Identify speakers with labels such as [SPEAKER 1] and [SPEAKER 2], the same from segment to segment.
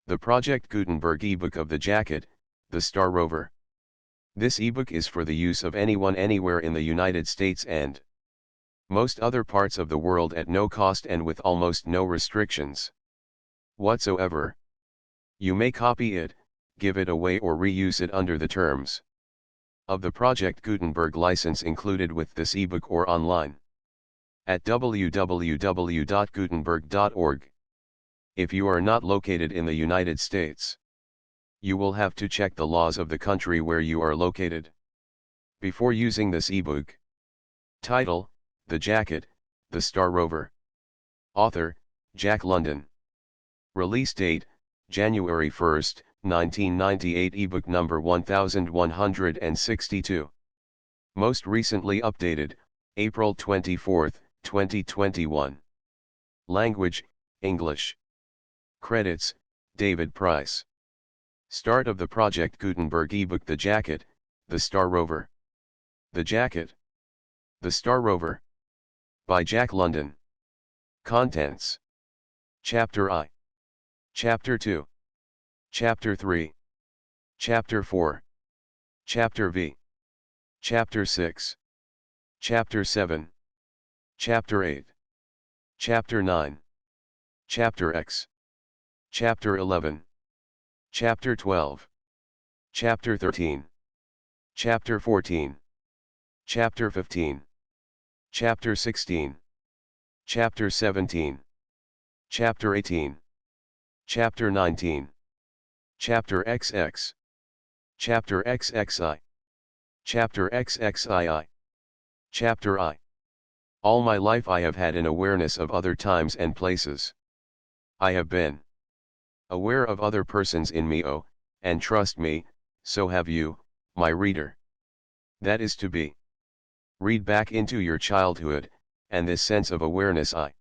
[SPEAKER 1] The Project Gutenberg ebook of The Jacket, The Star Rover. This ebook is for the use of anyone anywhere in the United States and most other parts of the world at no cost and with almost no restrictions whatsoever. You may copy it, give it away or reuse it under the terms of the Project Gutenberg license included with this ebook or online at www.gutenberg.org. If you are not located in the United States, you will have to check the laws of the country where you are located before using this ebook. Title: The Jacket, The Star Rover. Author: Jack London. Release date: January 1, 1998. Ebook number 1162. Most recently updated, April 24, 2021. Language: English. Credits: David Price. Start of the Project Gutenberg ebook. The Jacket, The Star Rover. The Jacket, The Star Rover. By Jack London. Contents: Chapter I, Chapter 2, Chapter 3, Chapter 4, Chapter V, Chapter 6, Chapter 7, Chapter 8, Chapter 9, Chapter X, Chapter 11, Chapter 12, Chapter 13, Chapter 14, Chapter 15, Chapter 16, Chapter 17, Chapter 18, Chapter 19, Chapter XX, Chapter XXI, Chapter XXII, Chapter I. All my life I have had an awareness of other times and places. I have been aware of other persons in me, oh, and trust me, so have you, my reader. That is to be. Read back into your childhood, and this sense of awareness I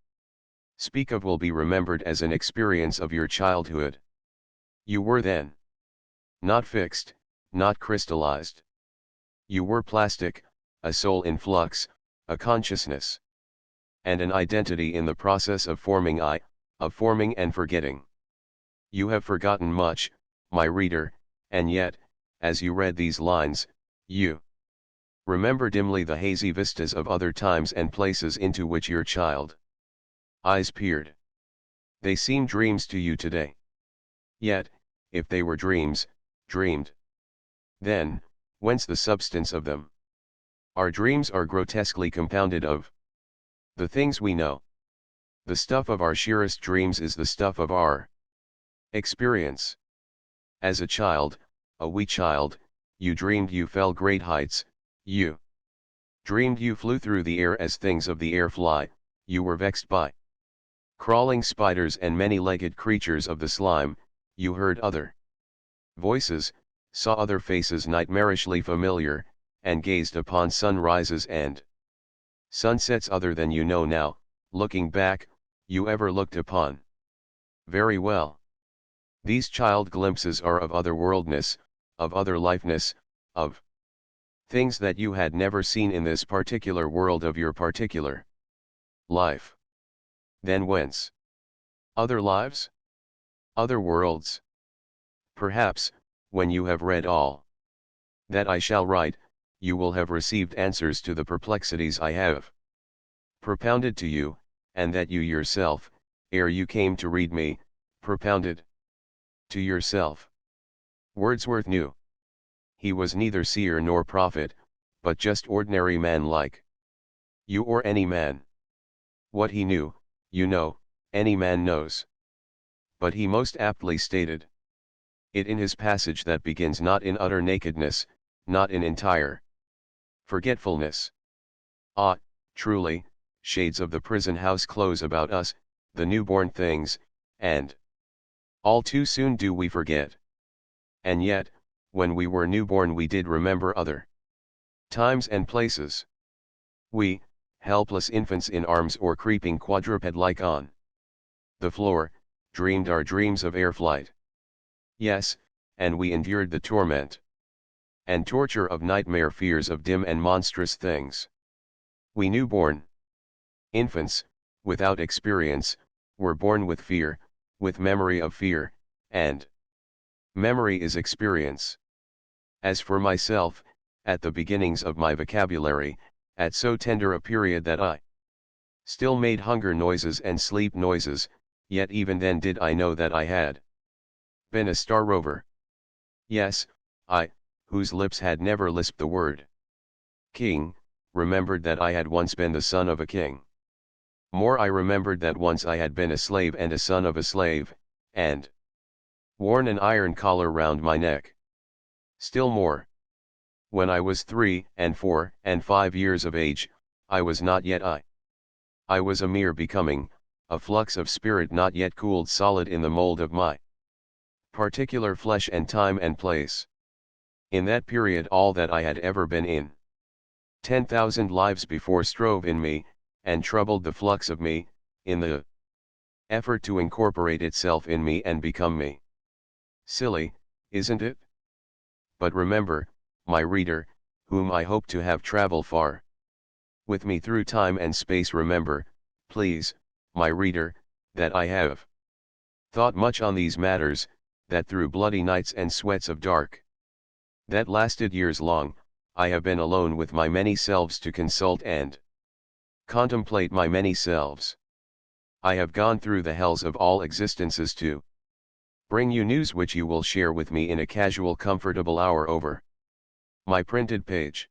[SPEAKER 1] speak of will be remembered as an experience of your childhood. You were then not fixed, not crystallized. You were plastic, a soul in flux, a consciousness, and an identity in the process of forming of forming and forgetting. You have forgotten much, my reader, and yet, as you read these lines, you remember dimly the hazy vistas of other times and places into which your child eyes peered. They seem dreams to you today. Yet, if they were dreams, dreamed then, whence the substance of them? Our dreams are grotesquely compounded of the things we know. The stuff of our sheerest dreams is the stuff of our experience. As a child, a wee child, you dreamed you fell great heights, you dreamed you flew through the air as things of the air fly, you were vexed by crawling spiders and many-legged creatures of the slime, you heard other voices, saw other faces nightmarishly familiar, and gazed upon sunrises and sunsets other than you know now, looking back, you ever looked upon. Very well. These child glimpses are of otherworldness, of other lifeness, of things that you had never seen in this particular world of your particular life. Then whence? Other lives? Other worlds? Perhaps, when you have read all that I shall write, you will have received answers to the perplexities I have propounded to you, and that you yourself, ere you came to read me, propounded to yourself. Wordsworth knew. He was neither seer nor prophet, but just ordinary man like you or any man. What he knew, you know, any man knows. But he most aptly stated it in his passage that begins not in utter nakedness, not in entire forgetfulness. Ah, truly, shades of the prison house close about us, the newborn things, and all too soon do we forget. And yet, when we were newborn we did remember other times and places. We, helpless infants in arms or creeping quadruped-like on the floor, dreamed our dreams of air flight. Yes, and we endured the torment and torture of nightmare fears of dim and monstrous things. We newborn infants, without experience, were born with fear, with memory of fear, and memory is experience. As for myself, at the beginnings of my vocabulary, at so tender a period that I still made hunger noises and sleep noises, yet even then did I know that I had been a star rover. Yes, I, whose lips had never lisped the word king, remembered that I had once been the son of a king. More, I remembered that once I had been a slave and a son of a slave, and worn an iron collar round my neck. Still more, when I was 3 and 4 and 5 years of age, I was not yet I. I was a mere becoming, a flux of spirit not yet cooled solid in the mold of my particular flesh and time and place. In that period all that I had ever been in 10,000 lives before strove in me, and troubled the flux of me, in the effort to incorporate itself in me and become me. Silly, isn't it? But remember, my reader, whom I hope to have travel far with me through time and space, remember, please, my reader, that I have thought much on these matters, that through bloody nights and sweats of dark that lasted years long, I have been alone with my many selves to consult and contemplate my many selves. I have gone through the hells of all existences to bring you news which you will share with me in a casual comfortable hour over my printed page.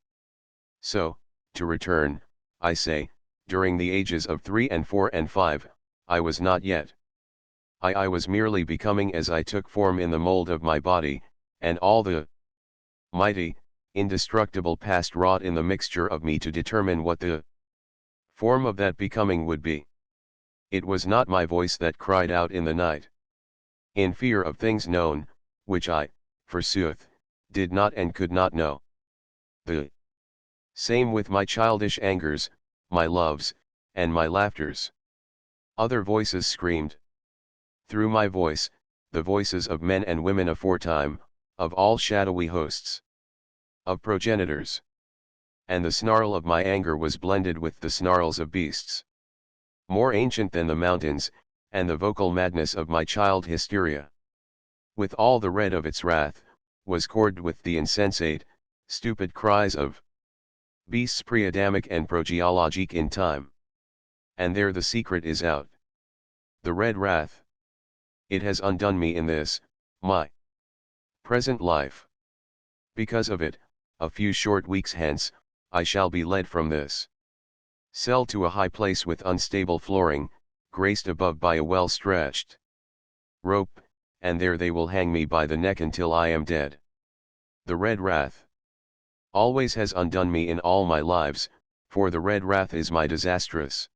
[SPEAKER 1] So, to return, I say, during the ages of 3 and 4 and 5, I was not yet I was merely becoming as I took form in the mold of my body, and all the mighty, indestructible past wrought in the mixture of me to determine what the form of that becoming would be. It was not my voice that cried out in the night, in fear of things known, which I, forsooth, did not and could not know. The same with my childish angers, my loves, and my laughters. Other voices screamed through my voice, the voices of men and women aforetime, of all shadowy hosts of progenitors. And the snarl of my anger was blended with the snarls of beasts, more ancient than the mountains, and the vocal madness of my child hysteria, with all the red of its wrath, was chorded with the insensate, stupid cries of beasts pre-Adamic and progeologic in time. And there the secret is out. The red wrath. It has undone me in this, my present life. Because of it, a few short weeks hence, I shall be led from this cell to a high place with unstable flooring, graced above by a well-stretched rope, and there they will hang me by the neck until I am dead. The red wrath always has undone me in all my lives, for the red wrath is my disastrous,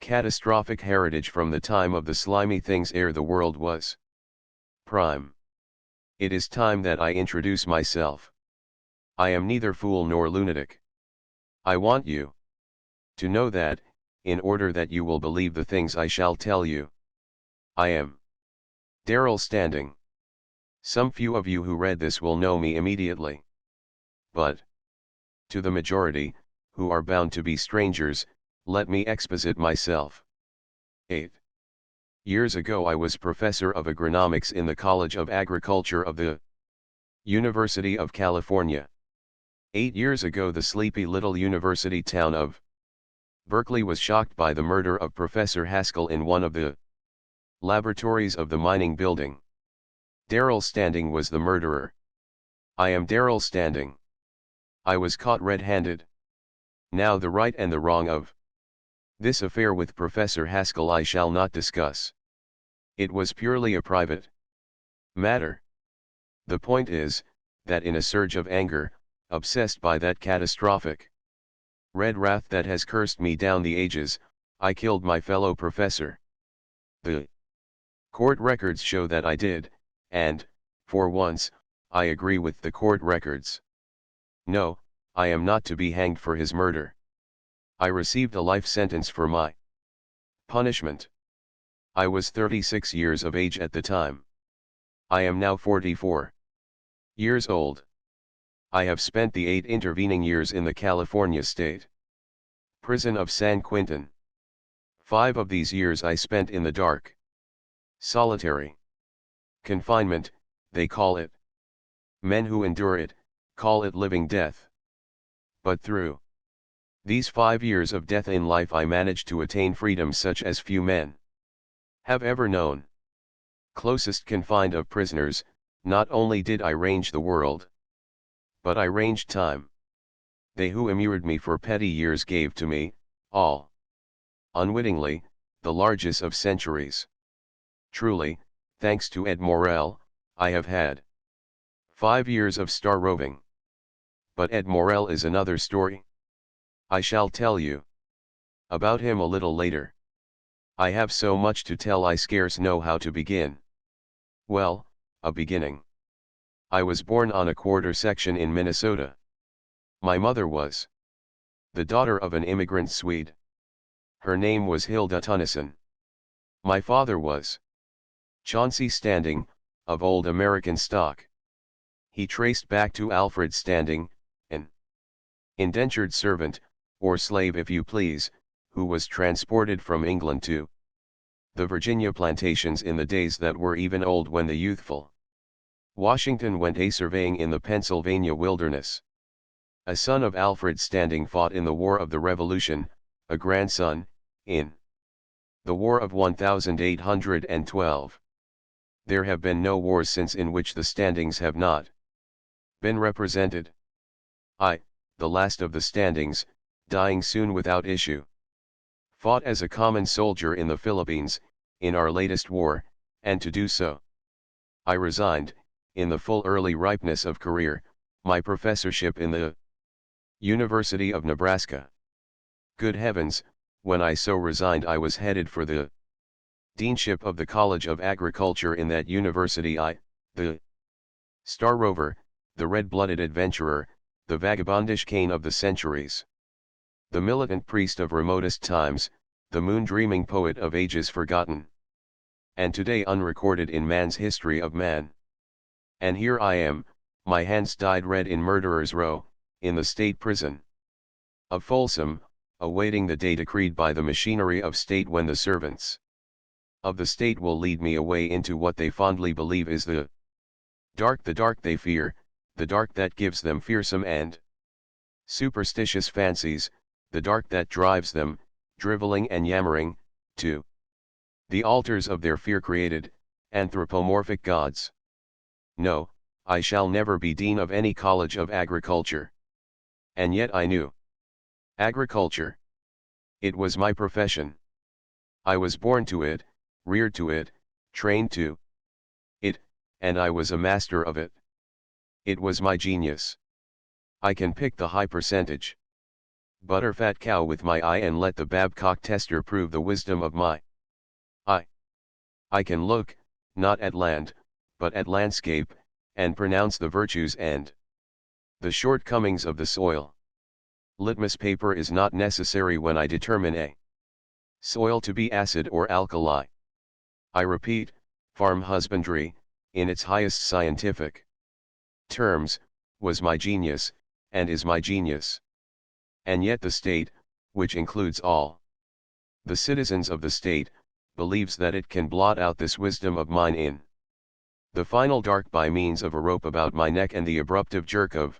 [SPEAKER 1] catastrophic heritage from the time of the slimy things ere the world was prime. It is time that I introduce myself. I am neither fool nor lunatic. I want you to know that, in order that you will believe the things I shall tell you. I am Darrell Standing. Some few of you who read this will know me immediately. But, to the majority, who are bound to be strangers, let me exposit myself. 8 years ago I was professor of agronomics in the College of Agriculture of the University of California. 8 years ago the sleepy little university town of Berkeley was shocked by the murder of Professor Haskell in one of the laboratories of the mining building. Darrell Standing was the murderer. I am Darrell Standing. I was caught red-handed. Now the right and the wrong of this affair with Professor Haskell I shall not discuss. It was purely a private matter. The point is, that in a surge of anger, obsessed by that catastrophic red wrath that has cursed me down the ages, I killed my fellow professor. The court records show that I did, and, for once, I agree with the court records. No, I am not to be hanged for his murder. I received a life sentence for my punishment. I was 36 years of age at the time. I am now 44 years old. I have spent the 8 intervening years in the California State Prison of San Quentin. 5 of these years I spent in the dark, solitary Confinement, they call it. Men who endure it, call it living death. But through these 5 years of death in life I managed to attain freedom such as few men have ever known. Closest confined of prisoners, not only did I range the world, but I ranged time. They who immured me for petty years gave to me, all unwittingly, the largesse of centuries. Truly, thanks to Ed Morel, I have had 5 years of star roving. But Ed Morel is another story. I shall tell you about him a little later. I have so much to tell I scarce know how to begin. Well, a beginning. I was born on a quarter section in Minnesota. My mother was the daughter of an immigrant Swede. Her name was Hilda Tunneson. My father was Chauncey Standing, of old American stock. He traced back to Alfred Standing, an indentured servant, or slave if you please, who was transported from England to the Virginia plantations in the days that were even old when the youthful Washington went a-surveying in the Pennsylvania wilderness. A son of Alfred Standing fought in the War of the Revolution, a grandson, in the War of 1812. There have been no wars since in which the Standings have not been represented. I, the last of the Standings, dying soon without issue, fought as a common soldier in the Philippines, in our latest war, and to do so, I resigned, in the full early ripeness of career, my professorship in the University of Nebraska. Good heavens, when I so resigned I was headed for the deanship of the College of Agriculture in that university. The star rover, the red-blooded adventurer, the vagabondish Cain of the centuries, the militant priest of remotest times, the moon-dreaming poet of ages forgotten, and today unrecorded in man's history of man. And here I am, my hands dyed red in Murderers' Row, in the state prison of Folsom, awaiting the day decreed by the machinery of state when the servants of the state will lead me away into what they fondly believe is the dark they fear, the dark that gives them fearsome and superstitious fancies, the dark that drives them, driveling and yammering, to the altars of their fear-created, anthropomorphic gods. No, I shall never be dean of any college of agriculture. And yet I knew agriculture. It was my profession. I was born to it, reared to it, trained to it, and I was a master of it. It was my genius. I can pick the high percentage butterfat cow with my eye and let the Babcock tester prove the wisdom of my eye. I can look, not at land, but at landscape, and pronounce the virtues and the shortcomings of the soil. Litmus paper is not necessary when I determine a soil to be acid or alkali. I repeat, farm husbandry, in its highest scientific terms, was my genius, and is my genius. And yet the state, which includes all the citizens of the state, believes that it can blot out this wisdom of mine in the final dark by means of a rope about my neck and the abruptive jerk of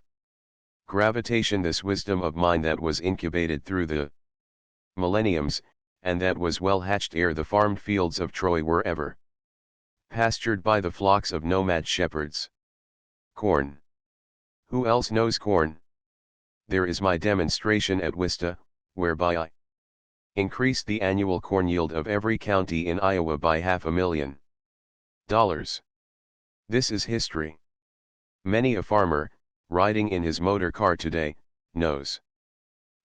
[SPEAKER 1] gravitation. This wisdom of mine that was incubated through the millenniums, and that was well hatched ere the farmed fields of Troy were ever pastured by the flocks of nomad shepherds. Corn. Who else knows corn? There is my demonstration at Wista, whereby I increased the annual corn yield of every county in Iowa by $500,000. This is history. Many a farmer, riding in his motor car today, knows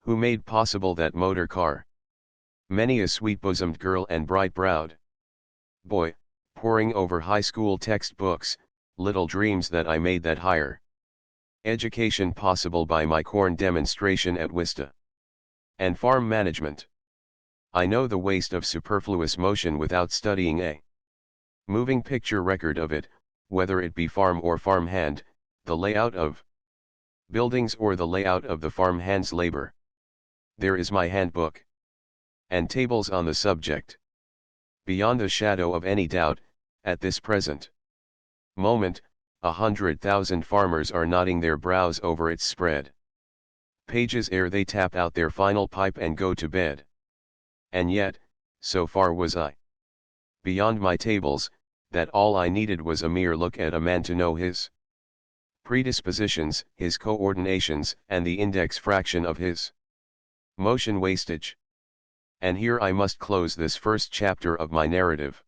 [SPEAKER 1] who made possible that motor car. Many a sweet-bosomed girl and bright-browed boy, poring over high school textbooks, little dreams that I made that higher education possible by my corn demonstration at Wista. And farm management. I know the waste of superfluous motion without studying a moving picture record of it, whether it be farm or farmhand, the layout of buildings or the layout of the farmhand's labor. There is my handbook and tables on the subject. Beyond the shadow of any doubt, at this present Moment, 100,000 farmers are nodding their brows over its spread pages ere they tap out their final pipe and go to bed. And yet, so far was I beyond my tables, that all I needed was a mere look at a man to know his predispositions, his coordinations, and the index fraction of his motion wastage. And here I must close this first chapter of my narrative.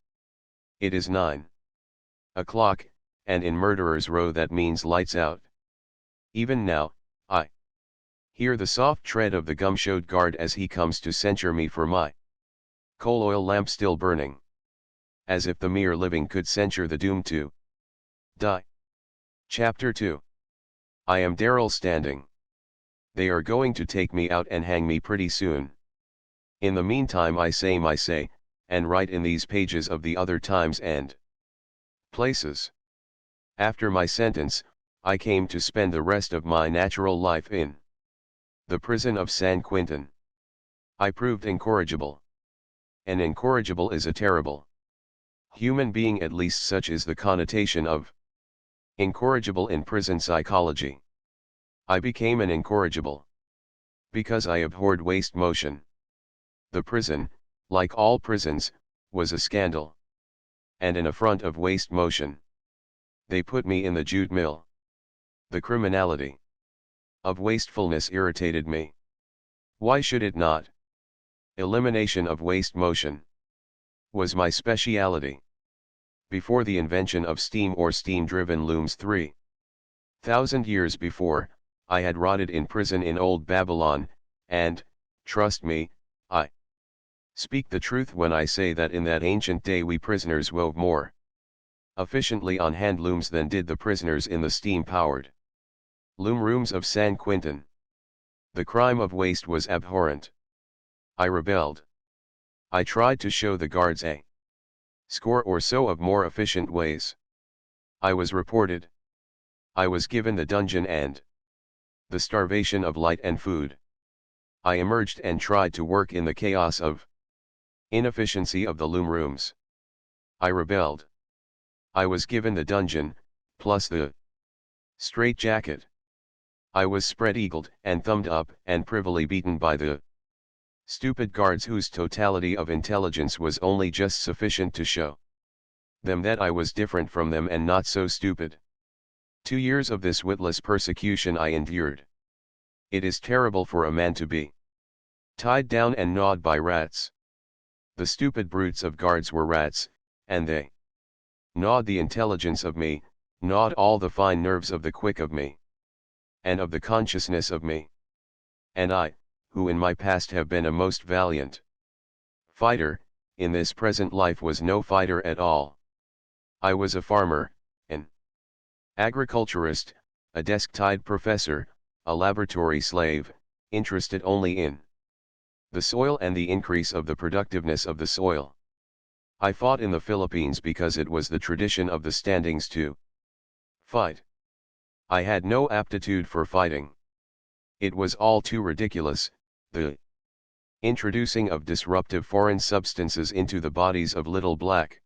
[SPEAKER 1] It is 9 o'clock, and in Murderers' Row that means lights out. Even now, I hear the soft tread of the gum-showed guard as he comes to censure me for my coal oil lamp still burning. As if the mere living could censure the doomed to die. Chapter 2. I am Daryl Standing. They are going to take me out and hang me pretty soon. In the meantime I say my say, and write in these pages of the other times and places. After my sentence, I came to spend the rest of my natural life in the prison of San Quentin. I proved incorrigible. And incorrigible is a terrible human being, at least such is the connotation of incorrigible in prison psychology. I became an incorrigible because I abhorred waste motion. The prison, like all prisons, was a scandal and an affront of waste motion. They put me in the jute mill. The criminality of wastefulness irritated me. Why should it not? Elimination of waste motion was my speciality. Before the invention of steam or steam-driven looms 3,000 years before, I had rotted in prison in old Babylon, and, trust me, I speak the truth when I say that in that ancient day we prisoners wove more efficiently on hand looms than did the prisoners in the steam-powered loom rooms of San Quentin. The crime of waste was abhorrent. I rebelled. I tried to show the guards a score or so of more efficient ways. I was reported. I was given the dungeon and the starvation of light and food. I emerged and tried to work in the chaos of inefficiency of the loom rooms. I rebelled. I was given the dungeon, plus the straitjacket. I was spread-eagled and thumbed up and privily beaten by the stupid guards whose totality of intelligence was only just sufficient to show them that I was different from them and not so stupid. 2 years of this witless persecution I endured. It is terrible for a man to be tied down and gnawed by rats. The stupid brutes of guards were rats, and they gnawed the intelligence of me, gnawed all the fine nerves of the quick of me, and of the consciousness of me. And I, who in my past have been a most valiant fighter, in this present life was no fighter at all. I was a farmer, an agriculturist, a desk-tied professor, a laboratory slave, interested only in the soil and the increase of the productiveness of the soil. I fought in the Philippines because it was the tradition of the standings to fight. I had no aptitude for fighting. It was all too ridiculous, the introducing of disruptive foreign substances into the bodies of little black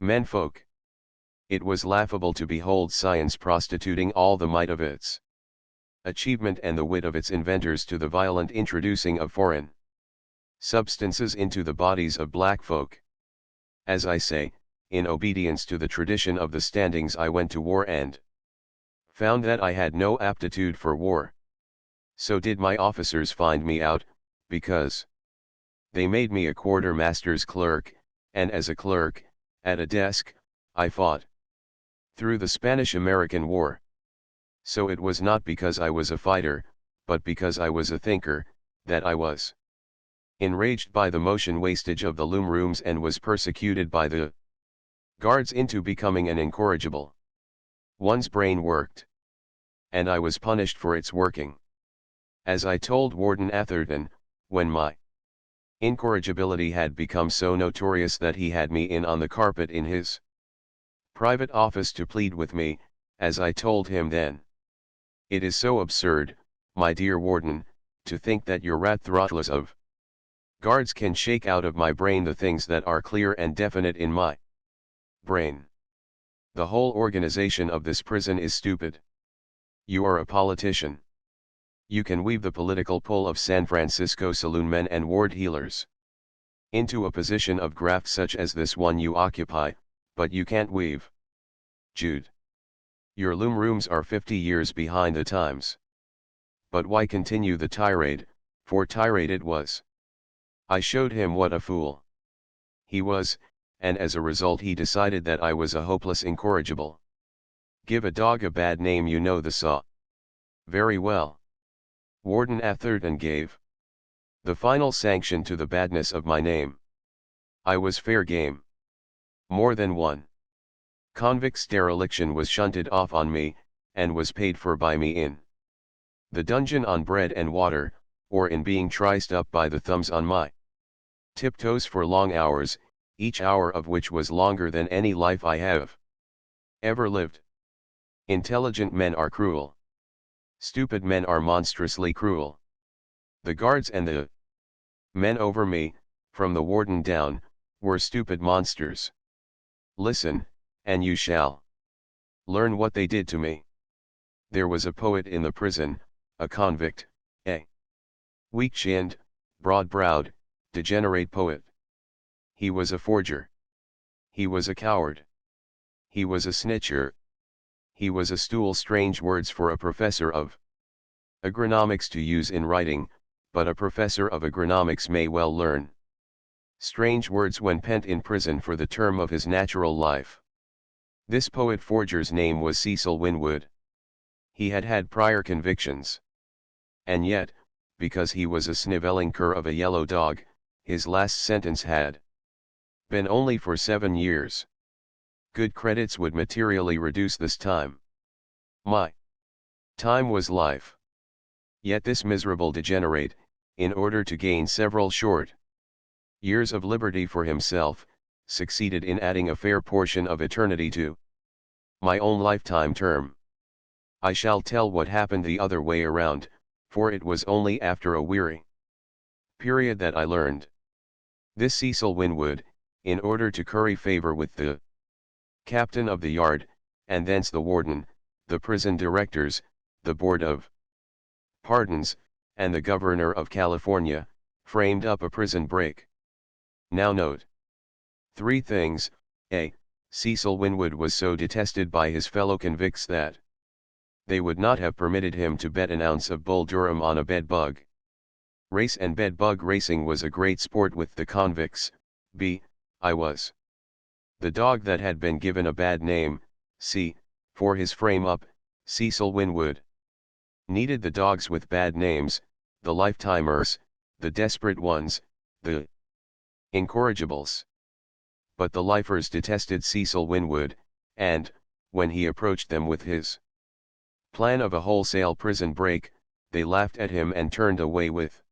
[SPEAKER 1] menfolk. It was laughable to behold science prostituting all the might of its achievement and the wit of its inventors to the violent introducing of foreign substances into the bodies of black folk. As I say, in obedience to the tradition of the standings I went to war and found that I had no aptitude for war. So did my officers find me out, because they made me a quartermaster's clerk, and as a clerk, at a desk, I fought through the Spanish-American War. So it was not because I was a fighter, but because I was a thinker, that I was enraged by the motion wastage of the loom rooms and was persecuted by the guards into becoming an incorrigible. One's brain worked. And I was punished for its working. As I told Warden Atherton, when my incorrigibility had become so notorious that he had me in on the carpet in his private office to plead with me, as I told him then. It is so absurd, my dear Warden, to think that your rat throttlers of guards can shake out of my brain the things that are clear and definite in my brain. The whole organization of this prison is stupid. You are a politician. You can weave the political pull of San Francisco saloonmen and ward heelers into a position of graft such as this one you occupy, but you can't weave. Jude. Your loom rooms are 50 years behind the times. But why continue the tirade, for tirade it was. I showed him what a fool he was, and as a result he decided that I was a hopeless incorrigible. Give a dog a bad name, you know the saw. Very well. Warden Atherton gave the final sanction to the badness of my name. I was fair game. More than one convict's dereliction was shunted off on me, and was paid for by me in the dungeon on bread and water, or in being triced up by the thumbs on my tiptoes for long hours, each hour of which was longer than any life I have ever lived. Intelligent men are cruel. Stupid men are monstrously cruel. The guards and the men over me, from the warden down, were stupid monsters. Listen, and you shall learn what they did to me. There was a poet in the prison, a convict, a weak-chinned, broad-browed, degenerate poet. He was a forger. He was a coward. He was a snitcher. He was a stool, strange words for a professor of agronomics to use in writing, but a professor of agronomics may well learn strange words when pent in prison for the term of his natural life. This poet forger's name was Cecil Winwood. He had had prior convictions. And yet, because he was a snivelling cur of a yellow dog, his last sentence had been only for 7 years. Good credits would materially reduce this time. My time was life. Yet this miserable degenerate, in order to gain several short years of liberty for himself, succeeded in adding a fair portion of eternity to my own lifetime term. I shall tell what happened the other way around, for it was only after a weary period that I learned. This Cecil Winwood, in order to curry favor with the captain of the yard, and thence the warden, the prison directors, the board of pardons, and the governor of California, framed up a prison break. Now note 3 things. A. Cecil Winwood was so detested by his fellow convicts that they would not have permitted him to bet an ounce of Bull Durham on a bed bug. Race and bed bug racing was a great sport with the convicts. B. I was the dog that had been given a bad name. C. For his frame up, Cecil Winwood needed the dogs with bad names, the lifetimers, the desperate ones, the incorrigibles. But the lifers detested Cecil Winwood, and, when he approached them with his plan of a wholesale prison break, they laughed at him and turned away with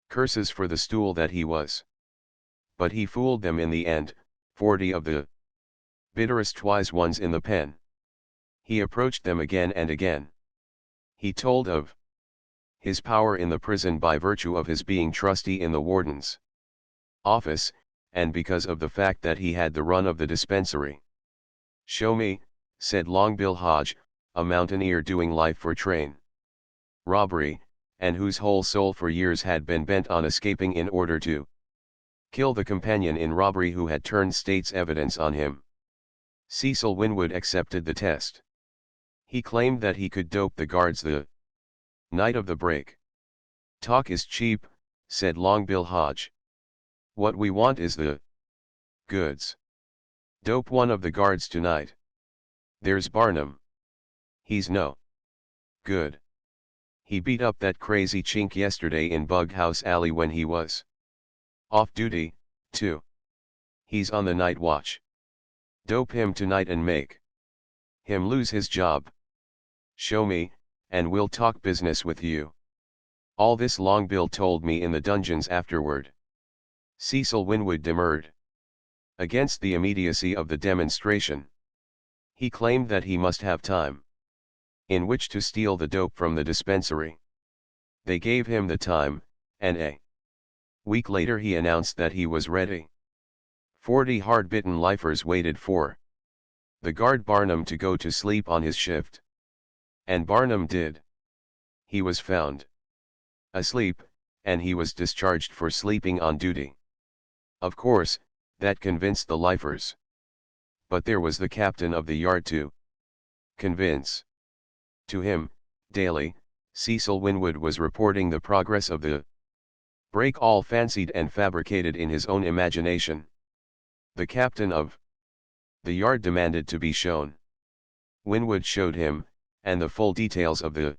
[SPEAKER 1] curses for the stool that he was. But he fooled them in the end, 40 of the bitterest wise ones in the pen. He approached them again and again. He told of his power in the prison by virtue of his being trustee in the warden's office, and because of the fact that he had the run of the dispensary. Show me, said Long Bill Hodge, a mountaineer doing life for train robbery, and whose whole soul for years had been bent on escaping in order to kill the companion in robbery who had turned state's evidence on him. Cecil Winwood accepted the test. He claimed that he could dope the guards the night of the break. Talk is cheap, said Long Bill Hodge. What we want is the goods. Dope one of the guards tonight. There's Barnum. He's no good. He beat up that crazy chink yesterday in Bug House Alley when he was off duty, too. He's on the night watch. Dope him tonight and make him lose his job. Show me, and we'll talk business with you. All this Long Bill told me in the dungeons afterward. Cecil Winwood demurred against the immediacy of the demonstration. He claimed that he must have time in which to steal the dope from the dispensary. They gave him the time, and a week later he announced that he was ready. 40 hard-bitten lifers waited for the guard Barnum to go to sleep on his shift. And Barnum did. He was found asleep, and he was discharged for sleeping on duty. Of course, that convinced the lifers. But there was the captain of the yard to convince. To him, daily, Cecil Winwood was reporting the progress of the break, all fancied and fabricated in his own imagination. The captain of the yard demanded to be shown. Winwood showed him, and the full details of the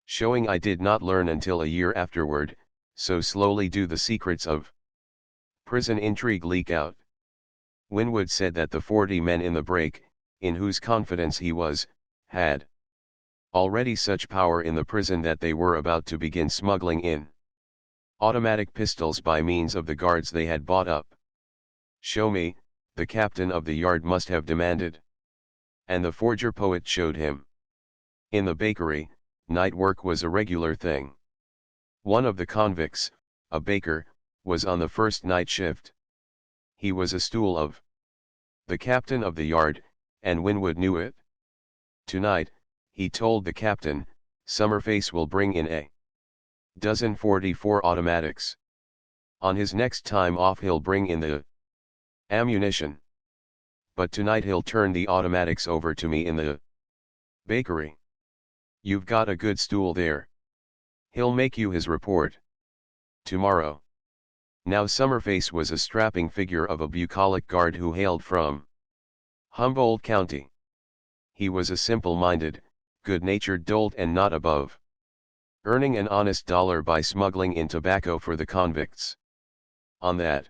[SPEAKER 1] showing I did not learn until a year afterward, so slowly do the secrets of prison intrigue leak out. Winwood said that the 40 men in the break, in whose confidence he was, had already such power in the prison that they were about to begin smuggling in automatic pistols by means of the guards they had bought up. "Show me," the captain of the yard must have demanded. And the forger poet showed him. In the bakery, night work was a regular thing. One of the convicts, a baker, was on the first night shift. He was a stool of the captain of the yard, and Winwood knew it. "Tonight," he told the captain, "Summerface will bring in a dozen 44 automatics. On his next time off he'll bring in the ammunition. But tonight he'll turn the automatics over to me in the bakery. You've got a good stool there. He'll make you his report tomorrow." Now Summerface was a strapping figure of a bucolic guard who hailed from Humboldt County. He was a simple-minded, good-natured dolt and not above earning an honest dollar by smuggling in tobacco for the convicts. On that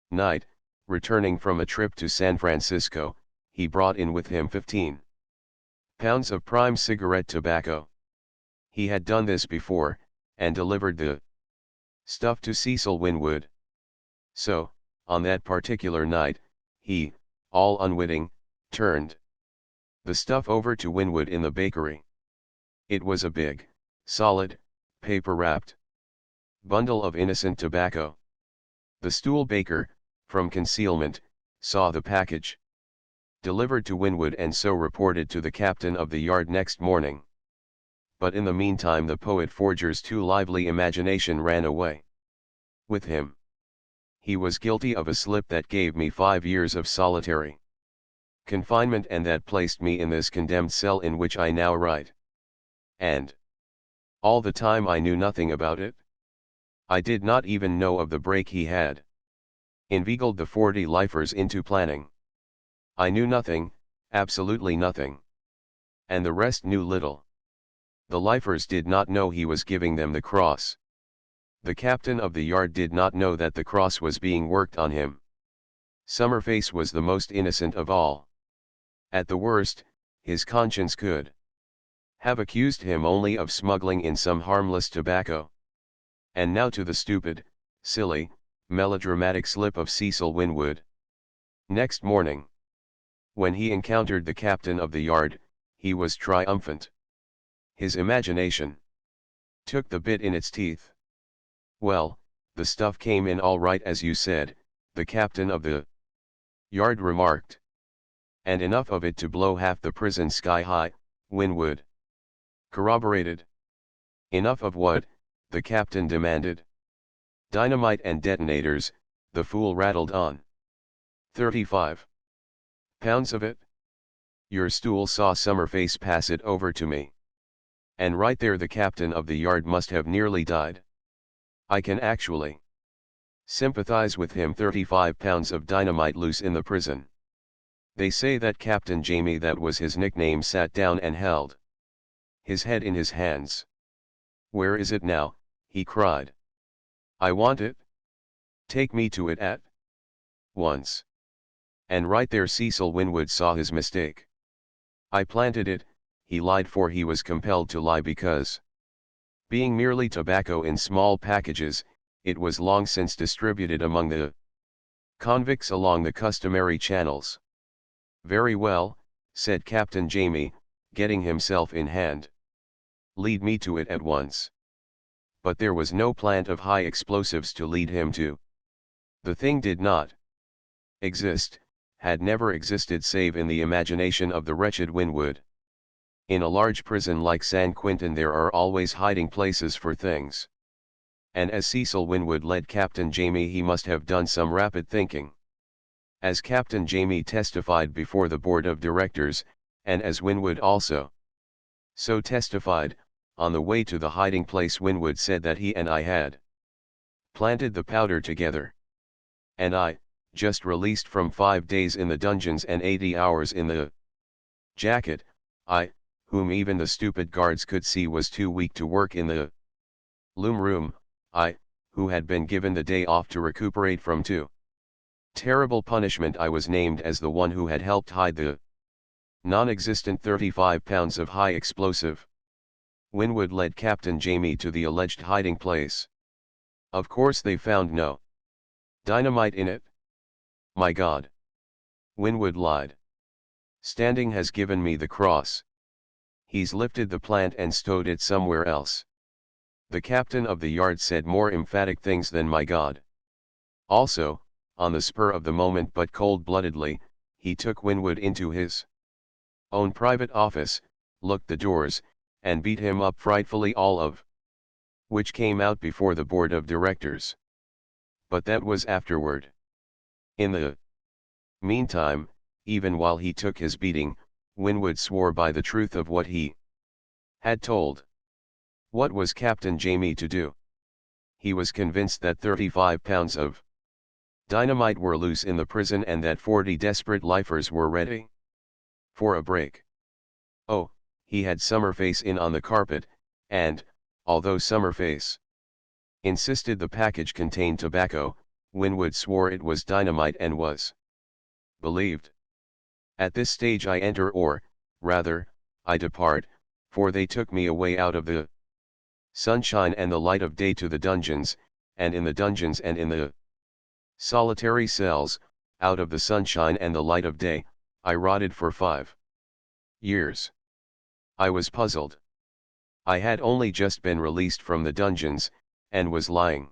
[SPEAKER 1] night, returning from a trip to San Francisco, he brought in with him 15 pounds of prime cigarette tobacco. He had done this before, and delivered the stuff to Cecil Winwood. So, on that particular night, he, all unwitting, turned the stuff over to Winwood in the bakery. It was a big, solid, paper-wrapped bundle of innocent tobacco. The stool baker, from concealment, saw the package delivered to Winwood and so reported to the captain of the yard next morning. But in the meantime the poet forger's too lively imagination ran away with him. He was guilty of a slip that gave me 5 years of solitary confinement and that placed me in this condemned cell in which I now write. And all the time I knew nothing about it. I did not even know of the break he had inveigled the 40 lifers into planning. I knew nothing, absolutely nothing. And the rest knew little. The lifers did not know he was giving them the cross. The captain of the yard did not know that the cross was being worked on him. Summerface was the most innocent of all. At the worst, his conscience could have accused him only of smuggling in some harmless tobacco. And now to the stupid, silly, melodramatic slip of Cecil Winwood. Next morning, when he encountered the captain of the yard, he was triumphant. His imagination took the bit in its teeth. "Well, the stuff came in all right as you said," the captain of the yard remarked. "And enough of it to blow half the prison sky high," Winwood corroborated. "Enough of what?" the captain demanded. "Dynamite and detonators," the fool rattled on. 35 pounds of it? Your stool saw Summerface pass it over to me. And right there the captain of the yard must have nearly died. I can actually sympathize with him. 35 pounds of dynamite loose in the prison. They say that Captain Jamie, that was his nickname, sat down and held his head in his hands. "Where is it now?" he cried. "I want it. Take me to it at once." And right there Cecil Winwood saw his mistake. "I planted it," he lied, for he was compelled to lie because, being merely tobacco in small packages, it was long since distributed among the convicts along the customary channels. "Very well," said Captain Jamie, getting himself in hand. "Lead me to it at once." But there was no plant of high explosives to lead him to. The thing did not exist, had never existed save in the imagination of the wretched Winwood. In a large prison like San Quentin there are always hiding places for things. And as Cecil Winwood led Captain Jamie, he must have done some rapid thinking. As Captain Jamie testified before the board of directors, and as Winwood also so testified, on the way to the hiding place Winwood said that he and I had planted the powder together. And I, just released from 5 days in the dungeons and 80 hours in the jacket, I, whom even the stupid guards could see was too weak to work in the loom room, I, who had been given the day off to recuperate from too terrible punishment, I was named as the one who had helped hide the non-existent 35 pounds of high explosive. Winwood led Captain Jamie to the alleged hiding place. Of course they found no dynamite in it. My God! Winwood lied. Standing has given me the cross. He's lifted the plant and stowed it somewhere else. The captain of the yard said more emphatic things than my God. Also, on the spur of the moment but cold-bloodedly, he took Winwood into his own private office, locked the doors, and beat him up frightfully, all of which came out before the board of directors. But that was afterward. In the meantime, even while he took his beating, Winwood swore by the truth of what he had told. What was Captain Jamie to do? He was convinced that 35 pounds of dynamite were loose in the prison and that 40 desperate lifers were ready for a break. Oh, he had Summerface in on the carpet, and, although Summerface insisted the package contained tobacco, Winwood swore it was dynamite and was believed. At this stage I enter, or, rather, I depart, for they took me away out of the sunshine and the light of day to the dungeons, and in the dungeons and in the solitary cells, out of the sunshine and the light of day, I rotted for 5 years. I was puzzled. I had only just been released from the dungeons, and was lying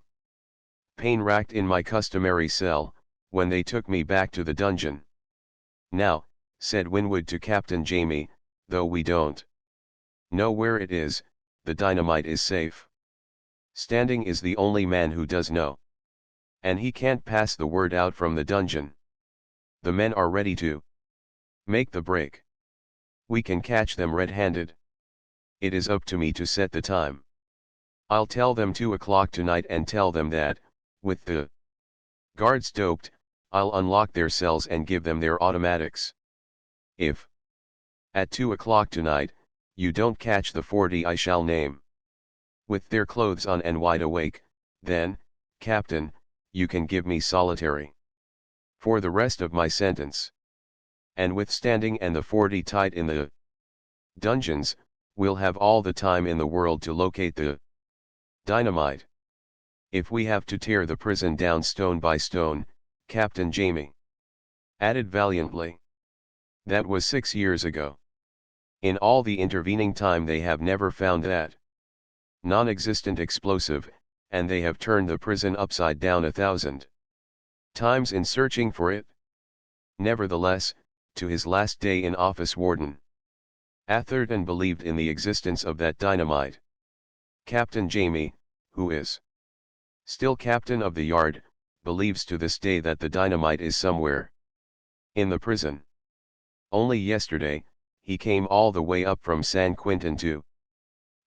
[SPEAKER 1] pain-racked in my customary cell, when they took me back to the dungeon. Now, said Winwood to Captain Jamie, though we don't know where it is, the dynamite is safe. Standing is the only man who does know. And he can't pass the word out from the dungeon. The men are ready to make the break. We can catch them red-handed. It is up to me to set the time. I'll tell them 2 o'clock tonight, and tell them that, with the guards doped, I'll unlock their cells and give them their automatics. If, at 2 o'clock tonight, you don't catch the 40 I shall name, with their clothes on and wide awake, then, Captain, you can give me solitary for the rest of my sentence. And with Standing and the 40 tight in the dungeons, we'll have all the time in the world to locate the dynamite. If we have to tear the prison down stone by stone, Captain Jamie added valiantly. That was 6 years ago. In all the intervening time they have never found that non-existent explosive, and they have turned the prison upside down 1,000 times in searching for it. Nevertheless, to his last day in office, Warden Atherton believed in the existence of that dynamite. Captain Jamie, who is still captain of the yard, believes to this day that the dynamite is somewhere in the prison. Only yesterday, he came all the way up from San Quentin to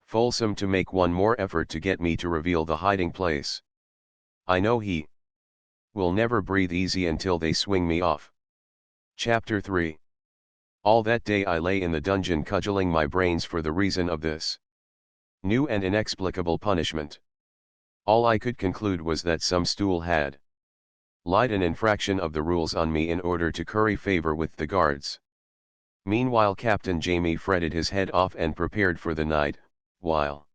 [SPEAKER 1] Folsom to make one more effort to get me to reveal the hiding place. I know he will never breathe easy until they swing me off. Chapter 3. All that day I lay in the dungeon cudgeling my brains for the reason of this new and inexplicable punishment. All I could conclude was that some stool had lied an infraction of the rules on me in order to curry favor with the guards. Meanwhile Captain Jamie fretted his head off and prepared for the night, while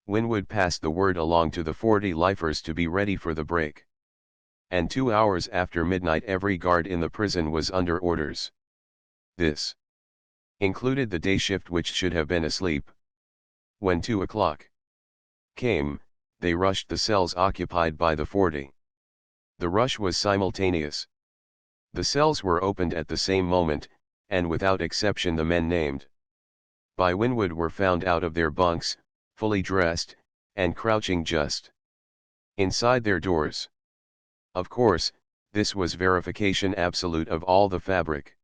[SPEAKER 1] Winwood passed the word along to the 40 lifers to be ready for the break. And 2 hours after midnight every guard in the prison was under orders. This included the day shift, which should have been asleep. When 2 o'clock came, they rushed the cells occupied by the 40. The rush was simultaneous. The cells were opened at the same moment, and without exception the men named by Winwood were found out of their bunks, fully dressed, and crouching just inside their doors. Of course, this was verification absolute of all the fabric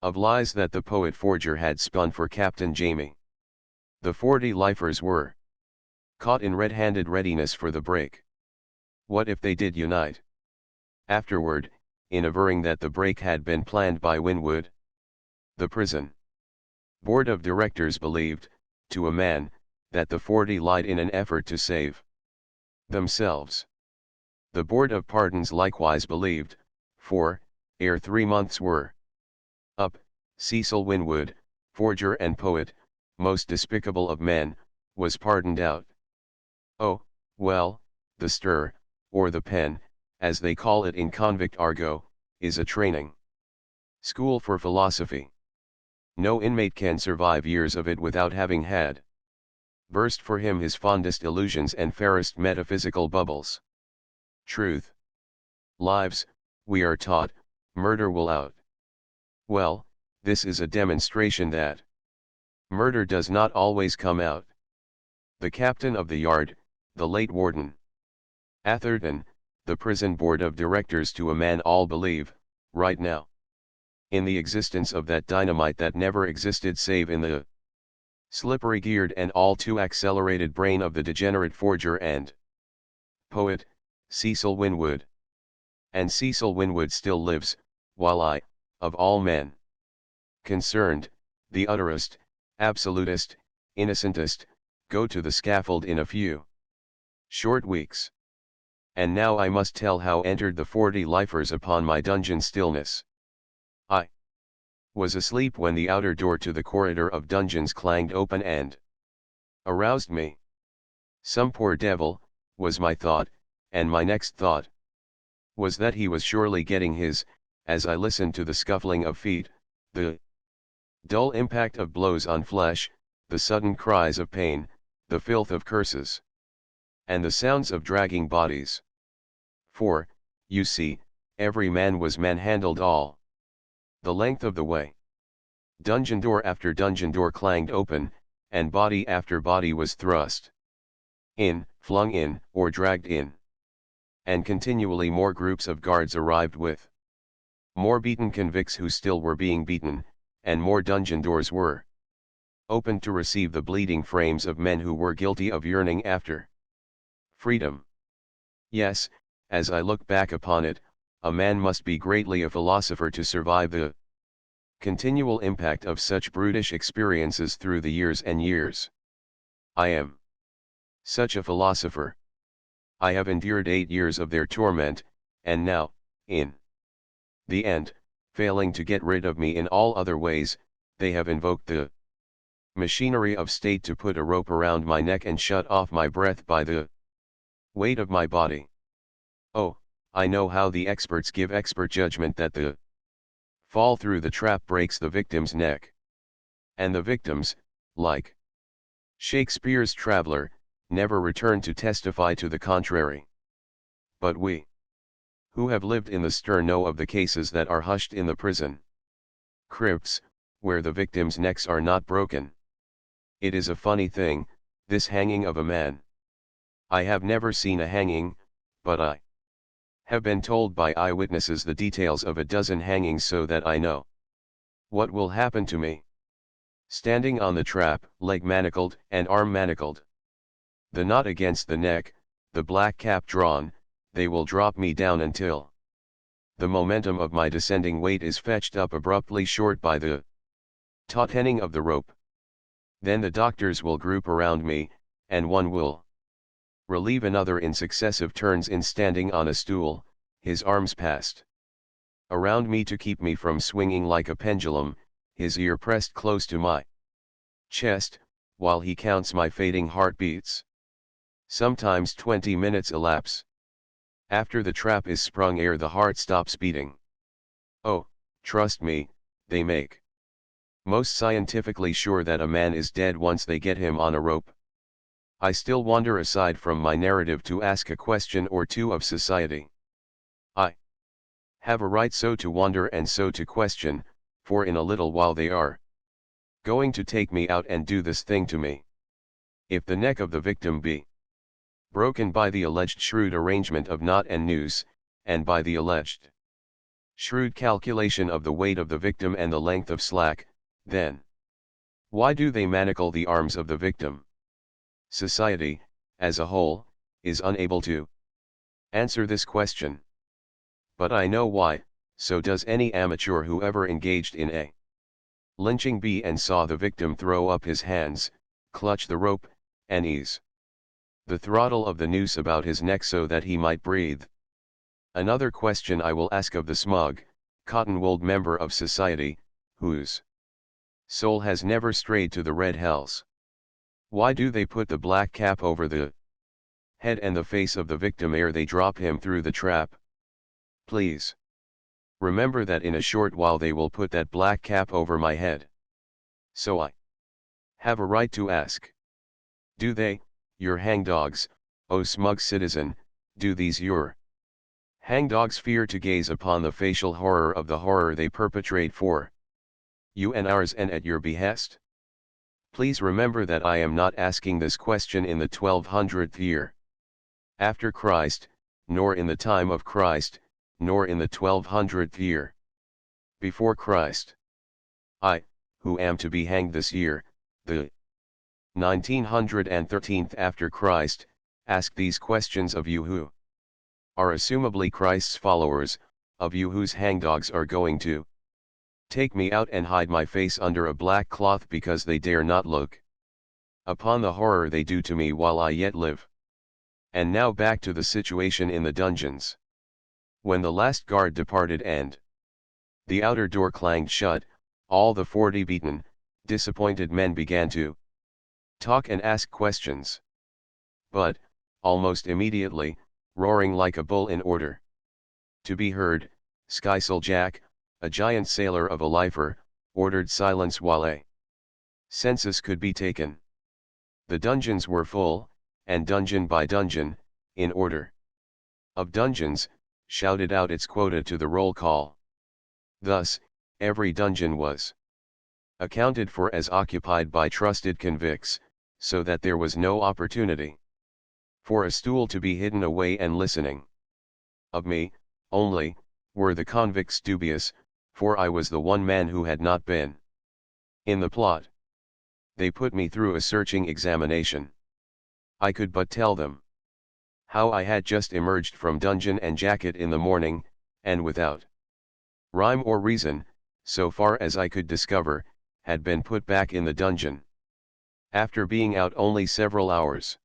[SPEAKER 1] of lies that the poet forger had spun for Captain Jamie. The 40 lifers were caught in red-handed readiness for the break. What if they did unite afterward, in averring that the break had been planned by Winwood? The prison board of directors believed, to a man, that the 40 lied in an effort to save themselves. The board of pardons likewise believed, for, ere 3 months were up, Cecil Winwood, forger and poet, most despicable of men, was pardoned out. Oh, well, the stir, or the pen, as they call it in convict argot, is a training school for philosophy. No inmate can survive years of it without having had burst for him his fondest illusions and fairest metaphysical bubbles. Truth. Lives, we are taught, murder will out. Well, this is a demonstration that murder does not always come out. The captain of the yard, the late warden Atherton, the prison board of directors to a man all believe, right now, in the existence of that dynamite that never existed save in the slippery geared and all too accelerated brain of the degenerate forger and poet, Cecil Winwood. And Cecil Winwood still lives, while I, of all men concerned, the utterest, absolutest, innocentest, go to the scaffold in a few short weeks. And now I must tell how entered the 40 lifers upon my dungeon stillness. I was asleep when the outer door to the corridor of dungeons clanged open and aroused me. Some poor devil, was my thought, and my next thought was that he was surely getting his, as I listened to the scuffling of feet, the dull impact of blows on flesh, the sudden cries of pain, the filth of curses, and the sounds of dragging bodies. For, you see, every man was manhandled all the length of the way. Dungeon door after dungeon door clanged open, and body after body was thrust in, flung in, or dragged in. And continually more groups of guards arrived with more beaten convicts who still were being beaten, and more dungeon doors were opened to receive the bleeding frames of men who were guilty of yearning after freedom. Yes, as I look back upon it, a man must be greatly a philosopher to survive the continual impact of such brutish experiences through the years and years. I am such a philosopher. I have endured 8 years of their torment, and now, in the end, failing to get rid of me in all other ways, they have invoked the machinery of state to put a rope around my neck and shut off my breath by the weight of my body. Oh, I know how the experts give expert judgment that the fall through the trap breaks the victim's neck. And the victims, like Shakespeare's traveler, never return to testify to the contrary. But we, who have lived in the stir, know of the cases that are hushed in the prison crypts, where the victims' necks are not broken. It is a funny thing, this hanging of a man. I have never seen a hanging, but I have been told by eyewitnesses the details of a dozen hangings, so that I know what will happen to me. Standing on the trap, leg manacled and arm manacled, the knot against the neck, the black cap drawn, they will drop me down until the momentum of my descending weight is fetched up abruptly short by the tautening of the rope. Then the doctors will group around me, and one will relieve another in successive turns in standing on a stool, his arms passed around me to keep me from swinging like a pendulum, his ear pressed close to my chest, while he counts my fading heartbeats. Sometimes 20 minutes elapse after the trap is sprung ere the heart stops beating. Oh, trust me, they make most scientifically sure that a man is dead once they get him on a rope. I still wander aside from my narrative to ask a question or two of society. I have a right so to wander and so to question, for in a little while they are going to take me out and do this thing to me. If the neck of the victim be broken by the alleged shrewd arrangement of knot and noose, and by the alleged shrewd calculation of the weight of the victim and the length of slack, then why do they manacle the arms of the victim? Society, as a whole, is unable to answer this question. But I know why, so does any amateur who ever engaged in a lynching bee and saw the victim throw up his hands, clutch the rope, and ease the throttle of the noose about his neck so that he might breathe. Another question I will ask of the smug, cotton-wooled member of society, whose soul has never strayed to the red hells. Why do they put the black cap over the head and the face of the victim ere they drop him through the trap? Please remember that in a short while they will put that black cap over my head. So I have a right to ask. Do they, your hangdogs, O smug citizen, do these your hangdogs fear to gaze upon the facial horror of the horror they perpetrate for you and ours and at your behest? Please remember that I am not asking this question in the 1200th year after Christ, nor in the time of Christ, nor in the 1200th year before Christ. I, who am to be hanged this year, the 1913th after Christ, ask these questions of you who are assumably Christ's followers, of you whose hangdogs are going to take me out and hide my face under a black cloth because they dare not look upon the horror they do to me while I yet live. And now back to the situation in the dungeons. When the last guard departed and the outer door clanged shut, all the 40 beaten, disappointed men began to talk and ask questions. But, almost immediately, roaring like a bull in order to be heard, Skysail Jack, a giant sailor of a lifer, ordered silence while a census could be taken. The dungeons were full, and dungeon by dungeon, in order of dungeons, shouted out its quota to the roll call. Thus, every dungeon was accounted for as occupied by trusted convicts, so that there was no opportunity for a stool to be hidden away and listening. Of me, only, were the convicts dubious, for I was the one man who had not been in the plot. They put me through a searching examination. I could but tell them how I had just emerged from dungeon and jacket in the morning, and without rhyme or reason, so far as I could discover, had been put back in the dungeon after being out only several hours.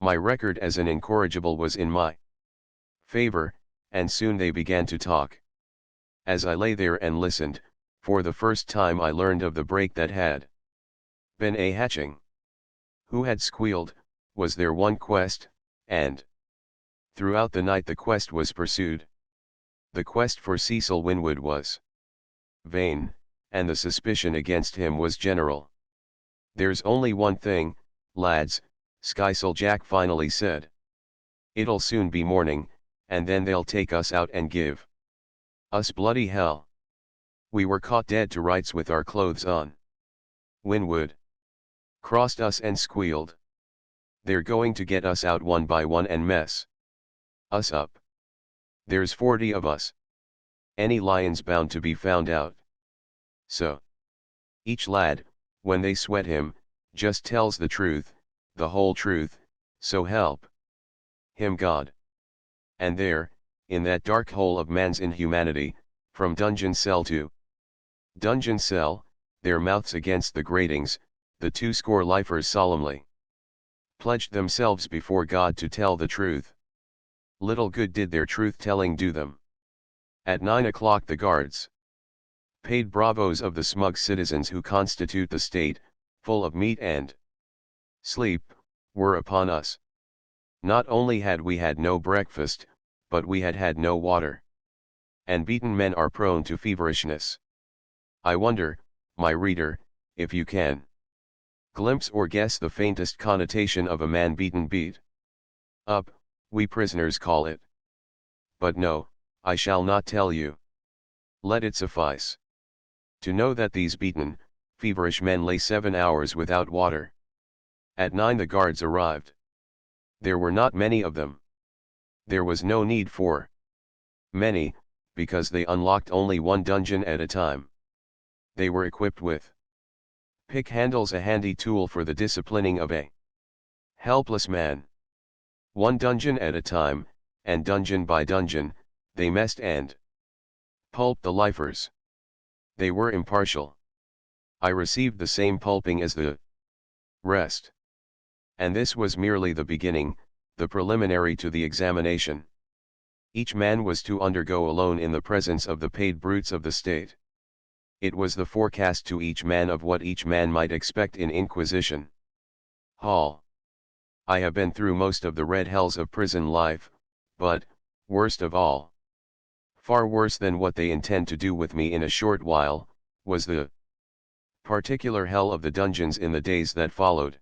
[SPEAKER 1] My record as an incorrigible was in my favor, and soon they began to talk. As I lay there and listened, for the first time I learned of the break that had been a hatching. Who had squealed, was their one quest, and throughout the night the quest was pursued. The quest for Cecil Winwood was vain, and the suspicion against him was general. There's only one thing, lads, Skysail Jack finally said. It'll soon be morning, and then they'll take us out and give us bloody hell. We were caught dead to rights with our clothes on. Winwood crossed us and squealed. They're going to get us out one by one and mess us up. There's 40 of us. Any lion's bound to be found out. So each lad, when they sweat him, just tells the truth, the whole truth, so help him God. And there, in that dark hole of man's inhumanity, from dungeon cell to dungeon cell, their mouths against the gratings, the 20 lifers solemnly pledged themselves before God to tell the truth. Little good did their truth-telling do them. At 9 o'clock the guards, paid bravos of the smug citizens who constitute the state, full of meat and sleep, were upon us. Not only had we had no breakfast, but we had had no water. And beaten men are prone to feverishness. I wonder, my reader, if you can glimpse or guess the faintest connotation of a man beaten beat up, we prisoners call it. But no, I shall not tell you. Let it suffice to know that these beaten, feverish men lay 7 hours without water. At 9 the guards arrived. There were not many of them. There was no need for many, because they unlocked only one dungeon at a time. They were equipped with pick handles, a handy tool for the disciplining of a helpless man. One dungeon at a time, and dungeon by dungeon, they messed and pulped the lifers. They were impartial. I received the same pulping as the rest. And this was merely the beginning, the preliminary to the examination. Each man was to undergo alone in the presence of the paid brutes of the state. It was the forecast to each man of what each man might expect in Inquisition Hall. I have been through most of the red hells of prison life, but, worst of all, far worse than what they intend to do with me in a short while, was the particular hell of the dungeons in the days that followed.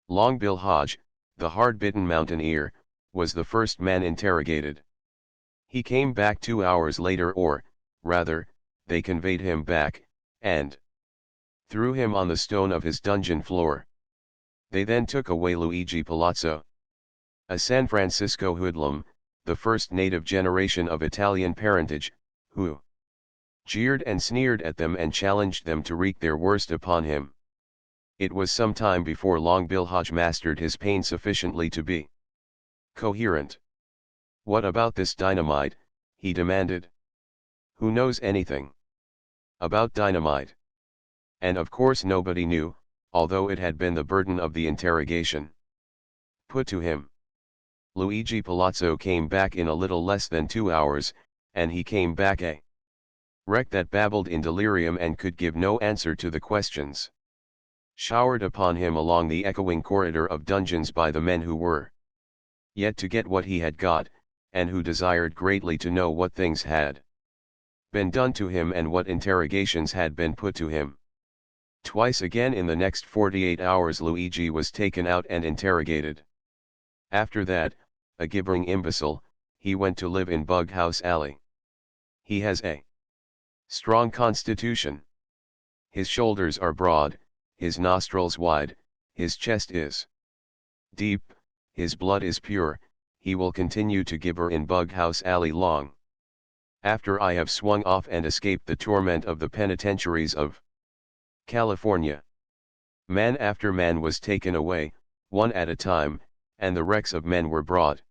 [SPEAKER 1] Long Bill Hodge, the hard-bitten mountaineer, was the first man interrogated. He came back 2 hours later, or, rather, they conveyed him back, and threw him on the stone of his dungeon floor. They then took away Luigi Palazzo, a San Francisco hoodlum, the first native generation of Italian parentage, who jeered and sneered at them and challenged them to wreak their worst upon him. It was some time before Long Bill Hodge mastered his pain sufficiently to be coherent. "What about this dynamite?" he demanded. "Who knows anything about dynamite?" And of course nobody knew, although it had been the burden of the interrogation put to him. Luigi Palazzo came back in a little less than 2 hours, and he came back a wreck that babbled in delirium and could give no answer to the questions showered upon him along the echoing corridor of dungeons by the men who were yet to get what he had got, and who desired greatly to know what things had been done to him and what interrogations had been put to him. Twice again in the next 48 hours Luigi was taken out and interrogated. After that, a gibbering imbecile, he went to live in Bughouse Alley. He has a strong constitution. His shoulders are broad, his nostrils wide, his chest is deep, his blood is pure. He will continue to gibber in Bughouse Alley long after I have swung off and escaped the torment of the penitentiaries of California. Man after man was taken away, one at a time, and the wrecks of men were brought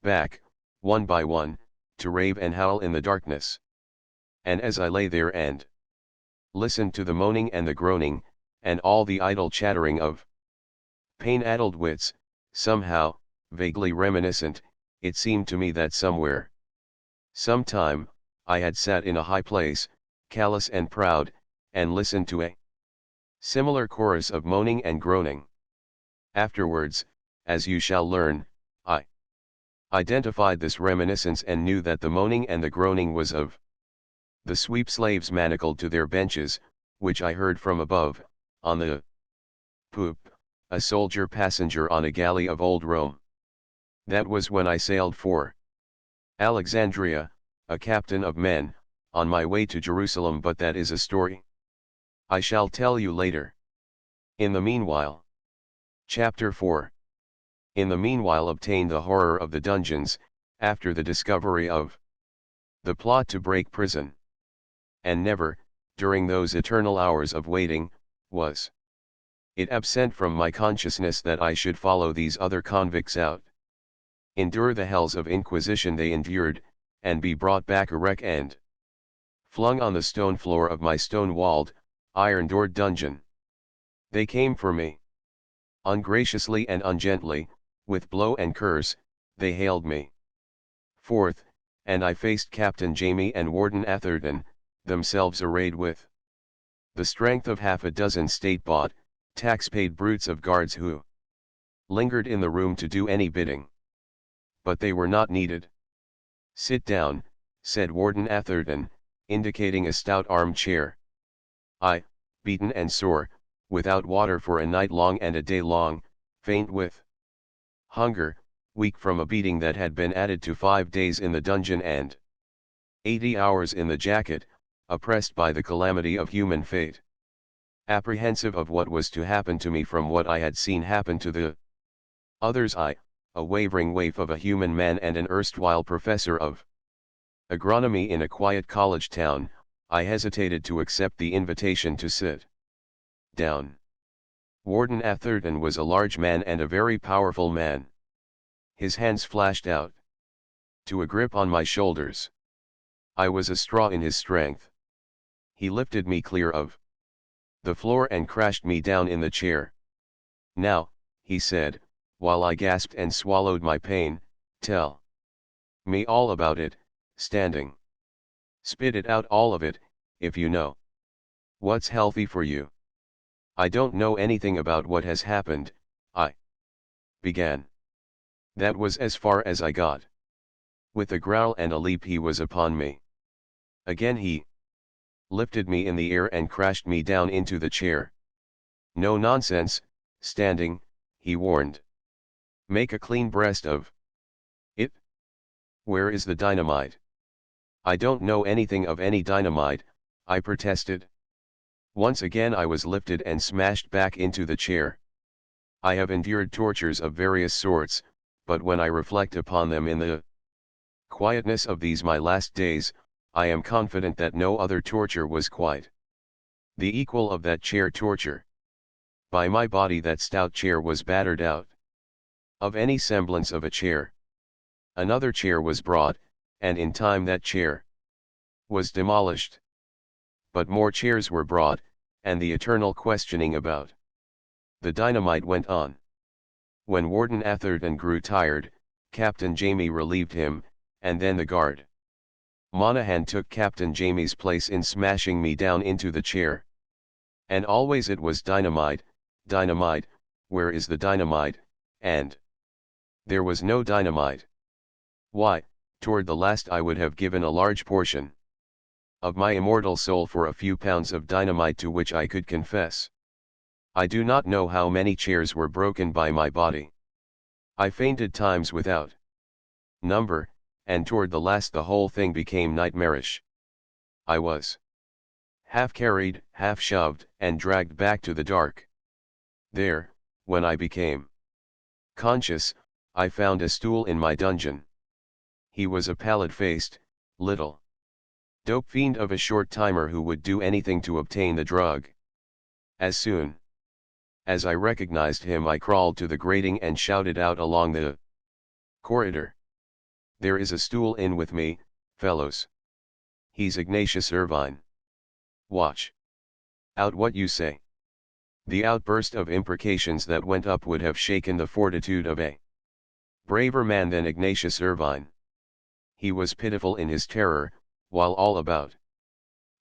[SPEAKER 1] back, one by one, to rave and howl in the darkness. And as I lay there and listened to the moaning and the groaning, and all the idle chattering of pain-addled wits, somehow, vaguely reminiscent, it seemed to me that somewhere, sometime, I had sat in a high place, callous and proud, and listened to a similar chorus of moaning and groaning. Afterwards, as you shall learn, I identified this reminiscence and knew that the moaning and the groaning was of the sweep slaves manacled to their benches, which I heard from above, on the poop, a soldier passenger on a galley of old Rome. That was when I sailed for Alexandria, a captain of men, on my way to Jerusalem, but that is a story I shall tell you later. In the meanwhile. Chapter 4. In the meanwhile obtained the horror of the dungeons, after the discovery of the plot to break prison. And never, during those eternal hours of waiting, was it absent from my consciousness that I should follow these other convicts out, endure the hells of Inquisition they endured, and be brought back a wreck and flung on the stone floor of my stone-walled, iron-doored dungeon. They came for me. Ungraciously and ungently, with blow and curse, they haled me forth, and I faced Captain Jamie and Warden Atherton, themselves arrayed with the strength of half a dozen state-bought, tax-paid brutes of guards who lingered in the room to do any bidding. But they were not needed. "Sit down," said Warden Atherton, indicating a stout armchair. I, beaten and sore, without water for a night long and a day long, faint with hunger, weak from a beating that had been added to 5 days in the dungeon, and 80 hours in the jacket, oppressed by the calamity of human fate. Apprehensive of what was to happen to me from what I had seen happen to the others, I, a wavering waif of a human man and an erstwhile professor of agronomy in a quiet college town, I hesitated to accept the invitation to sit down. Warden Atherton was a large man and a very powerful man. His hands flashed out to a grip on my shoulders. I was a straw in his strength. He lifted me clear of the floor and crashed me down in the chair. "Now," he said, while I gasped and swallowed my pain, "tell me all about it, standing. Spit it out, all of it, if you know what's healthy for you." "I don't know anything about what has happened," I began. That was as far as I got. With a growl and a leap he was upon me. Again he lifted me in the air and crashed me down into the chair. "No nonsense, standing," he warned. "Make a clean breast of it. Where is the dynamite?" "I don't know anything of any dynamite," I protested. Once again I was lifted and smashed back into the chair. I have endured tortures of various sorts, but when I reflect upon them in the quietness of these my last days, I am confident that no other torture was quite the equal of that chair torture. By my body that stout chair was battered out of any semblance of a chair. Another chair was brought, and in time that chair was demolished. But more chairs were brought, and the eternal questioning about the dynamite went on. When Warden Atherton grew tired, Captain Jamie relieved him, and then the guard Monahan took Captain Jamie's place in smashing me down into the chair. And always it was dynamite, dynamite, where is the dynamite, and there was no dynamite. Why, toward the last I would have given a large portion of my immortal soul for a few pounds of dynamite to which I could confess. I do not know how many chairs were broken by my body. I fainted times without number, and toward the last the whole thing became nightmarish. I was half carried, half shoved, and dragged back to the dark. There, when I became conscious, I found a stool in my dungeon. He was a pallid-faced, little dope fiend of a short timer who would do anything to obtain the drug. As soon as I recognized him, I crawled to the grating and shouted out along the corridor, "There is a stool in with me, fellows. He's Ignatius Irvine. Watch out what you say." The outburst of imprecations that went up would have shaken the fortitude of a braver man than Ignatius Irvine. He was pitiful in his terror, while all about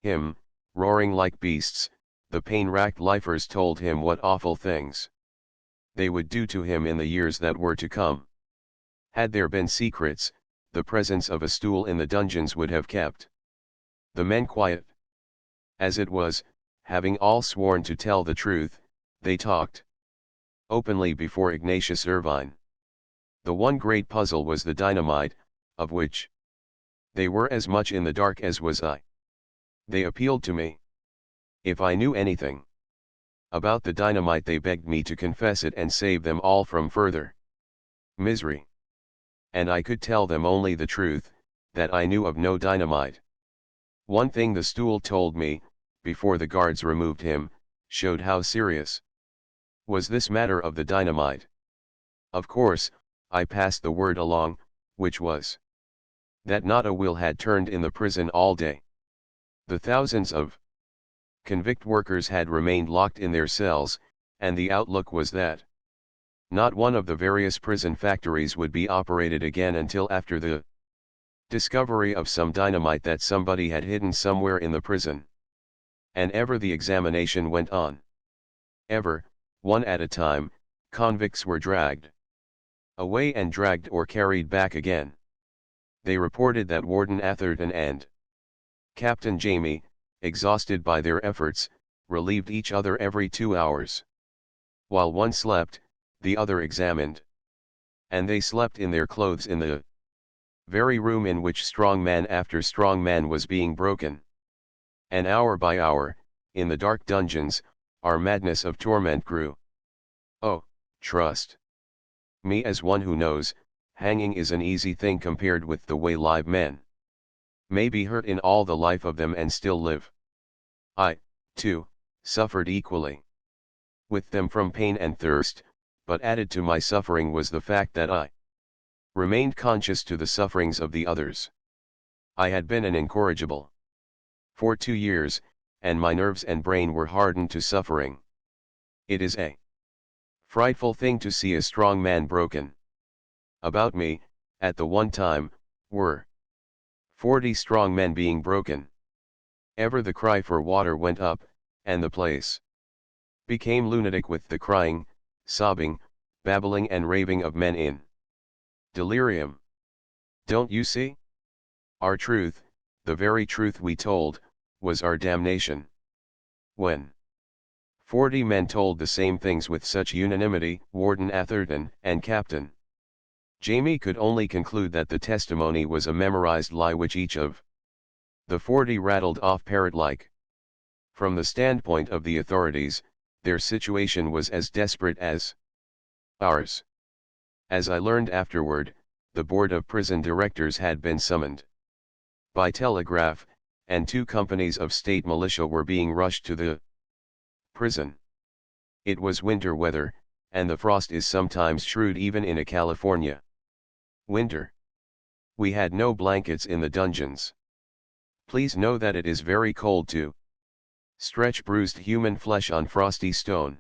[SPEAKER 1] him, roaring like beasts, the pain-racked lifers told him what awful things they would do to him in the years that were to come. Had there been secrets, the presence of a stool in the dungeons would have kept the men quiet. As it was, having all sworn to tell the truth, they talked openly before Ignatius Irvine. The one great puzzle was the dynamite, of which they were as much in the dark as was I. They appealed to me. If I knew anything about the dynamite, they begged me to confess it and save them all from further misery. And I could tell them only the truth, that I knew of no dynamite. One thing the stool told me, before the guards removed him, showed how serious was this matter of the dynamite. Of course, I passed the word along, which was that not a wheel had turned in the prison all day. The thousands of convict workers had remained locked in their cells, and the outlook was that not one of the various prison factories would be operated again until after the discovery of some dynamite that somebody had hidden somewhere in the prison. And ever the examination went on. Ever, one at a time, convicts were dragged away and dragged or carried back again. They reported that Warden Atherton and Captain Jamie, exhausted by their efforts, relieved each other every 2 hours. While one slept, the other examined. And they slept in their clothes in the very room in which strong man after strong man was being broken. And hour by hour, in the dark dungeons, our madness of torment grew. Oh, trust me as one who knows, hanging is an easy thing compared with the way live men may be hurt in all the life of them and still live. I, too, suffered equally with them from pain and thirst, but added to my suffering was the fact that I remained conscious to the sufferings of the others. I had been an incorrigible for 2 years, and my nerves and brain were hardened to suffering. It is a frightful thing to see a strong man broken. About me, at the one time, were 40 strong men being broken. Ever the cry for water went up, and the place became lunatic with the crying, sobbing, babbling and raving of men in delirium. Don't you see? Our truth, the very truth we told, was our damnation. When 40 men told the same things with such unanimity, Warden Atherton and Captain Jamie could only conclude that the testimony was a memorized lie which each of the 40 rattled off parrot-like. From the standpoint of the authorities, their situation was as desperate as ours. As I learned afterward, the Board of Prison Directors had been summoned by telegraph, and 2 companies of state militia were being rushed to the prison. It was winter weather, and the frost is sometimes shrewd even in a California winter. We had no blankets in the dungeons. Please know that it is very cold to stretch bruised human flesh on frosty stone.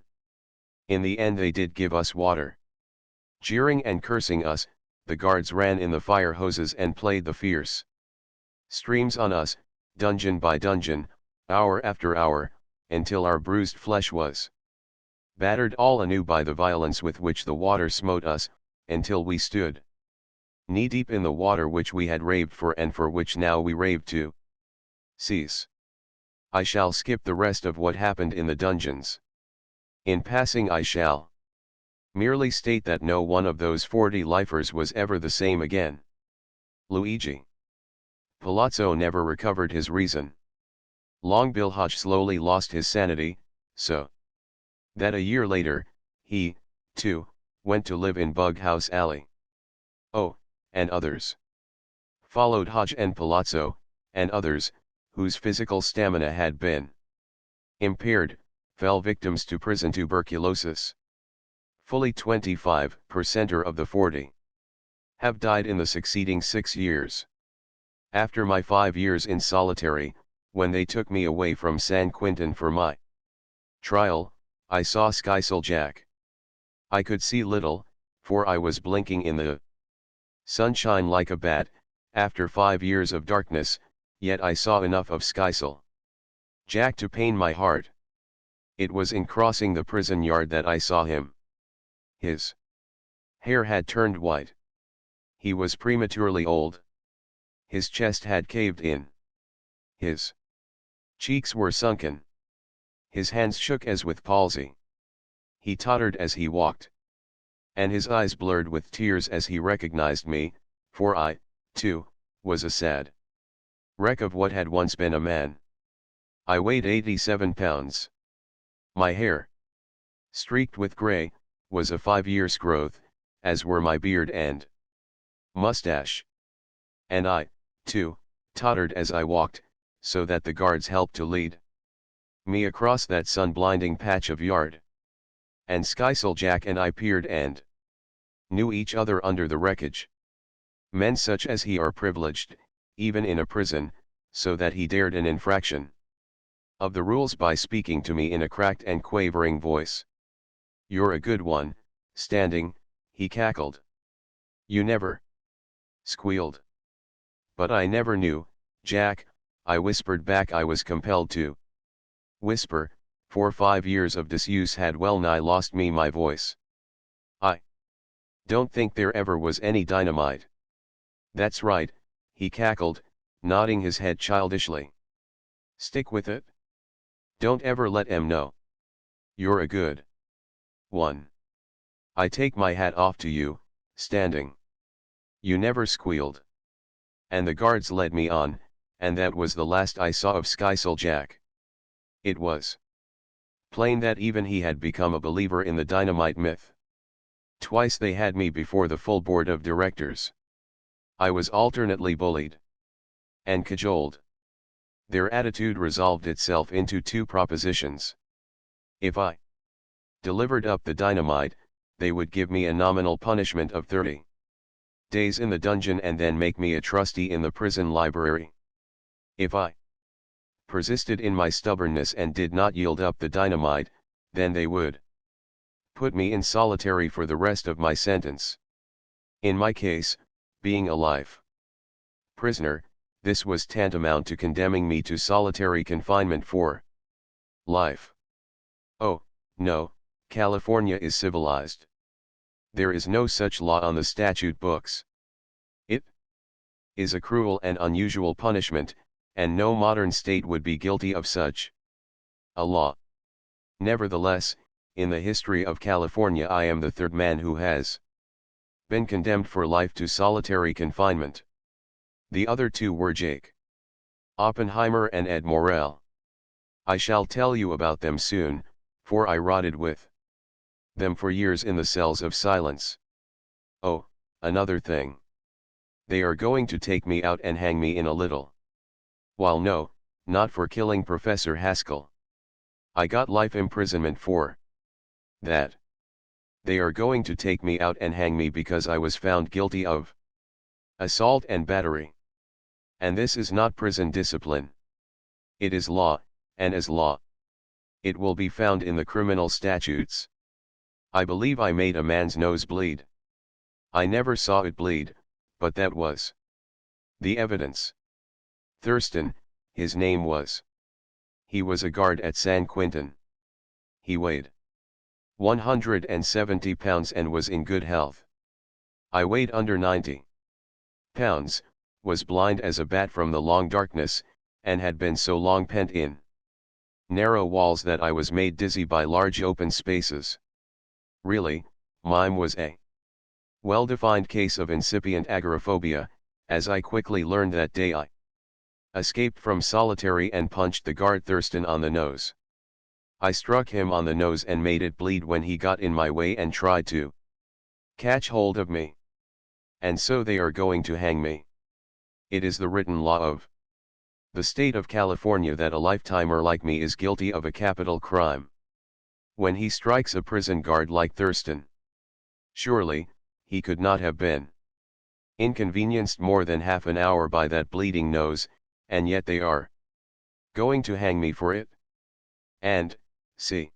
[SPEAKER 1] In the end they did give us water. Jeering and cursing us, the guards ran in the fire hoses and played the fierce streams on us, dungeon by dungeon, hour after hour, until our bruised flesh was battered all anew by the violence with which the water smote us, until we stood knee-deep in the water which we had raved for and for which now we raved to cease. I shall skip the rest of what happened in the dungeons. In passing I shall merely state that no one of those 40 lifers was ever the same again. Luigi Palazzo never recovered his reason. Long Bill Hodge slowly lost his sanity, so that a year later, he, too, went to live in Bughouse Alley. Oh, and others followed Hodge and Palazzo, and others, whose physical stamina had been impaired, fell victims to prison tuberculosis. Fully 25% of the 40 have died in the succeeding 6 years. After my 5 years in solitary, when they took me away from San Quentin for my trial, I saw Skysail Jack. I could see little, for I was blinking in the sunshine like a bat, after 5 years of darkness, yet I saw enough of Skysail Jack to pain my heart. It was in crossing the prison yard that I saw him. His hair had turned white. He was prematurely old. His chest had caved in. His cheeks were sunken. His hands shook as with palsy. He tottered as he walked. And his eyes blurred with tears as he recognized me, for I, too, was a sad wreck of what had once been a man. I weighed 87 pounds. My hair, streaked with gray, was a 5 years' growth, as were my beard and mustache. And I, too, tottered as I walked, so that the guards helped to lead me across that sun-blinding patch of yard. And Skysail Jack and I peered and knew each other under the wreckage. Men such as he are privileged, even in a prison, so that he dared an infraction of the rules by speaking to me in a cracked and quavering voice. "You're a good one, standing," he cackled. "You never squealed." "But I never knew, Jack," I whispered back. I was compelled to whisper, for 5 years of disuse had well nigh lost me my voice. "I don't think there ever was any dynamite." "That's right," he cackled, nodding his head childishly. "Stick with it. Don't ever let 'em know. You're a good one. I take my hat off to you, standing. You never squealed." And the guards led me on, and that was the last I saw of Skysoul Jack. It was plain that even he had become a believer in the dynamite myth. Twice they had me before the full board of directors. I was alternately bullied and cajoled. Their attitude resolved itself into two propositions. If I delivered up the dynamite, they would give me a nominal punishment of 30 days in the dungeon and then make me a trustee in the prison library. If I persisted in my stubbornness and did not yield up the dynamite, then they would put me in solitary for the rest of my sentence. In my case, being a life prisoner, this was tantamount to condemning me to solitary confinement for life. Oh, no, California is civilized. There is no such law on the statute books. It is a cruel and unusual punishment, and no modern state would be guilty of such a law. Nevertheless, in the history of California I am the third man who has been condemned for life to solitary confinement. The other two were Jake Oppenheimer and Ed Morrell. I shall tell you about them soon, for I rotted with them for years in the cells of silence. Oh, another thing. They are going to take me out and hang me in a little while. No, not for killing Professor Haskell. I got life imprisonment for that. They are going to take me out and hang me because I was found guilty of assault and battery. And this is not prison discipline. It is law, and as law, it will be found in the criminal statutes. I believe I made a man's nose bleed. I never saw it bleed, but that was the evidence. Thurston, his name was. He was a guard at San Quentin. He weighed 170 pounds and was in good health. I weighed under 90 pounds, was blind as a bat from the long darkness, and had been so long pent in narrow walls that I was made dizzy by large open spaces. Really, mine was a well-defined case of incipient agoraphobia, as I quickly learned that day. I escaped from solitary and punched the guard Thurston on the nose. I struck him on the nose and made it bleed when he got in my way and tried to catch hold of me. And so they are going to hang me. It is the written law of the state of California that a lifetimer like me is guilty of a capital crime when he strikes a prison guard like Thurston. Surely, he could not have been inconvenienced more than half an hour by that bleeding nose, and yet they are going to hang me for it. And, see,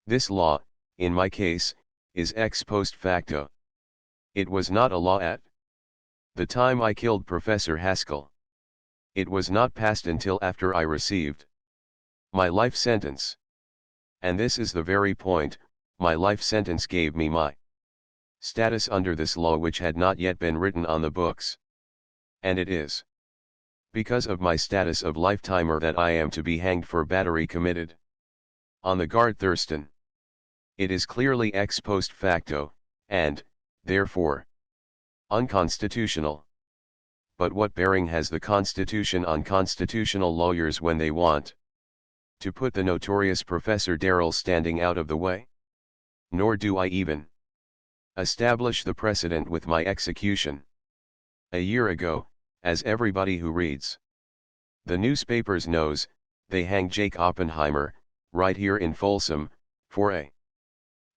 [SPEAKER 1] this law, in my case, is ex post facto. It was not a law at the time I killed Professor Haskell. It was not passed until after I received my life sentence. And this is the very point, my life sentence gave me my status under this law which had not yet been written on the books. And it is because of my status of lifetimer that I am to be hanged for battery committed on the guard Thurston. It is clearly ex post facto, and, therefore, unconstitutional. But what bearing has the Constitution on constitutional lawyers when they want to put the notorious Professor Darrell standing out of the way? Nor do I even establish the precedent with my execution. A year ago, as everybody who reads the newspapers knows, they hanged Jake Oppenheimer, right here in Folsom, for a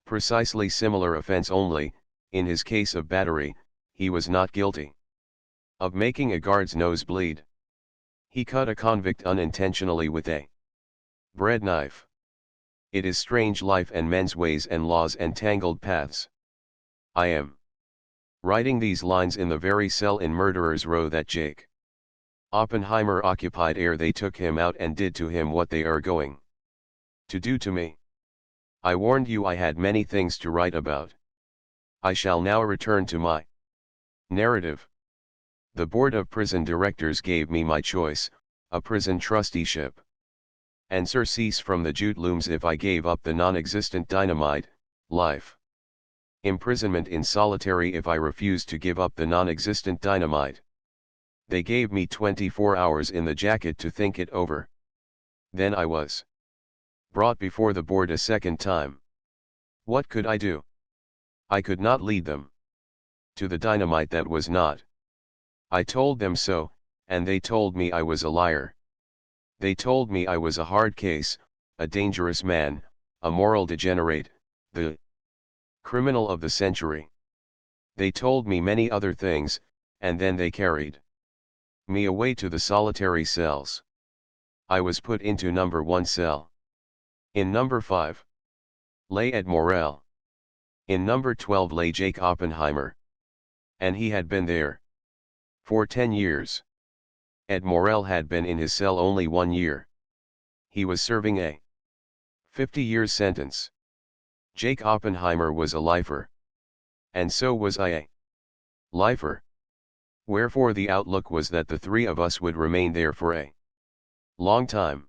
[SPEAKER 1] precisely similar offense, only, in his case of battery, he was not guilty of making a guard's nose bleed. He cut a convict unintentionally with a bread knife. It is strange life and men's ways and laws and tangled paths. I am writing these lines in the very cell in Murderers' Row that Jake Oppenheimer occupied ere they took him out and did to him what they are going to do to me. I warned you I had many things to write about. I shall now return to my narrative. The Board of Prison Directors gave me my choice, a prison trusteeship and surcease from the jute looms if I gave up the non-existent dynamite, life imprisonment in solitary if I refused to give up the non-existent dynamite. They gave me 24 hours in the jacket to think it over. Then I was brought before the board a second time. What could I do? I could not lead them to the dynamite that was not. I told them so, and they told me I was a liar. They told me I was a hard case, a dangerous man, a moral degenerate, the criminal of the century. They told me many other things, and then they carried me away to the solitary cells. I was put into number 1 cell. In number 5 lay Ed Morel. In number 12 lay Jake Oppenheimer. And he had been there for 10 years. Ed Morel had been in his cell only 1 year. He was serving a 50-year sentence. Jake Oppenheimer was a lifer. And so was I a lifer. Wherefore the outlook was that the three of us would remain there for a long time.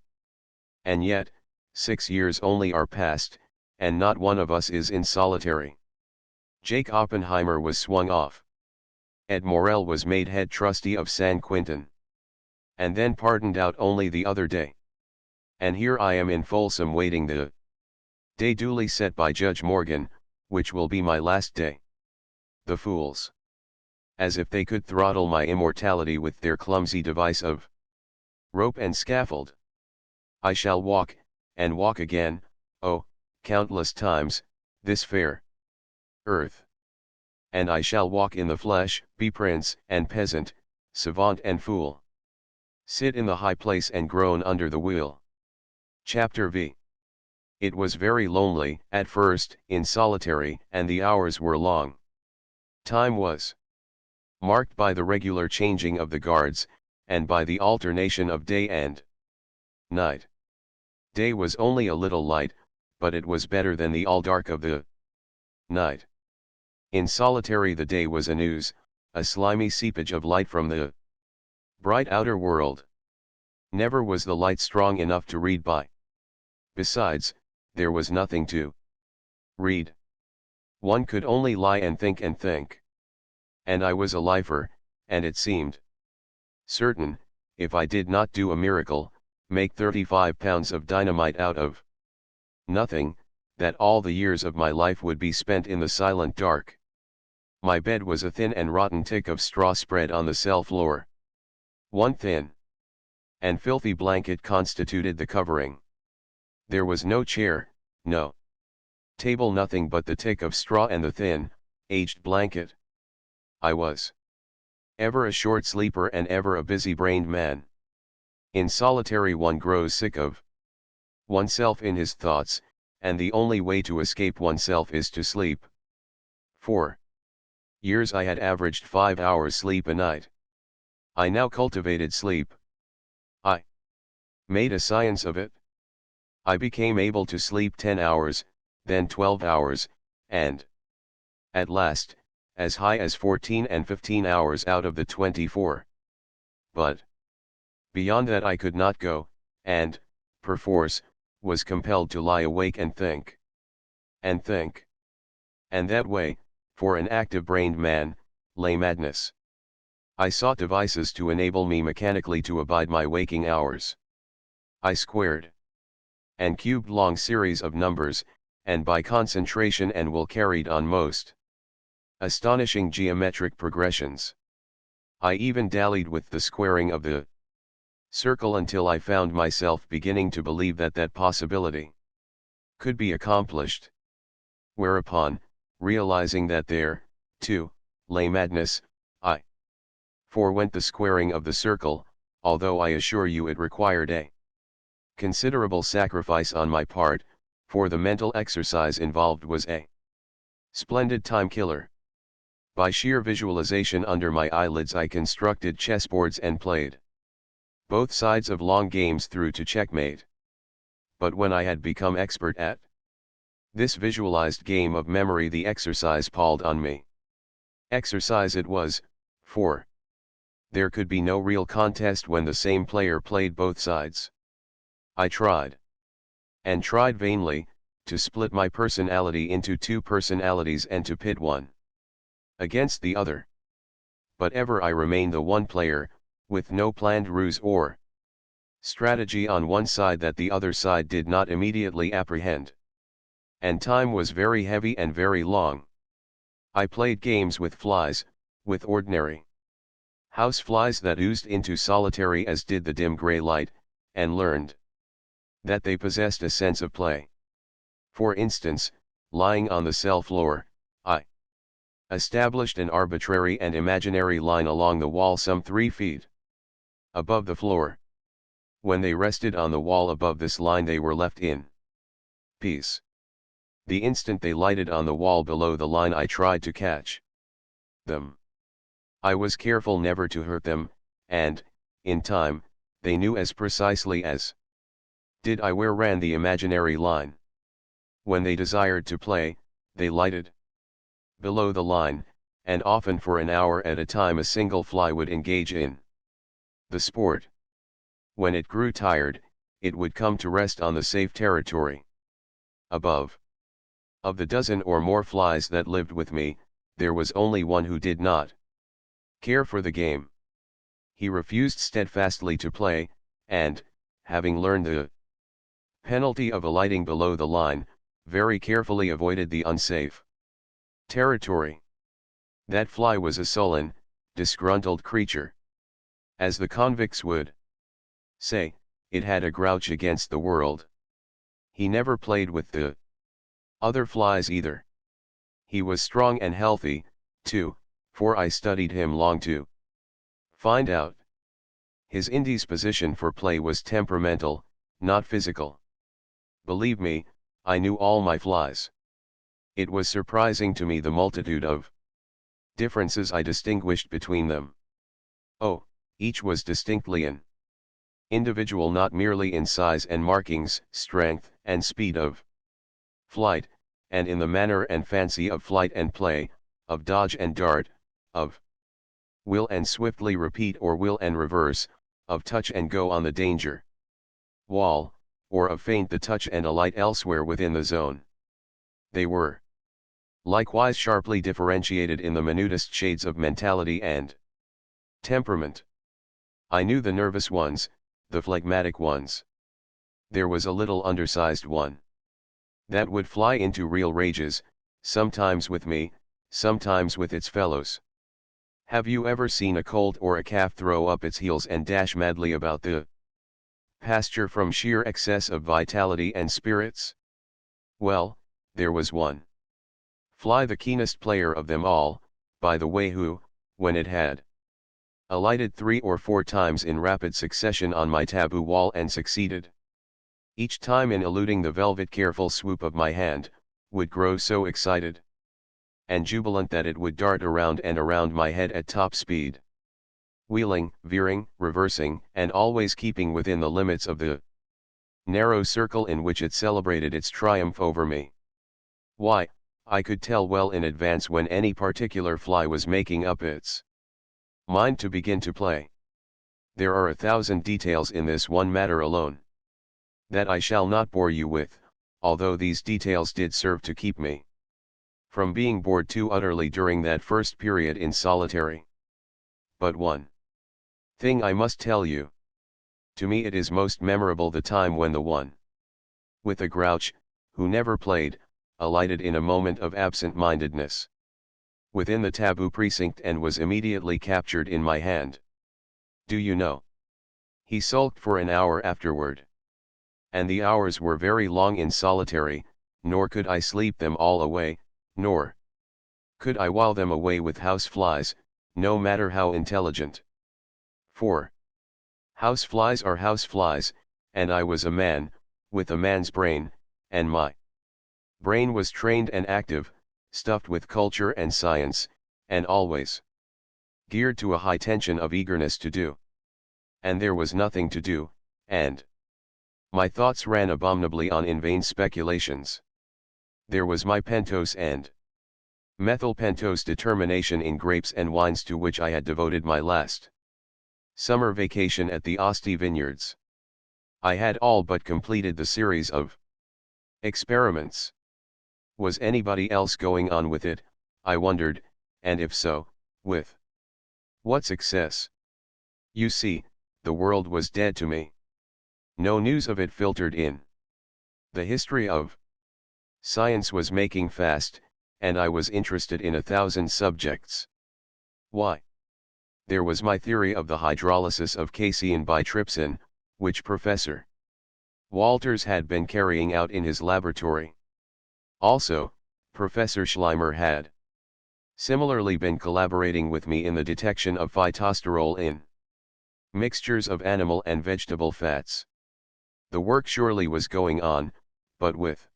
[SPEAKER 1] And yet, 6 years only are past, and not one of us is in solitary. Jake Oppenheimer was swung off. Ed Morel was made head trustee of San Quentin. And then pardoned out only the other day. And here I am in Folsom waiting the day duly set by Judge Morgan, which will be my last day. The fools! As if they could throttle my immortality with their clumsy device of rope and scaffold. I shall walk, and walk again, oh, countless times, this fair earth. And I shall walk in the flesh, be prince and peasant, savant and fool. Sit in the high place and groan under the wheel. Chapter V. It was very lonely, at first, in solitary, and the hours were long. Time was marked by the regular changing of the guards, and by the alternation of day and night. Day was only a little light, but it was better than the all dark of the night. In solitary the day was a news, a slimy seepage of light from the bright outer world. Never was the light strong enough to read by. Besides, there was nothing to read. One could only lie and think and think. And I was a lifer, and it seemed certain, if I did not do a miracle, make 35 pounds of dynamite out of nothing, that all the years of my life would be spent in the silent dark. My bed was a thin and rotten tick of straw spread on the cell floor. One thin and filthy blanket constituted the covering. There was no chair, no table, nothing but the tick of straw and the thin, aged blanket. I was ever a short sleeper and ever a busy-brained man. In solitary one grows sick of oneself in his thoughts, and the only way to escape oneself is to sleep. 4 years I had averaged 5 hours sleep a night. I now cultivated sleep. I made a science of it. I became able to sleep 10 hours, then 12 hours, and at last, as high as 14 and 15 hours out of the 24. But beyond that I could not go, and, perforce, was compelled to lie awake and think. And think. And that way, for an active-brained man, lay madness. I sought devices to enable me mechanically to abide my waking hours. I squared and cubed long series of numbers, and by concentration and will carried on most astonishing geometric progressions. I even dallied with the squaring of the circle until I found myself beginning to believe that that possibility could be accomplished. Whereupon, realizing that there, too, lay madness, I forwent the squaring of the circle, although I assure you it required a considerable sacrifice on my part, for the mental exercise involved was a splendid time killer. By sheer visualization under my eyelids I constructed chessboards and played both sides of long games through to checkmate. But when I had become expert at this visualized game of memory, the exercise palled on me. Exercise it was, for there could be no real contest when the same player played both sides. I tried, and tried vainly, to split my personality into two personalities and to pit one against the other. But ever I remained the one player, with no planned ruse or strategy on one side that the other side did not immediately apprehend. And time was very heavy and very long. I played games with flies, with ordinary house flies that oozed into solitary as did the dim gray light, and learned that they possessed a sense of play. For instance, lying on the cell floor, I established an arbitrary and imaginary line along the wall some 3 feet above the floor. When they rested on the wall above this line they were left in peace. The instant they lighted on the wall below the line I tried to catch them. I was careful never to hurt them, and, in time, they knew as precisely as did I where ran the imaginary line. When they desired to play, they lighted below the line, and often for an hour at a time a single fly would engage in the sport. When it grew tired, it would come to rest on the safe territory above. Of the dozen or more flies that lived with me, there was only one who did not care for the game. He refused steadfastly to play, and, having learned the penalty of alighting below the line, very carefully avoided the unsafe territory. That fly was a sullen, disgruntled creature. As the convicts would say, it had a grouch against the world. He never played with the other flies either. He was strong and healthy, too, for I studied him long to find out. His indisposition for play was temperamental, not physical. Believe me, I knew all my flies. It was surprising to me the multitude of differences I distinguished between them. Oh, each was distinctly an individual, not merely in size and markings, strength and speed of flight, and in the manner and fancy of flight and play, of dodge and dart, of will and swiftly repeat or will and reverse, of touch and go on the danger wall, or of feint the touch and alight elsewhere within the zone. They were likewise sharply differentiated in the minutest shades of mentality and temperament. I knew the nervous ones, the phlegmatic ones. There was a little undersized one that would fly into real rages, sometimes with me, sometimes with its fellows. Have you ever seen a colt or a calf throw up its heels and dash madly about the pasture from sheer excess of vitality and spirits? Well, there was one fly, the keenest player of them all, by the way, who, when it had alighted 3 or 4 times in rapid succession on my taboo wall and succeeded each time in eluding the velvet careful swoop of my hand, would grow so excited and jubilant that it would dart around and around my head at top speed, wheeling, veering, reversing, and always keeping within the limits of the narrow circle in which it celebrated its triumph over me. Why, I could tell well in advance when any particular fly was making up its mind to begin to play. There are 1,000 details in this one matter alone that I shall not bore you with, although these details did serve to keep me from being bored too utterly during that first period in solitary. But one thing I must tell you. To me it is most memorable the time when the one with a grouch, who never played, alighted in a moment of absent-mindedness within the taboo precinct and was immediately captured in my hand. Do you know? He sulked for an hour afterward. And the hours were very long in solitary, nor could I sleep them all away, nor could I while them away with house flies, no matter how intelligent. For house flies are house flies, and I was a man, with a man's brain, and my brain was trained and active, stuffed with culture and science, and always geared to a high tension of eagerness to do. And there was nothing to do, and my thoughts ran abominably on in vain speculations. There was my pentose and methylpentose determination in grapes and wines, to which I had devoted my last summer vacation at the Asti vineyards. I had all but completed the series of experiments. Was anybody else going on with it, I wondered, and if so, with what success? You see, the world was dead to me. No news of it filtered in. The history of science was making fast, and I was interested in 1,000 subjects. Why? There was my theory of the hydrolysis of casein by trypsin, which Professor Walters had been carrying out in his laboratory. Also, Professor Schleimer had similarly been collaborating with me in the detection of phytosterol in mixtures of animal and vegetable fats. The work surely was going on, but with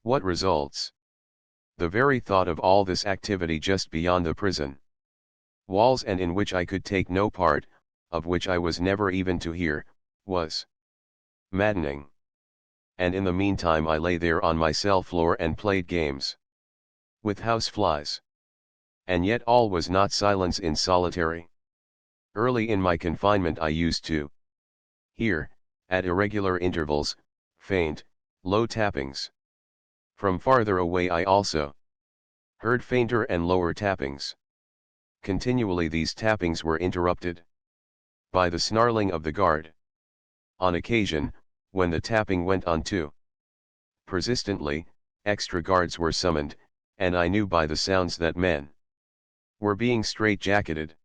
[SPEAKER 1] what results? The very thought of all this activity just beyond the prison walls and in which I could take no part, of which I was never even to hear, was maddening. And in the meantime I lay there on my cell floor and played games with house flies. And yet all was not silence in solitary. Early in my confinement I used to hear, at irregular intervals, faint, low tappings. From farther away I also heard fainter and lower tappings. Continually these tappings were interrupted by the snarling of the guard. On occasion, when the tapping went on too persistently, extra guards were summoned, and I knew by the sounds that men were being straight-jacketed.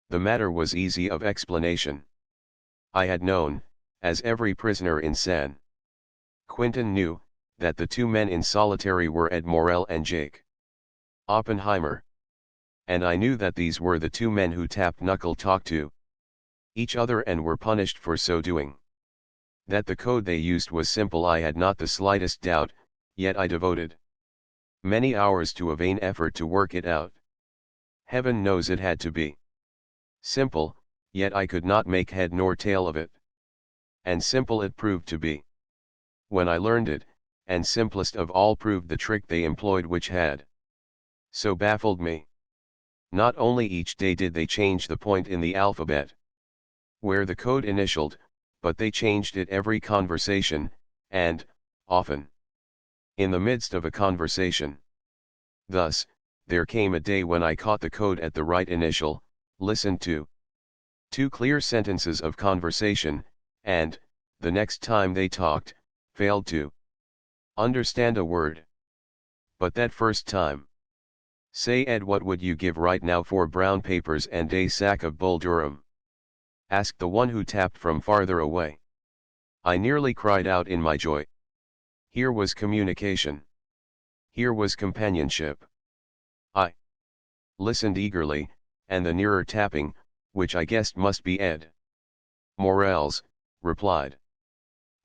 [SPEAKER 1] The matter was easy of explanation. I had known, as every prisoner in San Quentin knew, that the two men in solitary were Ed Morel and Jake Oppenheimer. And I knew that these were the two men who tapped knuckle-talk to each other and were punished for so doing. That the code they used was simple I had not the slightest doubt, yet I devoted many hours to a vain effort to work it out. Heaven knows it had to be simple, yet I could not make head nor tail of it. And simple it proved to be. When I learned it, and simplest of all proved the trick they employed which had so baffled me. Not only each day did they change the point in the alphabet where the code initialed, but they changed it every conversation, and, often, in the midst of a conversation. Thus, there came a day when I caught the code at the right initial, listened to two clear sentences of conversation, and, the next time they talked, failed to understand a word. But that first time. Say Ed, what would you give right now for brown papers and a sack of Bull Durham? Asked the one who tapped from farther away. I nearly cried out in my joy. Here was communication. Here was companionship. I listened eagerly, and the nearer tapping, which I guessed must be Ed Morel's, replied.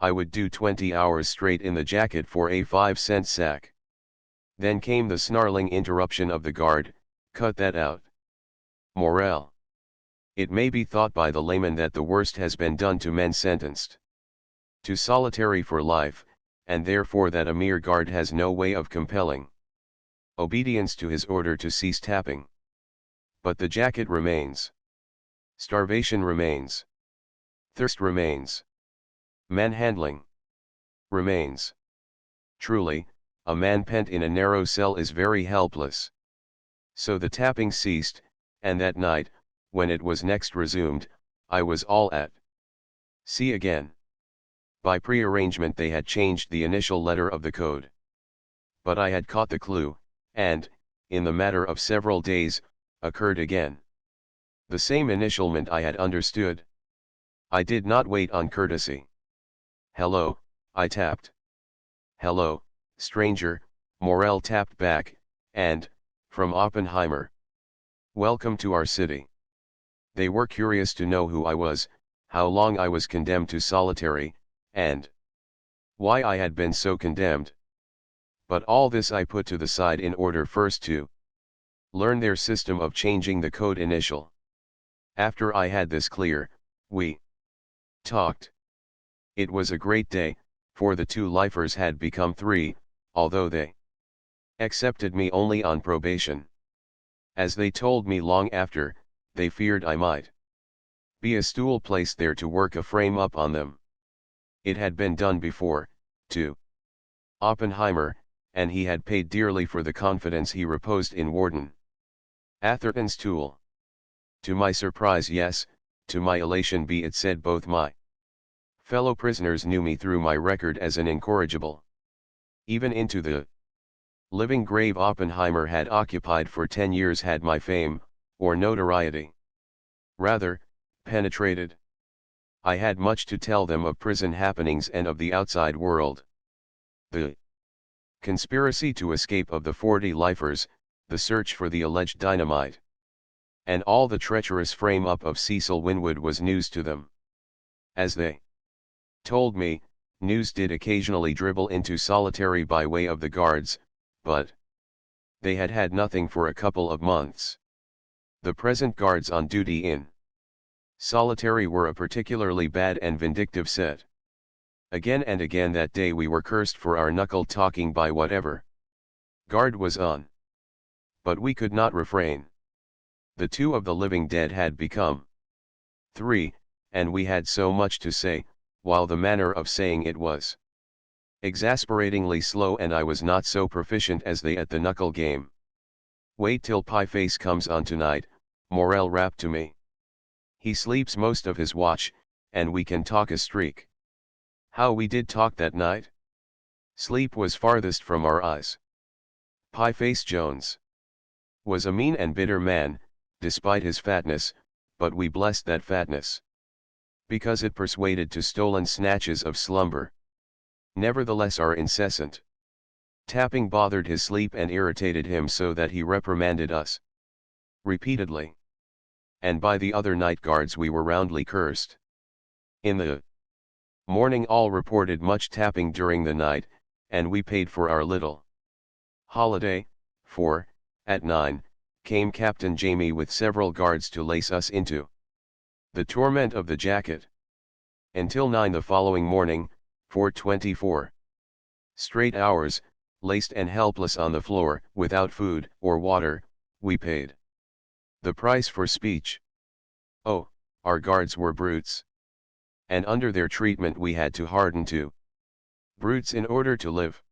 [SPEAKER 1] I would do 20 hours straight in the jacket for a 5-cent sack. Then came the snarling interruption of the guard, cut that out. Morel. It may be thought by the layman that the worst has been done to men sentenced to solitary for life, and therefore that a mere guard has no way of compelling obedience to his order to cease tapping. But the jacket remains. Starvation remains. Thirst remains. Manhandling remains. Truly, a man pent in a narrow cell is very helpless. So the tapping ceased, and that night, when it was next resumed, I was all at sea again. By prearrangement they had changed the initial letter of the code. But I had caught the clue, and, in the matter of several days, occurred again the same initialment I had understood. I did not wait on courtesy. Hello, I tapped. Hello, stranger, Morel tapped back, and, from Oppenheimer. Welcome to our city. They were curious to know who I was, how long I was condemned to solitary, and why I had been so condemned. But all this I put to the side in order first to learn their system of changing the code initial. After I had this clear, we talked. It was a great day, for the two lifers had become three, although they accepted me only on probation. As they told me long after, they feared I might be a stool placed there to work a frame up on them. It had been done before, to Oppenheimer, and he had paid dearly for the confidence he reposed in Warden Atherton's tool. To my surprise, yes, To my elation be it said, both my fellow prisoners knew me through my record as an incorrigible. Even into the living grave Oppenheimer had occupied for 10 years had my fame, or notoriety, rather, penetrated. I had much to tell them of prison happenings and of the outside world. The conspiracy to escape of the 40 lifers, the search for the alleged dynamite, and all the treacherous frame-up of Cecil Winwood was news to them. As they told me, news did occasionally dribble into solitary by way of the guards, but they had had nothing for a couple of months. The present guards on duty in solitary were a particularly bad and vindictive set. Again and again that day we were cursed for our knuckle-talking by whatever guard was on. But we could not refrain. The 2 of the living dead had become 3, and we had so much to say, while the manner of saying it was exasperatingly slow, and I was not so proficient as they at the knuckle game. "Wait till Pie-Face comes on tonight," Morel rapped to me. "He sleeps most of his watch, and we can talk a streak." How we did talk that night! Sleep was farthest from our eyes. Pie-Face Jones was a mean and bitter man, despite his fatness, but we blessed that fatness, because it persuaded to stolen snatches of slumber. Nevertheless our incessant tapping bothered his sleep and irritated him so that he reprimanded us repeatedly. And by the other night guards we were roundly cursed. In the morning all reported much tapping during the night, and we paid for our little holiday, for, at 9, came Captain Jamie with several guards to lace us into the torment of the jacket. Until 9 the following morning, for 24 straight hours, laced and helpless on the floor, without food or water, we paid the price for speech. Oh, our guards were brutes. And under their treatment we had to harden to brutes in order to live.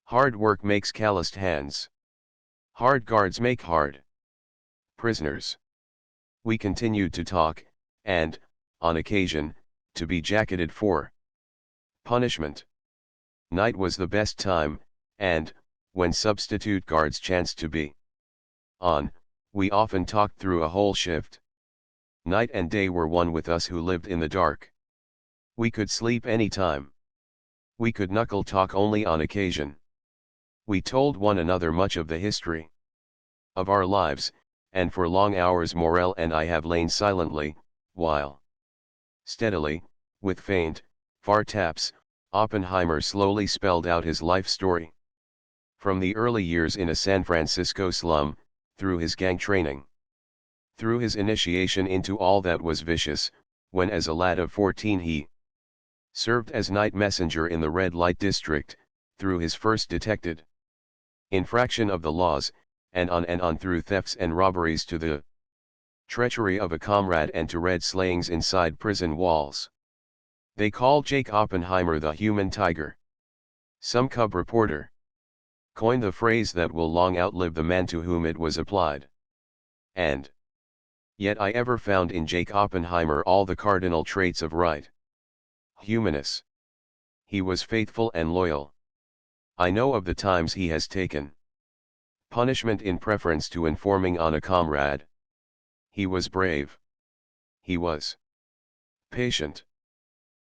[SPEAKER 1] Hard work makes calloused hands. Hard guards make hard prisoners. We continued to talk, and, on occasion, to be jacketed for punishment. Night was the best time, and, when substitute guards chanced to be on, we often talked through a whole shift. Night and day were one with us who lived in the dark. We could sleep any time. We could knuckle talk only on occasion. We told one another much of the history of our lives, and for long hours Morel and I have lain silently, while steadily, with faint, far taps, Oppenheimer slowly spelled out his life story. From the early years in a San Francisco slum, through his gang training, through his initiation into all that was vicious, when as a lad of 14 he served as night messenger in the red light district, through his first detected infraction of the laws, and on through thefts and robberies to the treachery of a comrade and to red slayings inside prison walls. They call Jake Oppenheimer the human tiger. Some cub reporter coined the phrase that will long outlive the man to whom it was applied. And yet I ever found in Jake Oppenheimer all the cardinal traits of right humanness. He was faithful and loyal. I know of the times he has taken punishment in preference to informing on a comrade. He was brave. He was patient.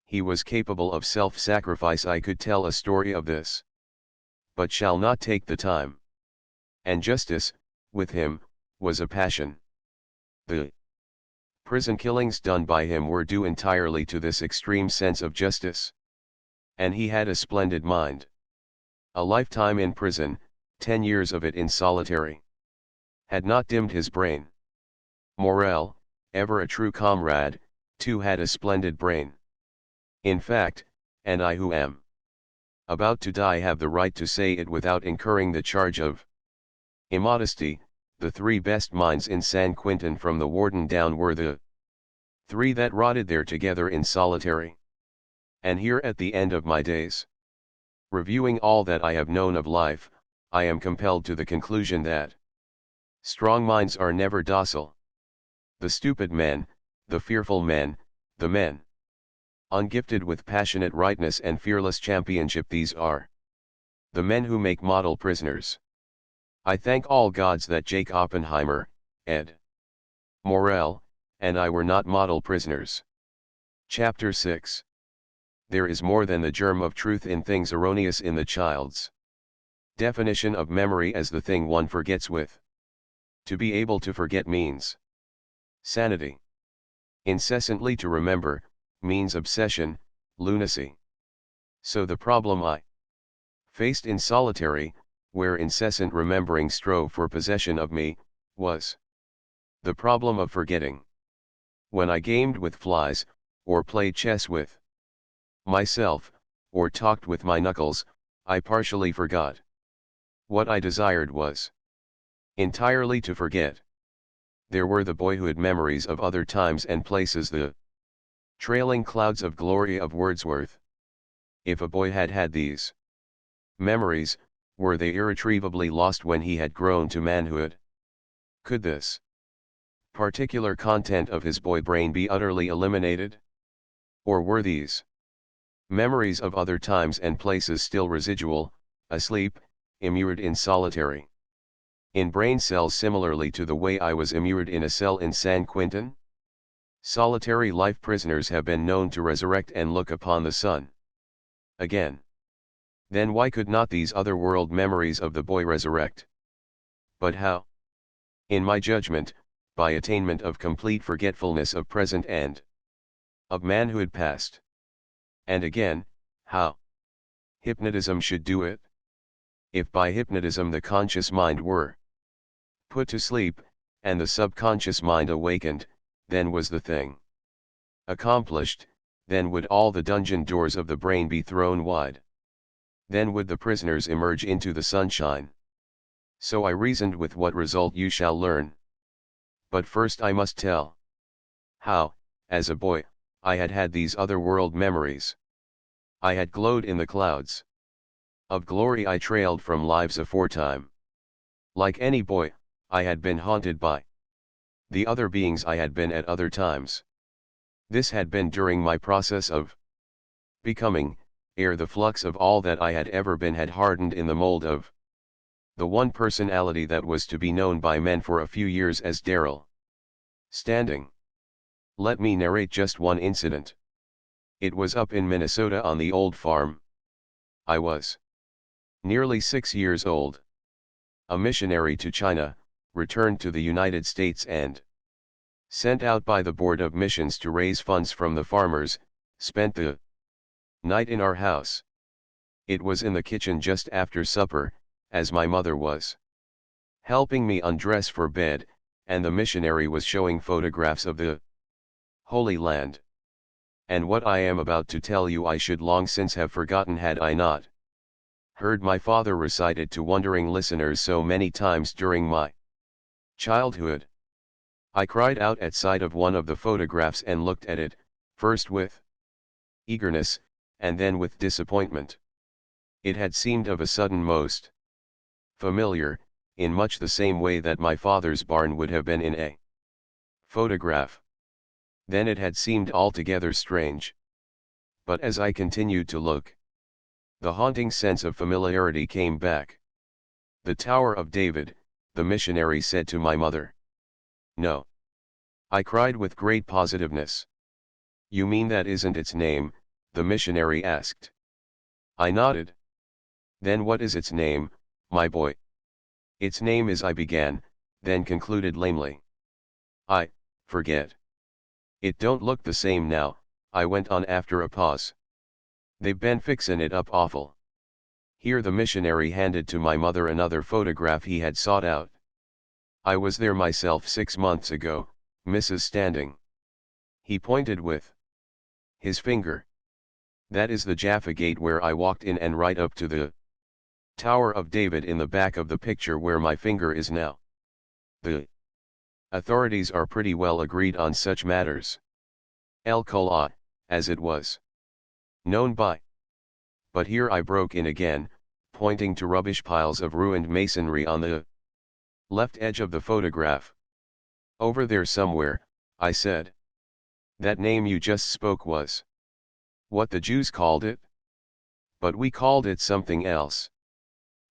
[SPEAKER 1] He was capable of self-sacrifice. I could tell a story of this, but shall not take the time. And justice, with him, was a passion. The prison killings done by him were due entirely to this extreme sense of justice. And he had a splendid mind. A lifetime in prison, 10 years of it in solitary, had not dimmed his brain. Morel, ever a true comrade, too had a splendid brain. In fact, and I who am about to die have the right to say it without incurring the charge of immodesty, the 3 best minds in San Quentin from the warden down were the 3 that rotted there together in solitary. And here at the end of my days, reviewing all that I have known of life, I am compelled to the conclusion that strong minds are never docile. The stupid man, the fearful men, the men ungifted with passionate rightness and fearless championship. These are the men who make model prisoners. I thank all gods that Jake Oppenheimer, Ed Morel, and I were not model prisoners. Chapter 6. There is more than the germ of truth in things erroneous in the child's definition of memory as the thing one forgets with. To be able to forget means sanity. Incessantly to remember, means obsession, lunacy. So the problem I faced in solitary, where incessant remembering strove for possession of me, was the problem of forgetting. When I gamed with flies, or played chess with myself, or talked with my knuckles, I partially forgot. What I desired was entirely to forget. There were the boyhood memories of other times and places, the trailing clouds of glory of Wordsworth. If a boy had had these memories, were they irretrievably lost when he had grown to manhood? Could this particular content of his boy brain be utterly eliminated? Or were these memories of other times and places still residual, asleep, immured in solitary in brain cells similarly to the way I was immured in a cell in San Quentin? Solitary life prisoners have been known to resurrect and look upon the sun again. Then why could not these other-world memories of the boy resurrect? But how? In my judgment, by attainment of complete forgetfulness of present and of manhood past. And again, how? Hypnotism should do it. If by hypnotism the conscious mind were put to sleep, and the subconscious mind awakened, then was the thing accomplished, then would all the dungeon doors of the brain be thrown wide. Then would the prisoners emerge into the sunshine. So I reasoned, with what result you shall learn. But first I must tell how, as a boy, I had had these other-world memories. I had glowed in the clouds of glory I trailed from lives aforetime. Like any boy, I had been haunted by the other beings I had been at other times. This had been during my process of becoming, ere the flux of all that I had ever been had hardened in the mold of the one personality that was to be known by men for a few years as Darrell Standing. Let me narrate just one incident. It was up in Minnesota on the old farm. I was nearly 6 years old. A missionary to China, returned to the United States and sent out by the Board of Missions to raise funds from the farmers, spent the night in our house. It was in the kitchen just after supper, as my mother was helping me undress for bed, and the missionary was showing photographs of the Holy Land. And what I am about to tell you I should long since have forgotten had I not heard my father recite it to wondering listeners so many times during my childhood. I cried out at sight of one of the photographs and looked at it, first with eagerness, and then with disappointment. It had seemed of a sudden most familiar, in much the same way that my father's barn would have been in a photograph. Then it had seemed altogether strange. But as I continued to look, the haunting sense of familiarity came back. The Tower of David, the missionary said to my mother. No. I cried with great positiveness. You mean that isn't its name? The missionary asked. I nodded. Then what is its name, my boy? Its name is, I began, then concluded lamely. I forget. It don't look the same now, I went on after a pause. They've been fixin' it up awful. Here the missionary handed to my mother another photograph he had sought out. I was there myself 6 months ago, Mrs. Standing. He pointed with his finger. That is the Jaffa Gate where I walked in, and right up to the Tower of David in the back of the picture where my finger is now. The authorities are pretty well agreed on such matters. El Kola, as it was known by. But here I broke in again, pointing to rubbish piles of ruined masonry on the left edge of the photograph. Over there somewhere, I said. That name you just spoke was what the Jews called it? But we called it something else.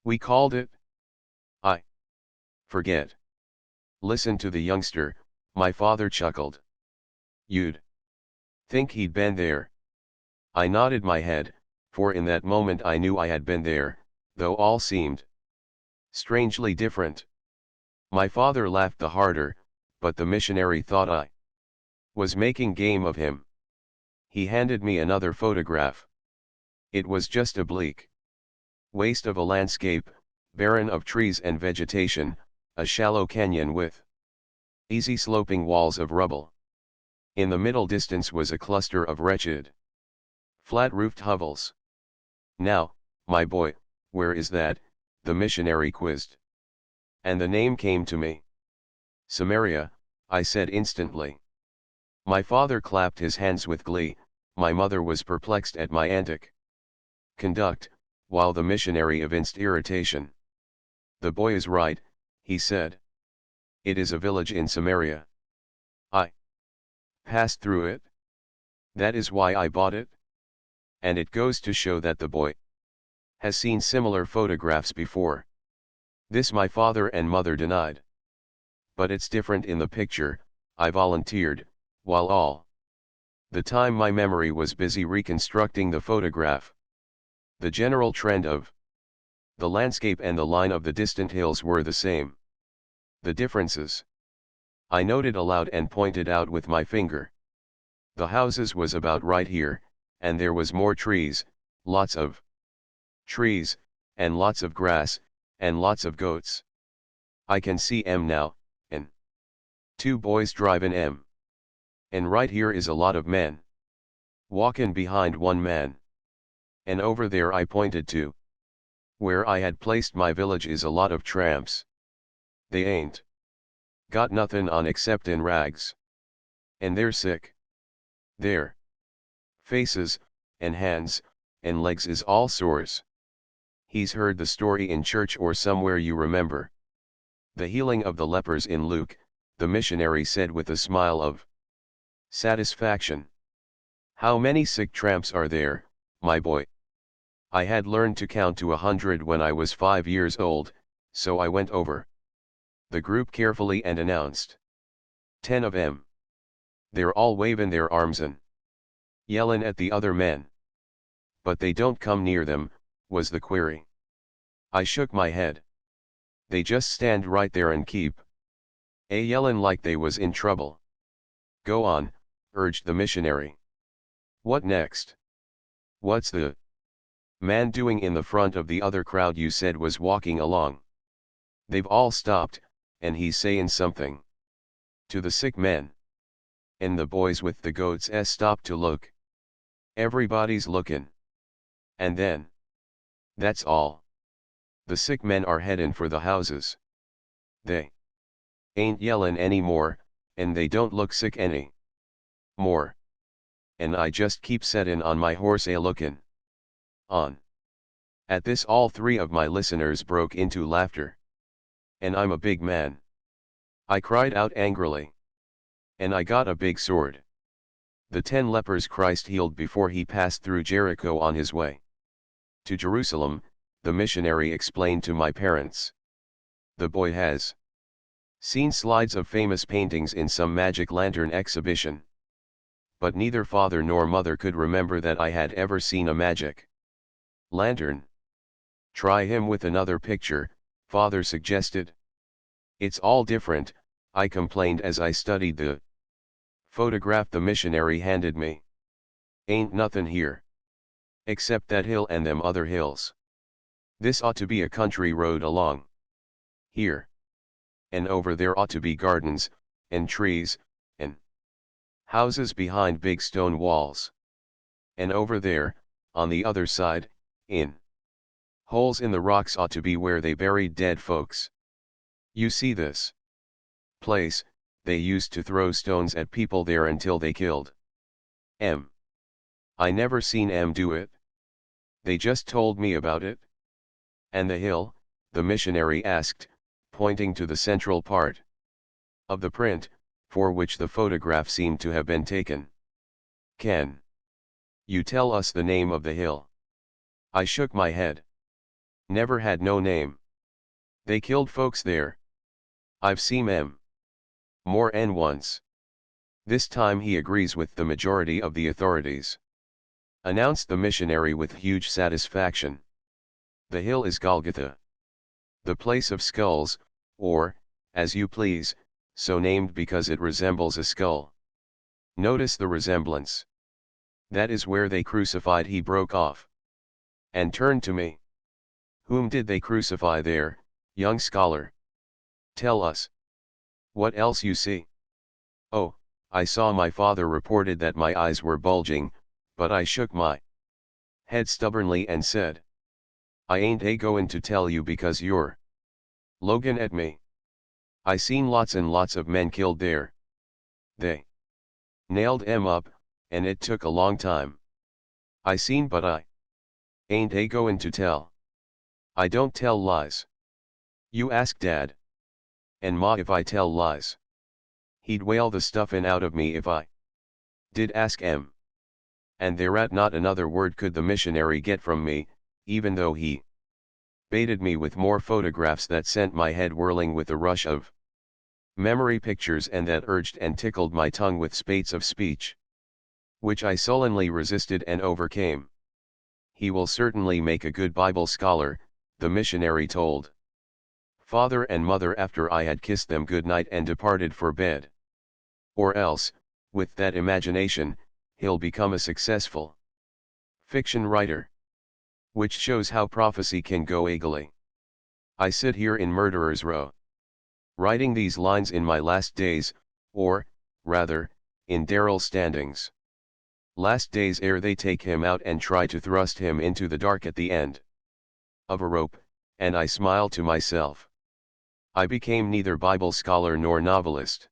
[SPEAKER 1] We called it? I forget. Listen to the youngster, my father chuckled. You'd think he'd been there. I nodded my head, for in that moment I knew I had been there, though all seemed strangely different. My father laughed the harder, but the missionary thought I was making game of him. He handed me another photograph. It was just a bleak waste of a landscape, barren of trees and vegetation, a shallow canyon with easy sloping walls of rubble. In the middle distance was a cluster of wretched, flat-roofed hovels. Now, my boy, where is that? The missionary quizzed. And the name came to me. Samaria, I said instantly. My father clapped his hands with glee, my mother was perplexed at my antic conduct, while the missionary evinced irritation. The boy is right, he said. It is a village in Samaria. I passed through it. That is why I bought it. And it goes to show that the boy has seen similar photographs before. This my father and mother denied. But it's different in the picture, I volunteered, while all the time my memory was busy reconstructing the photograph. The general trend of the landscape and the line of the distant hills were the same. The differences I noted aloud and pointed out with my finger. The houses was about right here, and there was more trees, lots of trees, and lots of grass, and lots of goats. I can see M now, and two boys drivin' M. And right here is a lot of men walkin' behind one man. And over there I pointed to where I had placed my village is a lot of tramps. They ain't got nothin' on except in rags. And they're sick. Their faces, and hands, and legs is all sores. He's heard the story in church or somewhere, you remember. The healing of the lepers in Luke, the missionary said with a smile of satisfaction. How many sick tramps are there, my boy? I had learned to count to 100 when I was 5 years old, so I went over the group carefully and announced. 10 of 'em. They're all wavin' their arms and yellin' at the other men. But they don't come near them, was the query. I shook my head. They just stand right there and keep yellin' like they was in trouble. Go on, urged the missionary. What next? What's the man doing in the front of the other crowd you said was walking along? They've all stopped, and he's sayin' something to the sick men. And the boys with the goats stopped to look. Everybody's lookin'. And then, that's all. The sick men are headin' for the houses. They ain't yellin' anymore, and they don't look sick any more. And I just keep settin' on my horse lookin' on. At this all three of my listeners broke into laughter. And I'm a big man, I cried out angrily. And I got a big sword. The 10 lepers Christ healed before he passed through Jericho on his way to Jerusalem, the missionary explained to my parents. The boy has seen slides of famous paintings in some magic lantern exhibition. But neither father nor mother could remember that I had ever seen a magic lantern. Try him with another picture, father suggested. It's all different, I complained as I studied the photograph the missionary handed me. Ain't nothin' here except that hill and them other hills. This ought to be a country road along here. And over there ought to be gardens, and trees, and houses behind big stone walls. And over there, on the other side, in holes in the rocks ought to be where they buried dead folks. You see this place, they used to throw stones at people there until they killed M. I never seen M do it. They just told me about it. And the hill, the missionary asked, pointing to the central part of the print, for which the photograph seemed to have been taken. Can you tell us the name of the hill? I shook my head. Never had no name. They killed folks there. I've seen 'em. More 'n once. This time he agrees with the majority of the authorities, announced the missionary with huge satisfaction. The hill is Golgotha, the place of skulls, or, as you please, so named because it resembles a skull. Notice the resemblance. That is where they crucified. He broke off and turned to me. Whom did they crucify there, young scholar? Tell us. What else you see? Oh, I saw my father reported that my eyes were bulging, but I shook my head stubbornly and said, I ain't a-goin' to tell you because you're Logan at me. I seen lots and lots of men killed there. They nailed 'em up, and it took a long time. I seen, but I ain't a-goin' to tell. I don't tell lies. You ask Dad and Ma if I tell lies. He'd whale the stuffin' out of me if I did ask 'em. And thereat not another word could the missionary get from me, even though he baited me with more photographs that sent my head whirling with a rush of memory pictures and that urged and tickled my tongue with spates of speech, which I sullenly resisted and overcame. He will certainly make a good Bible scholar, the missionary told father and mother after I had kissed them good night and departed for bed. Or else, with that imagination, he'll become a successful fiction writer. Which shows how prophecy can go eagerly. I sit here in Murderer's Row, writing these lines in my last days, or, rather, in Darrell Standing's last days ere they take him out and try to thrust him into the dark at the end of a rope, and I smile to myself. I became neither Bible scholar nor novelist.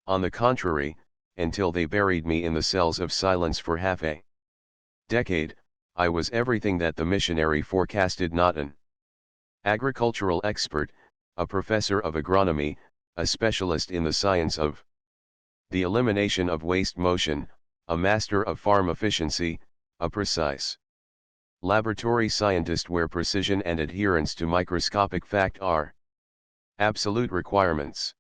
[SPEAKER 1] On the contrary, until they buried me in the cells of silence for half a decade, I was everything that the missionary forecasted: not an agricultural expert, a professor of agronomy, a specialist in the science of the elimination of waste motion, a master of farm efficiency, a precise laboratory scientist where precision and adherence to microscopic fact are absolute requirements.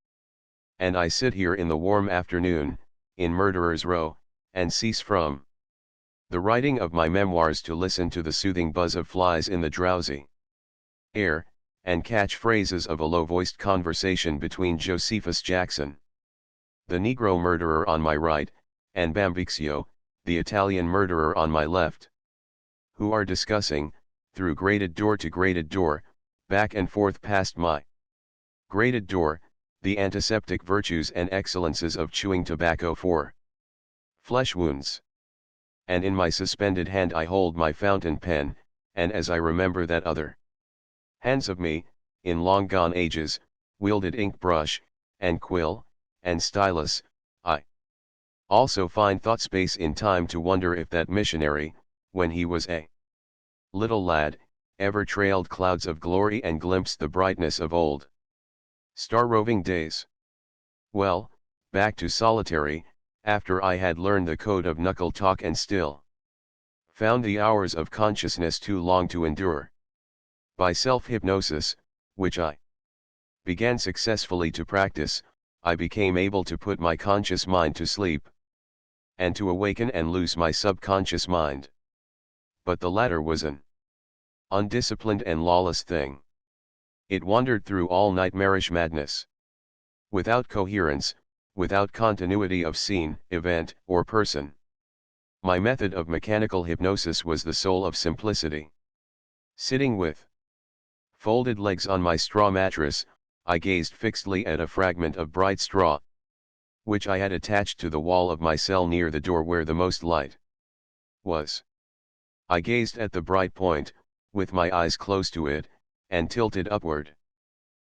[SPEAKER 1] And I sit here in the warm afternoon, in Murderer's Row, and cease from the writing of my memoirs to listen to the soothing buzz of flies in the drowsy air, and catch phrases of a low-voiced conversation between Josephus Jackson, the Negro murderer on my right, and Bambixio, the Italian murderer on my left, who are discussing, through grated door to grated door, back and forth past my grated door, the antiseptic virtues and excellences of chewing tobacco for flesh wounds. And in my suspended hand I hold my fountain pen, and as I remember that other hands of me, in long gone ages, wielded ink brush, and quill, and stylus, I also find thought space in time to wonder if that missionary, when he was a little lad, ever trailed clouds of glory and glimpsed the brightness of old star-roving days. Well, back to solitary, after I had learned the code of knuckle talk and still found the hours of consciousness too long to endure. By self-hypnosis, which I began successfully to practice, I became able to put my conscious mind to sleep, and to awaken and loose my subconscious mind. But the latter was an undisciplined and lawless thing. It wandered through all nightmarish madness, without coherence, without continuity of scene, event, or person. My method of mechanical hypnosis was the soul of simplicity. Sitting with folded legs on my straw mattress, I gazed fixedly at a fragment of bright straw, which I had attached to the wall of my cell near the door where the most light was. I gazed at the bright point, with my eyes close to it, and tilted upward,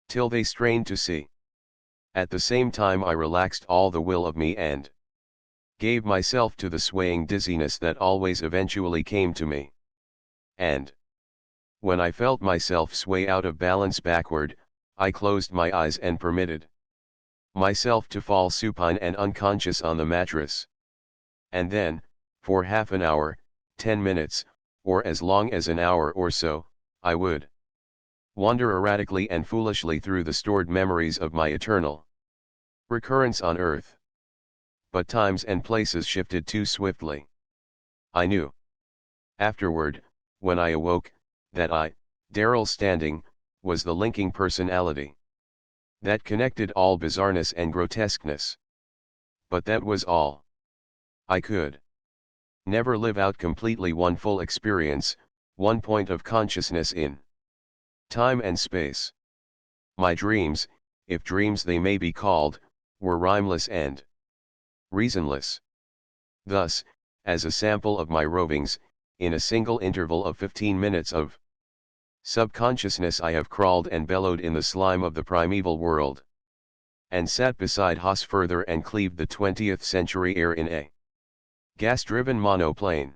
[SPEAKER 1] till they strained to see. At the same time I relaxed all the will of me and gave myself to the swaying dizziness that always eventually came to me. And when I felt myself sway out of balance backward, I closed my eyes and permitted myself to fall supine and unconscious on the mattress. and then, for half an hour, 10 minutes, or as long as an hour or so, I would wander erratically and foolishly through the stored memories of my eternal recurrence on earth. But times and places shifted too swiftly. I knew afterward, when I awoke, that I, Darrell Standing, was the linking personality that connected all bizarreness and grotesqueness. But that was all. I could never live out completely one full experience, one point of consciousness in time and space. My dreams, if dreams they may be called, were rhymeless and reasonless. Thus, as a sample of my rovings, in a single interval of 15 minutes of subconsciousness I have crawled and bellowed in the slime of the primeval world, and sat beside Haas further and cleaved the 20th century air in a gas-driven monoplane.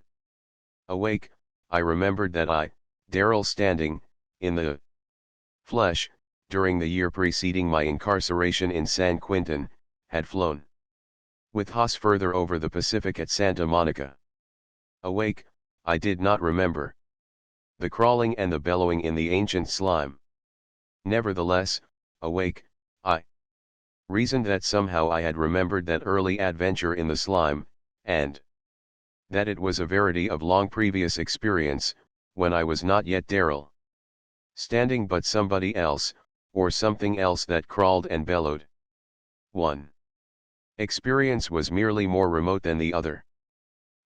[SPEAKER 1] Awake, I remembered that I, Darrell Standing, in the flesh, during the year preceding my incarceration in San Quentin, had flown with Haas further over the Pacific at Santa Monica. Awake, I did not remember the crawling and the bellowing in the ancient slime. Nevertheless, awake, I reasoned that somehow I had remembered that early adventure in the slime, and that it was a verity of long previous experience, when I was not yet Darrell Standing but somebody else, or something else that crawled and bellowed. One experience was merely more remote than the other.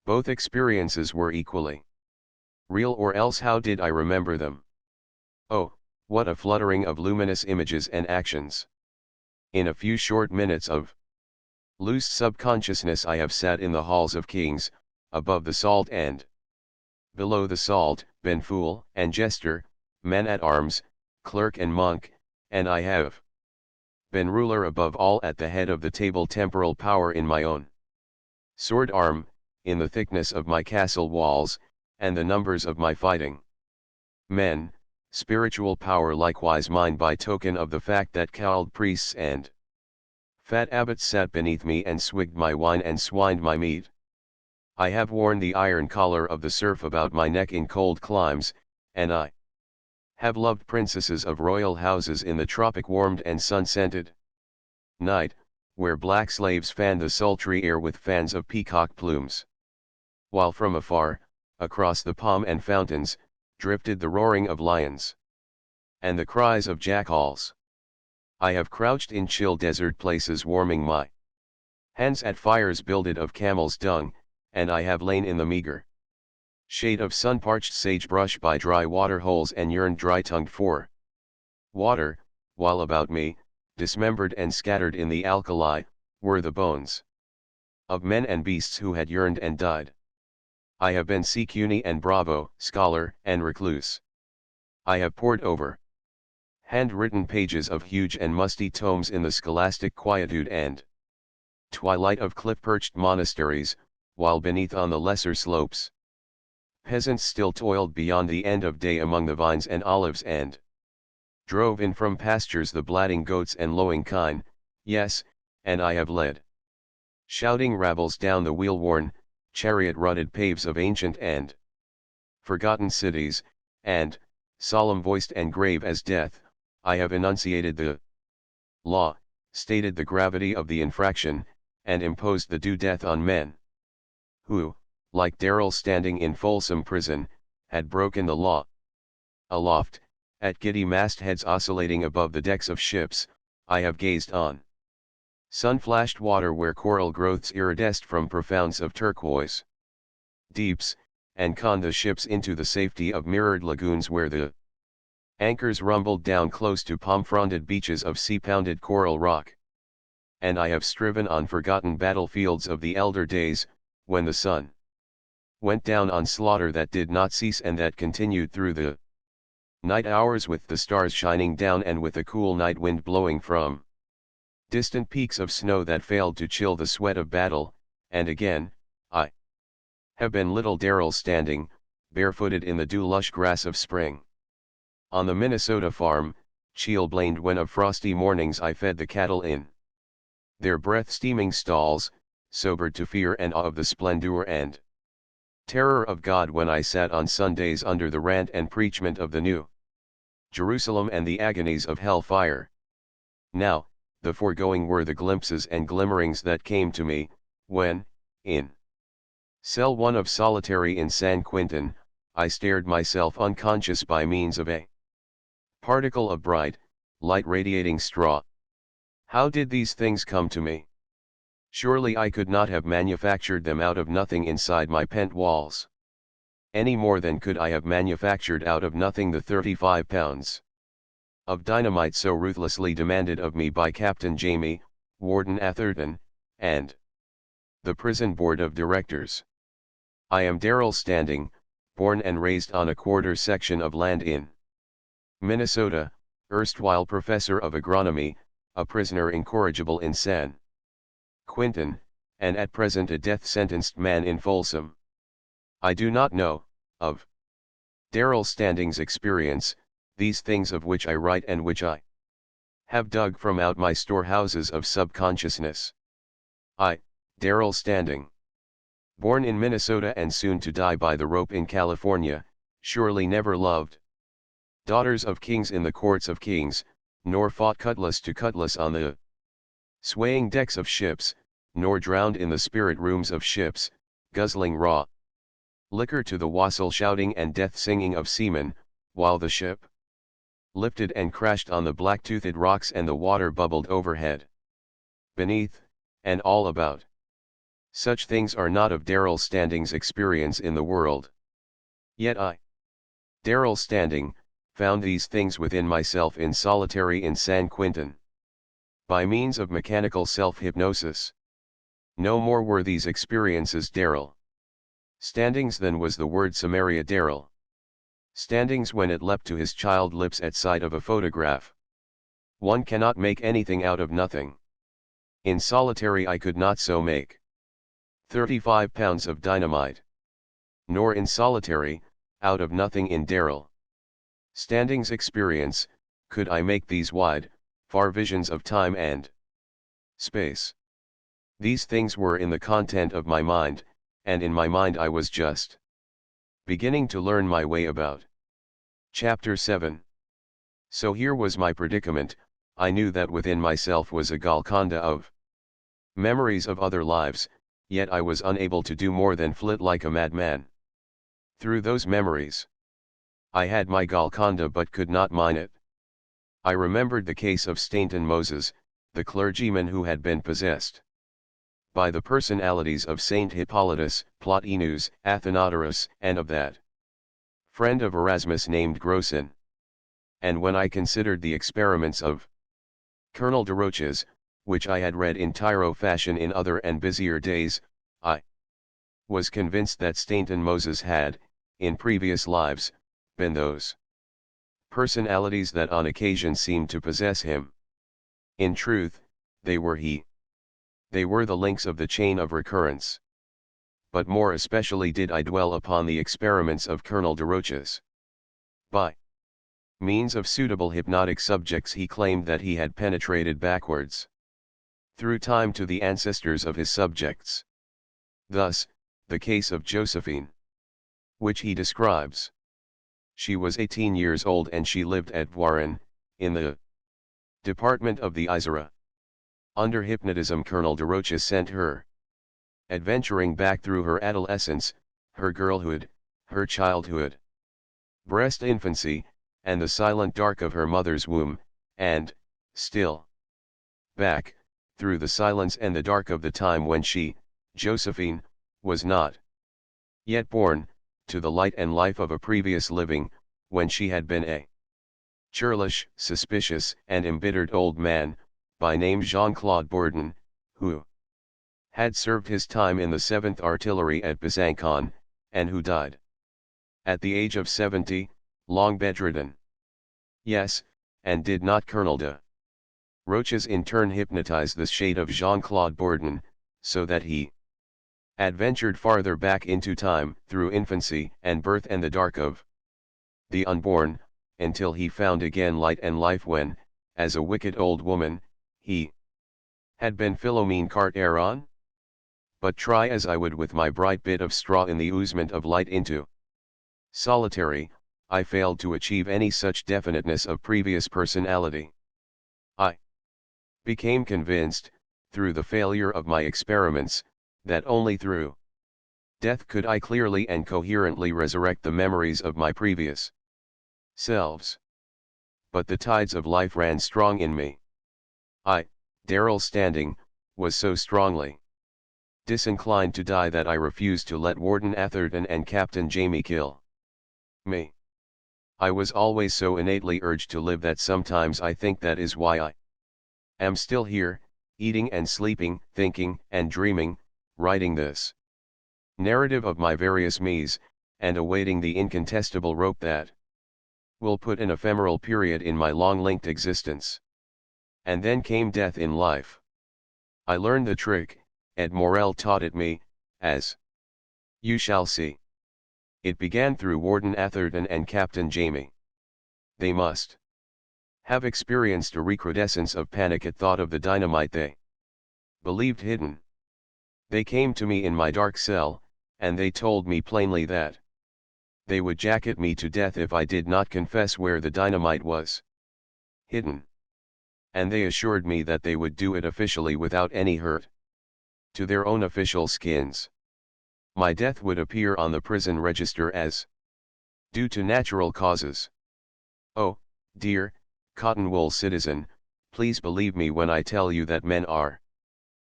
[SPEAKER 1] Both experiences were equally real, or else how did I remember them? Oh, what a fluttering of luminous images and actions! In a few short minutes of loose subconsciousness I have sat in the halls of kings, above the salt and below the salt, been fool and jester, man-at-arms, clerk and monk, and I have been ruler above all, at the head of the table, temporal power in my own sword arm, in the thickness of my castle walls, and the numbers of my fighting men, spiritual power likewise mine, by token of the fact that cowled priests and fat abbots sat beneath me and swigged my wine and swined my meat. I have worn the iron collar of the serf about my neck in cold climes, and I have loved princesses of royal houses in the tropic warmed and sun-scented night, where black slaves fanned the sultry air with fans of peacock plumes, while from afar, across the palm and fountains, drifted the roaring of lions and the cries of jackals. I have crouched in chill desert places warming my hands at fires builded of camel's dung, and I have lain in the meager shade of sun-parched sagebrush by dry water holes and yearned dry-tongued for water, while about me, dismembered and scattered in the alkali, were the bones of men and beasts who had yearned and died. I have been Secuny and Bravo, scholar and recluse. I have pored over hand-written pages of huge and musty tomes in the scholastic quietude and twilight of cliff-perched monasteries, while beneath on the lesser slopes, peasants still toiled beyond the end of day among the vines and olives, and drove in from pastures the blatting goats and lowing kine. Yes, and I have led shouting rabbles down the wheel-worn, chariot-rutted paves of ancient and forgotten cities, and, solemn-voiced and grave as death, I have enunciated the law, stated the gravity of the infraction, and imposed the due death on men who, like Darrell Standing in Folsom Prison, had broken the law. Aloft, at giddy mastheads oscillating above the decks of ships, I have gazed on sun-flashed water where coral growths iridesced from profounds of turquoise deeps, and conned the ships into the safety of mirrored lagoons where the anchors rumbled down close to palm-fronded beaches of sea-pounded coral rock. And I have striven on forgotten battlefields of the elder days, when the sun went down on slaughter that did not cease and that continued through the night hours, with the stars shining down and with a cool night wind blowing from distant peaks of snow that failed to chill the sweat of battle. And again, I have been little Darrell Standing, barefooted in the dew-lush grass of spring, on the Minnesota farm, chilblained when of frosty mornings I fed the cattle in their breath-steaming stalls, sobered to fear and awe of the splendor and terror of God when I sat on Sundays under the rant and preachment of the New Jerusalem and the agonies of hell fire. Now, the foregoing were the glimpses and glimmerings that came to me, when, in cell 1 of solitary in San Quintin, I stared myself unconscious by means of a particle of bright, light radiating straw. How did these things come to me? Surely I could not have manufactured them out of nothing inside my pent walls. Any more than could I have manufactured out of nothing the 35 pounds of dynamite so ruthlessly demanded of me by Captain Jamie, Warden Atherton, and the prison board of directors. I am Darrell Standing, born and raised on a quarter section of land in Minnesota, erstwhile professor of agronomy, a prisoner incorrigible in San Quintin, and at present a death-sentenced man in Folsom. I do not know, of Darrell Standing's experience, these things of which I write and which I have dug from out my storehouses of subconsciousness. I, Darrell Standing, born in Minnesota and soon to die by the rope in California, surely never loved daughters of kings in the courts of kings, nor fought cutlass to cutlass on the swaying decks of ships, nor drowned in the spirit rooms of ships, guzzling raw liquor to the wassail shouting and death singing of seamen, while the ship lifted and crashed on the black-toothed rocks and the water bubbled overhead, beneath, and all about. Such things are not of Darrell Standing's experience in the world. Yet I, Darrell Standing, found these things within myself in solitary in San Quintin, by means of mechanical self-hypnosis. No more were these experiences Darrell Standing's than was the word Samaria Darrell Standing's when it leapt to his child lips at sight of a photograph. One cannot make anything out of nothing. In solitary I could not so make 35 pounds of dynamite. Nor in solitary, out of nothing in Darrell Standing's experience, could I make these wide, far visions of time and space. These things were in the content of my mind, and in my mind I was just beginning to learn my way about. Chapter 7. So here was my predicament. I knew that within myself was a Golconda of memories of other lives, yet I was unable to do more than flit like a madman through those memories. I had my Golconda but could not mine it. I remembered the case of Stainton Moses, the clergyman who had been possessed by the personalities of Saint Hippolytus, Plotinus, Athenodorus, and of that friend of Erasmus named Grocyn. And when I considered the experiments of Colonel Desroches, which I had read in tyro fashion in other and busier days, I was convinced that Stainton Moses had, in previous lives, been those personalities that on occasion seemed to possess him. In truth, they were he. They were the links of the chain of recurrence. But more especially did I dwell upon the experiments of Colonel Desroches. By means of suitable hypnotic subjects he claimed that he had penetrated backwards through time to the ancestors of his subjects. Thus, the case of Josephine, which he describes. She was 18 years old and she lived at Voiron, in the department of the Isère. Under hypnotism Colonel Desroches sent her adventuring back through her adolescence, her girlhood, her childhood, breast infancy, and the silent dark of her mother's womb, and, still, back, through the silence and the dark of the time when she, Josephine, was not yet born, to the light and life of a previous living, when she had been a churlish, suspicious, and embittered old man, by name Jean-Claude Bourdon, who had served his time in the 7th Artillery at Besançon, and who died at the age of 70, long bedridden. Yes, and did not Colonel de Roches in turn hypnotize the shade of Jean-Claude Bourdon, so that he adventured farther back into time, through infancy and birth and the dark of the unborn, until he found again light and life when, as a wicked old woman, he had been Philomene Carteron? But try as I would with my bright bit of straw in the oozement of light into solitary, I failed to achieve any such definiteness of previous personality. I became convinced, through the failure of my experiments, that only through death could I clearly and coherently resurrect the memories of my previous selves. But the tides of life ran strong in me. I, Darrell Standing, was so strongly disinclined to die that I refused to let Warden Atherton and Captain Jamie kill me. I was always so innately urged to live that sometimes I think that is why I am still here, eating and sleeping, thinking and dreaming, writing this narrative of my various me's, and awaiting the incontestable rope that will put an ephemeral period in my long-linked existence. And then came death in life. I learned the trick, Ed Morel taught it me, as you shall see. It began through Warden Atherton and Captain Jamie. They must have experienced a recrudescence of panic at thought of the dynamite they believed hidden. They came to me in my dark cell, and they told me plainly that they would jacket me to death if I did not confess where the dynamite was hidden. And they assured me that they would do it officially without any hurt to their own official skins. My death would appear on the prison register as due to natural causes. Oh, dear, cotton wool citizen, please believe me when I tell you that men are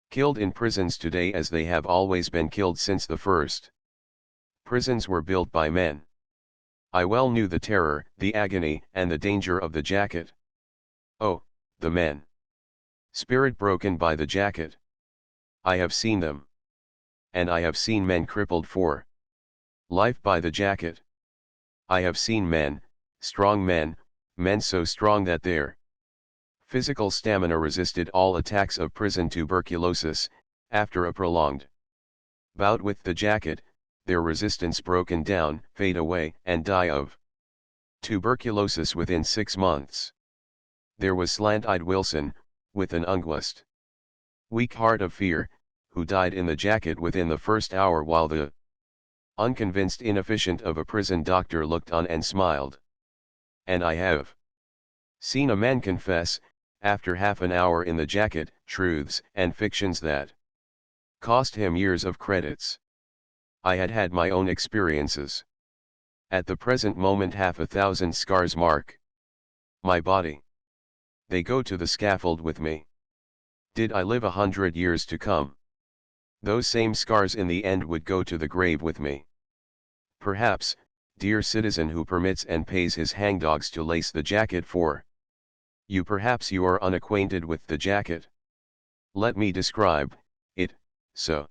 [SPEAKER 1] killed in prisons today as they have always been killed since the first prisons were built by men. I well knew the terror, the agony, and the danger of the jacket. Oh, the men. Spirit broken by the jacket. I have seen them. And I have seen men crippled for life by the jacket. I have seen men, strong men, men so strong that their physical stamina resisted all attacks of prison tuberculosis, after a prolonged bout with the jacket, their resistance broken down, fade away, and die of tuberculosis within 6 months. There was slant-eyed Wilson, with an unguist weak heart of fear, who died in the jacket within the first hour while the unconvinced inefficient of a prison doctor looked on and smiled. And I have seen a man confess, after half an hour in the jacket, truths and fictions that cost him years of credits. I had had my own experiences. At the present moment 1,000 scars mark my body. They go to the scaffold with me. Did I live 100 years to come, those same scars in the end would go to the grave with me. Perhaps, dear citizen who permits and pays his hangdogs to lace the jacket for you, perhaps you are unacquainted with the jacket. Let me describe it, so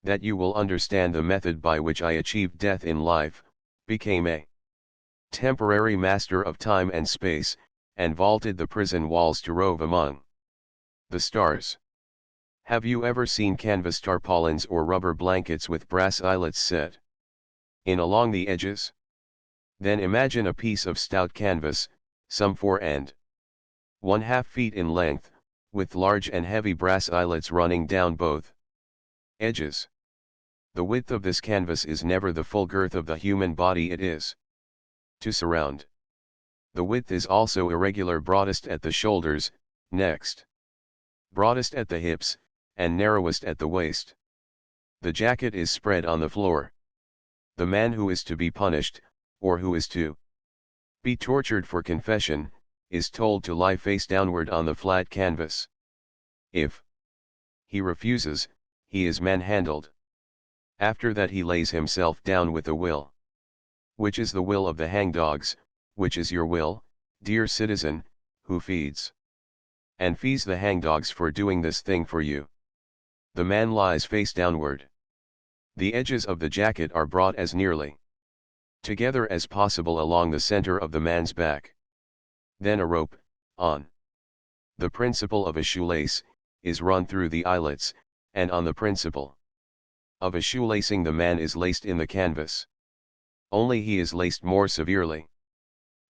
[SPEAKER 1] that you will understand the method by which I achieved death in life, became a temporary master of time and space, and vaulted the prison walls to rove among the stars. Have you ever seen canvas tarpaulins or rubber blankets with brass eyelets set in along the edges? Then imagine a piece of stout canvas, some 4½ feet in length, with large and heavy brass eyelets running down both edges. The width of this canvas is never the full girth of the human body it is to surround. The width is also irregular, broadest at the shoulders, next broadest at the hips, and narrowest at the waist. The jacket is spread on the floor. The man who is to be punished, or who is to be tortured for confession, is told to lie face downward on the flat canvas. If he refuses, he is manhandled. After that he lays himself down with a will. Which is the will of the hangdogs, which is your will, dear citizen, who feeds and fees the hangdogs for doing this thing for you. The man lies face downward. The edges of the jacket are brought as nearly together as possible along the center of the man's back. Then a rope, on the principle of a shoelace, is run through the eyelets, and on the principle of a shoelacing the man is laced in the canvas. Only he is laced more severely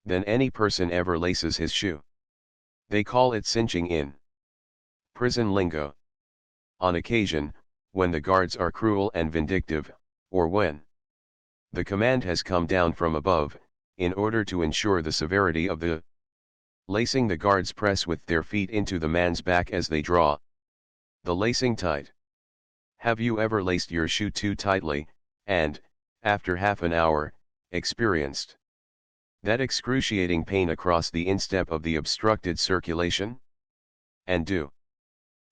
[SPEAKER 1] than any person ever laces his shoe. They call it cinching in prison lingo. On occasion, when the guards are cruel and vindictive, or when the command has come down from above, in order to ensure the severity of the lacing. The guards press with their feet into the man's back as they draw the lacing tight. Have you ever laced your shoe too tightly, and, after half an hour, experienced that excruciating pain across the instep of the obstructed circulation? And do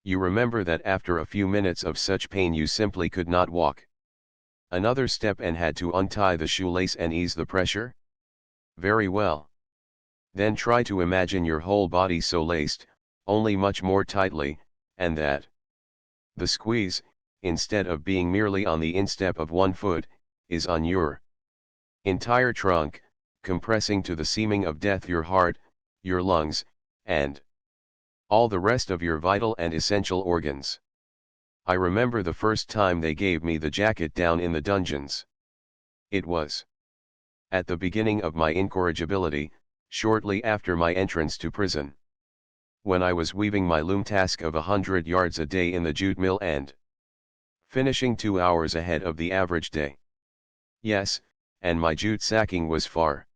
[SPEAKER 1] you remember that after a few minutes of such pain you simply could not walk another step and had to untie the shoelace and ease the pressure? Very well. Then try to imagine your whole body so laced, only much more tightly, and that the squeeze, instead of being merely on the instep of one foot, is on your entire trunk, compressing to the seeming of death your heart, your lungs, and all the rest of your vital and essential organs. I remember the first time they gave me the jacket down in the dungeons. It was at the beginning of my incorrigibility, shortly after my entrance to prison, when I was weaving my loom task of 100 yards a day in the jute mill and finishing 2 hours ahead of the average day. Yes, and my jute sacking was far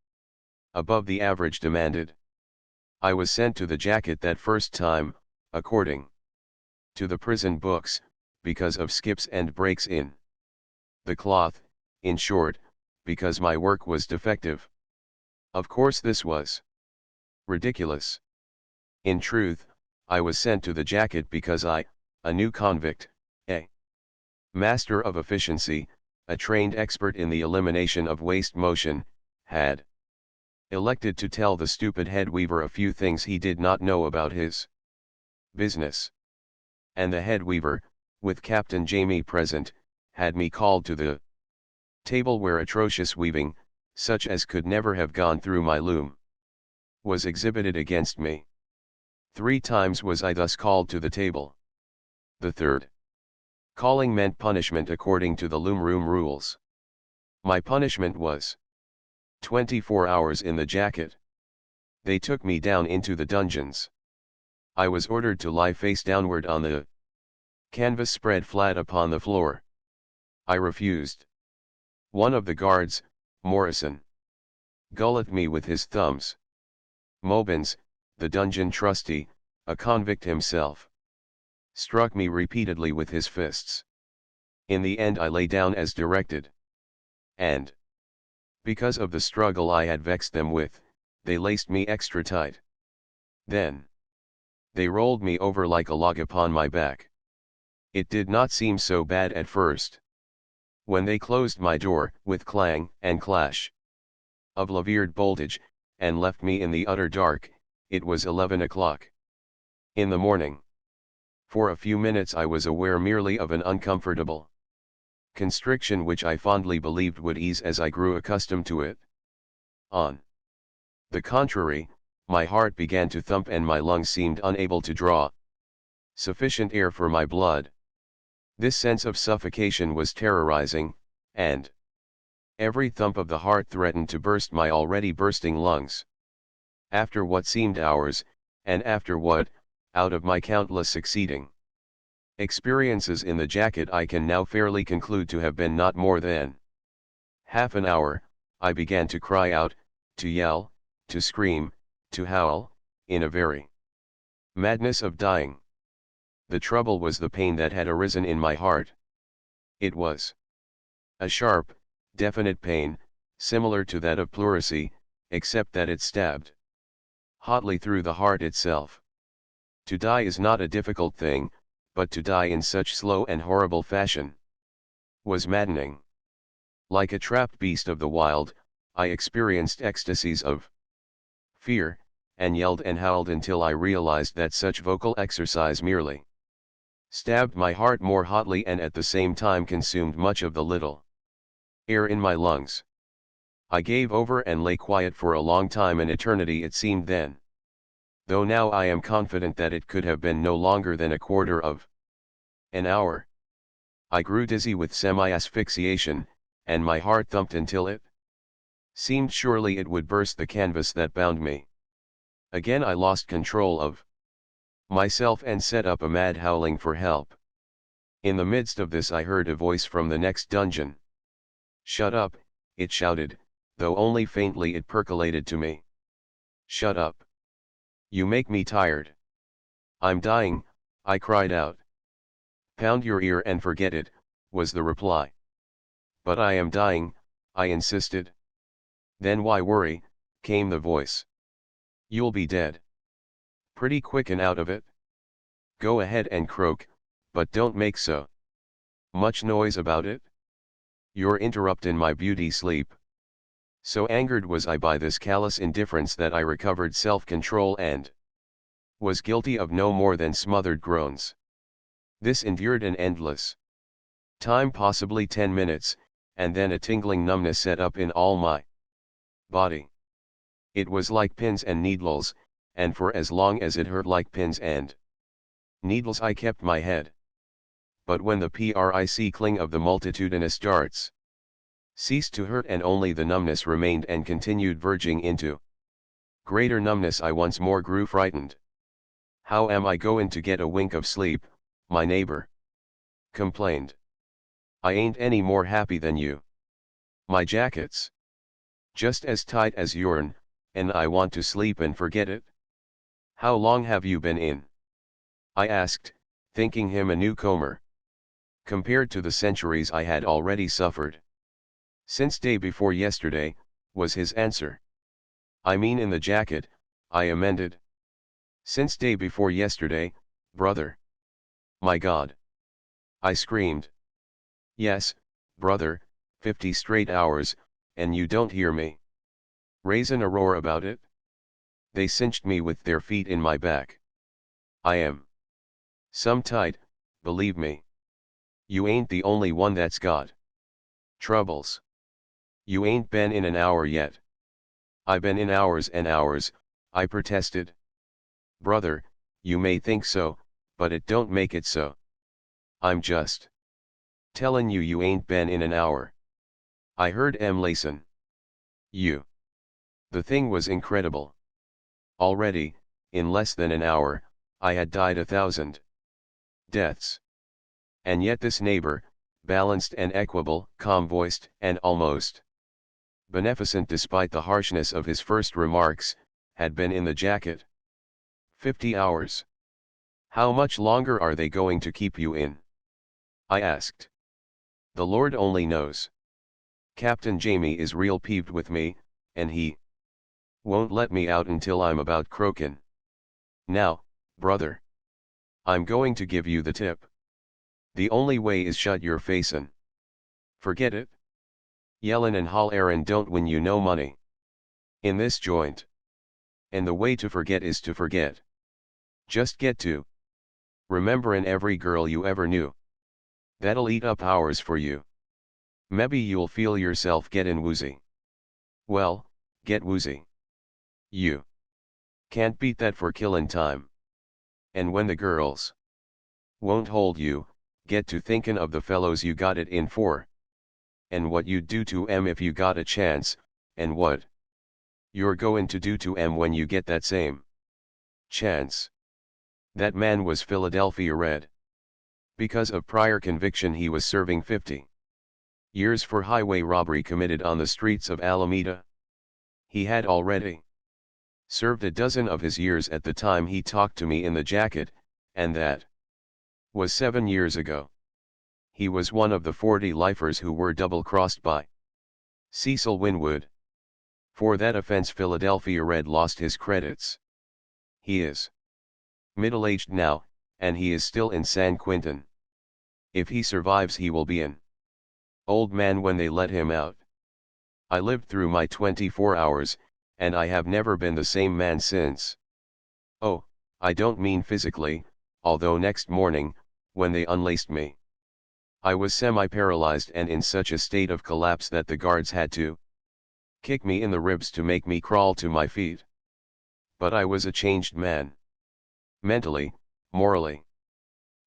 [SPEAKER 1] above the average demanded. I was sent to the jacket that first time, according to the prison books, because of skips and breaks in the cloth, in short, because my work was defective. Of course this was ridiculous. In truth, I was sent to the jacket because I, a new convict, a master of efficiency, a trained expert in the elimination of waste motion, had elected to tell the stupid head weaver a few things he did not know about his business. And the head weaver, with Captain Jamie present, had me called to the table where atrocious weaving, such as could never have gone through my loom, was exhibited against me. 3 times was I thus called to the table. The third calling meant punishment according to the loom room rules. My punishment was 24 hours in the jacket. They took me down into the dungeons. I was ordered to lie face downward on the canvas spread flat upon the floor. I refused. One of the guards, Morrison, gullet me with his thumbs. Mobins, the dungeon trustee, a convict himself, struck me repeatedly with his fists. In the end I lay down as directed. And because of the struggle I had vexed them with, they laced me extra tight. Then they rolled me over like a log upon my back. It did not seem so bad at first. When they closed my door, with clang and clash of lavered boltage, and left me in the utter dark, it was 11 o'clock in the morning. For a few minutes I was aware merely of an uncomfortable constriction which I fondly believed would ease as I grew accustomed to it. On the contrary, my heart began to thump and my lungs seemed unable to draw sufficient air for my blood. This sense of suffocation was terrorizing, and every thump of the heart threatened to burst my already bursting lungs. After what seemed hours, and after what, out of my countless succeeding experiences in the jacket I can now fairly conclude to have been not more than half an hour, I began to cry out, to yell, to scream, to howl, in a very madness of dying. The trouble was the pain that had arisen in my heart. It was a sharp, definite pain, similar to that of pleurisy, except that it stabbed hotly through the heart itself. To die is not a difficult thing, but to die in such slow and horrible fashion was maddening. Like a trapped beast of the wild, I experienced ecstasies of fear, and yelled and howled until I realized that such vocal exercise merely stabbed my heart more hotly and at the same time consumed much of the little air in my lungs. I gave over and lay quiet for a long time, an eternity it seemed then. Though now I am confident that it could have been no longer than a quarter of an hour. I grew dizzy with semi-asphyxiation, and my heart thumped until it seemed surely it would burst the canvas that bound me. Again I lost control of myself and set up a mad howling for help. In the midst of this I heard a voice from the next dungeon. "Shut up," it shouted, though only faintly it percolated to me. "Shut up. You make me tired." "I'm dying," I cried out. "Pound your ear and forget it," was the reply. "But I am dying," I insisted. "Then why worry," came the voice. "You'll be dead pretty quick and out of it. Go ahead and croak, but don't make so much noise about it. You're interruptin' my beauty sleep." So angered was I by this callous indifference that I recovered self-control and was guilty of no more than smothered groans. This endured an endless time, possibly 10 minutes, and then a tingling numbness set up in all my body. It was like pins and needles, and for as long as it hurt like pins and needles I kept my head. But when the prickling of the multitudinous darts ceased to hurt and only the numbness remained and continued verging into greater numbness, I once more grew frightened. "How am I goin' to get a wink of sleep?" my neighbor complained. "I ain't any more happy than you. My jacket's just as tight as yourn, and I want to sleep and forget it." "How long have you been in?" I asked, thinking him a newcomer compared to the centuries I had already suffered. "Since day before yesterday," was his answer. "I mean in the jacket," I amended. "Since day before yesterday, brother." "My God!" I screamed. "Yes, brother, 50 straight hours, and you don't hear me raisin' a roar about it? They cinched me with their feet in my back. I am some tight, believe me. You ain't the only one that's got troubles. You ain't been in an hour yet." "I been in hours and hours," I protested. "Brother, you may think so, but it don't make it so. I'm just tellin' you you ain't been in an hour." I heard listen. You. The thing was incredible. Already, in less than an hour, I had died 1,000 deaths. And yet this neighbor, balanced and equable, calm-voiced, and almost beneficent despite the harshness of his first remarks, had been in the jacket 50 hours. "How much longer are they going to keep you in?" I asked. "The Lord only knows. Captain Jamie is real peeved with me, and he won't let me out until I'm about croakin'. Now, brother, I'm going to give you the tip. The only way is shut your face and forget it. Yellin' and hollerin' don't win you no money in this joint. And the way to forget is to forget. Just get to rememberin' every girl you ever knew. That'll eat up hours for you. Mebbe you'll feel yourself gettin' woozy. Well, get woozy. You can't beat that for killin' time. And when the girls won't hold you, get to thinkin' of the fellows you got it in for. And what you'd do to 'em if you got a chance, and what you're goin' to do to 'em when you get that same chance." That man was Philadelphia Red. Because of prior conviction he was serving 50 years for highway robbery committed on the streets of Alameda. He had already served a dozen of his years at the time he talked to me in the jacket, and that was 7 years ago. He was one of the 40 lifers who were double-crossed by Cecil Winwood. For that offense Philadelphia Red lost his credits. He is middle-aged now, and he is still in San Quentin. If he survives he will be an old man when they let him out. I lived through my 24 hours, and I have never been the same man since. Oh, I don't mean physically, although next morning, when they unlaced me, I was semi-paralyzed and in such a state of collapse that the guards had to kick me in the ribs to make me crawl to my feet. But I was a changed man. Mentally, morally.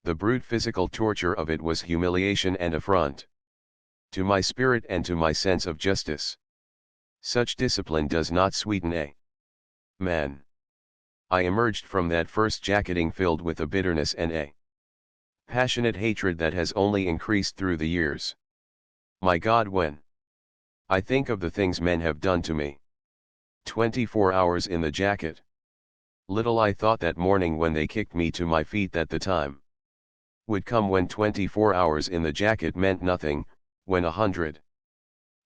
[SPEAKER 1] The brute physical torture of it was humiliation and affront to my spirit and to my sense of justice. Such discipline does not sweeten a man. I emerged from that first jacketing filled with a bitterness and a passionate hatred that has only increased through the years. My God, when I think of the things men have done to me. 24 hours in the jacket. Little I thought that morning when they kicked me to my feet that the time would come when 24 hours in the jacket meant nothing, when 100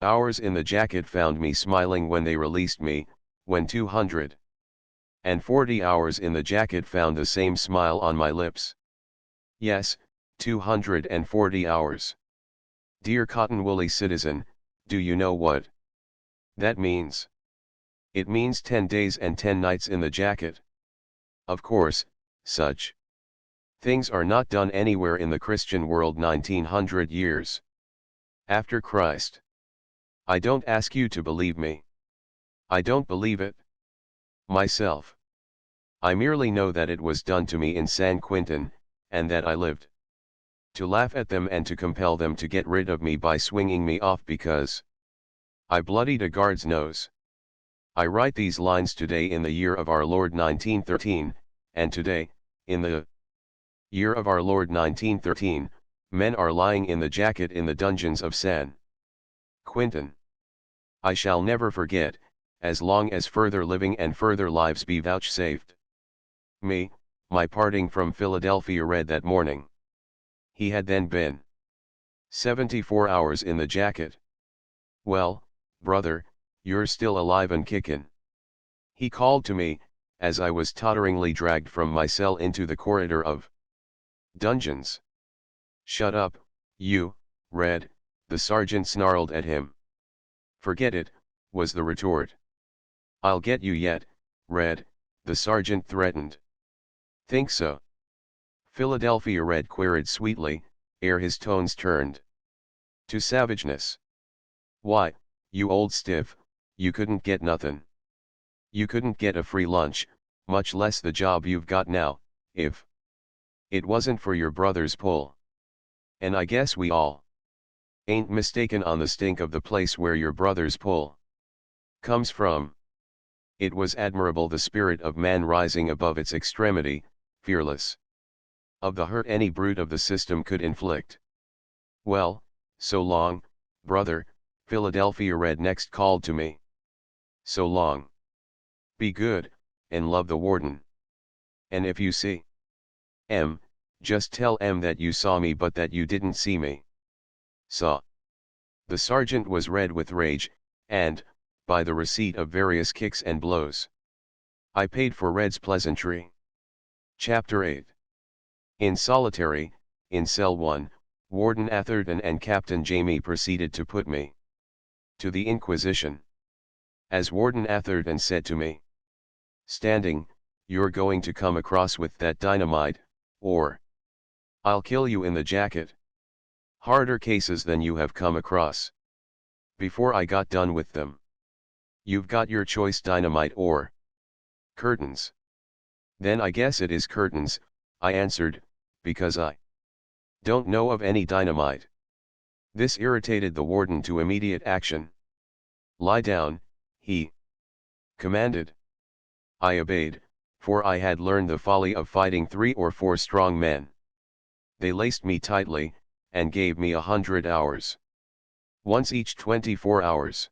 [SPEAKER 1] hours in the jacket found me smiling when they released me, when 240 hours in the jacket found the same smile on my lips. Yes, 240 hours. Dear cotton woolly citizen, do you know what that means? It means 10 days and 10 nights in the jacket. Of course, such things are not done anywhere in the Christian world 1900 years after Christ. I don't ask you to believe me. I don't believe it myself. I merely know that it was done to me in San Quentin, and that I lived to laugh at them and to compel them to get rid of me by swinging me off because I bloodied a guard's nose. I write these lines today in the year of our Lord 1913, and today, in the year of our Lord 1913, men are lying in the jacket in the dungeons of San Quentin. I shall never forget, as long as further living and further lives be vouchsafed me, my parting from Philadelphia Red that morning. He had then been 74 hours in the jacket. Well, brother, you're still alive and kickin'. He called to me, as I was totteringly dragged from my cell into the corridor of dungeons. Shut up, you, Red, the sergeant snarled at him. Forget it, was the retort. I'll get you yet, Red, the sergeant threatened. Think so? Philadelphia Red queried sweetly, ere his tones turned to savageness. Why, you old stiff, you couldn't get nothin'. You couldn't get a free lunch, much less the job you've got now, if it wasn't for your brother's pull. And I guess we all ain't mistaken on the stink of the place where your brother's pull comes from. It was admirable, the spirit of man rising above its extremity, fearless of the hurt any brute of the system could inflict. Well, so long, brother, Philadelphia Red next called to me. So long. Be good, and love the warden. And if you see M, just tell M that you saw me but that you didn't see me. Saw. The sergeant was red with rage, and, by the receipt of various kicks and blows, I paid for Red's pleasantry. Chapter 8. In solitary, in cell 1, Warden Atherton and Captain Jamie proceeded to put me to the Inquisition. As Warden Atherton said to me, standing, you're going to come across with that dynamite, or I'll kill you in the jacket. Harder cases than you have come across. Before I got done with them. You've got your choice, dynamite or curtains. Then I guess it is curtains, I answered, because I don't know of any dynamite. This irritated the warden to immediate action. Lie down, he commanded. I obeyed, for I had learned the folly of fighting 3 or 4 strong men. They laced me tightly, and gave me 100 hours. Once each 24 hours.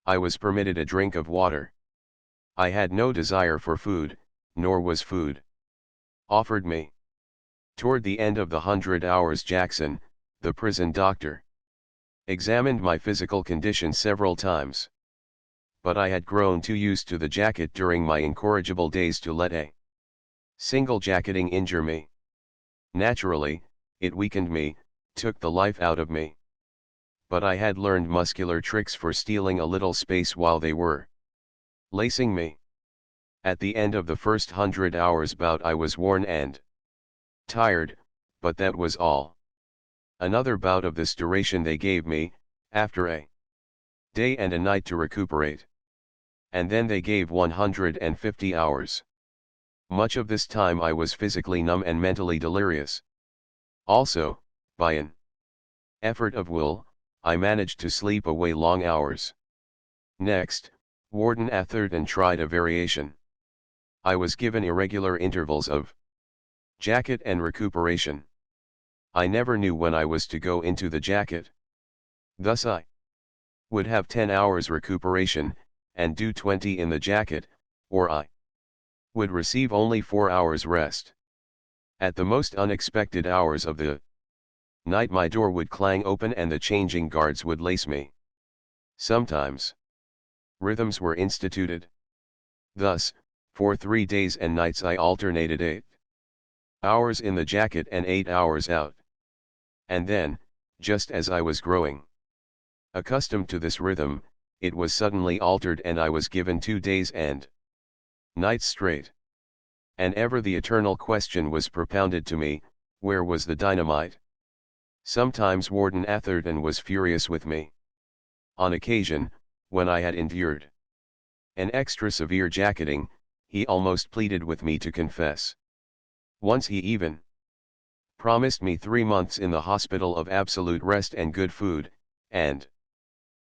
[SPEAKER 1] I was permitted a drink of water. I had no desire for food, nor was food offered me. Toward the end of the 100 hours, Jackson, the prison doctor, examined my physical condition several times. But I had grown too used to the jacket during my incorrigible days to let a single jacketing injure me. Naturally, it weakened me, took the life out of me. But I had learned muscular tricks for stealing a little space while they were lacing me. At the end of the first 100 hours bout I was worn and tired, but that was all. Another bout of this duration they gave me, after a day and a night to recuperate. And then they gave 150 hours. Much of this time I was physically numb and mentally delirious. Also, by an effort of will, I managed to sleep away long hours. Next, Warden Atherton tried a variation. I was given irregular intervals of jacket and recuperation. I never knew when I was to go into the jacket. Thus I would have 10 hours recuperation, and do 20 in the jacket, or I would receive only 4 hours rest. At the most unexpected hours of the night my door would clang open and the changing guards would lace me. Sometimes rhythms were instituted. Thus, for 3 days and nights I alternated 8 hours in the jacket and 8 hours out. And then, just as I was growing accustomed to this rhythm, it was suddenly altered and I was given 2 days and nights straight. And ever the eternal question was propounded to me, where was the dynamite? Sometimes Warden Atherton was furious with me. On occasion, when I had endured an extra severe jacketing, he almost pleaded with me to confess. Once he even promised me 3 months in the hospital of absolute rest and good food, and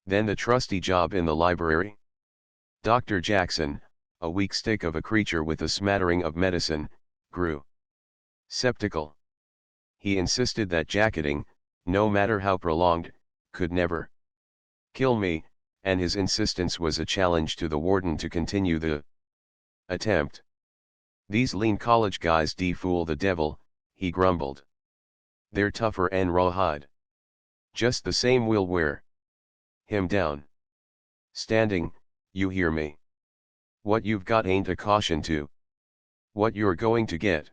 [SPEAKER 1] then the trusty job in the library. Dr. Jackson, a weak stick of a creature with a smattering of medicine, grew skeptical. He insisted that jacketing, no matter how prolonged, could never kill me, and his insistence was a challenge to the warden to continue the attempt. These lean college guys fool the devil, he grumbled. They're tougher and rawhide. Just the same we'll wear him down. Standing, you hear me? What you've got ain't a caution to what you're going to get.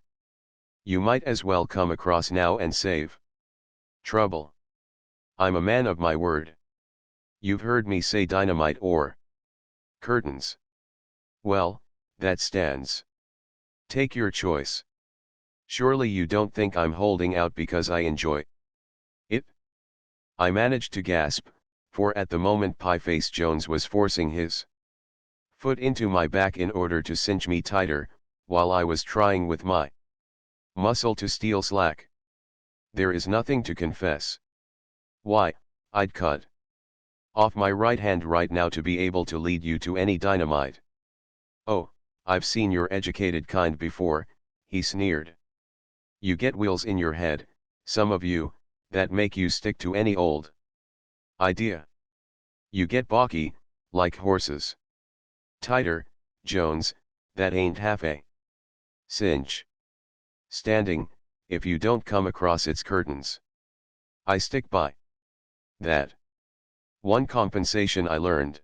[SPEAKER 1] You might as well come across now and save trouble. I'm a man of my word. You've heard me say dynamite or curtains. Well, that stands. Take your choice. Surely you don't think I'm holding out because I enjoy it? I managed to gasp, for at the moment Pie-Face Jones was forcing his foot into my back in order to cinch me tighter, while I was trying with my muscle to steal slack. There is nothing to confess. Why, I'd cut off my right hand right now to be able to lead you to any dynamite. Oh, I've seen your educated kind before, he sneered. You get wheels in your head, some of you, that make you stick to any old idea. You get balky, like horses. Tighter, Jones, that ain't half a cinch. Standing, if you don't come across its curtains. I stick by that. One compensation I learned.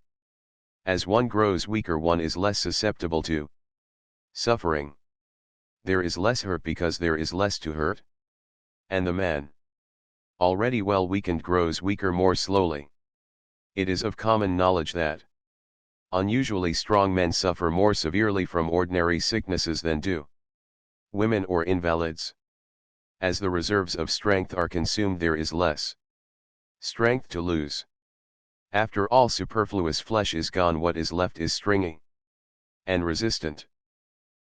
[SPEAKER 1] As one grows weaker, one is less susceptible to suffering. There is less hurt because there is less to hurt. And the man, already well weakened, grows weaker more slowly. It is of common knowledge that unusually strong men suffer more severely from ordinary sicknesses than do women or invalids. As the reserves of strength are consumed, there is less strength to lose. After all superfluous flesh is gone, what is left is stringy and resistant.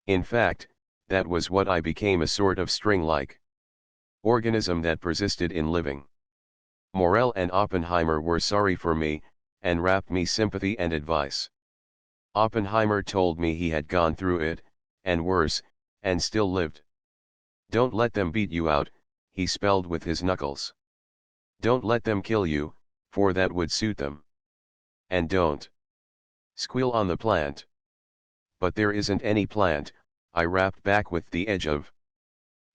[SPEAKER 1] In fact, that was what I became, a sort of string-like organism that persisted in living. Morel and Oppenheimer were sorry for me, and wrapped me sympathy and advice. Oppenheimer told me he had gone through it, and worse, and still lived. Don't let them beat you out, he spelled with his knuckles. Don't let them kill you, for that would suit them. And don't squeal on the plant. But there isn't any plant, I rapped back with the edge of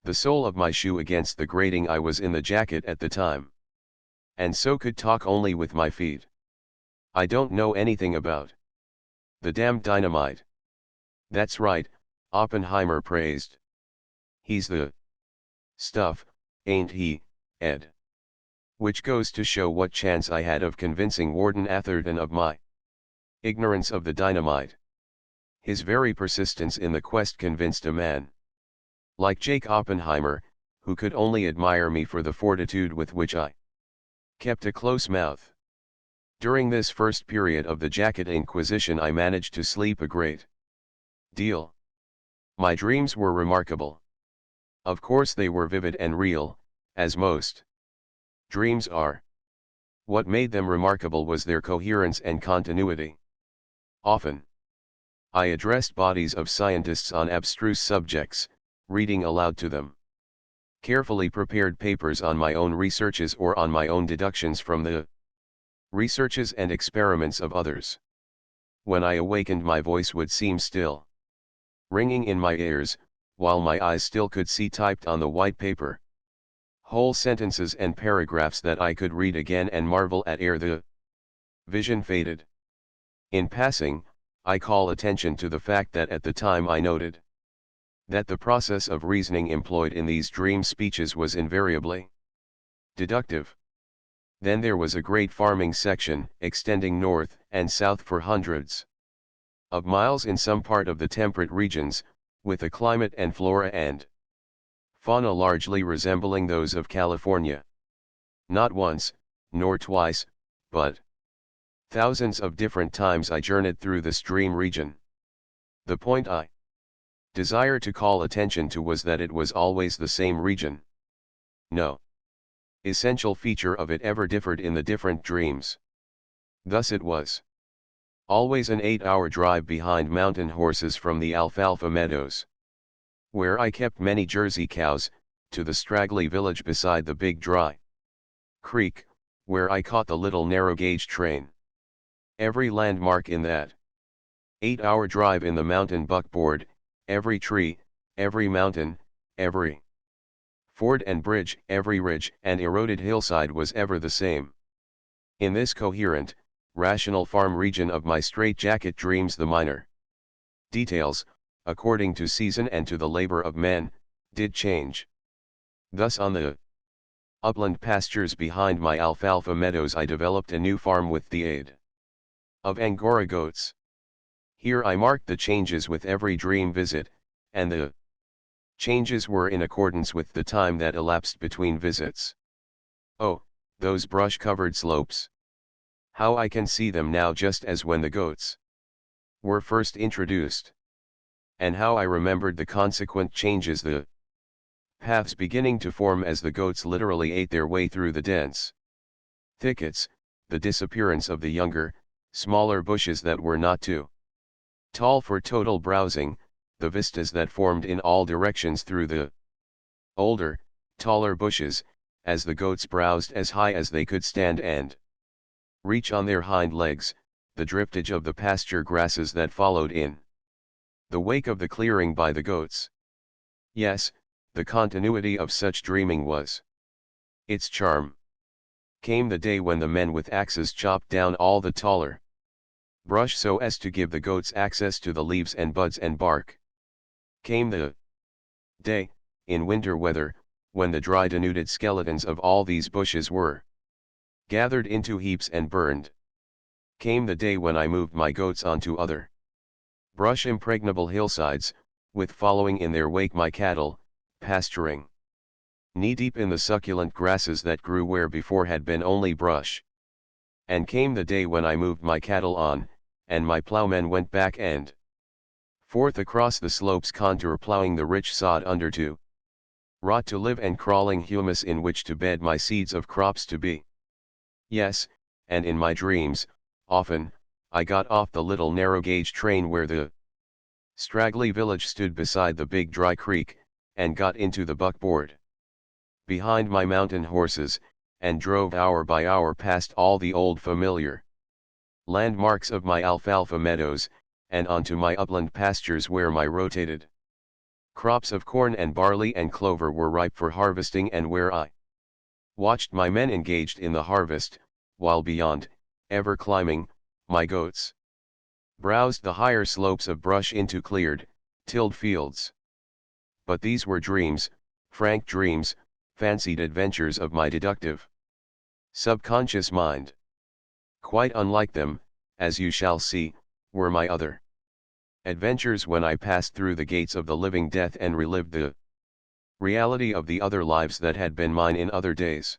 [SPEAKER 1] the sole of my shoe against the grating. I was in the jacket at the time, and so could talk only with my feet. I don't know anything about the damned dynamite. That's right, Oppenheimer praised. He's the stuff, ain't he, Ed? Which goes to show what chance I had of convincing Warden Atherton of my ignorance of the dynamite. His very persistence in the quest convinced a man like Jake Oppenheimer, who could only admire me for the fortitude with which I kept a close mouth. During this first period of the jacket inquisition I managed to sleep a great deal. My dreams were remarkable. Of course they were vivid and real, as most dreams are. What made them remarkable was their coherence and continuity. Often, I addressed bodies of scientists on abstruse subjects, reading aloud to them Carefully prepared papers on my own researches or on my own deductions from the researches and experiments of others. When I awakened, my voice would seem still ringing in my ears, while my eyes still could see typed on the white paper whole sentences and paragraphs that I could read again and marvel at ere the vision faded. In passing, I call attention to the fact that at the time I noted that the process of reasoning employed in these dream speeches was invariably deductive. Then there was a great farming section, extending north and south for hundreds of miles in some part of the temperate regions, with a climate and flora and fauna largely resembling those of California. Not once, nor twice, but thousands of different times I journeyed through this dream region. The point I desire to call attention to was that it was always the same region. No essential feature of it ever differed in the different dreams. Thus it was always an 8-hour drive behind mountain horses from the alfalfa meadows, where I kept many Jersey cows, to the straggly village beside the big dry creek, where I caught the little narrow-gauge train. Every landmark in that 8-hour drive in the mountain buckboard, every tree, every mountain, every ford and bridge, every ridge and eroded hillside was ever the same. In this coherent, rational farm region of my straitjacket dreams, the minor details, according to season and to the labor of men, did change. Thus on the upland pastures behind my alfalfa meadows I developed a new farm with the aid of Angora goats. Here I marked the changes with every dream visit, and the changes were in accordance with the time that elapsed between visits. Oh, those brush-covered slopes! How I can see them now, just as when the goats were first introduced. And how I remembered the consequent changes, the paths beginning to form as the goats literally ate their way through the dense thickets, the disappearance of the younger, smaller bushes that were not too tall for total browsing, the vistas that formed in all directions through the older, taller bushes, as the goats browsed as high as they could stand and reach on their hind legs, the driftage of the pasture grasses that followed in the wake of the clearing by the goats. Yes, the continuity of such dreaming was its charm. Came the day when the men with axes chopped down all the taller brush so as to give the goats access to the leaves and buds and bark. Came the day, in winter weather, when the dry denuded skeletons of all these bushes were gathered into heaps and burned. Came the day when I moved my goats onto other brush impregnable hillsides, with following in their wake my cattle, pasturing knee-deep in the succulent grasses that grew where before had been only brush. And came the day when I moved my cattle on, and my plowmen went back and forth across the slopes contour, plowing the rich sod under to rot to live, and crawling humus in which to bed my seeds of crops to be. Yes, and in my dreams, often, I got off the little narrow-gauge train where the straggly village stood beside the big dry creek, and got into the buckboard behind my mountain horses, and drove hour by hour past all the old familiar landmarks of my alfalfa meadows, and onto my upland pastures where my rotated crops of corn and barley and clover were ripe for harvesting, and where I watched my men engaged in the harvest, while beyond, ever climbing, my goats browsed the higher slopes of brush into cleared, tilled fields. But these were dreams, frank dreams, fancied adventures of my deductive subconscious mind. Quite unlike them, as you shall see, were my other adventures when I passed through the gates of the living death and relived the reality of the other lives that had been mine in other days.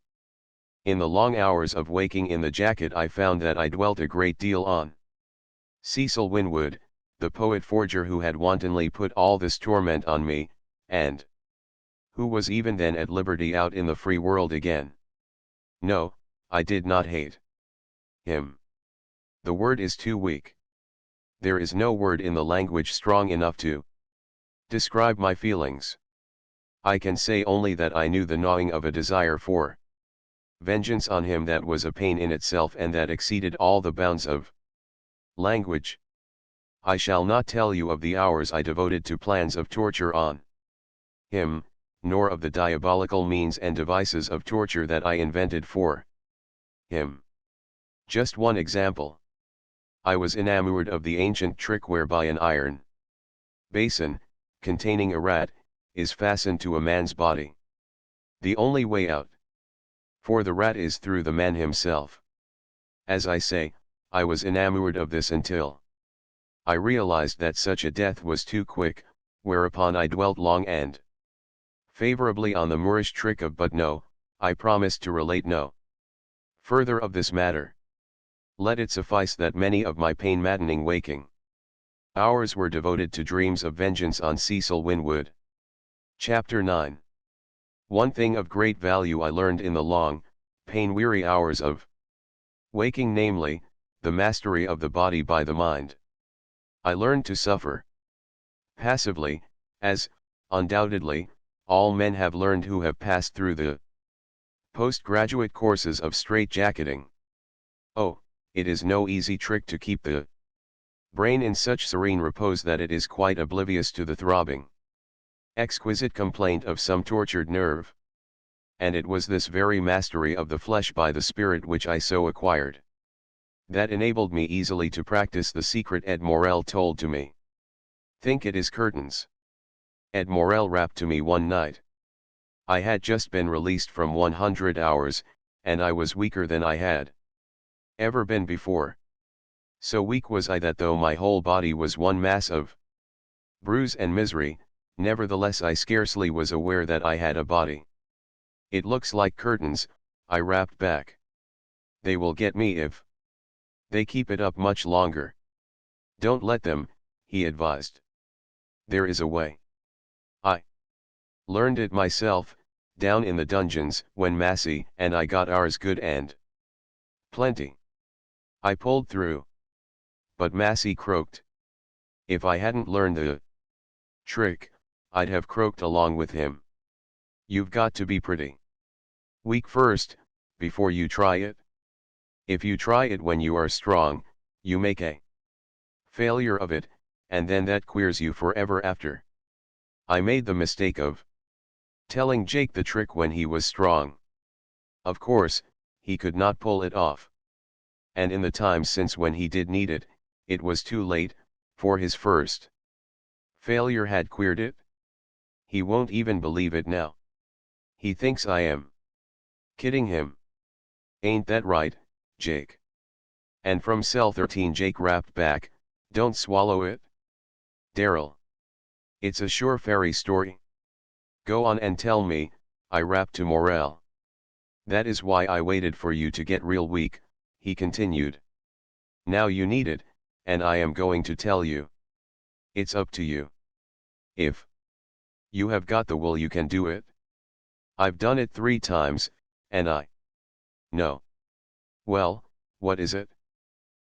[SPEAKER 1] In the long hours of waking in the jacket I found that I dwelt a great deal on Cecil Winwood, the poet forger who had wantonly put all this torment on me, and who was even then at liberty out in the free world again. No, I did not hate him. The word is too weak. There is no word in the language strong enough to describe my feelings. I can say only that I knew the gnawing of a desire for vengeance on him that was a pain in itself and that exceeded all the bounds of language. I shall not tell you of the hours I devoted to plans of torture on him, nor of the diabolical means and devices of torture that I invented for him. Just one example. I was enamored of the ancient trick whereby an iron basin, containing a rat, is fastened to a man's body. The only way out for the rat is through the man himself. As I say, I was enamored of this until I realized that such a death was too quick, whereupon I dwelt long and favorably on the Moorish trick of but no, I promised to relate no further of this matter. Let it suffice that many of my pain-maddening waking hours were devoted to dreams of vengeance on Cecil Winwood. Chapter 9. One thing of great value I learned in the long, pain-weary hours of waking, namely, the mastery of the body by the mind. I learned to suffer passively, as, undoubtedly, all men have learned who have passed through the postgraduate courses of straitjacketing. Oh, it is no easy trick to keep the brain in such serene repose that it is quite oblivious to the throbbing, exquisite complaint of some tortured nerve. And it was this very mastery of the flesh by the spirit which I so acquired, that enabled me easily to practice the secret Ed Morel told to me. Think it is curtains. Ed Morel rapped to me one night. I had just been released from 100 hours, and I was weaker than I had ever been before. So weak was I that though my whole body was one mass of bruise and misery, nevertheless I scarcely was aware that I had a body. It looks like curtains, I rapped back. They will get me if they keep it up much longer. Don't let them, he advised. There is a way. I learned it myself, down in the dungeons, when Massey and I got ours good and plenty. I pulled through. But Massey croaked. If I hadn't learned the trick, I'd have croaked along with him. You've got to be pretty weak first, before you try it. If you try it when you are strong, you make a failure of it, and then that queers you forever after. I made the mistake of telling Jake the trick when he was strong. Of course, he could not pull it off. And in the time since when he did need it, it was too late, for his first failure had queered it. He won't even believe it now. He thinks I am kidding him. Ain't that right, Jake? And from cell 13 Jake rapped back, don't swallow it, Daryl. It's a sure fairy story. Go on and tell me, I rapped to Morel. That is why I waited for you to get real weak, he continued. Now you need it, and I am going to tell you. It's up to you. If you have got the will, you can do it. I've done it 3 times, and I know. Well, what is it?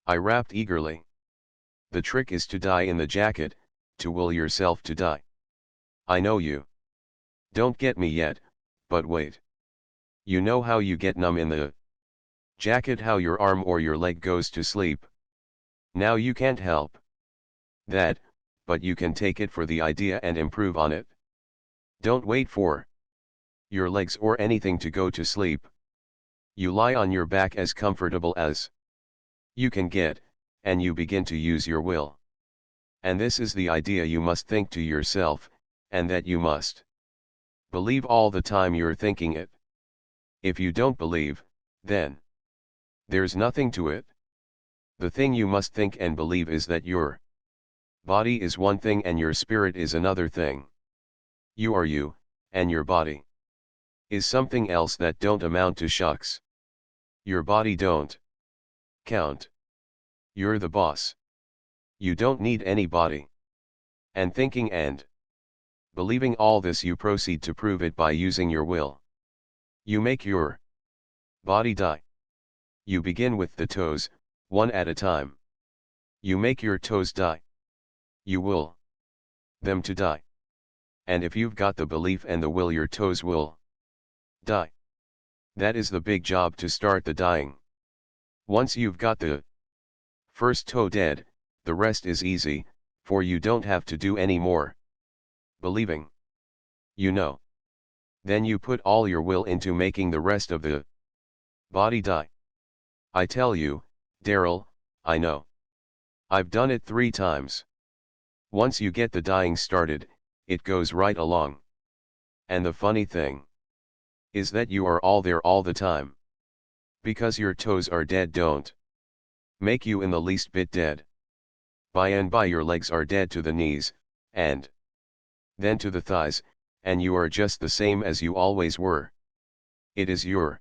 [SPEAKER 1] I rapped eagerly. The trick is to die in the jacket, to will yourself to die. I know you don't get me yet, but wait. You know how you get numb in the jacket, how your arm or your leg goes to sleep. Now you can't help that, but you can take it for the idea and improve on it. Don't wait for your legs or anything to go to sleep. You lie on your back as comfortable as you can get, and you begin to use your will. And this is the idea you must think to yourself, and that you must believe all the time you're thinking it. If you don't believe, then there's nothing to it. The thing you must think and believe is that your body is one thing and your spirit is another thing. You are you, and your body is something else that don't amount to shucks. Your body don't count. You're the boss. You don't need any body. And thinking and believing all this, you proceed to prove it by using your will. You make your body die. You begin with the toes, one at a time. You make your toes die. You will them to die. And if you've got the belief and the will, your toes will die. That is the big job to start the dying. Once you've got the first toe dead, the rest is easy, for you don't have to do any more believing. You know. Then you put all your will into making the rest of the body die. I tell you, Daryl, I know. I've done it 3 times. Once you get the dying started, it goes right along. And the funny thing is that you are all there all the time. Because your toes are dead don't make you in the least bit dead. By and by your legs are dead to the knees, and then to the thighs, and you are just the same as you always were. It is your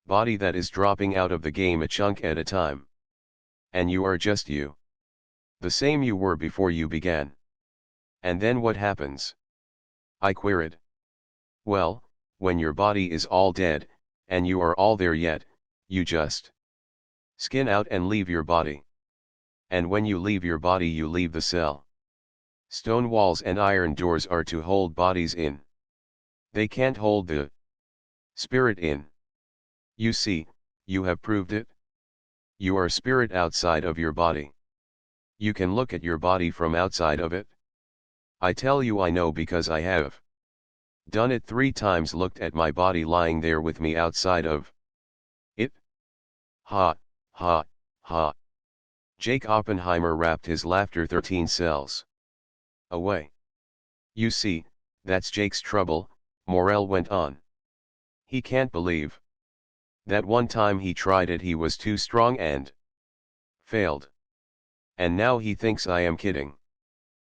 [SPEAKER 1] body that is dropping out of the game a chunk at a time. And you are just you. The same you were before you began. And then what happens? I queried. Well, when your body is all dead, and you are all there yet, you just skin out and leave your body. And when you leave your body, you leave the cell. Stone walls and iron doors are to hold bodies in. They can't hold the spirit in. You see, you have proved it. You are spirit outside of your body. You can look at your body from outside of it. I tell you I know because I have done it 3 times, looked at my body lying there with me outside of it. Ha, ha, ha. Jake Oppenheimer rapped his laughter 13 cells away. You see, that's Jake's trouble, Morell went on. He can't believe that one time he tried it, he was too strong and failed. And now he thinks I am kidding.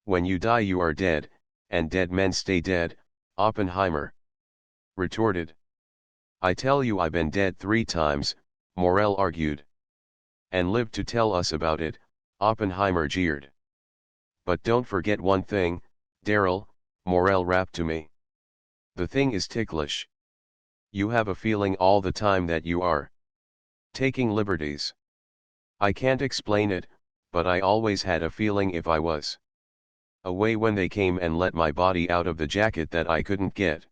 [SPEAKER 1] When you die you are dead, and dead men stay dead, Oppenheimer retorted. I tell you I've been dead 3 times, Morell argued. And lived to tell us about it, Oppenheimer jeered. But don't forget one thing, Daryl, Morell rapped to me. The thing is ticklish. You have a feeling all the time that you are taking liberties. I can't explain it, but I always had a feeling if I was away when they came and let my body out of the jacket that I couldn't get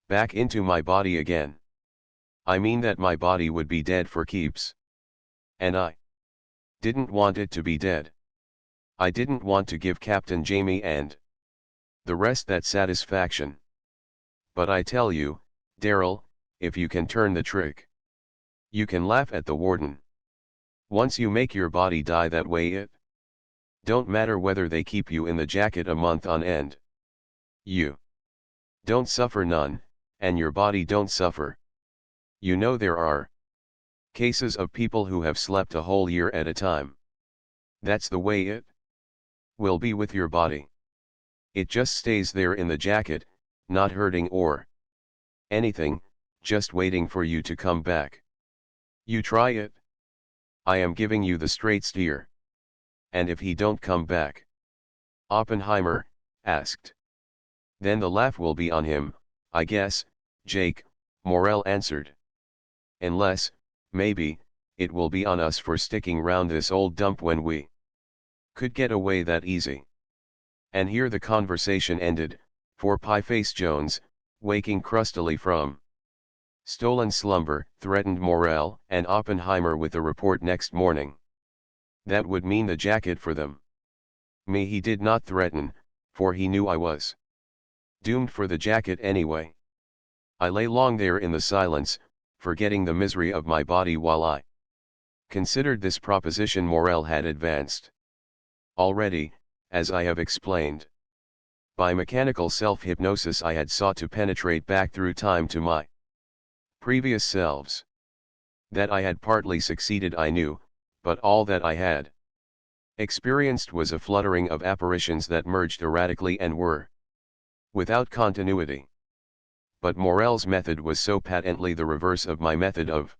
[SPEAKER 1] back into my body again. I mean that my body would be dead for keeps. And I didn't want it to be dead. I didn't want to give Captain Jamie and the rest that satisfaction. But I tell you, Daryl, if you can turn the trick, you can laugh at the warden. Once you make your body die that way, it don't matter whether they keep you in the jacket a month on end. You don't suffer none, and your body don't suffer. You know there are cases of people who have slept a whole year at a time. That's the way it will be with your body. It just stays there in the jacket, not hurting or anything, just waiting for you to come back. You try it. I am giving you the straight steer. And if he don't come back? Oppenheimer asked. Then the laugh will be on him, I guess, Jake, Morell answered. Unless, maybe, it will be on us for sticking round this old dump when we could get away that easy. And here the conversation ended, for Pie-Face Jones, waking crustily from stolen slumber, threatened Morell and Oppenheimer with a report next morning. That would mean the jacket for them. Me he did not threaten, for he knew I was doomed for the jacket anyway. I lay long there in the silence, forgetting the misery of my body while I considered this proposition Morell had advanced. Already, as I have explained, by mechanical self-hypnosis I had sought to penetrate back through time to my previous selves. That I had partly succeeded I knew, but all that I had experienced was a fluttering of apparitions that merged erratically and were without continuity. But Morell's method was so patently the reverse of my method of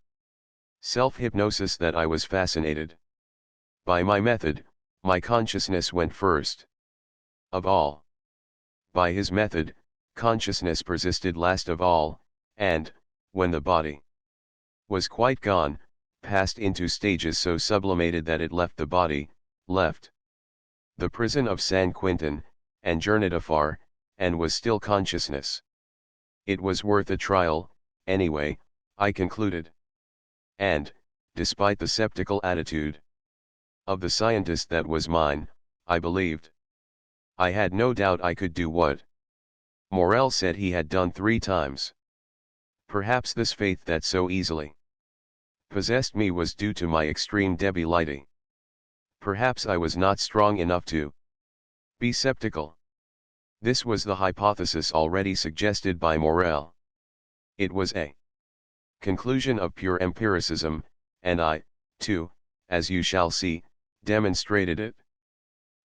[SPEAKER 1] self-hypnosis that I was fascinated. By my method, my consciousness went first of all. By his method, consciousness persisted last of all, and, when the body was quite gone, passed into stages so sublimated that it left the body, left the prison of San Quentin, and journeyed afar, and was still consciousness. It was worth a trial, anyway, I concluded. And, despite the skeptical attitude of the scientist that was mine, I believed. I had no doubt I could do what Morel said he had done 3 times. Perhaps this faith that so easily possessed me was due to my extreme debility. Perhaps I was not strong enough to be skeptical. This was the hypothesis already suggested by Morel. It was a conclusion of pure empiricism, and I, too, as you shall see, demonstrated it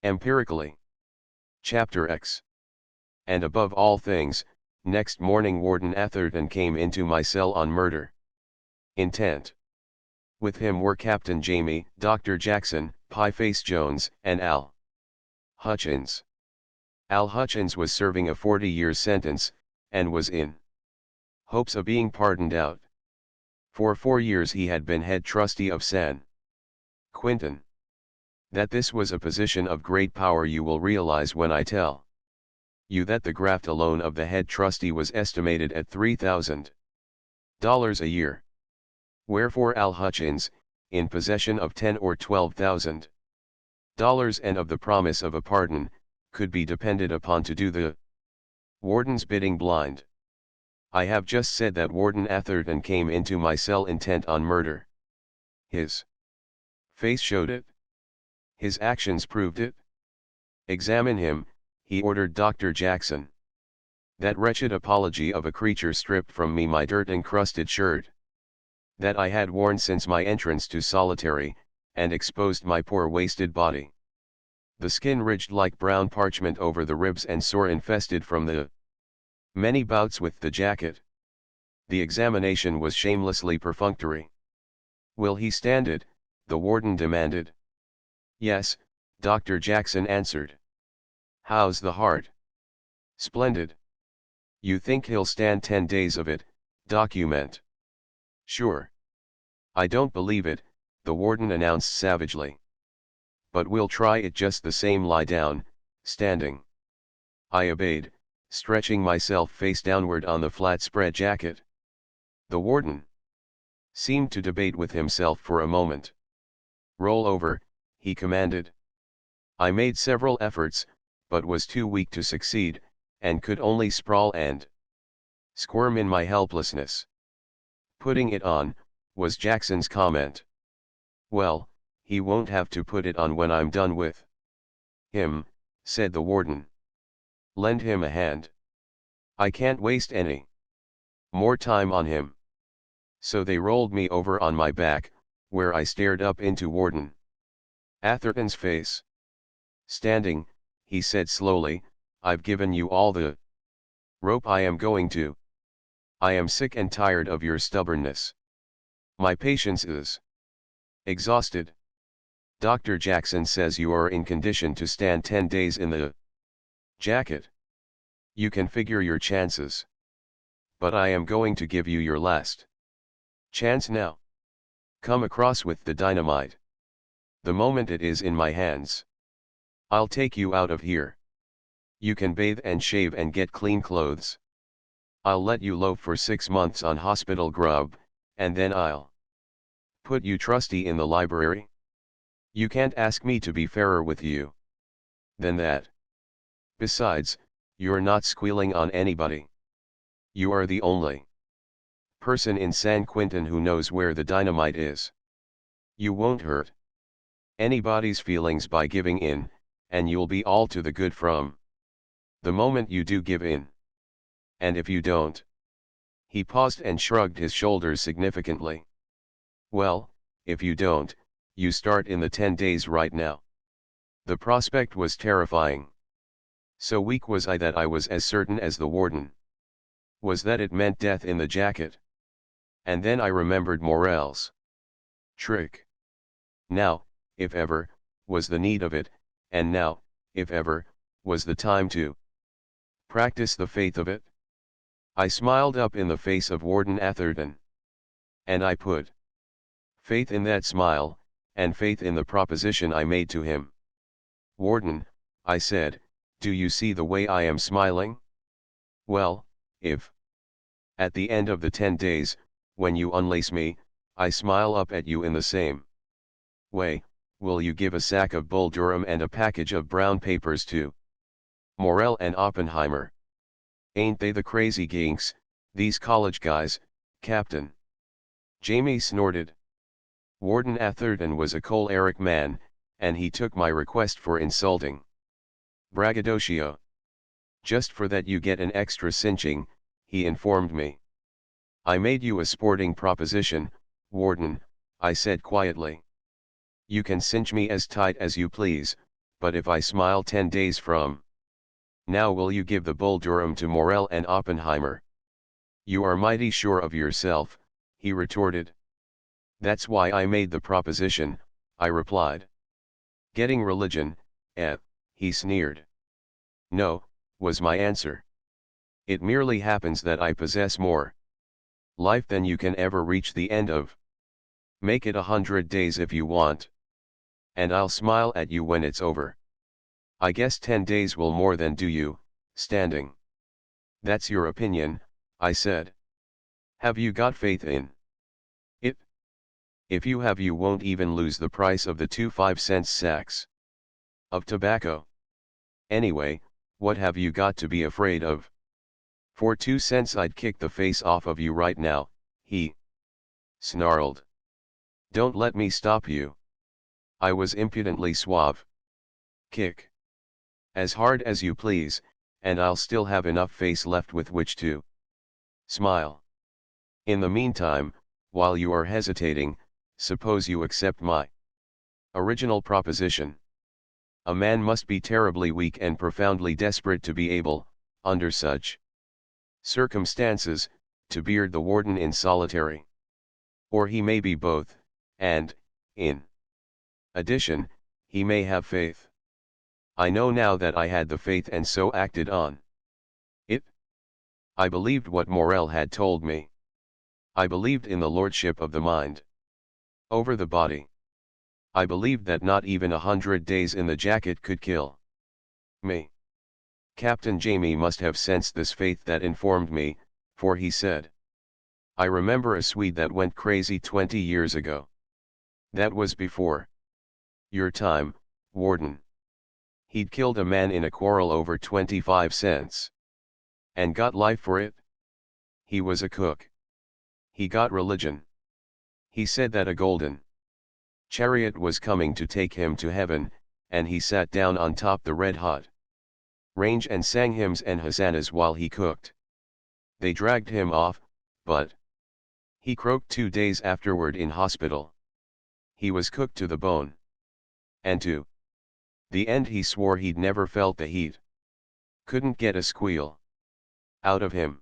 [SPEAKER 1] empirically. Chapter X. And above all things, next morning Warden Atherton came into my cell on murder intent. With him were Captain Jamie, Dr. Jackson, Pieface Jones, and Al Hutchins. Al Hutchins was serving a 40-year sentence, and was in hopes of being pardoned out. For 4 years he had been head trustee of San Quentin. That this was a position of great power you will realize when I tell you that the graft alone of the head trustee was estimated at $3,000 a year. Wherefore Al Hutchins, in possession of $10,000 or $12,000 and of the promise of a pardon, could be depended upon to do the warden's bidding blind. I have just said that Warden Atherton came into my cell intent on murder. His face showed it. His actions proved it. Examine him, he ordered Dr. Jackson. That wretched apology of a creature stripped from me my dirt-encrusted shirt that I had worn since my entrance to solitary, and exposed my poor wasted body. The skin ridged like brown parchment over the ribs and sore infested from the many bouts with the jacket. The examination was shamelessly perfunctory. Will he stand it? The warden demanded. Yes, Dr. Jackson answered. How's the heart? Splendid. You think he'll stand 10 days of it? Document. Sure. I don't believe it, the warden announced savagely. But we'll try it just the same. Lie down, standing. I obeyed, stretching myself face downward on the flat spread jacket. The warden seemed to debate with himself for a moment. Roll over, he commanded. I made several efforts, but was too weak to succeed, and could only sprawl and squirm in my helplessness. Putting it on, was Jackson's comment. Well, he won't have to put it on when I'm done with him, said the warden. Lend him a hand. I can't waste any more time on him. So they rolled me over on my back, where I stared up into Warden Atherton's face. Standing, he said slowly, I've given you all the rope I am going to. I am sick and tired of your stubbornness. My patience is exhausted. Dr. Jackson says you are in condition to stand 10 days in the jacket. You can figure your chances. But I am going to give you your last chance now. Come across with the dynamite. The moment it is in my hands, I'll take you out of here. You can bathe and shave and get clean clothes. I'll let you loaf for 6 months on hospital grub, and then I'll put you trustee in the library. You can't ask me to be fairer with you than that. Besides, you're not squealing on anybody. You are the only person in San Quentin who knows where the dynamite is. You won't hurt anybody's feelings by giving in, and you'll be all to the good from the moment you do give in. And if you don't? He paused and shrugged his shoulders significantly. Well, if you don't, you start in the 10 days right now. The prospect was terrifying. So weak was I that I was as certain as the warden was that it meant death in the jacket. And then I remembered Morel's trick. Now, if ever, was the need of it, and now, if ever, was the time to practice the faith of it. I smiled up in the face of Warden Atherton. And I put faith in that smile, and faith in the proposition I made to him. Warden, I said, do you see the way I am smiling? Well, if, at the end of the 10 days, when you unlace me, I smile up at you in the same way, will you give a sack of Bull Durham and a package of brown papers to Morell and Oppenheimer? Ain't they the crazy ginks, these college guys, Captain? Jamie snorted. Warden Atherton was a choleric man, and he took my request for insulting braggadocio. Just for that you get an extra cinching, he informed me. I made you a sporting proposition, Warden, I said quietly. You can cinch me as tight as you please, but if I smile 10 days from now, will you give the Bull Durham to Morell and Oppenheimer? You are mighty sure of yourself, he retorted. That's why I made the proposition, I replied. Getting religion, he sneered. No, was my answer. It merely happens that I possess more life than you can ever reach the end of. Make it 100 days if you want. And I'll smile at you when it's over. I guess 10 days will more than do you, standing. That's your opinion, I said. Have you got faith in it? If you have, you won't even lose the price of the 2 5-cent sacks of tobacco. Anyway, what have you got to be afraid of? For 2 cents I'd kick the face off of you right now, he snarled. Don't let me stop you. I was impudently suave. Kick as hard as you please, and I'll still have enough face left with which to smile. In the meantime, while you are hesitating, suppose you accept my original proposition. A man must be terribly weak and profoundly desperate to be able, under such circumstances, to beard the warden in solitary. Or he may be both, and, in addition, he may have faith. I know now that I had the faith and so acted on it. I believed what Morell had told me. I believed in the lordship of the mind over the body. I believed that not even 100 days in the jacket could kill me. Captain Jamie must have sensed this faith that informed me, for he said, I remember a Swede that went crazy 20 years ago. That was before your time, Warden. He'd killed a man in a quarrel over 25 cents. And got life for it. He was a cook. He got religion. He said that a golden chariot was coming to take him to heaven, and he sat down on top the red-hot range and sang hymns and hosannas while he cooked. They dragged him off, but he croaked 2 days afterward in hospital. He was cooked to the bone. And to the end he swore he'd never felt the heat. Couldn't get a squeal out of him.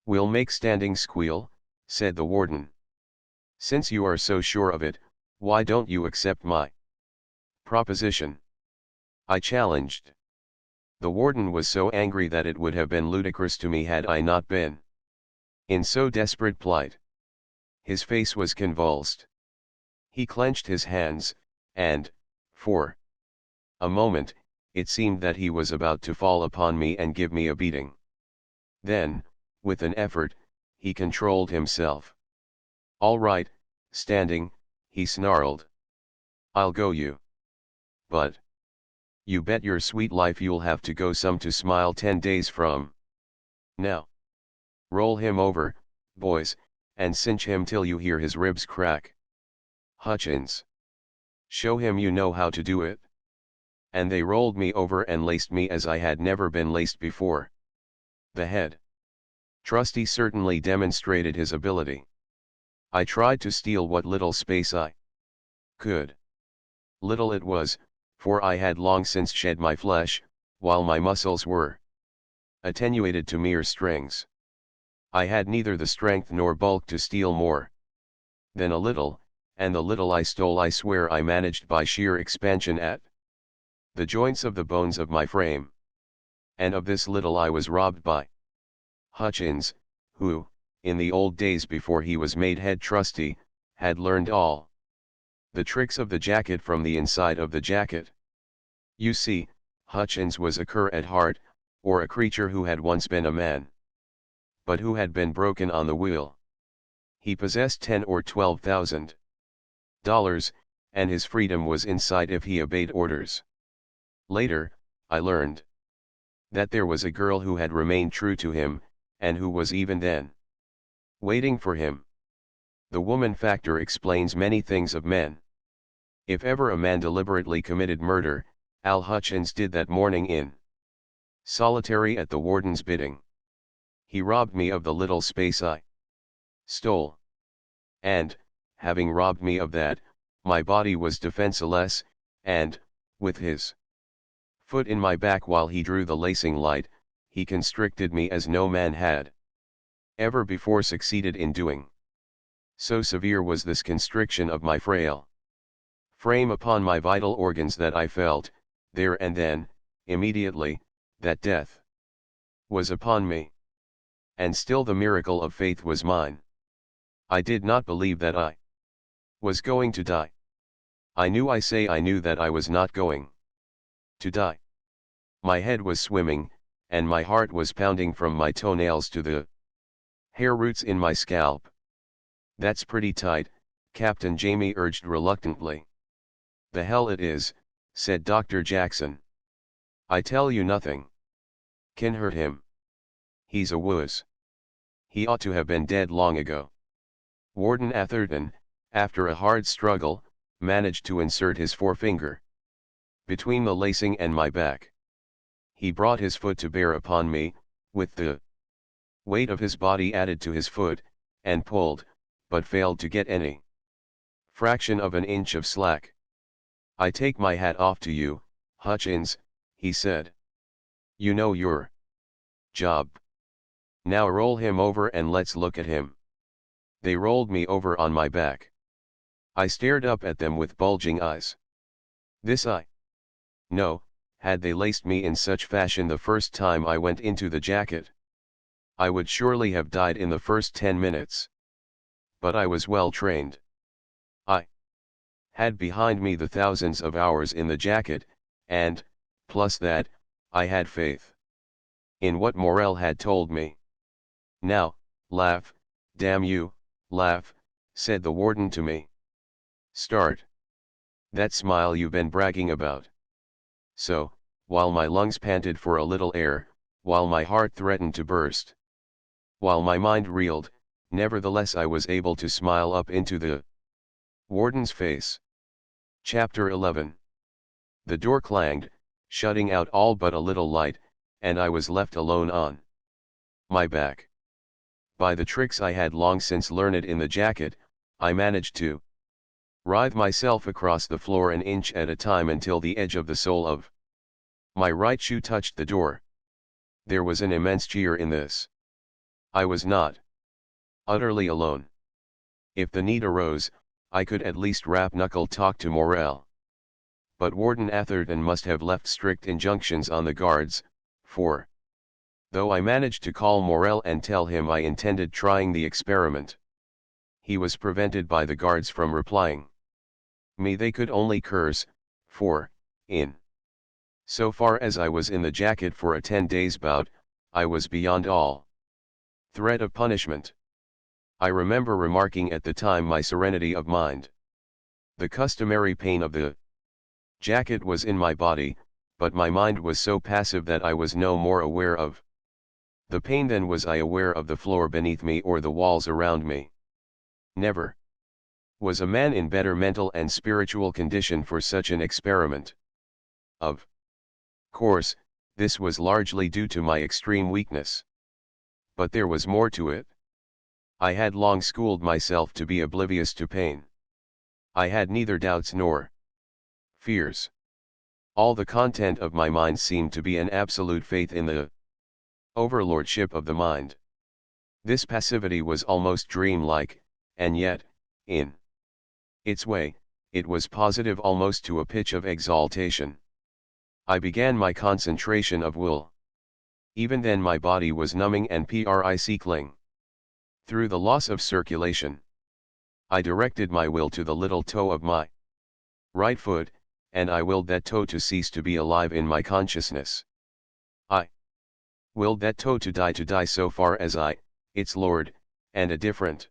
[SPEAKER 1] We'll make standing squeal, said the warden. Since you are so sure of it, why don't you accept my proposition? I challenged. The warden was so angry that it would have been ludicrous to me had I not been in so desperate plight. His face was convulsed. He clenched his hands, and, for a moment, it seemed that he was about to fall upon me and give me a beating. Then, with an effort, he controlled himself. All right, standing, he snarled. I'll go you. But you bet your sweet life you'll have to go some to smile 10 days from now. Roll him over, boys, and cinch him till you hear his ribs crack. Hutchins. Show him you know how to do it. And they rolled me over and laced me as I had never been laced before. The head trustee certainly demonstrated his ability. I tried to steal what little space I could. Little it was, for I had long since shed my flesh, while my muscles were attenuated to mere strings. I had neither the strength nor bulk to steal more than a little, and the little I stole I swear I managed by sheer expansion at the joints of the bones of my frame. And of this little I was robbed by Hutchins, who, in the old days before he was made head trustee, had learned all the tricks of the jacket from the inside of the jacket. You see, Hutchins was a cur at heart, or a creature who had once been a man, but who had been broken on the wheel. He possessed 10 or 12,000 dollars, and his freedom was in sight if he obeyed orders. Later, I learned that there was a girl who had remained true to him, and who was even then waiting for him. The woman factor explains many things of men. If ever a man deliberately committed murder, Al Hutchins did that morning in solitary at the warden's bidding. He robbed me of the little space I stole. And, having robbed me of that, my body was defenseless, and, with his foot in my back while he drew the lacing light, he constricted me as no man had ever before succeeded in doing. So severe was this constriction of my frail frame upon my vital organs that I felt, there and then, immediately, that death was upon me. And still the miracle of faith was mine. I did not believe that I was going to die. I knew that I was not going to die. My head was swimming, and my heart was pounding from my toenails to the hair roots in my scalp. "That's pretty tight," Captain Jamie urged reluctantly. "The hell it is," said Dr. Jackson. "I tell you nothing can hurt him. He's a wuss. He ought to have been dead long ago." Warden Atherton, after a hard struggle, managed to insert his forefinger between the lacing and my back. He brought his foot to bear upon me, with the weight of his body added to his foot, and pulled, but failed to get any fraction of an inch of slack. "I take my hat off to you, Hutchins," he said. "You know your job. Now roll him over and let's look at him." They rolled me over on my back. I stared up at them with bulging eyes. This I know, had they laced me in such fashion the first time I went into the jacket, I would surely have died in the first 10 minutes. But I was well trained. I had behind me the thousands of hours in the jacket, and, plus that, I had faith in what Morel had told me. "Now, laugh, damn you, laugh," said the warden to me. "Start that smile you've been bragging about." So, while my lungs panted for a little air, while my heart threatened to burst, while my mind reeled, nevertheless I was able to smile up into the warden's face. Chapter 11. The door clanged, shutting out all but a little light, and I was left alone on my back. By the tricks I had long since learned in the jacket, I managed to writhe myself across the floor an inch at a time until the edge of the sole of my right shoe touched the door. There was an immense cheer in this. I was not utterly alone. If the need arose, I could at least rap-knuckle talk to Morel. But Warden Atherton must have left strict injunctions on the guards, for though I managed to call Morel and tell him I intended trying the experiment, he was prevented by the guards from replying. Me they could only curse, for, in so far as I was in the jacket for a 10 days bout, I was beyond all threat of punishment. I remember remarking at the time my serenity of mind. The customary pain of the jacket was in my body, but my mind was so passive that I was no more aware of the pain than was I aware of the floor beneath me or the walls around me. Never was a man in better mental and spiritual condition for such an experiment. Of course, this was largely due to my extreme weakness. But there was more to it. I had long schooled myself to be oblivious to pain. I had neither doubts nor fears. All the content of my mind seemed to be an absolute faith in the overlordship of the mind. This passivity was almost dreamlike, and yet, in its way, it was positive almost to a pitch of exaltation. I began my concentration of will. Even then my body was numbing and prickling. Through the loss of circulation, I directed my will to the little toe of my right foot, and I willed that toe to cease to be alive in my consciousness. I Willed that toe to die so far as I, its lord, and a different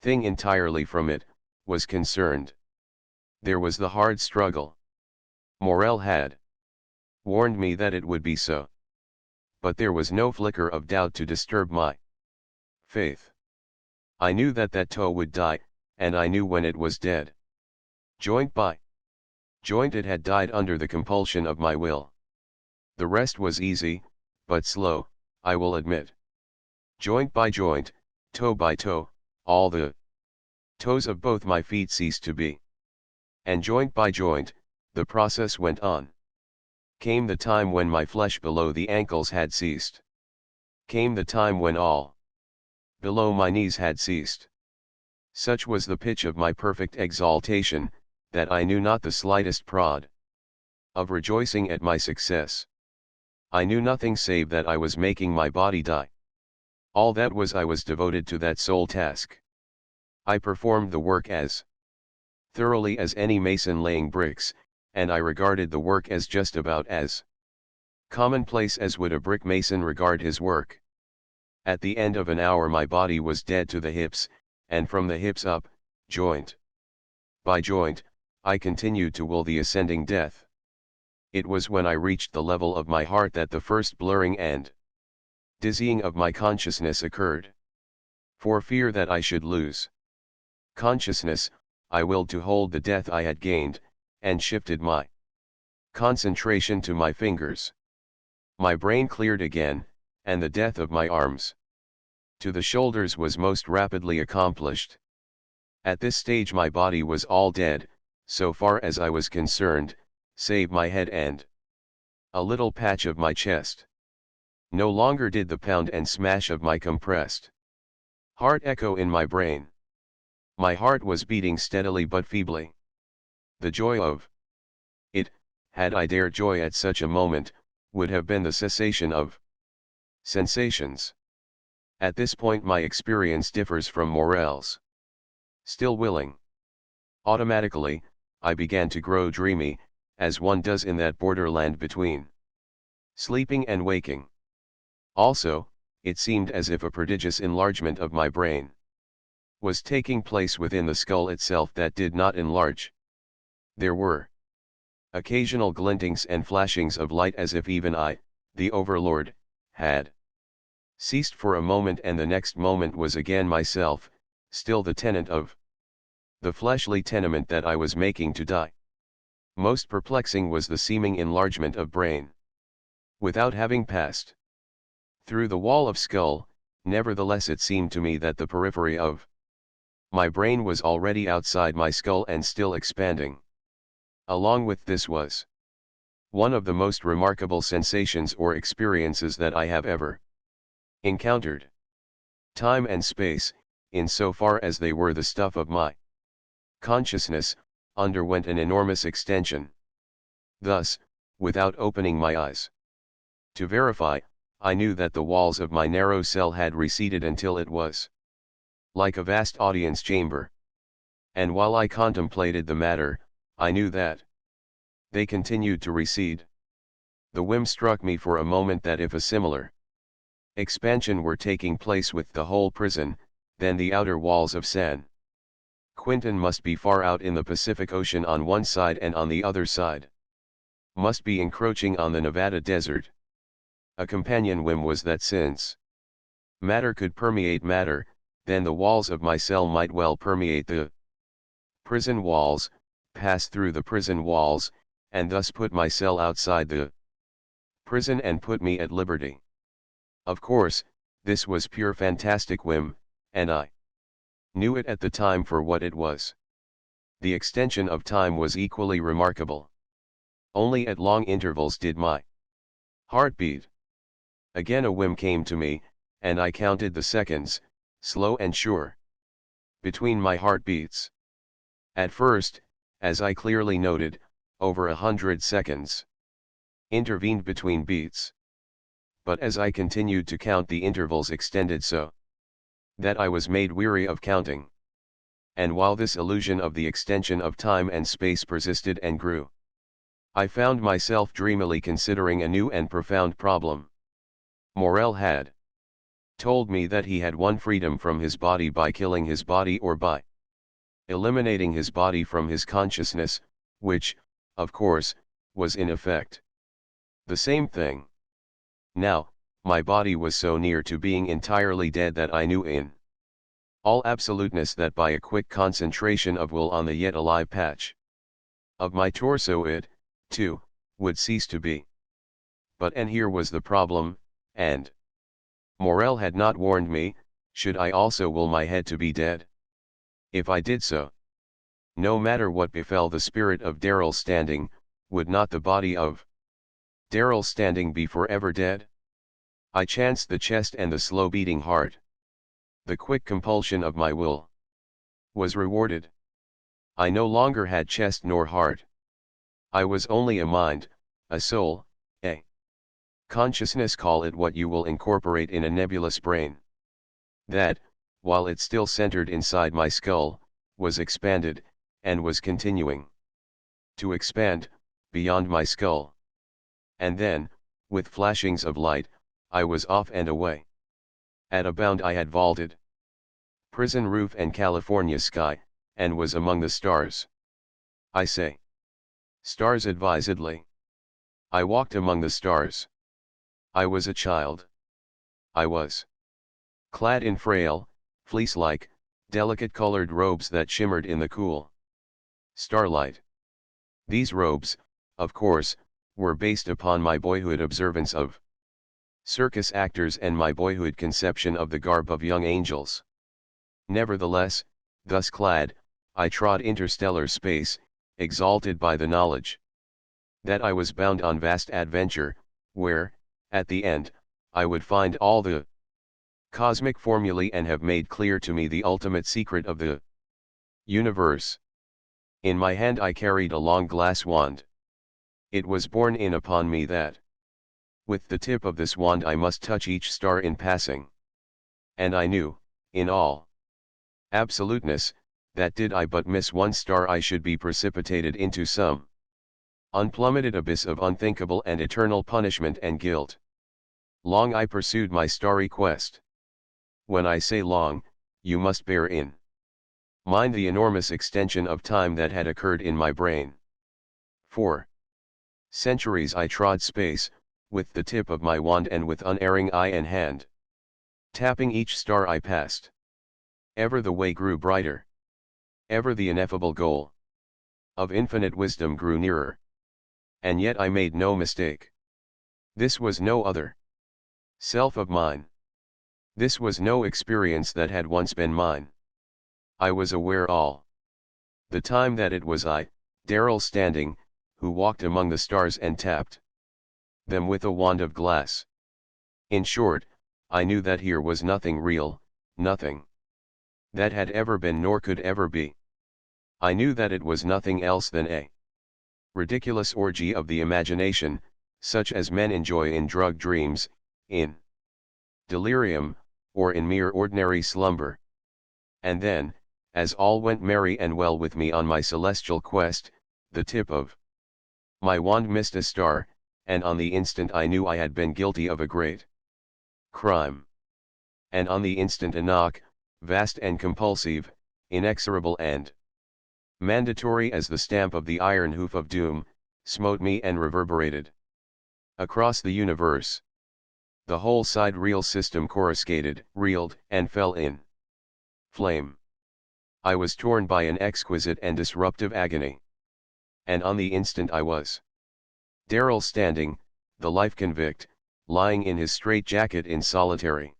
[SPEAKER 1] thing entirely from it, was concerned. There was the hard struggle. Morel had warned me that it would be so. But there was no flicker of doubt to disturb my faith. I knew that that toe would die, and I knew when it was dead. Joint by joint it had died under the compulsion of my will. The rest was easy, but slow, I will admit. Joint by joint, toe by toe, all the toes of both my feet ceased to be. And joint by joint, the process went on. Came the time when my flesh below the ankles had ceased. Came the time when all below my knees had ceased. Such was the pitch of my perfect exaltation, that I knew not the slightest prod of rejoicing at my success. I knew nothing save that I was making my body die. All that was I was devoted to that sole task. I performed the work as thoroughly as any mason laying bricks, and I regarded the work as just about as commonplace as would a brick mason regard his work. At the end of an hour my body was dead to the hips, and from the hips up, joint by joint, I continued to will the ascending death. It was when I reached the level of my heart that the first blurring and dizzying of my consciousness occurred. For fear that I should lose consciousness, I willed to hold the death I had gained, and shifted my concentration to my fingers. My brain cleared again, and the death of my arms to the shoulders was most rapidly accomplished. At this stage my body was all dead, so far as I was concerned, save my head and a little patch of my chest. No longer did the pound and smash of my compressed heart echo in my brain. My heart was beating steadily but feebly. The joy of it, had I dared joy at such a moment, would have been the cessation of sensations. At this point my experience differs from Morel's. Still willing. Automatically, I began to grow dreamy, as one does in that borderland between sleeping and waking. Also, it seemed as if a prodigious enlargement of my brain was taking place within the skull itself that did not enlarge. There were occasional glintings and flashings of light as if even I, the overlord, had ceased for a moment, and the next moment was again myself, still the tenant of the fleshly tenement that I was making to die. Most perplexing was the seeming enlargement of brain. Without having passed through the wall of skull, nevertheless it seemed to me that the periphery of my brain was already outside my skull and still expanding. Along with this was one of the most remarkable sensations or experiences that I have ever encountered. Time and space, in so far as they were the stuff of my consciousness, underwent an enormous extension. Thus, without opening my eyes to verify, I knew that the walls of my narrow cell had receded until it was like a vast audience chamber. And while I contemplated the matter, I knew that they continued to recede. The whim struck me for a moment that if a similar expansion were taking place with the whole prison, then the outer walls of San Quintin must be far out in the Pacific Ocean on one side, and on the other side must be encroaching on the Nevada desert. A companion whim was that since matter could permeate matter, then the walls of my cell might well permeate the prison walls, pass through the prison walls, and thus put my cell outside the prison and put me at liberty. Of course, this was pure fantastic whim, and I knew it at the time for what it was. The extension of time was equally remarkable. Only at long intervals did my heart beat. Again a whim came to me, and I counted the seconds, slow and sure, between my heartbeats. At first, as I clearly noted, over 100 seconds intervened between beats. But as I continued to count, the intervals extended so that I was made weary of counting. And while this illusion of the extension of time and space persisted and grew, I found myself dreamily considering a new and profound problem. Morel had told me that he had won freedom from his body by killing his body or by eliminating his body from his consciousness, which, of course, was in effect the same thing. Now, my body was so near to being entirely dead that I knew in all absoluteness that by a quick concentration of will on the yet alive patch of my torso it, too, would cease to be. And here was the problem, and Morel had not warned me, should I also will my head to be dead? If I did so, no matter what befell the spirit of Darrell Standing, would not the body of Darrell Standing be forever dead? I chanced the chest and the slow beating heart. The quick compulsion of my will was rewarded. I no longer had chest nor heart. I was only a mind, a soul, a consciousness, call it what you will, incorporate in a nebulous brain. That, while it still centered inside my skull, was expanded, and was continuing to expand, beyond my skull. And then, with flashings of light, I was off and away. At a bound I had vaulted prison roof and California sky, and was among the stars. I say stars advisedly. I walked among the stars. I was a child. I was clad in frail, fleece-like, delicate-colored robes that shimmered in the cool starlight. These robes, of course, were based upon my boyhood observance of circus actors and my boyhood conception of the garb of young angels. Nevertheless, thus clad, I trod interstellar space, exalted by the knowledge that I was bound on vast adventure, where, at the end, I would find all the cosmic formulae and have made clear to me the ultimate secret of the universe. In my hand I carried a long glass wand. It was borne in upon me that with the tip of this wand I must touch each star in passing. And I knew, in all absoluteness, that did I but miss one star I should be precipitated into some unplummeted abyss of unthinkable and eternal punishment and guilt. Long I pursued my starry quest. When I say long, you must bear in mind the enormous extension of time that had occurred in my brain. For centuries I trod space, with the tip of my wand and with unerring eye and hand, tapping each star I passed. Ever the way grew brighter. Ever the ineffable goal of infinite wisdom grew nearer. And yet I made no mistake. This was no other self of mine. This was no experience that had once been mine. I was aware all the time that it was I, Darrell Standing, who walked among the stars and tapped them with a wand of glass. In short, I knew that here was nothing real, nothing that had ever been nor could ever be. I knew that it was nothing else than a ridiculous orgy of the imagination, such as men enjoy in drug dreams, in delirium, or in mere ordinary slumber. And then, as all went merry and well with me on my celestial quest, the tip of my wand missed a star, and on the instant I knew I had been guilty of a great crime. And on the instant a knock, vast and compulsive, inexorable and mandatory as the stamp of the iron hoof of doom, smote me and reverberated across the universe. The whole sidereal system coruscated, reeled, and fell in flame. I was torn by an exquisite and disruptive agony. And on the instant I was Darrell Standing, the life convict, lying in his straitjacket in solitary.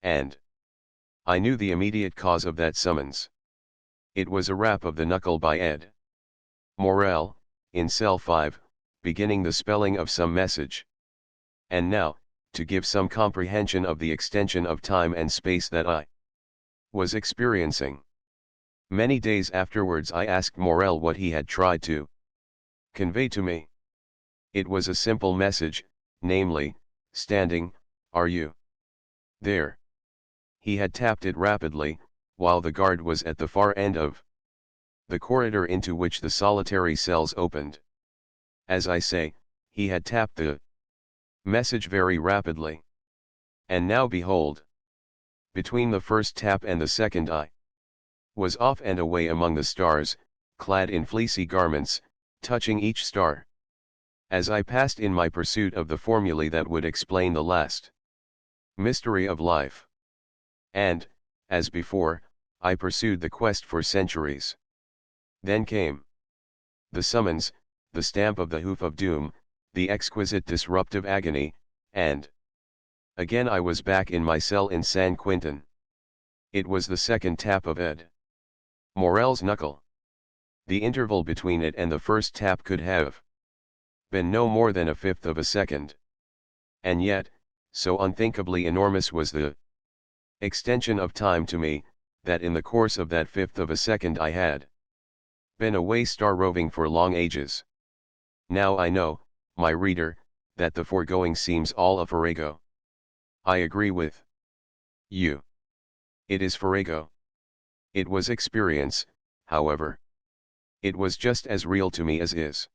[SPEAKER 1] And I knew the immediate cause of that summons. It was a rap of the knuckle by Ed Morel, in cell 5, beginning the spelling of some message. And now, to give some comprehension of the extension of time and space that I was experiencing. Many days afterwards I asked Morel what he had tried to convey to me. It was a simple message, namely, Standing, are you there? He had tapped it rapidly, while the guard was at the far end of the corridor into which the solitary cells opened. As I say, he had tapped the message very rapidly. And now behold, between the first tap and the second I was off and away among the stars, clad in fleecy garments, touching each star. As I passed in my pursuit of the formulae that would explain the last mystery of life. And, as before, I pursued the quest for centuries. Then came the summons, the stamp of the hoof of doom, the exquisite disruptive agony, and again I was back in my cell in San Quentin. It was the second tap of Ed Morel's knuckle. The interval between it and the first tap could have been no more than a fifth of a second. And yet, so unthinkably enormous was the extension of time to me, that in the course of that fifth of a second I had been away star roving for long ages. Now I know, my reader, that the foregoing seems all a farrago. I agree with you. It is farrago. It was experience, however. It was just as real to me as is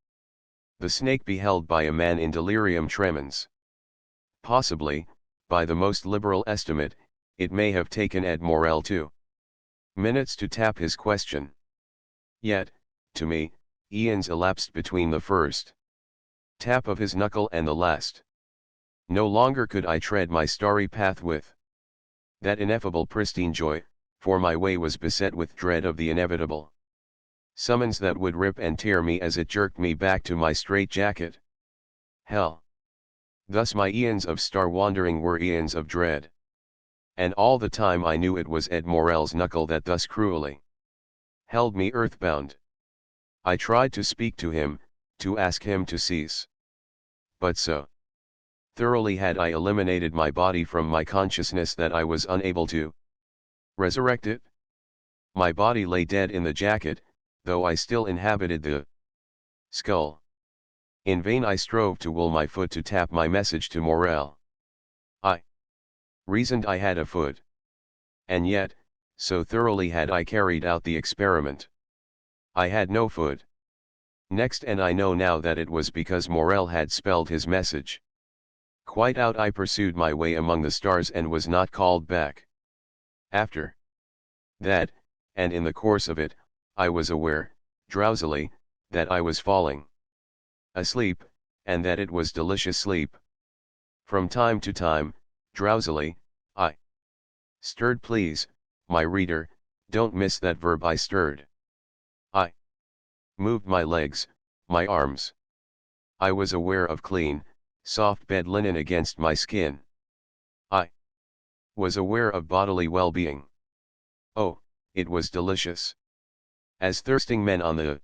[SPEAKER 1] the snake beheld by a man in delirium tremens. Possibly, by the most liberal estimate, it may have taken Ed Morel 2 minutes to tap his question. Yet, to me, eons elapsed between the first tap of his knuckle and the last. No longer could I tread my starry path with that ineffable pristine joy, for my way was beset with dread of the inevitable summons that would rip and tear me as it jerked me back to my straitjacket. Hell! Thus my eons of star wandering were eons of dread. And all the time I knew it was Ed Morel's knuckle that thus cruelly held me earthbound. I tried to speak to him, to ask him to cease. But so thoroughly had I eliminated my body from my consciousness that I was unable to resurrect it. My body lay dead in the jacket, though I still inhabited the skull. In vain I strove to will my foot to tap my message to Morel. I reasoned I had a foot. And yet, so thoroughly had I carried out the experiment, I had no foot. Next, and I know now that it was because Morel had spelled his message quite out, I pursued my way among the stars and was not called back. After that, and in the course of it, I was aware, drowsily, that I was falling asleep, and that it was delicious sleep. From time to time, drowsily, I stirred. Please, my reader, don't miss that verb, I stirred. I moved my legs, my arms. I was aware of clean, soft bed linen against my skin. I was aware of bodily well-being. Oh, it was delicious. As thirsting men on the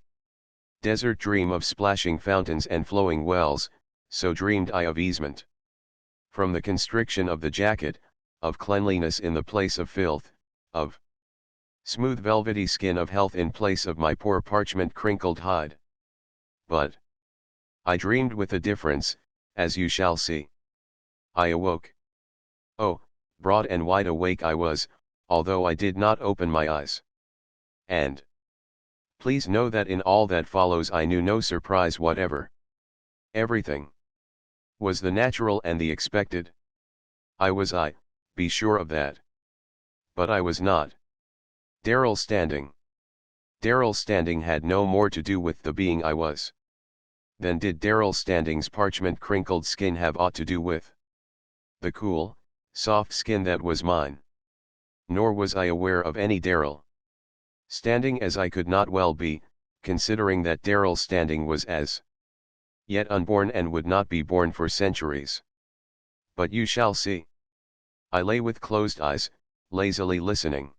[SPEAKER 1] desert dream of splashing fountains and flowing wells, so dreamed I of easement from the constriction of the jacket, of cleanliness in the place of filth, of smooth velvety skin, of health in place of my poor parchment crinkled hide. But I dreamed with a difference, as you shall see. I awoke. Oh, broad and wide awake I was, although I did not open my eyes. And please know that in all that follows I knew no surprise whatever. Everything was the natural and the expected. I, be sure of that. But I was not Darrell Standing. Darrell Standing had no more to do with the being I was than did Darrell Standing's parchment crinkled skin have aught to do with the cool, soft skin that was mine. Nor was I aware of any Darrell Standing, as I could not well be, considering that Darrell Standing was as yet unborn and would not be born for centuries. But you shall see. I lay with closed eyes, lazily listening.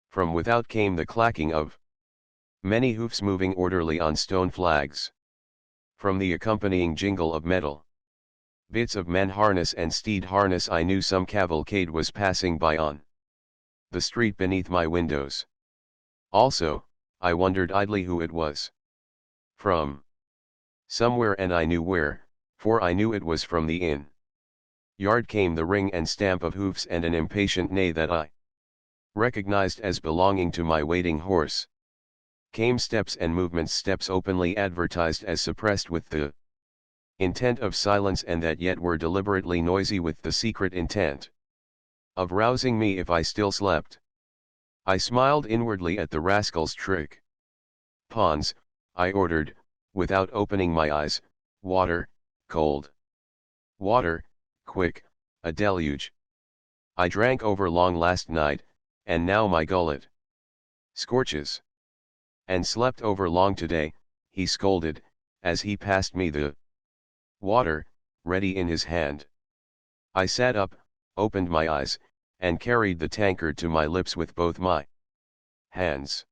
[SPEAKER 1] From without came the clacking of many hoofs moving orderly on stone flags. From the accompanying jingle of metal bits of men harness and steed harness I knew some cavalcade was passing by on the street beneath my windows. Also, I wondered idly who it was. From somewhere, and I knew where, for I knew it was from the inn yard, came the ring and stamp of hoofs and an impatient neigh that I recognized as belonging to my waiting horse. Came steps and movements, steps openly advertised as suppressed with the intent of silence, and that yet were deliberately noisy with the secret intent of rousing me if I still slept. I smiled inwardly at the rascal's trick. "Pons," I ordered, without opening my eyes, "water, cold. Water, quick, a deluge. I drank over long last night, and now my gullet scorches. And slept over long today," he scolded, as he passed me the water, ready in his hand. I sat up, opened my eyes, and carried the tankard to my lips with both my hands.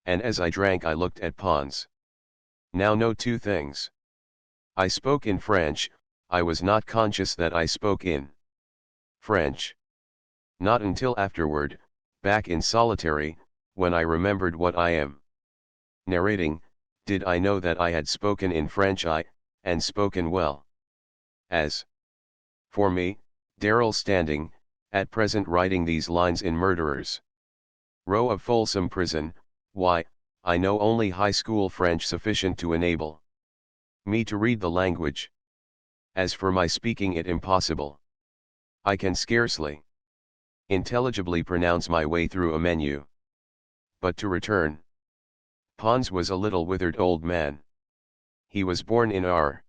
[SPEAKER 1] And as I drank I looked at Pons. Now know two things. I spoke in French. I was not conscious that I spoke in French. Not until afterward, back in solitary, when I remembered what I am narrating, did I know that I had spoken in French, and spoken well. As for me, Darrell Standing, at present writing these lines in Murderers' Row of Folsom Prison, why, I know only high school French sufficient to enable me to read the language. As for my speaking it, impossible. I can scarcely intelligibly pronounce my way through a menu. But to return. Pons was a little withered old man. He was born in our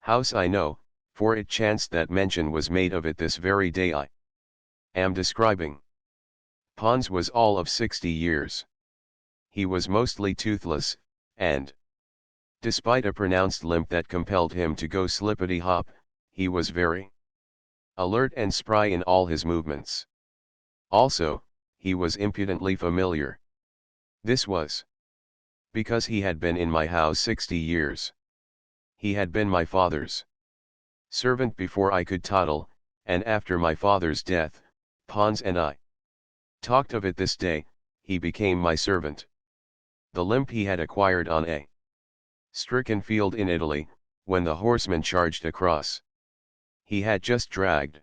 [SPEAKER 1] house, I know, for it chanced that mention was made of it this very day I am describing. Pons was all of 60 years. He was mostly toothless, and, despite a pronounced limp that compelled him to go slippity-hop, he was very alert and spry in all his movements. Also, he was impudently familiar. This was because he had been in my house 60 years. He had been my father's servant before I could toddle, and after my father's death, Pons and I talked of it this day, he became my servant. The limp he had acquired on a stricken field in Italy, when the horseman charged across. He had just dragged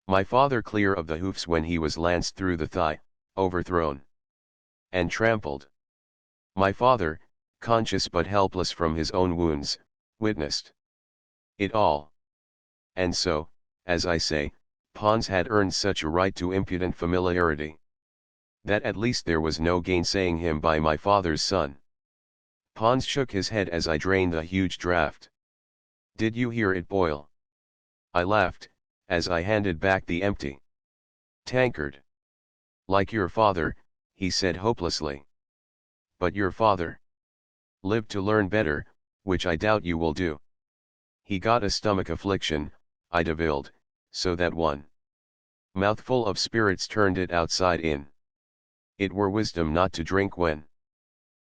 [SPEAKER 1] my father clear of the hoofs when he was lanced through the thigh, overthrown and trampled. My father, conscious but helpless from his own wounds, witnessed it all. And so, as I say, Pons had earned such a right to impudent familiarity that at least there was no gainsaying him by my father's son. Pons shook his head as I drained the huge draught. "Did you hear it boil?" I laughed, as I handed back the empty tankard. "Like your father," he said hopelessly. "But your father lived to learn better, which I doubt you will do." "He got a stomach affliction," I devilled, "so that one mouthful of spirits turned it outside in. It were wisdom not to drink when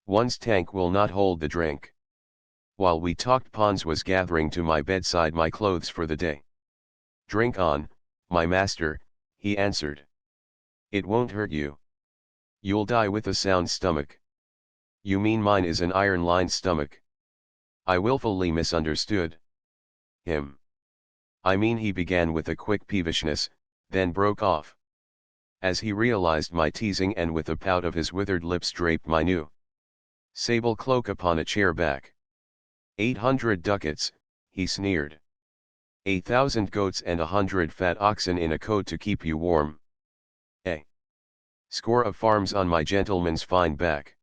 [SPEAKER 1] one's tank will not hold the drink." While we talked, Pons was gathering to my bedside my clothes for the day. "Drink on, my master," he answered. "It won't hurt you. You'll die with a sound stomach." "You mean mine is an iron-lined stomach?" I willfully misunderstood him. "I mean," he began with a quick peevishness, then broke off, as he realized my teasing, and with a pout of his withered lips draped my new sable cloak upon a chair back. 800 ducats, he sneered. 8,000 goats and 100 fat oxen in a coat to keep you warm. A score of farms on my gentleman's fine back.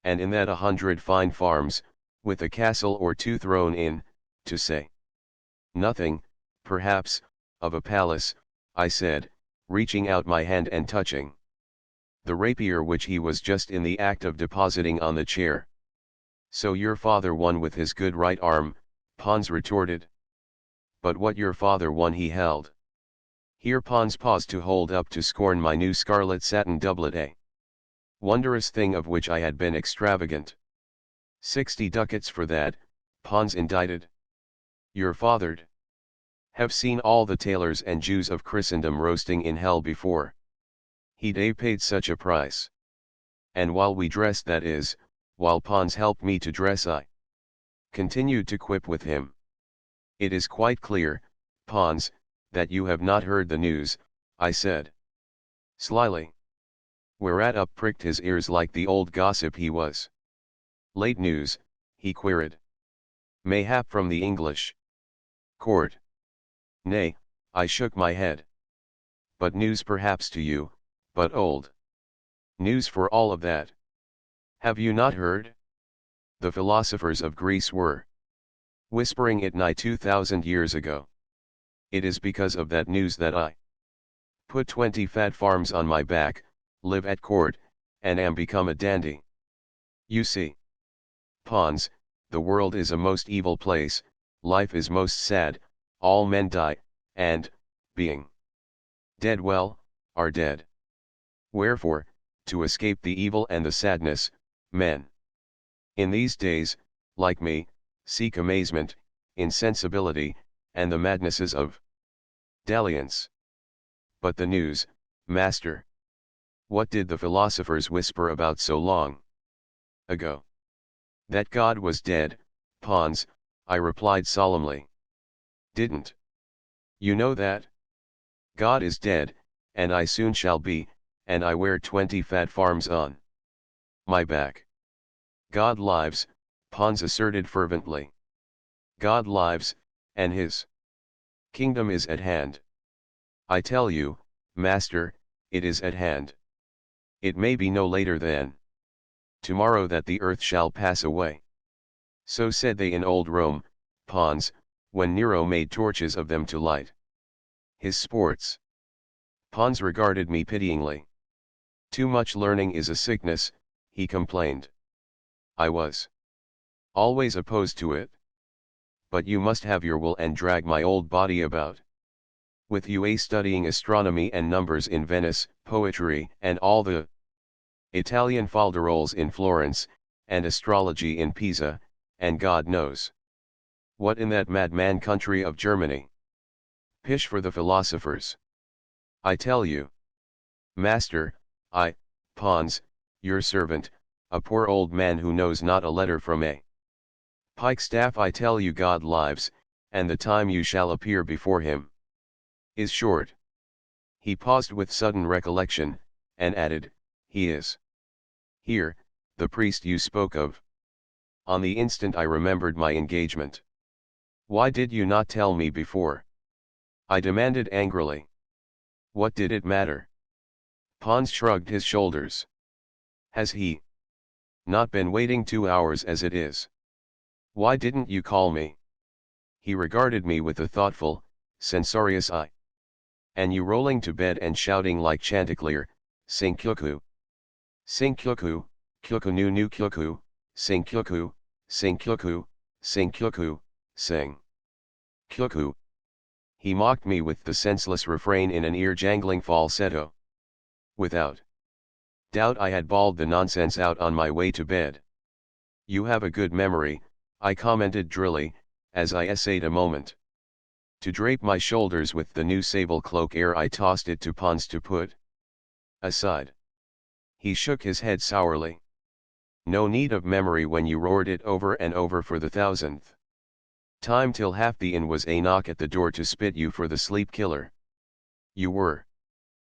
[SPEAKER 1] And in that 100 fine farms, with a castle or two thrown in, to say nothing, perhaps, of a palace," I said, reaching out my hand and touching the rapier which he was just in the act of depositing on the chair. "So your father won with his good right arm," Pons retorted. "But what your father won he held." Here Pons paused to hold up to scorn my new scarlet satin doublet, a wondrous thing of which I had been extravagant. 60 ducats for that," Pons indicted. "Your father'd have seen all the tailors and Jews of Christendom roasting in hell before he'd a paid such a price." And while we dressed, that is, while Pons helped me to dress, I continued to quip with him. "It is quite clear, Pons, that you have not heard the news," I said slyly. Whereat up pricked his ears like the old gossip he was. "Late news?" he queried. Mayhap from the English court. Nay, I shook my head. But news perhaps to you, but old news for all of that. Have you not heard? The philosophers of Greece were whispering it nigh 2,000 years ago. It is because of that news that I put 20 fat farms on my back, live at court, and am become a dandy. You see, Pons, the world is a most evil place, life is most sad, all men die, and, being dead well, are dead. Wherefore, to escape the evil and the sadness, men in these days, like me, seek amazement, insensibility, and the madnesses of dalliance. But the news, master. What did the philosophers whisper about so long ago? That God was dead, Pons, I replied solemnly. Didn't you know that? God is dead, and I soon shall be, and I wear 20 fat farms on my back. God lives, Pons asserted fervently. God lives, and his kingdom is at hand. I tell you, master, it is at hand. It may be no later than tomorrow that the earth shall pass away. So said they in old Rome, Pons, when Nero made torches of them to light his sports. Pons regarded me pityingly. Too much learning is a sickness, he complained. I was always opposed to it. But you must have your will and drag my old body about with you studying astronomy and numbers in Venice, poetry and all the Italian falderols in Florence, and astrology in Pisa, and God knows what in that madman country of Germany. Pish for the philosophers. I tell you, master, I, Pons, your servant, a poor old man who knows not a letter from a pikestaff, I tell you God lives, and the time you shall appear before him is short. He paused with sudden recollection, and added, he is here, the priest you spoke of. On the instant I remembered my engagement. Why did you not tell me before? I demanded angrily. What did it matter? Pons shrugged his shoulders. Has he not been waiting 2 hours as it is? Why didn't you call me? He regarded me with a thoughtful, censorious eye. And you rolling to bed and shouting like Chanticleer, sing kyuku. Sing kyuku, kyuku nu nu kyuku, sing kyuku, sing kyuku, sing kyuku, sing kyuku. He mocked me with the senseless refrain in an ear-jangling falsetto. Without doubt I had bawled the nonsense out on my way to bed. You have a good memory, I commented drily, as I essayed a moment to drape my shoulders with the new sable cloak ere I tossed it to Pons to put aside. He shook his head sourly. No need of memory when you roared it over and over for the 1,000th time till half the inn was a knock at the door to spit you for the sleep killer. You were.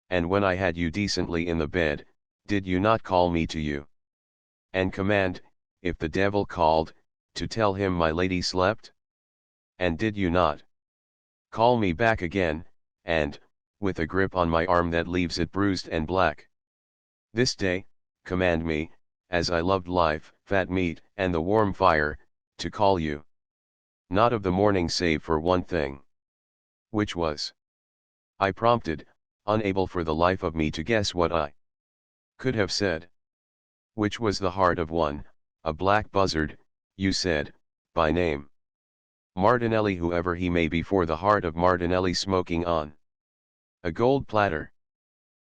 [SPEAKER 1] And when I had you decently in the bed, did you not call me to you? And command, if the devil called, to tell him my lady slept? And did you not call me back again, and, with a grip on my arm that leaves it bruised and black, this day, command me, as I loved life, fat meat, and the warm fire, to call you? Not of the morning save for one thing. Which was? I prompted, unable for the life of me to guess what I could have said. Which was the heart of one, a black buzzard, you said, by name Martinelli, whoever he may be, for the heart of Martinelli smoking on a gold platter.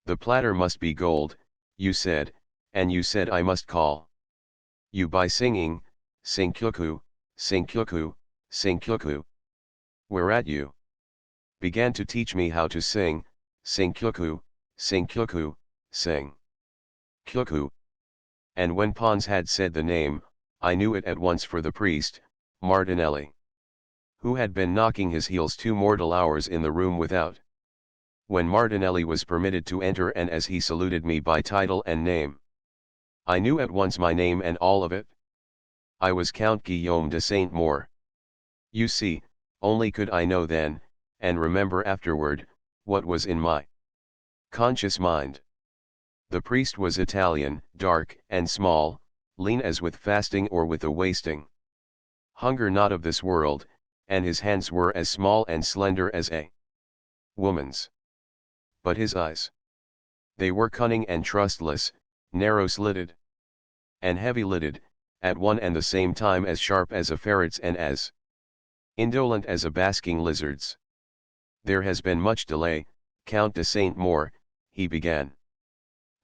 [SPEAKER 1] The platter must be gold, you said, and you said I must call you by singing, sing kyuku, sing kyuku, sing kyuku. Whereat you began to teach me how to sing, sing kyuku, sing kyuku, sing kyuku. And when Pons had said the name, I knew it at once for the priest, Martinelli, who had been knocking his heels 2 mortal hours in the room without. When Martinelli was permitted to enter, and as he saluted me by title and name, I knew at once my name and all of it. I was Count Guillaume de Saint-Maur. You see, only could I know then, and remember afterward, what was in my conscious mind. The priest was Italian, dark and small, lean as with fasting or with a wasting hunger not of this world, and his hands were as small and slender as a woman's. But his eyes, they were cunning and trustless, narrow-slitted and heavy-lidded, at one and the same time as sharp as a ferret's and as indolent as a basking lizard's. There has been much delay, Count de Saint Maur, he began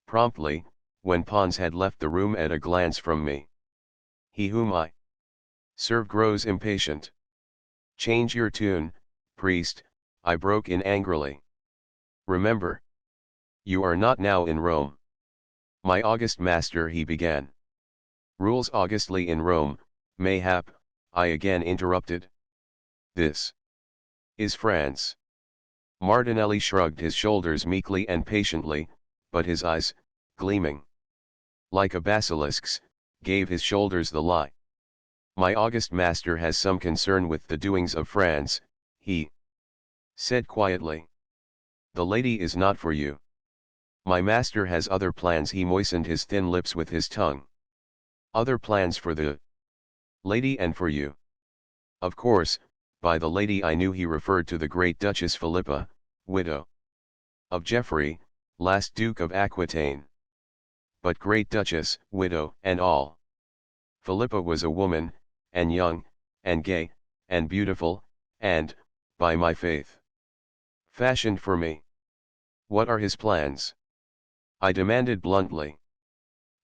[SPEAKER 1] promptly, when Pons had left the room at a glance from me. He whom I serve grows impatient. Change your tune, priest, I broke in angrily. Remember, you are not now in Rome. My august master, he began, rules augustly in Rome, mayhap, I again interrupted. This is France. Martinelli shrugged his shoulders meekly and patiently, but his eyes, gleaming like a basilisk's, gave his shoulders the lie. My august master has some concern with the doings of France, he said quietly. The lady is not for you. My master has other plans. He moistened his thin lips with his tongue. Other plans for the lady and for you. Of course, by the lady I knew he referred to the great Duchess Philippa, widow of Geoffrey, last Duke of Aquitaine. But great Duchess, widow, and all. Philippa was a woman, and young, and gay, and beautiful, and, by my faith, fashioned for me. What are his plans? I demanded bluntly.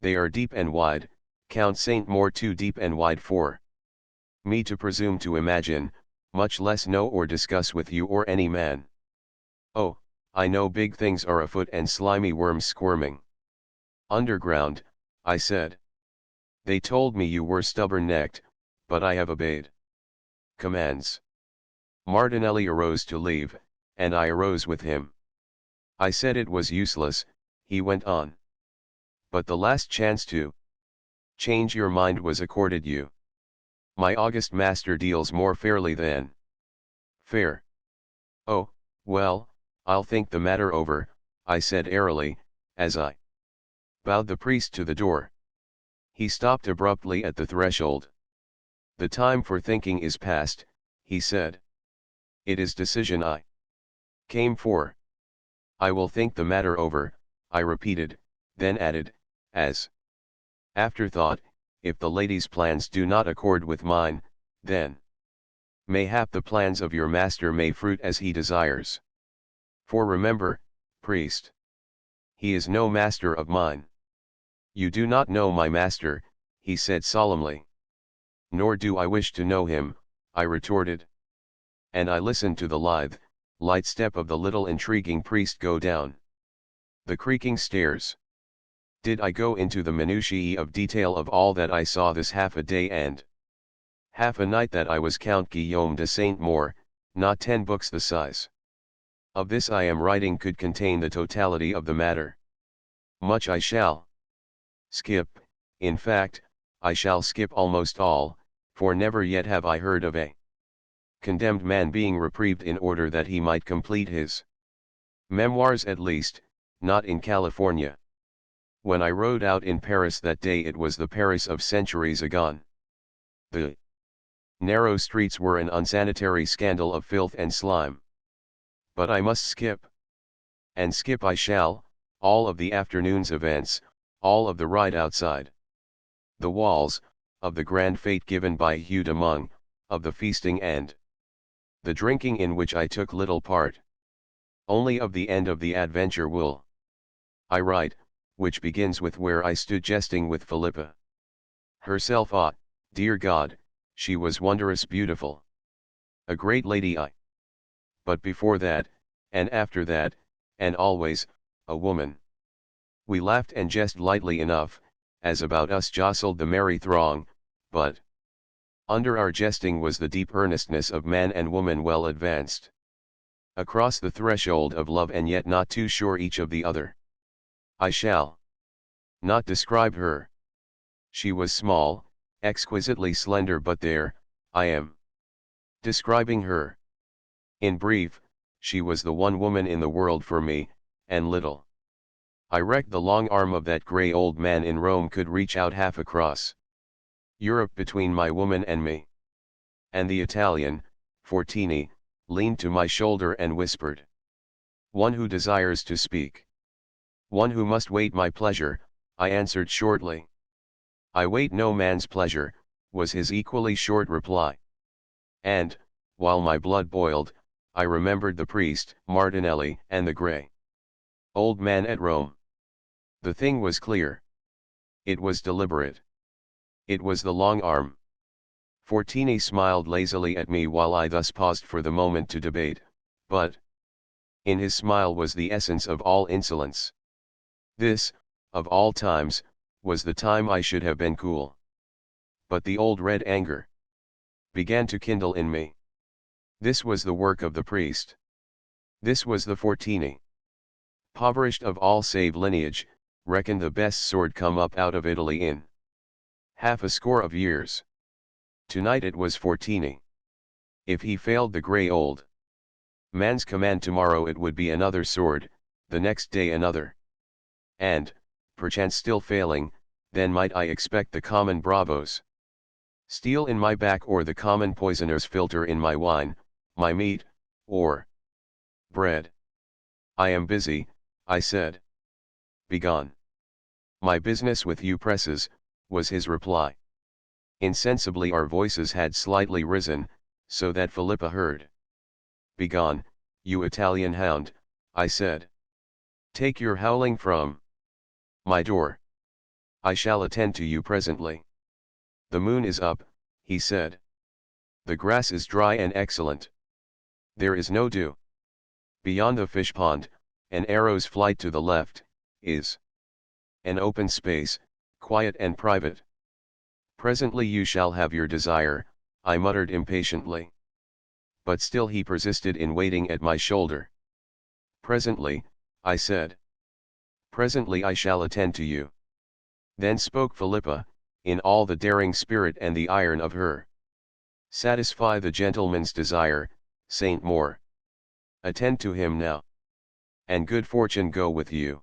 [SPEAKER 1] They are deep and wide, Count Saint Maur, too deep and wide for me to presume to imagine, much less know or discuss with you or any man. Oh, I know big things are afoot and slimy worms squirming underground, I said. They told me you were stubborn-necked, but I have obeyed commands. Martinelli arose to leave, and I arose with him. I said it was useless, he went on. But the last chance to change your mind was accorded you. My august master deals more fairly than fair. Oh, well, I'll think the matter over, I said airily, as I bowed the priest to the door. He stopped abruptly at the threshold. The time for thinking is past, he said. It is decision I came for. I will think the matter over, I repeated, then added, as afterthought, if the lady's plans do not accord with mine, then mayhap the plans of your master may fruit as he desires. For remember, priest, he is no master of mine. You do not know my master, he said solemnly. Nor do I wish to know him, I retorted. And I listened to the lithe, light step of the little intriguing priest go down the creaking stairs. Did I go into the minutiae of detail of all that I saw this half a day and half a night that I was Count Guillaume de Saint Maur, not 10 books the size of this I am writing could contain the totality of the matter. Much I shall skip, in fact, I shall skip almost all, for never yet have I heard of a condemned man being reprieved in order that he might complete his memoirs, at least, not in California. When I rode out in Paris that day, it was the Paris of centuries agone. The narrow streets were an unsanitary scandal of filth and slime. But I must skip. And skip I shall, all of the afternoon's events, all of the ride outside the walls, of the grand fete given by Hugh de Monge, of the feasting and the drinking in which I took little part. Only of the end of the adventure will I write, which begins with where I stood jesting with Philippa herself. Ah, dear God, she was wondrous beautiful. A great lady but before that, and after that, and always, a woman. We laughed and jested lightly enough, as about us jostled the merry throng, but under our jesting was the deep earnestness of man and woman well advanced across the threshold of love, and yet not too sure each of the other. I shall not describe her. She was small, exquisitely slender, but there, I am Describing her. In brief, she was the one woman in the world for me, and little I recked the long arm of that grey old man in Rome could reach out half across Europe between my woman and me. And the Italian, Fortini, leaned to my shoulder and whispered. One who desires to speak. One who must wait my pleasure, I answered shortly. I wait no man's pleasure, was his equally short reply. And, while my blood boiled, I remembered the priest, Martinelli, and the grey old man at Rome. The thing was clear. It was deliberate. It was the long arm. Fortini smiled lazily at me while I thus paused for the moment to debate, but in his smile was the essence of all insolence. This, of all times, was the time I should have been cool. But the old red anger began to kindle in me. This was the work of the priest. This was the Fortini. Impoverished of all save lineage, reckoned the best sword come up out of Italy in half a score of years. Tonight it was Fortini. If he failed the grey old man's command tomorrow it would be another sword, the next day another. And, perchance still failing, then might I expect the common bravos steel in my back or the common poisoner's filter in my wine, my meat, or bread. I am busy, I said. Begone. My business with you presses, was his reply. Insensibly our voices had slightly risen, so that Philippa heard. Begone, you Italian hound, I said. Take your howling from my door. I shall attend to you presently. The moon is up, he said. The grass is dry and excellent. There is no dew. Beyond the fish pond, an arrow's flight to the left, is an open space, quiet and private. Presently you shall have your desire, I muttered impatiently. But still he persisted in waiting at my shoulder. Presently, I said. Presently I shall attend to you. Then spoke Philippa, in all the daring spirit and the iron of her. Satisfy the gentleman's desire, Saint Moore. Attend to him now. And good fortune go with you.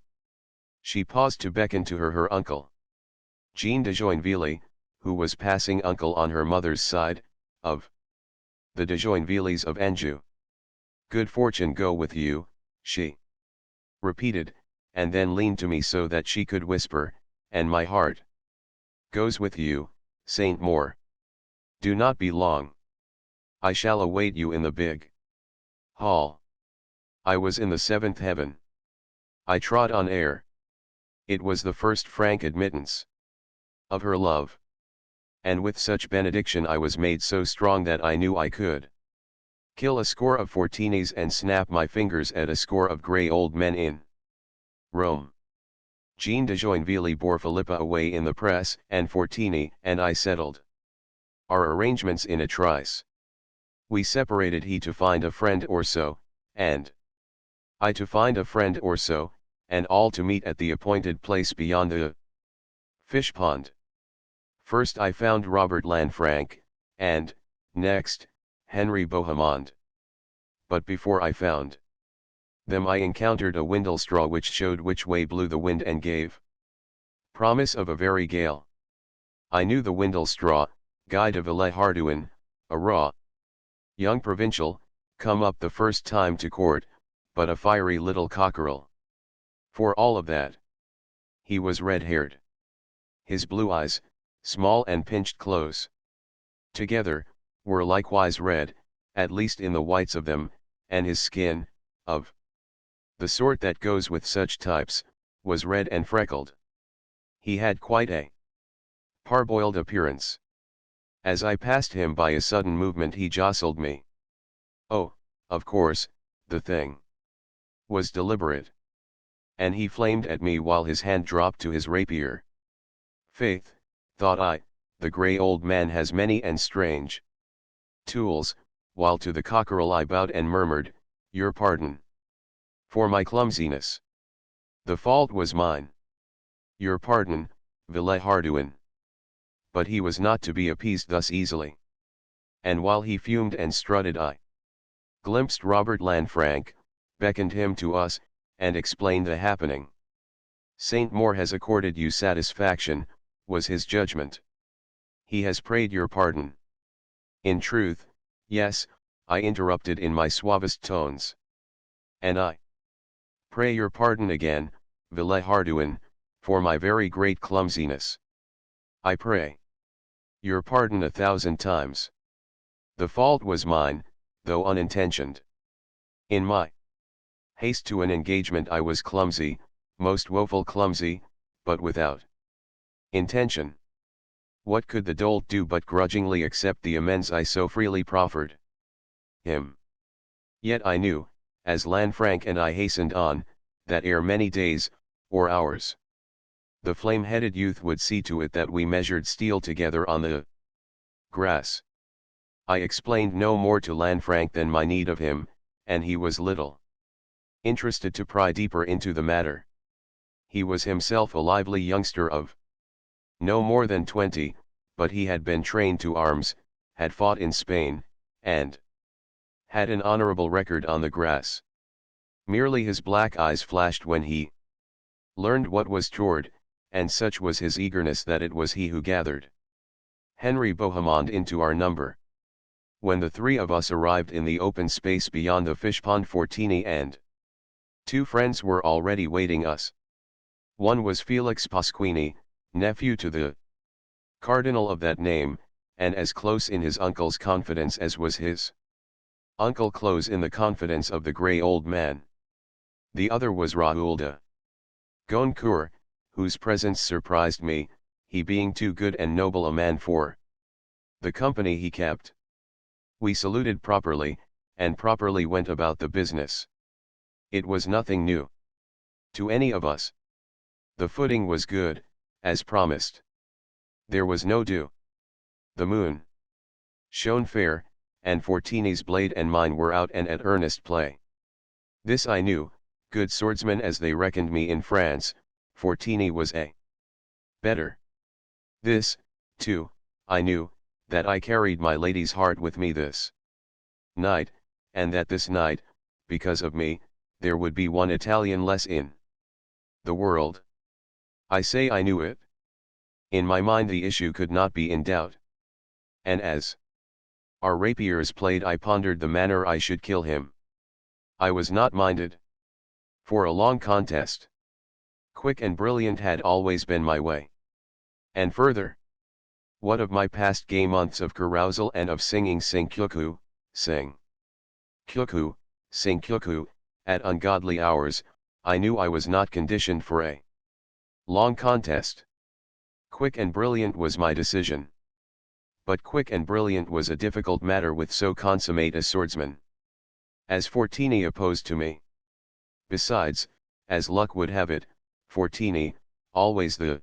[SPEAKER 1] She paused to beckon to her uncle. Jean de Joinville, who was passing uncle on her mother's side, of the de Joinvilles of Anjou. Good fortune go with you, she repeated, and then leaned to me so that she could whisper, and my heart goes with you, Saint Moore. Do not be long. I shall await you in the big hall. I was in the seventh heaven. I trod on air. It was the first frank admittance of her love. And with such benediction I was made so strong that I knew I could kill a score of Fortinis and snap my fingers at a score of grey old men in Rome. Jean de Joinville bore Philippa away in the press, and Fortini and I settled our arrangements in a trice. We separated, he to find a friend or so, and I to find a friend or so, and all to meet at the appointed place beyond the fish pond. First I found Robert Lanfranc, and, next, Henry Bohemond. But before I found them I encountered a windlestraw which showed which way blew the wind and gave promise of a very gale. I knew the windlestraw, Guy de Villehardouin, a raw young provincial, come up the first time to court, but a fiery little cockerel. For all of that, he was red-haired. His blue eyes, small and pinched close together, were likewise red, at least in the whites of them, and his skin, of the sort that goes with such types, was red and freckled. He had quite a parboiled appearance. As I passed him by a sudden movement he jostled me. Oh, of course, the thing was deliberate. And he flamed at me while his hand dropped to his rapier. Faith, thought I, the grey old man has many and strange tools, while to the cockerel I bowed and murmured, your pardon for my clumsiness. The fault was mine. Your pardon, Villehardouin. But he was not to be appeased thus easily. and while he fumed and strutted I glimpsed Robert Lanfranc, beckoned him to us, and explained the happening. Saint Moore has accorded you satisfaction, was his judgment. He has prayed your pardon. In truth, yes, I interrupted in my suavest tones. And I pray your pardon again, Villehardouin, for my very great clumsiness. I pray your pardon 1,000 times. The fault was mine, though unintentioned. In my haste to an engagement I was clumsy, most woeful clumsy, but without intention. What could the dolt do but grudgingly accept the amends I so freely proffered him? Yet I knew, as Lanfranc and I hastened on, that ere many days, or hours, the flame-headed youth would see to it that we measured steel together on the grass. I explained no more to Lanfranc than my need of him, and he was little interested to pry deeper into the matter. He was himself a lively youngster of no more than 20, but he had been trained to arms, had fought in Spain, and had an honorable record on the grass. Merely his black eyes flashed when he learned what was toward, and such was his eagerness that it was he who gathered Henry Bohemond into our number. When the three of us arrived in the open space beyond the fishpond, Fortini and two friends were already waiting us. One was Felix Pasquini, nephew to the cardinal of that name, and as close in his uncle's confidence as was his uncle close in the confidence of the grey old man. The other was Raoul de Goncourt, whose presence surprised me, he being too good and noble a man for the company he kept. We saluted properly, and properly went about the business. It was nothing new to any of us. The footing was good, as promised. There was no dew. The moon shone fair, and Fortini's blade and mine were out and at earnest play. This I knew, good swordsman as they reckoned me in France, Fortini was a better. This, too, I knew, that I carried my lady's heart with me this night, and that this night, because of me, there would be one Italian less in the world. I say I knew it. In my mind the issue could not be in doubt. And as our rapiers played I pondered the manner I should kill him. I was not minded for a long contest. Quick and brilliant had always been my way. And further, what of my past gay months of carousal and of singing sing kyuku, sing kyuku, at ungodly hours, I knew I was not conditioned for a long contest. Quick and brilliant was my decision. But quick and brilliant was a difficult matter with so consummate a swordsman as Fortini opposed to me. Besides, as luck would have it, Fortini, always the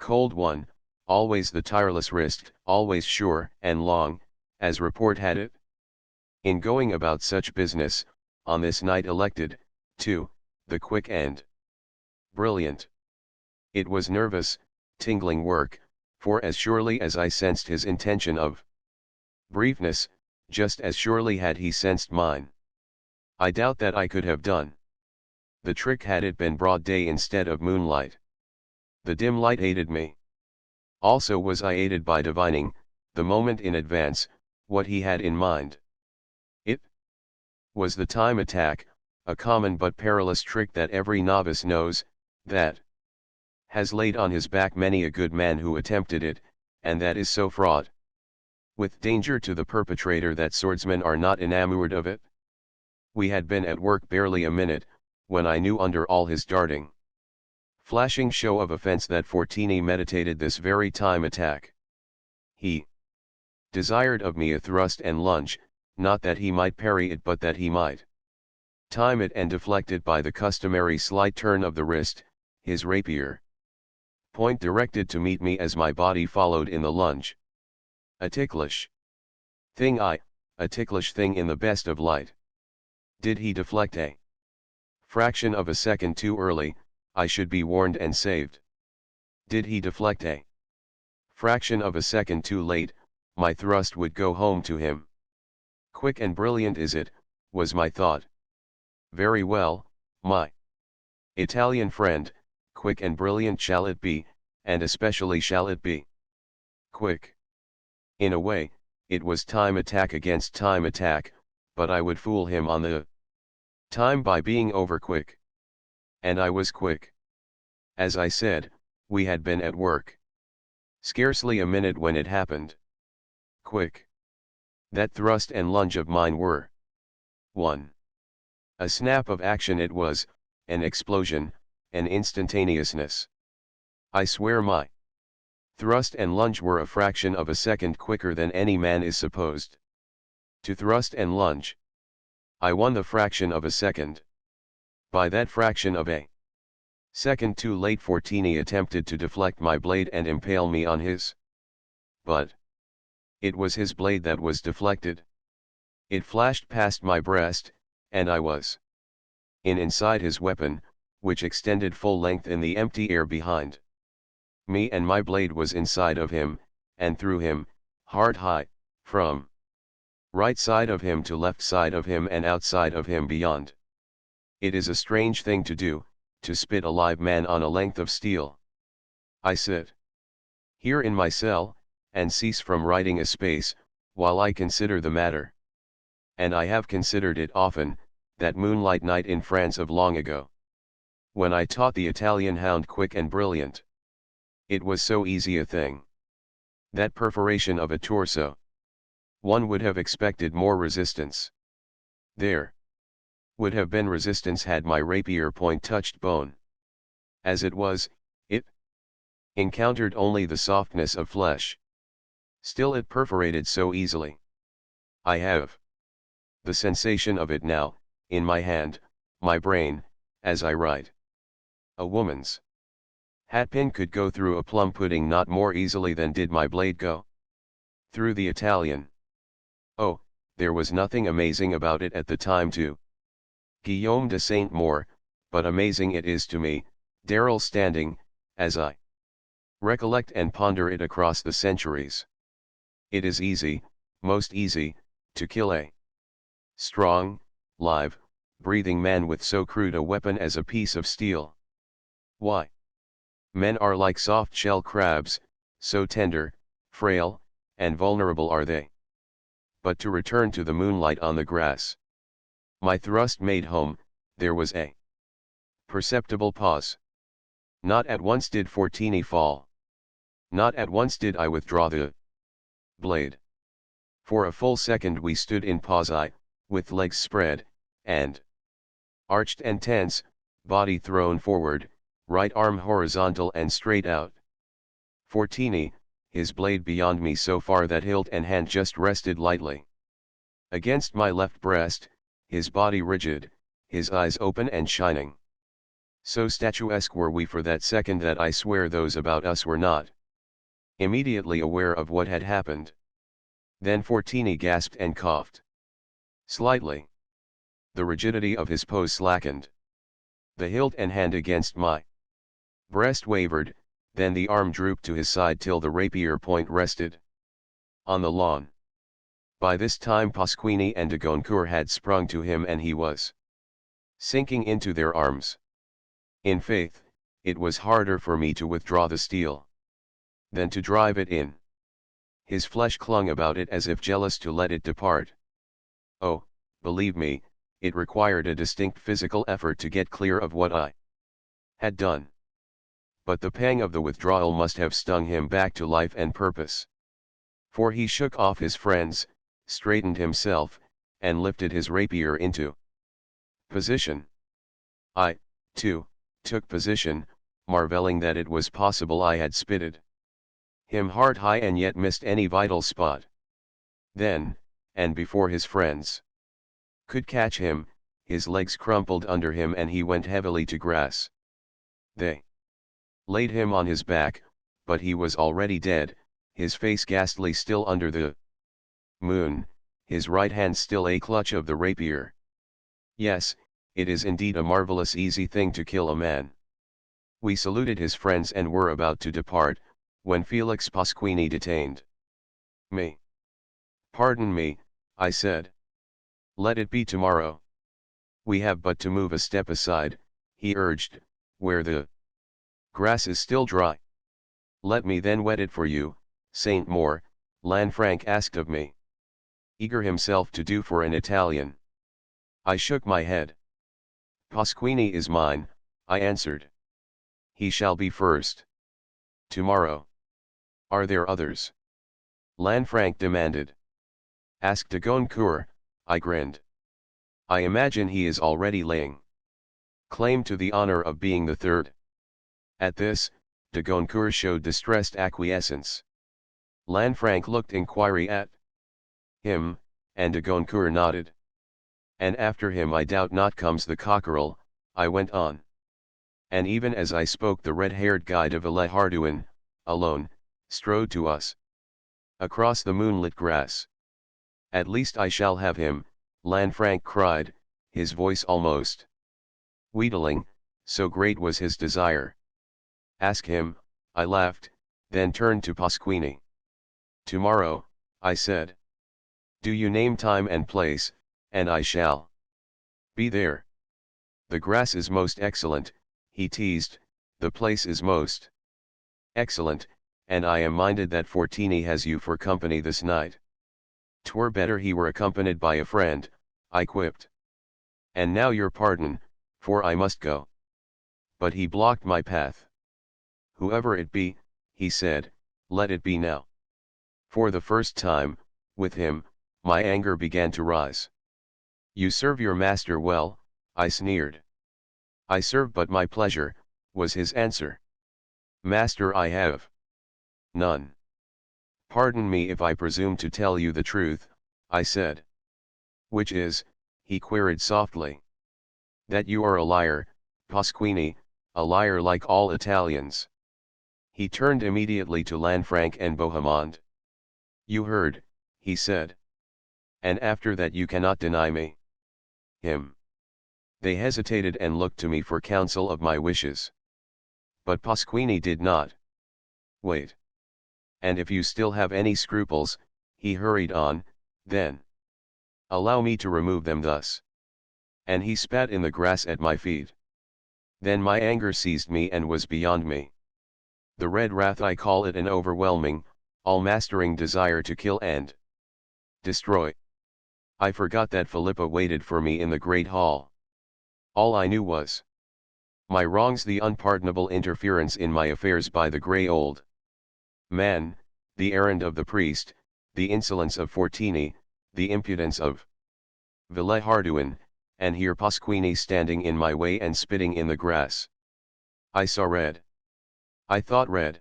[SPEAKER 1] cold one, always the tireless wrist, always sure and long, as report had it. In going about such business, on this night elected, too, the quick and brilliant. It was nervous, tingling work, for as surely as I sensed his intention of briefness, just as surely had he sensed mine. I doubt that I could have done the trick had it been broad day instead of moonlight. The dim light aided me. Also was I aided by divining, the moment in advance, what he had in mind. It was the time attack, a common but perilous trick that every novice knows, that has laid on his back many a good man who attempted it, and that is so fraught with danger to the perpetrator that swordsmen are not enamored of it. We had been at work barely a minute, when I knew under all his darting, flashing show of offense that Fortini meditated this very time attack. He desired of me a thrust and lunge, not that he might parry it but that he might time it and deflect it by the customary slight turn of the wrist, his rapier point directed to meet me as my body followed in the lunge. A ticklish thing a ticklish thing in the best of light. Did he deflect a fraction of a second too early, I should be warned and saved. Did he deflect a fraction of a second too late, my thrust would go home to him. Quick and brilliant is it, was my thought. Very well, my Italian friend, quick and brilliant shall it be, and especially shall it be. Quick. In a way, it was time attack against time attack, but I would fool him on the time by being over quick. And I was quick. As I said, we had been at work. Scarcely a minute when it happened. Quick. That thrust and lunge of mine were 1. A snap of action it was, an explosion, an instantaneousness. I swear my thrust and lunge were a fraction of a second quicker than any man is supposed to thrust and lunge. I won the fraction of a second. By that fraction of a second too late Fortini attempted to deflect my blade and impale me on his. But it was his blade that was deflected. It flashed past my breast, and I was inside his weapon, which extended full length in the empty air behind me, and my blade was inside of him, and through him, hard high, from right side of him to left side of him and outside of him beyond. It is a strange thing to do, to spit a live man on a length of steel. I sit here in my cell, and cease from writing a space, while I consider the matter. And I have considered it often, that moonlight night in France of long ago, when I taught the Italian hound quick and brilliant. It was so easy a thing. That perforation of a torso. One would have expected more resistance. There would have been resistance had my rapier point touched bone. As it was, it encountered only the softness of flesh. Still it perforated so easily. I have the sensation of it now, in my hand, my brain, as I write. A woman's hatpin could go through a plum pudding not more easily than did my blade go through the Italian. Oh, there was nothing amazing about it at the time to Guillaume de Saint-Maur, but amazing it is to me, Darrell standing, as I recollect and ponder it across the centuries. It is easy, most easy, to kill a strong, live, breathing man with so crude a weapon as a piece of steel. Why? Men are like soft-shell crabs, so tender, frail, and vulnerable are they. But to return to the moonlight on the grass. My thrust made home, there was a perceptible pause. Not at once did Fortini fall. Not at once did I withdraw the blade. For a full second we stood in pause, I, with legs spread, and arched and tense, body thrown forward, right arm horizontal and straight out. Fortini, his blade beyond me so far that hilt and hand just rested lightly against my left breast, his body rigid, his eyes open and shining. So statuesque were we for that second that I swear those about us were not immediately aware of what had happened. Then Fortini gasped and coughed slightly. The rigidity of his pose slackened. The hilt and hand against my breast wavered, then the arm drooped to his side till the rapier point rested on the lawn. By this time Pasquini and de Goncourt had sprung to him and he was sinking into their arms. In faith, it was harder for me to withdraw the steel than to drive it in. His flesh clung about it as if jealous to let it depart. Oh, believe me, it required a distinct physical effort to get clear of what I had done. But the pang of the withdrawal must have stung him back to life and purpose. For he shook off his friends, straightened himself, and lifted his rapier into position. I, too, took position, marveling that it was possible I had spitted him hard high and yet missed any vital spot. Then, and before his friends could catch him, his legs crumpled under him and he went heavily to grass. They laid him on his back, but he was already dead, his face ghastly still under the moon, his right hand still a clutch of the rapier. Yes, it is indeed a marvelous easy thing to kill a man. We saluted his friends and were about to depart, when Felix Pasquini detained me. Pardon me, I said. Let it be tomorrow. We have but to move a step aside, he urged, where the grass is still dry. Let me then wet it for you, Saint Maur, Lanfranc asked of me. Eager himself to do for an Italian. I shook my head. Pasquini is mine, I answered. He shall be first. Tomorrow. Are there others? Lanfranc demanded. Ask de Goncourt, I grinned. I imagine he is already laying claim to the honor of being the third. At this, de Goncourt showed distressed acquiescence. Lanfranc looked inquiry at him, and de Goncourt nodded. And after him I doubt not comes the cockerel, I went on. And even as I spoke the red-haired guide of Villehardouin, alone, strode to us. Across the moonlit grass. At least I shall have him, Lanfranc cried, his voice almost wheedling, so great was his desire. Ask him, I laughed, then turned to Pasquini. Tomorrow, I said. Do you name time and place, and I shall be there. The grass is most excellent, he teased, the place is most excellent, and I am minded that Fortini has you for company this night. 'Twere better he were accompanied by a friend, I quipped. And now your pardon, for I must go. But he blocked my path. Whoever it be, he said, let it be now. For the first time, with him, my anger began to rise. You serve your master well, I sneered. I serve but my pleasure, was his answer. Master I have none. Pardon me if I presume to tell you the truth, I said. Which is, he queried softly. That you are a liar, Pasquini, a liar like all Italians. He turned immediately to Lanfranc and Bohemond. You heard, he said. And after that you cannot deny me. Him. They hesitated and looked to me for counsel of my wishes. But Pasquini did not wait. And if you still have any scruples, he hurried on, then allow me to remove them thus. And he spat in the grass at my feet. Then my anger seized me and was beyond me. The red wrath, I call it, an overwhelming, all-mastering desire to kill and destroy. I forgot that Philippa waited for me in the great hall. All I knew was my wrongs, the unpardonable interference in my affairs by the grey old man, the errand of the priest, the insolence of Fortini, the impudence of Villehardouin, and here Pasquini standing in my way and spitting in the grass. I saw red. I thought red.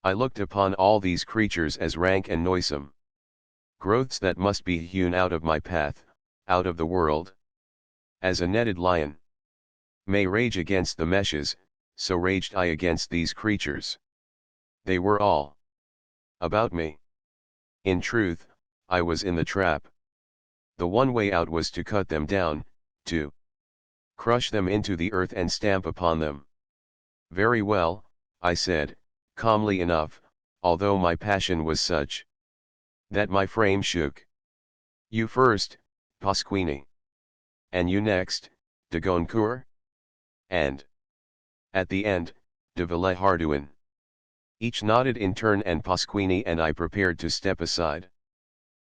[SPEAKER 1] I looked upon all these creatures as rank and noisome growths that must be hewn out of my path, out of the world. As a netted lion may rage against the meshes, so raged I against these creatures. They were all about me. In truth, I was in the trap. The one way out was to cut them down, to crush them into the earth and stamp upon them. Very well, I said, calmly enough, although my passion was such that my frame shook. You first, Pasquini. And you next, de Goncourt? And at the end, de Villehardouin. Each nodded in turn, and Pasquini and I prepared to step aside.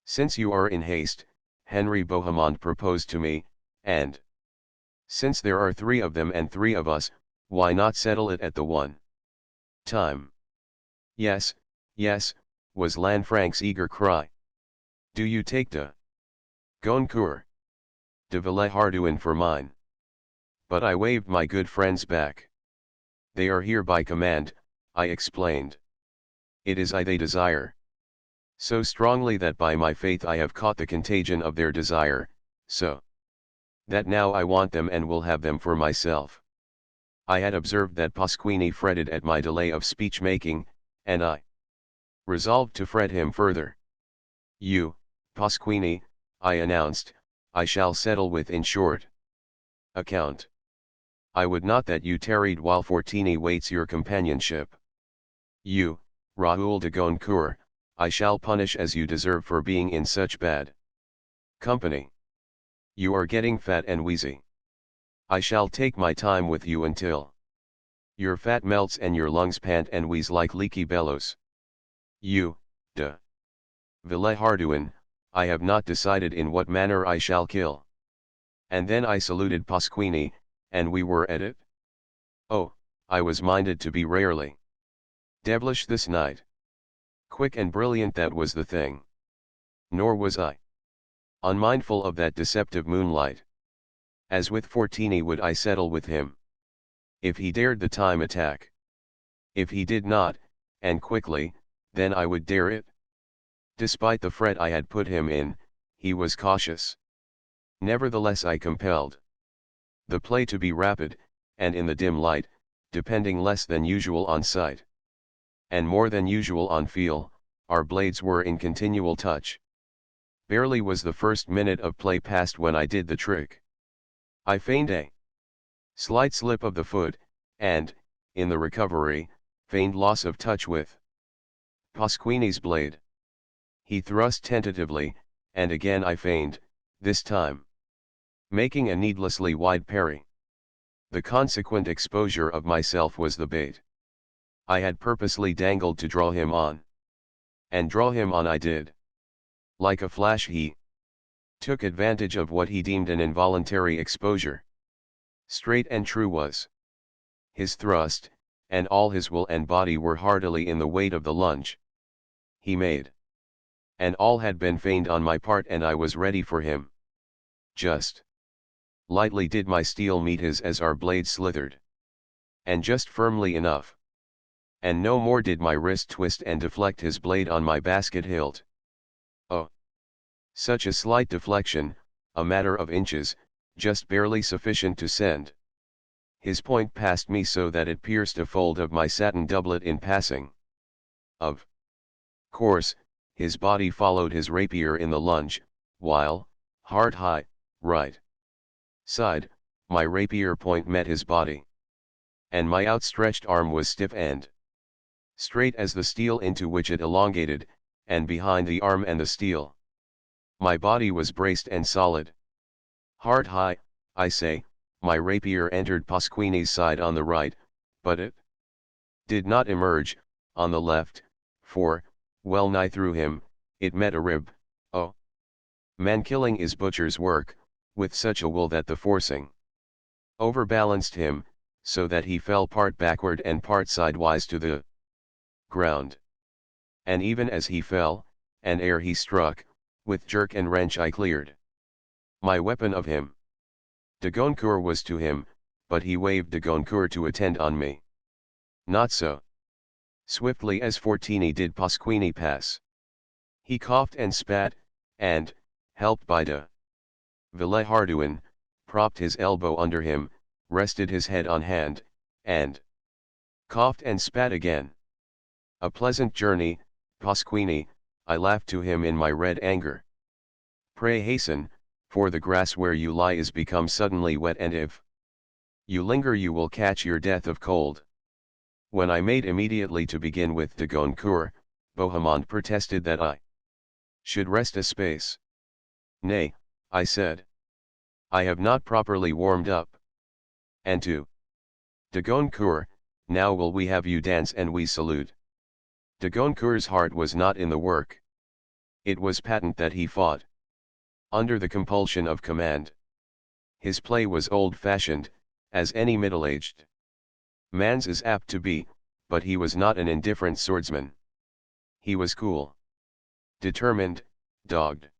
[SPEAKER 1] Since you are in haste, Henry Bohemond proposed to me, and since there are three of them and three of us, why not settle it at the one time? Yes, yes, was Lanfranc's eager cry. Do you take de Goncourt, de Villehardouin for mine? But I waved my good friends back. They are here by command, I explained. It is I they desire. So strongly that by my faith I have caught the contagion of their desire, so that now I want them and will have them for myself. I had observed that Pasquini fretted at my delay of speech-making, and I resolved to fret him further. You, Pasquini, I announced, I shall settle with in short account. I would not that you tarried while Fortini waits your companionship. You, Raoul de Goncourt, I shall punish as you deserve for being in such bad company. You are getting fat and wheezy. I shall take my time with you until your fat melts and your lungs pant and wheeze like leaky bellows. You, de Villeharduin, I have not decided in what manner I shall kill. And then I saluted Pasquini, and we were at it. Oh, I was minded to be rarely devilish this night. Quick and brilliant, that was the thing. Nor was I unmindful of that deceptive moonlight. As with Fortini would I settle with him. If he dared the time attack. If he did not, and quickly, then I would dare it. Despite the fret I had put him in, he was cautious. Nevertheless I compelled the play to be rapid, and in the dim light, depending less than usual on sight, and more than usual on feel, our blades were in continual touch. Barely was the first minute of play past when I did the trick. I feigned a slight slip of the foot, and, in the recovery, feigned loss of touch with Pasquini's blade. He thrust tentatively, and again I feigned, this time making a needlessly wide parry. The consequent exposure of myself was the bait I had purposely dangled to draw him on. And draw him on I did. Like a flash he took advantage of what he deemed an involuntary exposure. Straight and true was his thrust, and all his will and body were heartily in the weight of the lunge he made. And all had been feigned on my part, and I was ready for him. Just lightly did my steel meet his as our blades slithered. And just firmly enough. And no more did my wrist twist and deflect his blade on my basket hilt. Oh! Such a slight deflection, a matter of inches, just barely sufficient to send his point past me so that it pierced a fold of my satin doublet in passing. Of course, his body followed his rapier in the lunge, while, hard high, right side, my rapier point met his body. And my outstretched arm was stiff and straight as the steel into which it elongated, and behind the arm and the steel my body was braced and solid. Hard high, I say, my rapier entered Pasquini's side on the right, but it did not emerge, on the left, for, well nigh through him, it met a rib. Oh! Man-killing is butcher's work, with such a will that the forcing overbalanced him, so that he fell part backward and part sidewise to the ground. And even as he fell, and ere he struck, with jerk and wrench I cleared my weapon of him. De Goncourt was to him, but he waved de Goncourt to attend on me. Not so swiftly as Fortini did Pasquini pass. He coughed and spat, and, helped by de Villeharduin, propped his elbow under him, rested his head on hand, and coughed and spat again. A pleasant journey, Pasquini, I laughed to him in my red anger. Pray hasten, for the grass where you lie is become suddenly wet, and if you linger you will catch your death of cold. When I made immediately to begin with de Goncourt, Bohemond protested that I should rest a space. Nay, I said, I have not properly warmed up. And to de Goncourt, now will we have you dance and we salute. De Goncourt's heart was not in the work. It was patent that he fought under the compulsion of command. His play was old-fashioned, as any middle-aged man's is apt to be, but he was not an indifferent swordsman. He was cool, determined, dogged.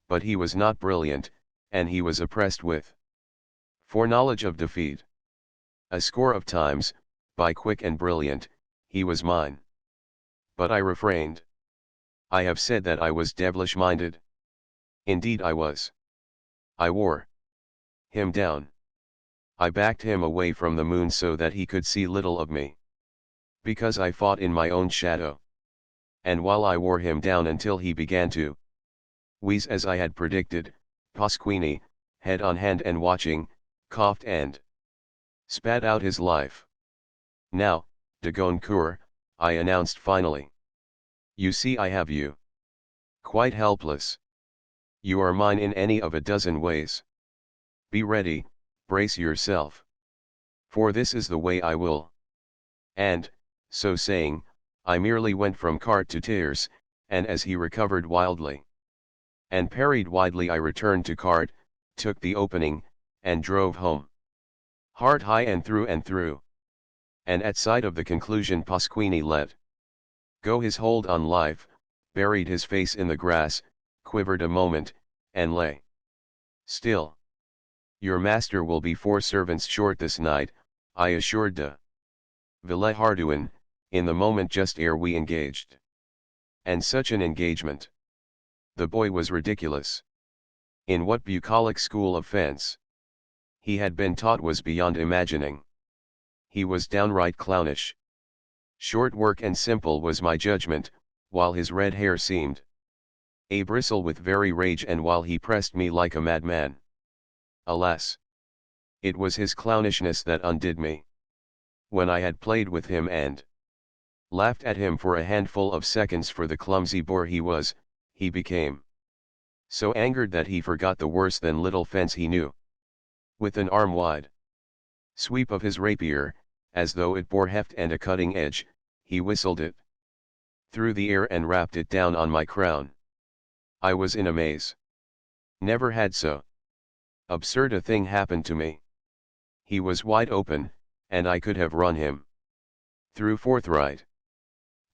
[SPEAKER 1] But he was not brilliant, and he was oppressed with foreknowledge of defeat. A score of times, by quick and brilliant, he was mine. But I refrained. I have said that I was devilish-minded. Indeed I was. I wore him down. I backed him away from the moon so that he could see little of me. Because I fought in my own shadow. And while I wore him down until he began to wheeze as I had predicted, Pasquini, head on hand and watching, coughed and spat out his life. Now, de Goncourt, I announced finally. You see I have you. Quite helpless. You are mine in any of a dozen ways. Be ready, brace yourself. For this is the way I will. And, so saying, I merely went from cart to tears, and as he recovered wildly and parried widely I returned to cart, took the opening, and drove home. Heart high and through. And at sight of the conclusion Pasquini let go his hold on life, buried his face in the grass, quivered a moment, and lay still. Your master will be 4 servants short this night, I assured de Villeharduin, in the moment just ere we engaged. And such an engagement! The boy was ridiculous. In what bucolic school of fence he had been taught was beyond imagining. He was downright clownish. Short work and simple was my judgment, while his red hair seemed a bristle with very rage, and while he pressed me like a madman. Alas! It was his clownishness that undid me. When I had played with him and laughed at him for a handful of seconds for the clumsy boor he was, he became so angered that he forgot the worse than little fence he knew. With an arm-wide sweep of his rapier, as though it bore heft and a cutting edge, he whistled it through the air and rapped it down on my crown. I was in a maze. Never had so absurd a thing happened to me. He was wide open, and I could have run him through forthright.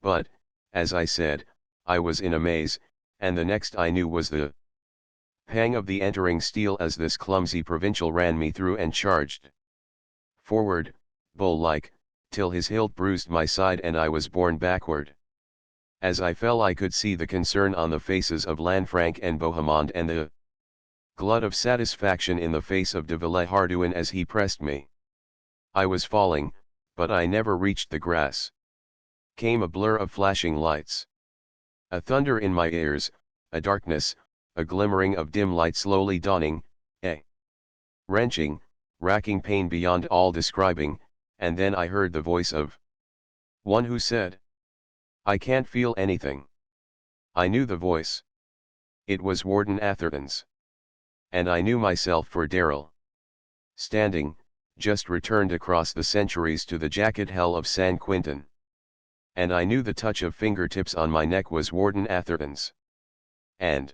[SPEAKER 1] But, as I said, I was in a maze, and the next I knew was the pang of the entering steel as this clumsy provincial ran me through and charged forward, bull-like, till his hilt bruised my side and I was borne backward. As I fell I could see the concern on the faces of Lanfranc and Bohemond and the glut of satisfaction in the face of de Villeharduin as he pressed me. I was falling, but I never reached the grass. Came a blur of flashing lights. A thunder in my ears, a darkness, a glimmering of dim light slowly dawning, a wrenching, racking pain beyond all describing, and then I heard the voice of one who said, "I can't feel anything." I knew the voice. It was Warden Atherton's. And I knew myself for Darrell. Standing, just returned across the centuries to the jacket hell of San Quintin. And I knew the touch of fingertips on my neck was Warden Atherton's. And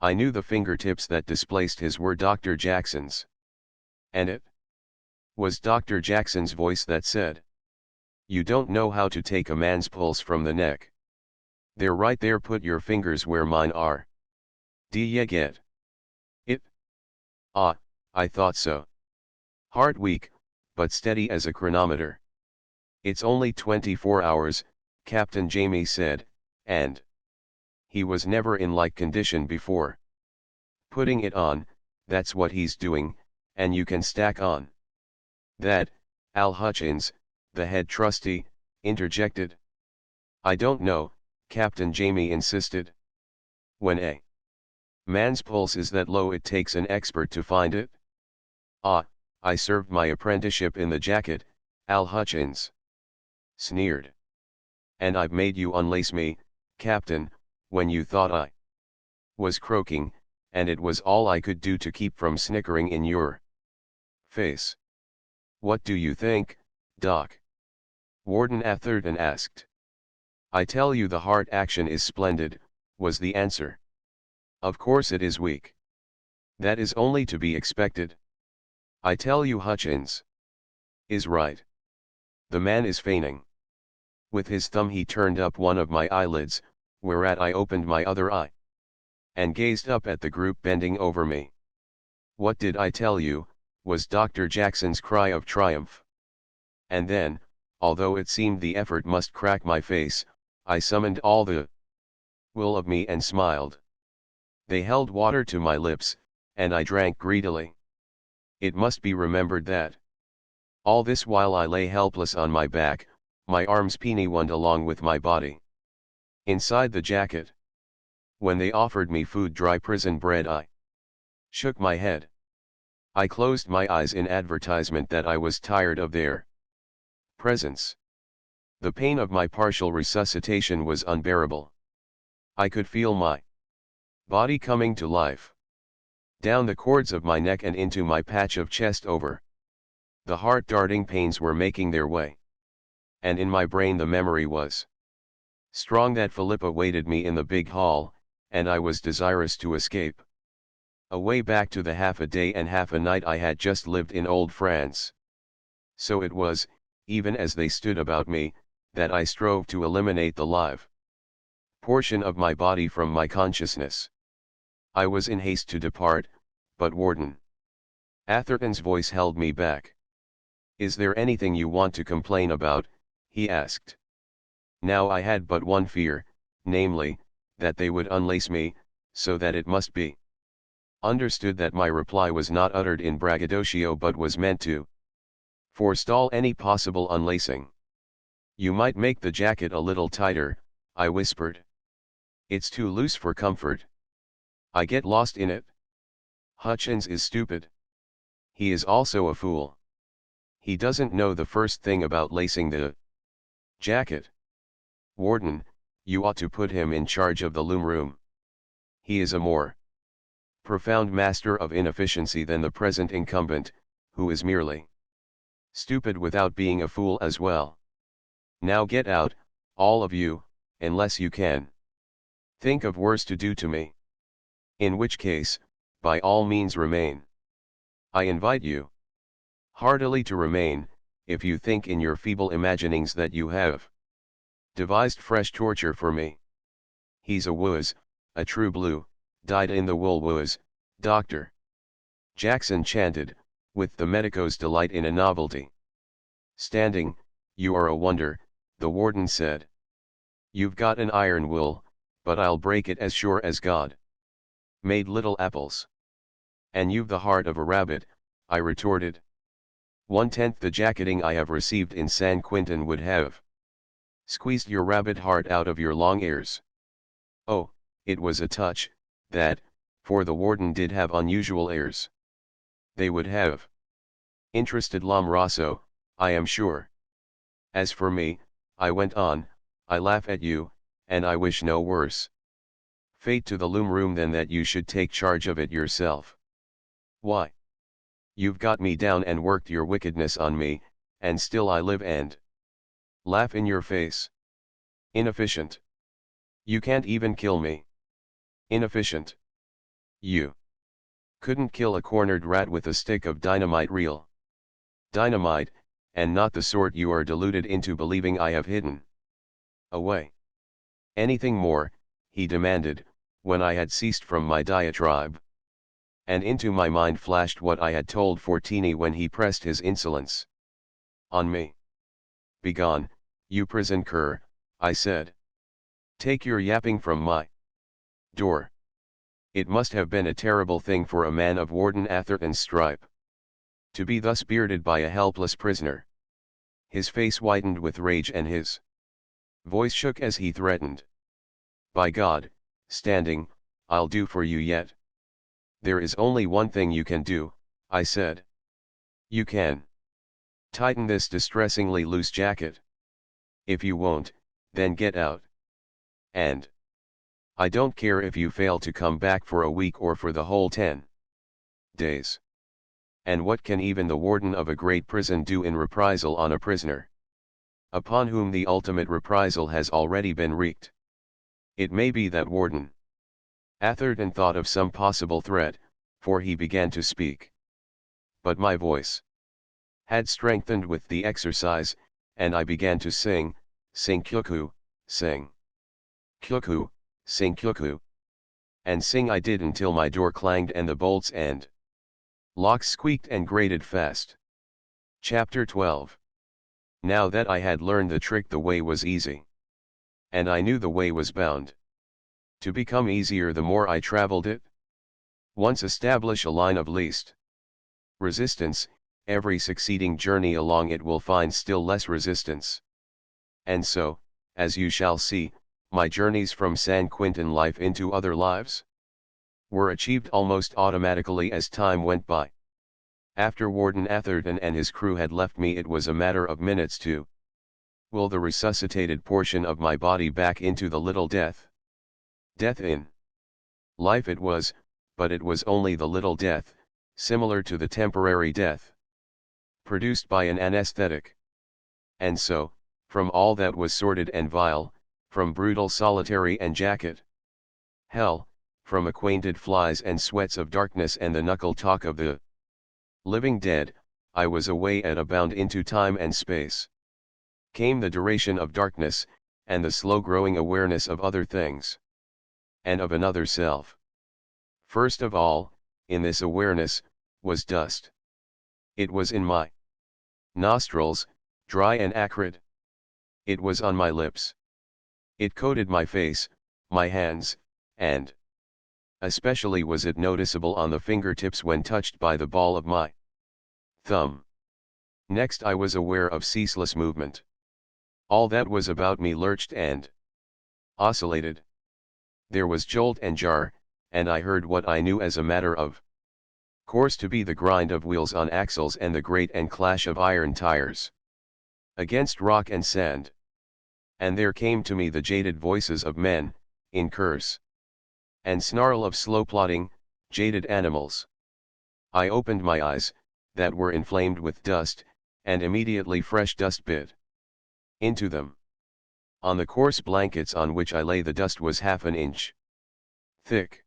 [SPEAKER 1] I knew the fingertips that displaced his were Dr. Jackson's. And it was Dr. Jackson's voice that said, "You don't know how to take a man's pulse from the neck. They're right there, put your fingers where mine are. D'ye get it?" Ah, I thought so. Heart weak, but steady as a chronometer. "It's only 24 hours, Captain Jamie said, and he was never in like condition before. Putting it on, that's what he's doing, and you can stack on that." Al Hutchins, the head trustee, interjected. "I don't know," Captain Jamie insisted. "When a man's pulse is that low it takes an expert to find it." "Ah, I served my apprenticeship in the jacket," Al Hutchins sneered. "And I've made you unlace me, Captain, when you thought I was croaking, and it was all I could do to keep from snickering in your face. What do you think, Doc?" Warden Atherton asked. "I tell you the heart action is splendid," was the answer. "Of course it is weak. That is only to be expected. I tell you Hutchins is right. The man is feigning." With his thumb he turned up one of my eyelids, whereat I opened my other eye and gazed up at the group bending over me. "What did I tell you?" was Dr. Jackson's cry of triumph. And then, although it seemed the effort must crack my face, I summoned all the will of me and smiled. They held water to my lips, and I drank greedily. It must be remembered that all this while I lay helpless on my back, my arms pinioned along with my body inside the jacket. When they offered me food, dry prison bread, I shook my head. I closed my eyes in advertisement that I was tired of their presence. The pain of my partial resuscitation was unbearable. I could feel my body coming to life. Down the cords of my neck and into my patch of chest over. The heart-darting pains were making their way. And in my brain the memory was strong that Philippa waited me in the big hall, and I was desirous to escape. Away back to the half a day and half a night I had just lived in old France. So it was, even as they stood about me, that I strove to eliminate the live portion of my body from my consciousness. I was in haste to depart, but Warden Atherton's voice held me back. "Is there anything you want to complain about?" he asked. Now I had but one fear, namely, that they would unlace me, so that it must be understood that my reply was not uttered in braggadocio but was meant to forestall any possible unlacing. "You might make the jacket a little tighter," I whispered. "It's too loose for comfort. I get lost in it." "Hutchins is stupid. He is also a fool. He doesn't know the first thing about lacing the jacket. Warden, you ought to put him in charge of the loom room. He is a more profound master of inefficiency than the present incumbent, who is merely stupid without being a fool as well. Now get out, all of you, unless you can think of worse to do to me. In which case, by all means remain. I invite you heartily to remain, if you think in your feeble imaginings that you have devised fresh torture for me. He's a wuss, a true blue, dyed-in-the-wool wuss, Dr. Jackson chanted, with the medico's delight in a novelty. Standing, "You are a wonder," the warden said. "You've got an iron will, but I'll break it as sure as God made little apples." "And you've the heart of a rabbit," I retorted. 1/10 the jacketing I have received in San Quentin would have squeezed your rabbit heart out of your long ears. Oh, it was a touch, that, for the warden did have unusual airs. They would have interested Lamrasso, I am sure. As for me, I went on, I laugh at you, and I wish no worse fate to the loom room than that you should take charge of it yourself. Why? You've got me down and worked your wickedness on me, and still I live and laugh in your face. Inefficient. You can't even kill me. Inefficient. You couldn't kill a cornered rat with a stick of dynamite, real dynamite, and not the sort you are deluded into believing I have hidden away. Anything more?" he demanded, when I had ceased from my diatribe. And into my mind flashed what I had told Fortini when he pressed his insolence on me. "Begone, you prison cur," I said. "Take your yapping from my door." It must have been a terrible thing for a man of Warden Atherton's stripe to be thus bearded by a helpless prisoner. His face whitened with rage and his voice shook as he threatened. "By God, standing, I'll do for you yet." "There is only one thing you can do," I said. "You can tighten this distressingly loose jacket. If you won't, then get out. And I don't care if you fail to come back for a week or for the whole 10 days. And what can even the warden of a great prison do in reprisal on a prisoner upon whom the ultimate reprisal has already been wreaked?" It may be that Warden Atherton thought of some possible threat, for he began to speak. But my voice had strengthened with the exercise, and I began to sing, "Sing kyuku, sing. Kyuku, sing kyuku." And sing I did until my door clanged and the bolts and locks squeaked and grated fast. Chapter 12. Now that I had learned the trick, the way was easy. And I knew the way was bound to become easier the more I traveled it. Once establish a line of least resistance, every succeeding journey along it will find still less resistance. And so, as you shall see, my journeys from San Quentin life into other lives were achieved almost automatically as time went by. After Warden Atherton and his crew had left me, it was a matter of minutes to Will the resuscitated portion of my body back into the little death? Death in life it was, but it was only the little death, similar to the temporary death produced by an anesthetic. And so, from all that was sordid and vile, from brutal solitary and jacket hell, from acquainted flies and sweats of darkness and the knuckle talk of the living dead, I was away at a bound into time and space. Came the duration of darkness, and the slow-growing awareness of other things, and of another self. First of all, in this awareness, was dust. It was in my nostrils, dry and acrid. It was on my lips. It coated my face, my hands, and especially was it noticeable on the fingertips when touched by the ball of my thumb. Next I was aware of ceaseless movement. All that was about me lurched and oscillated. There was jolt and jar, and I heard what I knew as a matter of course to be the grind of wheels on axles and the grate and clash of iron tires against rock and sand. And there came to me the jaded voices of men, in curse and snarl of slow-plodding, jaded animals. I opened my eyes, that were inflamed with dust, and immediately fresh dust bit into them. On the coarse blankets on which I lay the dust was half an inch thick.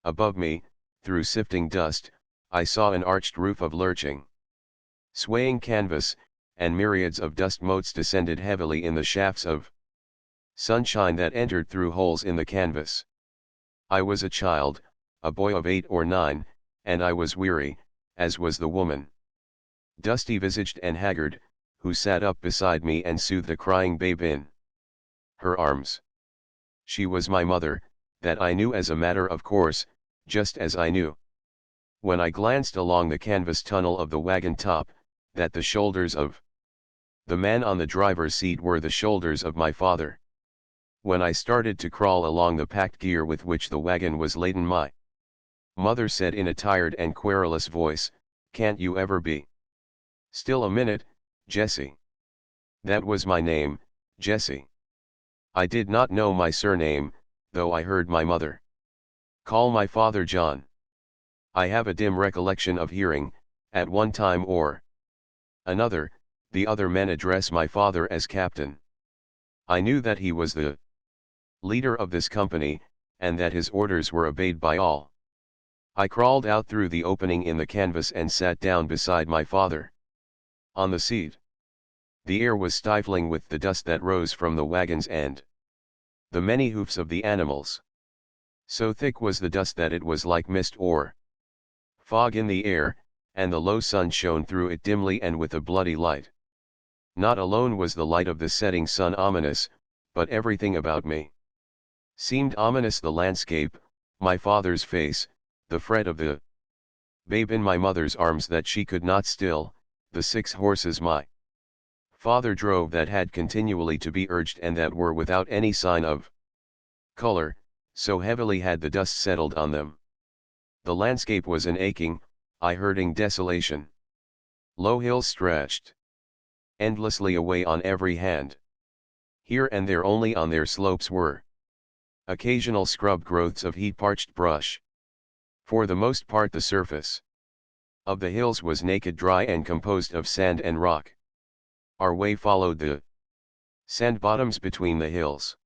[SPEAKER 1] Above me, through sifting dust, I saw an arched roof of lurching, swaying canvas, and myriads of dust motes descended heavily in the shafts of sunshine that entered through holes in the canvas. I was a child, a boy of 8 or 9, and I was weary, as was the woman, dusty-visaged and haggard, who sat up beside me and soothed a crying babe in her arms. She was my mother, that I knew as a matter of course, just as I knew, when I glanced along the canvas tunnel of the wagon top, that the shoulders of the man on the driver's seat were the shoulders of my father. When I started to crawl along the packed gear with which the wagon was laden, my mother said in a tired and querulous voice, "Can't you ever be still a minute, Jessie?" That was my name, Jessie. I did not know my surname, though I heard my mother call my father John. I have a dim recollection of hearing, at one time or another, the other men address my father as Captain. I knew that he was the leader of this company, and that his orders were obeyed by all. I crawled out through the opening in the canvas and sat down beside my father on the seat. The air was stifling with the dust that rose from the wagons and the many hoofs of the animals. So thick was the dust that it was like mist or fog in the air, and the low sun shone through it dimly and with a bloody light. Not alone was the light of the setting sun ominous, but everything about me seemed ominous. The landscape, my father's face, the fret of the babe in my mother's arms that she could not still, the 6 horses my father drove that had continually to be urged and that were without any sign of color, so heavily had the dust settled on them. The landscape was an aching, eye-hurting desolation. Low hills stretched endlessly away on every hand. Here and there only on their slopes were occasional scrub growths of heat-parched brush. For the most part the surface of the hills was naked, dry and composed of sand and rock. Our way followed the sand bottoms between the hills.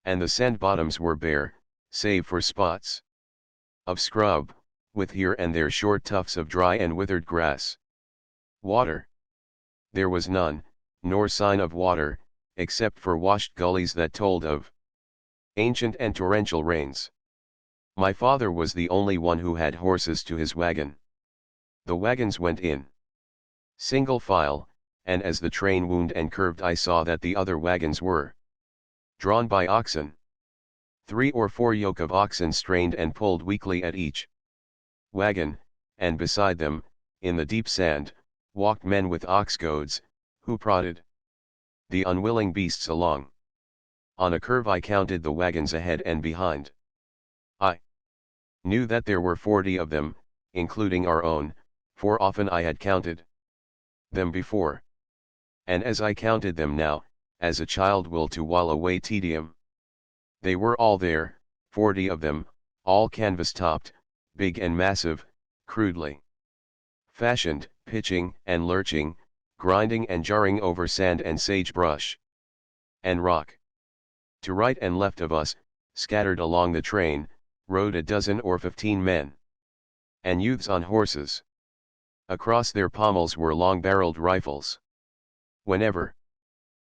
[SPEAKER 1] And the sand bottoms were bare, save for spots of scrub, with here and there short tufts of dry and withered grass. Water. There was none, nor sign of water, except for washed gullies that told of ancient and torrential rains. My father was the only one who had horses to his wagon. The wagons went in single file, and as the train wound and curved I saw that the other wagons were drawn by oxen. 3 or 4 yoke of oxen strained and pulled weakly at each wagon, and beside them, in the deep sand, walked men with ox goads, who prodded the unwilling beasts along. On a curve I counted the wagons ahead and behind. I knew that there were 40 of them, including our own, for often I had counted them before. And as I counted them now, as a child will to while away tedium, they were all there, 40 of them, all canvas-topped, big and massive, crudely fashioned, pitching and lurching, grinding and jarring over sand and sagebrush and rock. To right and left of us, scattered along the train, rode a dozen or 15 men and youths on horses. Across their pommels were long-barreled rifles. Whenever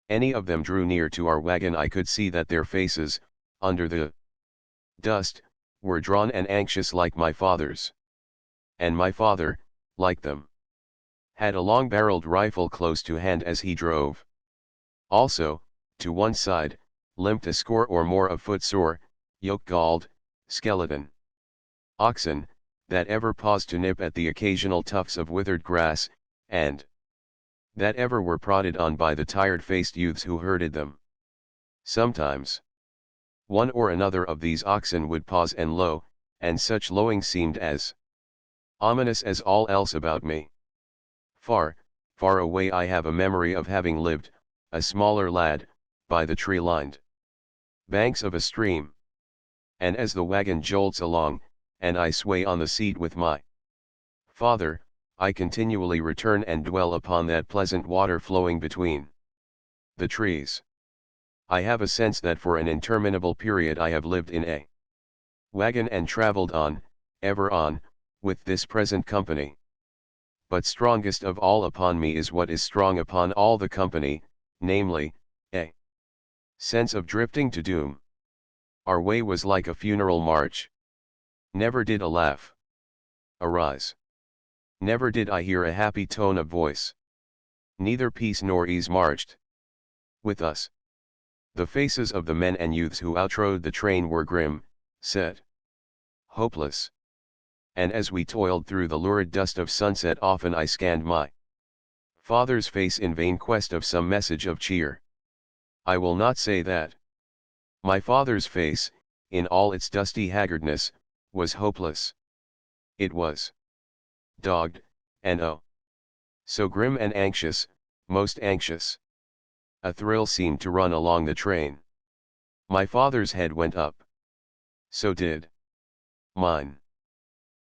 [SPEAKER 1] any of them drew near to our wagon, I could see that their faces, under the dust, were drawn and anxious like my father's. And my father, like them, had a long-barreled rifle close to hand as he drove. Also, to one side, limped a score or more of footsore, yoke-galled, skeleton oxen, that ever paused to nip at the occasional tufts of withered grass, and that ever were prodded on by the tired-faced youths who herded them. Sometimes one or another of these oxen would pause and low, and such lowing seemed as ominous as all else about me. Far, far away I have a memory of having lived, a smaller lad, by the tree-lined banks of a stream. And as the wagon jolts along, and I sway on the seat with my father, I continually return and dwell upon that pleasant water flowing between the trees. I have a sense that for an interminable period I have lived in a wagon and traveled on, ever on, with this present company. But strongest of all upon me is what is strong upon all the company, namely, a sense of drifting to doom. Our way was like a funeral march. Never did a laugh arise. Never did I hear a happy tone of voice. Neither peace nor ease marched with us. The faces of the men and youths who outrode the train were grim, set, hopeless. And as we toiled through the lurid dust of sunset, often I scanned my father's face in vain quest of some message of cheer. I will not say that my father's face, in all its dusty haggardness, was hopeless. It was dogged, and oh, so grim and anxious, most anxious. A thrill seemed to run along the train. My father's head went up. So did mine.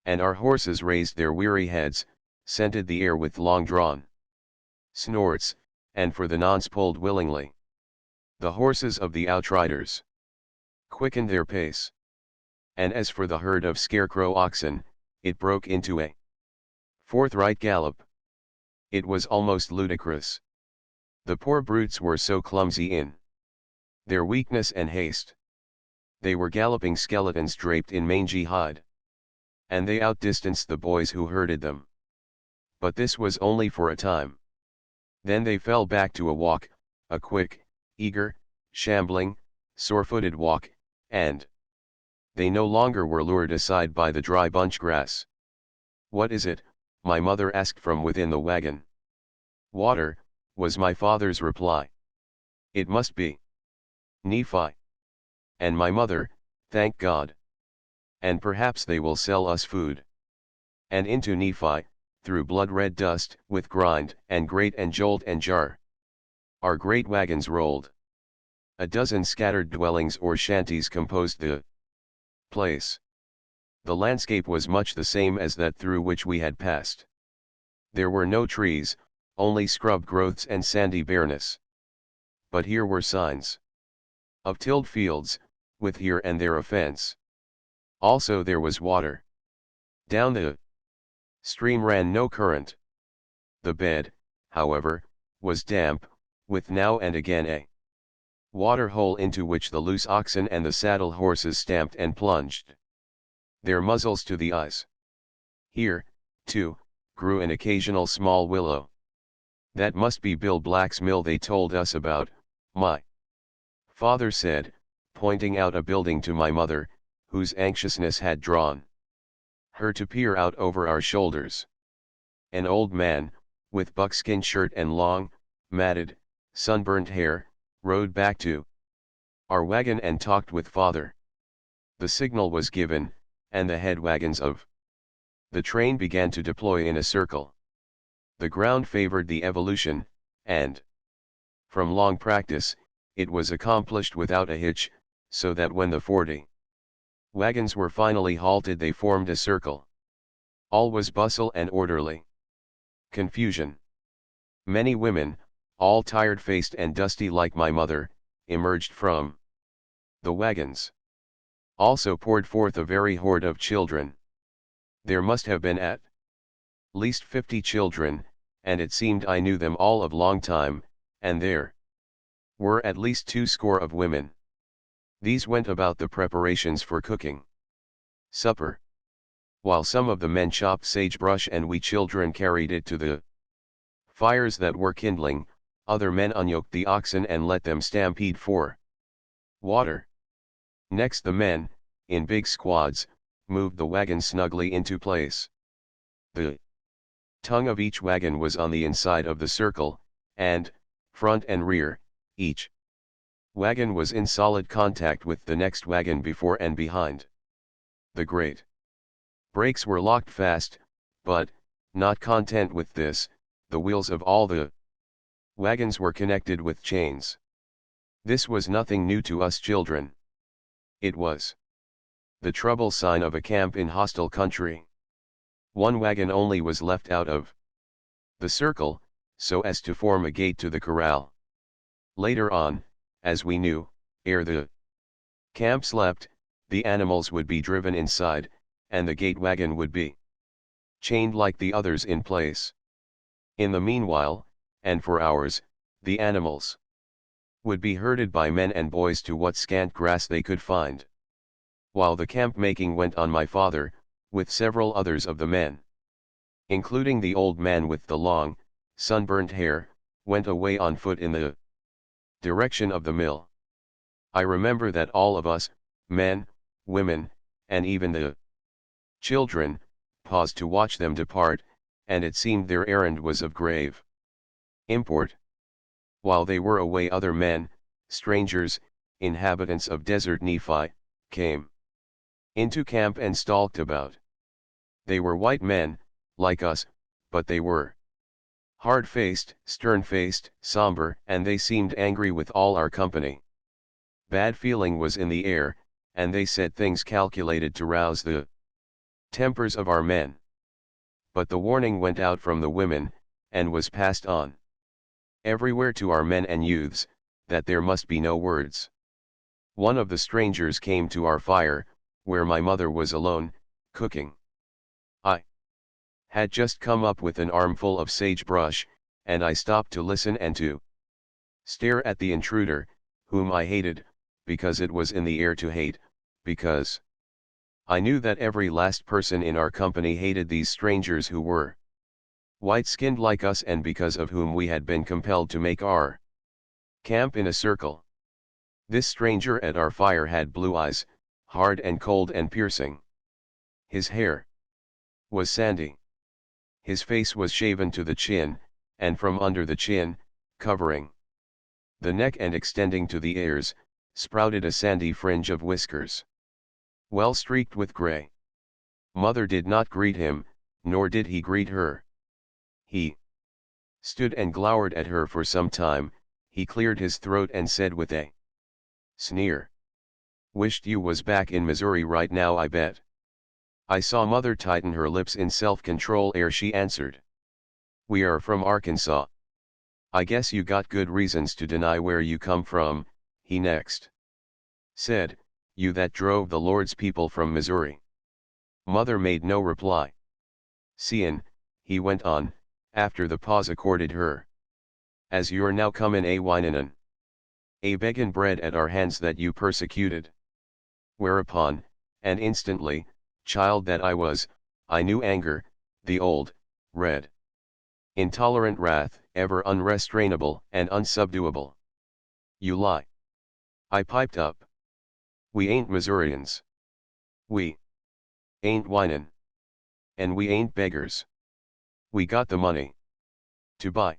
[SPEAKER 1] And our horses raised their weary heads, scented the air with long-drawn snorts, and for the nonce pulled willingly. The horses of the outriders quickened their pace. And as for the herd of scarecrow oxen, it broke into a forthright gallop. It was almost ludicrous. The poor brutes were so clumsy in their weakness and haste. They were galloping skeletons draped in mangy hide. And they outdistanced the boys who herded them. But this was only for a time. Then they fell back to a walk, a quick, eager, shambling, sore-footed walk, and they no longer were lured aside by the dry bunch grass. "What is it?" my mother asked from within the wagon. "Water," was my father's reply. "It must be Nephi." And my mother, "Thank God. And perhaps they will sell us food." And into Nephi, through blood-red dust, with grind, and grate and jolt and jar, our great wagons rolled. A dozen scattered dwellings or shanties composed the place. The landscape was much the same as that through which we had passed. There were no trees, only scrub growths and sandy bareness. But here were signs of tilled fields, with here and there a fence. Also there was water. Down the stream ran no current. The bed, however, was damp, with now and again a water hole into which the loose oxen and the saddle horses stamped and plunged their muzzles to the eyes. Here, too, grew an occasional small willow. That must be Bill Black's mill they told us about, my father said, pointing out a building to my mother, whose anxiousness had drawn her to peer out over our shoulders. An old man, with buckskin shirt and long, matted, sunburnt hair, rode back to our wagon and talked with father. The signal was given, and the head wagons of the train began to deploy in a circle. The ground favored the evolution, and From long practice, it was accomplished without a hitch, so that when the 40 wagons were finally halted they formed a circle. All was bustle and orderly confusion. Many women, all tired-faced and dusty like my mother, emerged from the wagons. Also poured forth a very horde of children. There must have been at least 50 children, and it seemed I knew them all of long time, and there were at least 20 of women. These went about the preparations for cooking supper, while some of the men chopped sagebrush and we children carried it to the fires that were kindling. Other men unyoked the oxen and let them stampede for water. Next the men, in big squads, moved the wagon snugly into place. The tongue of each wagon was on the inside of the circle, and, front and rear, each wagon was in solid contact with the next wagon before and behind. The great brakes were locked fast, but, not content with this, the wheels of all the wagons were connected with chains. This was nothing new to us children. It was the trouble sign of a camp in hostile country. One wagon only was left out of the circle, so as to form a gate to the corral. Later on, as we knew, ere the camp slept, the animals would be driven inside, and the gate wagon would be chained like the others in place. In the meanwhile, and for hours, the animals would be herded by men and boys to what scant grass they could find. While the camp making went on, my father, with several others of the men, including the old man with the long, sunburnt hair, went away on foot in the direction of the mill. I remember that all of us, men, women, and even the children, paused to watch them depart, and it seemed their errand was of grave import. While they were away, other men, strangers, inhabitants of desert Nephi, came into camp and stalked about. They were white men, like us, but they were hard-faced, stern-faced, somber, and they seemed angry with all our company. Bad feeling was in the air, and they said things calculated to rouse the tempers of our men. But the warning went out from the women, and was passed on everywhere to our men and youths, that there must be no words. One of the strangers came to our fire, where my mother was alone, cooking. I had just come up with an armful of sagebrush, and I stopped to listen and to stare at the intruder, whom I hated, because it was in the air to hate, because I knew that every last person in our company hated these strangers who were white-skinned like us, and because of whom we had been compelled to make our camp in a circle. This stranger at our fire had blue eyes, hard and cold and piercing. His hair was sandy. His face was shaven to the chin, and from under the chin, covering the neck and extending to the ears, sprouted a sandy fringe of whiskers, well streaked with gray. Mother did not greet him, nor did he greet her. He stood and glowered at her for some time. He cleared his throat and said with a sneer, "Wished you was back in Missouri right now, I bet." I saw Mother tighten her lips in self-control ere she answered. "We are from Arkansas." "I guess you got good reasons to deny where you come from," he next said, "you that drove the Lord's people from Missouri." Mother made no reply. "Seein'," he went on, after the pause accorded her, "as you're now comin' a whinin' a beggin' bread at our hands that you persecuted." Whereupon, and instantly, child that I was, I knew anger, the old, red, intolerant wrath, ever unrestrainable and unsubduable. "You lie," I piped up. "We ain't Missourians. We ain't whinin'. And we ain't beggars. We got the money to buy."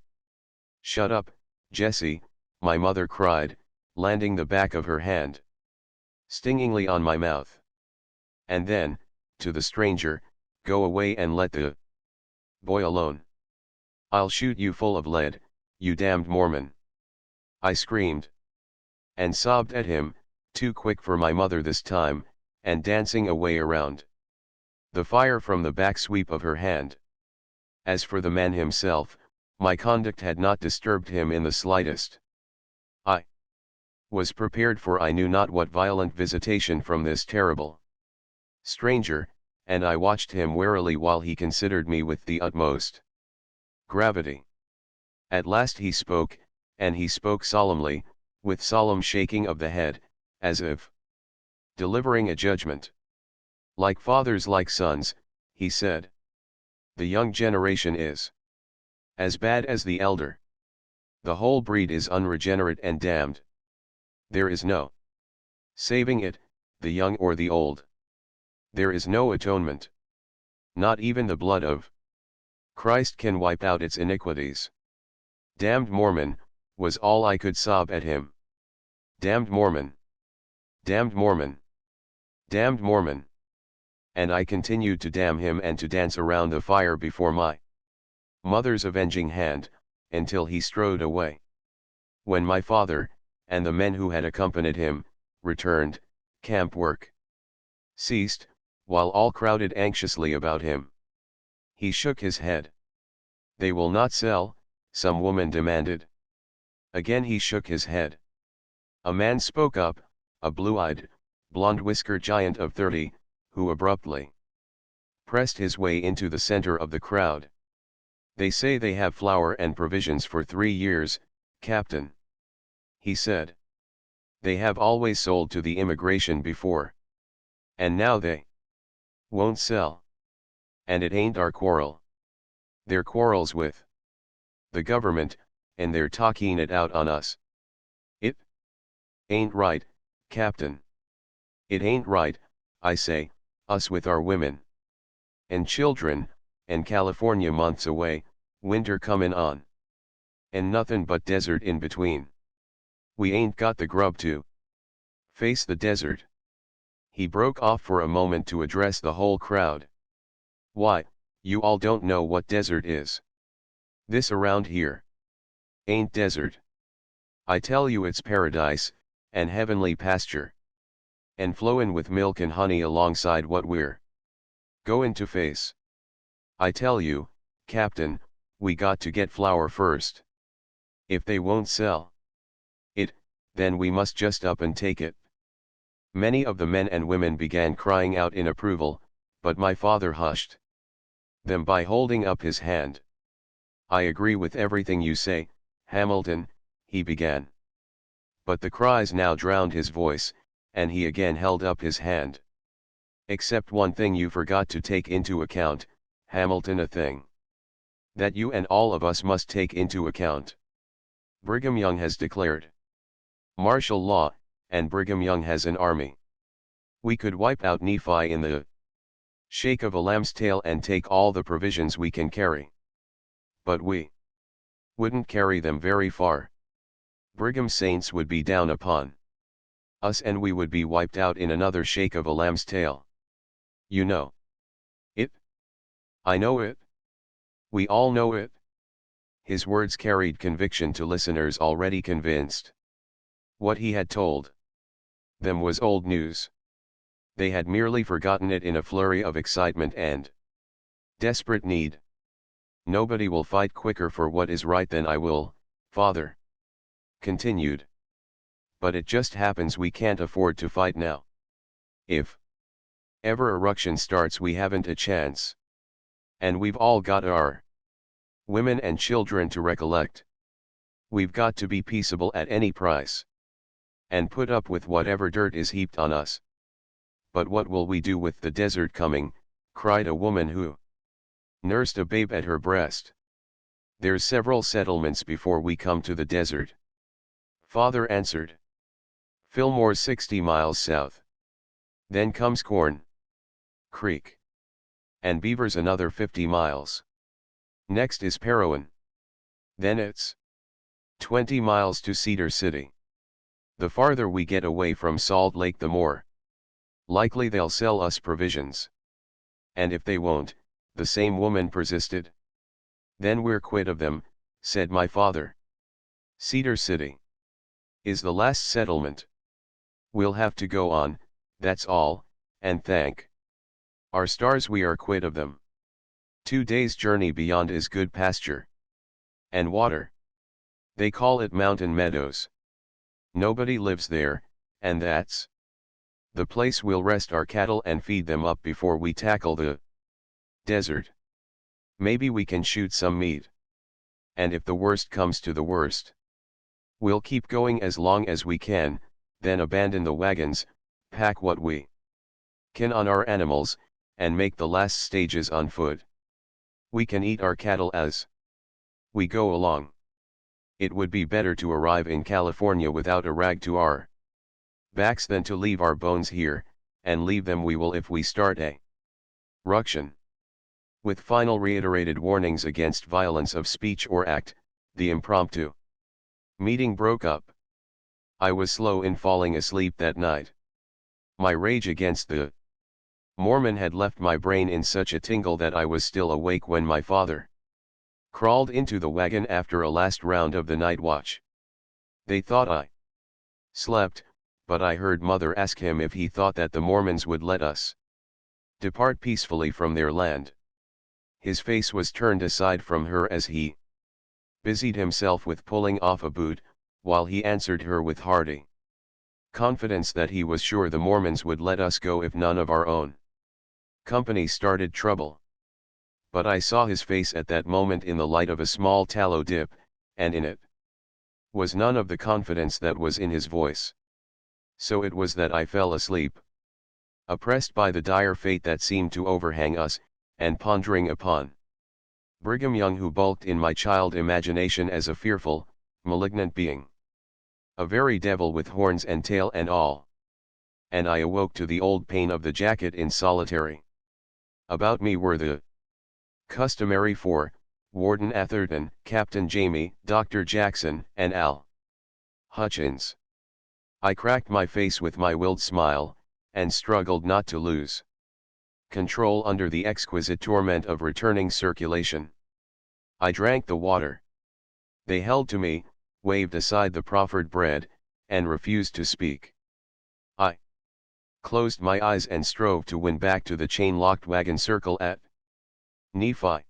[SPEAKER 1] "Shut up, Jessie," my mother cried, landing the back of her hand stingingly on my mouth. And then, to the stranger, "Go away and let the boy alone. I'll shoot you full of lead, you damned Mormon." I screamed. And sobbed at him, too quick for my mother this time, and dancing away around the fire from the back sweep of her hand. As for the man himself, my conduct had not disturbed him in the slightest. I was prepared for I knew not what violent visitation from this terrible stranger, and I watched him warily while he considered me with the utmost gravity. At last he spoke, and he spoke solemnly, with solemn shaking of the head, as if delivering a judgment. Like fathers like sons, he said. The young generation is as bad as the elder. The whole breed is unregenerate and damned. There is no saving it, the young or the old. There is no atonement. Not even the blood of Christ can wipe out its iniquities. Damned Mormon, was all I could sob at him. Damned Mormon. Damned Mormon. Damned Mormon. And I continued to damn him and to dance around the fire before my mother's avenging hand, until he strode away. When my father, and the men who had accompanied him, returned, camp work ceased, while all crowded anxiously about him. He shook his head. They will not sell, some woman demanded. Again he shook his head. A man spoke up, a blue-eyed, blonde-whiskered giant of 30, who abruptly pressed his way into the center of the crowd. They say they have flour and provisions for 3 years, Captain, he said. They have always sold to the immigration before. And now they won't sell. And it ain't our quarrel. Their quarrel's with the government, and they're talking it out on us. It ain't right, Captain. It ain't right, I say, us with our women and children, and California months away, winter comin' on. And nothin' but desert in between. We ain't got the grub to face the desert. He broke off for a moment to address the whole crowd. Why, you all don't know what desert is. This around here ain't desert. I tell you it's paradise, and heavenly pasture. And flowin' with milk and honey alongside what we're goin' to face. I tell you, Captain, we got to get flour first. If they won't sell it, then we must just up and take it. Many of the men and women began crying out in approval, but my father hushed them by holding up his hand. I agree with everything you say, Hamilton, he began. But the cries now drowned his voice, and he again held up his hand. Except one thing you forgot to take into account, Hamilton, a thing that you and all of us must take into account. Brigham Young has declared martial law, and Brigham Young has an army. We could wipe out Nephi in the shake of a lamb's tail and take all the provisions we can carry. But we wouldn't carry them very far. Brigham's saints would be down upon us and we would be wiped out in another shake of a lamb's tail. You know it. I know it. We all know it. His words carried conviction to listeners already convinced. What he had told them was old news. They had merely forgotten it in a flurry of excitement and desperate need. Nobody will fight quicker for what is right than I will, Father continued. But it just happens we can't afford to fight now. If ever a ruction starts, we haven't a chance. And we've all got our women and children to recollect. We've got to be peaceable at any price. And put up with whatever dirt is heaped on us. But what will we do with the desert coming? Cried a woman who nursed a babe at her breast. There's several settlements before we come to the desert. Father answered. Fillmore's 60 miles south. Then comes Corn Creek. And Beaver's another 50 miles. Next is Parowan. Then it's 20 miles to Cedar City. The farther we get away from Salt Lake, the more likely they'll sell us provisions. And if they won't, the same woman persisted. Then we're quit of them, said my father. Cedar City. Is the last settlement. We'll have to go on, that's all, and thank our stars we are quit of them. 2 days' journey beyond is good pasture. And water. They call it mountain meadows. Nobody lives there, and that's the place we'll rest our cattle and feed them up before we tackle the desert. Maybe we can shoot some meat. And if the worst comes to the worst, we'll keep going as long as we can, then abandon the wagons, pack what we can on our animals, and make the last stages on foot. We can eat our cattle as we go along. It would be better to arrive in California without a rag to our backs than to leave our bones here, and leave them we will if we start a ruction. With final reiterated warnings against violence of speech or act, the impromptu meeting broke up. I was slow in falling asleep that night. My rage against the Mormon had left my brain in such a tingle that I was still awake when my father crawled into the wagon after a last round of the night watch. They thought I slept, but I heard Mother ask him if he thought that the Mormons would let us depart peacefully from their land. His face was turned aside from her as he busied himself with pulling off a boot, while he answered her with hearty confidence that he was sure the Mormons would let us go if none of our own company started trouble. But I saw his face at that moment in the light of a small tallow dip, and in it was none of the confidence that was in his voice. So it was that I fell asleep, oppressed by the dire fate that seemed to overhang us, and pondering upon Brigham Young, who bulked in my child imagination as a fearful, malignant being. A very devil with horns and tail and all. And I awoke to the old pain of the jacket in solitary. About me were the customary four: Warden Atherton, Captain Jamie, Dr. Jackson, and Al Hutchins. I cracked my face with my willed smile, and struggled not to lose control under the exquisite torment of returning circulation. I drank the water. They held to me, waved aside the proffered bread, and refused to speak. I closed my eyes and strove to win back to the chain-locked wagon circle at Nephi.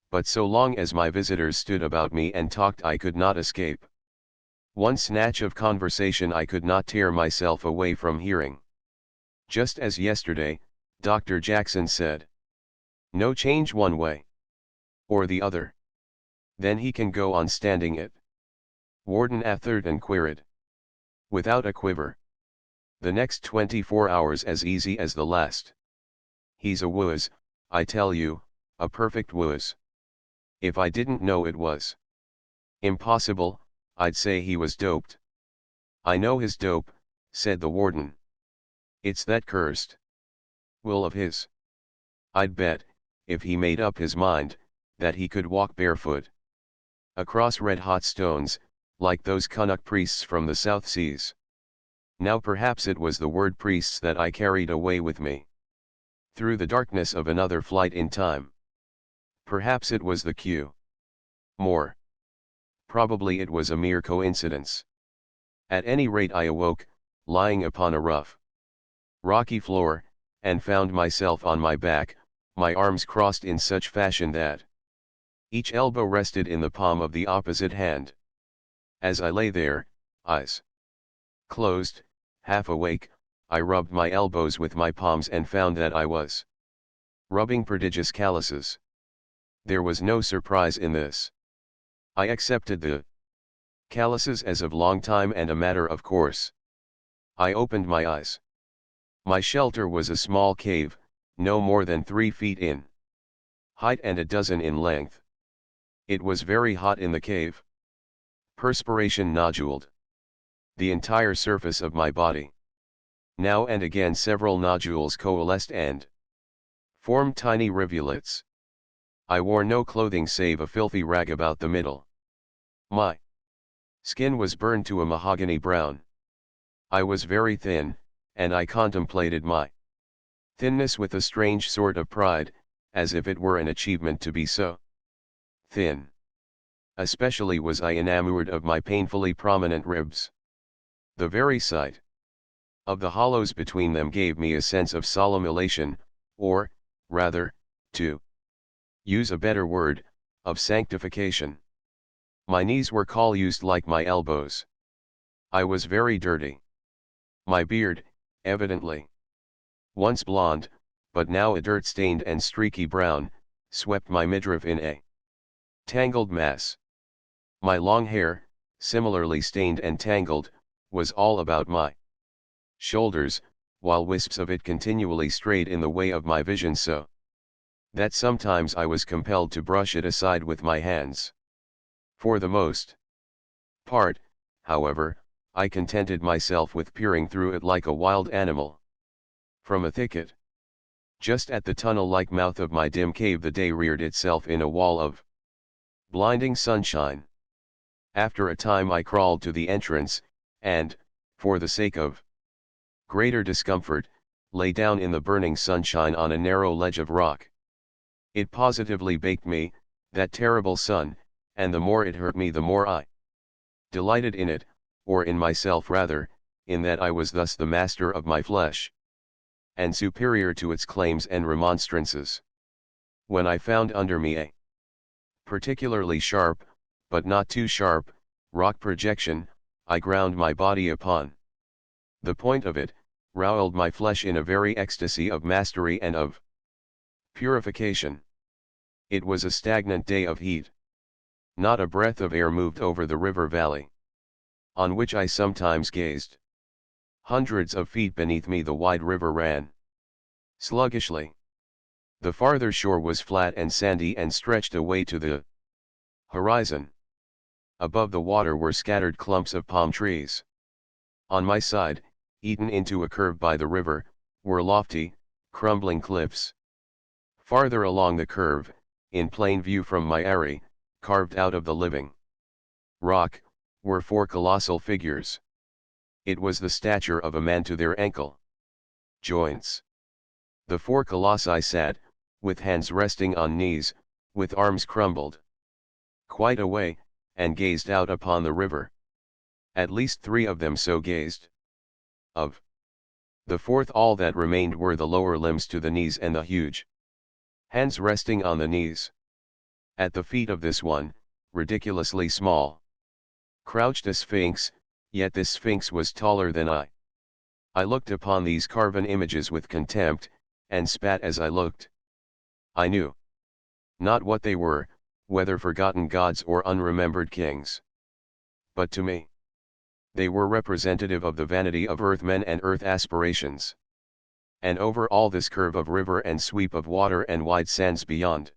[SPEAKER 1] But so long as my visitors stood about me and talked, I could not escape. One snatch of conversation I could not tear myself away from hearing. Just as yesterday, Dr. Jackson said, "No change one way or the other. Then he can go on standing it." Warden Atherton queried, without a quiver. "The next 24 hours as easy as the last. He's a wuss, I tell you, a perfect wuss. If I didn't know it was impossible, I'd say he was doped." "I know his dope," said the warden. "It's that cursed will of his. I'd bet, if he made up his mind, that he could walk barefoot across red-hot stones, like those Canuck priests from the South Seas." Now perhaps it was the word priests that I carried away with me through the darkness of another flight in time. Perhaps it was the cue. More probably it was a mere coincidence. At any rate, I awoke, lying upon a rough, rocky floor, and found myself on my back, my arms crossed in such fashion that each elbow rested in the palm of the opposite hand. As I lay there, eyes closed, half awake, I rubbed my elbows with my palms and found that I was rubbing prodigious calluses. There was no surprise in this. I accepted the calluses as of long time and a matter of course. I opened my eyes. My shelter was a small cave, no more than 3 feet in height and a dozen in length. It was very hot in the cave. Perspiration noduled the entire surface of my body. Now and again several nodules coalesced and formed tiny rivulets. I wore no clothing save a filthy rag about the middle. My skin was burned to a mahogany brown. I was very thin, and I contemplated my thinness with a strange sort of pride, as if it were an achievement to be so thin. Especially was I enamored of my painfully prominent ribs. The very sight of the hollows between them gave me a sense of solemn elation, or, rather, to use a better word, of sanctification. My knees were collused like my elbows. I was very dirty. My beard, evidently once blonde, but now a dirt-stained and streaky brown, swept my midriff in a tangled mass. My long hair, similarly stained and tangled, was all about my shoulders, while wisps of it continually strayed in the way of my vision so that sometimes I was compelled to brush it aside with my hands. For the most part, however, I contented myself with peering through it like a wild animal. From a thicket just at the tunnel-like mouth of my dim cave the day reared itself in a wall of blinding sunshine. After a time I crawled to the entrance, and, for the sake of greater discomfort, lay down in the burning sunshine on a narrow ledge of rock. It positively baked me, that terrible sun, and the more it hurt me the more I delighted in it, or in myself rather, in that I was thus the master of my flesh, and superior to its claims and remonstrances. When I found under me a particularly sharp, but not too sharp, rock projection, I ground my body upon the point of it, rowelled my flesh in a very ecstasy of mastery and of purification. It was a stagnant day of heat. Not a breath of air moved over the river valley, on which I sometimes gazed. Hundreds of feet beneath me the wide river ran sluggishly. The farther shore was flat and sandy and stretched away to the horizon. Above the water were scattered clumps of palm trees. On my side, eaten into a curve by the river, were lofty, crumbling cliffs. Farther along the curve, in plain view from my eyrie, carved out of the living rock, were four colossal figures. It was the stature of a man to their ankle joints. The four colossi sat, with hands resting on knees, with arms crumbled quite away, and gazed out upon the river. At least three of them so gazed. Of the fourth all that remained were the lower limbs to the knees and the huge hands resting on the knees. At the feet of this one, ridiculously small, crouched a sphinx, yet this sphinx was taller than I. I looked upon these carven images with contempt, and spat as I looked. I knew not what they were, whether forgotten gods or unremembered kings. But to me, they were representative of the vanity of earthmen and earth aspirations. And over all this curve of river and sweep of water and wide sands beyond,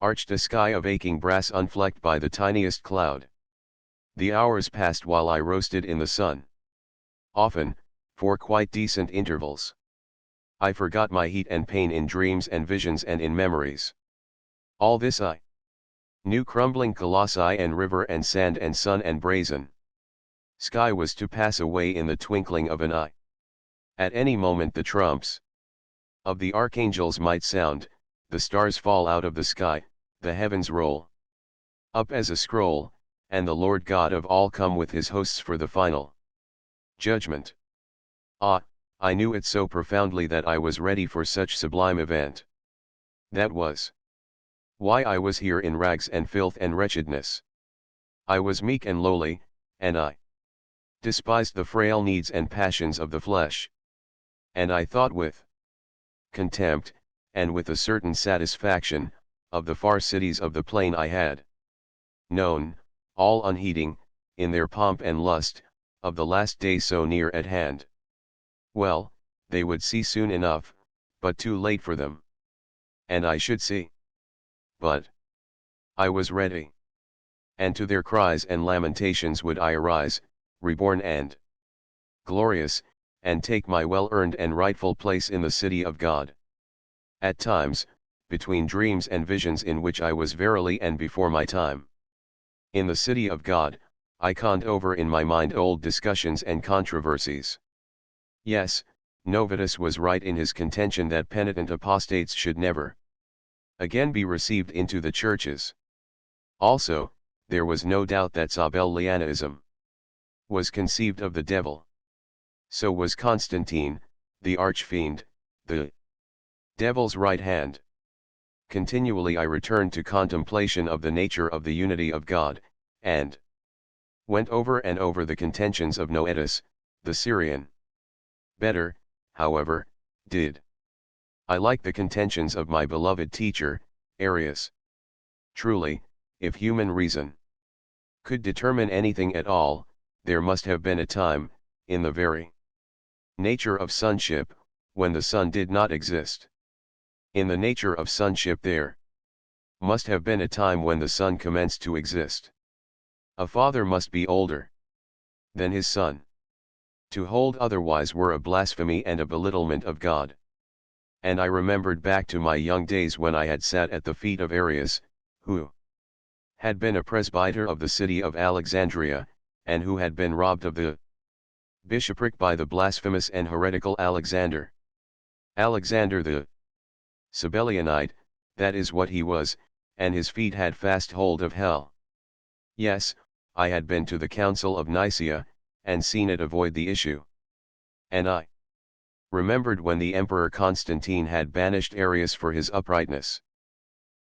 [SPEAKER 1] arched a sky of aching brass unflecked by the tiniest cloud. The hours passed while I roasted in the sun. Often, for quite decent intervals, I forgot my heat and pain in dreams and visions and in memories. All this I knew crumbling colossi and river and sand and sun and brazen sky was to pass away in the twinkling of an eye. At any moment the trumps of the archangels might sound, the stars fall out of the sky, the heavens roll up as a scroll, and the Lord God of all come with his hosts for the final judgment. Ah, I knew it so profoundly that I was ready for such sublime event. That was why I was here in rags and filth and wretchedness. I was meek and lowly, and I despised the frail needs and passions of the flesh. And I thought with contempt, and with a certain satisfaction, of the far cities of the plain I had known, all unheeding, in their pomp and lust, of the last day so near at hand. Well, they would see soon enough, but too late for them. And I should see. But I was ready. And to their cries and lamentations would I arise, reborn and glorious, and take my well-earned and rightful place in the city of God. At times, between dreams and visions in which I was verily and before my time in the city of God, I conned over in my mind old discussions and controversies. Yes, Novatus was right in his contention that penitent apostates should never again be received into the churches. Also, there was no doubt that Sabellianism was conceived of the devil. So was Constantine, the archfiend, the devil's right hand. Continually I returned to contemplation of the nature of the unity of God, and went over and over the contentions of Noetus, the Syrian. Better, however, did I like the contentions of my beloved teacher, Arius. Truly, if human reason could determine anything at all, there must have been a time, in the very nature of sonship, when the Son did not exist. In the nature of sonship there must have been a time when the Son commenced to exist. A father must be older than his Son. To hold otherwise were a blasphemy and a belittlement of God. And I remembered back to my young days when I had sat at the feet of Arius, who had been a presbyter of the city of Alexandria, and who had been robbed of the bishopric by the blasphemous and heretical Alexander. Alexander the Sabellianite, that is what he was, and his feet had fast hold of hell. Yes, I had been to the Council of Nicaea, and seen it avoid the issue. And I remembered when the Emperor Constantine had banished Arius for his uprightness.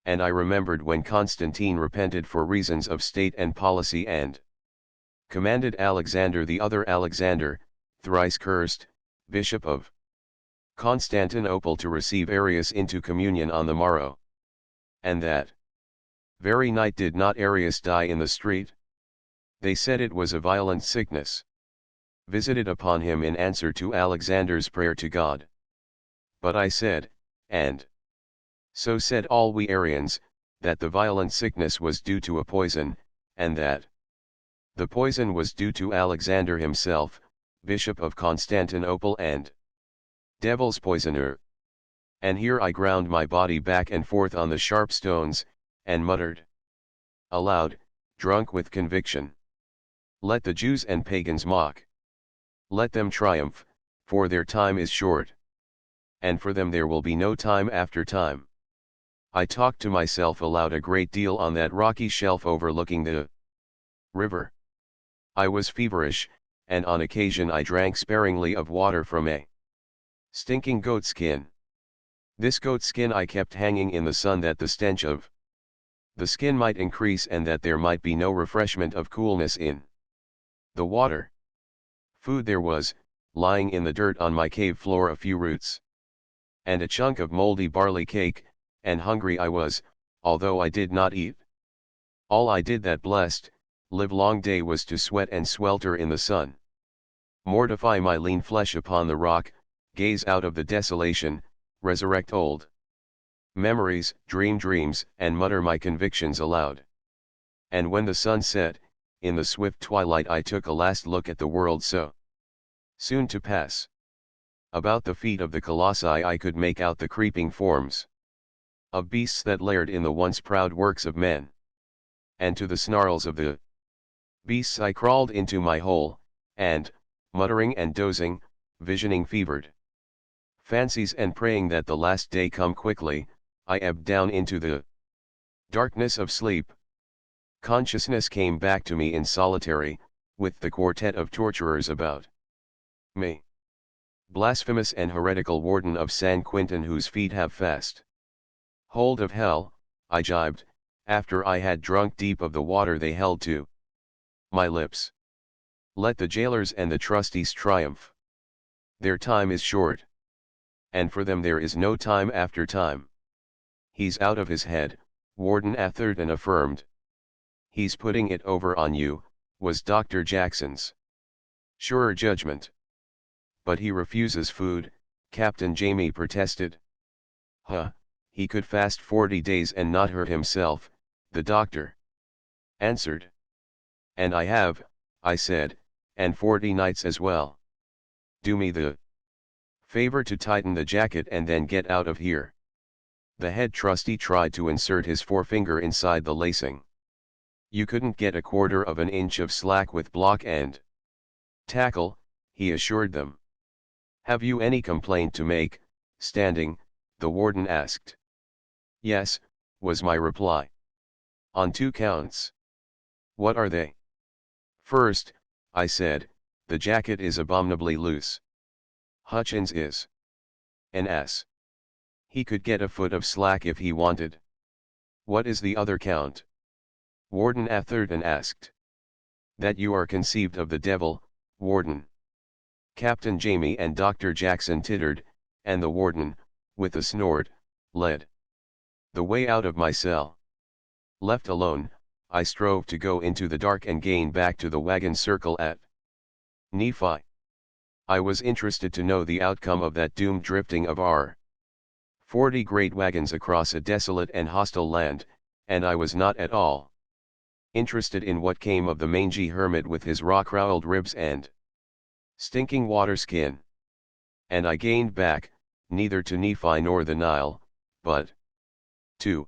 [SPEAKER 1] And I remembered when Constantine repented for reasons of state and policy and commanded Alexander the other Alexander, thrice cursed, bishop of Constantinople to receive Arius into communion on the morrow. And that very night did not Arius die in the street? They said it was a violent sickness visited upon him in answer to Alexander's prayer to God. But I said, and so said all we Arians, that the violent sickness was due to a poison, and that the poison was due to Alexander himself, Bishop of Constantinople and devil's poisoner. And here I ground my body back and forth on the sharp stones, and muttered aloud, drunk with conviction, let the Jews and pagans mock. Let them triumph, for their time is short. And for them there will be no time after time. I talked to myself aloud a great deal on that rocky shelf overlooking the river. I was feverish, and on occasion I drank sparingly of water from a stinking goatskin. This goatskin I kept hanging in the sun that the stench of the skin might increase and that there might be no refreshment of coolness in the water. Food there was, lying in the dirt on my cave floor, a few roots and a chunk of moldy barley cake, and hungry I was, although I did not eat. All I did that blessed, livelong day was to sweat and swelter in the sun, mortify my lean flesh upon the rock, gaze out of the desolation, resurrect old memories, dream dreams, and mutter my convictions aloud. And when the sun set, in the swift twilight I took a last look at the world so soon to pass. About the feet of the colossi I could make out the creeping forms of beasts that laired in the once proud works of men. And to the snarls of the beasts I crawled into my hole, and, muttering and dozing, visioning fevered fancies and praying that the last day come quickly, I ebbed down into the darkness of sleep. Consciousness came back to me in solitary, with the quartet of torturers about me. Blasphemous and heretical warden of San Quintin, whose feet have fast hold of hell, I jibed, after I had drunk deep of the water they held to my lips. Let the jailers and the trustees triumph. Their time is short. And for them there is no time after time. He's out of his head, Warden Atherton affirmed. He's putting it over on you, was Dr. Jackson's surer judgment. But he refuses food, Captain Jamie protested. Huh, he could fast 40 days and not hurt himself, the doctor answered. And I have, I said, and 40 nights as well. Do me the favor to tighten the jacket and then get out of here. The head trustee tried to insert his forefinger inside the lacing. You couldn't get a quarter of an inch of slack with block and tackle, he assured them. Have you any complaint to make, standing? The warden asked. Yes, was my reply. On 2 counts. What are they? First, I said, the jacket is abominably loose. Hutchins is an ass. He could get a foot of slack if he wanted. What is the other count? Warden Atherton asked. That you are conceived of the devil, Warden. Captain Jamie and Dr. Jackson tittered, and the warden, with a snort, led the way out of my cell. Left alone, I strove to go into the dark and gain back to the wagon circle at Nephi. I was interested to know the outcome of that doomed drifting of our 40 great wagons across a desolate and hostile land, and I was not at all interested in what came of the mangy hermit with his raw-crowled ribs and stinking water skin. And I gained back, neither to Nephi nor the Nile, but to.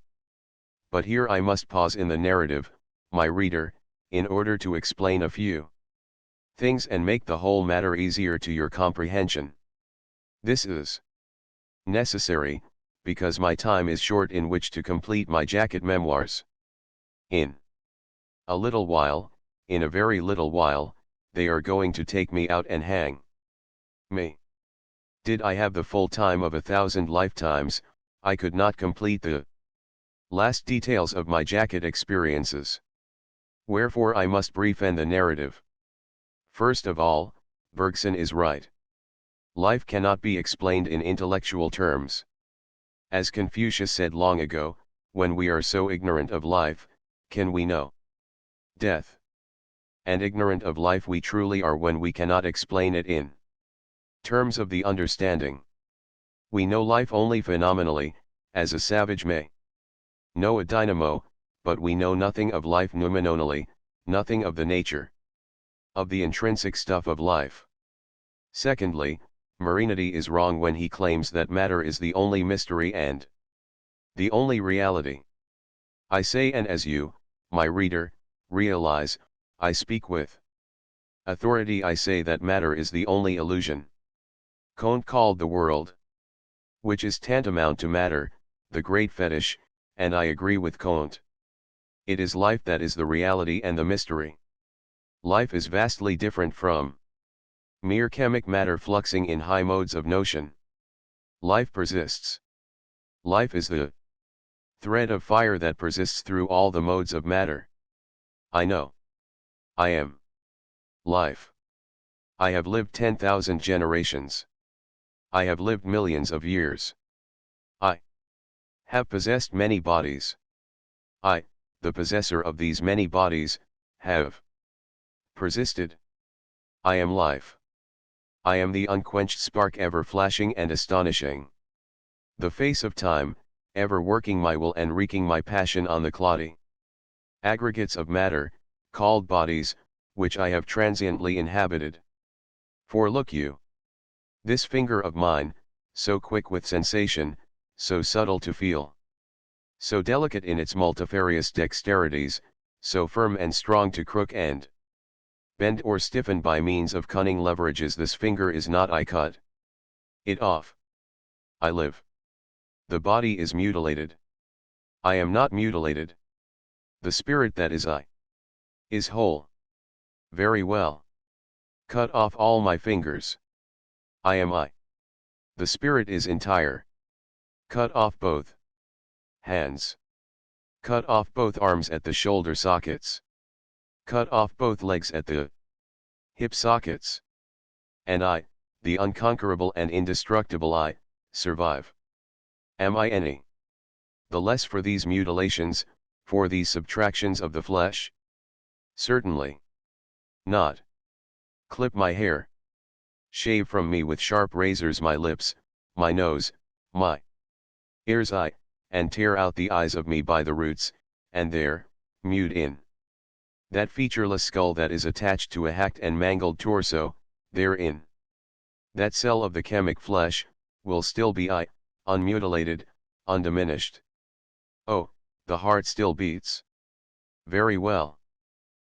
[SPEAKER 1] But here I must pause in the narrative, my reader, in order to explain a few things and make the whole matter easier to your comprehension. This is necessary, because my time is short in which to complete my jacket memoirs. In a little while, in a very little while, they are going to take me out and hang me. Did I have the full time of 1,000 lifetimes, I could not complete the last details of my jacket experiences. Wherefore I must briefen the narrative. First of all, Bergson is right. Life cannot be explained in intellectual terms. As Confucius said long ago, when we are so ignorant of life, can we know death? And ignorant of life we truly are when we cannot explain it in terms of the understanding. We know life only phenomenally, as a savage may know a dynamo, but we know nothing of life noumenonally, nothing of the nature of the intrinsic stuff of life. Secondly, Marinity is wrong when he claims that matter is the only mystery and the only reality. I say, and as you, my reader, realize, I speak with authority. I say that matter is the only illusion. Comte called the world, which is tantamount to matter, the great fetish, and I agree with Comte. It is life that is the reality and the mystery. Life is vastly different from mere chemic matter fluxing in high modes of notion. Life persists. Life is the thread of fire that persists through all the modes of matter. I know. I am life. I have lived 10,000 generations. I have lived millions of years. I have possessed many bodies. I, the possessor of these many bodies, have persisted. I am life. I am the unquenched spark ever flashing and astonishing. The face of time, ever working my will and wreaking my passion on the cloddy aggregates of matter, called bodies, which I have transiently inhabited. For look you, this finger of mine, so quick with sensation, so subtle to feel, so delicate in its multifarious dexterities, so firm and strong to crook and bend or stiffen by means of cunning leverages, this finger is not I cut it off. I live. The body is mutilated. I am not mutilated. The spirit that is I is whole. Very well. Cut off all my fingers. I am I. The spirit is entire. Cut off both hands. Cut off both arms at the shoulder sockets. Cut off both legs at the hip sockets. And I, the unconquerable and indestructible I, survive. Am I any the less for these mutilations, for these subtractions of the flesh? Certainly not. Clip my hair. Shave from me with sharp razors my lips, my nose, my ears, and tear out the eyes of me by the roots, and there, mute in that featureless skull that is attached to a hacked and mangled torso, therein that cell of the chemic flesh, will still be I, unmutilated, undiminished. Oh, the heart still beats. Very well.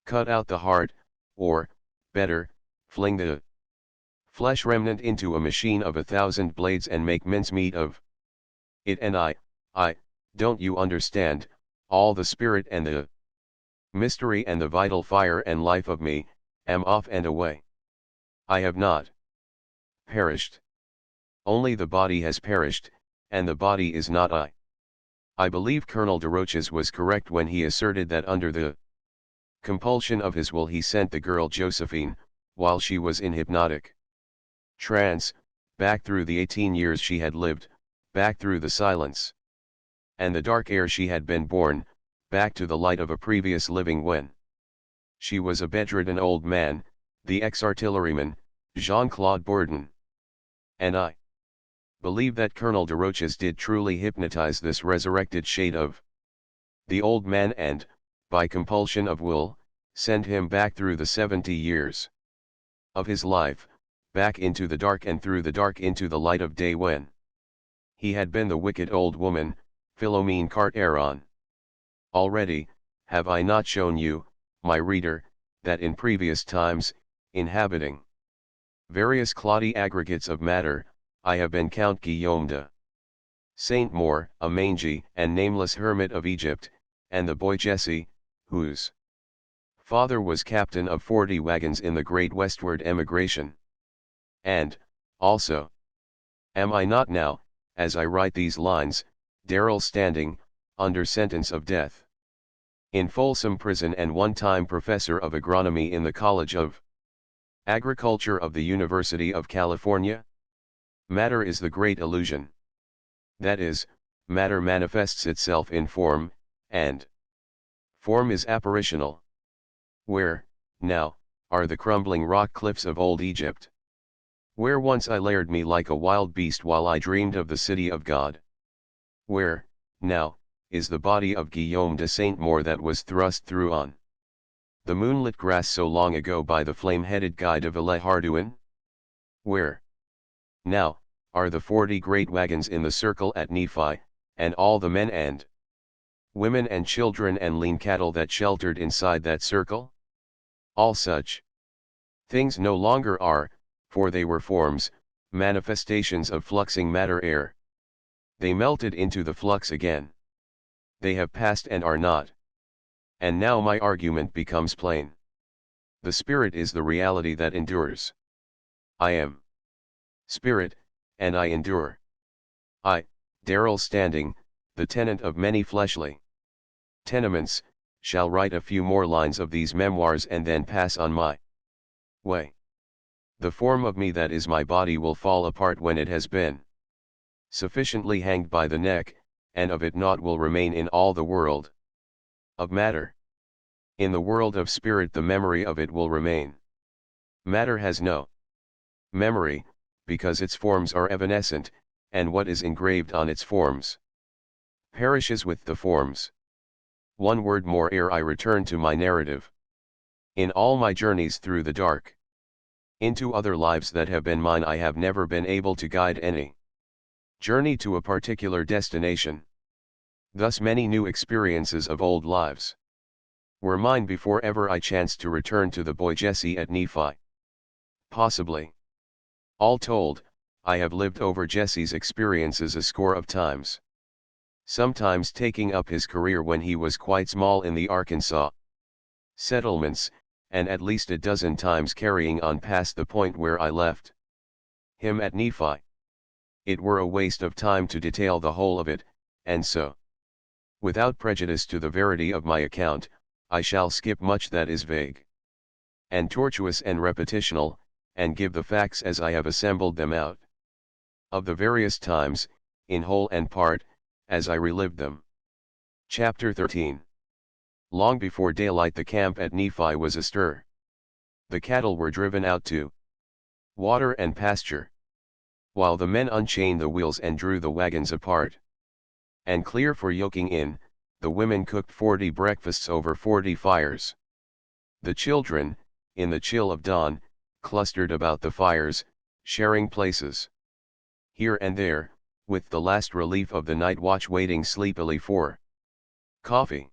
[SPEAKER 1] Cut out the heart, or, better, fling the flesh remnant into a machine of 1,000 blades and make mincemeat of it, and I, don't you understand, all the spirit and the mystery and the vital fire and life of me, Am off and away. I have not perished. Only the body has perished, and the body is not I. I believe Colonel Desroches was correct when he asserted that under the compulsion of his will he sent the girl Josephine, while she was in hypnotic trance, back through the 18 years she had lived, back through the silence and the dark air she had been born, back to the light of a previous living when she was a bedridden old man, the ex-artilleryman, Jean-Claude Bourdon. And I believe that Colonel Desroches did truly hypnotize this resurrected shade of the old man and, by compulsion of will, send him back through the 70 years of his life, back into the dark and through the dark into the light of day when he had been the wicked old woman, Philomene Carteron. Already, have I not shown you, my reader, that in previous times, inhabiting various cloddy aggregates of matter, I have been Count Guillaume de Saint-Maur, a mangy and nameless hermit of Egypt, and the boy Jesse, whose father was captain of 40 wagons in the great westward emigration. And, also, am I not now, as I write these lines, Darrell Standing, under sentence of death, in Folsom Prison and one-time professor of agronomy in the College of Agriculture of the University of California? Matter is the great illusion. That is, matter manifests itself in form, and form is apparitional. Where, now, are the crumbling rock cliffs of old Egypt? Where once I laired me like a wild beast while I dreamed of the city of God? Where, now, is the body of Guillaume de Saint-Maur that was thrust through on the moonlit grass so long ago by the flame-headed guide of Hardouin? Where, now, are the 40 great wagons in the circle at Nephi, and all the men and women and children and lean cattle that sheltered inside that circle? All such things no longer are, for they were forms, manifestations of fluxing matter air. They melted into the flux again. They have passed and are not. And now my argument becomes plain. The spirit is the reality that endures. I am spirit, and I endure. I, Darrell Standing, the tenant of many fleshly tenements, shall write a few more lines of these memoirs and then pass on my way. The form of me that is my body will fall apart when it has been sufficiently hanged by the neck, and of it naught will remain in all the world of matter. In the world of spirit the memory of it will remain. Matter has no memory, because its forms are evanescent, and what is engraved on its forms perishes with the forms. One word more ere I return to my narrative. In all my journeys through the dark, into other lives that have been mine, I have never been able to guide any journey to a particular destination. Thus many new experiences of old lives were mine before ever I chanced to return to the boy Jesse at Nephi. Possibly, all told, I have lived over Jesse's experiences a score of times. Sometimes taking up his career when he was quite small in the Arkansas settlements, and at least a dozen times carrying on past the point where I left him at Nephi. It were a waste of time to detail the whole of it, and so, without prejudice to the verity of my account, I shall skip much that is vague and tortuous and repetitional, and give the facts as I have assembled them out of the various times, in whole and part, as I relived them. Chapter 13. Long before daylight the camp at Nephi was astir. The cattle were driven out to water and pasture, while the men unchained the wheels and drew the wagons apart. And clear for yoking in, the women cooked 40 breakfasts over 40 fires. The children, in the chill of dawn, clustered about the fires, sharing places here and there, with the last relief of the night watch waiting sleepily for coffee.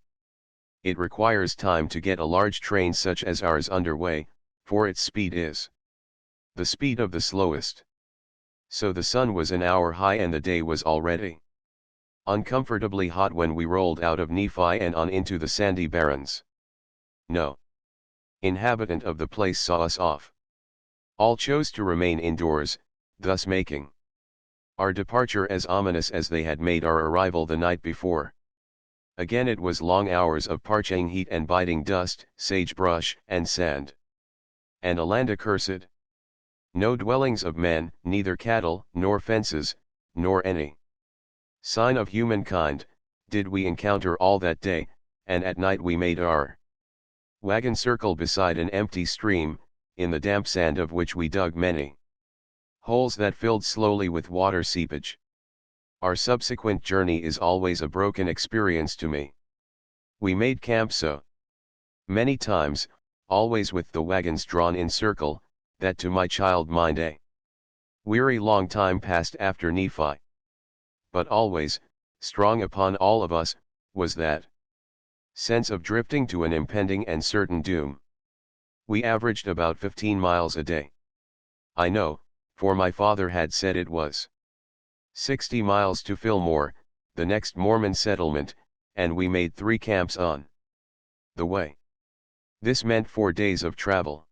[SPEAKER 1] It requires time to get a large train such as ours underway, for its speed is the speed of the slowest. So the sun was an hour high and the day was already uncomfortably hot when we rolled out of Nephi and on into the sandy barrens. No inhabitant of the place saw us off. All chose to remain indoors, thus making our departure as ominous as they had made our arrival the night before. Again it was long hours of parching heat and biting dust, sagebrush, and sand. And a land accursed. No dwellings of men, neither cattle, nor fences, nor any sign of humankind, did we encounter all that day, and at night we made our wagon circle beside an empty stream, in the damp sand of which we dug many holes that filled slowly with water seepage. Our subsequent journey is always a broken experience to me. We made camp so many times, always with the wagons drawn in circle, that to my child mind a weary long time passed after Nephi. But always, strong upon all of us, was that sense of drifting to an impending and certain doom. We averaged about 15 miles a day. I know, for my father had said it was 60 miles to Fillmore, the next Mormon settlement, and we made 3 camps on the way. This meant 4 days of travel.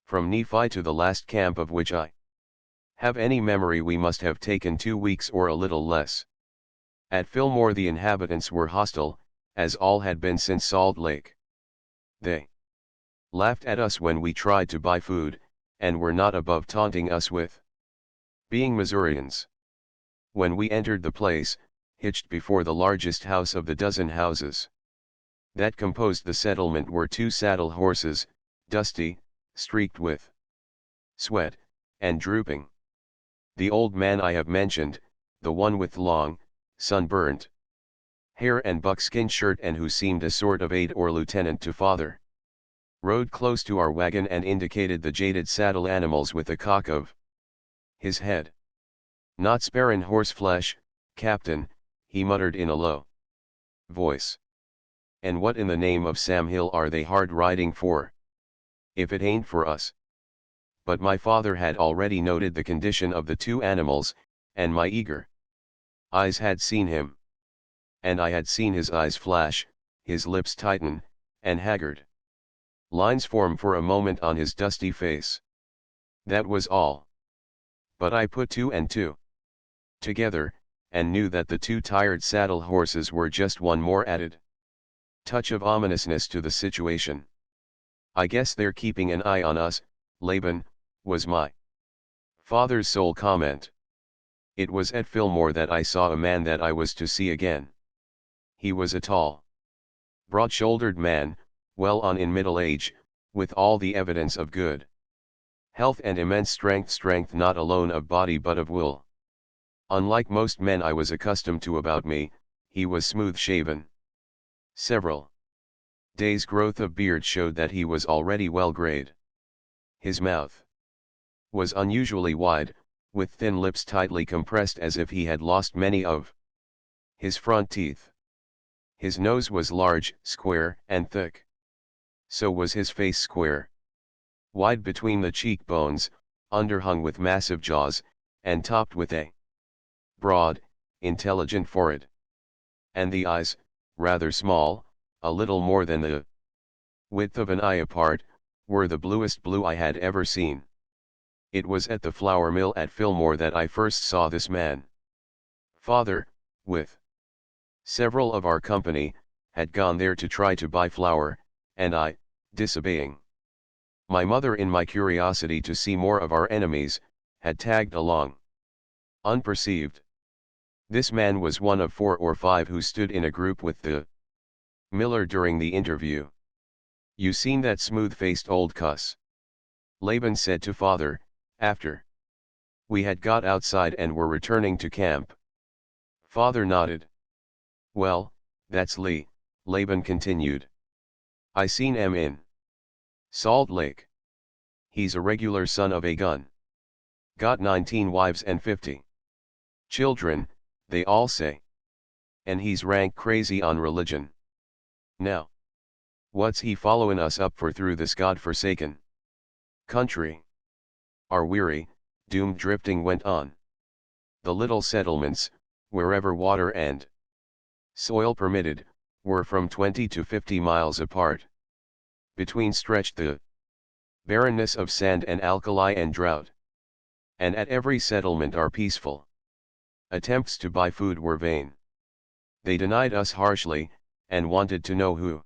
[SPEAKER 1] From Nephi to the last camp of which I have any memory we must have taken 2 weeks or a little less. At Fillmore the inhabitants were hostile, as all had been since Salt Lake. They laughed at us when we tried to buy food, and were not above taunting us with being Missourians. When we entered the place, hitched before the largest house of the dozen houses that composed the settlement were 2 saddle horses, dusty, streaked with sweat, and drooping. The old man I have mentioned, the one with long, sunburnt hair and buckskin shirt and who seemed a sort of aide or lieutenant to father, rode close to our wagon and indicated the jaded saddle animals with a cock of his head. "Not sparin' horse flesh, Captain," he muttered in a low voice. "And what in the name of Sam Hill are they hard riding for? If it ain't for us." But my father had already noted the condition of the 2 animals, and my eager eyes had seen him. And I had seen his eyes flash, his lips tighten, and haggard lines form for a moment on his dusty face. That was all. But I put 2 and 2 together, and knew that the 2 tired saddle horses were just one more added touch of ominousness to the situation. "I guess they're keeping an eye on us, Laban," was my father's sole comment. It was at Fillmore that I saw a man that I was to see again. He was a tall, broad-shouldered man, well on in middle age, with all the evidence of good health and immense strength not alone of body but of will. Unlike most men I was accustomed to about me, he was smooth-shaven. Several days' growth of beard showed that he was already well-grayed. His mouth was unusually wide, with thin lips tightly compressed as if he had lost many of his front teeth. His nose was large, square, and thick. So was his face square, wide between the cheekbones, underhung with massive jaws, and topped with a broad, intelligent forehead. And the eyes, rather small, a little more than the width of an eye apart, were the bluest blue I had ever seen. It was at the flour mill at Fillmore that I first saw this man. Father, with several of our company, had gone there to try to buy flour, and I, disobeying my mother in my curiosity to see more of our enemies, had tagged along unperceived. This man was one of 4 or 5 who stood in a group with the miller during the interview. "You seen that smooth-faced old cuss?" Laban said to father, after we had got outside and were returning to camp. Father nodded. "Well, that's Lee," Laban continued. "I seen him in Salt Lake. He's a regular son of a gun. Got 19 wives and 50 children, they all say. And he's rank crazy on religion. Now, what's he followin' us up for through this God-forsaken country?" Our weary, doomed drifting went on. The little settlements, wherever water and soil permitted, were from 20 to 50 miles apart. Between stretched the barrenness of sand and alkali and drought. And at every settlement are peaceful. Attempts to buy food were vain. They denied us harshly, and wanted to know who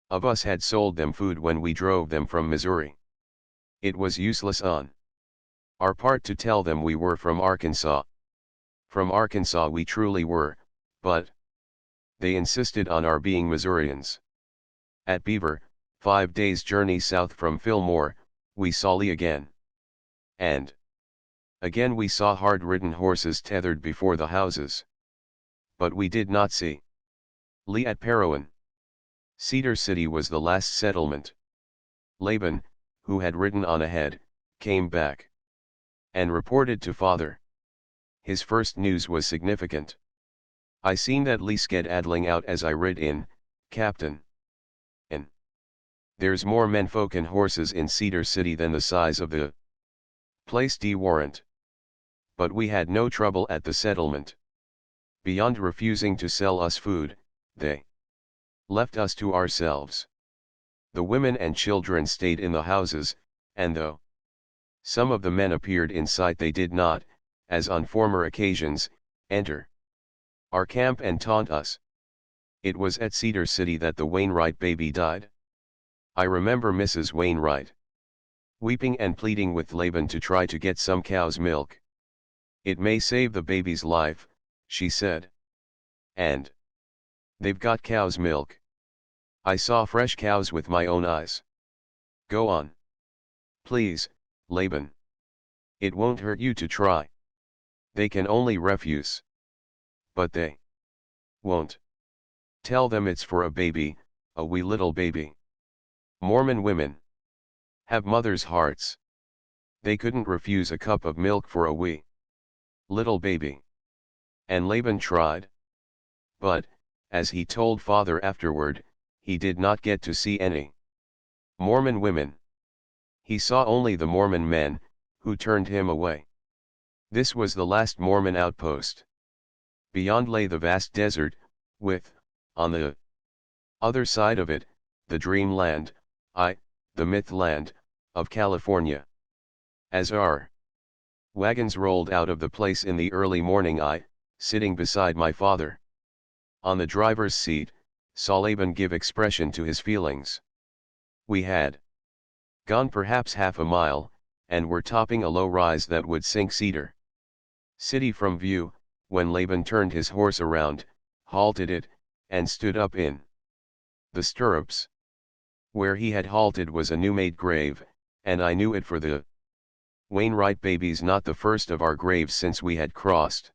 [SPEAKER 1] of us had sold them food when we drove them from Missouri. It was useless on our part to tell them we were from Arkansas. From Arkansas we truly were, but they insisted on our being Missourians. At Beaver, 5 days' journey south from Fillmore, we saw Lee again. And again we saw hard-ridden horses tethered before the houses. But we did not see Lee at Parowan. Cedar City was the last settlement. Laban, who had ridden on ahead, came back and reported to father. His first news was significant. "I seen that Lee skedaddling out as I rid in, Captain. And there's more menfolk and horses in Cedar City than the size of the place d warrant. But we had no trouble at the settlement. Beyond refusing to sell us food, they left us to ourselves. The women and children stayed in the houses, and though some of the men appeared in sight, they did not, as on former occasions, enter our camp and taunt us. It was at Cedar City that the Wainwright baby died. I remember Mrs. Wainwright weeping and pleading with Laban to try to get some cow's milk. It may save the baby's life, she said. And they've got cow's milk. I saw fresh cows with my own eyes. Go on. Please, Laban. It won't hurt you to try. They can only refuse. But they won't. Tell them it's for a baby, a wee little baby. Mormon women have mothers' hearts. They couldn't refuse a cup of milk for a wee little baby. And Laban tried. But, as he told father afterward, he did not get to see any Mormon women. He saw only the Mormon men, who turned him away. This was the last Mormon outpost. Beyond lay the vast desert, with, on the other side of it, the dreamland, the myth land, of California. As our wagons rolled out of the place in the early morning, I, sitting beside my father on the driver's seat, saw Laban give expression to his feelings. We had gone perhaps half a mile, and were topping a low rise that would sink Cedar City from view, when Laban turned his horse around, halted it, and stood up in the stirrups. Where he had halted was a new-made grave, and I knew it for the Wainwright baby's, not the first of our graves since we had crossed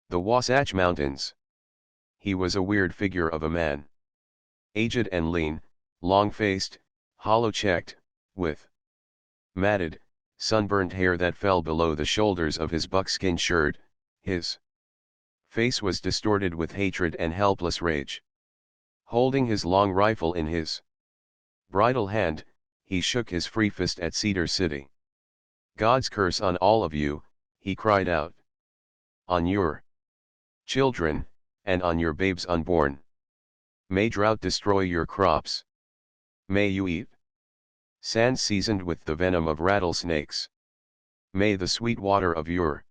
[SPEAKER 1] the Wasatch Mountains. He was a weird figure of a man. Aged and lean, long-faced, hollow-cheeked, with matted, sunburnt hair that fell below the shoulders of his buckskin shirt. His face was distorted with hatred and helpless rage. Holding his long rifle in his bridle hand, he shook his free fist at Cedar City. "God's curse on all of you," he cried out. "On your children, and on your babes unborn. May drought destroy your crops. May you eat sand seasoned with the venom of rattlesnakes. May the sweet water of your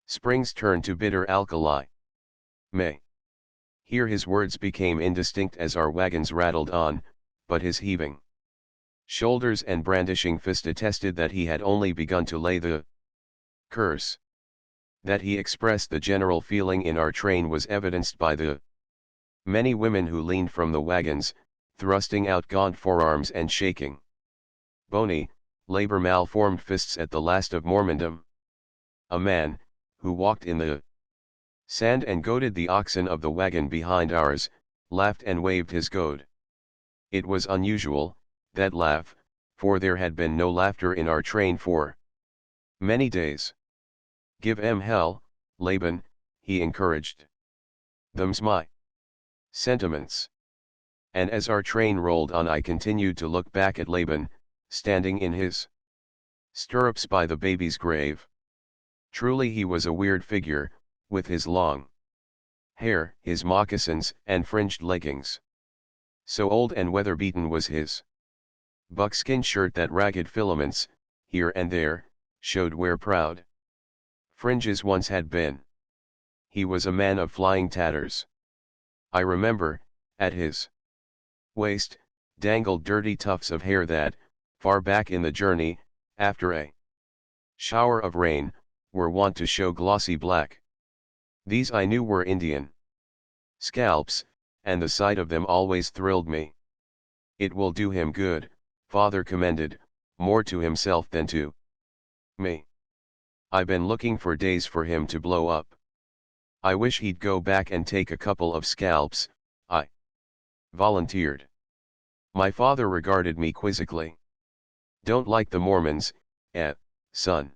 [SPEAKER 1] springs turn to bitter alkali. May." Here his words became indistinct as our wagons rattled on, but his heaving shoulders and brandishing fist attested that he had only begun to lay the curse. That he expressed the general feeling in our train was evidenced by the many women who leaned from the wagons, thrusting out gaunt forearms and shaking bony, labor-malformed fists at the last of Mormondom. A man, who walked in the sand and goaded the oxen of the wagon behind ours, laughed and waved his goad. It was unusual, that laugh, for there had been no laughter in our train for many days. "Give 'em hell, Laban," he encouraged. "Them's my sentiments." And as our train rolled on, I continued to look back at Laban, standing in his stirrups by the baby's grave. Truly he was a weird figure, with his long hair, his moccasins and fringed leggings. So old and weather-beaten was his Buckskin shirt that ragged filaments, here and there, showed where proud fringes once had been. He was a man of flying tatters. I remember, at his waist, dangled dirty tufts of hair that, far back in the journey, after a shower of rain, were wont to show glossy black. These I knew were Indian scalps, and the sight of them always thrilled me. It will do him good, father commended, more to himself than to me. I been looking for days for him to blow up. I wish he'd go back and take a couple of scalps, I volunteered. My father regarded me quizzically. Don't like the Mormons, son.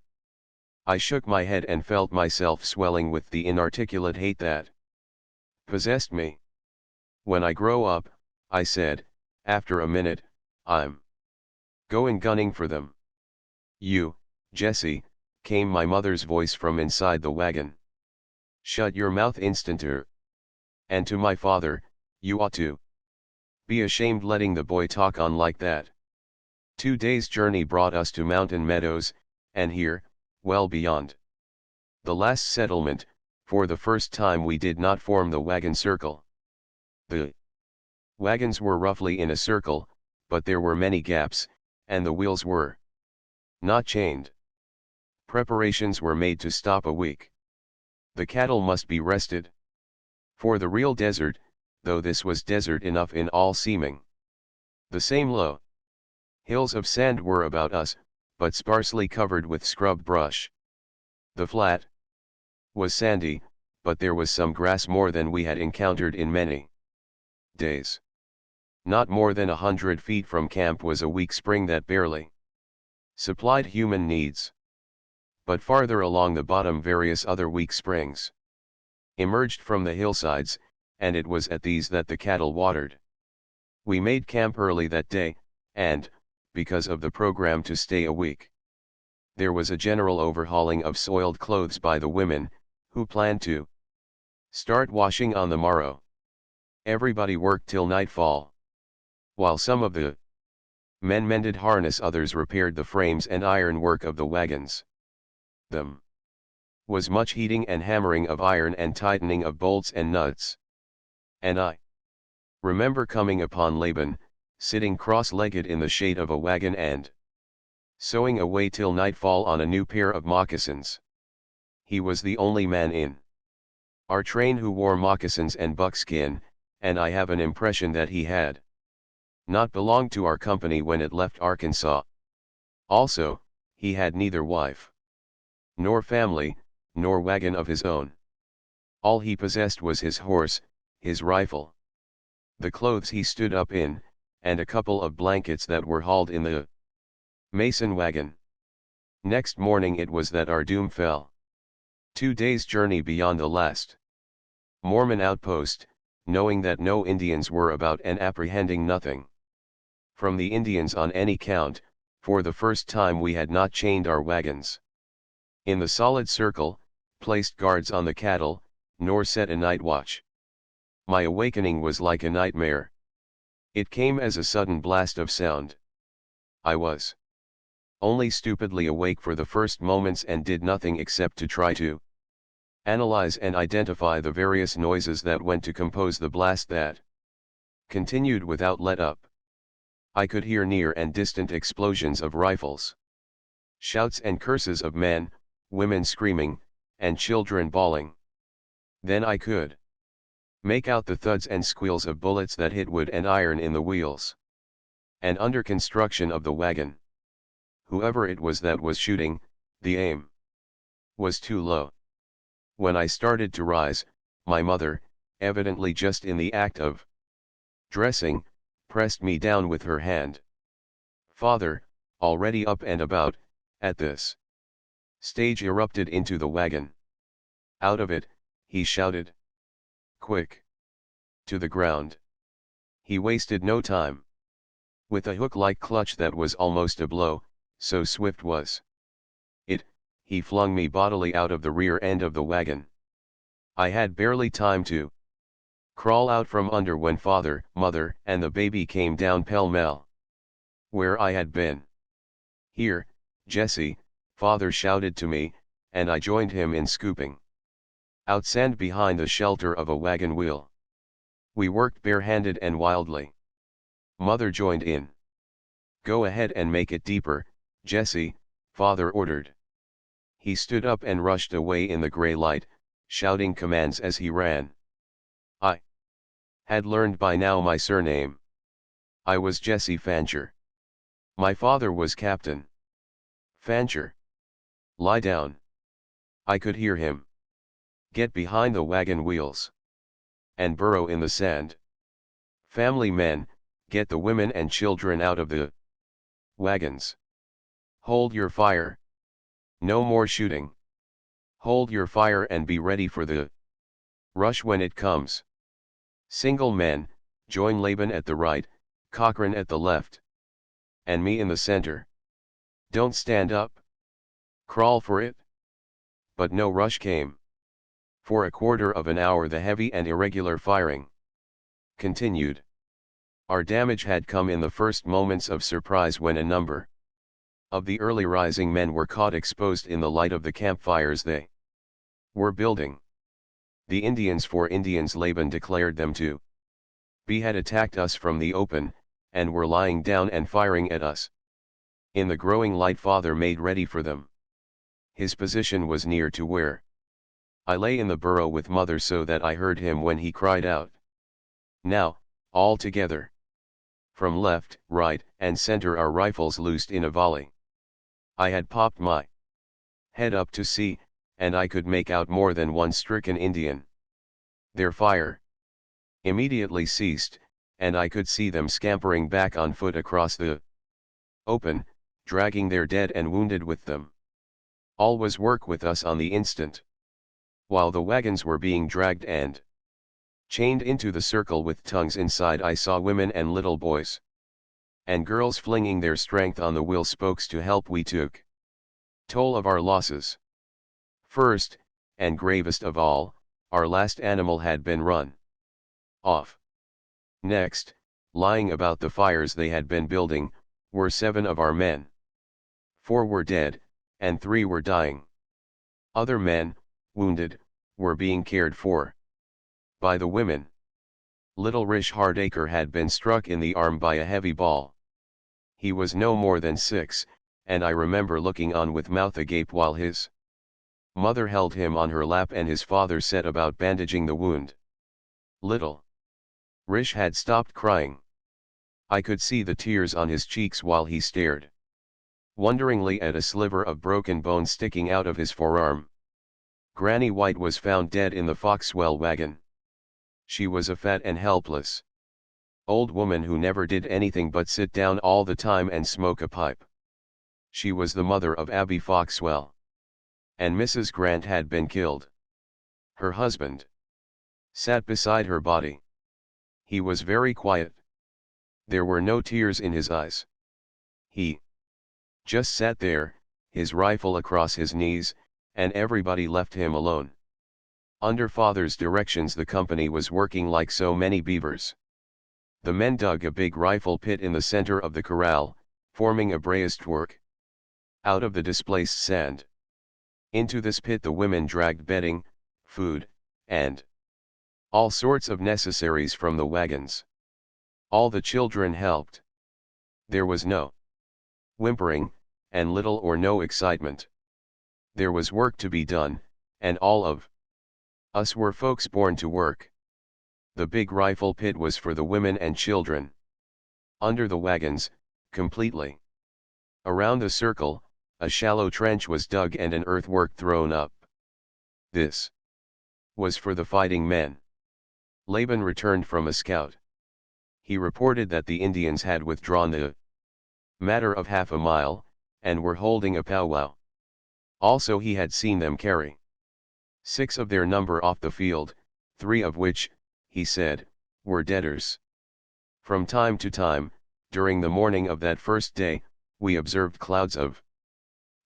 [SPEAKER 1] I shook my head and felt myself swelling with the inarticulate hate that possessed me. When I grow up, I said, after a minute, I'm going gunning for them. You, Jesse, came my mother's voice from inside the wagon. Shut your mouth instanter. And to my father, you ought to be ashamed letting the boy talk on like that. 2 days' journey brought us to Mountain Meadows, and here, well beyond the last settlement, for the first time we did not form the wagon circle. The wagons were roughly in a circle, but there were many gaps, and the wheels were not chained. Preparations were made to stop a week. The cattle must be rested. For the real desert, though this was desert enough in all seeming. The same low hills of sand were about us, but sparsely covered with scrub brush. The flat was sandy, but there was some grass more than we had encountered in many days. Not more than 100 feet from camp was a weak spring that barely supplied human needs. But farther along the bottom various other weak springs emerged from the hillsides, and it was at these that the cattle watered. We made camp early that day, and, because of the program to stay a week, there was a general overhauling of soiled clothes by the women, who planned to start washing on the morrow. Everybody worked till nightfall. While some of the men mended harness, others repaired the frames and ironwork of the wagons. Them was much heating and hammering of iron and tightening of bolts and nuts. And I remember coming upon Laban, sitting cross-legged in the shade of a wagon and sewing away till nightfall on a new pair of moccasins. He was the only man in our train who wore moccasins and buckskin, and I have an impression that he had not belonged to our company when it left Arkansas. Also, he had neither wife nor family, nor wagon of his own. All he possessed was his horse, his rifle, the clothes he stood up in, and a couple of blankets that were hauled in the mason wagon. Next morning it was that our doom fell. 2 days' journey beyond the last Mormon outpost, knowing that no Indians were about and apprehending nothing from the Indians on any count, for the first time we had not chained our wagons in the solid circle, placed guards on the cattle, nor set a night watch. My awakening was like a nightmare. It came as a sudden blast of sound. I was only stupidly awake for the first moments and did nothing except to try to analyze and identify the various noises that went to compose the blast that continued without let up. I could hear near and distant explosions of rifles, shouts and curses of men, women screaming, and children bawling. Then I could make out the thuds and squeals of bullets that hit wood and iron in the wheels and under construction of the wagon. Whoever it was that was shooting, the aim was too low. When I started to rise, my mother, evidently just in the act of dressing, pressed me down with her hand. Father, already up and about, at this stage erupted into the wagon. Out of it, he shouted. Quick! To the ground. He wasted no time. With a hook-like clutch that was almost a blow, so swift was it, he flung me bodily out of the rear end of the wagon. I had barely time to crawl out from under when father, mother, and the baby came down pell-mell. where I had been. "Here, Jesse," father shouted to me, and I joined him in scooping out sand behind the shelter of a wagon wheel. We worked barehanded and wildly. Mother joined in. "Go ahead and make it deeper, Jesse," father ordered. He stood up and rushed away in the gray light, shouting commands as he ran. I had learned by now my surname. I was Jesse Fancher. My father was Captain Fancher. "Lie down." I could hear him. "Get behind the wagon wheels and burrow in the sand. Family men, get the women and children out of the wagons. Hold your fire. No more shooting. Hold your fire and be ready for the rush when it comes. Single men, join Laban at the right, Cochrane at the left, and me in the center. Don't stand up. Crawl for it." But no rush came. For a quarter of an hour the heavy and irregular firing continued. Our damage had come in the first moments of surprise when a number of the early rising men were caught exposed in the light of the campfires they were building. The Indians, for Indians Laban declared them to be, had attacked us from the open, and were lying down and firing at us. In the growing light father made ready for them. His position was near to where I lay in the burrow with mother, so that I heard him when he cried out, "Now, all together." From left, right, and center our rifles loosed in a volley. I had popped my head up to see, and I could make out more than one stricken Indian. Their fire immediately ceased, and I could see them scampering back on foot across the open, dragging their dead and wounded with them. All was work with us on the instant. While the wagons were being dragged and chained into the circle with tongues inside, I saw women and little boys and girls flinging their strength on the wheel spokes to help. We took toll of our losses. First, and gravest of all, our last animal had been run off. Next, lying about the fires they had been building, were 7 of our men. 4 were dead, and 3 were dying. Other men, wounded, were being cared for by the women. Little Rish Hardacre had been struck in the arm by a heavy ball. He was no more than 6, and I remember looking on with mouth agape while his mother held him on her lap and his father set about bandaging the wound. Little Rish had stopped crying. I could see the tears on his cheeks while he stared wonderingly at a sliver of broken bone sticking out of his forearm. Granny White was found dead in the Foxwell wagon. She was a fat and helpless old woman who never did anything but sit down all the time and smoke a pipe. She was the mother of Abby Foxwell. And Mrs. Grant had been killed. Her husband sat beside her body. He was very quiet. There were no tears in his eyes. He just sat there, his rifle across his knees, and everybody left him alone. Under father's directions the company was working like so many beavers. The men dug a big rifle pit in the center of the corral, forming a breastwork out of the displaced sand. Into this pit the women dragged bedding, food, and all sorts of necessaries from the wagons. All the children helped. There was no whimpering, and little or no excitement. There was work to be done, and all of us were folks born to work. The big rifle pit was for the women and children. Under the wagons, completely around the circle, a shallow trench was dug and an earthwork thrown up. This was for the fighting men. Laban returned from a scout. He reported that the Indians had withdrawn the matter of half a mile, and were holding a powwow. Also he had seen them carry 6 of their number off the field, 3 of which, he said, were deaders. From time to time, during the morning of that first day, we observed clouds of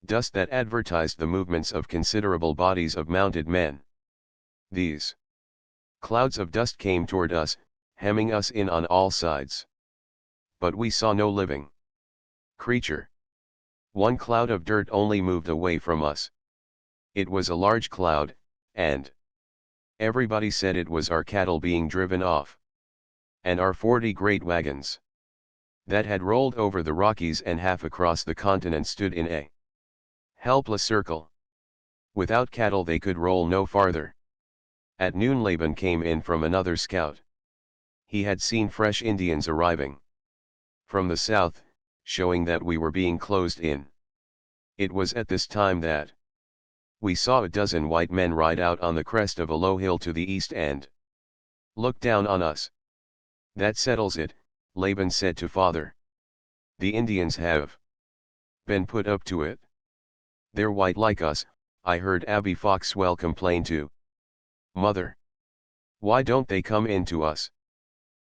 [SPEAKER 1] dust that advertised the movements of considerable bodies of mounted men. These clouds of dust came toward us, hemming us in on all sides. But we saw no living creature. One cloud of dirt only moved away from us. It was a large cloud, and everybody said it was our cattle being driven off. And our 40 great wagons that had rolled over the Rockies and half across the continent stood in a helpless circle. Without cattle they could roll no farther. At noon Laban came in from another scout. He had seen fresh Indians arriving from the south, showing that we were being closed in. It was at this time that we saw a dozen white men ride out on the crest of a low hill to the east and look down on us. That settles it, Laban said to father. The Indians have been put up to it. They're white like us, I heard Abby Foxwell complain to mother. Why don't they come in to us?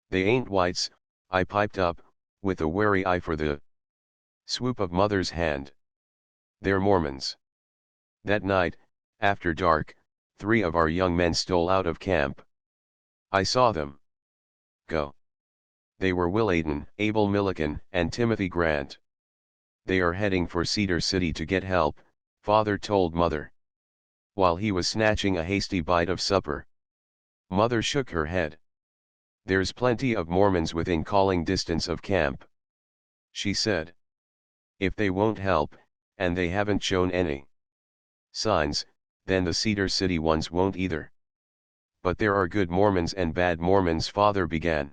[SPEAKER 1] They ain't whites, I piped up, with a wary eye for the swoop of mother's hand. They're Mormons. That night, after dark, 3 of our young men stole out of camp. I saw them go. They were Will Aden, Abel Milliken, and Timothy Grant. They are heading for Cedar City to get help, father told mother, while he was snatching a hasty bite of supper. Mother shook her head. There's plenty of Mormons within calling distance of camp, she said. If they won't help, and they haven't shown any signs, then the Cedar City ones won't either. But there are good Mormons and bad Mormons, father began.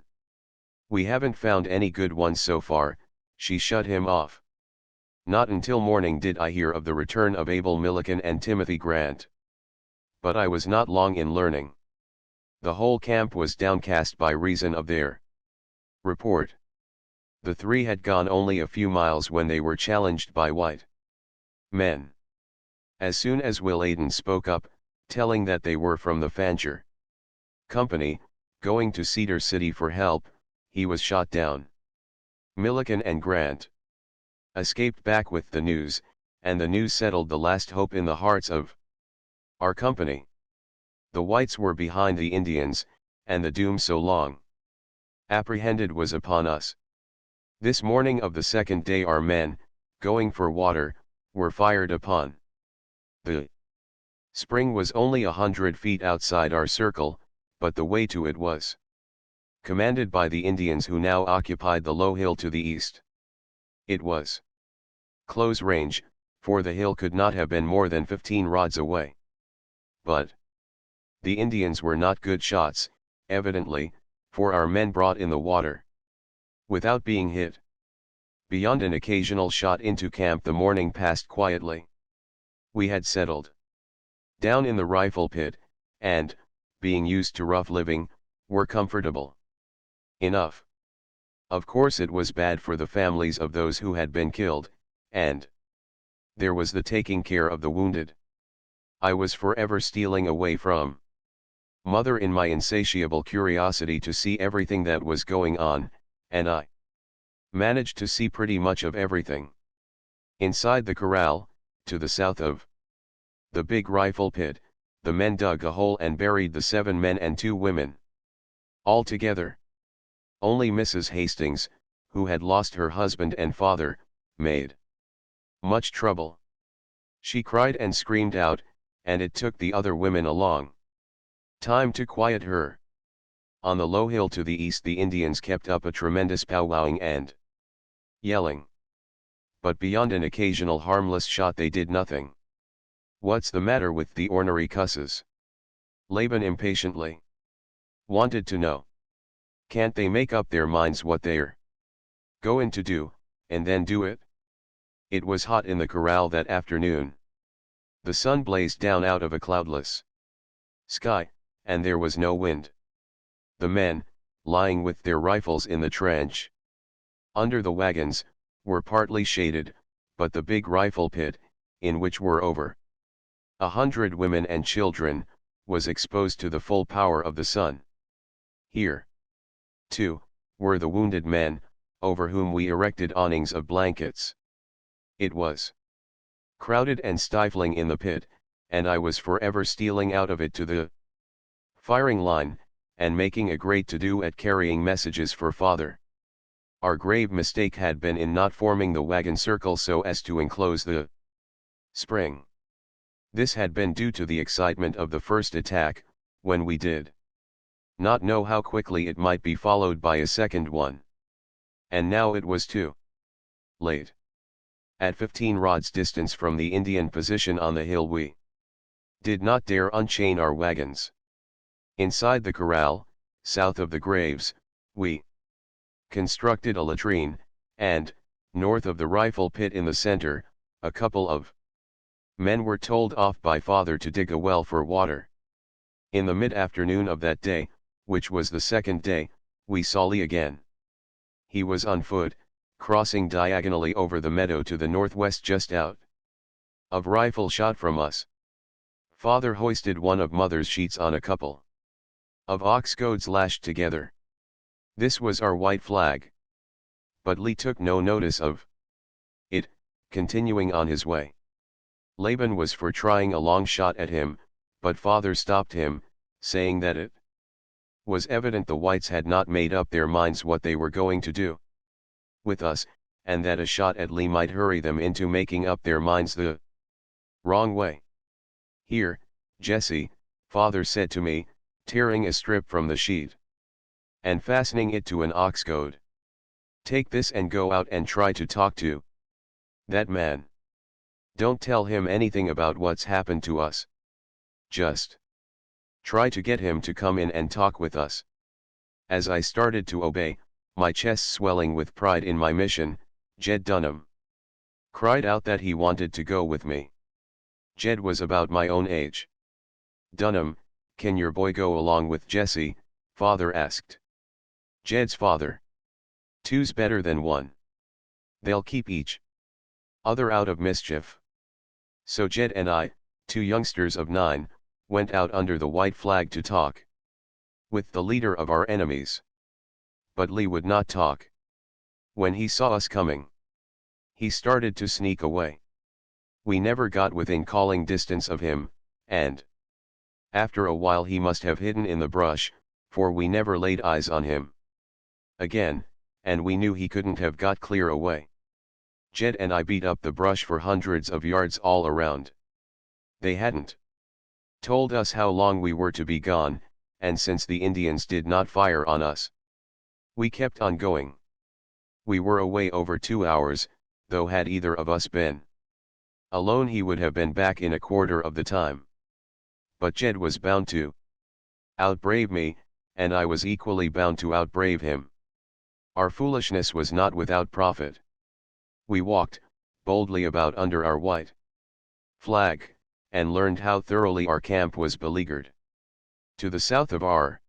[SPEAKER 1] We haven't found any good ones so far, she shut him off. Not until morning did I hear of the return of Abel Milliken and Timothy Grant. But I was not long in learning. The whole camp was downcast by reason of their report. The 3 had gone only a few miles when they were challenged by white men. As soon as Will Aden spoke up, telling that they were from the Fancher Company, going to Cedar City for help, he was shot down. Milliken and Grant escaped back with the news, and the news settled the last hope in the hearts of our company. The whites were behind the Indians, and the doom so long apprehended was upon us. This morning of the second day our men, going for water, were fired upon. The spring was only 100 feet outside our circle, but the way to it was commanded by the Indians who now occupied the low hill to the east. It was close range, for the hill could not have been more than 15 rods away. But the Indians were not good shots, evidently, for our men brought in the water without being hit. Beyond an occasional shot into camp the morning passed quietly. We had settled down in the rifle pit, and, being used to rough living, were comfortable enough. Of course it was bad for the families of those who had been killed, and there was the taking care of the wounded. I was forever stealing away from mother in my insatiable curiosity to see everything that was going on, and I managed to see pretty much of everything. Inside the corral, to the south of the big rifle pit, the men dug a hole and buried the 7 men and 2 women. Altogether, only Mrs. Hastings, who had lost her husband and father, made much trouble. She cried and screamed out, and it took the other women a long time to quiet her. On the low hill to the east the Indians kept up a tremendous powwowing and yelling. But beyond an occasional harmless shot they did nothing. What's the matter with the ornery cusses? Laban impatiently wanted to know. Can't they make up their minds what they're goin' to do, and then do it? It was hot in the corral that afternoon. The sun blazed down out of a cloudless sky, and there was no wind. The men, lying with their rifles in the trench under the wagons, were partly shaded, but the big rifle pit, in which were over 100 women and children, was exposed to the full power of the sun. Here, too, were the wounded men, over whom we erected awnings of blankets. It was crowded and stifling in the pit, and I was forever stealing out of it to the firing line, and making a great to-do at carrying messages for father. Our grave mistake had been in not forming the wagon circle so as to enclose the spring. This had been due to the excitement of the first attack, when we did not know how quickly it might be followed by a second one. And now it was too late. At 15 rods distance from the Indian position on the hill we did not dare unchain our wagons. Inside the corral, south of the graves, we constructed a latrine, and, north of the rifle pit in the center, a couple of men were told off by father to dig a well for water. In the mid-afternoon of that day, which was the second day, we saw Lee again. He was on foot, crossing diagonally over the meadow to the northwest just out of rifle shot from us. Father hoisted one of mother's sheets on a couple of ox goads lashed together. This was our white flag. But Lee took no notice of it, continuing on his way. Laban was for trying a long shot at him, but father stopped him, saying that it was evident the whites had not made up their minds what they were going to do with us, and that a shot at Lee might hurry them into making up their minds the wrong way. "Here, Jesse," father said to me, tearing a strip from the sheet and fastening it to an ox goad. "Take this and go out and try to talk to that man. Don't tell him anything about what's happened to us. Just try to get him to come in and talk with us." As I started to obey, my chest swelling with pride in my mission, Jed Dunham cried out that he wanted to go with me. Jed was about my own age. "Dunham, can your boy go along with Jesse?" father asked. Jed's father. "Two's better than one. They'll keep each other out of mischief." So Jed and I, two youngsters of 9, went out under the white flag to talk with the leader of our enemies. But Lee would not talk. When he saw us coming, he started to sneak away. We never got within calling distance of him, and after a while he must have hidden in the brush, for we never laid eyes on him again, and we knew he couldn't have got clear away. Jed and I beat up the brush for hundreds of yards all around. They hadn't told us how long we were to be gone, and since the Indians did not fire on us, we kept on going. We were away over 2 hours, though had either of us been alone he would have been back in a quarter of the time. But Jed was bound to outbrave me, and I was equally bound to outbrave him. Our foolishness was not without profit. We walked boldly about under our white flag, and learned how thoroughly our camp was beleaguered. To the south of our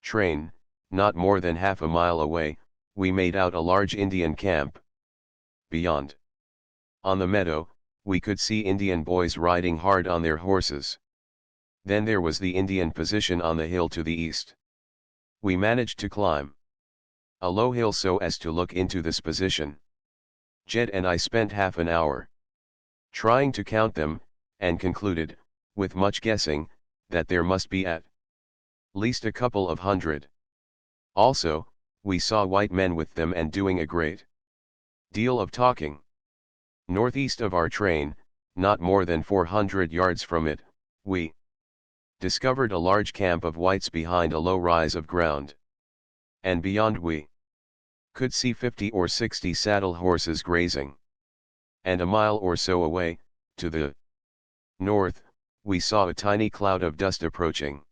[SPEAKER 1] train, not more than half a mile away, we made out a large Indian camp. Beyond, on the meadow, we could see Indian boys riding hard on their horses. Then there was the Indian position on the hill to the east. We managed to climb a low hill so as to look into this position. Jed and I spent half an hour trying to count them, and concluded, with much guessing, that there must be at least a couple of hundred. Also, we saw white men with them and doing a great deal of talking. Northeast of our train, not more than 400 yards from it, we discovered a large camp of whites behind a low rise of ground. And beyond we could see 50 or 60 saddle horses grazing. And a mile or so away, to the north, we saw a tiny cloud of dust approaching.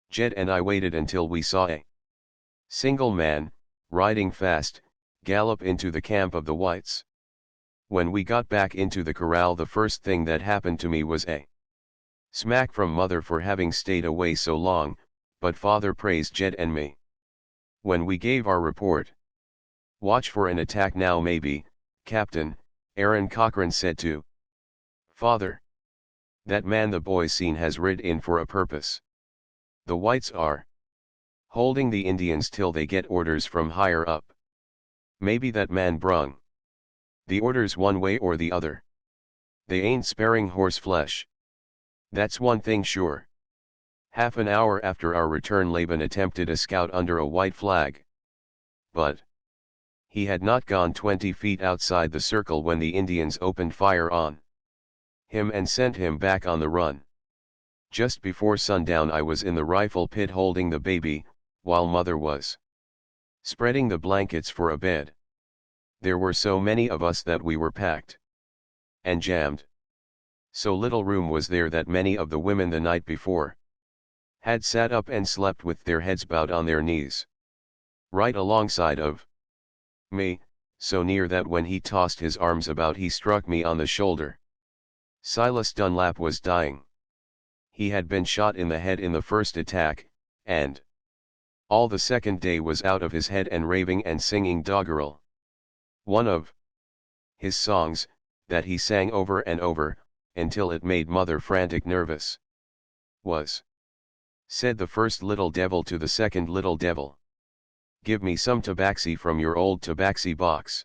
[SPEAKER 1] Jed and I waited until we saw a single man, riding fast, gallop into the camp of the whites. When we got back into the corral, the first thing that happened to me was a smack from mother for having stayed away so long, but father praised Jed and me. When we gave our report, "Watch for an attack now maybe, Captain," Aaron Cochran said to father. "That man the boys seen has rid in for a purpose. The whites are holding the Indians till they get orders from higher up. Maybe that man brung the orders one way or the other. They ain't sparing horse flesh. That's one thing sure." Half an hour after our return, Laban attempted a scout under a white flag. But He had not gone 20 feet outside the circle when the Indians opened fire on him and sent him back on the run. Just before sundown I was in the rifle pit holding the baby, while mother was spreading the blankets for a bed. There were so many of us that we were packed and jammed. So little room was there that many of the women the night before had sat up and slept with their heads bowed on their knees, right alongside of me, so near that when he tossed his arms about he struck me on the shoulder. Silas Dunlap was dying. He had been shot in the head in the first attack, and all the second day was out of his head and raving and singing doggerel. One of his songs, that he sang over and over, until it made mother frantic nervous, was, said the first little devil to the second little devil, "Give me some tabaxi from your old tabaxi box."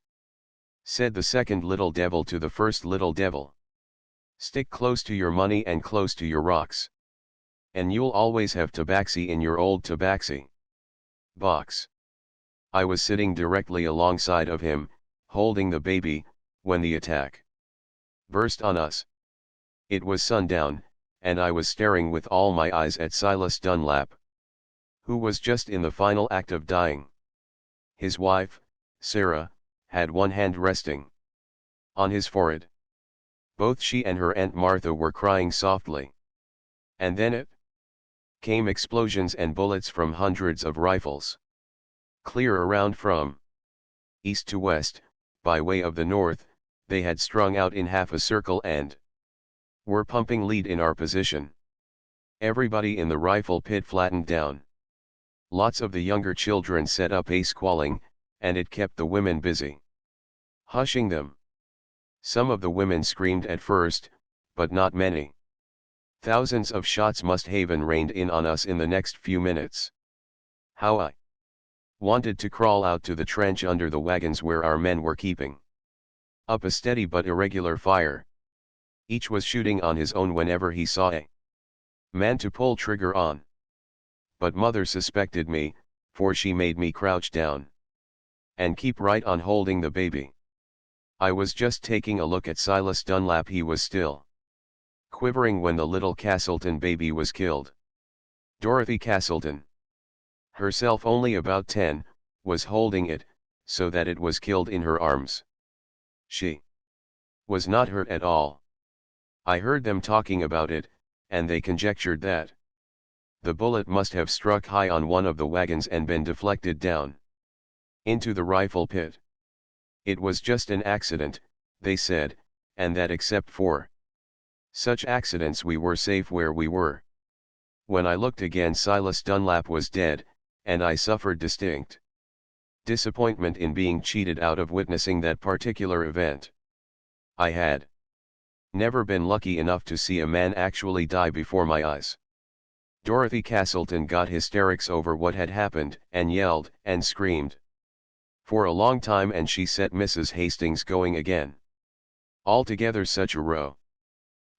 [SPEAKER 1] Said the second little devil to the first little devil, "Stick close to your money and close to your rocks, and you'll always have tabaxi in your old tabaxi box." I was sitting directly alongside of him, holding the baby, when the attack burst on us. It was sundown, and I was staring with all my eyes at Silas Dunlap, who was just in the final act of dying. His wife, Sarah, had one hand resting on his forehead. Both she and her Aunt Martha were crying softly. And then it came explosions and bullets from hundreds of rifles. Clear around from east to west, by way of the north, they had strung out in half a circle and were pumping lead in our position. Everybody in the rifle pit flattened down. Lots of the younger children set up a squalling, and it kept the women busy hushing them. Some of the women screamed at first, but not many. Thousands of shots must have rained in on us in the next few minutes. How I wanted to crawl out to the trench under the wagons where our men were keeping up a steady but irregular fire. Each was shooting on his own whenever he saw a man to pull trigger on. But mother suspected me, for she made me crouch down and keep right on holding the baby. I was just taking a look at Silas Dunlap. He was still quivering when the little Castleton baby was killed. Dorothy Castleton, herself only about 10, was holding it, so that it was killed in her arms. She was not hurt at all. I heard them talking about it, and they conjectured that the bullet must have struck high on one of the wagons and been deflected down into the rifle pit. It was just an accident, they said, and that except for such accidents we were safe where we were. When I looked again, Silas Dunlap was dead, and I suffered distinct disappointment in being cheated out of witnessing that particular event. I had never been lucky enough to see a man actually die before my eyes. Dorothy Castleton got hysterics over what had happened, and yelled and screamed for a long time, and she set Mrs. Hastings going again. Altogether such a row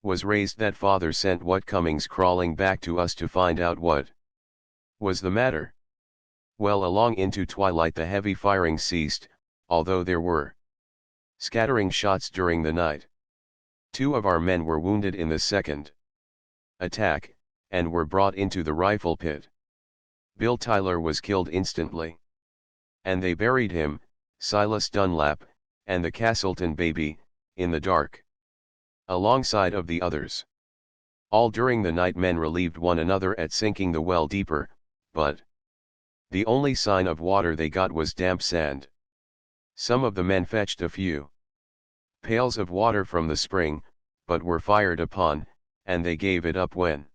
[SPEAKER 1] was raised that father sent What Cummings crawling back to us to find out what was the matter. Well, along into twilight the heavy firing ceased, although there were scattering shots during the night. 2 of our men were wounded in the second attack, and were brought into the rifle pit. Bill Tyler was killed instantly. And they buried him, Silas Dunlap, and the Castleton baby, in the dark, alongside of the others. All during the night men relieved one another at sinking the well deeper, but the only sign of water they got was damp sand. Some of the men fetched a few pails of water from the spring, but were fired upon, and they gave it up when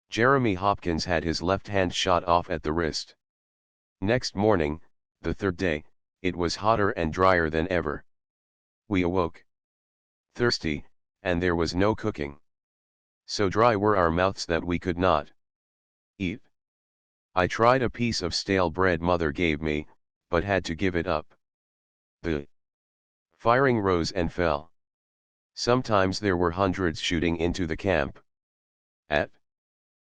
[SPEAKER 1] Jeremy Hopkins had his left hand shot off at the wrist. Next morning, the third day, it was hotter and drier than ever. We awoke thirsty, and there was no cooking. So dry were our mouths that we could not eat. I tried a piece of stale bread mother gave me, but had to give it up. The firing rose and fell. Sometimes there were hundreds shooting into the camp. At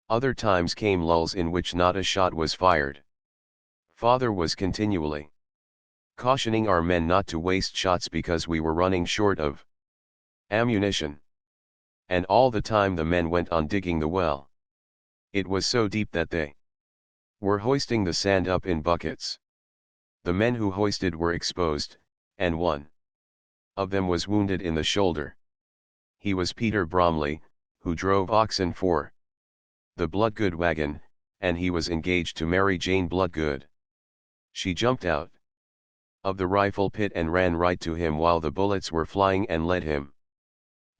[SPEAKER 1] other times came lulls in which not a shot was fired. Father was continually cautioning our men not to waste shots because we were running short of ammunition. And all the time the men went on digging the well. It was so deep that they were hoisting the sand up in buckets. The men who hoisted were exposed, and one of them was wounded in the shoulder. He was Peter Bromley, who drove oxen for the Bloodgood wagon, and he was engaged to Mary Jane Bloodgood. She jumped out of the rifle pit and ran right to him while the bullets were flying and led him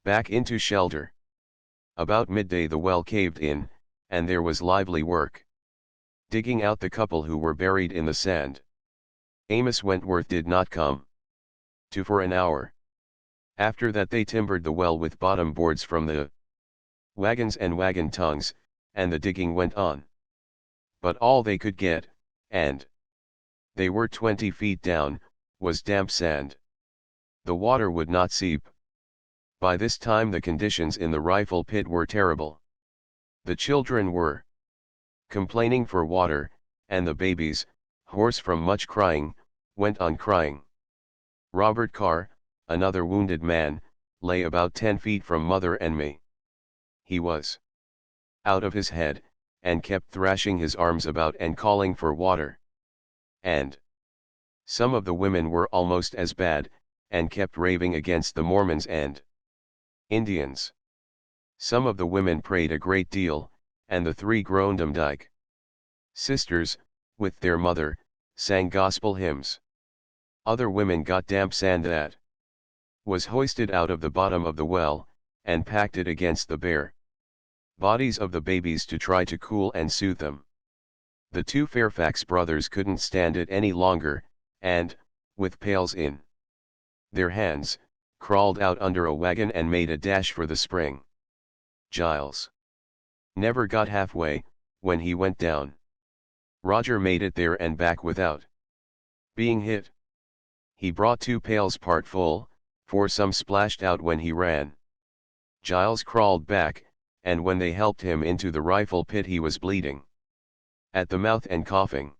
[SPEAKER 1] back into shelter. About midday the well caved in, and there was lively work digging out the couple who were buried in the sand. Amos Wentworth did not come to for an hour. After that they timbered the well with bottom boards from the wagons and wagon tongues, and the digging went on. But all they could get, and they were 20 feet down, was damp sand. The water would not seep. By this time the conditions in the rifle pit were terrible. The children were complaining for water, and the babies, hoarse from much crying, went on crying. Robert Carr, another wounded man, lay about 10 feet from mother and me. He was out of his head, and kept thrashing his arms about and calling for water. And some of the women were almost as bad, and kept raving against the Mormons and Indians. Some of the women prayed a great deal, and the 3 Groendomdijk sisters, with their mother, sang gospel hymns. Other women got damp sand that was hoisted out of the bottom of the well, and packed it against the bare bodies of the babies to try to cool and soothe them. The 2 Fairfax brothers couldn't stand it any longer, and, with pails in their hands, crawled out under a wagon and made a dash for the spring. Giles never got halfway, when he went down. Roger made it there and back without being hit. He brought 2 pails part full, for some splashed out when he ran. Giles crawled back, and when they helped him into the rifle pit he was bleeding at the mouth and coughing.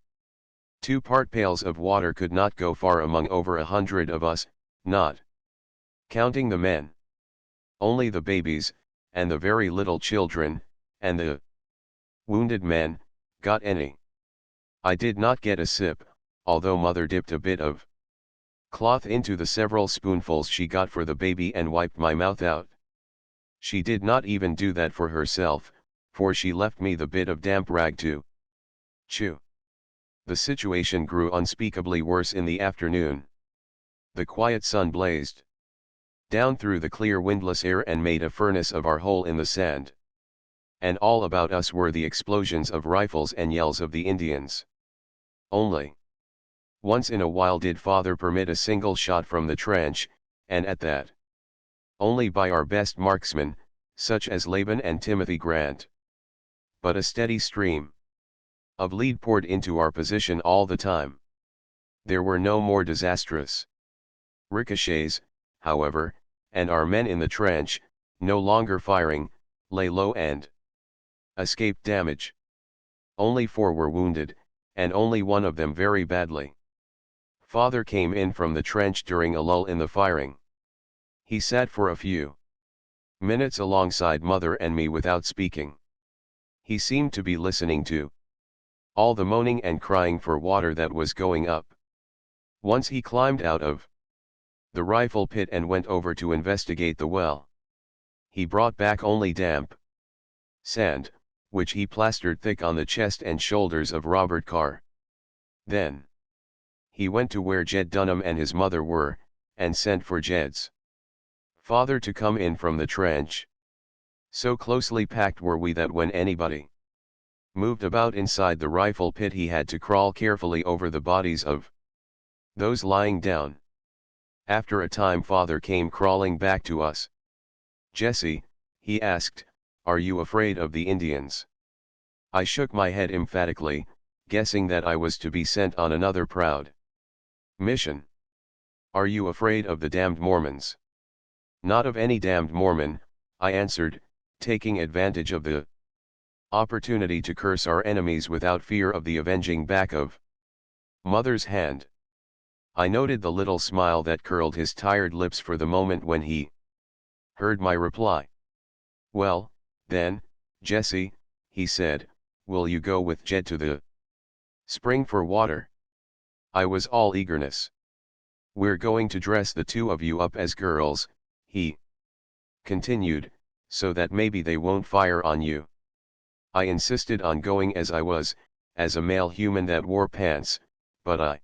[SPEAKER 1] 2 part pails of water could not go far among over 100 of us, not counting the men. Only the babies, and the very little children, and the wounded men, got any. I did not get a sip, although mother dipped a bit of cloth into the several spoonfuls she got for the baby and wiped my mouth out. She did not even do that for herself, for she left me the bit of damp rag to chew. The situation grew unspeakably worse in the afternoon. The quiet sun blazed down through the clear windless air and made a furnace of our hole in the sand. And all about us were the explosions of rifles and yells of the Indians. Only once in a while did father permit a single shot from the trench, and at that only by our best marksmen, such as Laban and Timothy Grant. But a steady stream of lead poured into our position all the time. There were no more disastrous ricochets, however, and our men in the trench, no longer firing, lay low and escaped damage. Only 4 were wounded, and only one of them very badly. Father came in from the trench during a lull in the firing. He sat for a few minutes alongside mother and me without speaking. He seemed to be listening to all the moaning and crying for water that was going up. Once he climbed out of the rifle pit and went over to investigate the well. He brought back only damp sand, which he plastered thick on the chest and shoulders of Robert Carr. Then he went to where Jed Dunham and his mother were, and sent for Jed's father to come in from the trench. So closely packed were we that when anybody moved about inside the rifle pit he had to crawl carefully over the bodies of those lying down. After a time father came crawling back to us. "Jesse," he asked, "are you afraid of the Indians?" I shook my head emphatically, guessing that I was to be sent on another proud mission. "Are you afraid of the damned Mormons?" "Not of any damned Mormon," I answered, taking advantage of the opportunity to curse our enemies without fear of the avenging back of mother's hand. I noted the little smile that curled his tired lips for the moment when he heard my reply. "Well, then, Jesse," he said, "will you go with Jed to the spring for water?" I was all eagerness. "We're going to dress the two of you up as girls," he continued, "so that maybe they won't fire on you." I insisted on going as I was, as a male human that wore pants, but I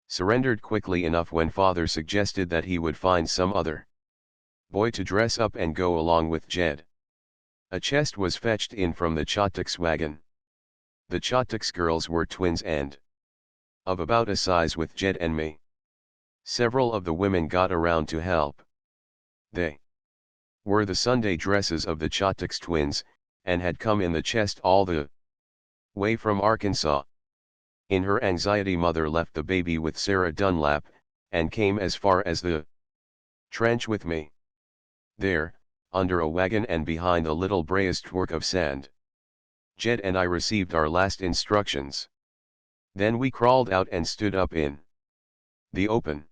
[SPEAKER 1] surrendered quickly enough when father suggested that he would find some other boy to dress up and go along with Jed. A chest was fetched in from the Chotux wagon. The Chotux girls were twins and of about a size with Jed and me. Several of the women got around to help. They were the Sunday dresses of the Chotux twins, and had come in the chest all the way from Arkansas. In her anxiety, mother left the baby with Sarah Dunlap, and came as far as the trench with me. There, under a wagon and behind a little breastwork of sand, Jed and I received our last instructions. Then we crawled out and stood up in the open.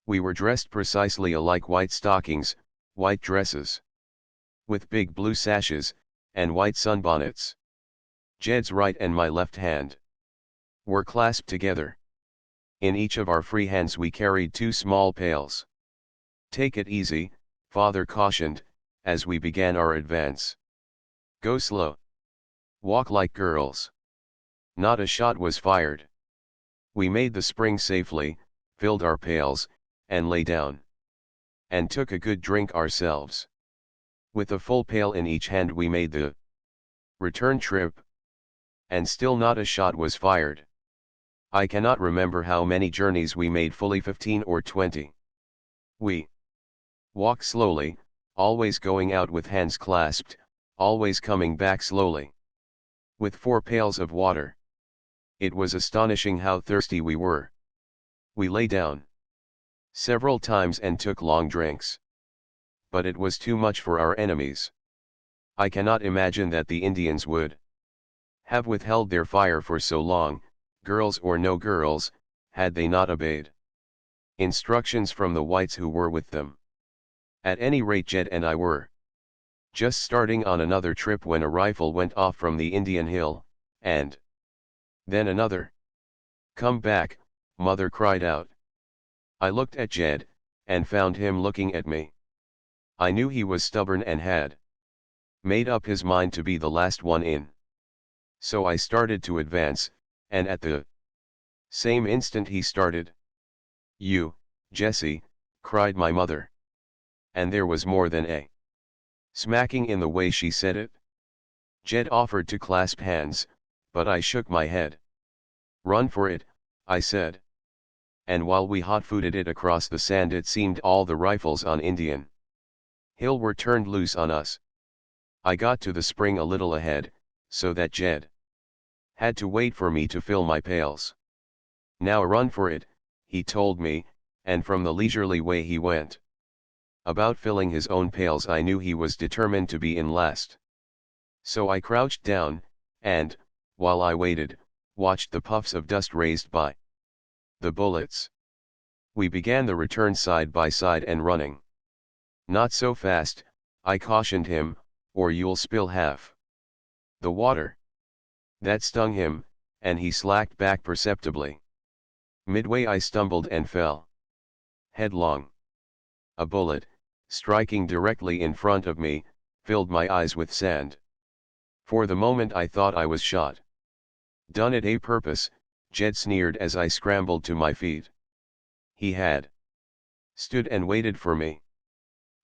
[SPEAKER 1] We were dressed precisely alike: white stockings, white dresses, with big blue sashes, and white sunbonnets. Jed's right and my left hand were clasped together. In each of our free hands we carried two small pails. "Take it easy," father cautioned, as we began our advance. "Go slow. Walk like girls." Not a shot was fired. We made the spring safely, filled our pails, and lay down, and took a good drink ourselves. With a full pail in each hand we made the return trip, and still not a shot was fired. I cannot remember how many journeys we made, fully 15 or 20. We walked slowly, always going out with hands clasped, always coming back slowly, with 4 pails of water. It was astonishing how thirsty we were. We lay down several times and took long drinks. But it was too much for our enemies. I cannot imagine that the Indians would have withheld their fire for so long, girls or no girls, had they not obeyed instructions from the whites who were with them. At any rate, Jed and I were just starting on another trip when a rifle went off from the Indian hill, and then another. "Come back," mother cried out. I looked at Jed, and found him looking at me. I knew he was stubborn and had made up his mind to be the last one in. So I started to advance, and at the same instant he started. "You, Jesse," cried my mother. And there was more than a smacking in the way she said it. Jed offered to clasp hands, but I shook my head. "Run for it," I said. And while we hot-footed it across the sand, it seemed all the rifles on Indian hill were turned loose on us. I got to the spring a little ahead, so that Jed had to wait for me to fill my pails. "Now run for it," he told me, and from the leisurely way he went about filling his own pails, I knew he was determined to be in last. So I crouched down, and, while I waited, watched the puffs of dust raised by the bullets. We began the return side by side and running. "Not so fast," I cautioned him, "or you'll spill half the water." That stung him, and he slacked back perceptibly. Midway I stumbled and fell headlong. A bullet, striking directly in front of me, filled my eyes with sand. For the moment I thought I was shot. "Done it a purpose," Jed sneered as I scrambled to my feet. He had stood and waited for me.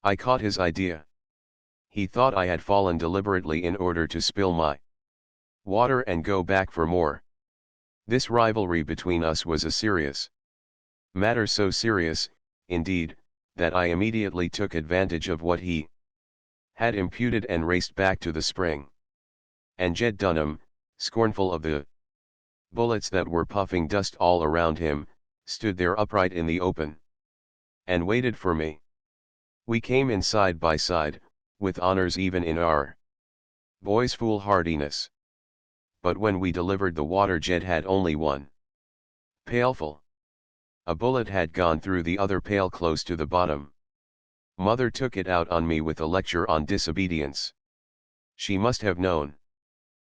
[SPEAKER 1] I caught his idea. He thought I had fallen deliberately in order to spill my water and go back for more. This rivalry between us was a serious matter, so serious, indeed, that I immediately took advantage of what he had imputed and raced back to the spring. And Jed Dunham, scornful of the bullets that were puffing dust all around him, stood there upright in the open and waited for me. We came in side by side, with honors even in our boys' foolhardiness. But when we delivered the water, Jed had only one pailful. A bullet had gone through the other pail close to the bottom. Mother took it out on me with a lecture on disobedience. She must have known,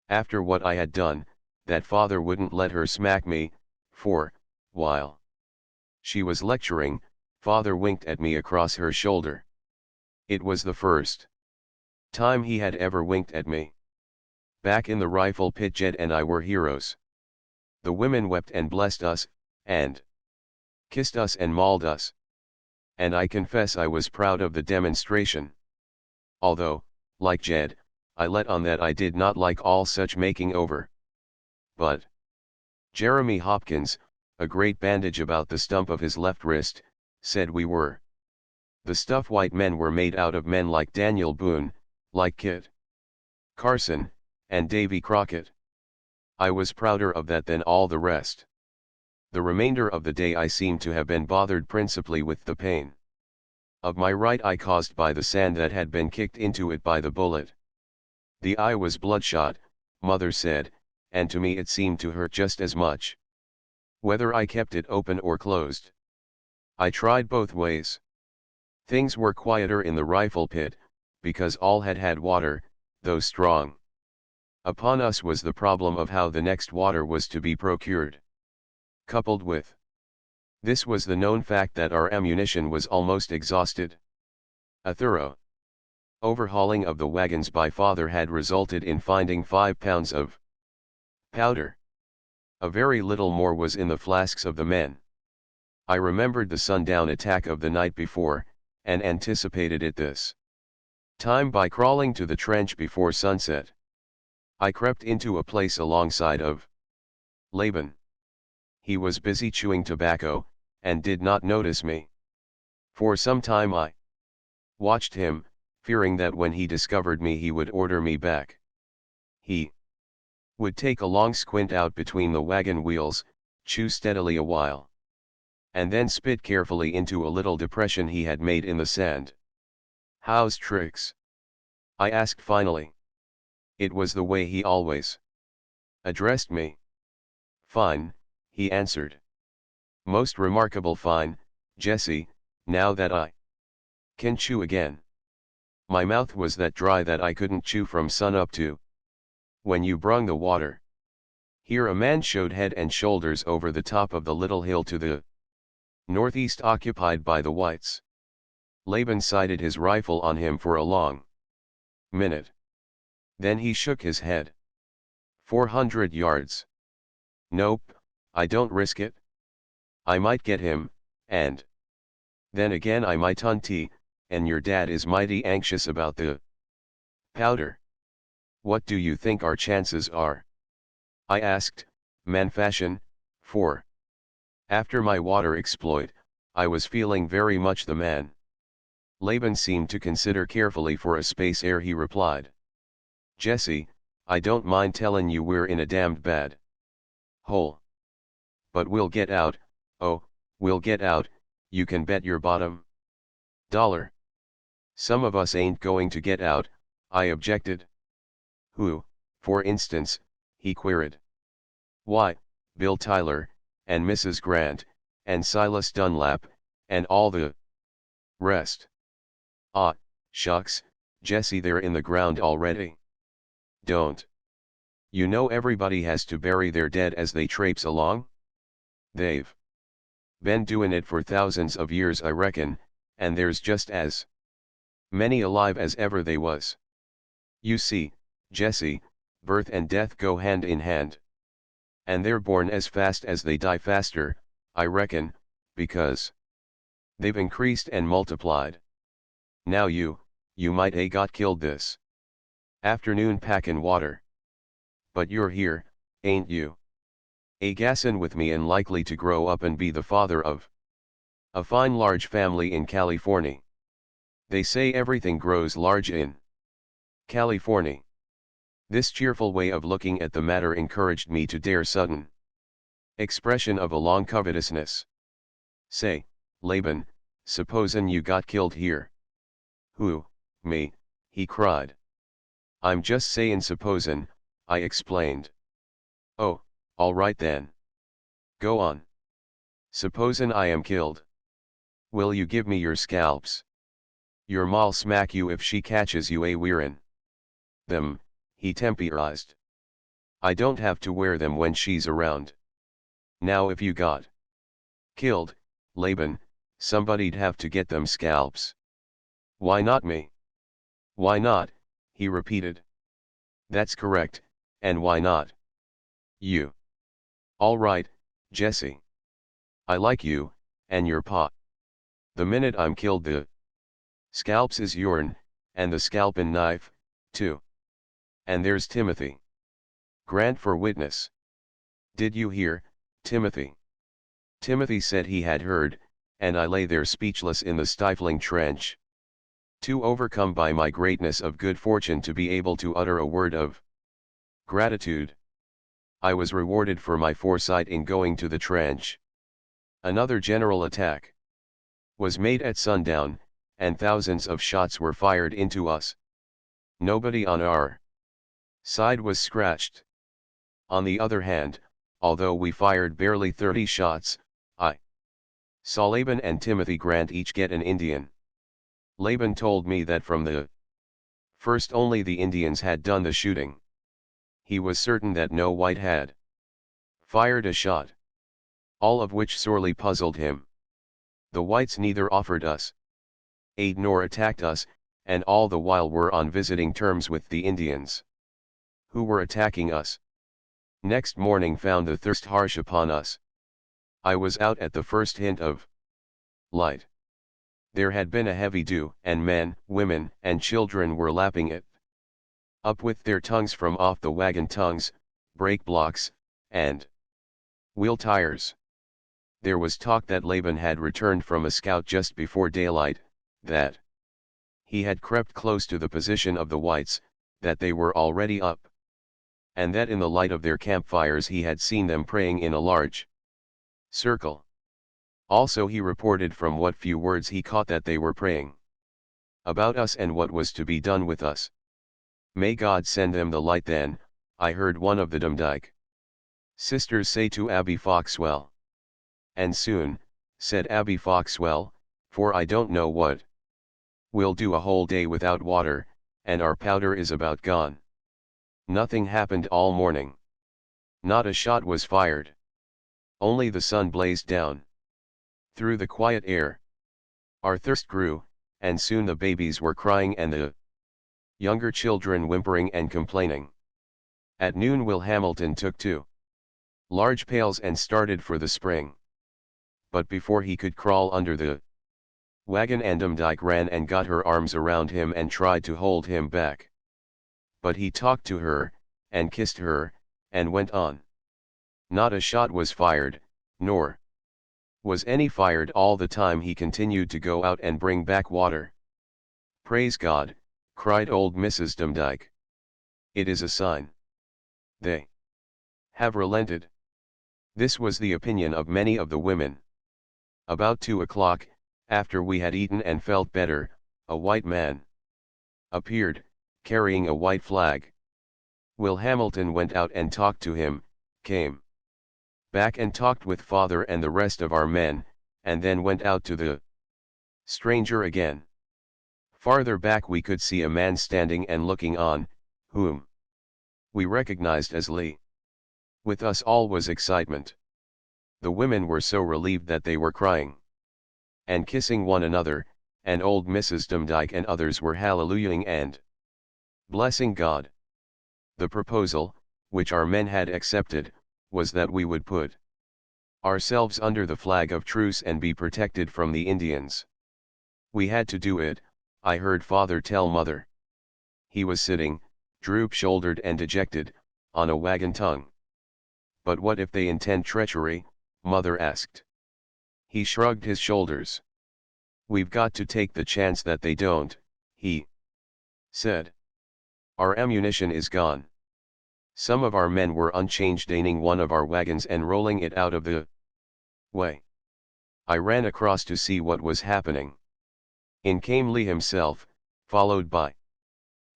[SPEAKER 1] after what I had done, that father wouldn't let her smack me, for, while she was lecturing, father winked at me across her shoulder. It was the first time he had ever winked at me. Back in the rifle pit, Jed and I were heroes. The women wept and blessed us, and kissed us and mauled us. And I confess I was proud of the demonstration. Although, like Jed, I let on that I did not like all such making over. But Jeremy Hopkins, a great bandage about the stump of his left wrist, said we were the stuff white men were made out of, men like Daniel Boone, like Kit Carson, and Davy Crockett. I was prouder of that than all the rest. The remainder of the day I seemed to have been bothered principally with the pain of my right eye caused by the sand that had been kicked into it by the bullet. The eye was bloodshot, Mother said, and to me it seemed to hurt just as much, whether I kept it open or closed. I tried both ways. Things were quieter in the rifle pit, because all had had water, though strong. Upon us was the problem of how the next water was to be procured. Coupled with this was the known fact that our ammunition was almost exhausted. A thorough overhauling of the wagons by father had resulted in finding 5 pounds of powder. A very little more was in the flasks of the men. I remembered the sundown attack of the night before, and anticipated it this time by crawling to the trench before sunset. I crept into a place alongside of Laban. He was busy chewing tobacco, and did not notice me. For some time I watched him, fearing that when he discovered me he would order me back. He would take a long squint out between the wagon wheels, chew steadily a while, and then spit carefully into a little depression he had made in the sand. "How's tricks?" I asked finally. It was the way he always addressed me. "Fine," he answered. "Most remarkable fine, Jesse, now that I can chew again. My mouth was that dry that I couldn't chew from sun up to when you brung the water." Here a man showed head and shoulders over the top of the little hill to the northeast occupied by the whites. Laban sighted his rifle on him for a long minute. Then he shook his head. 400 yards. Nope, I don't risk it. I might get him, and then again I might hunt, and your dad is mighty anxious about the powder. What do you think our chances are?" I asked, man fashion, for after my water exploit, I was feeling very much the man. Laban seemed to consider carefully for a space ere he replied. "Jesse, I don't mind tellin' you we're in a damned bad hole. But we'll get out, oh, we'll get out, you can bet your bottom dollar." "Some of us ain't going to get out," I objected. "Who, for instance?" he queried. "Why, Bill Tyler, and Mrs. Grant, and Silas Dunlap, and all the rest." "Ah, shucks, Jesse, they're in the ground already. Don't you know everybody has to bury their dead as they traipse along? They've been doin' it for thousands of years, I reckon, and there's just as many alive as ever they was. You see, Jesse, birth and death go hand in hand. And they're born as fast as they die faster, I reckon, because they've increased and multiplied. Now you might a got killed this afternoon packin' water. But you're here, ain't you? A gassin' with me and likely to grow up and be the father of a fine large family in California. They say everything grows large in California." This cheerful way of looking at the matter encouraged me to dare sudden expression of a long covetousness. "Say, Laban, supposin' you got killed here." "Who, me?" he cried. "I'm just sayin' supposin'," I explained. "Oh, all right then. Go on." Supposin' I am killed. Will you give me your scalps? Your ma'll smack you if she catches you a wearin' them, he temporized. I don't have to wear them when she's around. Now if you got killed, Laban, somebody'd have to get them scalps. Why not me? Why not, he repeated. That's correct, and why not? You. All right, Jesse. I like you, and your pa. The minute I'm killed the scalps is yourn, and the scalpin' knife, too. And there's Timothy. Grant for witness. Did you hear, Timothy? Timothy said he had heard, and I lay there speechless in the stifling trench. Too overcome by my greatness of good fortune to be able to utter a word of gratitude. I was rewarded for my foresight in going to the trench. Another general attack was made at sundown, and thousands of shots were fired into us. Nobody on our side was scratched. On the other hand, although we fired barely 30 shots, I saw Laban and Timothy Grant each get an Indian. Laban told me that from the first only the Indians had done the shooting. He was certain that no white had fired a shot. All of which sorely puzzled him. The whites neither offered us aid nor attacked us, and all the while were on visiting terms with the Indians, who were attacking us. Next morning found the thirst harsh upon us. I was out at the first hint of light. There had been a heavy dew, and men, women, and children were lapping it up with their tongues from off the wagon tongues, brake blocks, and wheel tires. There was talk that Laban had returned from a scout just before daylight, that he had crept close to the position of the whites, that they were already up, and that in the light of their campfires he had seen them praying in a large circle. Also he reported from what few words he caught that they were praying about us and what was to be done with us. May God send them the light then, I heard one of the Demdike sisters say to Abby Foxwell. And soon, said Abby Foxwell, for I don't know what we'll do a whole day without water, and our powder is about gone. Nothing happened all morning. Not a shot was fired. Only the sun blazed down through the quiet air. Our thirst grew, and soon the babies were crying and the younger children whimpering and complaining. At noon Will Hamilton took 2 large pails and started for the spring. But before he could crawl under the wagon, Demdike ran and got her arms around him and tried to hold him back. But he talked to her, and kissed her, and went on. Not a shot was fired, nor was any fired all the time he continued to go out and bring back water. Praise God, cried old Mrs. Demdike. It is a sign. They have relented. This was the opinion of many of the women. About 2 o'clock, after we had eaten and felt better, a white man appeared, carrying a white flag. Will Hamilton went out and talked to him, came back and talked with father and the rest of our men, and then went out to the stranger again. Farther back we could see a man standing and looking on, whom we recognized as Lee. With us all was excitement. The women were so relieved that they were crying and kissing one another, and old Mrs. Demdike and others were hallelujahing and blessing God. The proposal, which our men had accepted, was that we would put ourselves under the flag of truce and be protected from the Indians. We had to do it, I heard father tell mother. He was sitting, droop-shouldered and dejected, on a wagon tongue. But what if they intend treachery, mother asked. He shrugged his shoulders. We've got to take the chance that they don't, he said. Our ammunition is gone. Some of our men were unchanged, gaining one of our wagons and rolling it out of the way. I ran across to see what was happening. In came Lee himself, followed by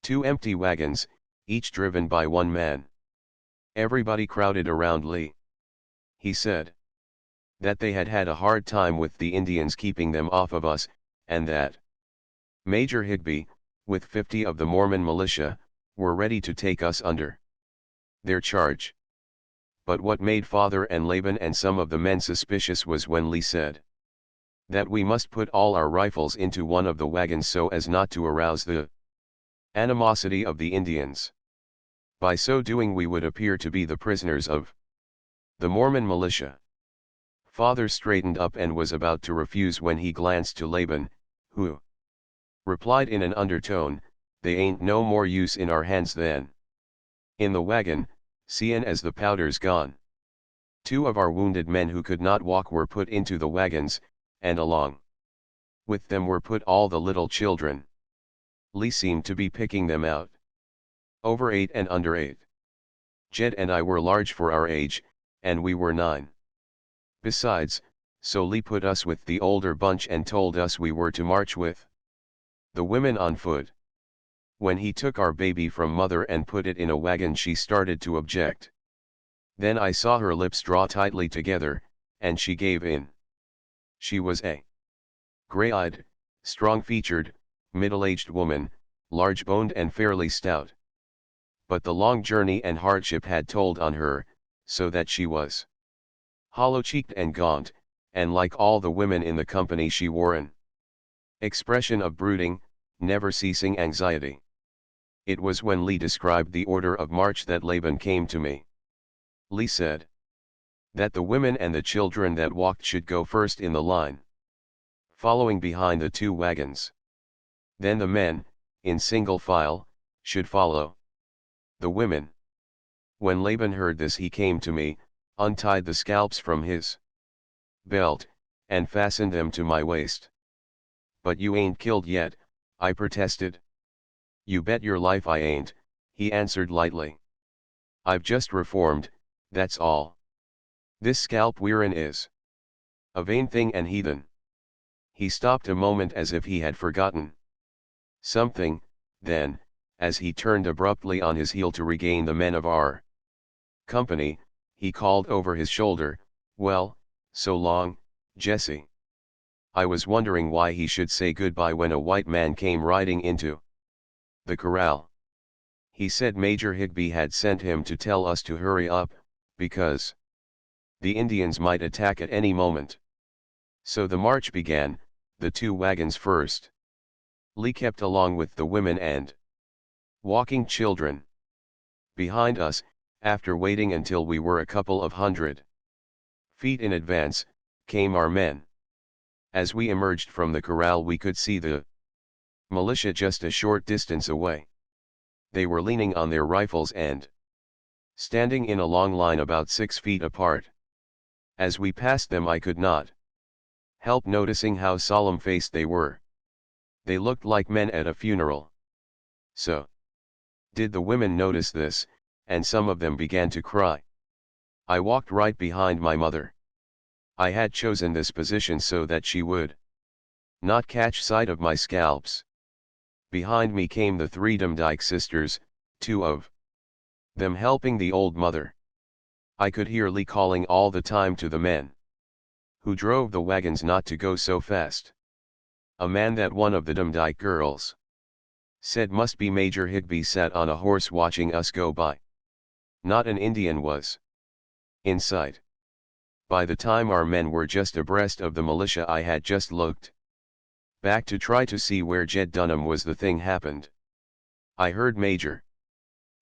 [SPEAKER 1] 2 empty wagons, each driven by 1 man. Everybody crowded around Lee. He said, that they had had a hard time with the Indians keeping them off of us, and that Major Higbee, with 50 of the Mormon militia, were ready to take us under their charge. But what made Father and Laban and some of the men suspicious was when Lee said that we must put all our rifles into one of the wagons so as not to arouse the animosity of the Indians. By so doing we would appear to be the prisoners of the Mormon militia. Father straightened up and was about to refuse when he glanced to Laban, who replied in an undertone, "They ain't no more use in our hands than in the wagon, seein' as the powder's gone." 2 of our wounded men who could not walk were put into the wagons, and along with them were put all the little children. Lee seemed to be picking them out. Over 8 and under 8. Jed and I were large for our age, and we were 9. Besides, so Lee put us with the older bunch and told us we were to march with the women on foot. When he took our baby from mother and put it in a wagon, she started to object. Then I saw her lips draw tightly together, and she gave in. She was a gray-eyed, strong-featured, middle-aged woman, large-boned and fairly stout. But the long journey and hardship had told on her, so that she was hollow-cheeked and gaunt, and like all the women in the company she wore an expression of brooding, never-ceasing anxiety. It was when Lee described the order of march that Laban came to me. Lee said that the women and the children that walked should go first in the line, following behind the 2 wagons. Then the men, in single file, should follow the women. When Laban heard this, he came to me, untied the scalps from his belt, and fastened them to my waist. "But you ain't killed yet," I protested. "You bet your life I ain't," he answered lightly. "I've just reformed, that's all. This scalp wearin' is a vain thing and heathen." He stopped a moment as if he had forgotten something, then, as he turned abruptly on his heel to regain the men of our company, he called over his shoulder, "Well, so long, Jesse." I was wondering why he should say goodbye when a white man came riding into the corral. He said Major Higbee had sent him to tell us to hurry up, because the Indians might attack at any moment. So the march began, the 2 wagons first. Lee kept along with the women and walking children. Behind us, after waiting until we were a couple of 100 feet in advance, came our men. As we emerged from the corral, we could see the militia just a short distance away. They were leaning on their rifles and standing in a long line about 6 feet apart. As we passed them, I could not help noticing how solemn-faced they were. They looked like men at a funeral. So did the women notice this, and some of them began to cry. I walked right behind my mother. I had chosen this position so that she would not catch sight of my scalps. Behind me came the 3 Demdike sisters, 2 of them helping the old mother. I could hear Lee calling all the time to the men who drove the wagons not to go so fast. A man that one of the Demdike girls said must be Major Higbee sat on a horse watching us go by. Not an Indian was in sight. By the time our men were just abreast of the militia, I had just looked back to try to see where Jed Dunham was. The thing happened. I heard Major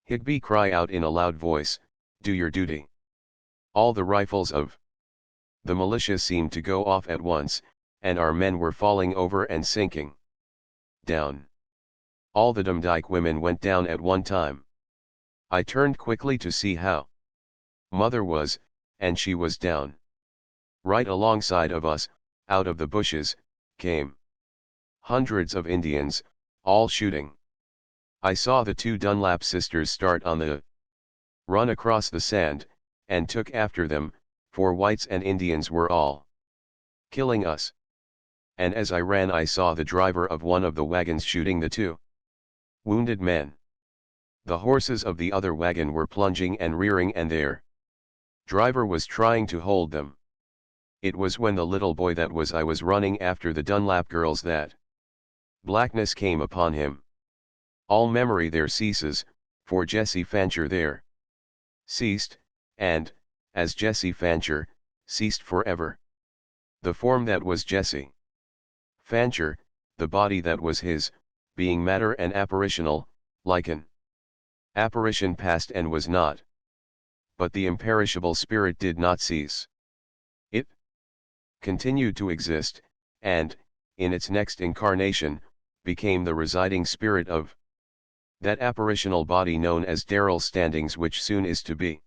[SPEAKER 1] Higbee cry out in a loud voice, "Do your duty." All the rifles of the militia seemed to go off at once, and our men were falling over and sinking down. All the Demdike women went down at one time. I turned quickly to see how Mother was, and she was down. Right alongside of us, out of the bushes, came hundreds of Indians, all shooting. I saw the 2 Dunlap sisters start on the run across the sand, and took after them, for whites and Indians were all killing us. And as I ran, I saw the driver of one of the wagons shooting the 2 wounded men. The horses of the other wagon were plunging and rearing, and their driver was trying to hold them. It was when the little boy that was I was running after the Dunlap girls that blackness came upon him. All memory there ceases, for Jesse Fancher there ceased, and, as Jesse Fancher, ceased forever. The form that was Jesse Fancher, the body that was his, being matter and apparitional, like an apparition past and was not. But the imperishable spirit did not cease. It continued to exist, and, in its next incarnation, became the residing spirit of that apparitional body known as Darrell Standings, which soon is to be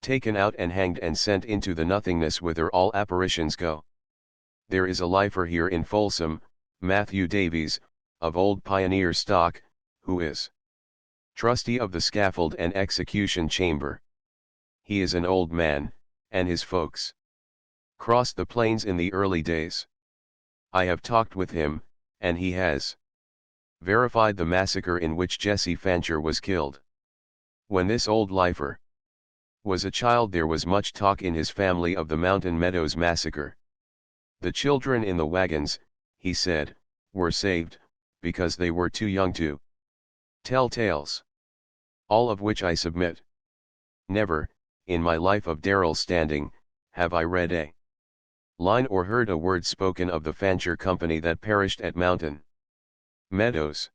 [SPEAKER 1] taken out and hanged and sent into the nothingness whither all apparitions go. There is a lifer here in Folsom, Matthew Davies, of old pioneer stock, who is trustee of the scaffold and execution chamber. He is an old man, and his folks crossed the plains in the early days. I have talked with him, and he has verified the massacre in which Jesse Fancher was killed. When this old lifer was a child, there was much talk in his family of the Mountain Meadows massacre. The children in the wagons, he said, were saved, because they were too young to tell tales. All of which I submit. Never, in my life of Darrell Standing, have I read a line or heard a word spoken of the Fancher company that perished at Mountain Meadows.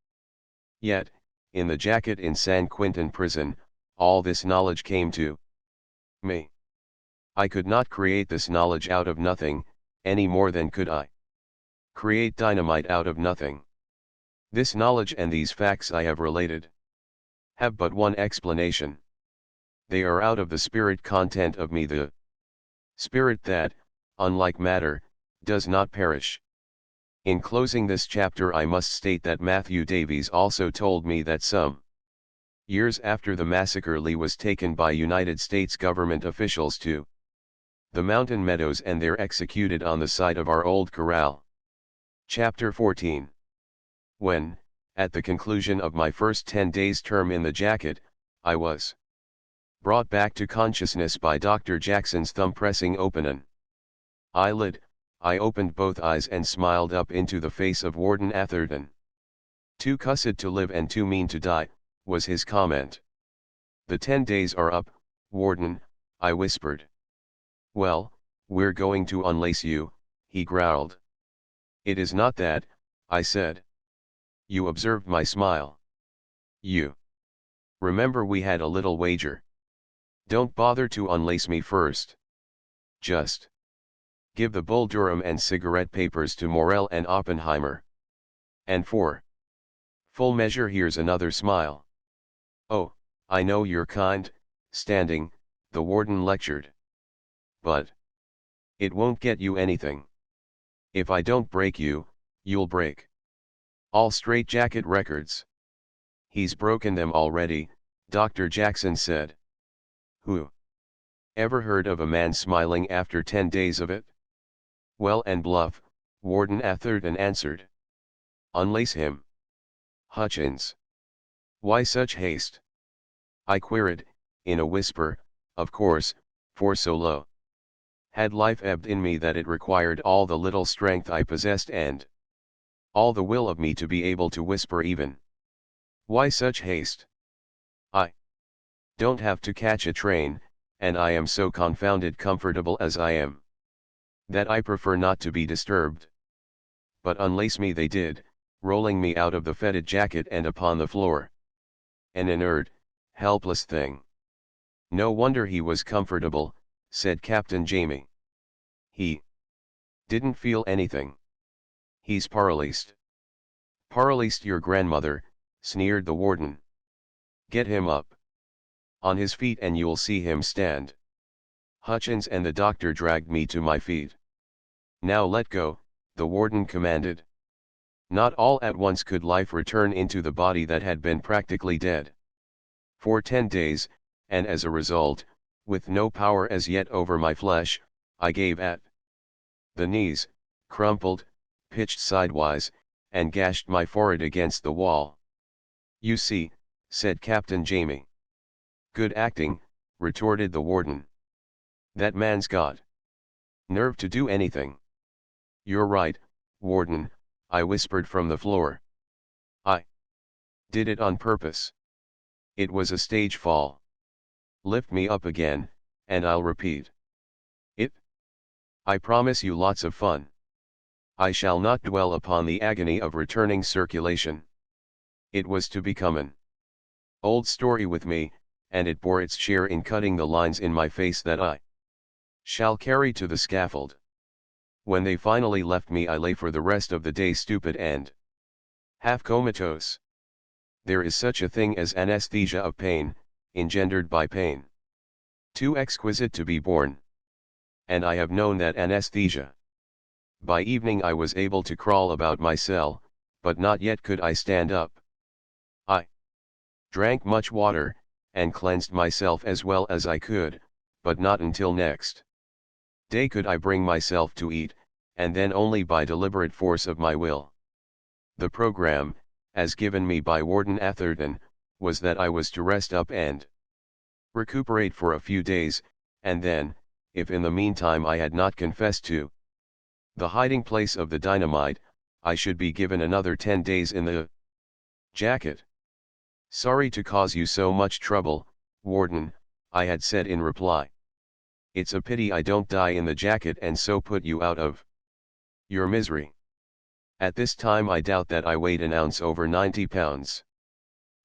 [SPEAKER 1] Yet, in the jacket in San Quentin prison, all this knowledge came to me. I could not create this knowledge out of nothing, any more than could I create dynamite out of nothing. This knowledge and these facts I have related have but one explanation. They are out of the spirit content of me, the spirit that, unlike matter, does not perish. In closing this chapter, I must state that Matthew Davies also told me that some years after the massacre, Lee was taken by United States government officials to the Mountain Meadows and there executed on the site of our old corral. Chapter 14. When, at the conclusion of my first 10 days' term in the jacket, I was brought back to consciousness by Dr. Jackson's thumb pressing open an eyelid, I opened both eyes and smiled up into the face of Warden Atherton. "Too cussed to live and too mean to die," was his comment. "The 10 days are up, Warden," I whispered. "Well, we're going to unlace you," he growled. "It is not that," I said. "You observed my smile. You remember we had a little wager. Don't bother to unlace me first. Just give the Bull Durham and cigarette papers to Morell and Oppenheimer. And for full measure, here's another smile." "Oh, I know you're kind, Standing," the warden lectured. "But it won't get you anything. If I don't break you, you'll break all straitjacket records." "He's broken them already," Dr. Jackson said. "Who ever heard of a man smiling after 10 days of it?" "Well and bluff," Warden Atherton answered. "Unlace him." "Hutchins. Why such haste?" I queried, in a whisper, of course, for so low had life ebbed in me that it required all the little strength I possessed and all the will of me to be able to whisper even. "Why such haste? I don't have to catch a train, and I am so confounded comfortable as I am that I prefer not to be disturbed." But unlace me they did, rolling me out of the fetid jacket and upon the floor. An inert, helpless thing. "No wonder he was comfortable," said Captain Jamie. "He didn't feel anything. He's paralysed." "Paralysed your grandmother," sneered the warden. "Get him up on his feet and you'll see him stand." Hutchins and the doctor dragged me to my feet. "Now let go," the warden commanded. Not all at once could life return into the body that had been practically dead for 10 days, and as a result, with no power as yet over my flesh, I gave at the knees, crumpled, pitched sidewise, and gashed my forehead against the wall. "You see," said Captain Jamie. "Good acting," retorted the warden. "That man's got Nerve to do anything. You're right, Warden, I whispered from the floor. I did it on purpose. It was a stage fall. Lift me up again, and I'll repeat it. I promise you lots of fun. I shall not dwell upon the agony of returning circulation. It was to become an old story with me, and it bore its share in cutting the lines in my face that I shall carry to the scaffold. When they finally left me, I lay for the rest of the day stupid and half comatose. There is such a thing as anesthesia of pain, engendered by pain. Too exquisite to be borne. And I have known that anesthesia. By evening I was able to crawl about my cell, but not yet could I stand up. I drank much water, and cleansed myself as well as I could, but not until next day could I bring myself to eat, and then only by deliberate force of my will. The program, as given me by Warden Atherton, was that I was to rest up and recuperate for a few days, and then, if in the meantime I had not confessed to the hiding place of the dynamite, I should be given another 10 days in the jacket. Sorry to cause you so much trouble, Warden, I had said in reply. It's a pity I don't die in the jacket and so put you out of your misery. At this time I doubt that I weighed an ounce over 90 pounds.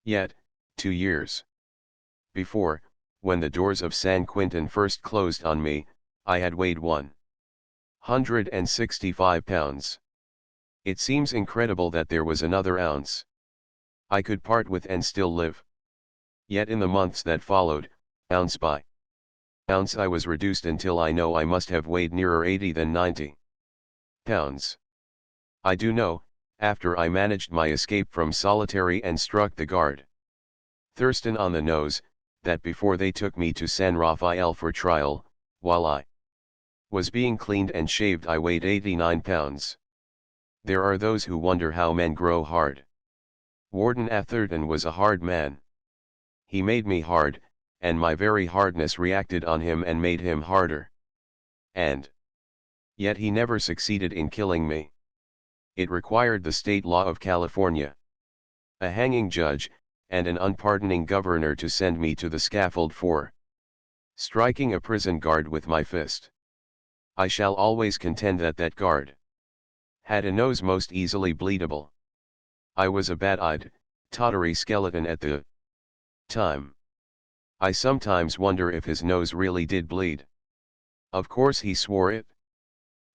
[SPEAKER 1] Yet, 2 years before, when the doors of San Quentin first closed on me, I had weighed 165 pounds. It seems incredible that there was another ounce I could part with and still live. Yet in the months that followed, ounce by ounce I was reduced until I know I must have weighed nearer 80 than 90 pounds. I do know, after I managed my escape from solitary and struck the guard Thurston on the nose, that before they took me to San Rafael for trial, while I was being cleaned and shaved I weighed 89 pounds. There are those who wonder how men grow hard. Warden Atherton was a hard man. He made me hard, and my very hardness reacted on him and made him harder. And yet he never succeeded in killing me. It required the state law of California, a hanging judge, and an unpardoning governor to send me to the scaffold for striking a prison guard with my fist. I shall always contend that that guard had a nose most easily bleedable. I was a bad-eyed, tottery skeleton at the time. I sometimes wonder if his nose really did bleed. Of course he swore it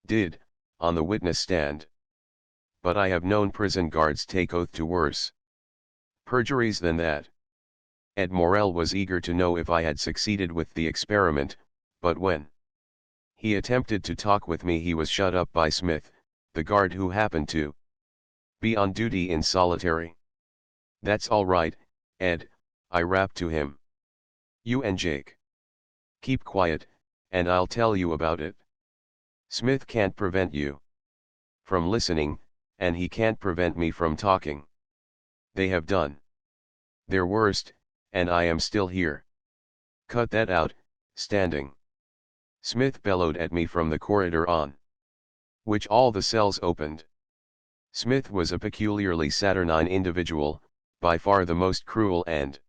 [SPEAKER 1] did, on the witness stand. But I have known prison guards take oath to worse perjuries than that. Ed Morel was eager to know if I had succeeded with the experiment, but when he attempted to talk with me he was shut up by Smith, the guard who happened to be on duty in solitary. That's all right, Ed, I rapped to him. You and Jake keep quiet, and I'll tell you about it. Smith can't prevent you from listening, and he can't prevent me from talking. They have done their worst, and I am still here. Cut that out, standing. Smith bellowed at me from the corridor on which all the cells opened. Smith was a peculiarly saturnine individual, by far the most cruel and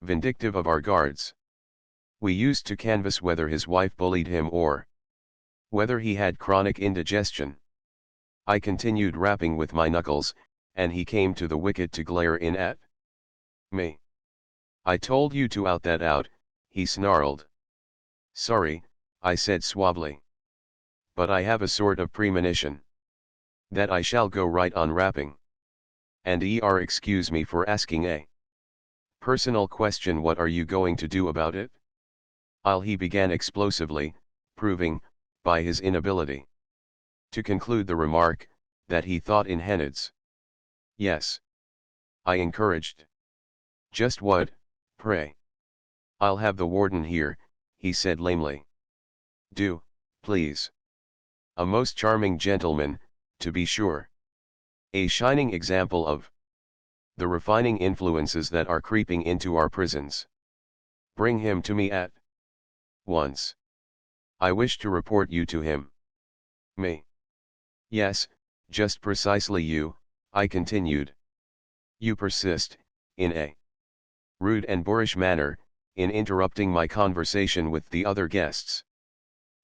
[SPEAKER 1] vindictive of our guards. We used to canvass whether his wife bullied him or whether he had chronic indigestion. I continued rapping with my knuckles, and he came to the wicket to glare in at me. I told you to out that out, he snarled. Sorry, I said suavely. But I have a sort of premonition that I shall go right on rapping. And excuse me for asking a personal question, what are you going to do about it? He began explosively, proving, by his inability to conclude the remark, that he thought in henads. Yes. I encouraged. Just what, pray? I'll have the warden here, he said lamely. Do, please. A most charming gentleman, to be sure. A shining example of the refining influences that are creeping into our prisons. Bring him to me at once. I wish to report you to him. Me. Yes, just precisely you, I continued. You persist, in a rude and boorish manner, in interrupting my conversation with the other guests.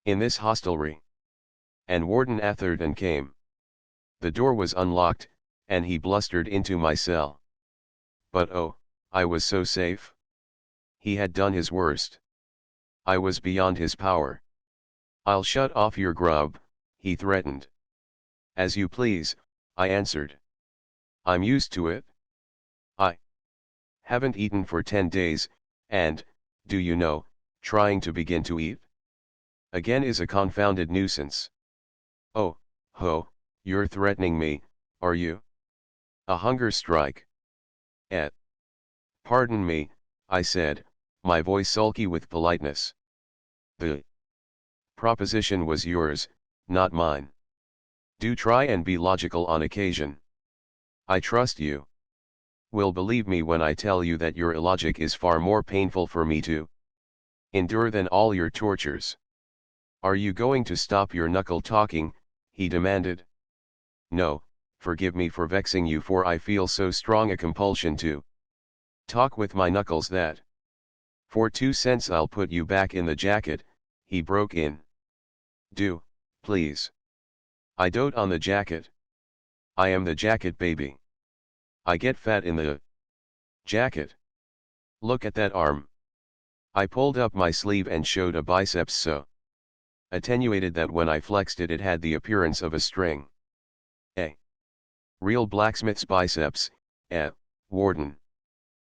[SPEAKER 1] In this hostelry. And Warden Atherton came. The door was unlocked, and he blustered into my cell. But oh, I was so safe. He had done his worst. I was beyond his power. I'll shut off your grub, he threatened. As you please, I answered. I'm used to it. I haven't eaten for 10 days, and, do you know, trying to begin to eat again is a confounded nuisance. Oh, ho, you're threatening me, are you? A hunger strike. Eh. Pardon me, I said, my voice sulky with politeness. The proposition was yours, not mine. Do try and be logical on occasion. I trust you will believe me when I tell you that your illogic is far more painful for me to endure than all your tortures. Are you going to stop your knuckle talking? He demanded. No, forgive me for vexing you, for I feel so strong a compulsion to talk with my knuckles that for 2 cents I'll put you back in the jacket, he broke in. Do, please. I dote on the jacket. I am the jacket baby. I get fat in the jacket. Look at that arm. I pulled up my sleeve and showed a biceps so attenuated that when I flexed it, it had the appearance of a string. A real blacksmith's biceps, Warden.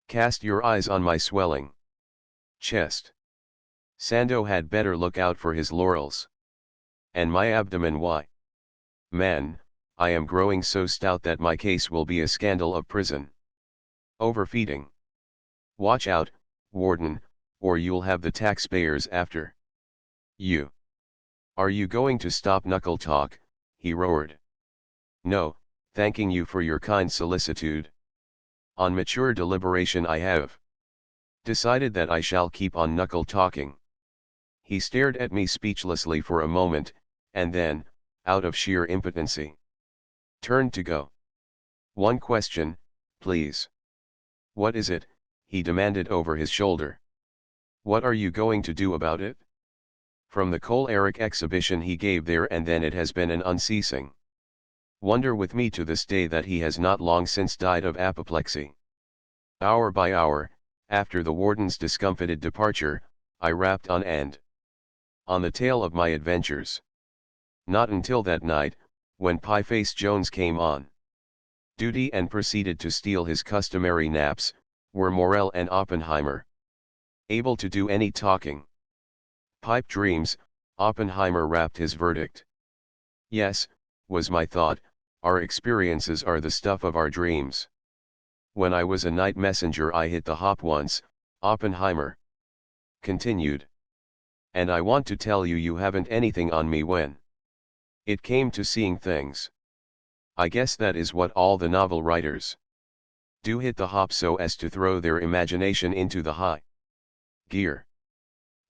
[SPEAKER 1] Cast your eyes on my swelling chest. Sando had better look out for his laurels. And my abdomen, why? Man, I am growing so stout that my case will be a scandal of prison. Overfeeding. Watch out, Warden, or you'll have the taxpayers after you. Are you going to stop knuckle talk? He roared. No, thanking you for your kind solicitude. On mature deliberation I have decided that I shall keep on knuckle talking. He stared at me speechlessly for a moment, and then, out of sheer impotency, turned to go. One question, please. What is it? He demanded over his shoulder. What are you going to do about it? From the choleric exhibition he gave there and then, it has been an unceasing wonder with me to this day that he has not long since died of apoplexy. Hour by hour, after the warden's discomfited departure, I rapped on the tale of my adventures. Not until that night, when Pie-Face Jones came on duty and proceeded to steal his customary naps, were Morel and Oppenheimer able to do any talking. Pipe dreams, Oppenheimer rapped his verdict. Yes, was my thought, our experiences are the stuff of our dreams. When I was a night messenger I hit the hop once, Oppenheimer continued. And I want to tell you, you haven't anything on me when it came to seeing things. I guess that is what all the novel writers do, hit the hop so as to throw their imagination into the high gear.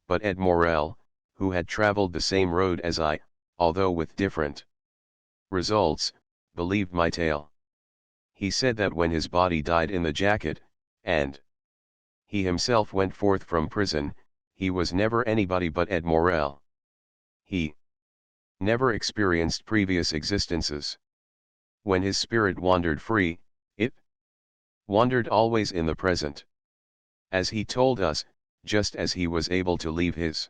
[SPEAKER 1] But Ed Morel, who had traveled the same road as I, although with different results, believed my tale. He said that when his body died in the jacket, and he himself went forth from prison, he was never anybody but Ed Morel. He never experienced previous existences. When his spirit wandered free, it wandered always in the present. As he told us, just as he was able to leave his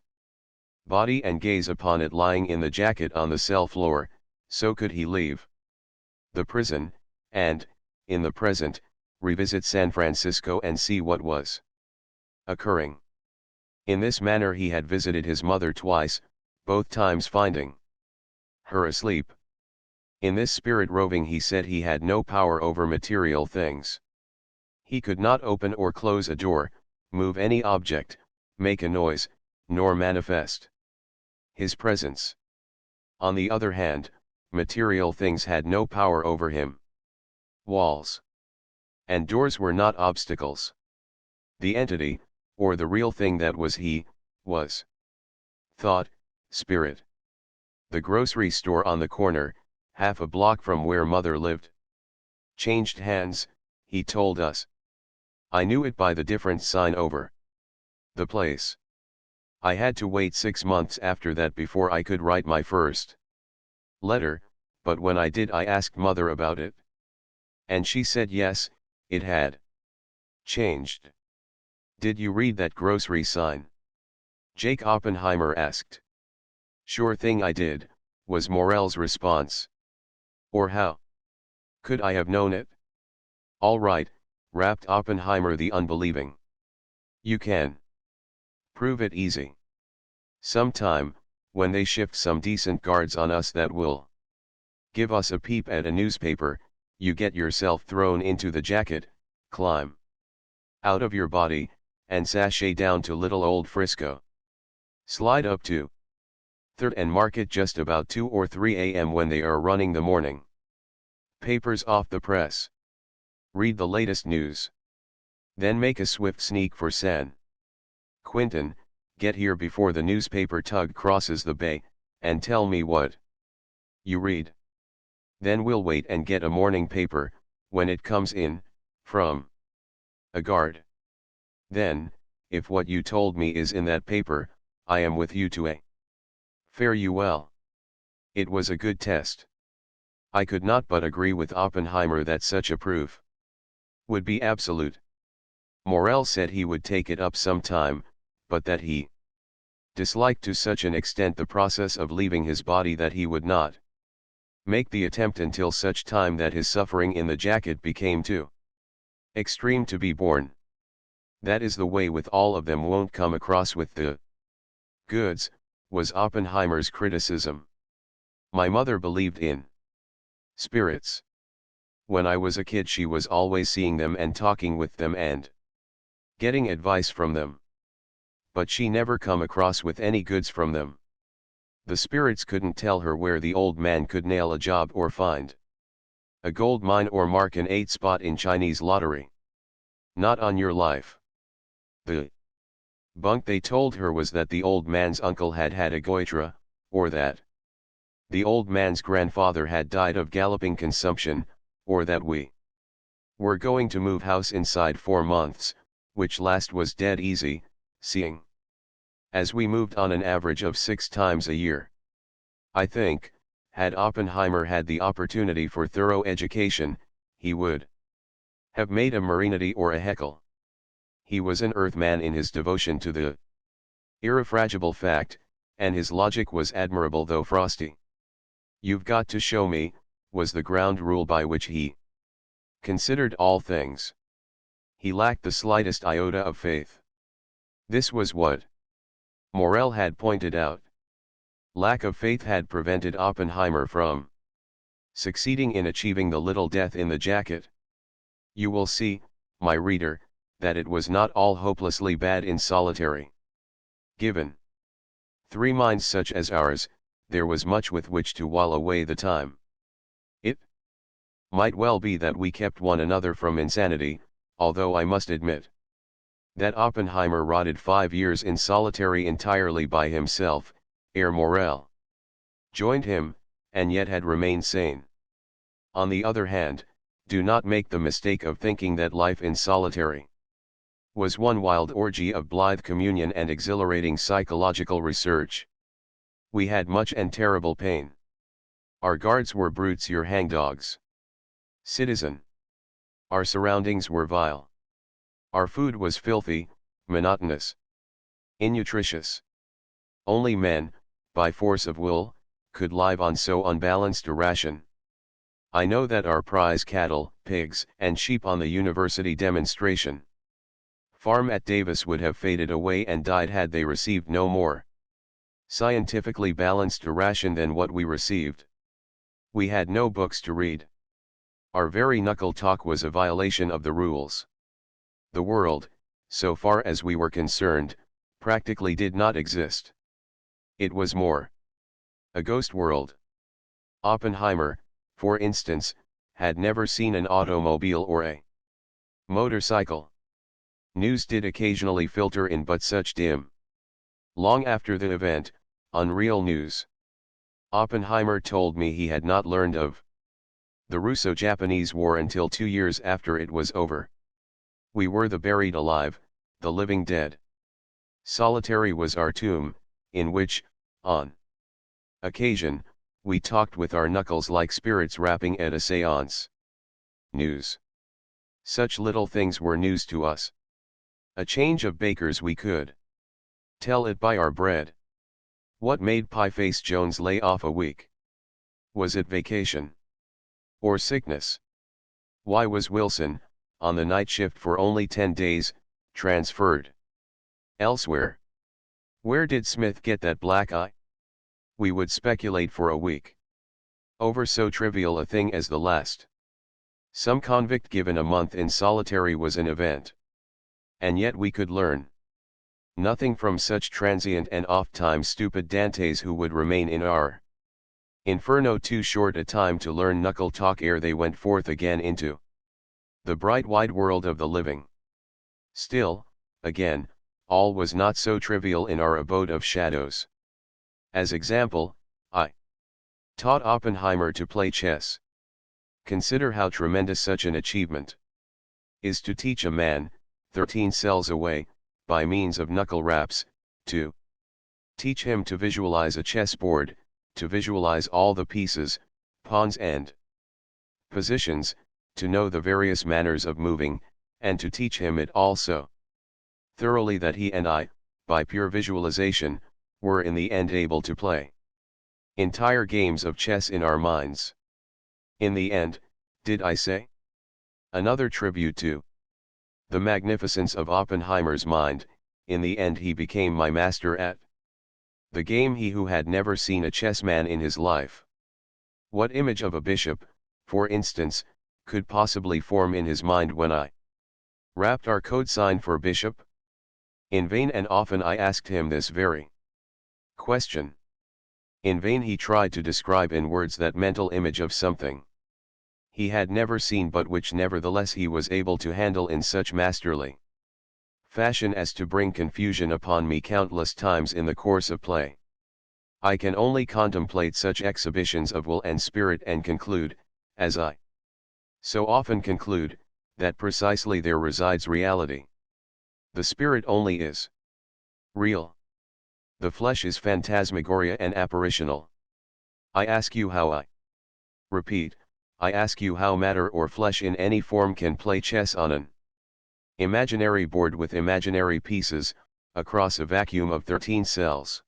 [SPEAKER 1] body and gaze upon it lying in the jacket on the cell floor, so could he leave the prison, and, in the present, revisit San Francisco and see what was occurring. In this manner he had visited his mother twice, both times finding her asleep. In this spirit roving he said he had no power over material things. He could not open or close a door, move any object, make a noise, nor manifest his presence. On the other hand, material things had no power over him. Walls and doors were not obstacles. The entity, or the real thing that was he, was thought, Spirit. The grocery store on the corner, half a block from where Mother lived. Changed hands, he told us. I knew it by the different sign over the place. I had to wait 6 months after that before I could write my first letter, but when I did I asked Mother about it. And she said yes, it had changed. Did you read that grocery sign? Jake Oppenheimer asked. Sure thing I did, was Morell's response. Or how could I have known it? All right, rapped Oppenheimer the unbelieving. You can prove it easy. Sometime, when they shift some decent guards on us that will give us a peep at a newspaper, you get yourself thrown into the jacket, climb out of your body, and sashay down to little old Frisco. Slide up to 3rd and market just about 2 or 3 a.m. when they are running the morning papers off the press. Read the latest news. Then make a swift sneak for San Quentin, get here before the newspaper tug crosses the bay, and tell me what you read. Then we'll wait and get a morning paper, when it comes in, from a guard. Then, if what you told me is in that paper, I am with you to a fare you well. It was a good test. I could not but agree with Oppenheimer that such a proof would be absolute. Morell said he would take it up some time, but that he disliked to such an extent the process of leaving his body that he would not make the attempt until such time that his suffering in the jacket became too extreme to be borne. That is the way with all of them, won't come across with the goods, was Oppenheimer's criticism. My mother believed in spirits. When I was a kid she was always seeing them and talking with them and getting advice from them. But she never come across with any goods from them. The spirits couldn't tell her where the old man could nail a job or find a gold mine or mark an 8 spot in Chinese lottery. Not on your life. The bunk they told her was that the old man's uncle had had a goitre, or that the old man's grandfather had died of galloping consumption, or that we were going to move house inside 4 months, which last was dead easy, seeing as we moved on an average of 6 times a year. I think, had Oppenheimer had the opportunity for thorough education, he would have made a Marinity or a Haeckel. He was an earthman in his devotion to the irrefragable fact, and his logic was admirable though frosty. You've got to show me, was the ground rule by which he considered all things. He lacked the slightest iota of faith. This was what Morell had pointed out. Lack of faith had prevented Oppenheimer from succeeding in achieving the little death in the jacket. You will see, my reader, that it was not all hopelessly bad in solitary. Given 3 minds such as ours, there was much with which to while away the time. It might well be that we kept one another from insanity, although I must admit that Oppenheimer rotted 5 years in solitary entirely by himself, ere Morell joined him, and yet had remained sane. On the other hand, do not make the mistake of thinking that life in solitary was one wild orgy of blithe communion and exhilarating psychological research. We had much and terrible pain. Our guards were brutes, your hangdogs. Citizen. Our surroundings were vile. Our food was filthy, monotonous, innutritious. Only men, by force of will, could live on so unbalanced a ration. I know that our prize cattle, pigs, and sheep on the university demonstration farm at Davis would have faded away and died had they received no more scientifically balanced a ration than what we received. We had no books to read. Our very knuckle talk was a violation of the rules. The world, so far as we were concerned, practically did not exist. It was more a ghost world. Oppenheimer, for instance, had never seen an automobile or a motorcycle. News did occasionally filter in, but such dim. Long after the event, Unreal News. Oppenheimer told me he had not learned of the Russo-Japanese War until 2 years after it was over. We were the buried alive, the living dead. Solitary was our tomb, in which, on occasion, we talked with our knuckles like spirits rapping at a séance. News. Such little things were news to us. A change of bakers we could tell it by our bread. What made Pie-Face Jones lay off a week? Was it vacation? Or sickness? Why was Wilson, on the night shift for only 10 days, transferred elsewhere? Where did Smith get that black eye? We would speculate for a week over so trivial a thing as the last. Some convict given a month in solitary was an event. And yet we could learn nothing from such transient and oft-time stupid Dantes who would remain in our inferno too short a time to learn knuckle talk ere they went forth again into the bright wide world of the living. Still, again, all was not so trivial in our abode of shadows. As example, I taught Oppenheimer to play chess. Consider how tremendous such an achievement is to teach a man, 13 cells away, by means of knuckle raps, to teach him to visualize a chessboard, to visualize all the pieces, pawns and positions, to know the various manners of moving, and to teach him it also thoroughly that he and I, by pure visualization, were in the end able to play entire games of chess in our minds. In the end, did I say? Another tribute to the magnificence of Oppenheimer's mind. In the end he became my master at the game, he who had never seen a chessman in his life. What image of a bishop, for instance, could possibly form in his mind when I rapped our code sign for bishop? In vain and often I asked him this very question. In vain he tried to describe in words that mental image of something he had never seen but which nevertheless he was able to handle in such masterly fashion as to bring confusion upon me countless times in the course of play. I can only contemplate such exhibitions of will and spirit and conclude, as I so often conclude, that precisely there resides reality. The spirit only is real. The flesh is phantasmagoria and apparitional. I ask you how I repeat, I ask you how matter or flesh in any form can play chess on an imaginary board with imaginary pieces, across a vacuum of 13 cells,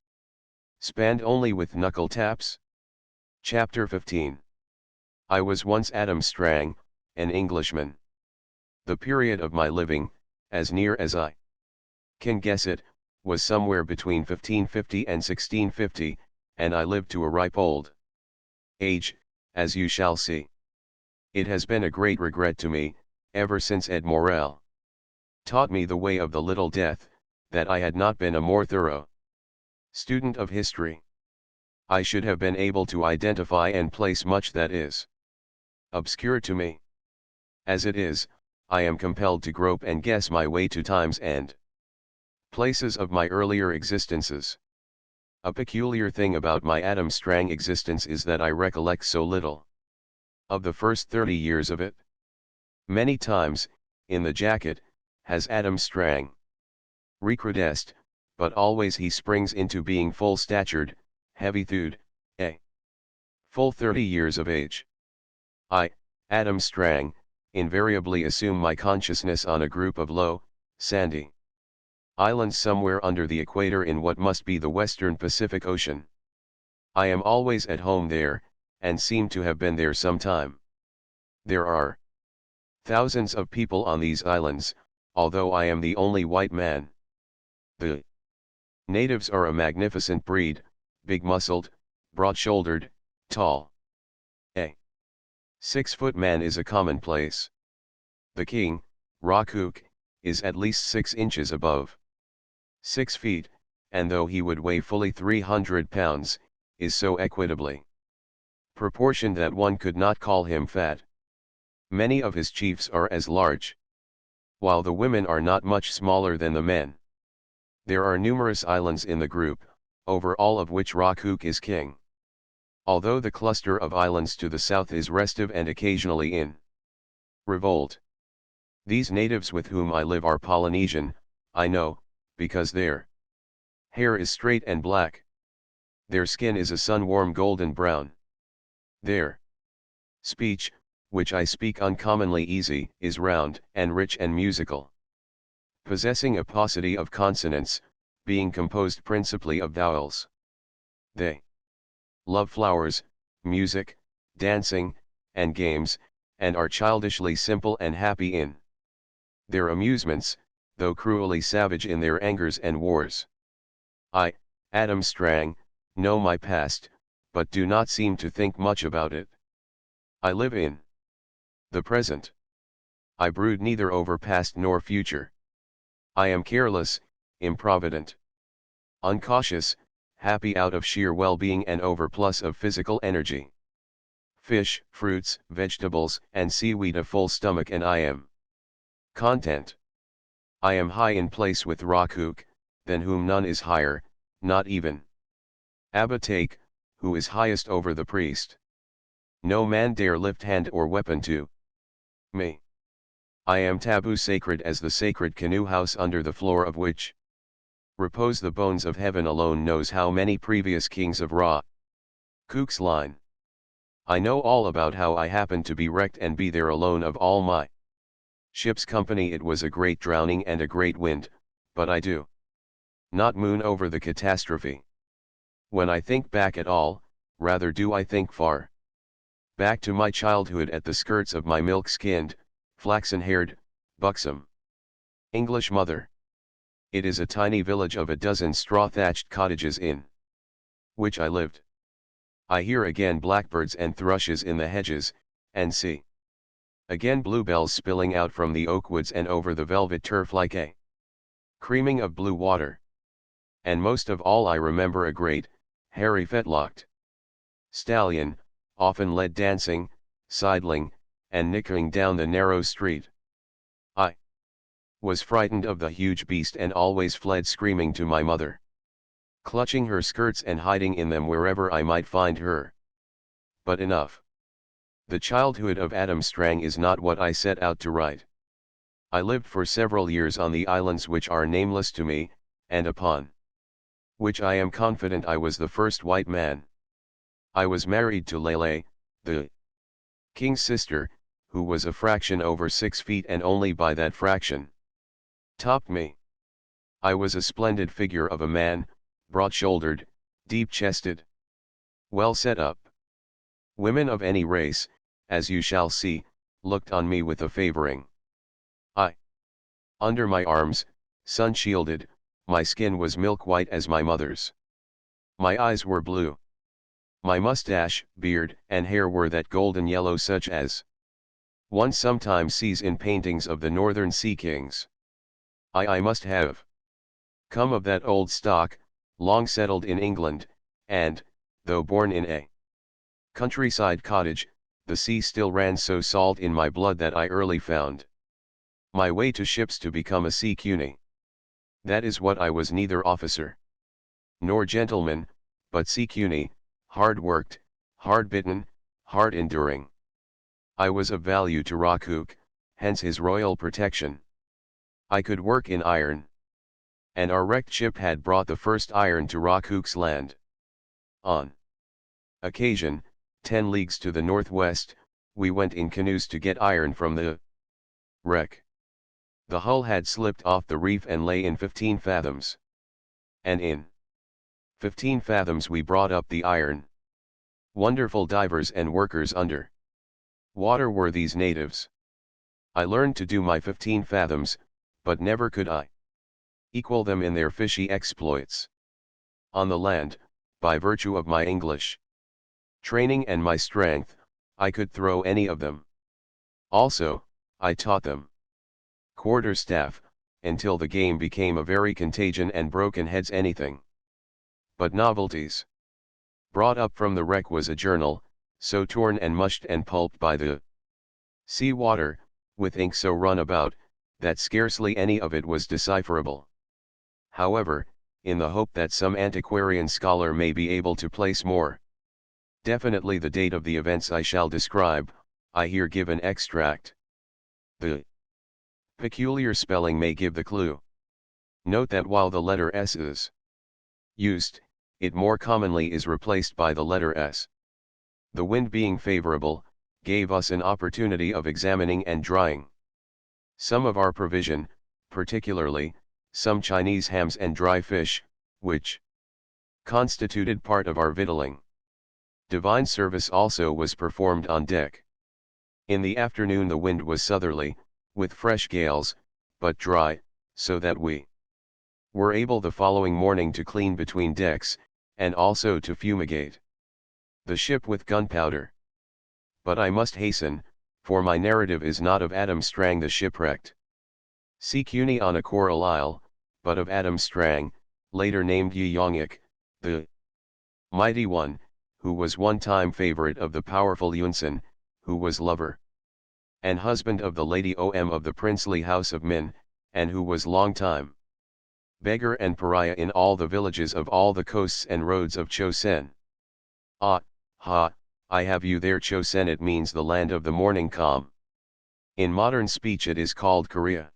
[SPEAKER 1] spanned only with knuckle taps? Chapter 15. I was once Adam Strang, an Englishman. The period of my living, as near as I can guess it, was somewhere between 1550 and 1650, and I lived to a ripe old age, as you shall see. It has been a great regret to me, ever since Ed Morel taught me the way of the little death, that I had not been a more thorough student of history. I should have been able to identify and place much that is obscure to me. As it is, I am compelled to grope and guess my way to times and places of my earlier existences. A peculiar thing about my Adam Strang existence is that I recollect so little of the first 30 years of it. Many times, in the jacket, has Adam Strang recrudesced, but always he springs into being full-statured, heavy-thewed, a full 30 years of age. I, Adam Strang, invariably assume my consciousness on a group of low, sandy islands somewhere under the equator in what must be the western Pacific Ocean. I am always at home there, and seem to have been there some time. There are thousands of people on these islands, although I am the only white man. The natives are a magnificent breed, big-muscled, broad-shouldered, tall. A 6-foot man is a commonplace. The king, Rakuk, is at least 6 inches above 6 feet, and though he would weigh fully 300 pounds, is so equitably proportioned that one could not call him fat. Many of his chiefs are as large, while the women are not much smaller than the men. There are numerous islands in the group, over all of which Rockhook is king. Although the cluster of islands to the south is restive and occasionally in revolt. These natives with whom I live are Polynesian, I know, because their hair is straight and black. Their skin is a sun-warm golden brown. Their speech, which I speak uncommonly easy, is round, and rich and musical, possessing a paucity of consonants, being composed principally of vowels. They love flowers, music, dancing, and games, and are childishly simple and happy in their amusements, though cruelly savage in their angers and wars. I, Adam Strang, know my past, but do not seem to think much about it. I live in the present. I brood neither over past nor future. I am careless, improvident, uncautious, happy out of sheer well-being and overplus of physical energy. Fish, fruits, vegetables, and seaweed a full stomach and I am content. I am high in place with Rockhook, than whom none is higher, not even Abatake, who is highest over the priest. No man dare lift hand or weapon to me. I am taboo sacred as the sacred canoe house under the floor of which repose the bones of heaven alone knows how many previous kings of Rockhook's line. I know all about how I happened to be wrecked and be there alone of all my ship's company. It was a great drowning and a great wind, but I do not moon over the catastrophe. When I think back at all, rather do I think far back to my childhood at the skirts of my milk-skinned, flaxen-haired, buxom English mother. It is a tiny village of a dozen straw-thatched cottages in which I lived. I hear again blackbirds and thrushes in the hedges, and see again bluebells spilling out from the oak woods and over the velvet turf like a creaming of blue water. And most of all I remember a great, hairy fetlocked stallion, often led dancing, sidling, and nickering down the narrow street. I was frightened of the huge beast and always fled screaming to my mother, clutching her skirts and hiding in them wherever I might find her. But enough. The childhood of Adam Strang is not what I set out to write. I lived for several years on the islands which are nameless to me, and upon which I am confident I was the first white man. I was married to Lele, the king's sister, who was a fraction over 6 feet and only by that fraction topped me. I was a splendid figure of a man, broad-shouldered, deep-chested, well set up. Women of any race, as you shall see, looked on me with a favoring eye. Under my arms, sun-shielded, my skin was milk-white as my mother's. My eyes were blue. My mustache, beard, and hair were that golden yellow such as one sometimes sees in paintings of the northern sea kings. I must have come of that old stock, long settled in England, and, though born in a countryside cottage, the sea still ran so salt in my blood that I early found my way to ships to become a sea cuny. That is what I was, neither officer nor gentleman, but sea cuny, hard-worked, hard-bitten, hard-enduring. I was of value to Rockhook, hence his royal protection. I could work in iron. And our wrecked ship had brought the first iron to Rockhook's land. On occasion, 10 leagues to the northwest, we went in canoes to get iron from the wreck. The hull had slipped off the reef and lay in 15 fathoms. And in 15 fathoms we brought up the iron. Wonderful divers and workers under water were these natives. I learned to do my 15 fathoms, but never could I equal them in their fishy exploits. On the land, by virtue of my English training and my strength, I could throw any of them. Also, I taught them quarterstaff, until the game became a very contagion and broken heads anything but novelties. Brought up from the wreck was a journal, so torn and mushed and pulped by the sea water, with ink so run about, that scarcely any of it was decipherable. However, in the hope that some antiquarian scholar may be able to place more definitely the date of the events I shall describe. I here give an extract. The peculiar spelling may give the clue. Note that while the letter S is used, it more commonly is replaced by the letter S. The wind being favorable, gave us an opportunity of examining and drying some of our provision, particularly some Chinese hams and dry fish, which constituted part of our victualling. Divine service also was performed on deck. In the afternoon the wind was southerly, with fresh gales, but dry, so that we were able the following morning to clean between decks, and also to fumigate the ship with gunpowder. But I must hasten, for my narrative is not of Adam Strang the shipwrecked sea cuny on a coral isle, but of Adam Strang, later named Yi Yongik, the mighty one, who was one time favorite of the powerful Yunsan, who was lover and husband of the Lady Om of the princely house of Min, and who was long time beggar and pariah in all the villages of all the coasts and roads of Chosen. Ah, ha, I have you there. Chosen, it means the land of the morning calm. In modern speech it is called Korea.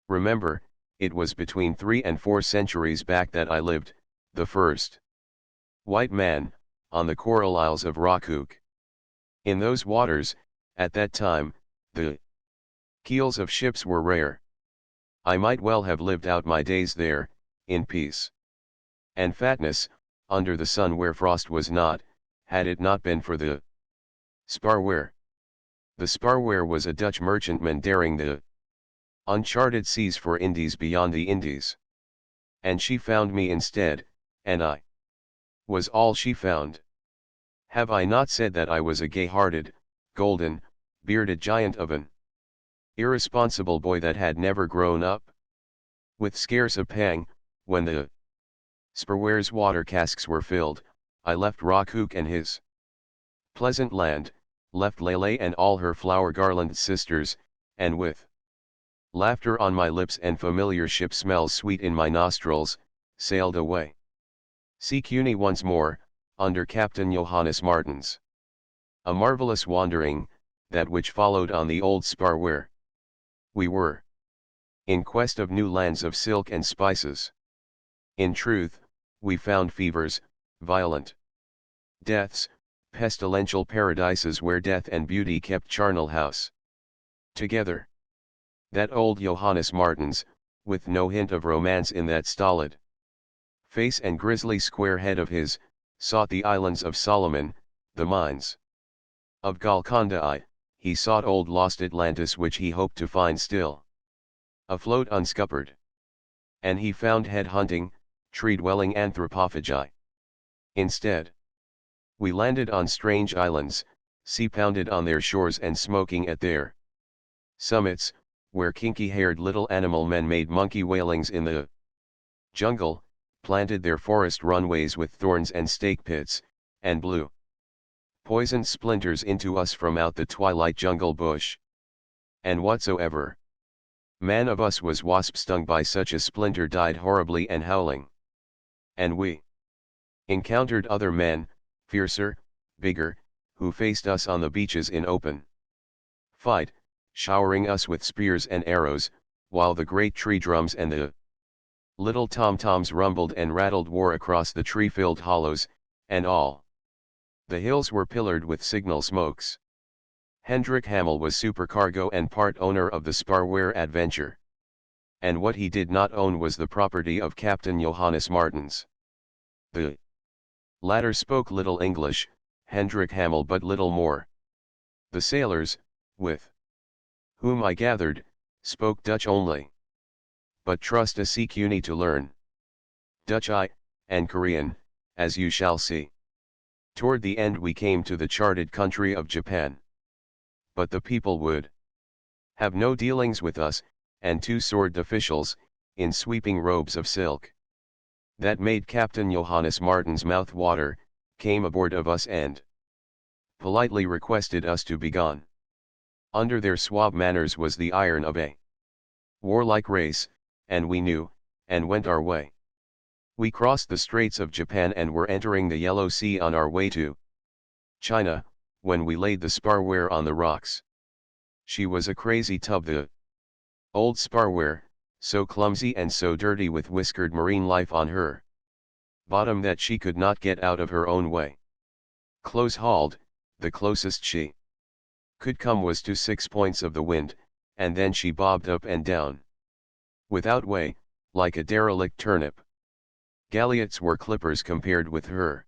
[SPEAKER 1] Remember, it was between 3 and 4 centuries back that I lived, the first white man, on the coral isles of Rakuk. In those waters, at that time, the keels of ships were rare. I might well have lived out my days there, in peace and fatness, under the sun where frost was not, had it not been for the Sparware. The Sparware was a Dutch merchantman daring the uncharted seas for Indies beyond the Indies. And she found me instead, and I was all she found. Have I not said that I was a gay-hearted, golden, bearded giant of an irresponsible boy that had never grown up? With scarce a pang, when the Sparware's water casks were filled, I left Rakuk and his pleasant land, left Lele and all her flower-garlanded sisters, and with laughter on my lips and familiar ship smells sweet in my nostrils, sailed away. Sea Cuny once more, under Captain Johannes Martens. A marvelous wandering, that which followed on the old Sparware. We were in quest of new lands of silk and spices. In truth, we found fevers, violent deaths, pestilential paradises where death and beauty kept charnel house together. That old Johannes Martens, with no hint of romance in that stolid face and grisly square head of his, sought the islands of Solomon, the mines of Golconda. He sought old lost Atlantis, which he hoped to find still afloat unscuppered. And he found head-hunting, tree-dwelling anthropophagi. Instead, we landed on strange islands, sea-pounded on their shores and smoking at their summits, where kinky-haired little animal men made monkey wailings in the jungle, planted their forest runways with thorns and stake pits, and blew poisoned splinters into us from out the twilight jungle bush. And whatsoever man of us was wasp-stung by such a splinter died horribly and howling. And we encountered other men, fiercer, bigger, who faced us on the beaches in open fight, showering us with spears and arrows, while the great tree drums and the little tom-toms rumbled and rattled war across the tree-filled hollows, and all the hills were pillared with signal smokes. Hendrik Hamel was supercargo and part owner of the Sparware Adventure. And what he did not own was the property of Captain Johannes Martens. The latter spoke little English, Hendrik Hamel but little more. The sailors, with whom I gathered, spoke Dutch only. But trust a Sea Cuny to learn Dutch and Korean, as you shall see. Toward the end we came to the charted country of Japan. But the people would have no dealings with us, and 2 sword officials, in sweeping robes of silk, that made Captain Johannes Martens' mouth water, came aboard of us and politely requested us to be gone. Under their suave manners was the iron of a warlike race, and we knew, and went our way. We crossed the Straits of Japan and were entering the Yellow Sea on our way to China, when we laid the sparware on the rocks. She was a crazy tub, the old sparware, so clumsy and so dirty with whiskered marine life on her bottom that she could not get out of her own way. Close hauled, the closest she could come was to 6 points of the wind, and then she bobbed up and down without way, like a derelict turnip. Galliots were clippers compared with her.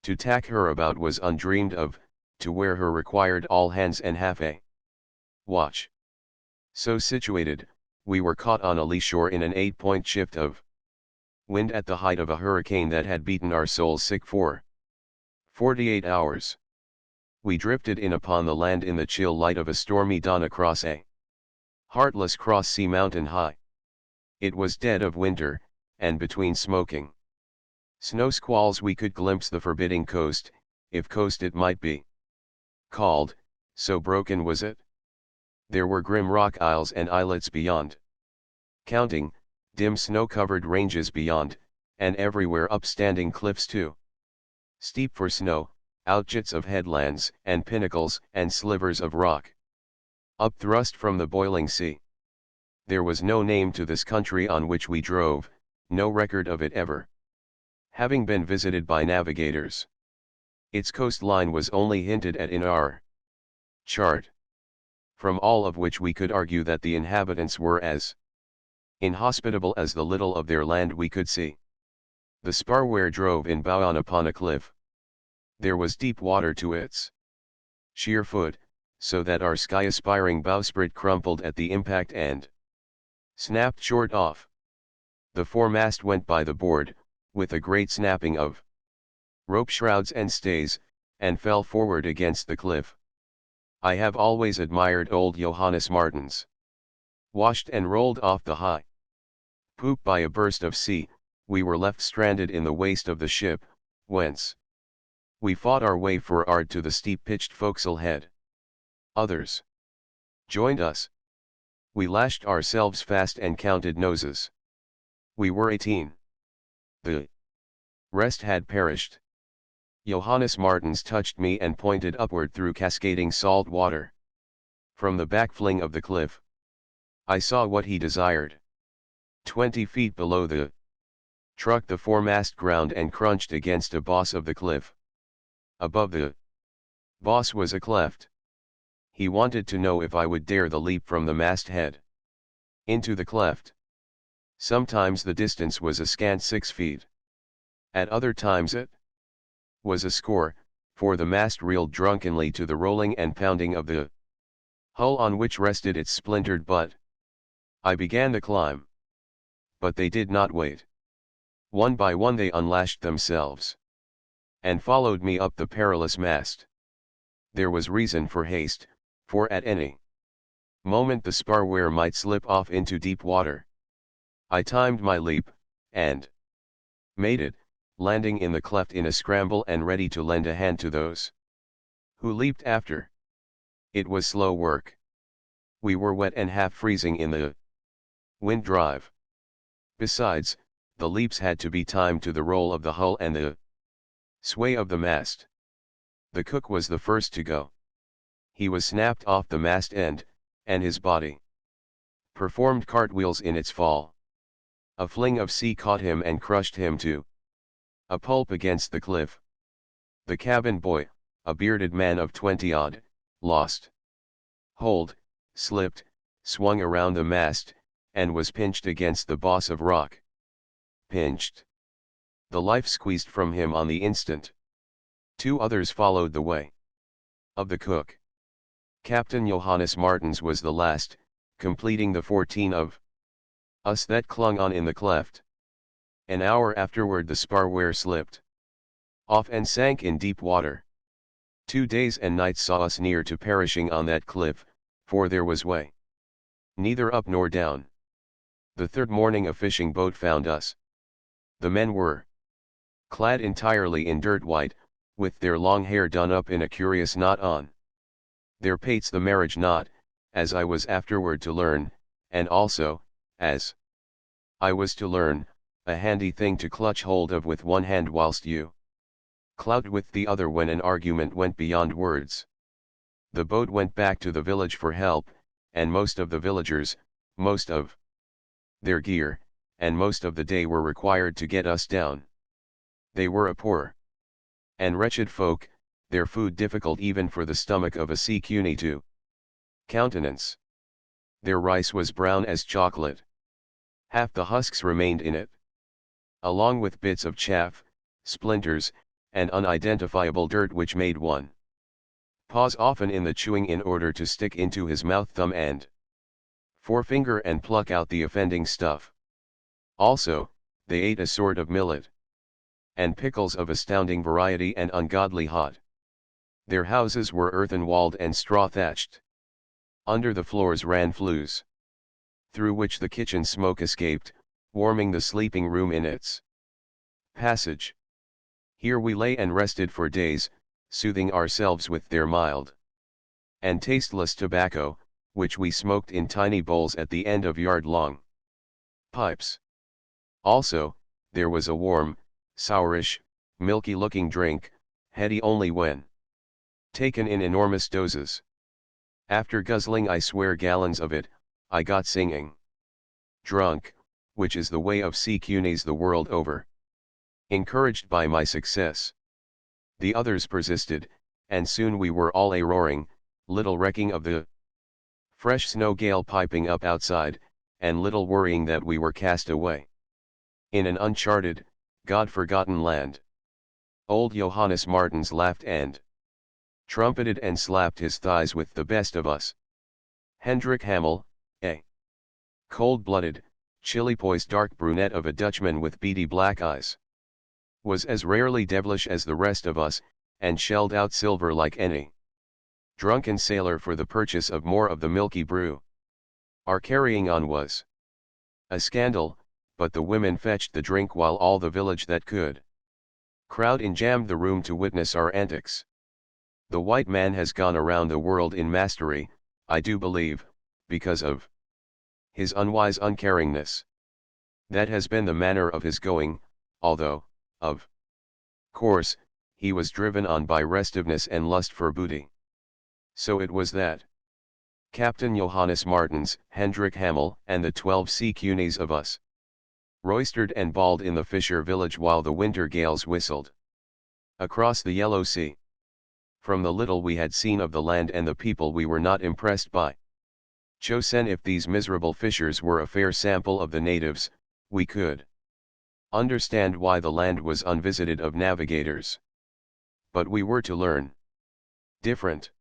[SPEAKER 1] To tack her about was undreamed of, to wear her required all hands and half a watch. So situated, we were caught on a lee shore in an 8-point shift of wind at the height of a hurricane that had beaten our souls sick for 48 hours. We drifted in upon the land in the chill light of a stormy dawn across a heartless cross-sea mountain high. It was dead of winter, and between smoking snow squalls we could glimpse the forbidding coast, if coast it might be called, so broken was it. There were grim rock isles and islets beyond counting, dim snow-covered ranges beyond, and everywhere upstanding cliffs too steep for snow, outjets of headlands and pinnacles and slivers of rock upthrust from the boiling sea. There was no name to this country on which we drove, no record of it ever having been visited by navigators. Its coastline was only hinted at in our chart, from all of which we could argue that the inhabitants were as inhospitable as the little of their land we could see. The sparware drove in bow on upon a cliff. There was deep water to its sheer foot, so that our sky-aspiring bowsprit crumpled at the impact and snapped short off. The foremast went by the board, with a great snapping of rope shrouds and stays, and fell forward against the cliff. I have always admired old Johannes Martens. Washed and rolled off the high poop by a burst of sea, we were left stranded in the waist of the ship, whence we fought our way for'ard to the steep-pitched forecastle head. Others joined us. We lashed ourselves fast and counted noses. We were 18. The rest had perished. Johannes Martens touched me and pointed upward through cascading salt water. From the backfling of the cliff, I saw what he desired. 20 feet below the truck the foremast ground and crunched against a boss of the cliff. Above the boss was a cleft. He wanted to know if I would dare the leap from the masthead into the cleft. Sometimes the distance was a scant 6 feet. At other times it was a score, for the mast reeled drunkenly to the rolling and pounding of the hull on which rested its splintered butt. I began the climb. But they did not wait. One by one they unlashed themselves and followed me up the perilous mast. There was reason for haste, for at any moment the sparware might slip off into deep water. I timed my leap, and made it, landing in the cleft in a scramble and ready to lend a hand to those who leaped after. It was slow work. We were wet and half freezing in the wind drive. Besides, the leaps had to be timed to the roll of the hull and the sway of the mast. The cook was the first to go. He was snapped off the mast end, and his body performed cartwheels in its fall. A fling of sea caught him and crushed him to a pulp against the cliff. The cabin boy, a bearded man of 20-odd, lost hold, slipped, swung around the mast, and was pinched against the boss of rock. Pinched. The life squeezed from him on the instant. 2 others followed the way of the cook. Captain Johannes Martens was the last, completing the 14 of us that clung on in the cleft. An hour afterward the sparware slipped off and sank in deep water. 2 days and nights saw us near to perishing on that cliff, for there was way neither up nor down. The 3rd morning a fishing boat found us. The men were clad entirely in dirt white, with their long hair done up in a curious knot on their pates, the marriage knot, as I was afterward to learn, and also, as I was to learn, a handy thing to clutch hold of with one hand whilst you clout with the other when an argument went beyond words. The boat went back to the village for help, and most of the villagers, most of their gear, and most of the day were required to get us down. They were a poor and wretched folk, their food difficult even for the stomach of a sea cuny to countenance. Their rice was brown as chocolate. Half the husks remained in it, along with bits of chaff, splinters, and unidentifiable dirt which made one pause often in the chewing in order to stick into his mouth thumb and forefinger and pluck out the offending stuff. Also, they ate a sort of millet and pickles of astounding variety and ungodly hot. Their houses were earthen-walled and straw-thatched. Under the floors ran flues, through which the kitchen smoke escaped, warming the sleeping room in its passage. Here we lay and rested for days, soothing ourselves with their mild and tasteless tobacco, which we smoked in tiny bowls at the end of yard-long pipes. Also, there was a warm, sourish, milky-looking drink, heady only when taken in enormous doses. After guzzling I swear gallons of it, I got singing drunk, which is the way of sea cunies the world over. Encouraged by my success, the others persisted, and soon we were all a-roaring, little recking of the fresh snow gale piping up outside, and little worrying that we were cast away in an uncharted, God-forgotten land. Old Johannes Martens laughed and trumpeted and slapped his thighs with the best of us. Hendrik Hamel, a cold-blooded, chilly-poised dark brunette of a Dutchman with beady black eyes, was as rarely devilish as the rest of us, and shelled out silver like any drunken sailor for the purchase of more of the milky brew. Our carrying on was a scandal, but the women fetched the drink while all the village that could crowd in jammed the room to witness our antics. The white man has gone around the world in mastery, I do believe, because of his unwise uncaringness. That has been the manner of his going, although, of course, he was driven on by restiveness and lust for booty. So it was that Captain Johannes Martens, Hendrik Hamel, and the 12 sea cunies of us roistered and bawled in the fisher village while the winter gales whistled across the yellow sea. From the little we had seen of the land and the people we were not impressed by Chosen. If these miserable fishers were a fair sample of the natives, we could understand why the land was unvisited of navigators. But we were to learn different.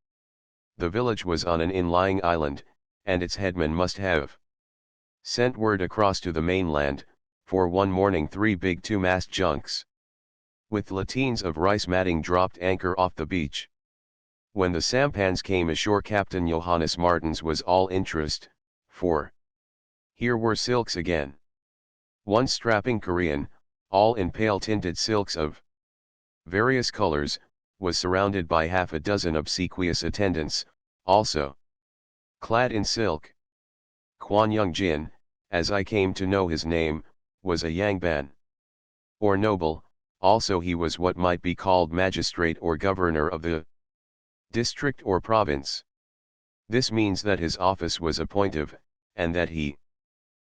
[SPEAKER 1] The village was on an inlying island, and its headman must have sent word across to the mainland, for one morning 3 big 2-mast junks with lateens of rice matting dropped anchor off the beach. When the sampans came ashore, Captain Johannes Martens was all interest, for here were silks again. One strapping Korean, all in pale tinted silks of various colors, was surrounded by half a dozen obsequious attendants, also clad in silk. Kwan Young Jin, as I came to know his name, was a Yangban, or noble. Also he was what might be called magistrate or governor of the district or province. This means that his office was appointive, and that he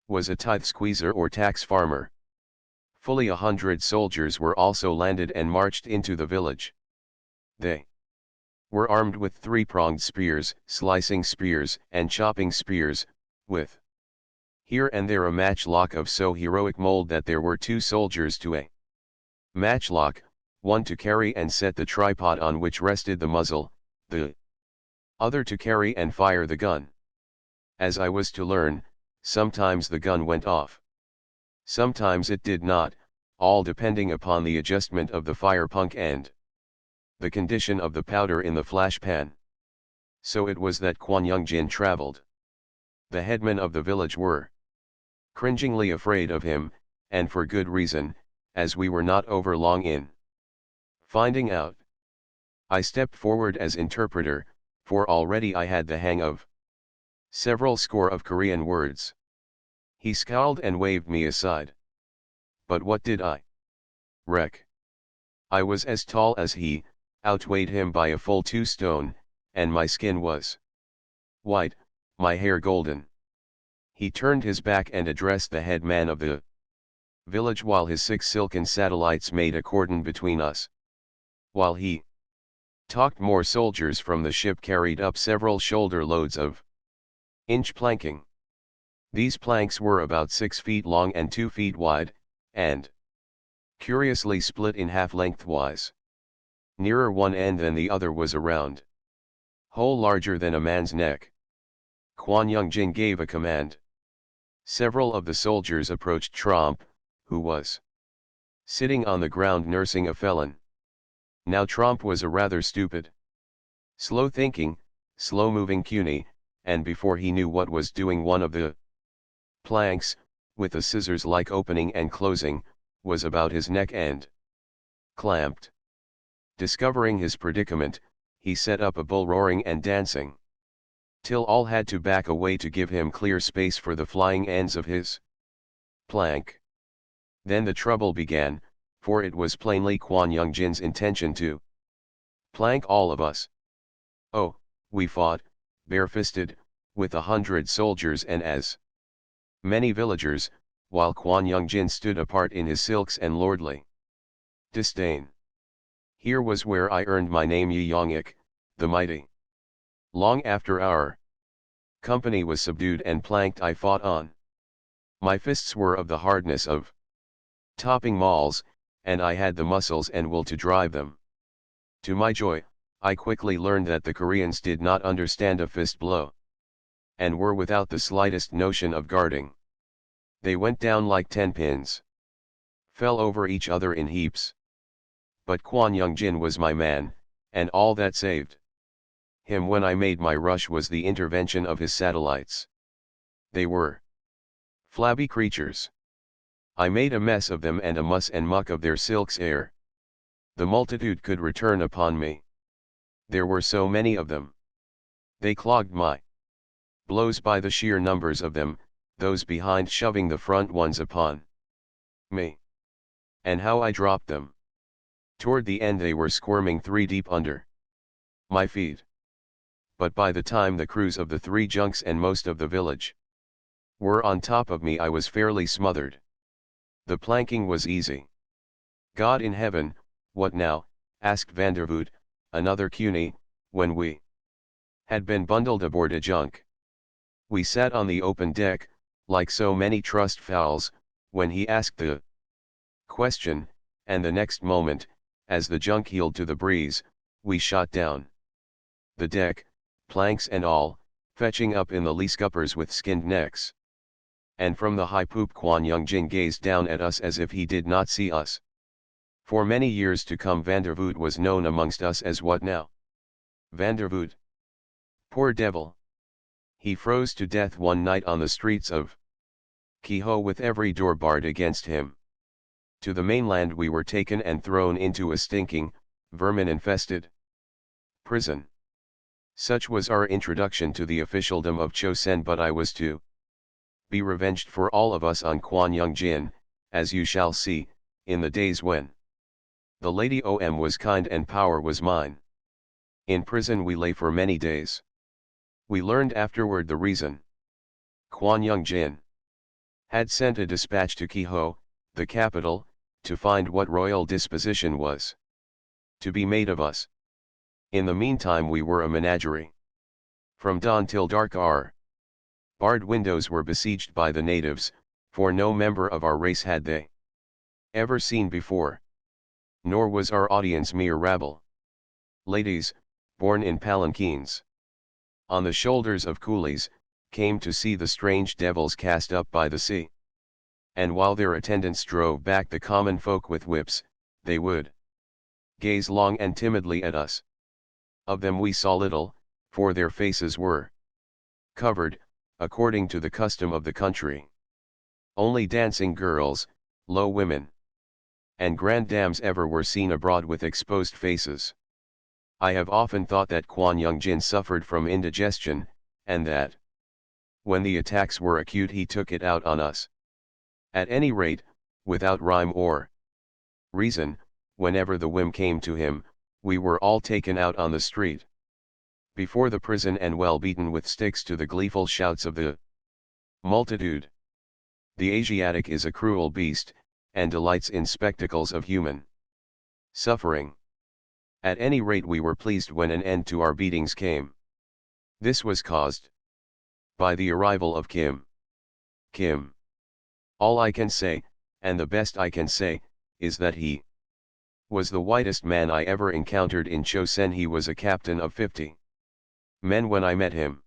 [SPEAKER 1] was a tithe squeezer or tax farmer. Fully 100 soldiers were also landed and marched into the village. They were armed with 3-pronged spears, slicing spears, and chopping spears, with here and there a matchlock of so heroic mold that there were 2 soldiers to a matchlock, one to carry and set the tripod on which rested the muzzle, the other to carry and fire the gun. As I was to learn, sometimes the gun went off. Sometimes it did not, all depending upon the adjustment of the fire punk and the condition of the powder in the flash pan. So it was that Kwan Young Jin traveled. The headmen of the village were cringingly afraid of him, and for good reason, as we were not over long in finding out. I stepped forward as interpreter, for already I had the hang of several score of Korean words. He scowled and waved me aside. But what did I reck? I was as tall as he, outweighed him by a full 2 stone, and my skin was white, my hair golden. He turned his back and addressed the head man of the village while his 6 silken satellites made a cordon between us. While he talked, more soldiers from the ship carried up several shoulder loads of inch planking. These planks were about 6 feet long and 2 feet wide, and curiously split in half lengthwise. Nearer one end than the other was a round hole larger than a man's neck. Kwan Yung Jin gave a command. Several of the soldiers approached Tromp, who was sitting on the ground nursing a felon. Now Tromp was a rather stupid, slow-thinking, slow-moving cuny, and before he knew what was doing, one of the planks, with a scissors-like opening and closing, was about his neck and clamped. Discovering his predicament, he set up a bull roaring and dancing, till all had to back away to give him clear space for the flying ends of his plank. Then the trouble began, for it was plainly Kwan Yung Jin's intention to plank all of us. Oh, we fought, barefisted, with 100 soldiers and as many villagers, while Kwan Yung Jin stood apart in his silks and lordly disdain. Here was where I earned my name, Yi Yongik, the mighty. Long after our company was subdued and planked, I fought on. My fists were of the hardness of topping mauls, and I had the muscles and will to drive them. To my joy, I quickly learned that the Koreans did not understand a fist blow, and were without the slightest notion of guarding. They went down like 10 pins, fell over each other in heaps. But Kwan Yung Jin was my man, and all that saved him when I made my rush was the intervention of his satellites. They were flabby creatures. I made a mess of them and a muss and muck of their silks ere the multitude could return upon me. There were so many of them. They clogged my blows by the sheer numbers of them, those behind shoving the front ones upon me. And how I dropped them! Toward the end they were squirming 3 deep under my feet. But by the time the crews of the 3 junks and most of the village were on top of me, I was fairly smothered. The planking was easy. God in heaven, what now? Asked Vandervoot, another cuny, when we had been bundled aboard a junk. We sat on the open deck, like so many trussed fowls, when he asked the question, and the next moment, as the junk heeled to the breeze, we shot down the deck, planks and all, fetching up in the lee scuppers with skinned necks. And from the high poop Kwan Yung Jin gazed down at us as if he did not see us. For many years to come Vandervoot was known amongst us as what now? Vandervoot. Poor devil. He froze to death one night on the streets of Kehoe with every door barred against him. To the mainland we were taken and thrown into a stinking, vermin-infested prison. Such was our introduction to the officialdom of Chosen, but I was to be revenged for all of us on Kwan Yung Jin, as you shall see, in the days when the Lady Om was kind and power was mine. In prison we lay for many days. We learned afterward the reason. Kwan Yung Jin had sent a dispatch to Kehoe, the capital, to find what royal disposition was to be made of us. In the meantime we were a menagerie. From dawn till dark our barred windows were besieged by the natives, for no member of our race had they ever seen before. Nor was our audience mere rabble. Ladies, born in palanquins, on the shoulders of coolies, came to see the strange devils cast up by the sea. And while their attendants drove back the common folk with whips, they would gaze long and timidly at us. Of them we saw little, for their faces were covered, according to the custom of the country. Only dancing girls, low women, and grand dames ever were seen abroad with exposed faces. I have often thought that Kwan Yung Jin suffered from indigestion, and that when the attacks were acute he took it out on us. At any rate, without rhyme or reason, whenever the whim came to him, we were all taken out on the street, before the prison and well beaten with sticks to the gleeful shouts of the multitude. The Asiatic is a cruel beast, and delights in spectacles of human suffering. At any rate we were pleased when an end to our beatings came. This was caused by the arrival of Kim. Kim. All I can say, and the best I can say, is that he was the whitest man I ever encountered in Chosen. He was a captain of 50 men when I met him.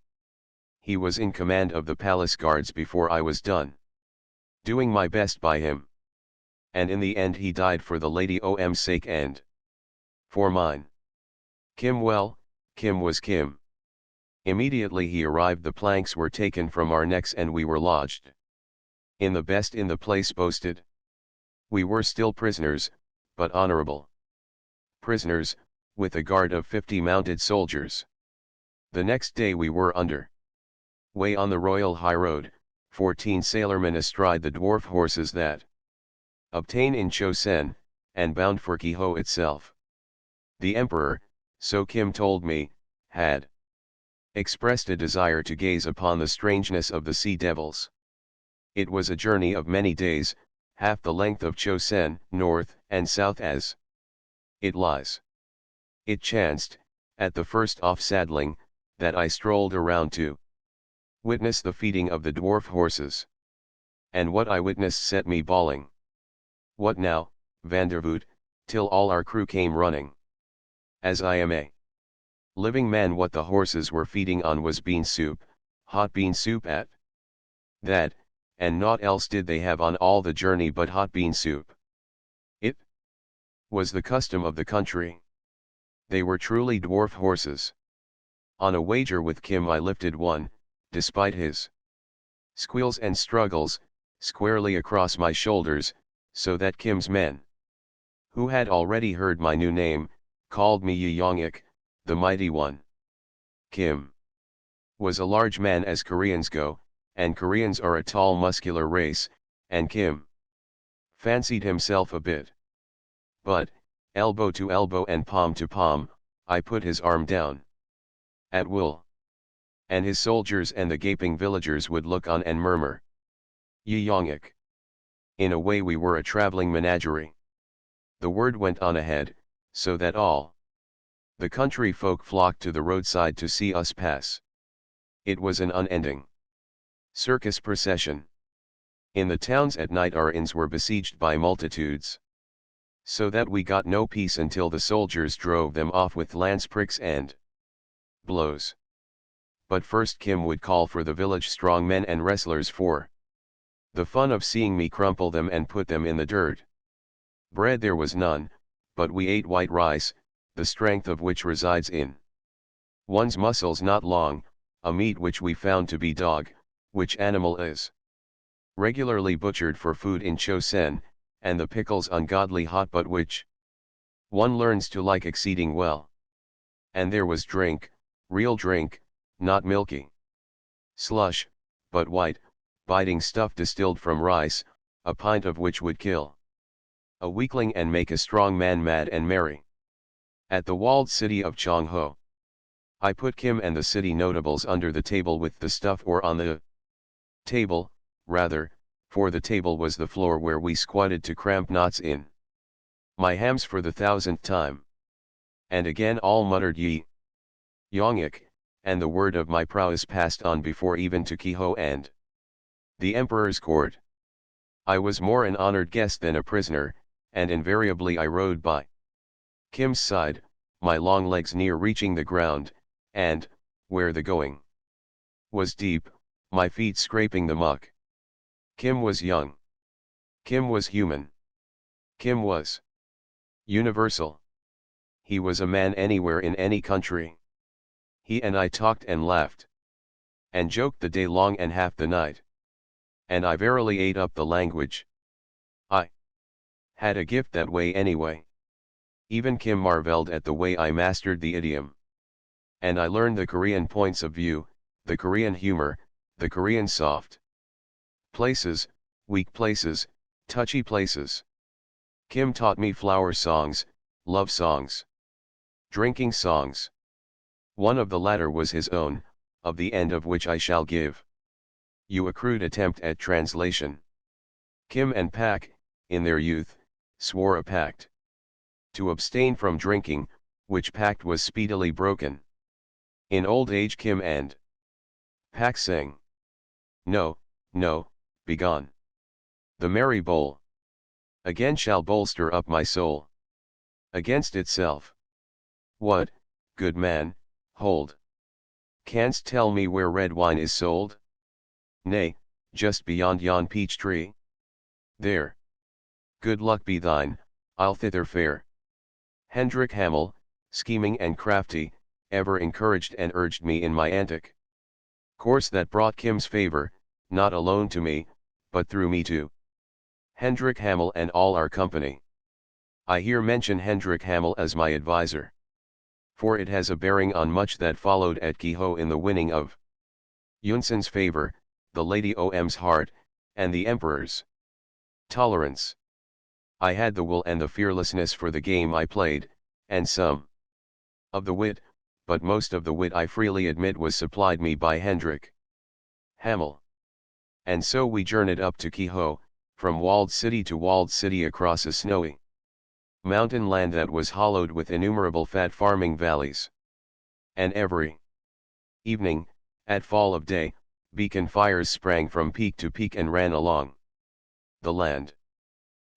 [SPEAKER 1] He was in command of the palace guards before I was done doing my best by him. And in the end he died for the Lady Om's sake and for mine. Kim was Kim. Immediately he arrived the planks were taken from our necks and we were lodged in the best in the place boasted. We were still prisoners, but honorable prisoners, with a guard of 50 mounted soldiers. The next day we were under way on the royal high road, 14 sailormen astride the dwarf horses that obtain in Chosen, and bound for Kehoe itself. The emperor, so Kim told me, had expressed a desire to gaze upon the strangeness of the sea devils. It was a journey of many days, half the length of Chosen, north and south as it lies. It chanced, at the first off-saddling, that I strolled around to witness the feeding of the dwarf horses. And what I witnessed set me bawling. What now, Vandervoot, till all our crew came running. As I am a living man, what the horses were feeding on was bean soup, hot bean soup at that, and naught else did they have on all the journey but hot bean soup. It was the custom of the country. They were truly dwarf horses. On a wager with Kim I lifted one, despite his squeals and struggles, squarely across my shoulders, so that Kim's men, who had already heard my new name, called me Yongik, the mighty one. Kim was a large man as Koreans go, and Koreans are a tall muscular race, and Kim fancied himself a bit. But, elbow to elbow and palm to palm, I put his arm down at will. And his soldiers and the gaping villagers would look on and murmur, Yongik. In a way we were a traveling menagerie. The word went on ahead, so that all the country folk flocked to the roadside to see us pass. It was an unending circus procession. In the towns at night our inns were besieged by multitudes, so that we got no peace until the soldiers drove them off with lance pricks and blows. But first Kim would call for the village strong men and wrestlers for the fun of seeing me crumple them and put them in the dirt. Bread there was none, but we ate white rice, the strength of which resides in one's muscles not long, a meat which we found to be dog, which animal is regularly butchered for food in Chosen, and the pickles ungodly hot but which one learns to like exceeding well. And there was drink, real drink, not milky slush, but white, biting stuff distilled from rice, a pint of which would kill a weakling and make a strong man mad and merry. At the walled city of Chongho, I put Kim and the city notables under the table with the stuff, or on the table, rather, for the table was the floor where we squatted to cramp knots in my hams for the 1000th time. And again all muttered Yongik, and the word of my prowess passed on before even to Kehoe and the emperor's court. I was more an honored guest than a prisoner, and invariably I rode by Kim's side, my long legs near reaching the ground, and, where the going was deep, my feet scraping the muck. Kim was young. Kim was human. Kim was universal. He was a man anywhere in any country. He and I talked and laughed and joked the day long and half the night. And I verily ate up the language. I had a gift that way anyway. Even Kim marveled at the way I mastered the idiom. And I learned the Korean points of view, the Korean humor, the Korean soft places, weak places, Touchy places. Kim taught me flower songs, love songs, drinking songs. One of the latter was his own, of the end of which I shall give you a crude attempt at translation. Kim and Pak, in their youth, swore a pact to abstain from drinking, which pact was speedily broken. In old age Kim and Pak sang, "No, no, begone. The merry bowl again shall bolster up my soul against itself. What, good man, hold. Canst tell me where red wine is sold? Nay, just beyond yon peach tree. There. Good luck be thine, I'll thither fare." Hendrik Hamel, scheming and crafty, ever encouraged and urged me in my antic course that brought Kim's favor, not alone to me, but through me to Hendrik Hamel and all our company. I here mention Hendrik Hamel as my adviser, for it has a bearing on much that followed at Kehoe in the winning of Yunson's favor, the Lady Om's heart, and the Emperor's tolerance. I had the will and the fearlessness for the game I played, and some of the wit, but most of the wit I freely admit was supplied me by Hendrik Hamel. And so we journeyed up to Kehoe, from walled city to walled city across a snowy mountain land that was hollowed with innumerable fat farming valleys. And every evening, at fall of day, beacon fires sprang from peak to peak and ran along the land.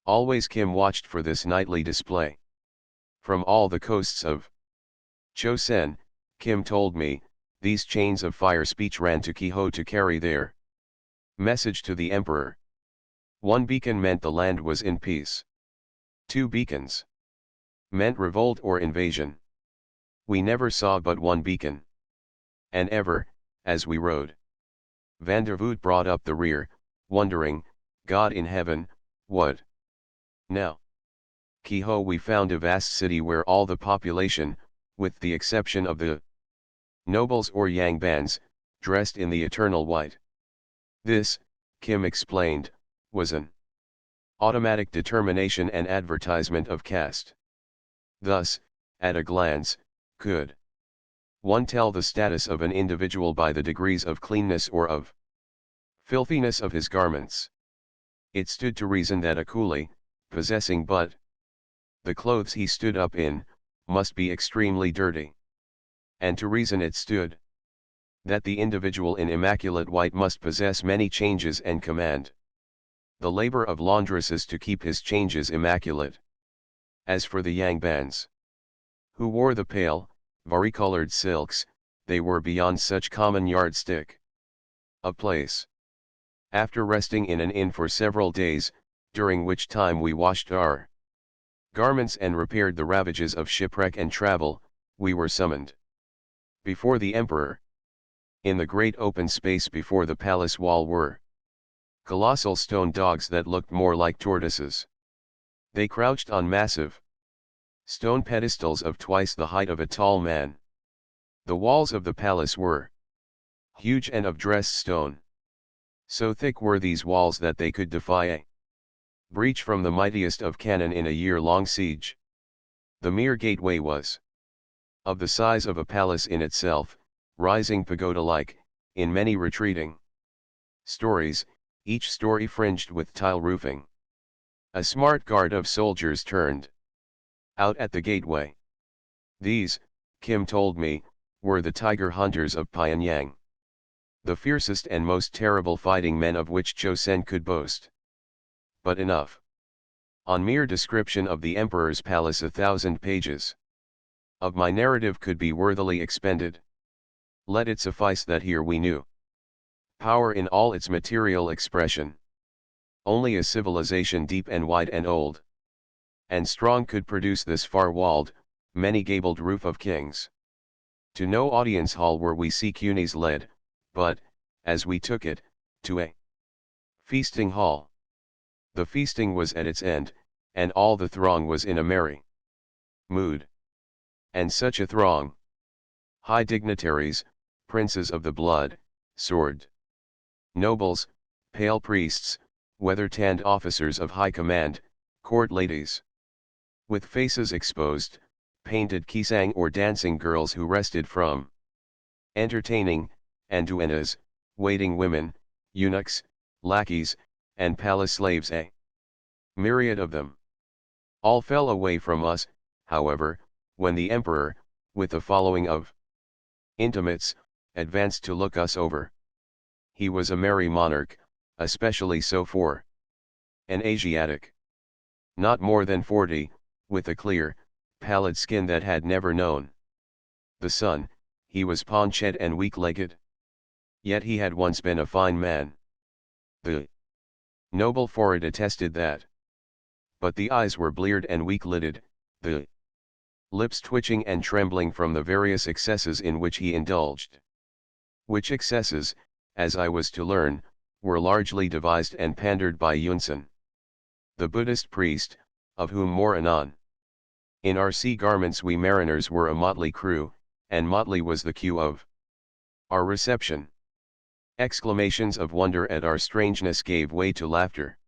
[SPEAKER 1] Always Kim watched for this nightly display. From all the coasts of Chosen, Kim told me, these chains of fire speech ran to Kehoe to carry their message to the emperor. One beacon meant the land was in peace. Two beacons meant revolt or invasion. We never saw but one beacon. And ever, as we rode, Vandervoot brought up the rear, wondering, God in heaven, what now? Kehoe we found a vast city where all the population, with the exception of the nobles or yang bands, dressed in the eternal white. This, Kim explained, was an automatic determination and advertisement of caste. Thus, at a glance, could one tell the status of an individual by the degrees of cleanness or of filthiness of his garments. It stood to reason that a coolie, possessing but the clothes he stood up in, must be extremely dirty. And to reason it stood that the individual in immaculate white must possess many changes and command the labor of laundresses to keep his changes immaculate. As for the yang bands, who wore the pale, varicolored silks, they were beyond such common yardstick of place. After resting in an inn for several days, during which time we washed our garments and repaired the ravages of shipwreck and travel, we were summoned before the emperor. In the great open space before the palace wall were colossal stone dogs that looked more like tortoises. They crouched on massive stone pedestals of twice the height of a tall man. The walls of the palace were huge and of dressed stone. So thick were these walls that they could defy a breach from the mightiest of cannon in a year-long siege. The mere gateway was of the size of a palace in itself, rising pagoda-like, in many retreating stories, each story fringed with tile roofing. A smart guard of soldiers turned out at the gateway. These, Kim told me, were the tiger hunters of Pyongyang, the fiercest and most terrible fighting men of which Chosen could boast. But enough. On mere description of the emperor's palace 1,000 pages of my narrative could be worthily expended. Let it suffice that here we knew power in all its material expression. Only a civilization deep and wide and old and strong could produce this far-walled, many-gabled roof of kings. To no audience hall were we Cunis led, but, as we took it, to a feasting hall. The feasting was at its end, and all the throng was in a merry mood. And such a throng! High dignitaries, princes of the blood, sword nobles, pale priests, weather-tanned officers of high command, court ladies with faces exposed, painted kisang or dancing girls who rested from entertaining, and duennas, waiting women, eunuchs, lackeys, and palace slaves, a myriad of them. All fell away from us, however, when the emperor, with a following of intimates, advanced to look us over. He was a merry monarch, especially so for an Asiatic. Not more than 40, with a clear, pallid skin that had never known the sun. He was paunched and weak-legged. Yet he had once been a fine man. The noble forehead attested that. But the eyes were bleared and weak-lidded, the lips twitching and trembling from the various excesses in which he indulged. Which excesses, as I was to learn, were largely devised and pandered by Yunsan, the Buddhist priest, of whom more anon. In our sea garments we mariners were a motley crew, and motley was the queue of our reception. Exclamations of wonder at our strangeness gave way to laughter.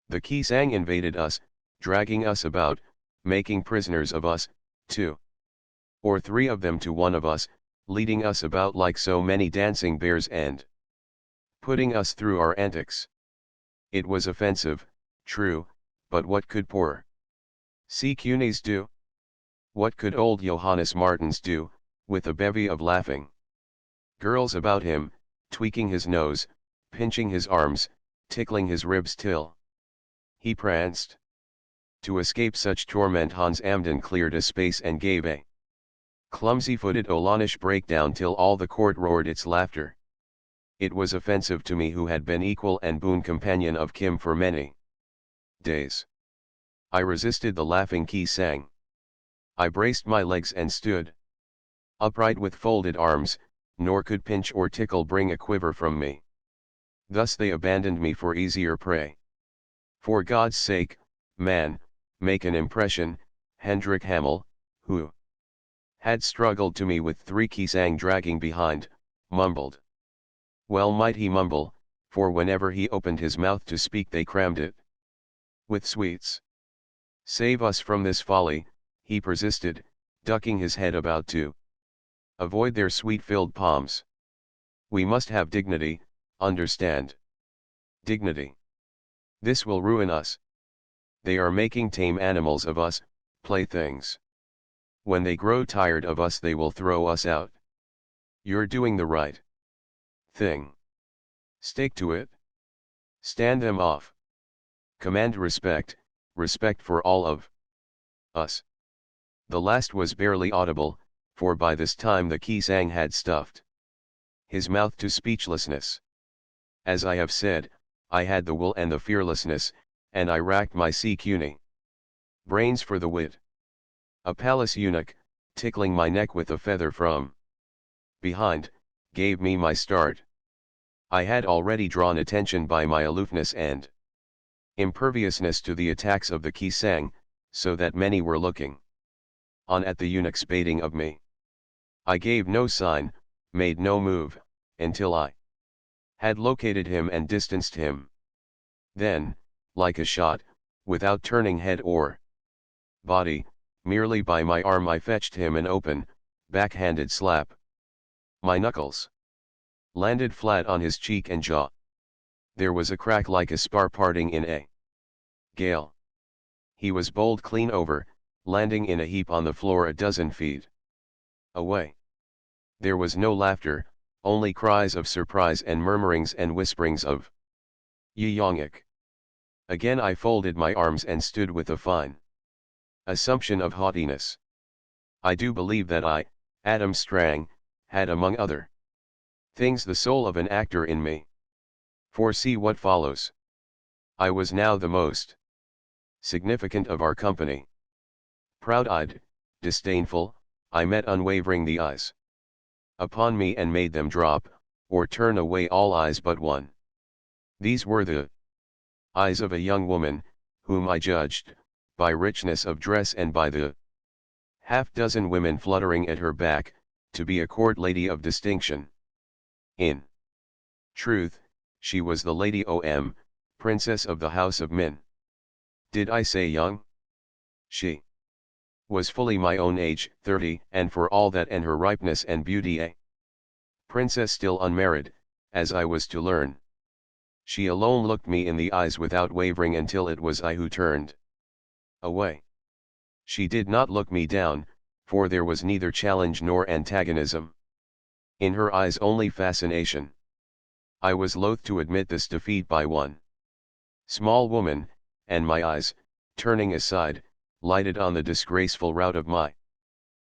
[SPEAKER 1] The Kisang invaded us, dragging us about, making prisoners of us, 2 or 3 of them to one of us, leading us about like so many dancing bears and putting us through our antics. It was offensive, true, but what could poor sea cuneys do? What could old Johannes Martins do, with a bevy of laughing girls about him, tweaking his nose, pinching his arms, tickling his ribs till he pranced? To escape such torment Hans Amden cleared a space and gave a clumsy-footed Olanish breakdown till all the court roared its laughter. It was offensive to me who had been equal and boon companion of Kim for many days. I resisted the laughing Kisang. I braced my legs and stood upright with folded arms, nor could pinch or tickle bring a quiver from me. Thus they abandoned me for easier prey. For God's sake, man, make an impression. Hendrik Hamel, who had struggled to me with 3 Kisang dragging behind, mumbled. Well might he mumble, for whenever he opened his mouth to speak they crammed it with sweets. Save us from this folly, he persisted, ducking his head about to avoid their sweet-filled palms. We must have dignity, understand. Dignity. This will ruin us. They are making tame animals of us, playthings. When they grow tired of us they will throw us out. You're doing the right thing. Stick to it. Stand them off. Command respect, respect for all of us. The last was barely audible, for by this time the Kisang had stuffed his mouth to speechlessness. As I have said, I had the will and the fearlessness, and I racked my sea cuny brains for the wit. A palace eunuch, tickling my neck with a feather from behind, gave me my start. I had already drawn attention by my aloofness and imperviousness to the attacks of the Kisang, so that many were looking on at the eunuch's baiting of me. I gave no sign, made no move, until I had located him and distanced him. Then, like a shot, without turning head or body, merely by my arm I fetched him an open, backhanded slap. My knuckles landed flat on his cheek and jaw. There was a crack like a spar parting in a gale. He was bowled clean over, landing in a heap on the floor a dozen feet away. There was no laughter, only cries of surprise and murmurings and whisperings of Yeyongik. Again I folded my arms and stood with a fine assumption of haughtiness. I do believe that I, Adam Strang, had among other things the soul of an actor in me. For see what follows. I was now the most significant of our company. Proud-eyed, disdainful, I met unwavering the eyes upon me and made them drop, or turn away all eyes but one. These were the eyes of a young woman, whom I judged, by richness of dress and by the half-dozen women fluttering at her back, to be a court lady of distinction. In truth, she was the Lady O.M., Princess of the House of Min. Did I say young? She was fully my own age, 30, and for all that and her ripeness and beauty a princess still unmarried, as I was to learn. She alone looked me in the eyes without wavering until it was I who turned away. She did not look me down, for there was neither challenge nor antagonism. In her eyes only fascination. I was loath to admit this defeat by one small woman, and my eyes, turning aside, lighted on the disgraceful rout of my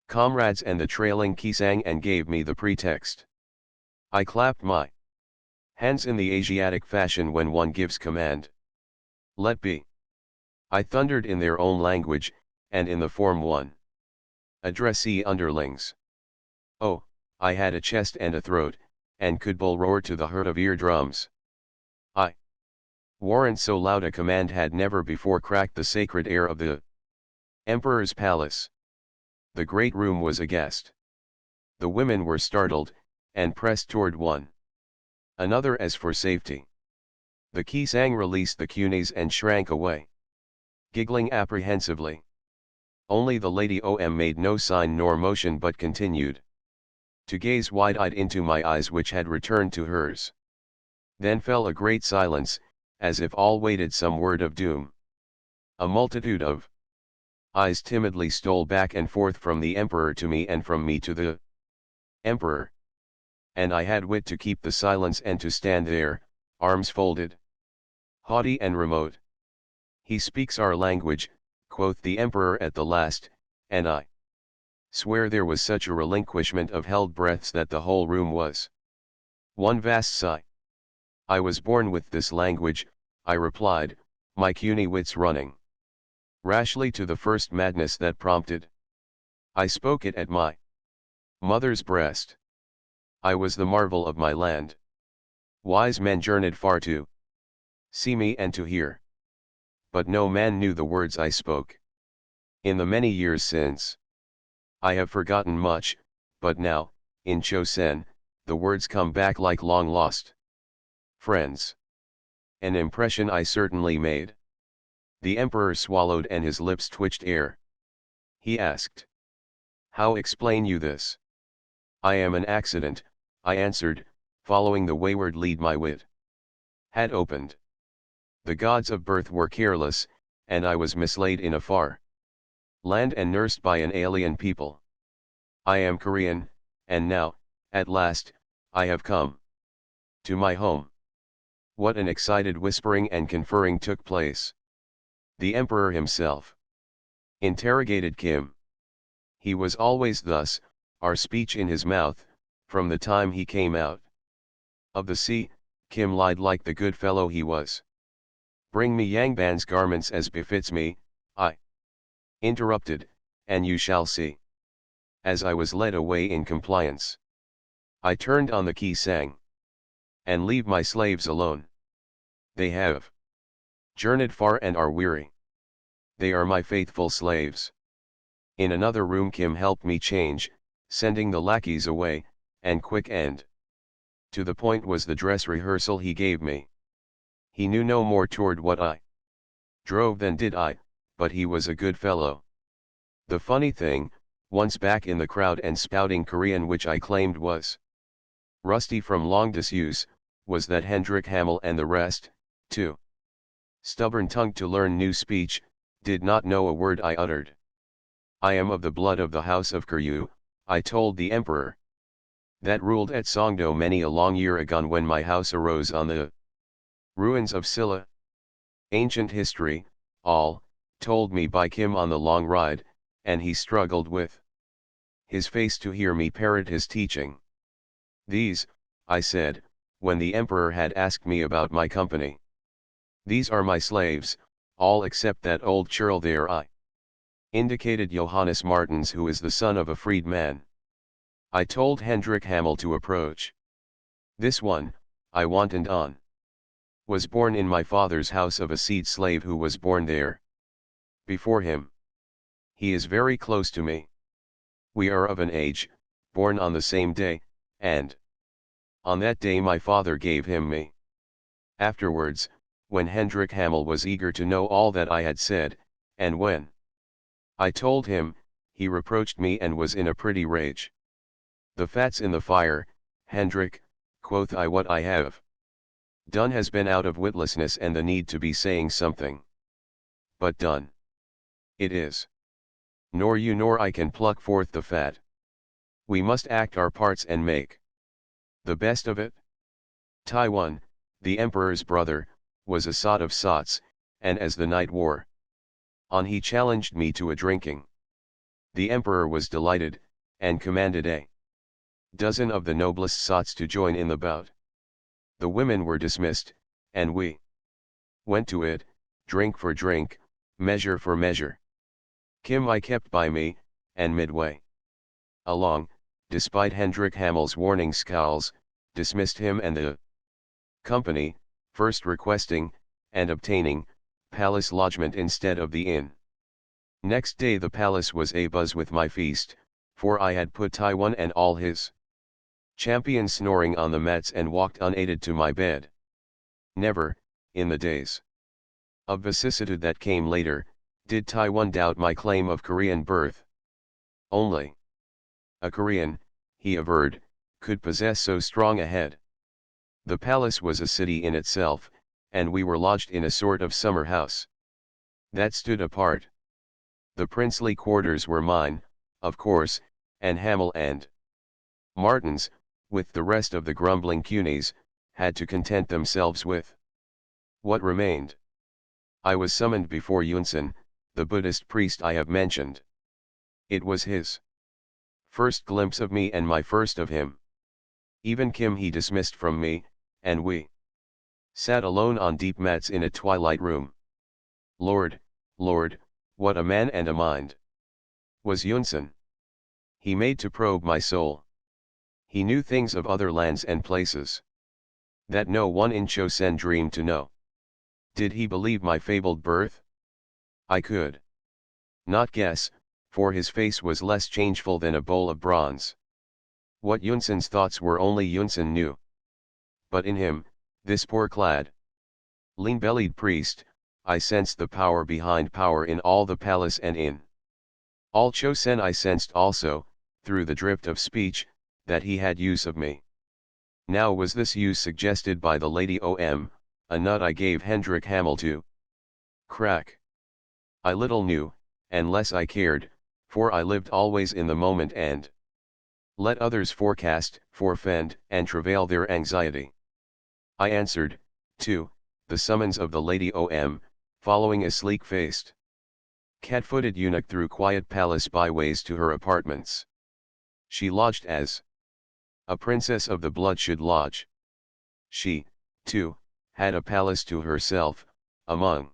[SPEAKER 1] comrades and the trailing kisang and gave me the pretext. I clapped my hands in the Asiatic fashion when one gives command. Let be. I thundered in their own language, and in the form one addressee underlings. Oh, I had a chest and a throat, and could bull roar to the hurt of eardrums. I warrant so loud a command had never before cracked the sacred air of the Emperor's palace. The great room was aghast. The women were startled, and pressed toward one another as for safety. The Kisang released the cunis and shrank away, giggling apprehensively. Only the Lady Om made no sign nor motion but continued to gaze wide-eyed into my eyes which had returned to hers. Then fell a great silence, as if all waited some word of doom. A multitude of eyes timidly stole back and forth from the Emperor to me and from me to the Emperor. And I had wit to keep the silence and to stand there, arms folded, haughty and remote. He speaks our language, quoth the Emperor at the last, and I swear there was such a relinquishment of held breaths that the whole room was one vast sigh. I was born with this language, I replied, my puny wits running rashly to the first madness that prompted. I spoke it at my mother's breast. I was the marvel of my land. Wise men journeyed far to see me and to hear. But no man knew the words I spoke. In the many years since, I have forgotten much, but now, in Chosen, the words come back like long lost friends. An impression I certainly made. The Emperor swallowed and his lips twitched air. He asked, how explain you this? I am an accident, I answered, following the wayward lead my wit had opened. The gods of birth were careless, and I was mislaid in a far land and nursed by an alien people. I am Korean, and now, at last, I have come to my home. What an excited whispering and conferring took place. The Emperor himself interrogated Kim. He was always thus, our speech in his mouth, from the time he came out of the sea. Kim lied like the good fellow he was. Bring me Yangban's garments as befits me, I interrupted, and you shall see. As I was led away in compliance, I turned on the key sang. And leave my slaves alone. They have journeyed far and are weary. They are my faithful slaves. In another room Kim helped me change, sending the lackeys away, and quick and to the point was the dress rehearsal he gave me. He knew no more toward what I drove than did I, but he was a good fellow. The funny thing, once back in the crowd and spouting Korean which I claimed was rusty from long disuse, was that Hendrik Hamel and the rest, too stubborn-tongued to learn new speech, did not know a word I uttered. I am of the blood of the house of Kuryu, I told the Emperor. That ruled at Songdo many a long year agone when my house arose on the ruins of Silla. Ancient history, all, told me by Kim on the long ride, and he struggled with his face to hear me parrot his teaching. These, I said, when the Emperor had asked me about my company. These are my slaves, all except that old churl there. I indicated Johannes Martens, who is the son of a freedman. I told Hendrik Hamel to approach. This one, I wantoned on, was born in my father's house of a seed slave who was born there before him. He is very close to me. We are of an age, born on the same day, and on that day my father gave him me. Afterwards, when Hendrik Hamel was eager to know all that I had said, and when I told him, he reproached me and was in a pretty rage. "The fat's in the fire, Hendrik," quoth I. "What I have done has been out of witlessness and the need to be saying something. But done it is. Nor you nor I can pluck forth the fat. We must act our parts and make the best of it." Taiwan, the emperor's brother, was a sot of sots, and as the night wore on he challenged me to a drinking. The emperor was delighted, and commanded a dozen of the noblest sots to join in the bout. The women were dismissed, and we went to it, drink for drink, measure for measure. Kim I kept by me, and midway along, despite Hendrik Hamel's warning scowls, dismissed him and the company, first requesting, and obtaining, palace lodgment instead of the inn. Next day the palace was abuzz with my feast, for I had put Taiwan and all his champions snoring on the mats and walked unaided to my bed. Never, in the days of vicissitude that came later, did Taiwan doubt my claim of Korean birth. Only a Korean, he averred, could possess so strong a head. The palace was a city in itself, and we were lodged in a sort of summer house that stood apart. The princely quarters were mine, of course, and Hamel and Martin's, with the rest of the grumbling cunies, had to content themselves with what remained. I was summoned before Yunsan, the Buddhist priest I have mentioned. It was his first glimpse of me and my first of him. Even Kim he dismissed from me, and we sat alone on deep mats in a twilight room. Lord, Lord, what a man and a mind was Yunsan! He made to probe my soul. He knew things of other lands and places that no one in Chosen dreamed to know. Did he believe my fabled birth? I could not guess, for his face was less changeful than a bowl of bronze. What Yunsan's thoughts were only Yunsan knew. But in him, this poor-clad, lean-bellied priest, I sensed the power behind power in all the palace and in all Chosen. I sensed also, through the drift of speech, that he had use of me. Now was this use suggested by the Lady a nut I gave Hendrik Hamel to crack? I little knew, and less I cared, for I lived always in the moment and let others forecast, forefend, and travail their anxiety. I answered, too, the summons of the Lady following a sleek-faced, cat-footed eunuch through quiet palace byways to her apartments. She lodged as a princess of the blood should lodge. She, too, had a palace to herself, among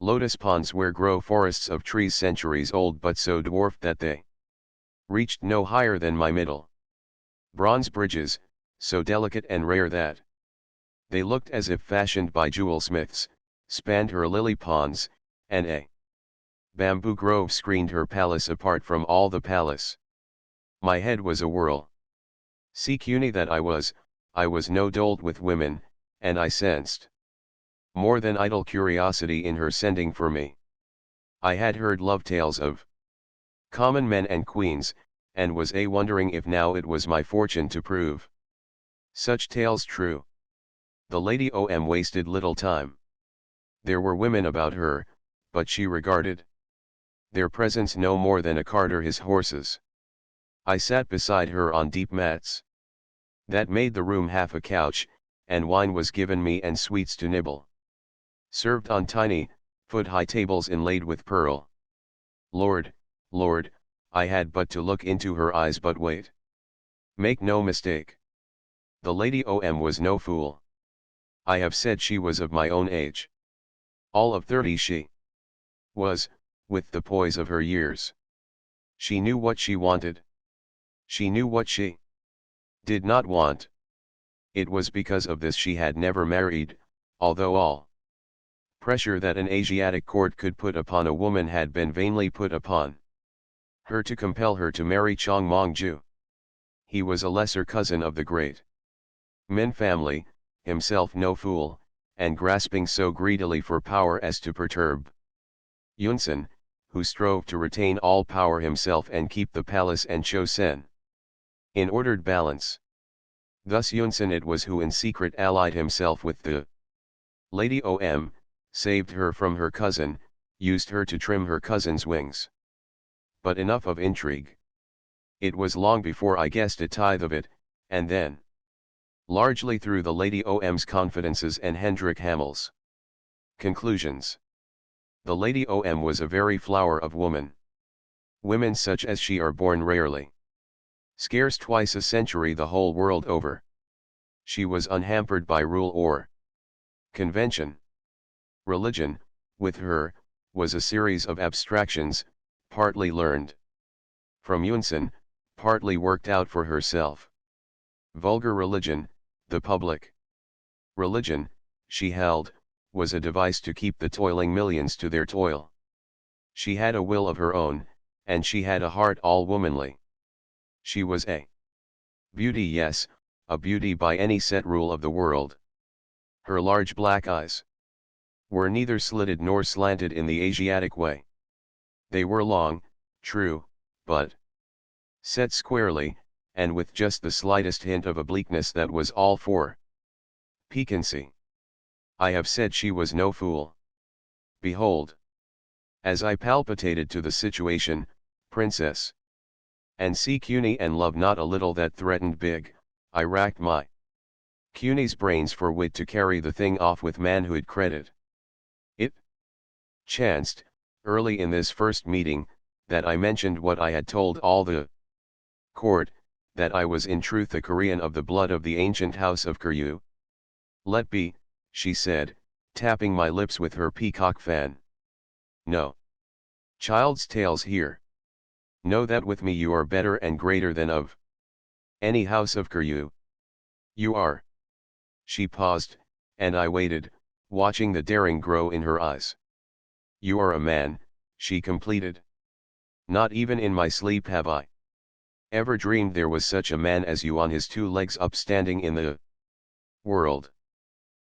[SPEAKER 1] lotus ponds where grow forests of trees centuries old but so dwarfed that they reached no higher than my middle. Bronze bridges, so delicate and rare that they looked as if fashioned by jewelsmiths, spanned her lily ponds, and a bamboo grove screened her palace apart from all the palace. My head was a whirl. See cuny that I was no doled with women, and I sensed more than idle curiosity in her sending for me. I had heard love tales of common men and queens, and was wondering if now it was my fortune to prove such tales true. The Lady wasted little time. There were women about her, but she regarded their presence no more than a carter his horses. I sat beside her on deep mats that made the room half a couch, and wine was given me and sweets to nibble, served on tiny, foot-high tables inlaid with pearl. Lord, Lord, I had but to look into her eyes but wait. Make no mistake. The Lady was no fool. I have said she was of my own age. All of 30 she was, with the poise of her years. She knew what she wanted. She knew what she did not want. It was because of this she had never married, although all pressure that an Asiatic court could put upon a woman had been vainly put upon her to compel her to marry Chong Mong-ju. He was a lesser cousin of the great Min family, himself no fool, and grasping so greedily for power as to perturb Yunsan, who strove to retain all power himself and keep the palace and Chosen in ordered balance. Thus Yunsan it was who in secret allied himself with the Lady Om, saved her from her cousin, used her to trim her cousin's wings. But enough of intrigue. It was long before I guessed a tithe of it, and then largely through the Lady Om's confidences and Hendrik Hamel's conclusions. The Lady Om was a very flower of woman. Women such as she are born rarely. Scarce twice a century the whole world over. She was unhampered by rule or convention. Religion, with her, was a series of abstractions, partly learned from Yunsan, partly worked out for herself. Vulgar religion, the public religion, she held, was a device to keep the toiling millions to their toil. She had a will of her own, and she had a heart all womanly. She was a beauty, yes, a beauty by any set rule of the world. Her large black eyes were neither slitted nor slanted in the Asiatic way. They were long, true, but set squarely, and with just the slightest hint of obliqueness that was all for piquancy. I have said she was no fool. Behold! As I palpitated to the situation, princess, and see CUNY and love not a little that threatened big, I racked my CUNY's brains for wit to carry the thing off with manhood credit. It chanced, early in this first meeting, that I mentioned what I had told all the court, that I was in truth a Korean of the blood of the ancient house of Koryu. Let be, she said, tapping my lips with her peacock fan. No child's tales here. Know that with me you are better and greater than of any house of Koryu. You are. She paused, and I waited, watching the daring grow in her eyes. You are a man, she completed. Not even in my sleep have I ever dreamed there was such a man as you on his two legs upstanding in the world.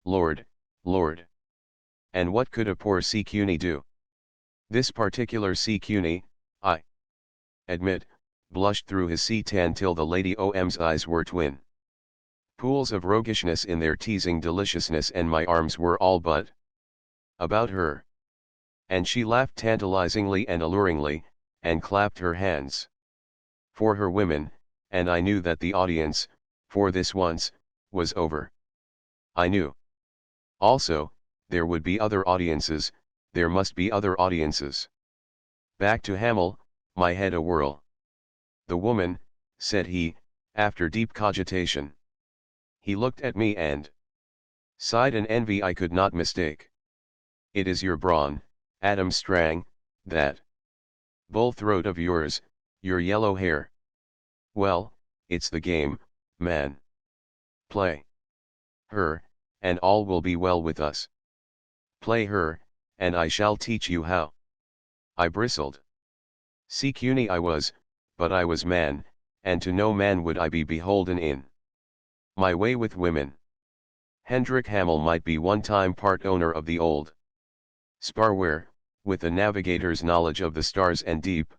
[SPEAKER 1] Lord, Lord. And what could a poor sea cuny do? This particular sea cuny, I admit, blushed through his sea tan till the Lady Om's eyes were twin pools of roguishness in their teasing deliciousness, and my arms were all but about her. And she laughed tantalizingly and alluringly, and clapped her hands for her women, and I knew that the audience, for this once, was over. I knew also, there would be other audiences, there must be other audiences. Back to Hamel, my head a whirl. The woman, said he, after deep cogitation. He looked at me and sighed an envy I could not mistake. It is your brawn, Adam Strang, that bull throat of yours, your yellow hair. Well, it's the game, man. Play her, and all will be well with us. Play her, and I shall teach you how. I bristled. See CUNY I was, but I was man, and to no man would I be beholden in my way with women. Hendrik Hamel might be one time part owner of the old Sparware, with a navigator's knowledge of the stars and deep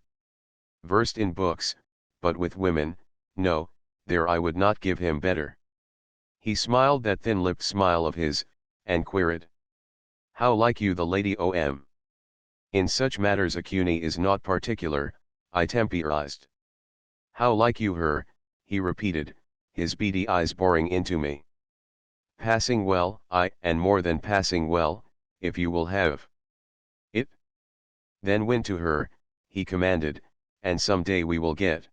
[SPEAKER 1] versed in books, but with women, no, there I would not give him better. He smiled that thin-lipped smile of his, and queried, how like you the Lady Om? In such matters a CUNY is not particular, I temporized. How like you her, he repeated, his beady eyes boring into me. Passing well, and more than passing well, if you will have it. Then win to her, he commanded, and some day we will get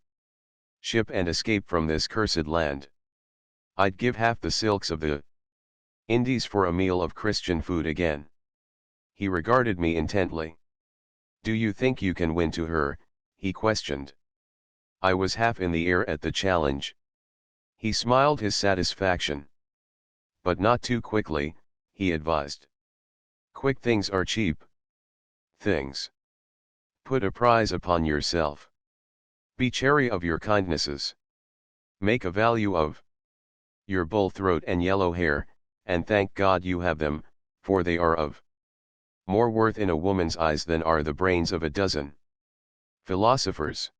[SPEAKER 1] ship and escape from this cursed land. I'd give half the silks of the Indies for a meal of Christian food again. He regarded me intently. Do you think you can win to her? He questioned. I was half in the air at the challenge. He smiled his satisfaction. But not too quickly, he advised. Quick things are cheap things. Put a prize upon yourself. Be chary of your kindnesses. Make a value of your bull throat and yellow hair, and thank God you have them, for they are of more worth in a woman's eyes than are the brains of a dozen philosophers.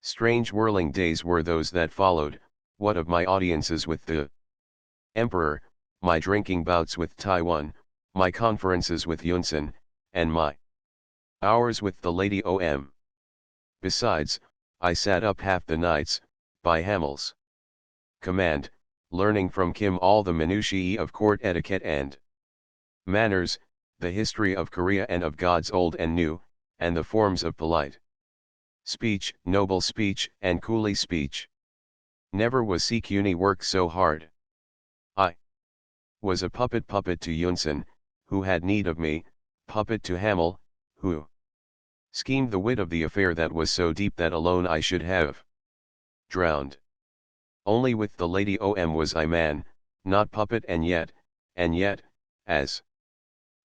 [SPEAKER 1] Strange whirling days were those that followed, what of my audiences with the Emperor, my drinking bouts with Taiwan, my conferences with Yunsan, and my hours with the Lady O.M. Besides, I sat up half the nights, by Hamel's command, learning from Kim all the minutiae of court etiquette and manners, the history of Korea and of gods old and new, and the forms of polite speech, noble speech, and coolie speech. Never was CUNY work so hard. I was a puppet to Yunsan, who had need of me, puppet to Hamel, who schemed the wit of the affair that was so deep that alone I should have drowned. Only with the Lady O.M. was I man, not puppet, and yet, as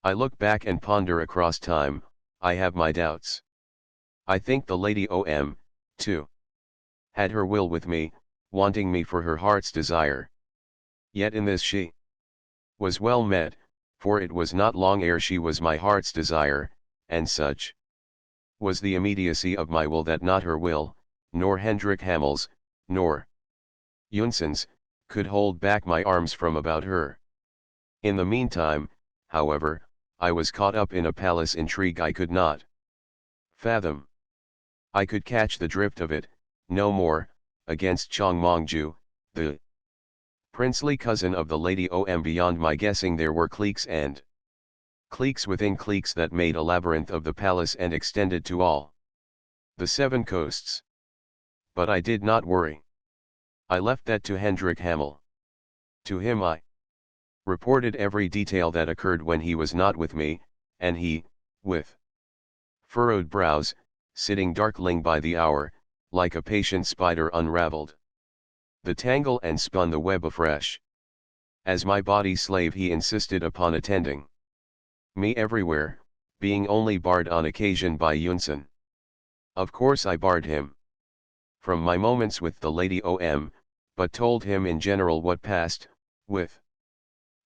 [SPEAKER 1] I look back and ponder across time, I have my doubts. I think the Lady O.M., too, had her will with me, wanting me for her heart's desire. Yet in this she was well met, for it was not long ere she was my heart's desire, and such was the immediacy of my will that not her will, nor Hendrik Hamel's, nor Yunsan's, could hold back my arms from about her. In the meantime, however, I was caught up in a palace intrigue I could not fathom. I could catch the drift of it, no more, against Chong Mongju, the princely cousin of the Lady O.M. Beyond my guessing there were cliques and cliques within cliques that made a labyrinth of the palace and extended to all the 7 coasts. But I did not worry. I left that to Hendrik Hamel. To him I reported every detail that occurred when he was not with me, and he, with furrowed brows, sitting darkling by the hour, like a patient spider unraveled the tangle and spun the web afresh. As my body slave he insisted upon attending me everywhere, being only barred on occasion by Yunsan. Of course I barred him from my moments with the Lady O.M., but told him in general what passed, with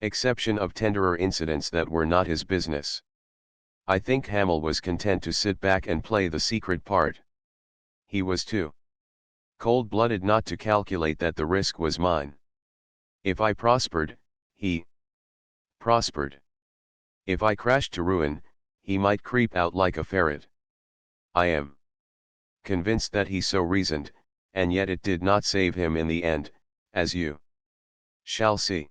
[SPEAKER 1] exception of tenderer incidents that were not his business. I think Hamel was content to sit back and play the secret part. He was too cold-blooded not to calculate that the risk was mine. If I prospered, he prospered. If I crashed to ruin, he might creep out like a ferret. I am convinced that he so reasoned, and yet it did not save him in the end, as you shall see.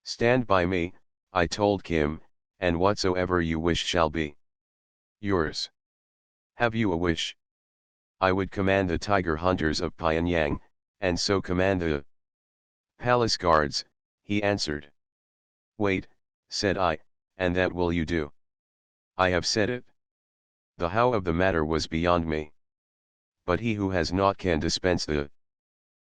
[SPEAKER 1] Stand by me, I told Kim, and whatsoever you wish shall be yours. Have you a wish? I would command the tiger hunters of Pyongyang, and so command the palace guards, he answered. Wait, said I, and that will you do? I have said it. The how of the matter was beyond me. But he who has naught can dispense the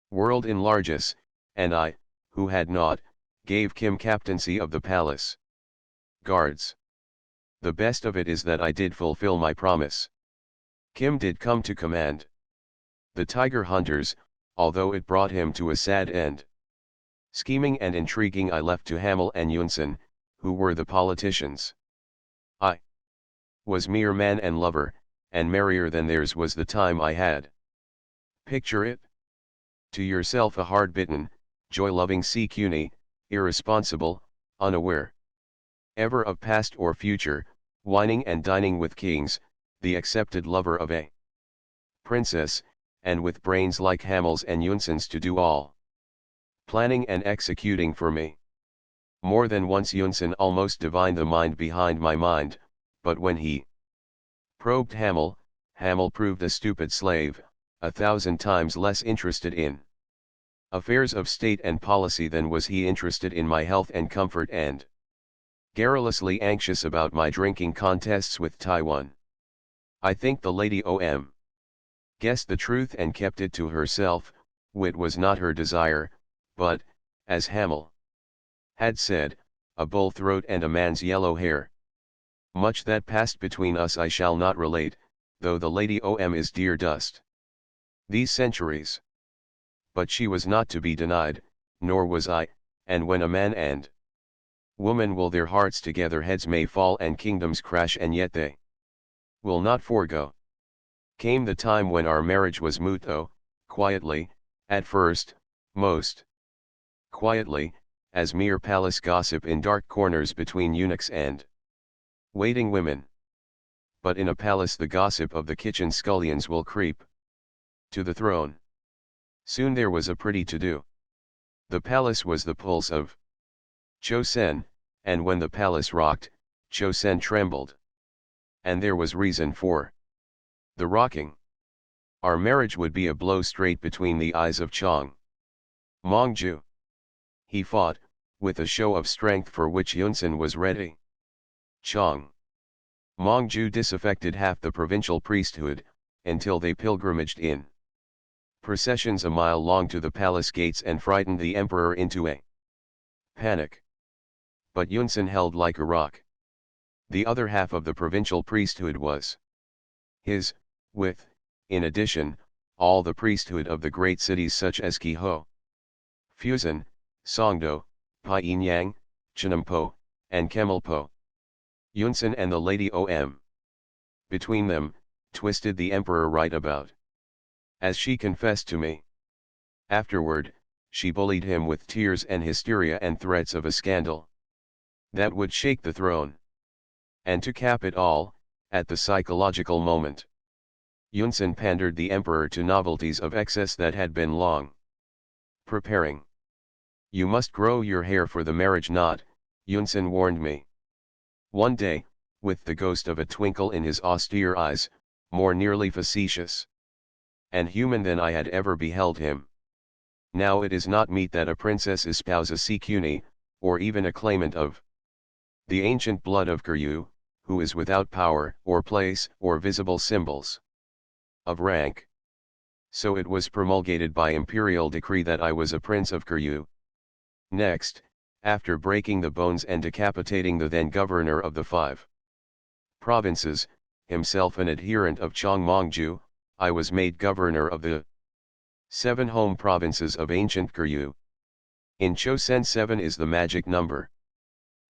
[SPEAKER 1] world in largesse, and I, who had naught, gave Kim captaincy of the palace guards. The best of it is that I did fulfill my promise. Kim did come to command the tiger hunters, although it brought him to a sad end. Scheming and intriguing I left to Hamel and Yunsan, who were the politicians. I was mere man and lover, and merrier than theirs was the time I had. Picture it to yourself: a hard-bitten, joy-loving sea-cuny, irresponsible, unaware ever of past or future, whining and dining with kings, the accepted lover of a princess, and with brains like Hamel's and Yunsan's to do all planning and executing for me. More than once Yunsan almost divined the mind behind my mind, but when he probed Hamel, Hamel proved a stupid slave, 1,000 times less interested in affairs of state and policy than was he interested in my health and comfort, and garrulously anxious about my drinking contests with Taiwan. I think the Lady O.M. guessed the truth and kept it to herself. Wit was not her desire, but, as Hamel had said, a bull throat and a man's yellow hair. Much that passed between us I shall not relate, though the Lady O.M. is dear dust these centuries. But she was not to be denied, nor was I, and when a man and Woman will their hearts together, heads may fall and kingdoms crash, and yet they will not forego. Came the time when our marriage was moot, though, quietly, at first, most quietly, as mere palace gossip in dark corners between eunuchs and waiting women. But in a palace the gossip of the kitchen scullions will creep to the throne. Soon there was a pretty to-do. The palace was the pulse of Chosen, and when the palace rocked, Chosen trembled. And there was reason for the rocking. Our marriage would be a blow straight between the eyes of Chong Mongju. He fought, with a show of strength for which Yunsan was ready. Chong Mongju disaffected half the provincial priesthood, until they pilgrimaged in processions a mile long to the palace gates and frightened the emperor into a panic. But Yunsan held like a rock. The other half of the provincial priesthood was his, with, in addition, all the priesthood of the great cities such as Keho, Fusan, Songdo, Pyongyang, Chenampo, and Kemalpo. Yunsan and the Lady Om. Between them, twisted the emperor right about. As she confessed to me. Afterward, she bullied him with tears and hysteria and threats of a scandal that would shake the throne. And to cap it all, at the psychological moment, Yunsan pandered the emperor to novelties of excess that had been long preparing. You must grow your hair for the marriage knot, Yunsan warned me. One day, with the ghost of a twinkle in his austere eyes, more nearly facetious and human than I had ever beheld him. Now it is not meet that a princess espouse a Sikuni, or even a claimant of the ancient blood of Koryu, who is without power, or place, or visible symbols of rank. So it was promulgated by imperial decree that I was a prince of Koryu. Next, after breaking the bones and decapitating the then governor of the 5 provinces, himself an adherent of Chong Mongju, I was made governor of the 7 home provinces of ancient Koryu. In Chosen 7 is the magic number.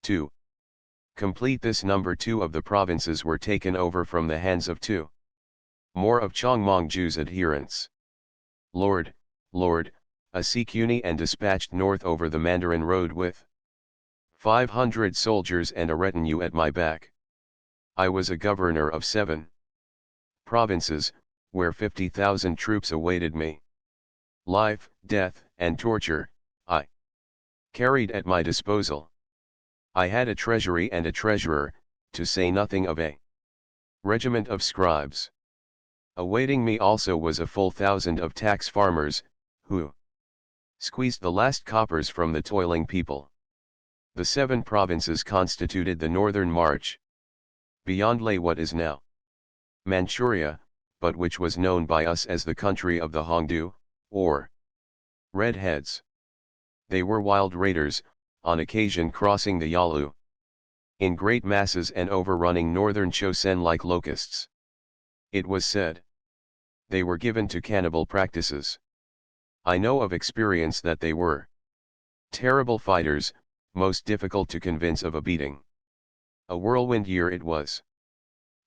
[SPEAKER 1] 2. Complete this number, 2 of the provinces were taken over from the hands of 2 more of Chong Mongju's adherents. Lord, a Sikuni, and dispatched north over the Mandarin road with 500 soldiers and a retinue at my back. I was a governor of 7 provinces, where 50,000 troops awaited me. Life, death, and torture, I carried at my disposal. I had a treasury and a treasurer, to say nothing of a regiment of scribes. Awaiting me also was a full 1,000 of tax farmers, who squeezed the last coppers from the toiling people. The 7 provinces constituted the northern march. Beyond lay what is now Manchuria, but which was known by us as the country of the Hongdu, or Redheads. They were wild raiders, on occasion crossing the Yalu in great masses and overrunning northern Chosen like locusts. It was said they were given to cannibal practices. I know of experience that they were terrible fighters, most difficult to convince of a beating. A whirlwind year it was.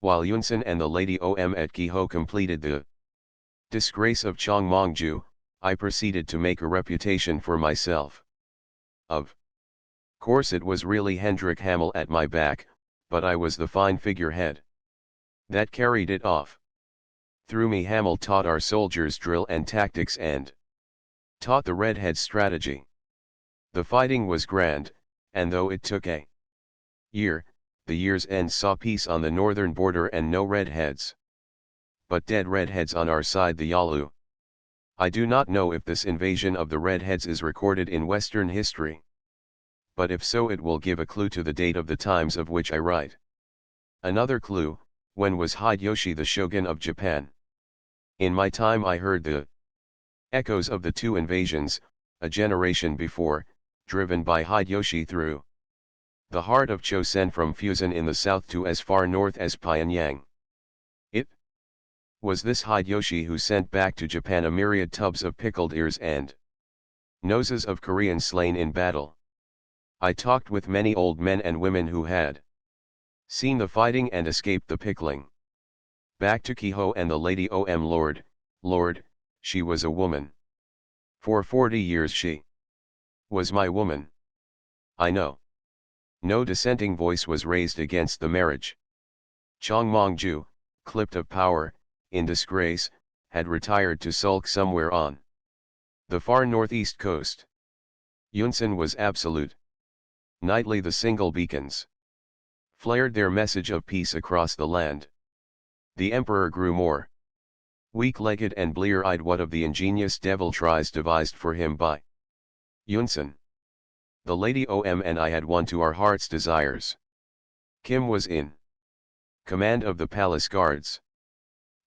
[SPEAKER 1] While Yunsan and the Lady Om at Keho completed the disgrace of Chong Mongju, I proceeded to make a reputation for myself. Of course it was really Hendrik Hamel at my back, but I was the fine figurehead that carried it off. Through me Hamel taught our soldiers drill and tactics and taught the redheads strategy. The fighting was grand, and though it took a year, the year's end saw peace on the northern border and no redheads. But dead redheads on our side the Yalu. I do not know if this invasion of the redheads is recorded in Western history. But if so, it will give a clue to the date of the times of which I write. Another clue: when was Hideyoshi the shogun of Japan? In my time I heard the echoes of the 2 invasions, a generation before, driven by Hideyoshi through the heart of Chosen from Fusan in the south to as far north as Pyongyang. It was this Hideyoshi who sent back to Japan a myriad tubs of pickled ears and noses of Koreans slain in battle. I talked with many old men and women who had seen the fighting and escaped the pickling. Back to Kehoe and the Lady Lord, she was a woman. For 40 years she was my woman. I know. No dissenting voice was raised against the marriage. Chong Mong-ju, clipped of power, in disgrace, had retired to sulk somewhere on the far northeast coast. Yunsan was absolute. Nightly the single beacons flared their message of peace across the land. The emperor grew more weak-legged and blear-eyed. What of the ingenious deviltries devised for him by Yunsan? The Lady and I had won to our heart's desires. Kim was in command of the palace guards.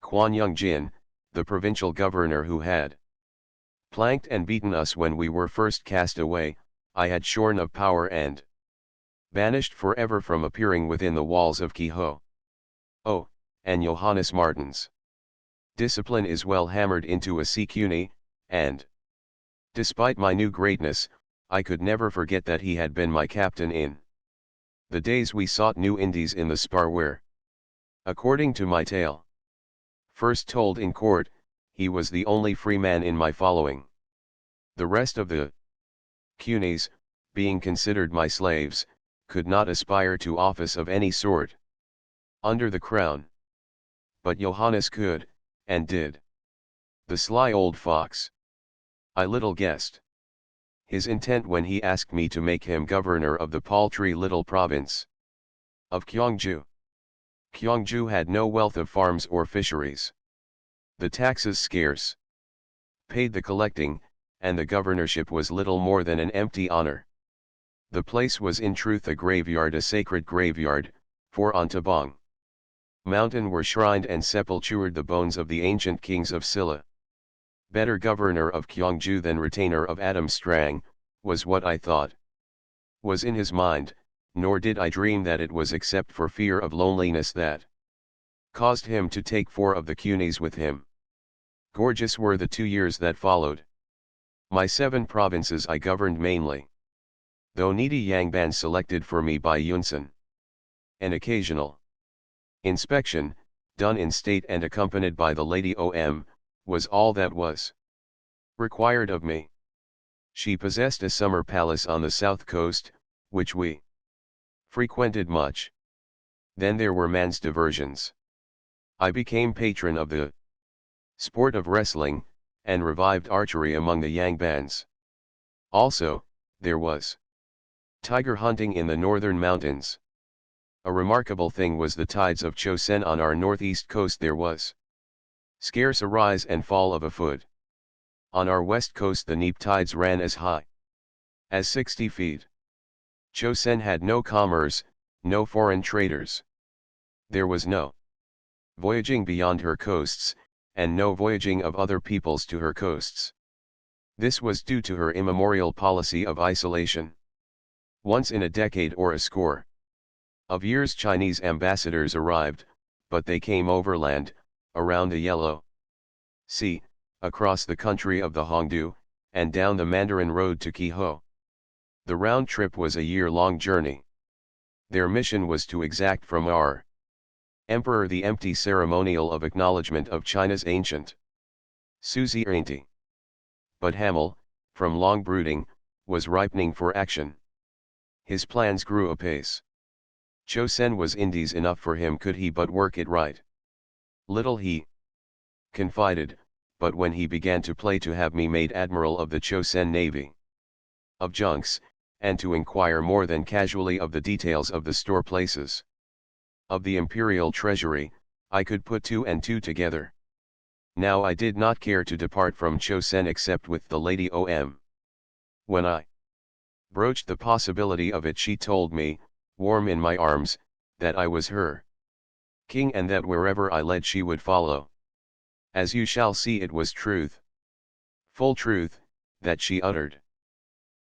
[SPEAKER 1] Kwan Young Jin, the provincial governor who had planked and beaten us when we were first cast away, I had shorn of power and banished forever from appearing within the walls of Kehoe. Oh, and Johannes Martens' discipline is well hammered into a sea cuny, and despite my new greatness, I could never forget that he had been my captain in the days we sought new Indies in the spar where, according to my tale, first told in court, he was the only free man in my following. The rest of the cunies, being considered my slaves, could not aspire to office of any sort under the crown. But Johannes could, and did. The sly old fox. I little guessed his intent when he asked me to make him governor of the paltry little province of Gyeongju. Gyeongju had no wealth of farms or fisheries. The taxes scarce paid the collecting, and the governorship was little more than an empty honor. The place was in truth a graveyard, a sacred graveyard, for on Tabong mountain were shrined and sepultured the bones of the ancient kings of Silla. Better governor of Gyeongju than retainer of Adam Strang, was what I thought was in his mind, nor did I dream that it was except for fear of loneliness that caused him to take 4 of the cunies with him. Gorgeous were the 2 years that followed. My 7 provinces I governed mainly, though needy Yangban selected for me by Yunsan. An occasional inspection, done in state and accompanied by the Lady was all that was required of me. She possessed a summer palace on the south coast, which we frequented much. Then there were man's diversions. I became patron of the sport of wrestling, and revived archery among the Yangbans. Also, there was tiger hunting in the northern mountains. A remarkable thing was the tides of Chosen on our northeast coast. There was scarce a rise and fall of a foot. On our west coast the neap tides ran as high as 60 feet. Chosen had no commerce, no foreign traders. There was no voyaging beyond her coasts, and no voyaging of other peoples to her coasts. This was due to her immemorial policy of isolation. Once in a decade or a score of years Chinese ambassadors arrived, but they came overland, around the Yellow Sea, across the country of the Hongdu, and down the Mandarin Road to Kehoe. The round trip was a year-long journey. Their mission was to exact from our emperor the empty ceremonial of acknowledgement of China's ancient suzerainty. But Hamel, from long brooding, was ripening for action. His plans grew apace. Chosen was Indies enough for him could he but work it right. Little he confided, but when he began to play to have me made admiral of the Chosen Navy of junks, and to inquire more than casually of the details of the store places of the imperial treasury, I could put 2 and 2 together. Now I did not care to depart from Chosen except with the Lady When I broached the possibility of it, she told me, warm in my arms, that I was her king and that wherever I led she would follow. As you shall see, it was truth, full truth, that she uttered.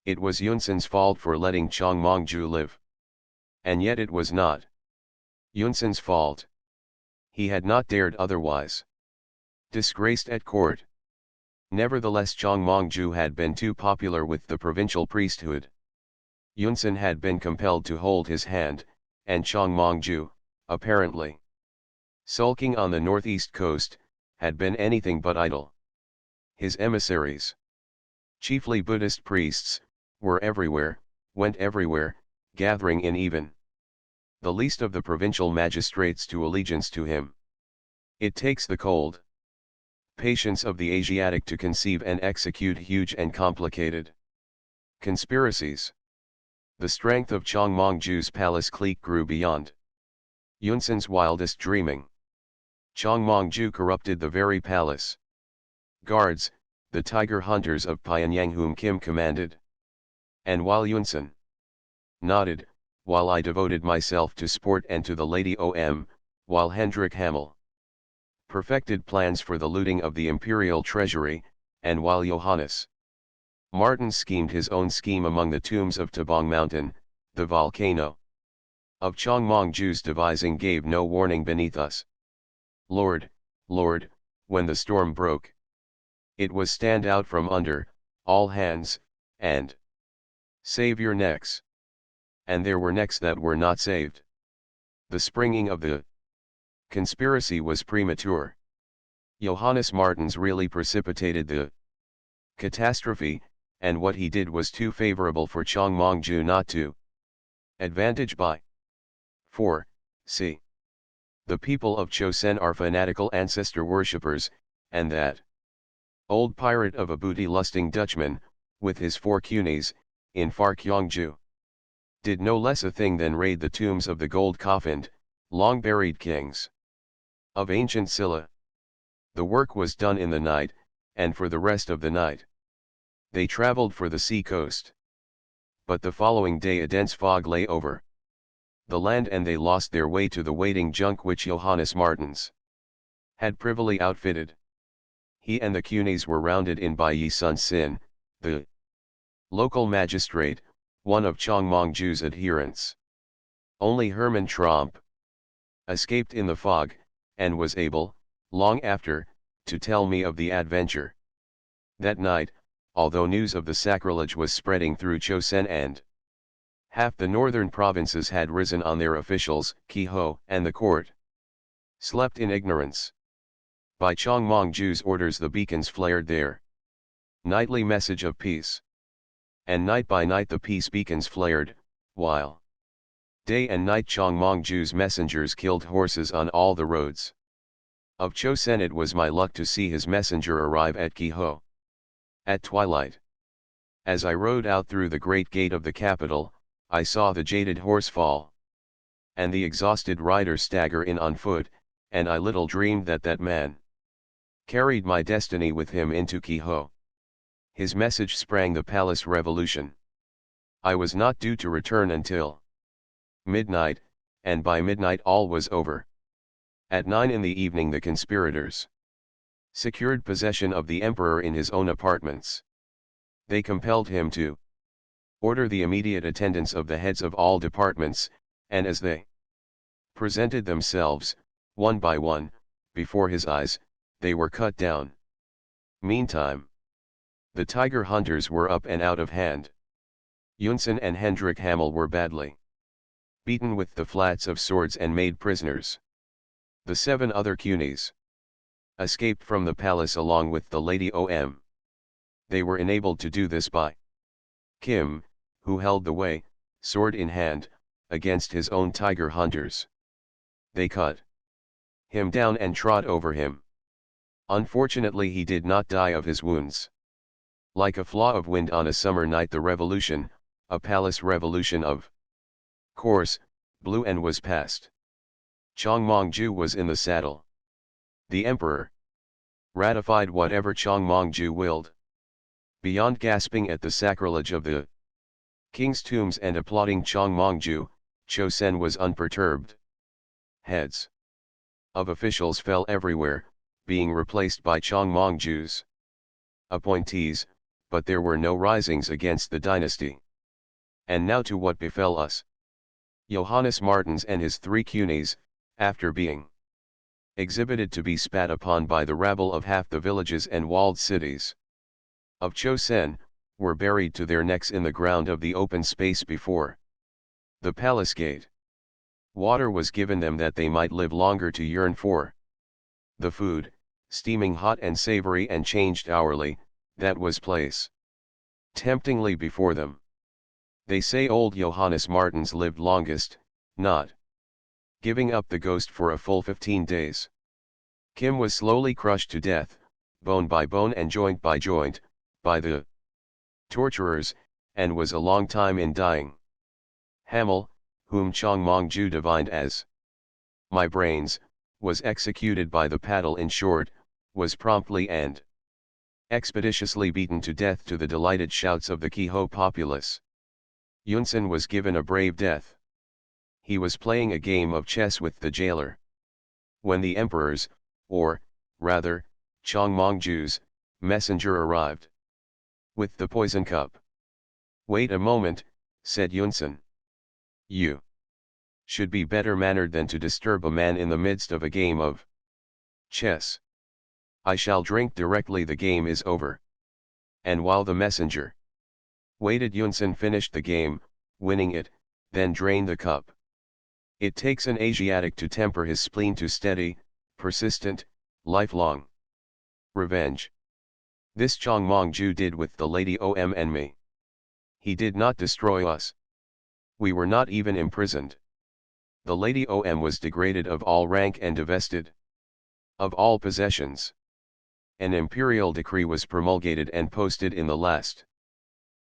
[SPEAKER 1] It was Yunsan's fault for letting Chong Mongju live. And yet it was not Yunsan's fault. He had not dared otherwise. Disgraced at court. Nevertheless Chong Mongju had been too popular with the provincial priesthood. Yunsan had been compelled to hold his hand, and Chongmongju, apparently sulking on the northeast coast, had been anything but idle. His emissaries, chiefly Buddhist priests, were everywhere, went everywhere, gathering in even the least of the provincial magistrates to allegiance to him. It takes the cold patience of the Asiatic to conceive and execute huge and complicated conspiracies. The strength of Chongmongju's palace clique grew beyond Yunsan's wildest dreaming. Chongmongju corrupted the very palace guards, the tiger hunters of Pyongyang whom Kim commanded. And while Yunsan nodded, while I devoted myself to sport and to the Lady O.M., while Hendrik Hamel perfected plans for the looting of the imperial treasury, and while Johannes Martin schemed his own scheme among the tombs of Tabong Mountain, the volcano of Chongmongju's devising gave no warning beneath us. Lord, Lord, when the storm broke, it was stand out from under, all hands, and save your necks. And there were necks that were not saved. The springing of the conspiracy was premature. Johannes Martins really precipitated the catastrophe, and what he did was too favorable for Chongmongju not to advantage by. 4. See. The people of Chosen are fanatical ancestor worshippers, and that old pirate of a booty-lusting Dutchman, with his 4 cunies, in far Gyeongju, did no less a thing than raid the tombs of the gold-coffined, long-buried kings of ancient Silla. The work was done in the night, and for the rest of the night they traveled for the sea coast. But the following day a dense fog lay over the land and they lost their way to the waiting junk which Johannes Martins had privily outfitted. He and the cunies were rounded in by Yi Sun Sin, the local magistrate, one of Chongmongju's adherents. Only Hermann Tromp escaped in the fog, and was able, long after, to tell me of the adventure. That night, although news of the sacrilege was spreading through Chosen and half the northern provinces had risen on their officials, Kiho and the court slept in ignorance. By Chongmongju's orders the beacons flared their nightly message of peace. And night by night the peace beacons flared, while day and night Chongmongju's messengers killed horses on all the roads of Chosen. It was my luck to see his messenger arrive at Kiho at twilight. As I rode out through the great gate of the capital, I saw the jaded horse fall, and the exhausted rider stagger in on foot, and I little dreamed that that man carried my destiny with him into Kiho. His message sprang the palace revolution. I was not due to return until midnight, and by midnight all was over. At 9 in the evening the conspirators secured possession of the emperor in his own apartments. They compelled him to order the immediate attendance of the heads of all departments, and as they presented themselves, one by one, before his eyes, they were cut down. Meantime, the tiger hunters were up and out of hand. Yunsan and Hendrik Hamel were badly beaten with the flats of swords and made prisoners. The 7 other cunies escaped from the palace along with the Lady O.M. They were enabled to do this by Kim, who held the way, sword in hand, against his own tiger hunters. They cut him down and trod over him. Unfortunately he did not die of his wounds. Like a flaw of wind on a summer night the revolution, a palace revolution of course, blew and was past. Chongmongju was in the saddle. The emperor ratified whatever Chongmongju willed. Beyond gasping at the sacrilege of the king's tombs and applauding Chongmongju, Chosen was unperturbed. Heads of officials fell everywhere, being replaced by Chongmongju's appointees, but there were no risings against the dynasty. And now to what befell us. Johannes Martins and his 3 cunies, after being exhibited to be spat upon by the rabble of half the villages and walled cities of Chosen, were buried to their necks in the ground of the open space before the palace gate. Water was given them that they might live longer to yearn for the food, steaming hot and savory and changed hourly, that was place temptingly before them. They say old Johannes Martens lived longest, not giving up the ghost for a full 15 days. Kim was slowly crushed to death, bone by bone and joint by joint, by the torturers, and was a long time in dying. Hamel, whom Chong Mong-ju divined as my brains, was executed by the paddle. In short, was promptly and expeditiously beaten to death to the delighted shouts of the Kiho populace. Yunsan was given a brave death. He was playing a game of chess with the jailer, when the emperor's, or, rather, Chong Mong-ju's, messenger arrived with the poison cup. "Wait a moment," said Yunsan. "You should be better mannered than to disturb a man in the midst of a game of chess. I shall drink directly the game is over." And while the messenger waited, Yunsan finished the game, winning it, then drained the cup. It takes an Asiatic to temper his spleen to steady, persistent, lifelong revenge. This Chong Mong-ju did with the Lady Om and me. He did not destroy us. We were not even imprisoned. The Lady Om was degraded of all rank and divested of all possessions. An imperial decree was promulgated and posted in the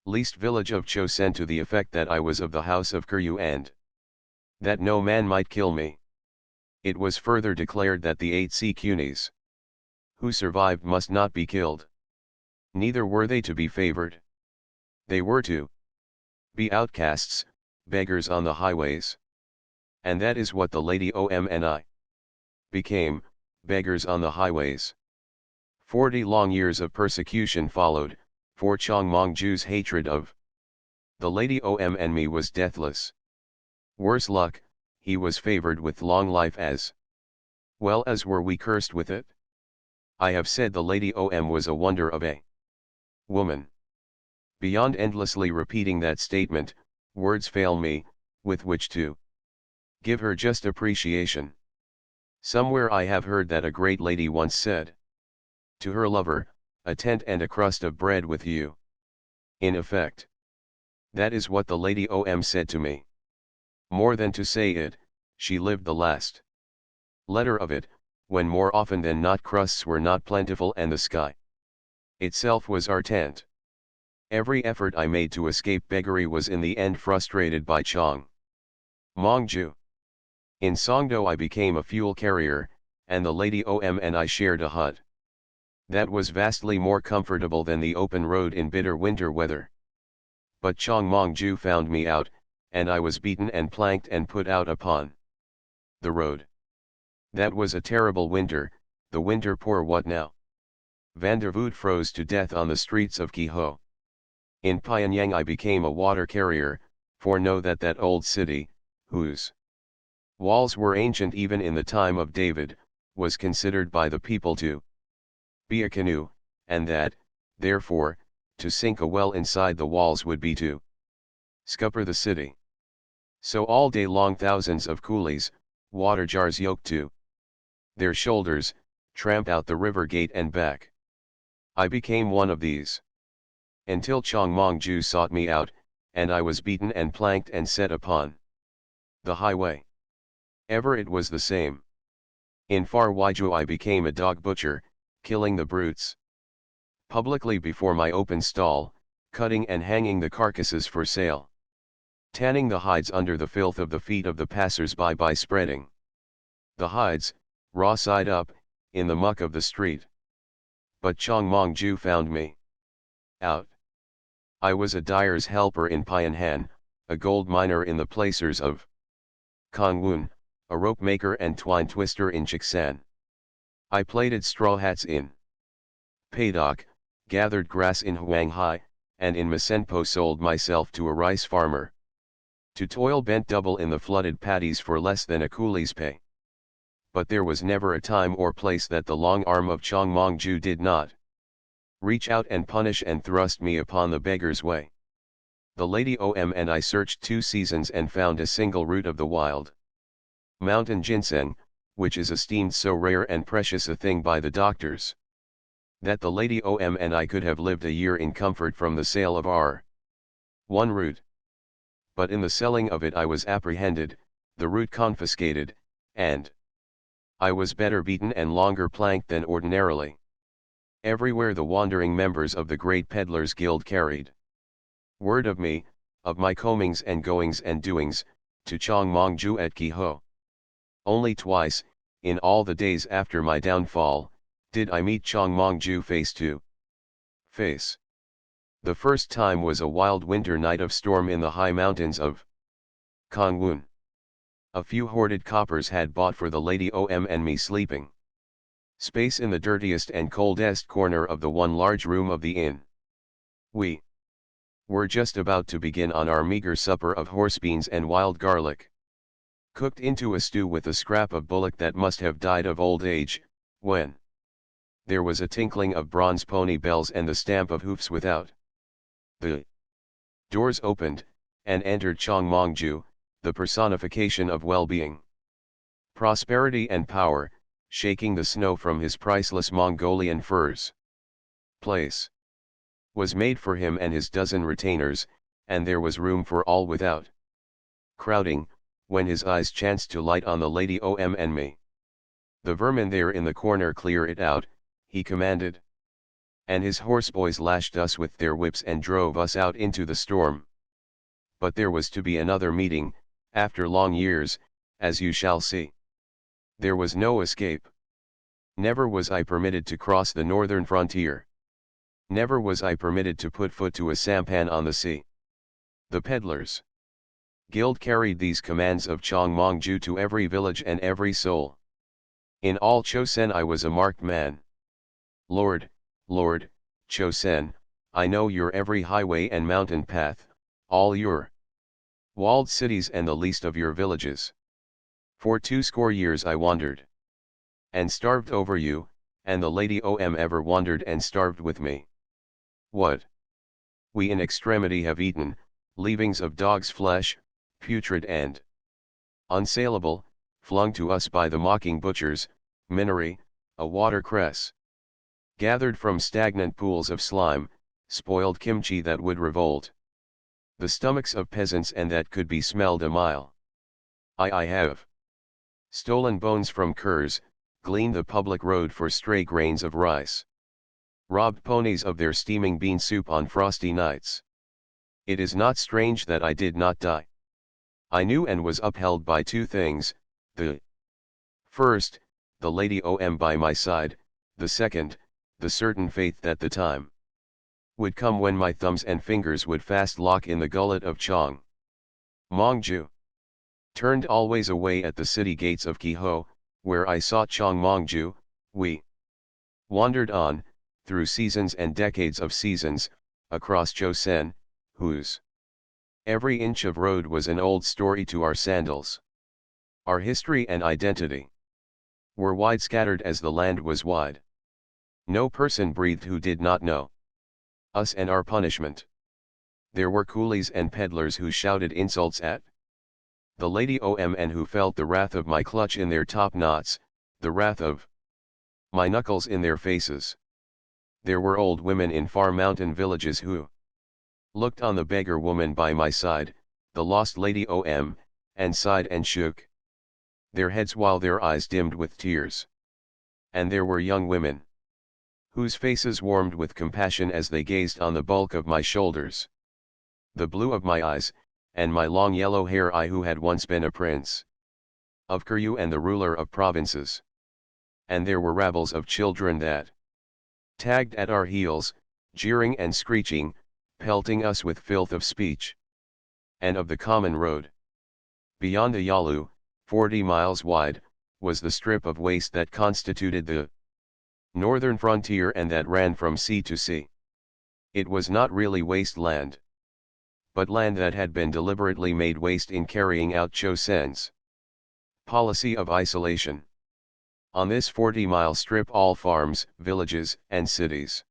[SPEAKER 1] least village of Chosen to the effect that I was of the house of Kuryu and that no man might kill me. It was further declared that the 8 Kunis who survived must not be killed. Neither were they to be favored. They were to be outcasts, beggars on the highways. And that is what the Lady Om and I became, beggars on the highways. 40 long years of persecution followed, for Chong Mong-ju's hatred of the Lady Om and me was deathless. Worse luck, he was favored with long life as well as were we cursed with it. I have said the Lady Om was a wonder of a woman. Beyond endlessly repeating that statement, words fail me, with which to give her just appreciation. Somewhere I have heard that a great lady once said to her lover, "A tent and a crust of bread with you." In effect, that is what the Lady Om said to me. More than to say it, she lived the last letter of it, when more often than not crusts were not plentiful and the sky itself was our tent. Every effort I made to escape beggary was in the end frustrated by Chong Mong-ju. In Songdo I became a fuel carrier, and the Lady Om and I shared a hut that was vastly more comfortable than the open road in bitter winter weather. But Chong Mong-ju found me out, and I was beaten and planked and put out upon the road. That was a terrible winter, the winter poor what now? Vandervoot froze to death on the streets of Keho. In Pyongyang I became a water carrier, for know that old city, whose walls were ancient even in the time of David, was considered by the people to be a canoe, and that, therefore, to sink a well inside the walls would be to scupper the city. So all day long thousands of coolies, water jars yoked to their shoulders, tramped out the river gate and back. I became one of these. Until Chong Mong-ju sought me out, and I was beaten and planked and set upon the highway. Ever it was the same. In Far Waiju I became a dog butcher, killing the brutes publicly before my open stall, cutting and hanging the carcasses for sale, tanning the hides under the filth of the feet of the passers-by by spreading the hides, raw side up, in the muck of the street. But Chong Mong-ju found me out. I was a dyer's helper in Pyonhan, a gold miner in the placers of Kangwon, a rope maker and twine twister in Chiksan. I plaited straw hats in Padok, gathered grass in Huanghai, and in Masenpo sold myself to a rice farmer to toil bent double in the flooded paddies for less than a coolie's pay. But there was never a time or place that the long arm of Chong Mong-ju did not Reach out and punish and thrust me upon the beggar's way. The Lady Om and I searched 2 seasons and found a single root of the wild mountain ginseng, which is esteemed so rare and precious a thing by the doctors, that the Lady Om and I could have lived a year in comfort from the sale of our one root. But in the selling of it I was apprehended, the root confiscated, and I was better beaten and longer planked than ordinarily. Everywhere the wandering members of the great peddlers' guild carried word of me, of my comings and goings and doings, to Chongmongju at Kiho. Only twice, in all the days after my downfall, did I meet Chongmongju face to face. The first time was a wild winter night of storm in the high mountains of Kangwon. A few hoarded coppers had bought for the Lady Om and me sleeping space in the dirtiest and coldest corner of the one large room of the inn. We were just about to begin on our meager supper of horsebeans and wild garlic, cooked into a stew with a scrap of bullock that must have died of old age, when there was a tinkling of bronze pony bells and the stamp of hoofs without. The doors opened, and entered Chongmongju, the personification of well-being, prosperity and power, shaking the snow from his priceless Mongolian furs. Place was made for him and his dozen retainers, and there was room for all without crowding, when his eyes chanced to light on the Lady Om and me. "The vermin there in the corner, clear it out," he commanded. And his horseboys lashed us with their whips and drove us out into the storm. But there was to be another meeting, after long years, as you shall see. There was no escape. Never was I permitted to cross the northern frontier. Never was I permitted to put foot to a sampan on the sea. The peddlers' guild carried these commands of Chongmongju to every village and every soul. In all Chosen I was a marked man. Lord, Lord, Chosen, I know your every highway and mountain path, all your walled cities and the least of your villages. For 20 years I wandered and starved over you, and the Lady Om ever wandered and starved with me. What we in extremity have eaten, leavings of dog's flesh, putrid and unsaleable, flung to us by the mocking butchers, minery, a watercress, gathered from stagnant pools of slime, spoiled kimchi that would revolt the stomachs of peasants and that could be smelled a mile. I have stolen bones from curs, gleaned the public road for stray grains of rice, robbed ponies of their steaming bean soup on frosty nights. It is not strange that I did not die. I knew and was upheld by 2 things, the first, the Lady Om by my side, the second, the certain faith that the time would come when my thumbs and fingers would fast lock in the gullet of Chong Mongju. Turned always away at the city gates of Kiho, where I sought Chongmongju, we wandered on, through seasons and decades of seasons, across Chosen, whose every inch of road was an old story to our sandals. Our history and identity were wide scattered as the land was wide. No person breathed who did not know us and our punishment. There were coolies and peddlers who shouted insults at the Lady Om and who felt the wrath of my clutch in their top knots, the wrath of my knuckles in their faces. There were old women in far mountain villages who looked on the beggar woman by my side, the lost Lady Om, and sighed and shook their heads while their eyes dimmed with tears. And there were young women whose faces warmed with compassion as they gazed on the bulk of my shoulders, the blue of my eyes, and my long yellow hair, I who had once been a prince of Kuryu and the ruler of provinces. And there were rabbles of children that tagged at our heels, jeering and screeching, pelting us with filth of speech and of the common road. Beyond the Yalu, 40 miles wide, was the strip of waste that constituted the northern frontier and that ran from sea to sea. It was not really waste land, but land that had been deliberately made waste in carrying out Chosen's policy of isolation. On this 40-mile strip all farms, villages, and cities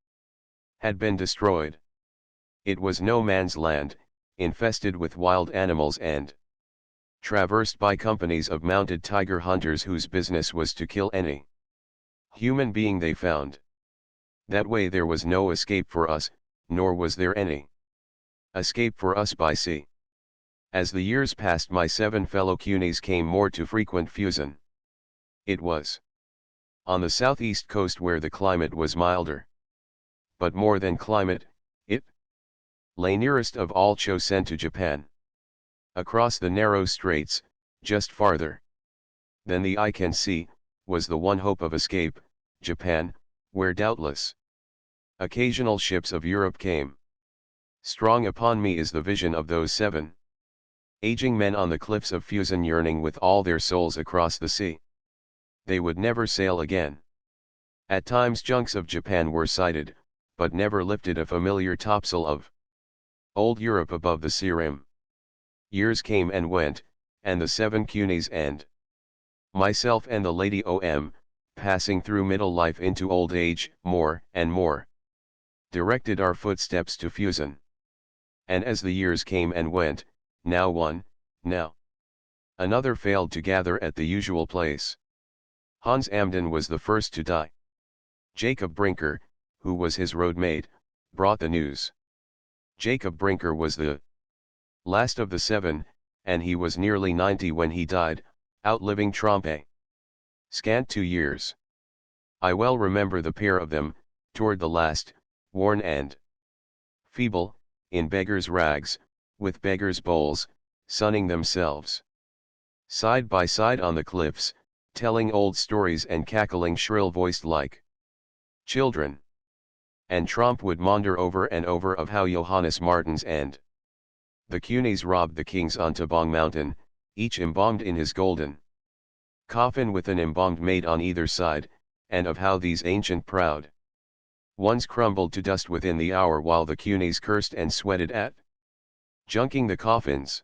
[SPEAKER 1] had been destroyed. It was no man's land, infested with wild animals and traversed by companies of mounted tiger hunters whose business was to kill any human being they found. That way there was no escape for us, nor was there any escape for us by sea. As the years passed, my 7 fellow cunies came more to frequent Fusen. It was on the southeast coast where the climate was milder. But more than climate, it lay nearest of all Chosen to Japan. Across the narrow straits, just farther than the eye can see, was the one hope of escape, Japan, where doubtless occasional ships of Europe came. Strong upon me is the vision of those 7 aging men on the cliffs of Fusen yearning with all their souls across the sea. They would never sail again. At times junks of Japan were sighted, but never lifted a familiar topsail of old Europe above the sea rim. Years came and went, and the 7 cunies and myself and the Lady O.M., passing through middle life into old age, more and more directed our footsteps to Fusen. And as the years came and went, now one, now another failed to gather at the usual place. Hans Amden was the first to die. Jacob Brinker, who was his roadmate, brought the news. Jacob Brinker was the last of the 7, and he was nearly 90 when he died, outliving Trompe scant 2 years. I well remember the pair of them, toward the last, worn and feeble, in beggars' rags, with beggars' bowls, sunning themselves side by side on the cliffs, telling old stories and cackling shrill-voiced like children. And Tromp would maunder over and over of how Johannes Martens and the cunies robbed the kings on Tabong Mountain, each embalmed in his golden coffin with an embalmed maid on either side, and of how these ancient proud ones crumbled to dust within the hour while the cunies cursed and sweated at junking the coffins.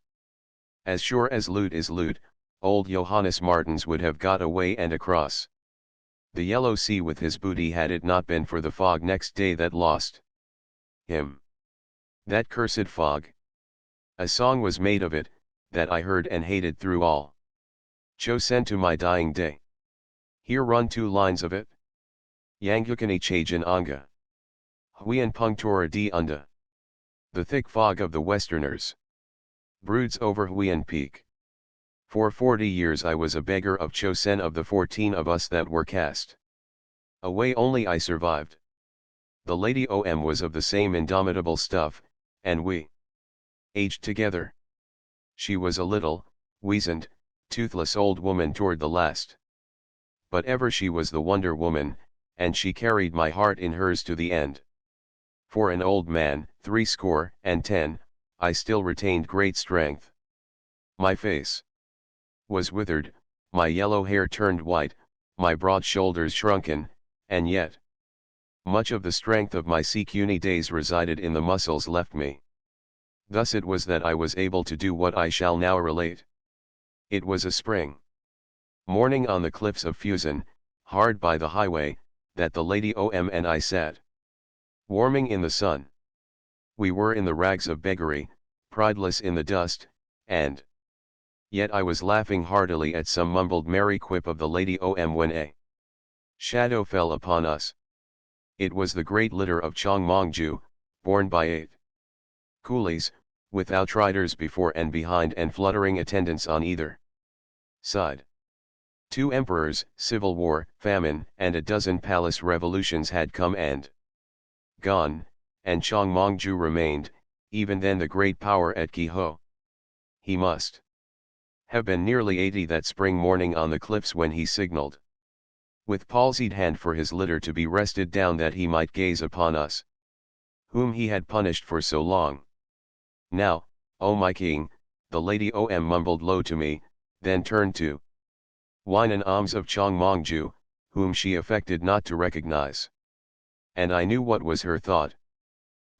[SPEAKER 1] As sure as loot is loot, old Johannes Martens would have got away and across the Yellow Sea with his booty had it not been for the fog next day that lost him. That cursed fog. A song was made of it, that I heard and hated through all Chosen to my dying day. Here run 2 lines of it. Yangukani Chajan Anga. Huian Punctura di Unda. The thick fog of the Westerners broods over Huian Peak. For 40 years I was a beggar of Chosen. Of the 14 of us that were cast away only I survived. The Lady O.M. was of the same indomitable stuff, and we aged together. She was a little, weazened, toothless old woman toward the last. But ever she was the Wonder Woman, and she carried my heart in hers to the end. For an old man, 70, I still retained great strength. My face was withered, my yellow hair turned white, my broad shoulders shrunken, and yet much of the strength of my sea cuny days resided in the muscles left me. Thus it was that I was able to do what I shall now relate. It was a spring morning on the cliffs of Fusen, hard by the highway, that the Lady O.M. and I sat warming in the sun. We were in the rags of beggary, prideless in the dust, and yet I was laughing heartily at some mumbled merry quip of the Lady O.M. when a shadow fell upon us. It was the great litter of Chong Mongju, borne by 8 coolies, with outriders before and behind and fluttering attendants on either side. 2 emperors, civil war, famine, and a dozen palace revolutions had come and gone, and Chong Mongju remained, even then the great power at Kiho. He must have been nearly 80 that spring morning on the cliffs when he signaled with palsied hand for his litter to be rested down that he might gaze upon us, whom he had punished for so long. Now, O my king, the Lady O.M. mumbled low to me, then turned to whine and alms of Chong Mongju, whom she affected not to recognize. And I knew what was her thought.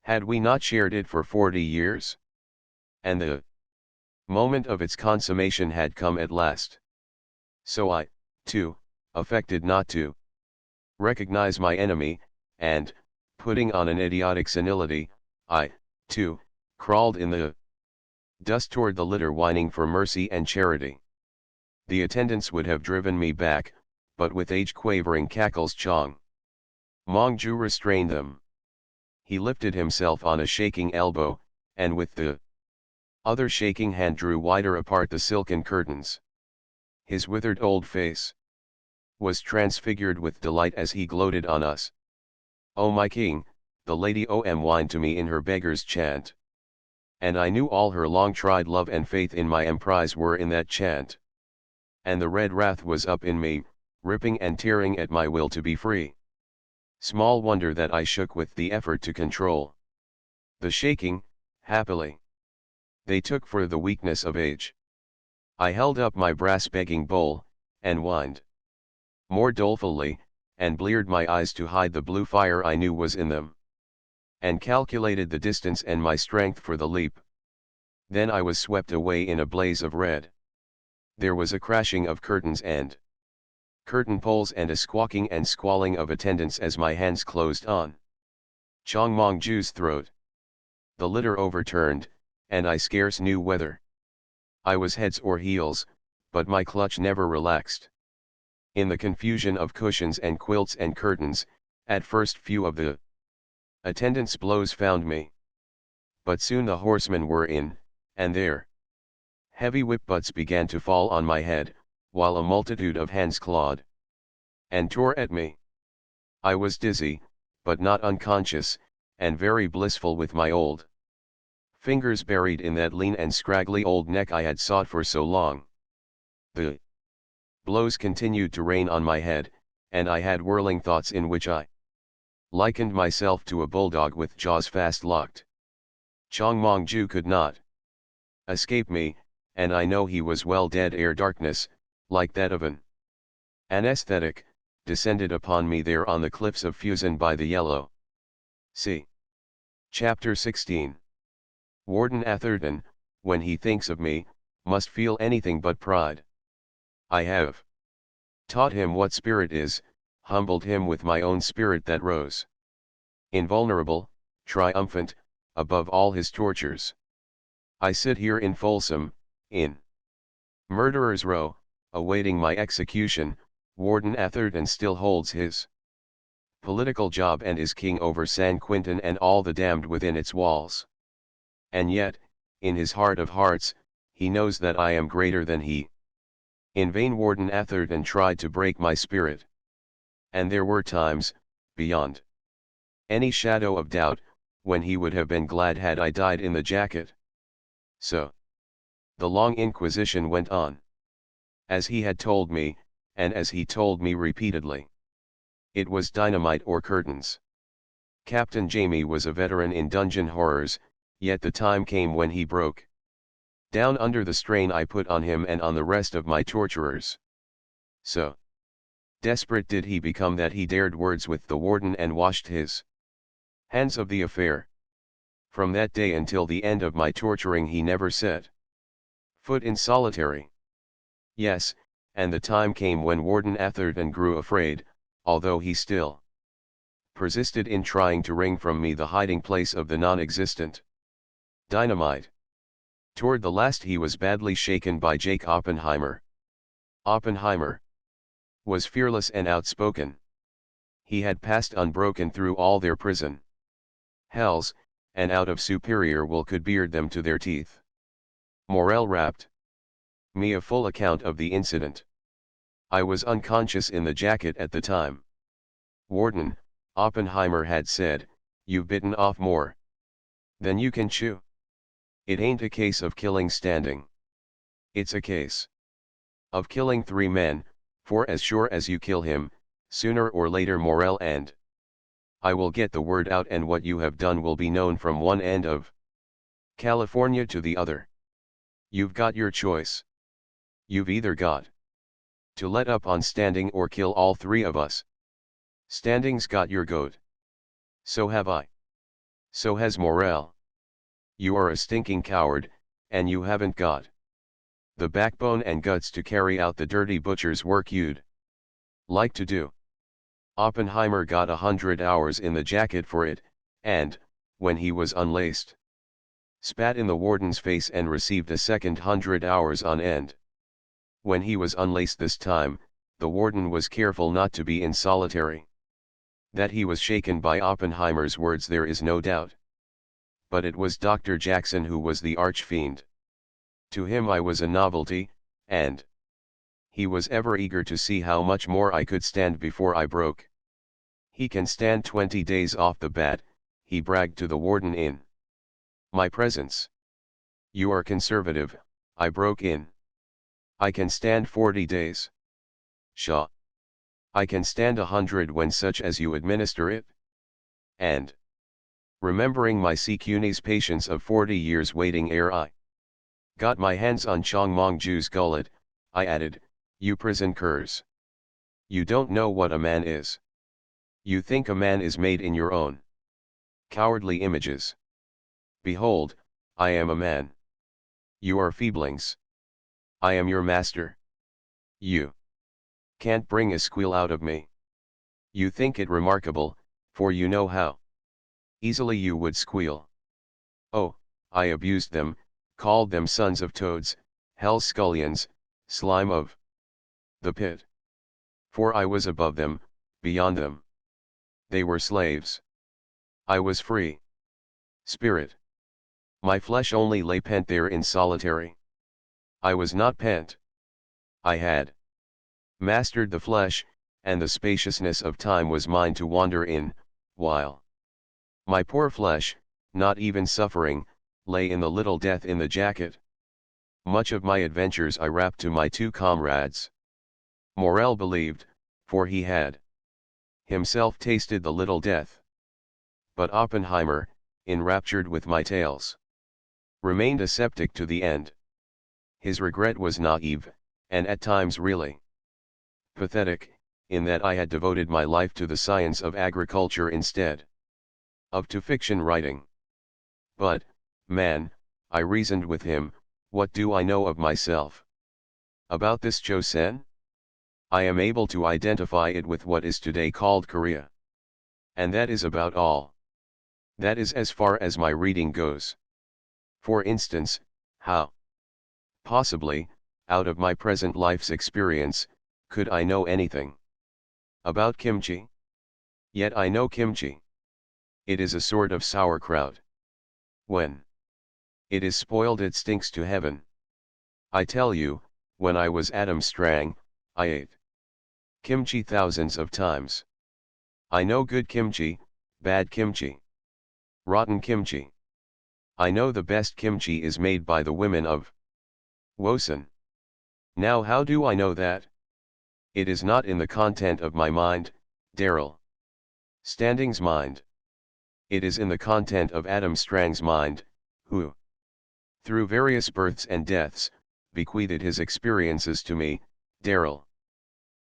[SPEAKER 1] Had we not shared it for 40 years? And the moment of its consummation had come at last. So I, too, affected not to recognize my enemy, and, Putting on an idiotic senility, I, too, crawled in the dust toward the litter whining for mercy and charity. The attendants would have driven me back, but with age-quavering cackles Chong Mong-ju restrained them. He lifted himself on a shaking elbow, and with the other shaking hand drew wider apart the silken curtains. His withered old face was transfigured with delight as he gloated on us. "O my king," the lady Om whined to me in her beggar's chant. And I knew all her long-tried love and faith in my emprise were in that chant. And the red wrath was up in me, ripping and tearing at my will to be free. Small wonder that I shook with the effort to control the shaking, happily. They took for the weakness of age. I held up my brass begging bowl, and whined more dolefully, and bleared my eyes to hide the blue fire I knew was in them, and calculated the distance and my strength for the leap. Then I was swept away in a blaze of red. There was a crashing of curtains and curtain poles and a squawking and squalling of attendants as my hands closed on Chong Mong-ju's throat. The litter overturned, and I scarce knew whether I was heads or heels, but my clutch never relaxed. In the confusion of cushions and quilts and curtains, at first few of the attendants' blows found me. But soon the horsemen were in, and their heavy whip butts began to fall on my head, while a multitude of hands clawed and tore at me. I was dizzy, but not unconscious, and very blissful with my old fingers buried in that lean and scraggly old neck I had sought for so long. The blows continued to rain on my head, and I had whirling thoughts in which I likened myself to a bulldog with jaws fast locked. Chong Mong-ju could not escape me, and I know he was well dead ere darkness, like that of an anesthetic, descended upon me there on the cliffs of Fusan by the Yellow Sea. Chapter 16. Warden Atherton, when he thinks of me, must feel anything but pride. I have taught him what spirit is, humbled him with my own spirit that rose invulnerable, triumphant, above all his tortures. I sit here in Folsom, in Murderer's Row, awaiting my execution. Warden Atherton still holds his political job and is king over San Quentin and all the damned within its walls. And yet, in his heart of hearts, he knows that I am greater than he. In vain Warden Atherton tried to break my spirit. And there were times, beyond any shadow of doubt, when he would have been glad had I died in the jacket. So the long inquisition went on, as he had told me, and as he told me repeatedly. It was dynamite or curtains. Captain Jamie was a veteran in dungeon horrors, yet the time came when he broke down under the strain I put on him and on the rest of my torturers. So desperate did he become that he dared words with the warden and washed his hands of the affair. From that day until the end of my torturing he never set foot in solitary. Yes, and the time came when Warden Atherton grew afraid, although he still persisted in trying to wring from me the hiding place of the non-existent dynamite. Toward the last he was badly shaken by Jake Oppenheimer. Oppenheimer was fearless and outspoken. He had passed unbroken through all their prison hells, and out of superior will could beard them to their teeth. Morel rapped me a full account of the incident. I was unconscious in the jacket at the time. Warden, Oppenheimer had said, "You've bitten off more than you can chew. It ain't a case of killing standing. It's a case of killing 3 men, for as sure as you kill him, sooner or later Morel and I will get the word out and what you have done will be known from one end of California to the other. You've got your choice. You've either got to let up on Standing or kill all 3 of us. Standing's got your goat. So have I. So has Morel. You are a stinking coward, and you haven't got the backbone and guts to carry out the dirty butcher's work you'd like to do. Oppenheimer got 100 hours in the jacket for it, and, when he was unlaced, spat in the warden's face and received a second 100 hours on end. When he was unlaced this time, the warden was careful not to be in solitary. That he was shaken by Oppenheimer's words there is no doubt. But it was Dr. Jackson who was the archfiend. To him I was a novelty, and he was ever eager to see how much more I could stand before I broke. He can stand 20 days off the bat, he bragged to the warden in my presence. You are conservative, I broke in. I can stand 40 days. Pshaw. I can stand 100 when such as you administer it. And, remembering my CUNY's patience of 40 years waiting ere I got my hands on Chong Mong Ju's gullet, I added, you prison curs. You don't know what a man is. You think a man is made in your own cowardly images. Behold, I am a man. You are feeblings. I am your master. You can't bring a squeal out of me. You think it remarkable, for you know how easily you would squeal. Oh, I abused them, called them sons of toads, hell scullions, slime of the pit. For I was above them, beyond them. They were slaves. I was free. Spirit. My flesh only lay pent there in solitary. I was not pent. I had mastered the flesh, and the spaciousness of time was mine to wander in, while my poor flesh, not even suffering, lay in the little death in the jacket. Much of my adventures I rapped to my two comrades. Morel believed, for he had himself tasted the little death. But Oppenheimer, enraptured with my tales, remained a sceptic to the end. His regret was naive, and at times really pathetic, in that I had devoted my life to the science of agriculture instead of to fiction writing. But, man, I reasoned with him, what do I know of myself? About this Chosen? I am able to identify it with what is today called Korea. And that is about all. That is as far as my reading goes. For instance, how, possibly, out of my present life's experience, could I know anything about kimchi? Yet I know kimchi. It is a sort of sauerkraut. When it is spoiled it stinks to heaven. I tell you, when I was Adam Strang, I ate kimchi thousands of times. I know good kimchi, bad kimchi, rotten kimchi. I know the best kimchi is made by the women of Wosan. Now how do I know that? It is not in the content of my mind, Darrell Standing's mind. It is in the content of Adam Strang's mind, who, through various births and deaths, bequeathed his experiences to me, Darrell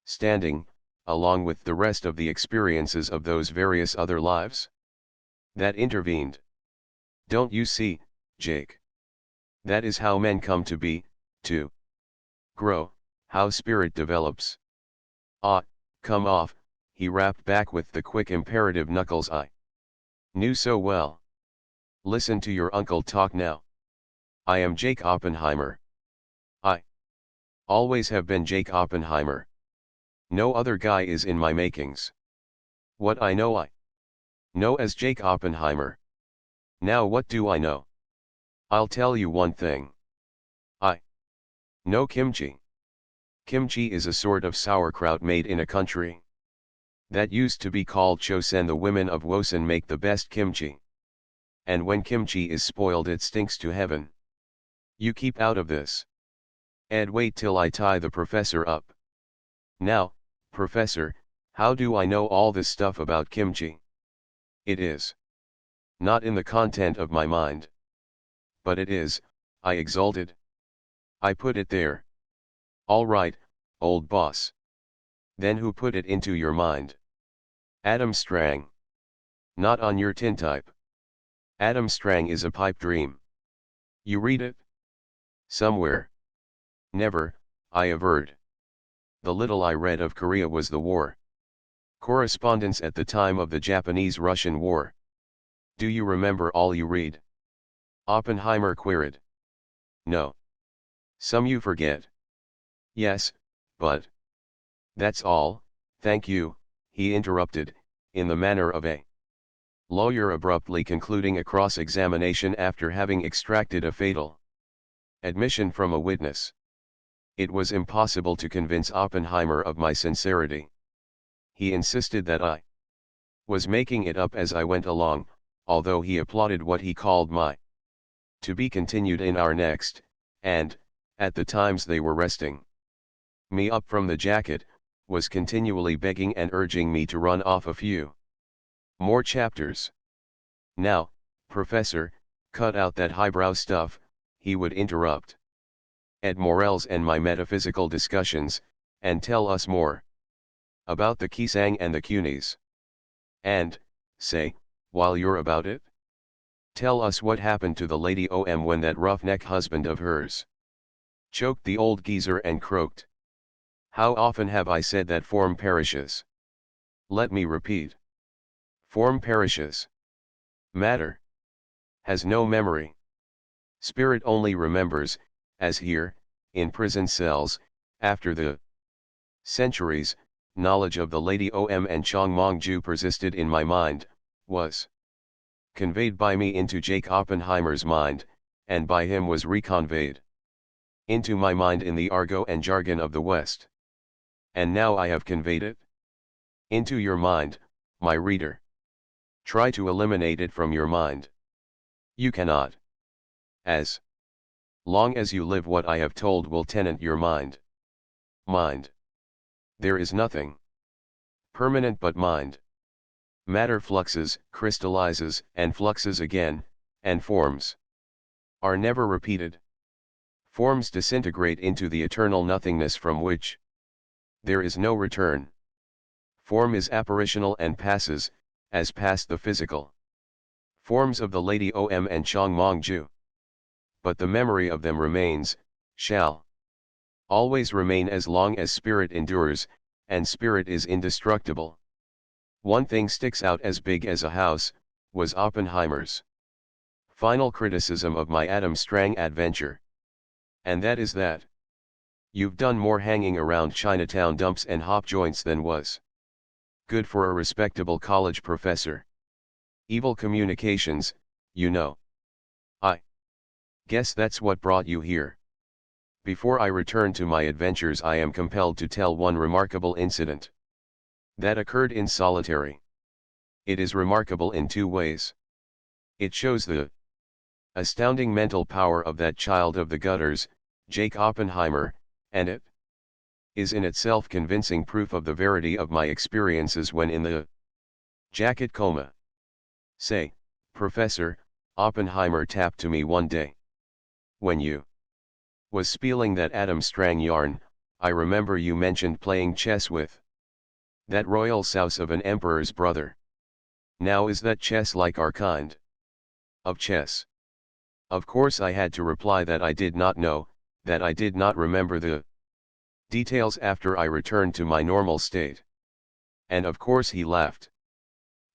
[SPEAKER 1] Standing, along with the rest of the experiences of those various other lives that intervened. Don't you see, Jake? That is how men come to be, to grow, how spirit develops. Ah, come off, he rapped back with the quick imperative knuckles I knew so well. Listen to your uncle talk now. I am Jake Oppenheimer. I always have been Jake Oppenheimer. No other guy is in my makings. What I know as Jake Oppenheimer. Now what do I know? I'll tell you one thing. I know kimchi. Kimchi is a sort of sauerkraut made in a country that used to be called Chosen. The women of Wosan make the best kimchi. And when kimchi is spoiled it stinks to heaven. You keep out of this. Ed, wait till I tie the professor up. Now, professor, how do I know all this stuff about kimchi? It is not in the content of my mind. But it is, I exulted. I put it there. All right, old boss. Then who put it into your mind? Adam Strang. Not on your tintype. Adam Strang is a pipe dream. You read it? Somewhere. Never, I averred. The little I read of Korea was the war. Correspondence at the time of the Japanese-Russian War. Do you remember all you read? Oppenheimer queried. No. Some you forget. Yes, but. That's all, thank you, he interrupted, in the manner of a lawyer abruptly concluding a cross-examination after having extracted a fatal admission from a witness. It was impossible to convince Oppenheimer of my sincerity. He insisted that I was making it up as I went along, although he applauded what he called my to be continued in our next, and, at the times they were resting me up from the jacket, was continually begging and urging me to run off a few more chapters. Now, Professor, cut out that highbrow stuff, he would interrupt Ed Morel's and my metaphysical discussions, and tell us more about the Kisang and the Kunis. And, say, while you're about it, tell us what happened to the Lady OM when that roughneck husband of hers choked the old geezer and croaked. How often have I said that form perishes? Let me repeat. Form perishes. Matter has no memory. Spirit only remembers, as here, in prison cells, after the centuries, knowledge of the Lady OM and Chong Mong-ju persisted in my mind, was conveyed by me into Jake Oppenheimer's mind, and by him was reconveyed into my mind in the argot and jargon of the West. And now I have conveyed it into your mind, my reader. Try to eliminate it from your mind. You cannot. As long as you live, what I have told will tenant your mind. Mind. There is nothing permanent but mind. Matter fluxes, crystallizes, and fluxes again, and forms are never repeated. Forms disintegrate into the eternal nothingness from which there is no return. Form is apparitional and passes, as past the physical forms of the Lady OM and Chong Mong-ju. But the memory of them remains, shall always remain as long as spirit endures, and spirit is indestructible. One thing sticks out as big as a house, was Oppenheimer's final criticism of my Adam Strang adventure. And that is that you've done more hanging around Chinatown dumps and hop joints than was good for a respectable college professor. Evil communications, you know. I guess that's what brought you here. Before I return to my adventures, I am compelled to tell one remarkable incident that occurred in solitary. It is remarkable in two ways. It shows the astounding mental power of that child of the gutters, Jake Oppenheimer, and it is in itself convincing proof of the verity of my experiences when in the jacket coma. Say, Professor, Oppenheimer tapped to me one day. When you was spieling that Adam Strang yarn, I remember you mentioned playing chess with that royal souse of an emperor's brother. Now is that chess like our kind of chess? Of course I had to reply that I did not know, that I did not remember the details after I returned to my normal state. And of course he laughed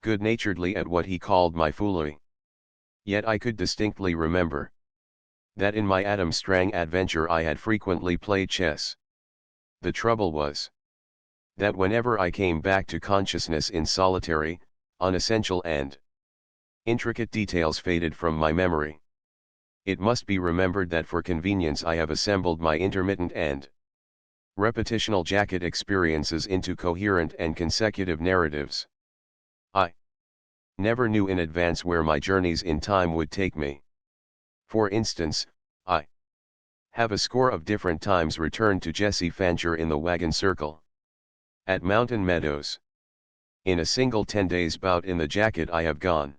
[SPEAKER 1] good-naturedly at what he called my foolery. Yet I could distinctly remember that in my Adam Strang adventure I had frequently played chess. The trouble was that whenever I came back to consciousness in solitary, unessential and intricate details faded from my memory. It must be remembered that for convenience I have assembled my intermittent and repetitional jacket experiences into coherent and consecutive narratives. I never knew in advance where my journeys in time would take me. For instance, I have a score of different times returned to Jesse Fancher in the wagon circle at Mountain Meadows. In a single 10 days bout in the jacket I have gone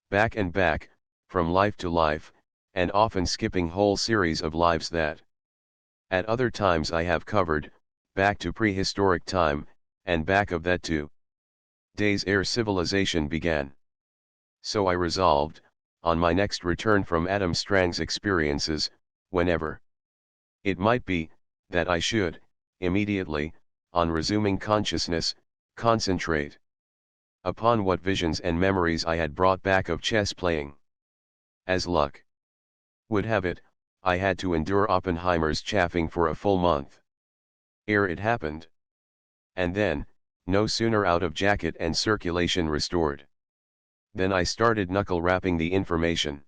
[SPEAKER 1] back and back, from life to life, and often skipping whole series of lives that at other times I have covered, back to prehistoric time, and back of that to days ere civilization began. So I resolved, on my next return from Adam Strang's experiences, whenever it might be, that I should, immediately, on resuming consciousness, Concentrate. Upon what visions and memories I had brought back of chess playing. As luck would have it, I had to endure Oppenheimer's chaffing for a full month ere it happened. And then, no sooner out of jacket and circulation restored, than I started knuckle rapping the information.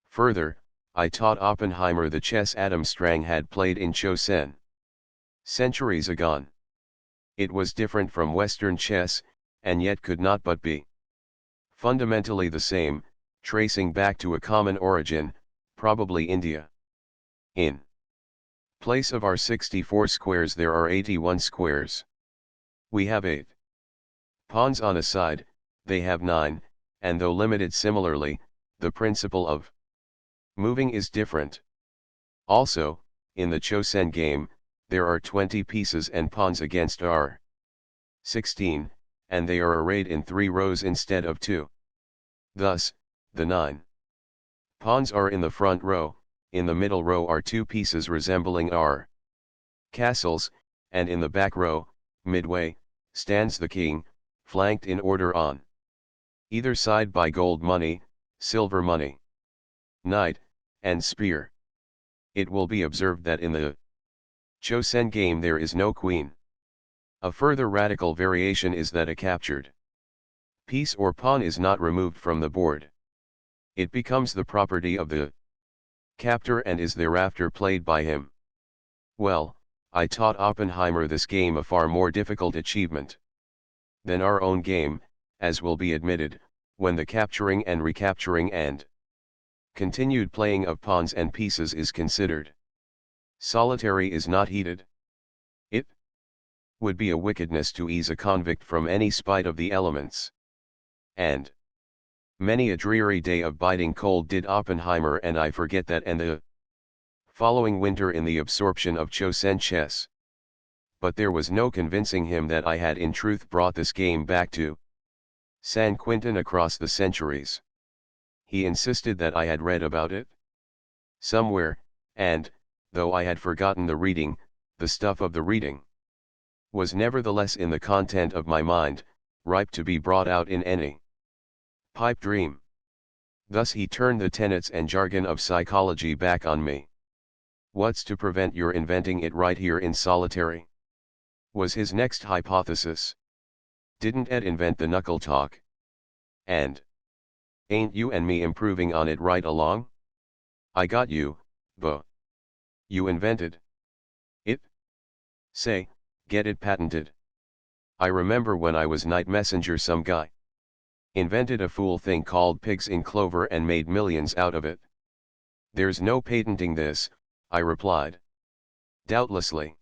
[SPEAKER 1] Further, I taught Oppenheimer the chess Adam Strang had played in Chosen centuries agone. It was different from Western chess, and yet could not but be fundamentally the same, tracing back to a common origin, probably India. In place of our 64 squares there are 81 squares. We have 8 pawns on a side, they have 9, and though limited similarly, the principle of moving is different. Also, in the Chosen game, there are 20 pieces and pawns against our 16, and they are arrayed in 3 rows instead of 2. Thus, the 9 pawns are in the front row, in the middle row are 2 pieces resembling our castles, and in the back row, midway, stands the king, flanked in order on either side by gold money, silver money, knight, and spear. It will be observed that in the Chosen game there is no queen. A further radical variation is that a captured piece or pawn is not removed from the board. It becomes the property of the captor and is thereafter played by him. Well, I taught Oppenheimer this game, a far more difficult achievement than our own game, as will be admitted, when the capturing and recapturing and continued playing of pawns and pieces is considered. Solitary is not heeded. It would be a wickedness to ease a convict from any spite of the elements. And many a dreary day of biting cold did Oppenheimer and I forget that and the following winter in the absorption of Chosen chess. But there was no convincing him that I had in truth brought this game back to San Quentin across the centuries. He insisted that I had read about it somewhere, and, though I had forgotten the reading, the stuff of the reading was nevertheless in the content of my mind, ripe to be brought out in any pipe dream. Thus he turned the tenets and jargon of psychology back on me. What's to prevent your inventing it right here in solitary? Was his next hypothesis. Didn't Ed invent the knuckle talk? And ain't you and me improving on it right along? I got you, Bo. You invented it? Say, get it patented. I remember when I was night messenger some guy invented a fool thing called pigs in clover and made millions out of it. There's no patenting this, I replied. Doubtlessly.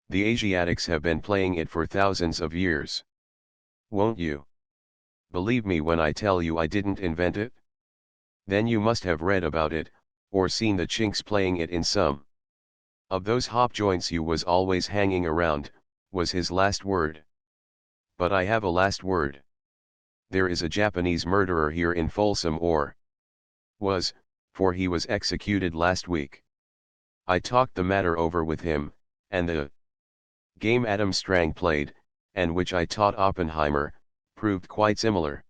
[SPEAKER 1] The Asiatics have been playing it for thousands of years. Won't you believe me when I tell you I didn't invent it? Then you must have read about it, or seen the chinks playing it in some of those hop joints you was always hanging around, was his last word. But I have a last word. There is a Japanese murderer here in Folsom, or was, for he was executed last week. I talked the matter over with him, and the game Adam Strang played, and which I taught Oppenheimer, proved quite similar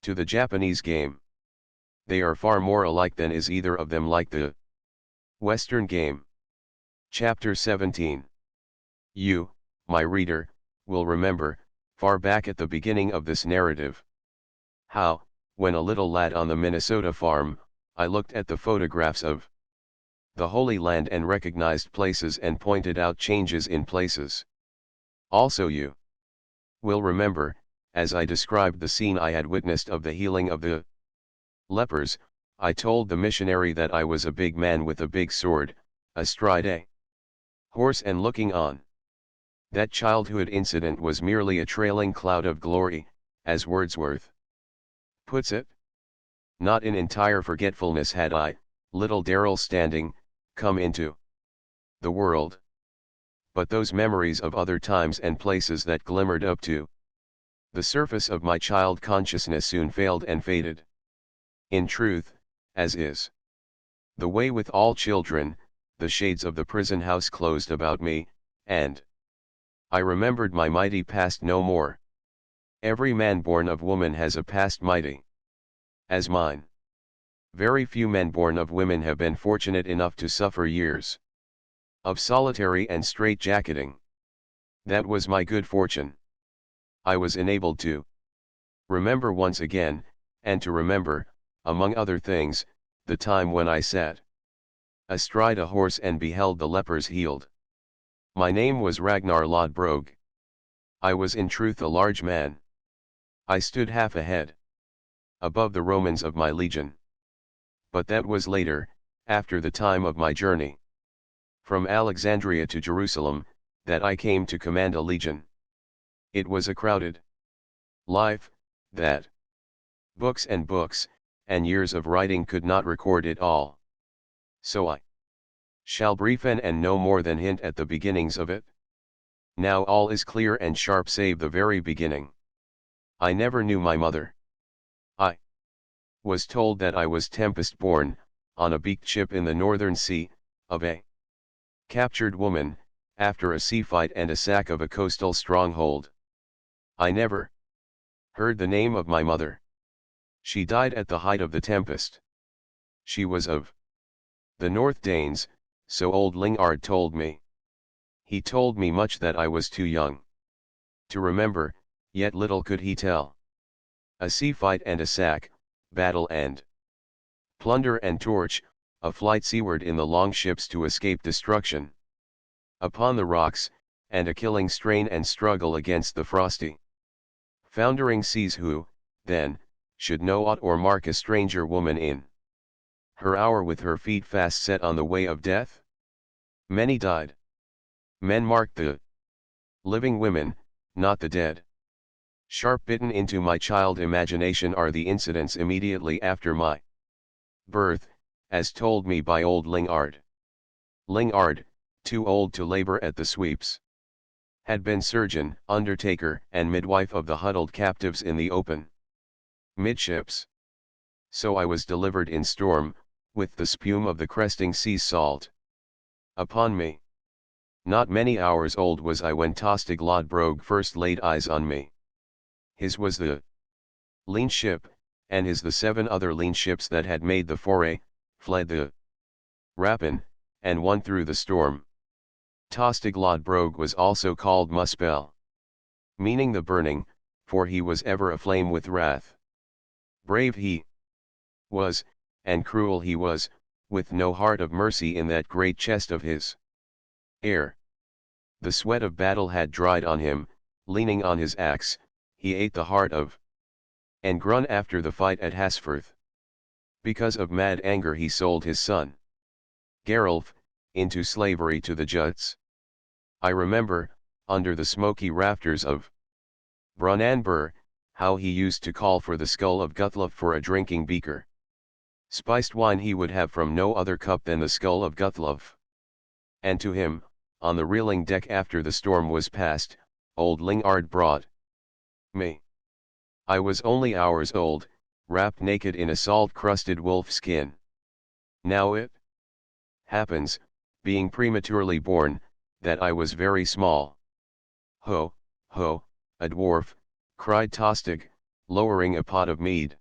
[SPEAKER 1] to the Japanese game. They are far more alike than is either of them like the Western game. Chapter 17. You, my reader, will remember, far back at the beginning of this narrative, how, when a little lad on the Minnesota farm, I looked at the photographs of the Holy Land and recognized places and pointed out changes in places. Also you will remember, as I described the scene I had witnessed of the healing of the lepers, I told the missionary that I was a big man with a big sword, astride a horse and looking on. That childhood incident was merely a trailing cloud of glory, as Wordsworth puts it. Not in entire forgetfulness had I, little Darrell Standing, come into the world. But those memories of other times and places that glimmered up to the surface of my child consciousness soon failed and faded. In truth, as is the way with all children, the shades of the prison house closed about me, and I remembered my mighty past no more. Every man born of woman has a past mighty as mine. Very few men born of women have been fortunate enough to suffer years of solitary and strait-jacketing. That was my good fortune. I was enabled to remember once again, and to remember, among other things, the time when I sat astride a horse and beheld the lepers healed. My name was Ragnar Lodbrog. I was in truth a large man. I stood half a head above the Romans of my legion. But that was later, after the time of my journey from Alexandria to Jerusalem, that I came to command a legion. It was a crowded life, that books, and years of writing could not record it all. So I shall briefen and no more than hint at the beginnings of it. Now all is clear and sharp save the very beginning. I never knew my mother. I was told that I was tempest-born, on a beaked ship in the northern sea, of a captured woman, after a sea fight and a sack of a coastal stronghold. I never heard the name of my mother. She died at the height of the tempest. She was of the North Danes, so old Lingard told me. He told me much that I was too young to remember, yet little could he tell. A sea fight and a sack, battle and plunder and torch, a flight seaward in the long ships to escape destruction upon the rocks, and a killing strain and struggle against the frosty foundering seas. Who, then, should know aught or mark a stranger woman in her hour with her feet fast set on the way of death? Many died. Men marked the living women, not the dead. Sharp bitten into my child imagination are the incidents immediately after my birth, as told me by old Lingard. Lingard, too old to labor at the sweeps, had been surgeon, undertaker, and midwife of the huddled captives in the open midships. So I was delivered in storm, with the spume of the cresting sea's salt upon me. Not many hours old was I when Tostig Lodbrog first laid eyes on me. His was the lean ship, and his the 7 other lean ships that had made the foray, fled the rapine, and won through the storm. Tostig Lodbrog was also called Muspel, meaning the burning, for he was ever aflame with wrath. Brave he was, and cruel he was, with no heart of mercy in that great chest of his. Ere the sweat of battle had dried on him, leaning on his axe, he ate the heart of Engrun after the fight at Hasforth. Because of mad anger he sold his son Gerulf into slavery to the Juts. I remember, under the smoky rafters of Brunanburh, how he used to call for the skull of Guthluf for a drinking beaker. Spiced wine he would have from no other cup than the skull of Guthluf. And to him, on the reeling deck after the storm was past, old Lingard brought me. I was only hours old, wrapped naked in a salt-crusted wolf skin. Now it happens, being prematurely born, that I was very small. Ho, ho, a dwarf, cried Tostig, lowering a pot of mead,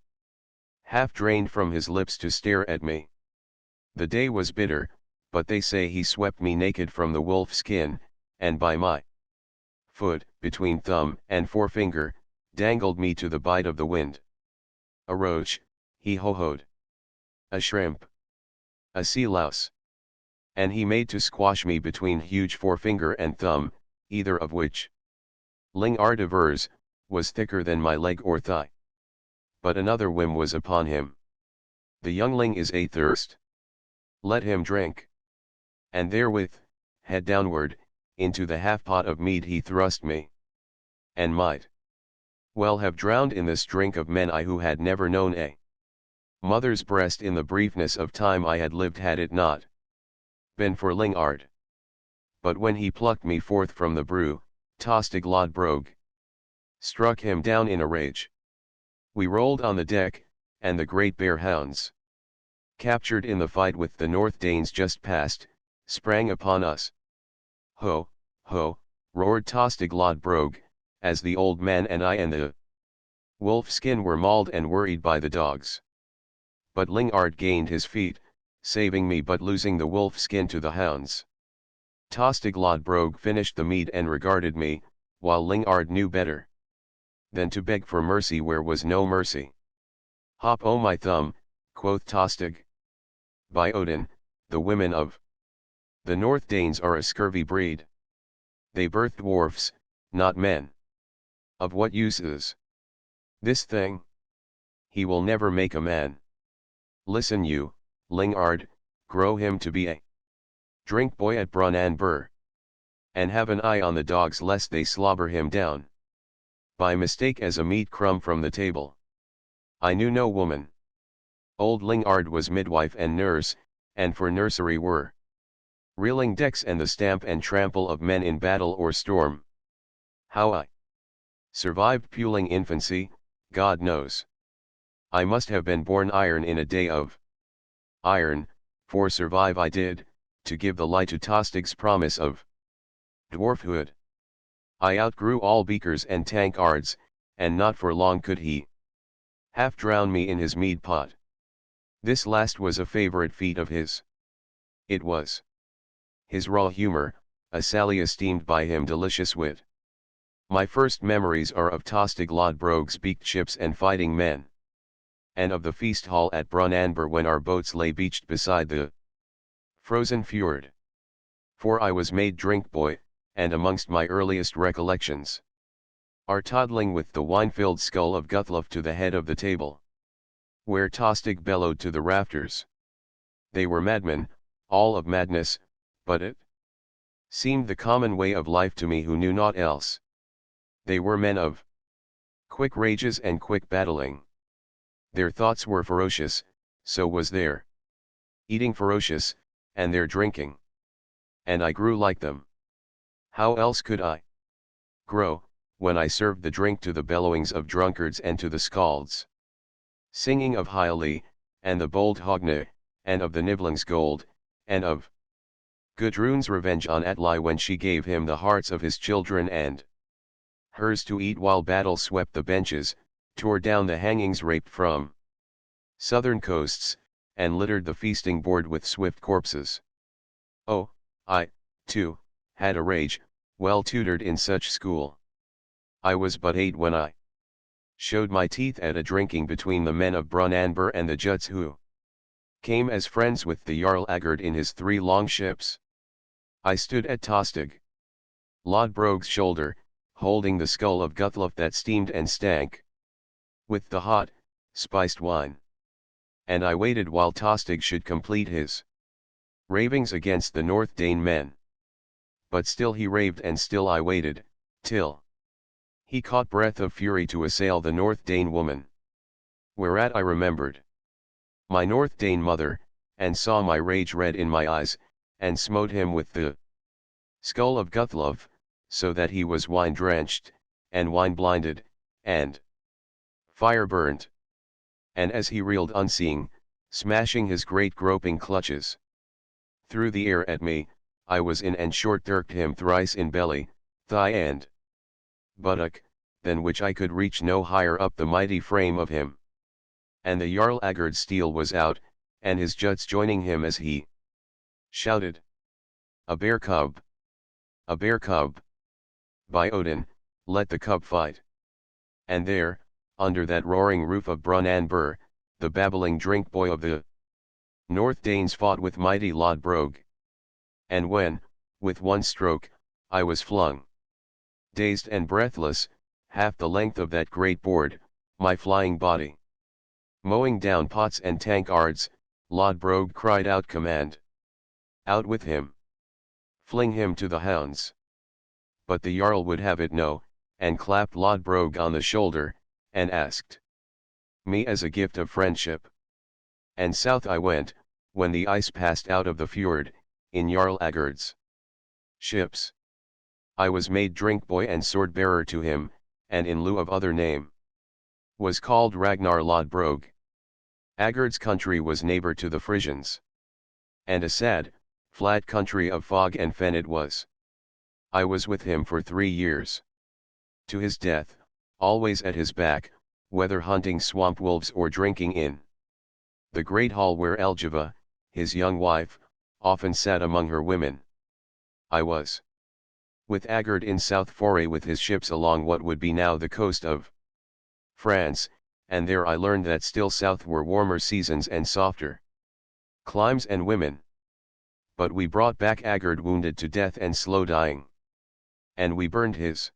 [SPEAKER 1] half drained from his lips to stare at me. The day was bitter, but they say he swept me naked from the wolf skin, and by my foot, between thumb and forefinger, dangled me to the bite of the wind. A roach, he ho-hoed. A shrimp. A sea louse. And he made to squash me between huge forefinger and thumb, either of which, Lingard avers, was thicker than my leg or thigh. But another whim was upon him. The youngling is athirst. Let him drink. And therewith, head downward, into the half-pot of mead he thrust me. And might well have drowned in this drink of men I who had never known a mother's breast in the briefness of time I had lived had it not been for Lingard. But when he plucked me forth from the brew, Tostig Lodbrog struck him down in a rage. We rolled on the deck, and the great bear hounds, captured in the fight with the North Danes just past, sprang upon us. Ho, ho, roared Tostig Lodbrog, as the old man and I and the wolf skin were mauled and worried by the dogs. But Lingard gained his feet, saving me but losing the wolf skin to the hounds. Tostig Lodbrog finished the meat and regarded me, while Lingard knew better than to beg for mercy where was no mercy. Hop o' my thumb, quoth Tostig. By Odin, the women of the North Danes are a scurvy breed. They birth dwarfs, not men. Of what use is this thing? He will never make a man. Listen you, Lingard, grow him to be a drink boy at Brunanburh. And have an eye on the dogs lest they slobber him down by mistake as a meat crumb from the table. I knew no woman. Old Lingard was midwife and nurse, and for nursery were reeling decks and the stamp and trample of men in battle or storm. How I survived puling infancy, God knows. I must have been born iron in a day of iron, for survive I did, to give the lie to Tostig's promise of dwarfhood. I outgrew all beakers and tankards, and not for long could he half drown me in his mead pot. This last was a favorite feat of his. It was his raw humor, a sally esteemed by him delicious wit. My first memories are of Tostig Lodbrog's beaked ships and fighting men, and of the feast hall at Brunanburh when our boats lay beached beside the frozen fjord. For I was made drink boy, and amongst my earliest recollections are toddling with the wine-filled skull of Guthluf to the head of the table, where Tostig bellowed to the rafters. They were madmen, all of madness, but it seemed the common way of life to me who knew naught else. They were men of quick rages and quick battling. Their thoughts were ferocious, so was their eating ferocious, and their drinking. And I grew like them. How else could I grow, when I served the drink to the bellowings of drunkards and to the scalds, singing of Hylli, and the bold Hogne, and of the Nibelung's gold, and of Gudrun's revenge on Atli when she gave him the hearts of his children and hers to eat while battle swept the benches, tore down the hangings raped from southern coasts, and littered the feasting board with swift corpses. Oh, I, too, had a rage, well tutored in such school. I was but 8 when I showed my teeth at a drinking between the men of Brunanburh and the Juts who came as friends with the Jarl Agard in his 3 long ships. I stood at Tostig Lodbrog's shoulder, holding the skull of Guthluf that steamed and stank with the hot, spiced wine. And I waited while Tostig should complete his ravings against the North Dane men. But still he raved and still I waited, till he caught breath of fury to assail the North Dane woman. Whereat I remembered my North Dane mother, and saw my rage red in my eyes, and smote him with the skull of Guthluf, so that he was wine-drenched, and wine-blinded, and fire-burnt. And as he reeled unseeing, smashing his great groping clutches through the air at me, I was in and short-dirked him thrice in belly, thigh and buttock, than which I could reach no higher up the mighty frame of him. And the Jarl Agard's steel was out, and his Juts joining him as he shouted, "A bear cub! A bear cub! By Odin, let the cub fight!" And there, under that roaring roof of Brunanburh, the babbling drink boy of the North Danes fought with mighty Lodbrog. And when, with one stroke, I was flung, dazed and breathless, half the length of that great board, my flying body mowing down pots and tankards, Lodbrog cried out command. Out with him! Fling him to the hounds! But the Jarl would have it no, and clapped Lodbrog on the shoulder, and asked me as a gift of friendship. And south I went, when the ice passed out of the fjord, in Jarl Agard's ships. I was made drink boy and sword bearer to him, and in lieu of other name, was called Ragnar Lodbrog. Agard's country was neighbor to the Frisians, and a sad, flat country of fog and fen it was. I was with him for 3 years. To his death, always at his back, whether hunting swamp wolves or drinking in the great hall where Elgiva, his young wife, often sat among her women. I was with Agard in South Foray with his ships along what would be now the coast of France, and there I learned that still south were warmer seasons and softer climes and women. But we brought back Agard wounded to death and slow dying. And we burned his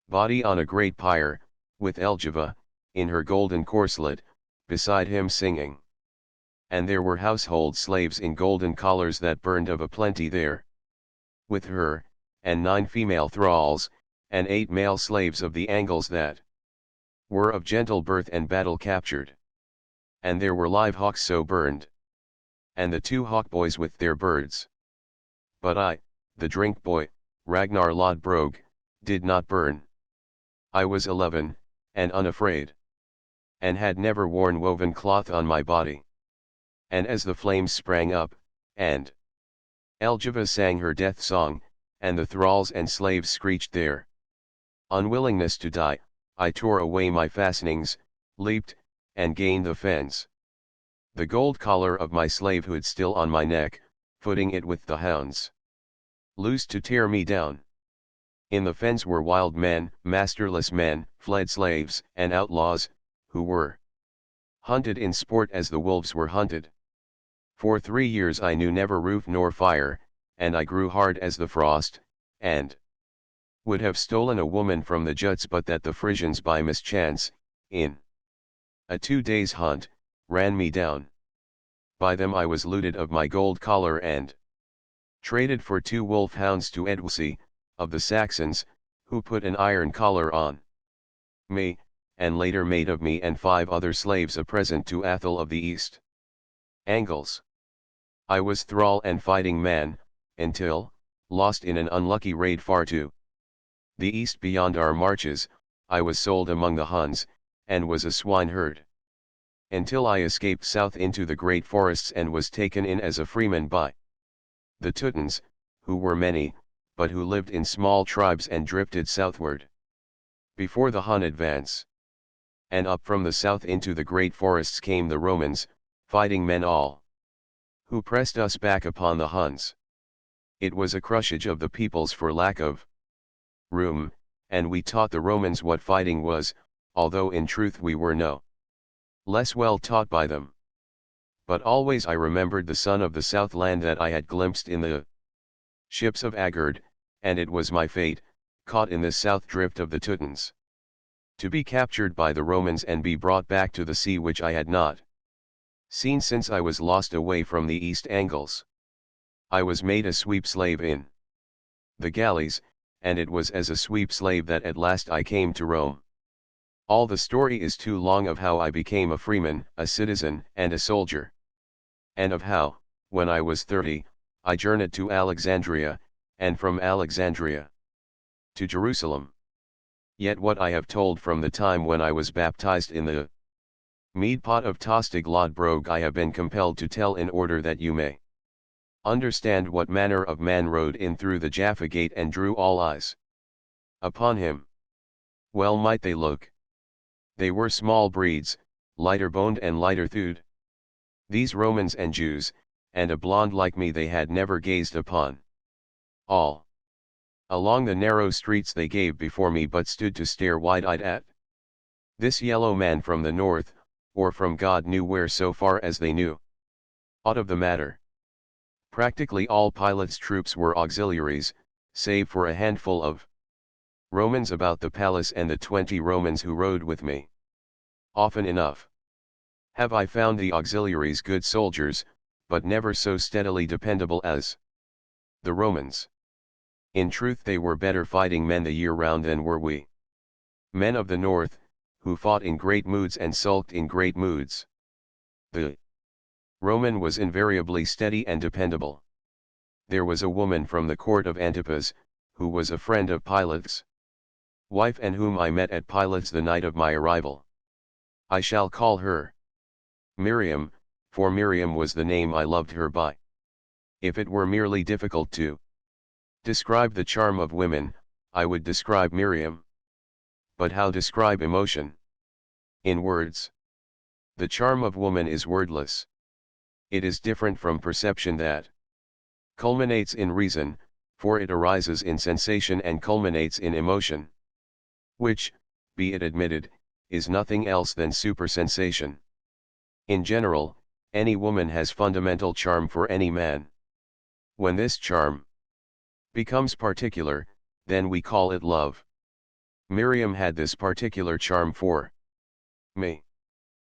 [SPEAKER 1] body on a great pyre, with Elgiva, in her golden corselet, beside him singing. And there were household slaves in golden collars that burned of a plenty there. With her, and 9 female thralls, and 8 male slaves of the Angles that were of gentle birth and battle captured. And there were live hawks so burned. And the 2 hawk boys with their birds. But I, the drink boy, Ragnar Lodbrog, did not burn. I was 11, and unafraid. And had never worn woven cloth on my body. And as the flames sprang up, and Elgiva sang her death song, and the thralls and slaves screeched their unwillingness to die, I tore away my fastenings, leaped, and gained the fens. The gold collar of my slavehood still on my neck, footing it with the hounds loose to tear me down. In the fens were wild men, masterless men, fled slaves, and outlaws, who were hunted in sport as the wolves were hunted. For 3 years I knew never roof nor fire, and I grew hard as the frost, and would have stolen a woman from the Juts but that the Frisians by mischance, in a 2 days' hunt, ran me down. By them I was looted of my gold collar and traded for 2 wolf hounds to Edwisi, of the Saxons, who put an iron collar on me, and later made of me and 5 other slaves a present to Athel of the East Angles. I was thrall and fighting man, until, lost in an unlucky raid far to the east beyond our marches, I was sold among the Huns, and was a swineherd. Until I escaped south into the great forests and was taken in as a freeman by the Teutons, who were many, but who lived in small tribes and drifted southward before the Hun advance. And up from the south into the great forests came the Romans, fighting men all, who pressed us back upon the Huns. It was a crushage of the peoples for lack of room, and we taught the Romans what fighting was, although in truth we were no less well taught by them. But always I remembered the son of the south land that I had glimpsed in the ships of Agard, and it was my fate, caught in this south drift of the Teutons, to be captured by the Romans and be brought back to the sea which I had not seen since I was lost away from the East Angles. I was made a sweep slave in the galleys, and it was as a sweep slave that at last I came to Rome. All the story is too long of how I became a freeman, a citizen, and a soldier. And of how, when I was 30, I journeyed to Alexandria, and from Alexandria to Jerusalem. Yet what I have told from the time when I was baptized in the mead pot of Tostig Lodbrog I have been compelled to tell in order that you may understand what manner of man rode in through the Jaffa gate and drew all eyes upon him. Well might they look. They were small breeds, lighter boned and lighter thewed. These Romans and Jews, and a blonde like me they had never gazed upon. All along the narrow streets they gave before me but stood to stare wide-eyed at this yellow man from the north, or from God knew where so far as they knew aught of the matter. Practically all Pilate's troops were auxiliaries, save for a handful of Romans about the palace and the 20 Romans who rode with me. Often enough have I found the auxiliaries good soldiers, but never so steadily dependable as the Romans. In truth they were better fighting men the year round than were we. Men of the north, who fought in great moods and sulked in great moods. The Roman was invariably steady and dependable. There was a woman from the court of Antipas, who was a friend of Pilate's wife and whom I met at Pilate's the night of my arrival. I shall call her Miriam, for Miriam was the name I loved her by. If it were merely difficult to Describe the charm of women, I would describe Miriam. But how describe emotion? In words. The charm of woman is wordless. It is different from perception that culminates in reason, for it arises in sensation and culminates in emotion. Which, be it admitted, is nothing else than supersensation. In general, any woman has fundamental charm for any man. When this charm becomes particular, then we call it love. Miriam had this particular charm for me.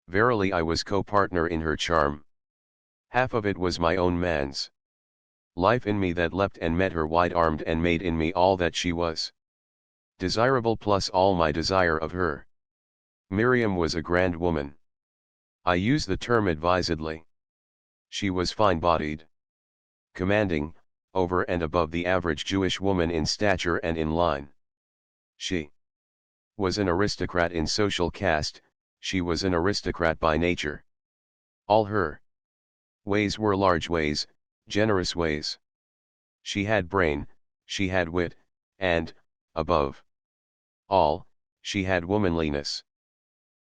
[SPEAKER 1] Verily I was co-partner in her charm. Half of it was my own man's life in me that leapt and met her wide-armed and made in me all that she was desirable plus all my desire of her. Miriam was a grand woman. I use the term advisedly. She was fine-bodied, commanding, over and above the average Jewish woman in stature and in line. She was an aristocrat in social caste, she was an aristocrat by nature. All her ways were large ways, generous ways. She had brain, she had wit, and, above all, she had womanliness.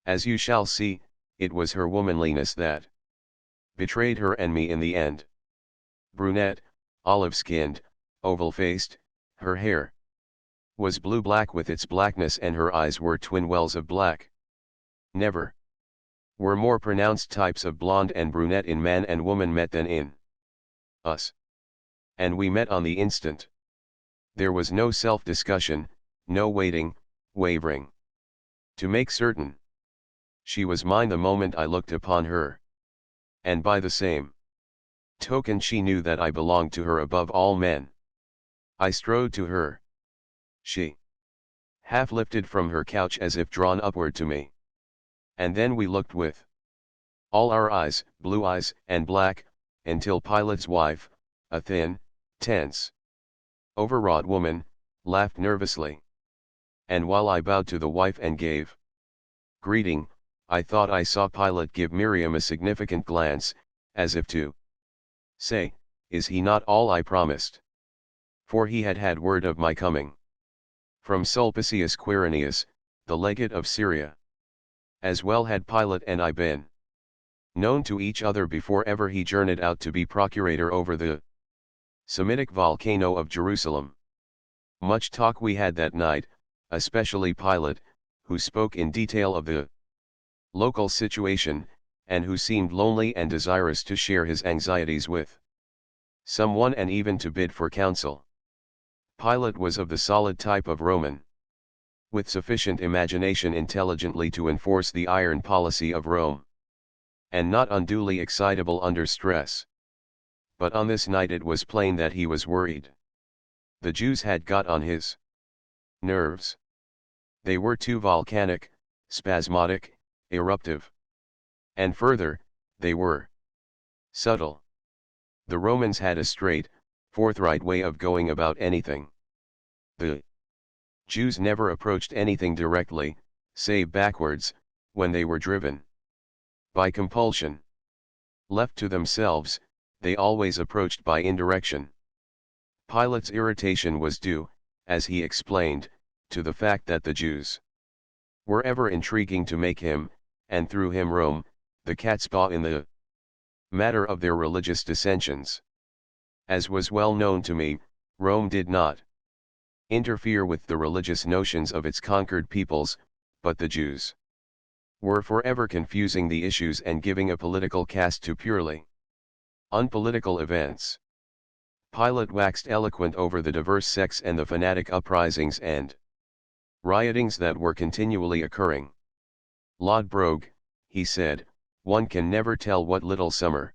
[SPEAKER 1] As you shall see, it was her womanliness that betrayed her and me in the end. Brunette, olive-skinned, oval-faced, her hair was blue-black with its blackness and her eyes were twin wells of black. Never were more pronounced types of blonde and brunette in man and woman met than in us. And we met on the instant. There was no self-discussion, no waiting, wavering. To make certain, she was mine the moment I looked upon her. And by the same token she knew that I belonged to her above all men. I strode to her. She half lifted from her couch as if drawn upward to me. And then we looked with all our eyes, blue eyes and black, until Pilate's wife, a thin, tense, overwrought woman, laughed nervously. And while I bowed to the wife and gave greeting, I thought I saw Pilate give Miriam a significant glance, as if to say, is he not all I promised? For he had had word of my coming from Sulpicius Quirinius, the legate of Syria. As well had Pilate and I been known to each other before ever he journeyed out to be procurator over the Semitic volcano of Jerusalem. Much talk we had that night, especially Pilate, who spoke in detail of the local situation, and who seemed lonely and desirous to share his anxieties with someone and even to bid for counsel. Pilate was of the solid type of Roman, with sufficient imagination intelligently to enforce the iron policy of Rome, and not unduly excitable under stress. But on this night it was plain that he was worried. The Jews had got on his nerves. They were too volcanic, spasmodic, eruptive. And further, they were subtle. The Romans had a straight, forthright way of going about anything. The Jews never approached anything directly, save backwards, when they were driven by compulsion. Left to themselves, they always approached by indirection. Pilate's irritation was due, as he explained, to the fact that the Jews were ever intriguing to make him, and through him Rome, the catspaw in the matter of their religious dissensions. As was well known to me, Rome did not interfere with the religious notions of its conquered peoples, but the Jews were forever confusing the issues and giving a political cast to purely unpolitical events. Pilate waxed eloquent over the diverse sects and the fanatic uprisings and riotings that were continually occurring. Laud brogue, he said, one can never tell what little summer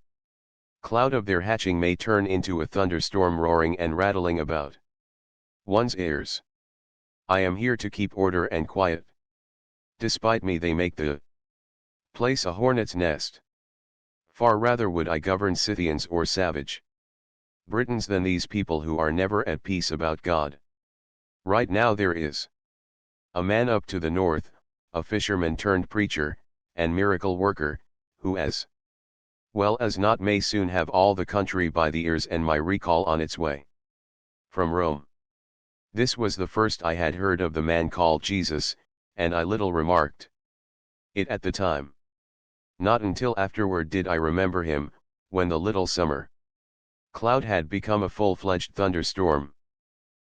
[SPEAKER 1] cloud of their hatching may turn into a thunderstorm roaring and rattling about one's ears. I am here to keep order and quiet. Despite me they make the place a hornet's nest. Far rather would I govern Scythians or savage Britons than these people who are never at peace about God. Right now there is a man up to the north, a fisherman turned preacher, and miracle worker, who as well as not may soon have all the country by the ears and my recall on its way. from Rome. This was the first I had heard of the man called Jesus, and I little remarked it at the time. Not until afterward did I remember him, when the little summer cloud had become a full-fledged thunderstorm.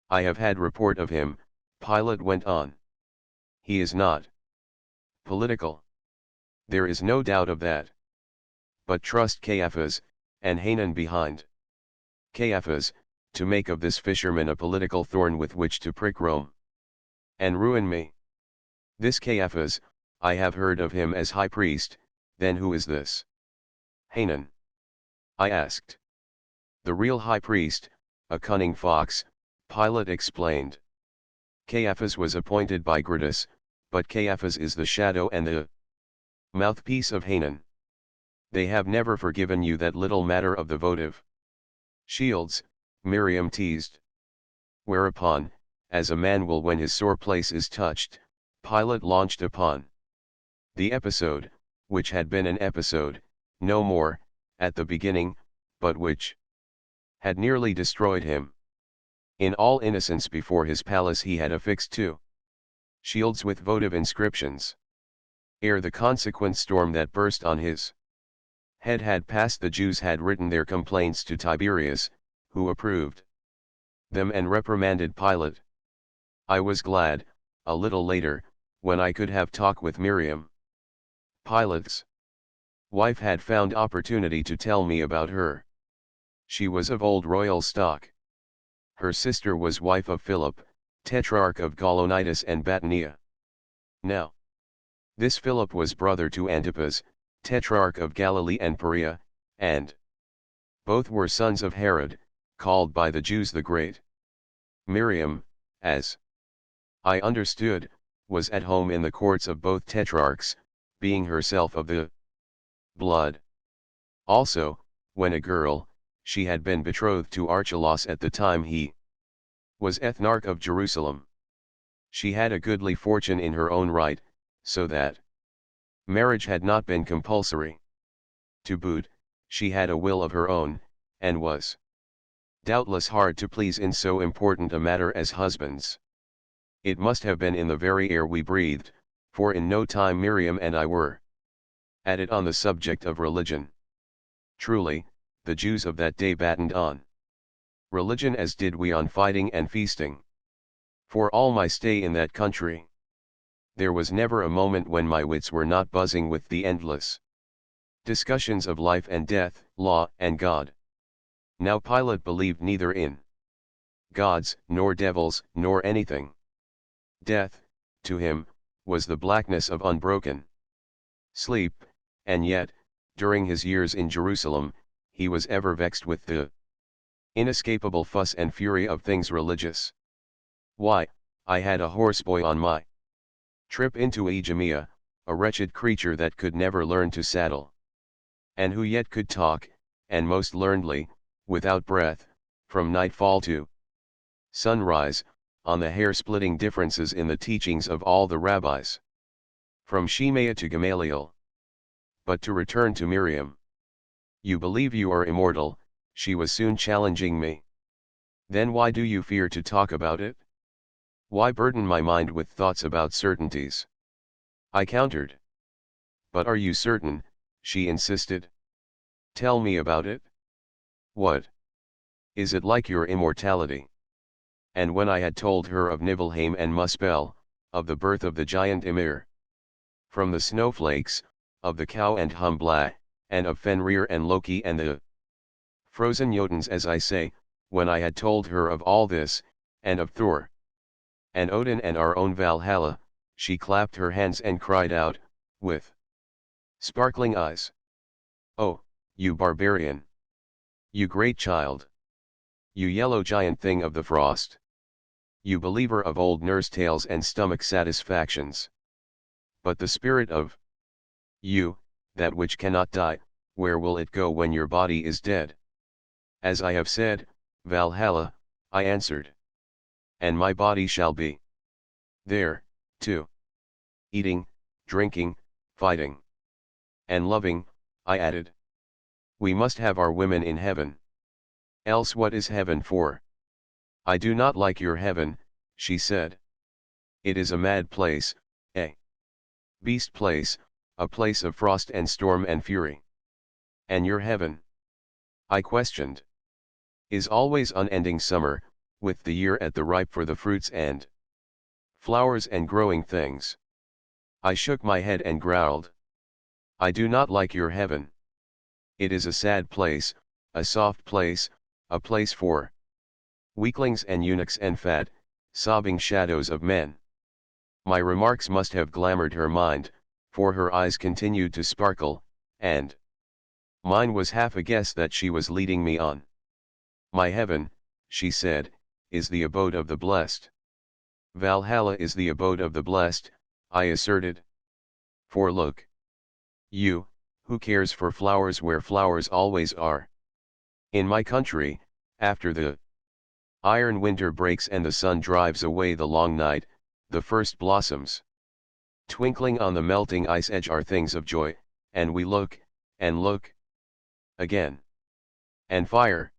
[SPEAKER 1] I have had report of him, Pilate went on. He is not political. There is no doubt of that. But trust Caiaphas, and Hanan behind Caiaphas, to make of this fisherman a political thorn with which to prick Rome and ruin me. This Caiaphas, I have heard of him as high priest. Then who is this Hanan? I asked. The real high priest, a cunning fox, Pilate explained. Caiaphas was appointed by Gratus, but Caiaphas is the shadow and the mouthpiece of Hanan. They have never forgiven you that little matter of the votive shields, Miriam teased. Whereupon, as a man will when his sore place is touched, Pilate launched upon the episode, which had been an episode, no more, at the beginning, but which had nearly destroyed him. In all innocence before his palace he had affixed 2 shields with votive inscriptions. Ere the consequent storm that burst on his head had passed, the Jews had written their complaints to Tiberius, who approved them and reprimanded Pilate. I was glad, a little later, when I could have talk with Miriam. Pilate's wife had found opportunity to tell me about her. She was of old royal stock. Her sister was wife of Philip, tetrarch of Gaulonitis and Batanea. Now, this Philip was brother to Antipas, tetrarch of Galilee and Perea, and both were sons of Herod, called by the Jews the Great. Miriam, as I understood, was at home in the courts of both tetrarchs, being herself of the blood. Also, when a girl, she had been betrothed to Archelaus at the time he was ethnarch of Jerusalem. She had a goodly fortune in her own right, so that marriage had not been compulsory. To boot, she had a will of her own, and was doubtless hard to please in so important a matter as husbands. It must have been in the very air we breathed, for in no time Miriam and I were at it on the subject of religion. Truly, the Jews of that day battened on religion as did we on fighting and feasting. For all my stay in that country, there was never a moment when my wits were not buzzing with the endless discussions of life and death, law and God. Now Pilate believed neither in gods, nor devils, nor anything. Death, to him, was the blackness of unbroken sleep, and yet, during his years in Jerusalem, he was ever vexed with the inescapable fuss and fury of things religious. Why, I had a horseboy on my trip into Idumea, a wretched creature that could never learn to saddle, and who yet could talk, and most learnedly, without breath, from nightfall to sunrise, on the hair-splitting differences in the teachings of all the rabbis, from Shemaiah to Gamaliel. But to return to Miriam. You believe you are immortal, she was soon challenging me. Then why do you fear to talk about it? Why burden my mind with thoughts about certainties? I countered. But are you certain? She insisted. Tell me about it. What? Is it like your immortality? And when I had told her of Nibelheim and Muspel, of the birth of the giant Ymir from the snowflakes, of the cow and Humbla, and of Fenrir and Loki and the frozen Jotuns, as I say, when I had told her of all this, and of Thor and Odin and our own Valhalla, she clapped her hands and cried out, with sparkling eyes, "Oh, you barbarian! You great child! You yellow giant thing of the frost! You believer of old nurse tales and stomach satisfactions! But the spirit of you, that which cannot die, where will it go when your body is dead?" As I have said, Valhalla, I answered. And my body shall be there, too. Eating, drinking, fighting, and loving, I added. We must have our women in heaven. Else what is heaven for? I do not like your heaven, she said. It is a mad place, a beast place, a place of frost and storm and fury. And your heaven? I questioned. Is always unending summer, with the year at the ripe for the fruits and flowers and growing things. I shook my head and growled. I do not like your heaven. It is a sad place, a soft place, a place for weaklings and eunuchs and fat, sobbing shadows of men. My remarks must have glamored her mind, for her eyes continued to sparkle, and mine was half a guess that she was leading me on. My heaven, she said, is the abode of the blessed. Valhalla is the abode of the blessed, I asserted. For look. You, who cares for flowers where flowers always are? In my country, after the iron winter breaks and the sun drives away the long night, the first blossoms twinkling on the melting ice edge are things of joy, and we look, and look again. And fire!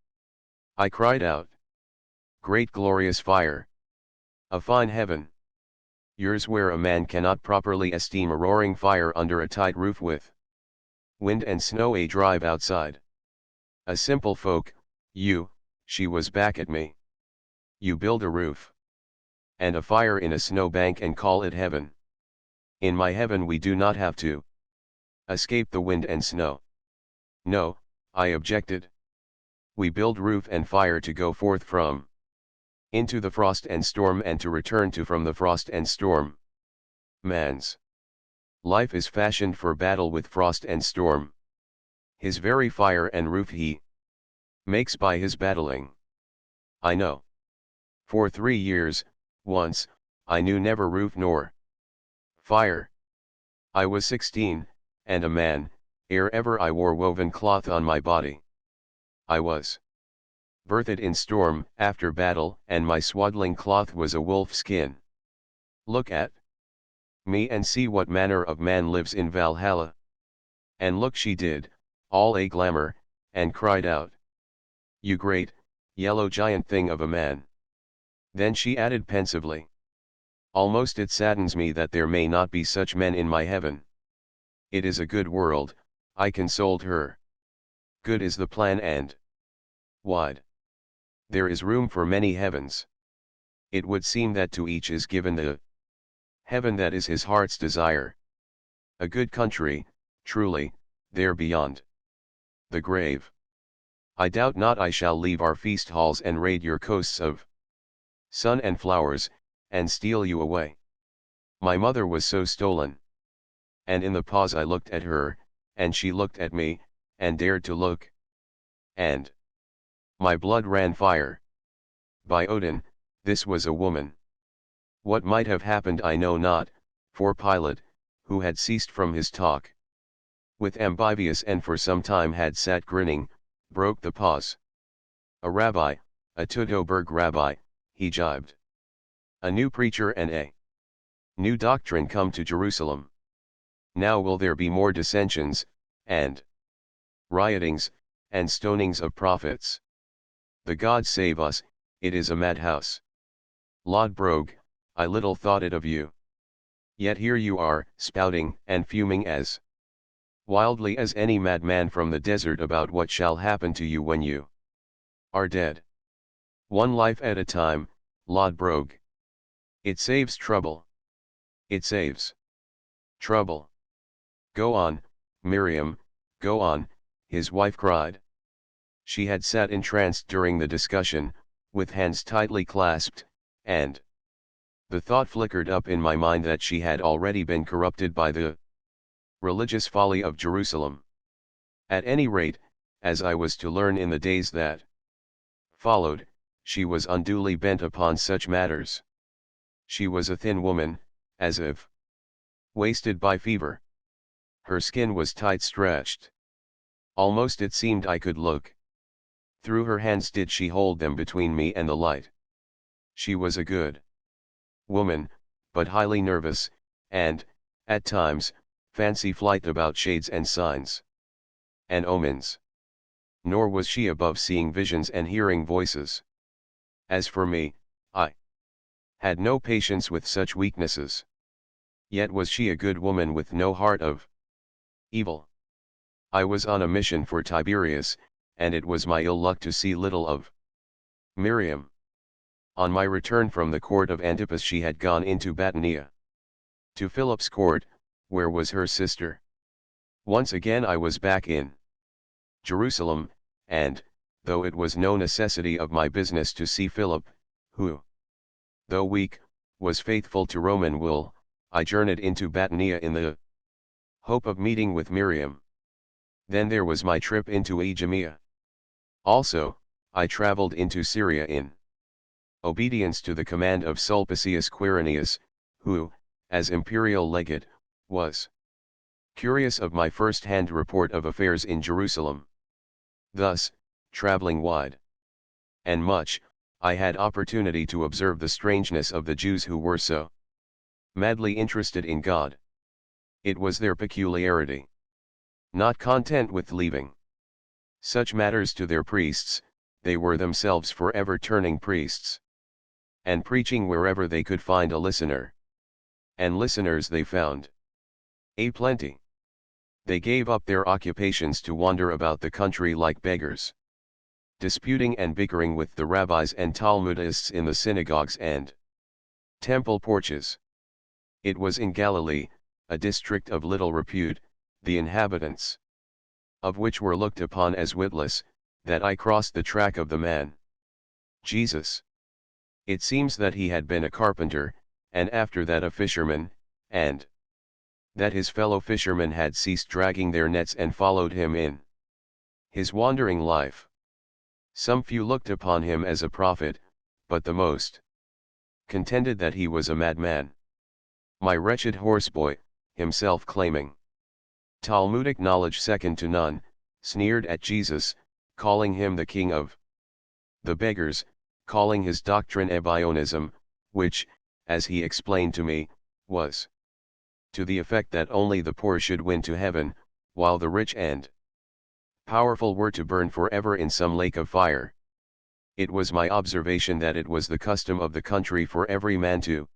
[SPEAKER 1] I cried out. Great glorious fire! A fine heaven! Yours where a man cannot properly esteem a roaring fire under a tight roof with wind and snow a drive outside. A simple folk, you, she was back at me. You build a roof and a fire in a snow bank and call it heaven. In my heaven we do not have to escape the wind and snow. No, I objected. We build roof and fire to go forth from into the frost and storm and to return to from the frost and storm. Man's life is fashioned for battle with frost and storm. His very fire and roof he makes by his battling. I know. For 3 years, once, I knew never roof nor fire. I was 16, and a man, ere ever I wore woven cloth on my body. I was birthed in storm after battle, and my swaddling cloth was a wolf skin. Look at me and see what manner of man lives in Valhalla. And look she did, all a glamour, and cried out. You great, yellow giant thing of a man. Then she added pensively. Almost it saddens me that there may not be such men in my heaven. It is a good world, I consoled her. Good is the plan and wide. There is room for many heavens. It would seem that to each is given the heaven that is his heart's desire. A good country, truly, there beyond the grave. I doubt not I shall leave our feast halls and raid your coasts of sun and flowers, and steal you away. My mother was so stolen. And in the pause I looked at her, and she looked at me, and dared to look. And my blood ran fire. By Odin, this was a woman. What might have happened I know not, for Pilate, who had ceased from his talk with Ambivius and for some time had sat grinning, broke the pause. A rabbi, a Teutoburg rabbi, he jibed. A new preacher and a new doctrine come to Jerusalem. Now will there be more dissensions, and riotings, and stonings of prophets. The gods save us, it is a madhouse. Lodbrog, I little thought it of you. Yet here you are, spouting and fuming as wildly as any madman from the desert about what shall happen to you when you are dead. One life at a time, Lodbrog. It saves trouble. It saves trouble. Go on, Miriam, go on, his wife cried. She had sat entranced during the discussion, with hands tightly clasped, and the thought flickered up in my mind that she had already been corrupted by the religious folly of Jerusalem. At any rate, as I was to learn in the days that followed, she was unduly bent upon such matters. She was a thin woman, as if wasted by fever. Her skin was tight stretched. Almost it seemed I could look through her hands did she hold them between me and the light. She was a good woman, but highly nervous, and, at times, fancy flight about shades and signs and omens. Nor was she above seeing visions and hearing voices. As for me, I had no patience with such weaknesses. Yet was she a good woman with no heart of evil. I was on a mission for Tiberius, and it was my ill luck to see little of Miriam. On my return from the court of Antipas she had gone into Batanea, to Philip's court, where was her sister. Once again I was back in Jerusalem, and, though it was no necessity of my business to see Philip, who, though weak, was faithful to Roman will, I journeyed into Batanea in the hope of meeting with Miriam. Then there was my trip into Idumea. Also, I traveled into Syria in obedience to the command of Sulpicius Quirinius, who, as imperial legate, was curious of my first-hand report of affairs in Jerusalem. Thus, traveling wide and much, I had opportunity to observe the strangeness of the Jews who were so madly interested in God. It was their peculiarity. Not content with leaving such matters to their priests, they were themselves forever turning priests, and preaching wherever they could find a listener. And listeners they found a plenty. They gave up their occupations to wander about the country like beggars, disputing and bickering with the rabbis and Talmudists in the synagogues and temple porches. It was in Galilee, a district of little repute, the inhabitants of which were looked upon as witless, that I crossed the track of the man Jesus. It seems that he had been a carpenter, and after that a fisherman, and that his fellow fishermen had ceased dragging their nets and followed him in his wandering life. Some few looked upon him as a prophet, but the most contended that he was a madman. My wretched horseboy, himself claiming Talmudic knowledge second to none, sneered at Jesus, calling him the king of the beggars, calling his doctrine Ebionism, which, as he explained to me, was to the effect that only the poor should win to heaven, while the rich and powerful were to burn forever in some lake of fire. It was my observation that it was the custom of the country for every man to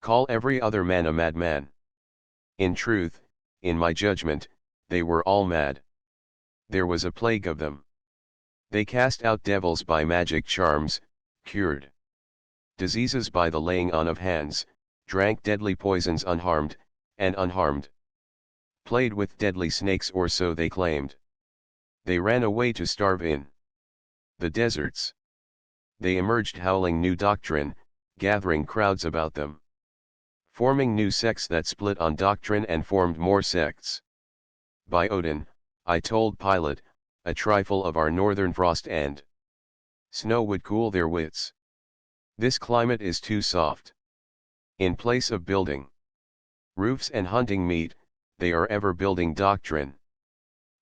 [SPEAKER 1] call every other man a madman. In truth, in my judgment, they were all mad. There was a plague of them. They cast out devils by magic charms, cured diseases by the laying on of hands, drank deadly poisons unharmed, and unharmed played with deadly snakes, or so they claimed. They ran away to starve in the deserts. They emerged howling new doctrine, gathering crowds about them, forming new sects that split on doctrine and formed more sects. By Odin, I told Pilate, a trifle of our northern frost and snow would cool their wits. This climate is too soft. In place of building roofs and hunting meat, they are ever building doctrine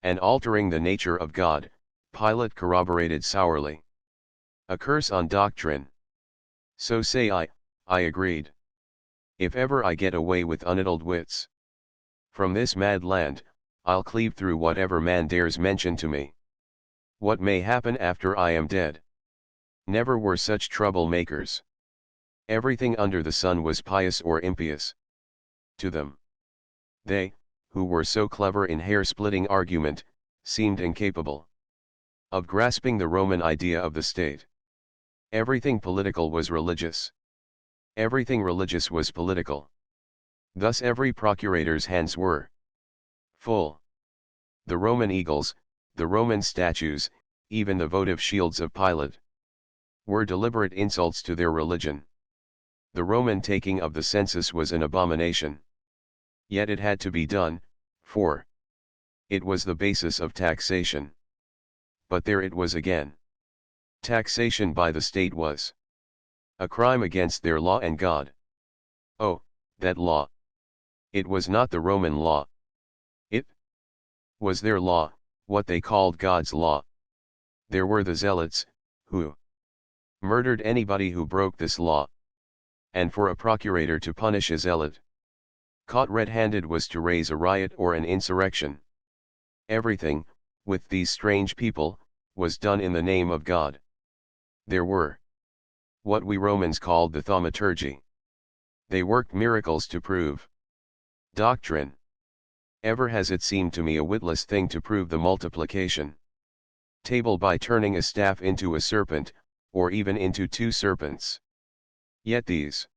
[SPEAKER 1] and altering the nature of God, Pilate corroborated sourly. A curse on doctrine. So say I agreed. If ever I get away with unaddled wits from this mad land, I'll cleave through whatever man dares mention to me what may happen after I am dead. Never were such trouble makers. Everything under the sun was pious or impious to them. They, who were so clever in hair-splitting argument, seemed incapable of grasping the Roman idea of the state. Everything political was religious. Everything religious was political. Thus every procurator's hands were full. The Roman eagles, the Roman statues, even the votive shields of Pilate, were deliberate insults to their religion. The Roman taking of the census was an abomination. Yet it had to be done, for it was the basis of taxation. But there it was again. Taxation by the state was a crime against their law and God. Oh, that law! It was not the Roman law. It was their law, what they called God's law. There were the zealots, who murdered anybody who broke this law. And for a procurator to punish a zealot caught red-handed was to raise a riot or an insurrection. Everything, with these strange people, was done in the name of God. There were what we Romans called the thaumaturgy. They worked miracles to prove doctrine. Ever has it seemed to me a witless thing to prove the multiplication table by turning a staff into a serpent, or even into two serpents. Yet these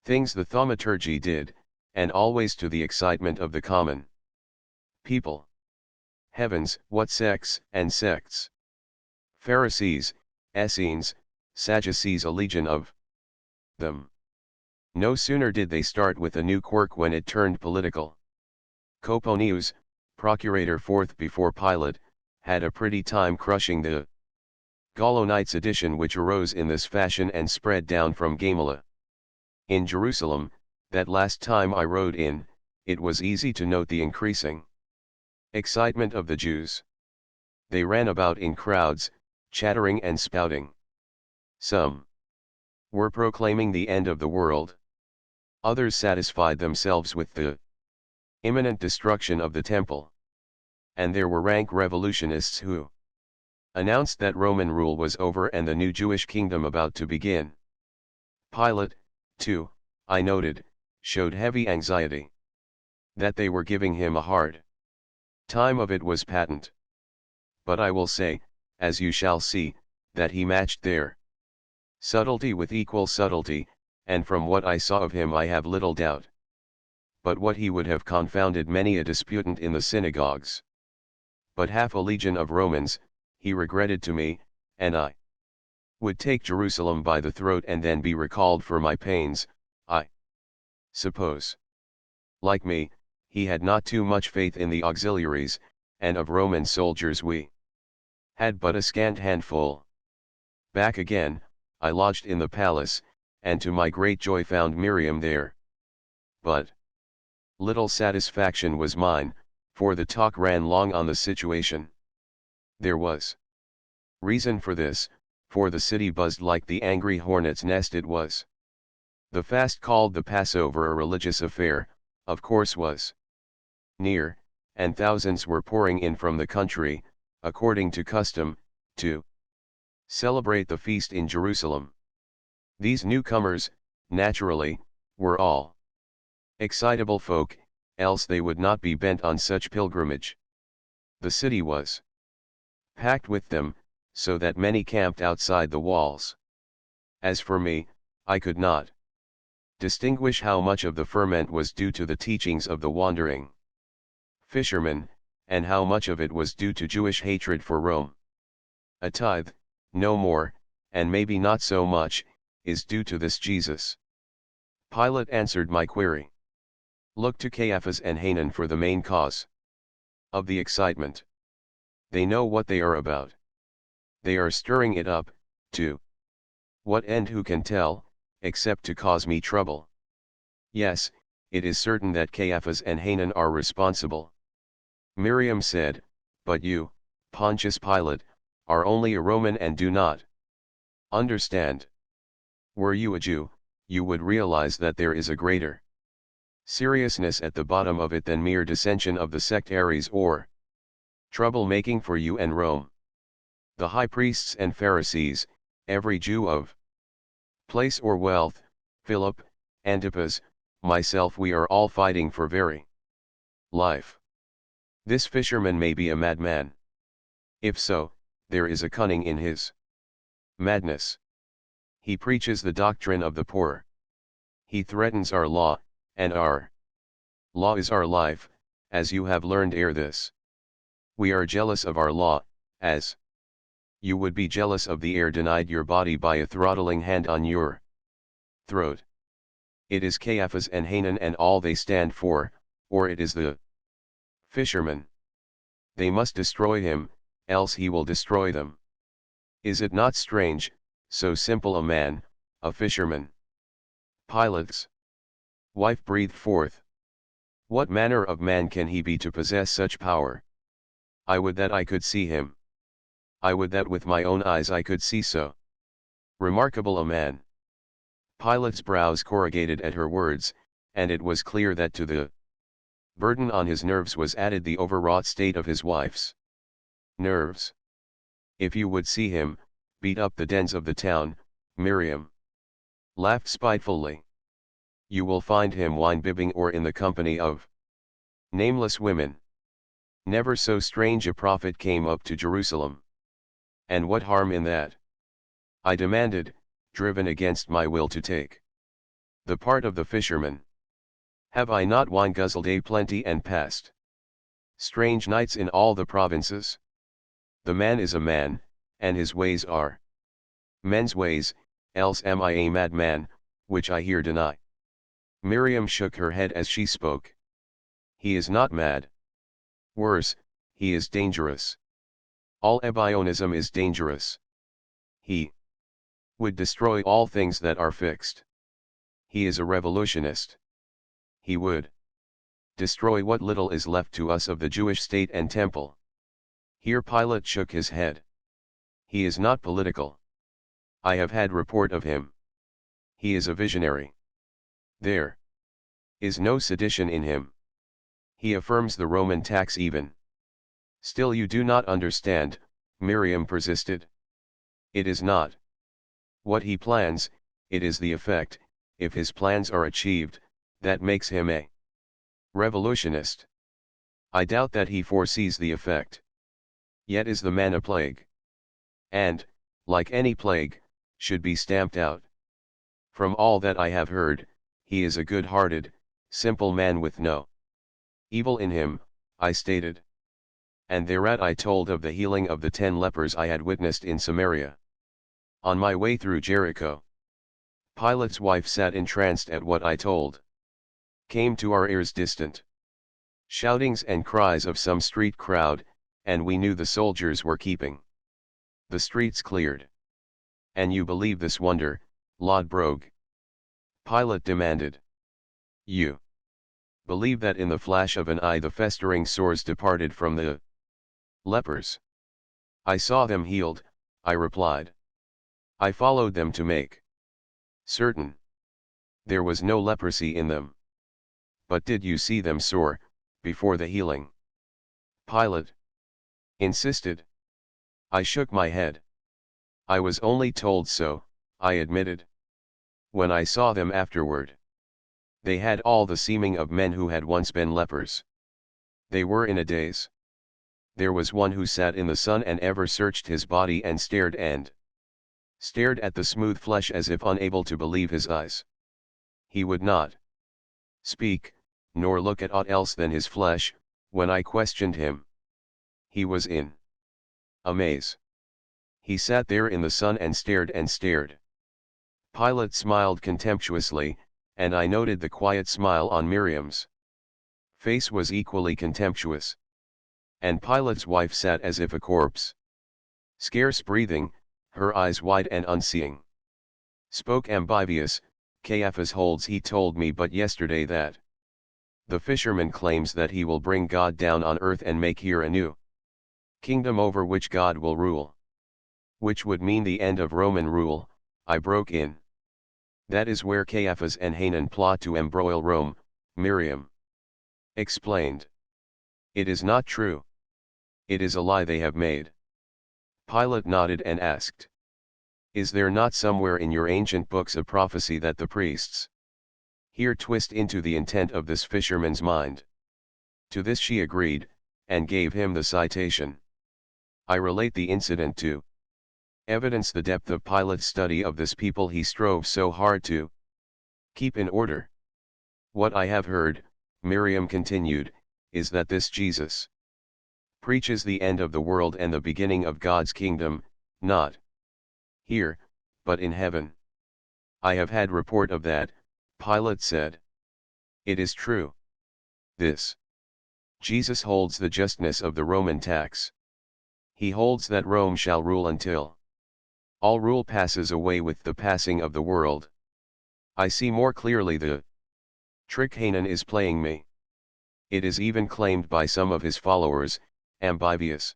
[SPEAKER 1] things the thaumaturgy did, and always to the excitement of the common people. Heavens, what sects and sects! Pharisees, Essenes, Sadducees, a legion of them. No sooner did they start with a new quirk when it turned political. Coponius, procurator fourth before Pilate, had a pretty time crushing the Gaulonites edition which arose in this fashion and spread down from Gamala. In Jerusalem, that last time I rode in, it was easy to note the increasing excitement of the Jews. They ran about in crowds, chattering and spouting. Some were proclaiming the end of the world. Others satisfied themselves with the imminent destruction of the temple. And there were rank revolutionists who announced that Roman rule was over and the new Jewish kingdom about to begin. Pilate, too, I noted, showed heavy anxiety. That they were giving him a hard time of it was patent. But I will say, as you shall see, that he matched their subtlety with equal subtlety, and from what I saw of him I have little doubt. But what he would have confounded many a disputant in the synagogues. But half a legion of Romans, he regretted to me, and I would take Jerusalem by the throat and then be recalled for my pains, I suppose. Like me, he had not too much faith in the auxiliaries, and of Roman soldiers we had but a scant handful. Back again, I lodged in the palace, and to my great joy found Miriam there. But little satisfaction was mine, for the talk ran long on the situation. There was reason for this, for the city buzzed like the angry hornet's nest it was. The fast called the Passover, a religious affair, of course was near, and thousands were pouring in from the country, according to custom, to celebrate the feast in Jerusalem. These newcomers, naturally, were all excitable folk, else they would not be bent on such pilgrimage. The city was packed with them, so that many camped outside the walls. As for me, I could not distinguish how much of the ferment was due to the teachings of the wandering fishermen, and how much of it was due to Jewish hatred for Rome. A tithe, no more, and maybe not so much, is due to this Jesus. Pilate answered my query. Look to Caiaphas and Hanan for the main cause of the excitement. They know what they are about. They are stirring it up, to what end who can tell, except to cause me trouble. Yes, it is certain that Caiaphas and Hanan are responsible. Miriam said, but you, Pontius Pilate, are only a Roman and do not understand. Were you a Jew, you would realize that there is a greater seriousness at the bottom of it than mere dissension of the sectaries or trouble-making for you and Rome. The high priests and Pharisees, every Jew of place or wealth, Philip, Antipas, myself, we are all fighting for very life. This fisherman may be a madman. If so, there is a cunning in his madness. He preaches the doctrine of the poor. He threatens our law, and our law is our life, as you have learned ere this. We are jealous of our law, as you would be jealous of the air denied your body by a throttling hand on your throat. It is Caiaphas and Hanan and all they stand for, or it is the fisherman. They must destroy him, else he will destroy them. Is it not strange, so simple a man, a fisherman? Pilate's wife breathed forth. What manner of man can he be to possess such power? I would that I could see him. I would that with my own eyes I could see so remarkable a man. Pilate's brows corrugated at her words, and it was clear that to the burden on his nerves was added the overwrought state of his wife's nerves. If you would see him, beat up the dens of the town, Miriam laughed spitefully. You will find him wine-bibbing or in the company of nameless women. Never so strange a prophet came up to Jerusalem. And what harm in that? I demanded, driven against my will to take the part of the fisherman. Have I not wine guzzled a plenty and passed strange nights in all the provinces? The man is a man, and his ways are men's ways, else am I a madman, which I here deny. Miriam shook her head as she spoke. He is not mad. Worse, he is dangerous. All Ebionism is dangerous. He would destroy all things that are fixed. He is a revolutionist. He would destroy what little is left to us of the Jewish state and temple. Here Pilate shook his head. He is not political. I have had report of him. He is a visionary. There is no sedition in him. He affirms the Roman tax even. Still you do not understand, Miriam persisted. It is not what he plans, it is the effect, if his plans are achieved, that makes him a revolutionist. I doubt that he foresees the effect. Yet is the man a plague. And, like any plague, should be stamped out. From all that I have heard, he is a good-hearted, simple man with no evil in him, I stated. And thereat I told of the healing of the 10 lepers I had witnessed in Samaria. On my way through Jericho, Pilate's wife sat entranced at what I told. Came to our ears distant shoutings and cries of some street crowd, and we knew the soldiers were keeping the streets cleared. And you believe this wonder, Lodbrog? Pilate demanded. You believe that in the flash of an eye the festering sores departed from the lepers? I saw them healed, I replied. I followed them to make certain there was no leprosy in them. But did you see them sore, before the healing? Pilate insisted. I shook my head. I was only told so, I admitted. When I saw them afterward, they had all the seeming of men who had once been lepers. They were in a daze. There was one who sat in the sun and ever searched his body and stared at the smooth flesh as if unable to believe his eyes. He would not speak, nor look at aught else than his flesh, when I questioned him. He was in a maze. He sat there in the sun and stared and stared. Pilate smiled contemptuously, and I noted the quiet smile on Miriam's face was equally contemptuous. And Pilate's wife sat as if a corpse, scarce breathing, her eyes wide and unseeing. Spoke Ambivius, Caiaphas holds he told me but yesterday that the fisherman claims that he will bring God down on earth and make here a new kingdom over which God will rule. Which would mean the end of Roman rule, I broke in. That is where Caiaphas and Hanan plot to embroil Rome, Miriam explained. It is not true. It is a lie they have made. Pilate nodded and asked. Is there not somewhere in your ancient books a prophecy that the priests here twist into the intent of this fisherman's mind? To this she agreed, and gave him the citation. I relate the incident to evidence the depth of Pilate's study of this people he strove so hard to keep in order. What I have heard, Miriam continued, is that this Jesus preaches the end of the world and the beginning of God's kingdom, not here, but in heaven. I have had report of that, Pilate said. It is true. This Jesus holds the justness of the Roman tax. He holds that Rome shall rule until all rule passes away with the passing of the world. I see more clearly the trick Hanan is playing me. It is even claimed by some of his followers, Ambivius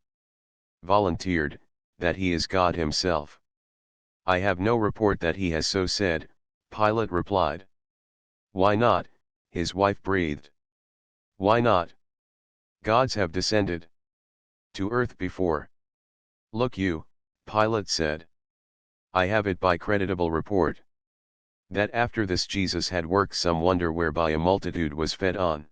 [SPEAKER 1] volunteered, that he is God himself. I have no report that he has so said, Pilate replied. Why not? His wife breathed. Why not? Gods have descended to earth before. Look you, Pilate said. I have it by creditable report, that after this Jesus had worked some wonder whereby a multitude was fed on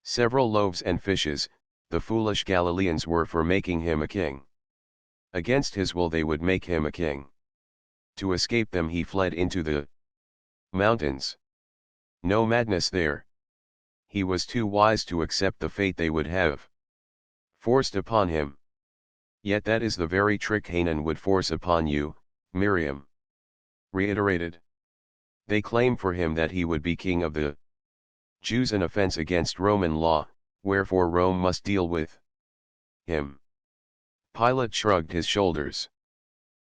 [SPEAKER 1] several loaves and fishes. The foolish Galileans were for making him a king. Against his will they would make him a king. To escape them he fled into the mountains. No madness there. He was too wise to accept the fate they would have forced upon him. Yet that is the very trick Hanan would force upon you, Miriam reiterated. They claim for him that he would be king of the Jews, an offense against Roman law, wherefore Rome must deal with him. Pilate shrugged his shoulders.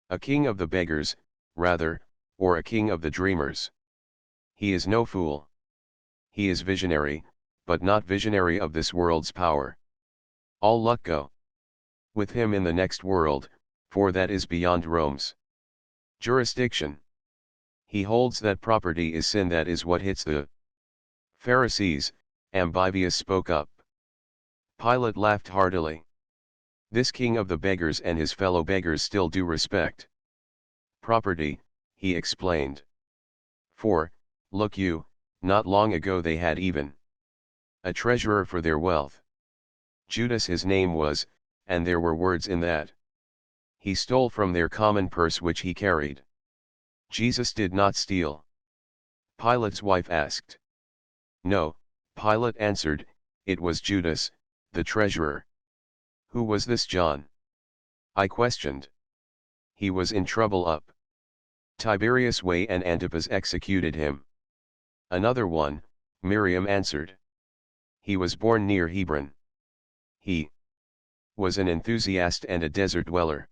[SPEAKER 1] A king of the beggars, rather, or a king of the dreamers. He is no fool. He is visionary, but not visionary of this world's power. All luck go with him in the next world, for that is beyond Rome's jurisdiction. He holds that property is sin. That is what hits the Pharisees. Ambivius spoke up. Pilate laughed heartily. This king of the beggars and his fellow beggars still do respect property, he explained. For, look you, not long ago they had even a treasurer for their wealth. Judas his name was, and there were words in that he stole from their common purse which he carried. Jesus did not steal. Pilate's wife asked. No, Pilate answered, it was Judas, the treasurer. Who was this John? I questioned. He was in trouble up Tiberius way and Antipas executed him. Another one, Miriam answered. He was born near Hebron. He was an enthusiast and a desert dweller.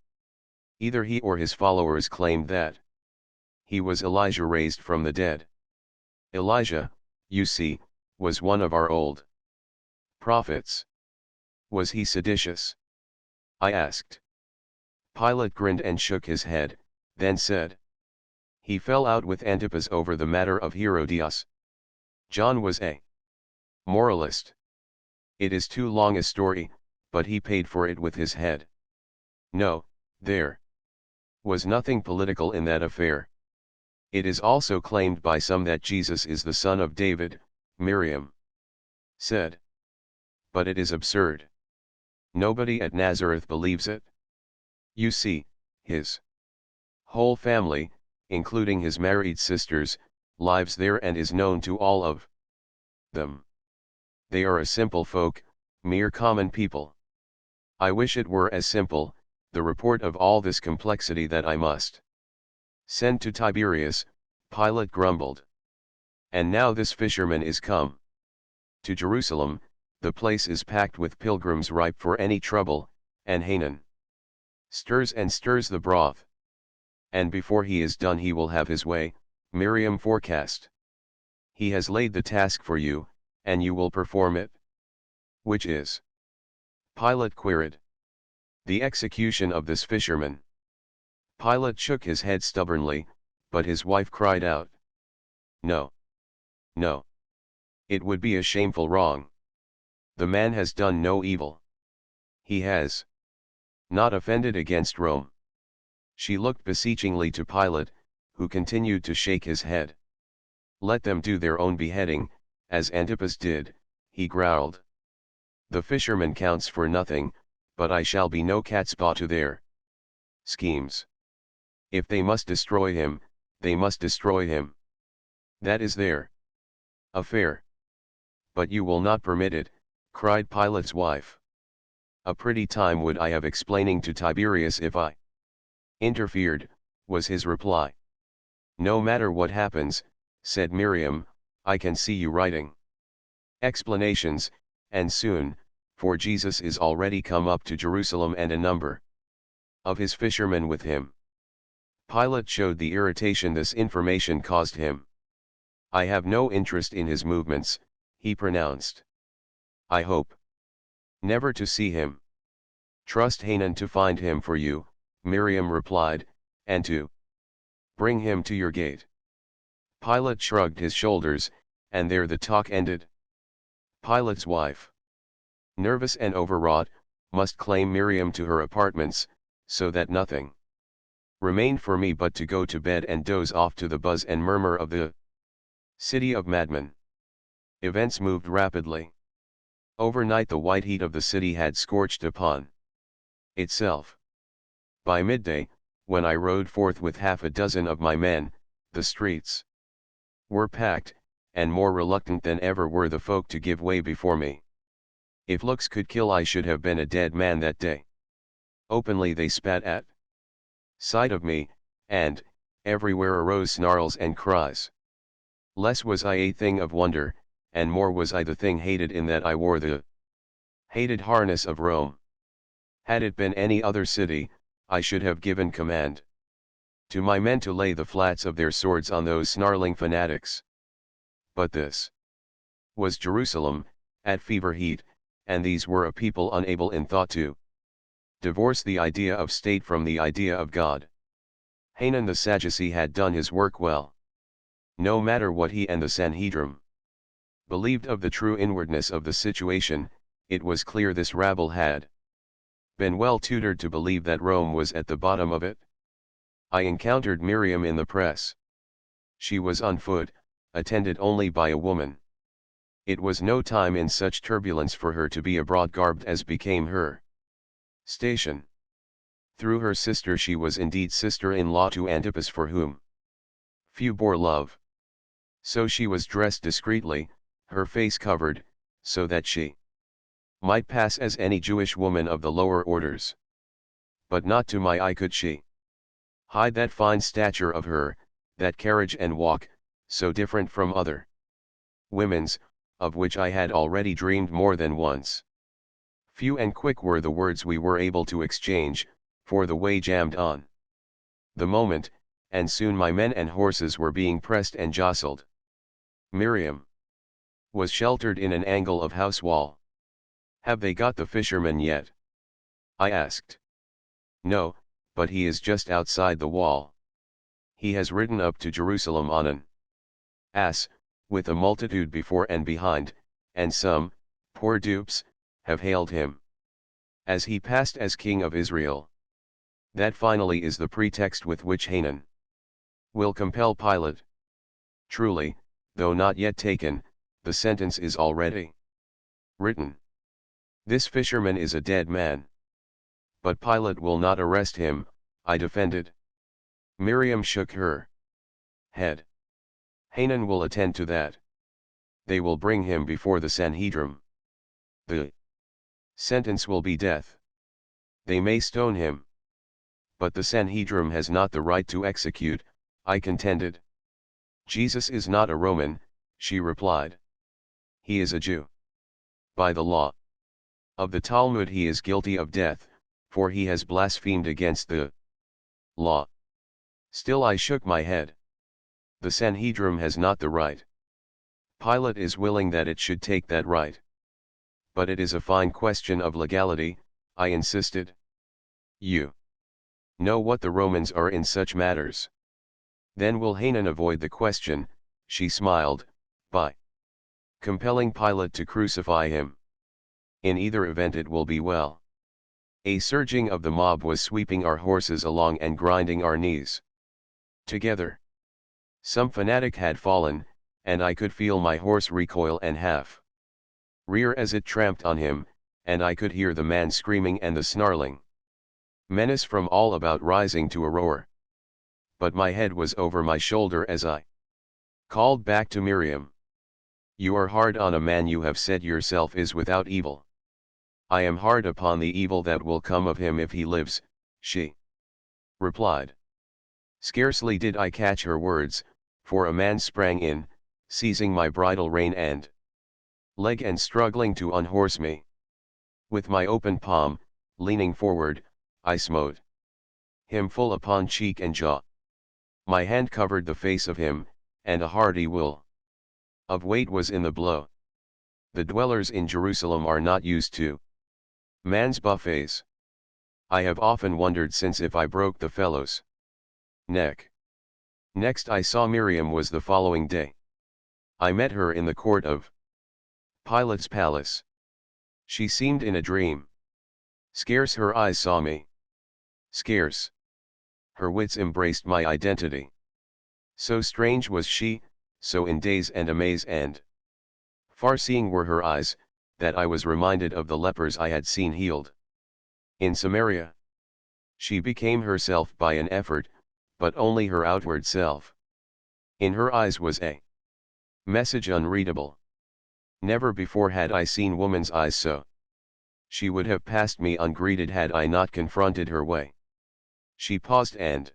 [SPEAKER 1] Either he or his followers claimed that he was Elijah raised from the dead. Elijah, you see, was one of our old prophets. Was he seditious? I asked. Pilate grinned and shook his head, then said. He fell out with Antipas over the matter of Herodias. John was a moralist. It is too long a story, but he paid for it with his head. No, there was nothing political in that affair. It is also claimed by some that Jesus is the son of David, Miriam said. But it is absurd. Nobody at Nazareth believes it. You see, his whole family, including his married sisters, lives there and is known to all of them. They are a simple folk, mere common people. I wish it were as simple, the report of all this complexity that I must send to Tiberius, Pilate grumbled. And now this fisherman is come to Jerusalem, the place is packed with pilgrims ripe for any trouble, and Hanan stirs and stirs the broth. And before he is done he will have his way, Miriam forecast. He has laid the task for you, and you will perform it. Which is? Pilate queried. The execution of this fisherman. Pilate shook his head stubbornly, but his wife cried out. No. No. It would be a shameful wrong. The man has done no evil. He has not offended against Rome. She looked beseechingly to Pilate, who continued to shake his head. Let them do their own beheading, as Antipas did, he growled. The fisherman counts for nothing, but I shall be no catspaw to their schemes. If they must destroy him, they must destroy him. That is their affair. But you will not permit it, cried Pilate's wife. A pretty time would I have explaining to Tiberius if I interfered, was his reply. No matter what happens, said Miriam, I can see you writing explanations, and soon, for Jesus is already come up to Jerusalem and a number of his fishermen with him. Pilate showed the irritation this information caused him. I have no interest in his movements, he pronounced. I hope never to see him. Trust Hanan to find him for you, Miriam replied, and to bring him to your gate. Pilate shrugged his shoulders, and there the talk ended. Pilate's wife, nervous and overwrought, must claim Miriam to her apartments, so that nothing Remained for me but to go to bed and doze off to the buzz and murmur of the city of madmen. Events moved rapidly. Overnight the white heat of the city had scorched upon itself. By midday, when I rode forth with half a dozen of my men, the streets were packed, and more reluctant than ever were the folk to give way before me. If looks could kill, I should have been a dead man that day. Openly they spat at sight of me, and everywhere arose snarls and cries. Less was I a thing of wonder, and more was I the thing hated, in that I wore the hated harness of Rome. Had it been any other city, I should have given command to my men to lay the flats of their swords on those snarling fanatics. But this was Jerusalem, at fever heat, and these were a people unable in thought to divorce the idea of state from the idea of God. Hanan the Sadducee had done his work well. No matter what he and the Sanhedrim believed of the true inwardness of the situation, it was clear this rabble had been well tutored to believe that Rome was at the bottom of it. I encountered Miriam in the press. She was on foot, attended only by a woman. It was no time in such turbulence for her to be abroad garbed as became her station. Through her sister she was indeed sister-in-law to Antipas, for whom few bore love. So she was dressed discreetly, her face covered, so that she might pass as any Jewish woman of the lower orders. But not to my eye could she hide that fine stature of her, that carriage and walk, so different from other women's, of which I had already dreamed more than once. Few and quick were the words we were able to exchange, for the way jammed on the moment, and soon my men and horses were being pressed and jostled. Miriam was sheltered in an angle of house wall. "Have they got the fisherman yet?" I asked. "No, but he is just outside the wall. He has ridden up to Jerusalem on an ass, with a multitude before and behind, and some, poor dupes, have hailed him as he passed as King of Israel." That finally is the pretext with which Hanan will compel Pilate. Truly, though not yet taken, the sentence is already written. This fisherman is a dead man. But Pilate will not arrest him, I defended. Miriam shook her head. Hanan will attend to that. They will bring him before the Sanhedrim. The sentence will be death. They may stone him. But the Sanhedrim has not the right to execute, I contended. Jesus is not a Roman, she replied. He is a Jew. By the law of the Talmud he is guilty of death, for he has blasphemed against the law. Still I shook my head. The Sanhedrim has not the right. Pilate is willing that it should take that right. But it is a fine question of legality, I insisted. You know what the Romans are in such matters. Then will Hanan avoid the question, she smiled, by compelling Pilate to crucify him. In either event it will be well. A surging of the mob was sweeping our horses along and grinding our knees together. Some fanatic had fallen, and I could feel my horse recoil and half rear as it tramped on him, and I could hear the man screaming and the snarling menace from all about rising to a roar. But my head was over my shoulder as I called back to Miriam. You are hard on a man you have said yourself is without evil. I am hard upon the evil that will come of him if he lives, she replied. Scarcely did I catch her words, for a man sprang in, seizing my bridle rein and leg and struggling to unhorse me. With my open palm, leaning forward, I smote him full upon cheek and jaw. My hand covered the face of him, and a hearty will of weight was in the blow. The dwellers in Jerusalem are not used to man's buffets. I have often wondered since if I broke the fellow's neck. Next I saw Miriam was the following day. I met her in the court of Pilate's palace. She seemed in a dream. Scarce her eyes saw me. Scarce Her wits embraced my identity. So strange was she, so in daze and amaze and far-seeing were her eyes, that I was reminded of the lepers I had seen healed in Samaria. She became herself by an effort, but only her outward self. In her eyes was a message unreadable. Never before had I seen woman's eyes so. She would have passed me ungreeted had I not confronted her way. She paused and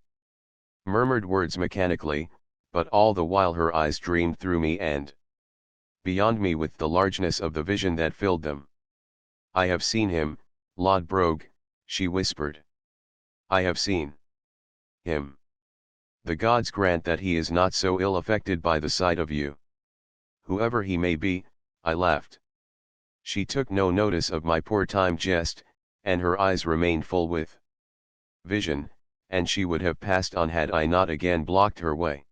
[SPEAKER 1] murmured words mechanically, but all the while her eyes dreamed through me and beyond me with the largeness of the vision that filled them. I have seen him, Lord Brogue, she whispered. I have seen him. The gods grant that he is not so ill affected by the sight of you. Whoever he may be, I laughed. She took no notice of my poor timed jest, and her eyes remained full with vision, and she would have passed on had I not again blocked her way.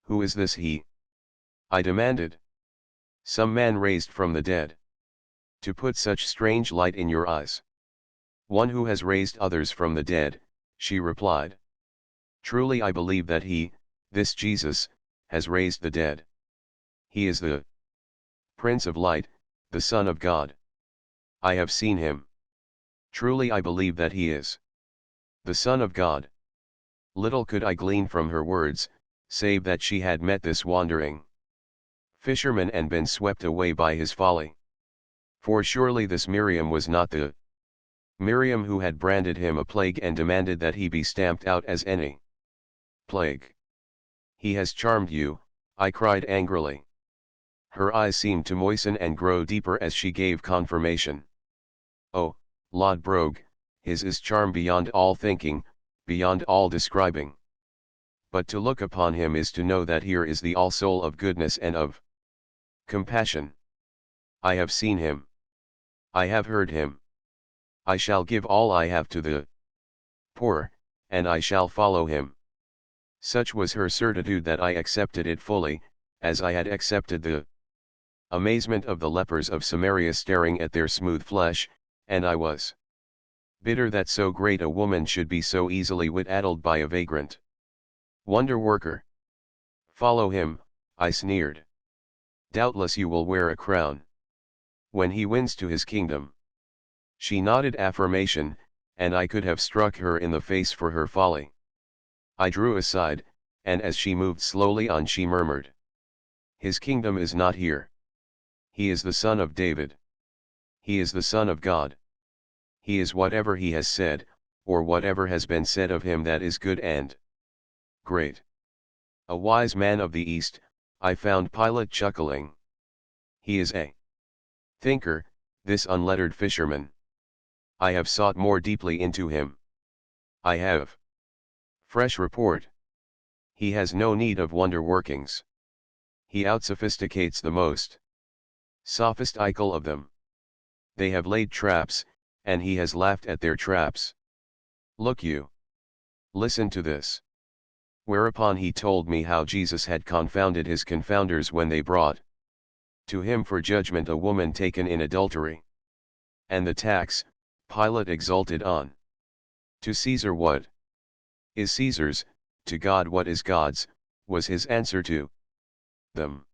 [SPEAKER 1] Who is this he? I demanded. Some man raised from the dead. To put such strange light in your eyes. One who has raised others from the dead, she replied. Truly I believe that he, this Jesus, has raised the dead. He is the Prince of Light, the Son of God. I have seen him. Truly I believe that he is the Son of God. Little could I glean from her words, save that she had met this wandering fisherman and been swept away by his folly. For surely this Miriam was not the Miriam who had branded him a plague and demanded that he be stamped out as any plague. He has charmed you, I cried angrily. Her eyes seemed to moisten and grow deeper as she gave confirmation. Oh, Lord Brogue, his is charm beyond all thinking, beyond all describing. But to look upon him is to know that here is the all soul of goodness and of compassion. I have seen him. I have heard him. I shall give all I have to the poor, and I shall follow him. Such was her certitude that I accepted it fully, as I had accepted the amazement of the lepers of Samaria staring at their smooth flesh, and I was bitter that so great a woman should be so easily wit-addled by a vagrant wonder-worker. Follow him, I sneered. Doubtless you will wear a crown when he wins to his kingdom. She nodded affirmation, and I could have struck her in the face for her folly. I drew aside, and as she moved slowly on she murmured. His kingdom is not here. He is the Son of David. He is the Son of God. He is whatever he has said, or whatever has been said of him that is good and great. A wise man of the East, I found Pilate chuckling. He is a thinker, this unlettered fisherman. I have sought more deeply into him. I have fresh report. He has no need of wonder workings. He out-sophisticates the most sophistical of them. They have laid traps, and he has laughed at their traps. Look you. Listen to this. Whereupon he told me how Jesus had confounded his confounders when they brought to him for judgment a woman taken in adultery. And the tax, Pilate exulted on. To Caesar what is Caesar's, to God what is God's, was his answer to them.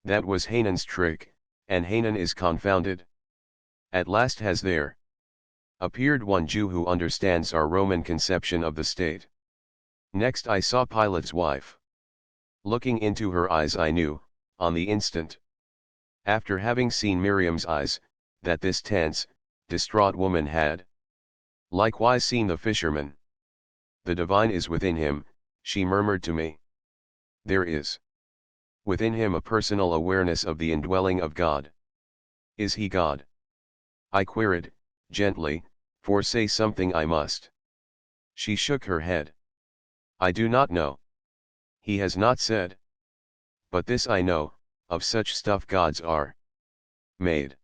[SPEAKER 1] That was Hanan's trick, and Hanan is confounded. At last has there appeared one Jew who understands our Roman conception of the state. Next I saw Pilate's wife. Looking into her eyes I knew, on the instant, after having seen Miriam's eyes, that this tense, distraught woman had likewise seen the fisherman. The divine is within him, she murmured to me. There is within him a personal awareness of the indwelling of God. Is he God? I queried, gently, for say something I must. She shook her head. I do not know. He has not said. But this I know, of such stuff gods are made.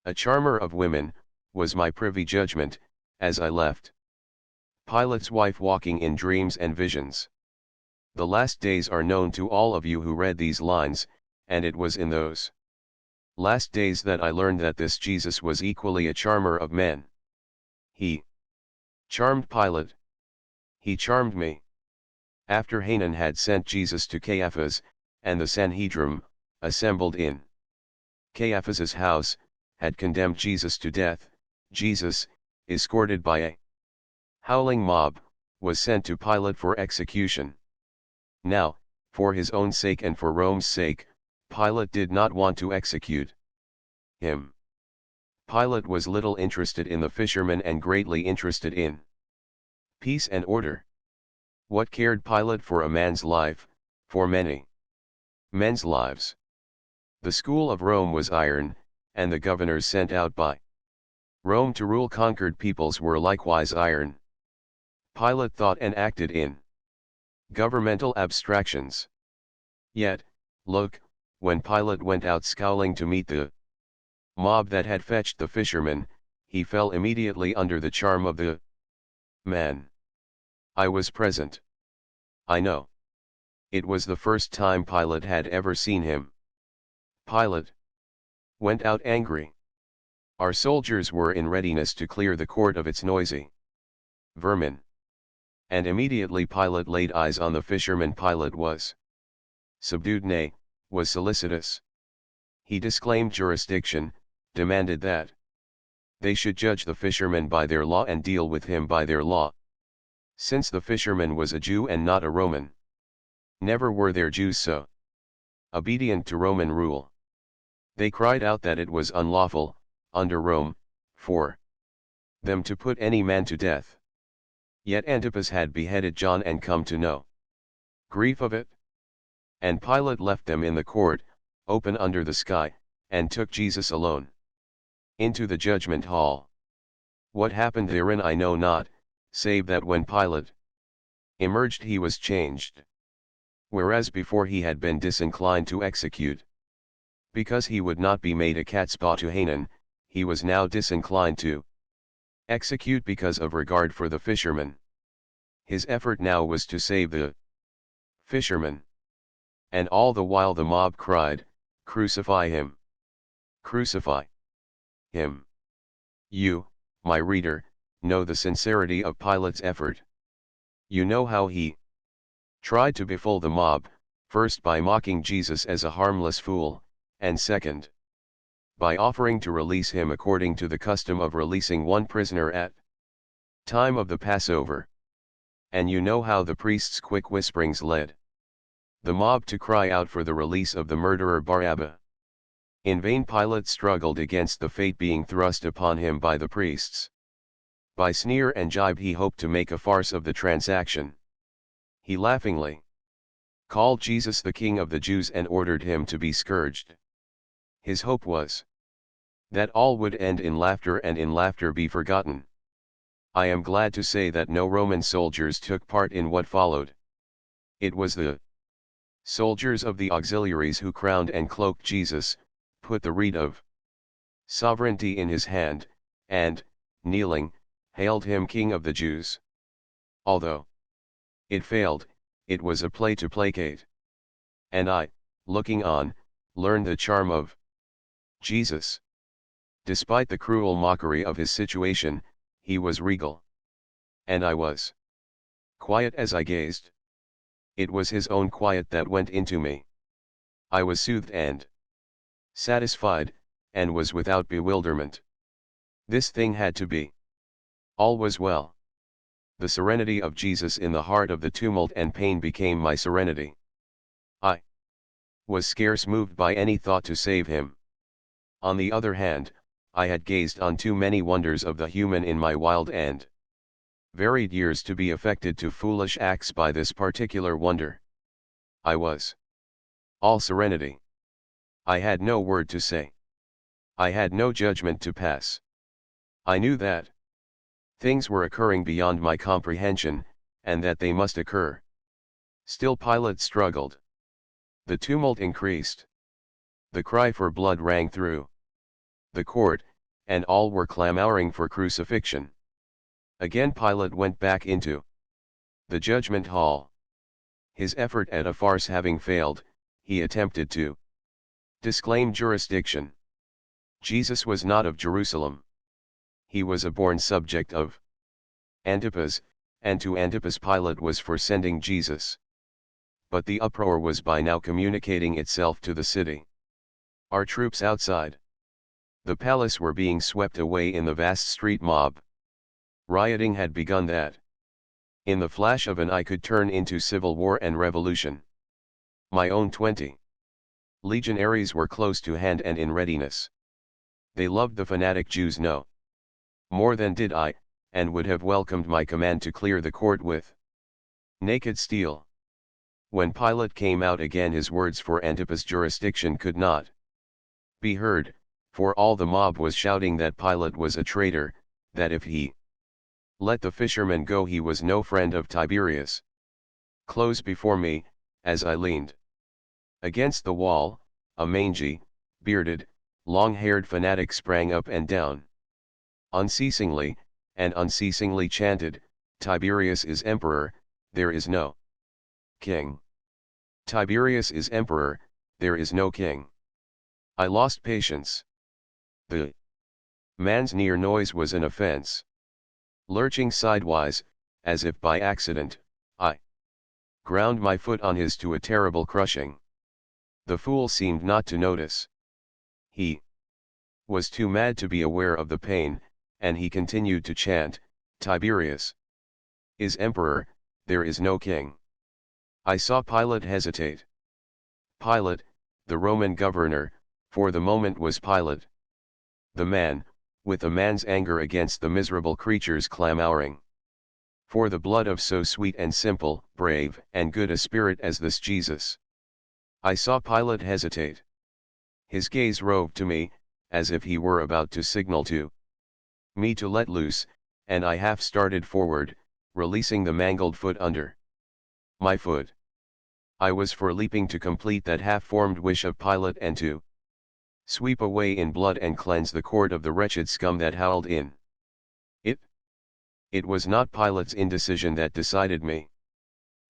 [SPEAKER 1] A charmer of women, was my privy judgment, as I left Pilate's wife walking in dreams and visions. The last days are known to all of you who read these lines, and it was in those last days that I learned that this Jesus was equally a charmer of men. He charmed Pilate. He charmed me. After Hanan had sent Jesus to Caiaphas, and the Sanhedrim, assembled in Caiaphas's house, had condemned Jesus to death, Jesus, escorted by a howling mob, was sent to Pilate for execution. Now, for his own sake and for Rome's sake, Pilate did not want to execute him. Pilate was little interested in the fishermen and greatly interested in peace and order. What cared Pilate for a man's life, for many men's lives? The school of Rome was iron, and the governors sent out by Rome to rule conquered peoples were likewise iron. Pilate thought and acted in governmental abstractions. Yet, look, when Pilate went out scowling to meet the mob that had fetched the fishermen, he fell immediately under the charm of the man. I was present. I know. It was the first time Pilate had ever seen him. Pilate went out angry. Our soldiers were in readiness to clear the court of its noisy vermin. And immediately Pilate laid eyes on the fishermen. Pilate was subdued, nay, was solicitous. He disclaimed jurisdiction, demanded that they should judge the fisherman by their law and deal with him by their law. Since the fisherman was a Jew and not a Roman. Never were there Jews so obedient to Roman rule. They cried out that it was unlawful, under Rome, for them to put any man to death. Yet Antipas had beheaded John and come to no grief of it. And Pilate left them in the court, open under the sky, and took Jesus alone into the judgment hall. What happened therein I know not, save that when Pilate emerged he was changed. Whereas before he had been disinclined to execute, because he would not be made a catspaw to Hanan, he was now disinclined to execute because of regard for the fisherman. His effort now was to save the fisherman. And all the while the mob cried, "Crucify him! Crucify him!" You, my reader, know the sincerity of Pilate's effort. You know how he tried to befool the mob, first by mocking Jesus as a harmless fool, and second, by offering to release him according to the custom of releasing one prisoner at time of the Passover. And you know how the priest's quick whisperings led the mob to cry out for the release of the murderer Barabbas. In vain Pilate struggled against the fate being thrust upon him by the priests. By sneer and jibe he hoped to make a farce of the transaction. He laughingly called Jesus the King of the Jews and ordered him to be scourged. His hope was that all would end in laughter and in laughter be forgotten. I am glad to say that no Roman soldiers took part in what followed. It was the soldiers of the auxiliaries who crowned and cloaked Jesus, put the reed of sovereignty in his hand, and, kneeling, hailed him King of the Jews. Although it failed, it was a play to placate. And I, looking on, learned the charm of Jesus. Despite the cruel mockery of his situation, he was regal. And I was quiet as I gazed. It was his own quiet that went into me. I was soothed and satisfied, and was without bewilderment. This thing had to be. All was well. The serenity of Jesus in the heart of the tumult and pain became my serenity. I was scarce moved by any thought to save him. On the other hand, I had gazed on too many wonders of the human in my wild and varied years to be affected to foolish acts by this particular wonder. I was all serenity. I had no word to say. I had no judgment to pass. I knew that things were occurring beyond my comprehension, and that they must occur. Still Pilate struggled. The tumult increased. The cry for blood rang through the court, and all were clamoring for crucifixion. Again Pilate went back into the judgment hall. His effort at a farce having failed, he attempted to disclaim jurisdiction. Jesus was not of Jerusalem. He was a born subject of Antipas, and to Antipas Pilate was for sending Jesus. But the uproar was by now communicating itself to the city. Our troops outside the palace were being swept away in the vast street mob. Rioting had begun that in the flash of an eye could turn into civil war and revolution. My own 20 legionaries were close to hand and in readiness. They loved the fanatic Jews no more than did I, and would have welcomed my command to clear the court with naked steel. When Pilate came out again, his words for Antipas' jurisdiction could not be heard, for all the mob was shouting that Pilate was a traitor, that if he let the fishermen go he was no friend of Tiberius. Close before me, as I leaned against the wall, a mangy, bearded, long-haired fanatic sprang up and down. Unceasingly, and unceasingly chanted, "Tiberius is emperor, there is no king. Tiberius is emperor, there is no king." I lost patience. The man's near noise was an offense. Lurching sidewise, as if by accident, I ground my foot on his to a terrible crushing. The fool seemed not to notice. He was too mad to be aware of the pain, and he continued to chant, "Tiberius is emperor, there is no king." I saw Pilate hesitate. Pilate, the Roman governor, for the moment was Pilate. The man, with a man's anger against the miserable creatures clamouring for the blood of so sweet and simple, brave and good a spirit as this Jesus. I saw Pilate hesitate. His gaze roved to me, as if he were about to signal to me to let loose, and I half started forward, releasing the mangled foot under my foot. I was for leaping to complete that half-formed wish of Pilate and to sweep away in blood and cleanse the court of the wretched scum that howled in it. It was not Pilate's indecision that decided me.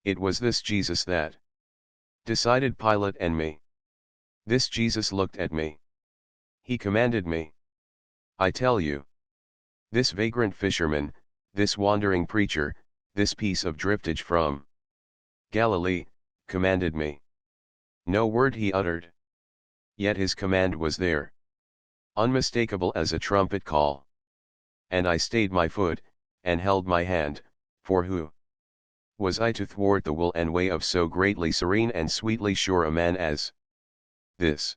[SPEAKER 1] It was this Jesus that decided Pilate and me. This Jesus looked at me. He commanded me. I tell you, this vagrant fisherman, this wandering preacher, this piece of driftage from Galilee, commanded me. No word he uttered. Yet his command was there, unmistakable as a trumpet call. And I stayed my foot, and held my hand, for who was I to thwart the will and way of so greatly serene and sweetly sure a man as this?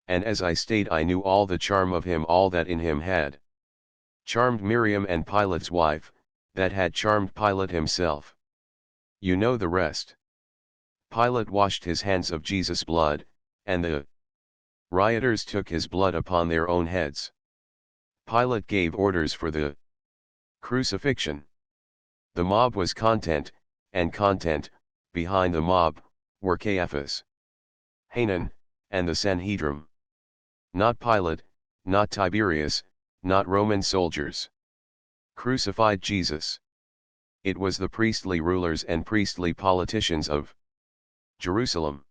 [SPEAKER 1] And as I stayed I knew all the charm of him, all that in him had charmed Miriam and Pilate's wife, that had charmed Pilate himself. You know the rest. Pilate washed his hands of Jesus' blood, and the rioters took his blood upon their own heads. Pilate gave orders for the crucifixion. The mob was content, and content, behind the mob, were Caiaphas, Hanan, and the Sanhedrim. Not Pilate, not Tiberius, not Roman soldiers crucified Jesus. It was the priestly rulers and priestly politicians of Jerusalem.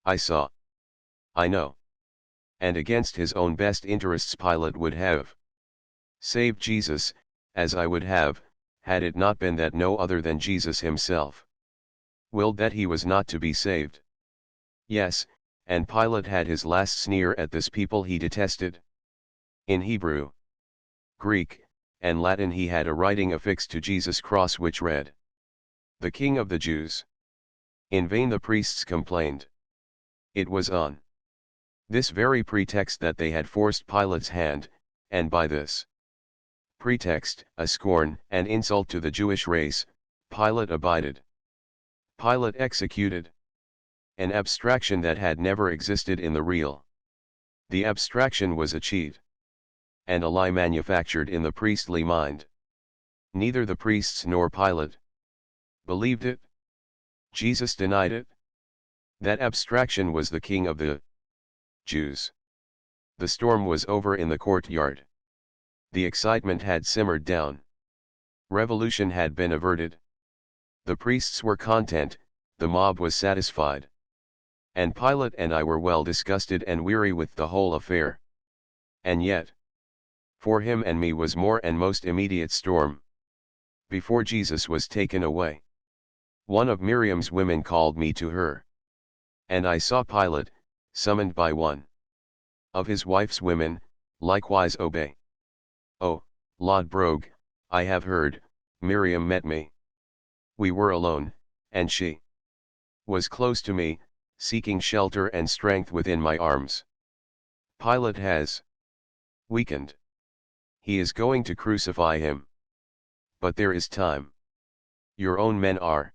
[SPEAKER 1] I saw. I know. And against his own best interests Pilate would have saved Jesus, as I would have, had it not been that no other than Jesus himself willed that he was not to be saved. Yes, and Pilate had his last sneer at this people he detested. In Hebrew, Greek, and Latin he had a writing affixed to Jesus' cross which read, "The King of the Jews." In vain the priests complained. It was on this very pretext that they had forced Pilate's hand, and by this pretext, a scorn and insult to the Jewish race, Pilate abided. Pilate executed an abstraction that had never existed in the real. The abstraction was a cheat and a lie manufactured in the priestly mind. Neither the priests nor Pilate believed it. Jesus denied it. That abstraction was the King of the Jews. The storm was over in the courtyard. The excitement had simmered down. Revolution had been averted. The priests were content, the mob was satisfied. And Pilate and I were well disgusted and weary with the whole affair. And yet, for him and me was more and most immediate storm. before Jesus was taken away. One of Miriam's women called me to her. And I saw Pilate, summoned by one of his wife's women, likewise obey. Oh, Lodbrog, I have heard, Miriam met me. We were alone, and she was close to me, seeking shelter and strength within my arms. Pilate has weakened. He is going to crucify him. But there is time. Your own men are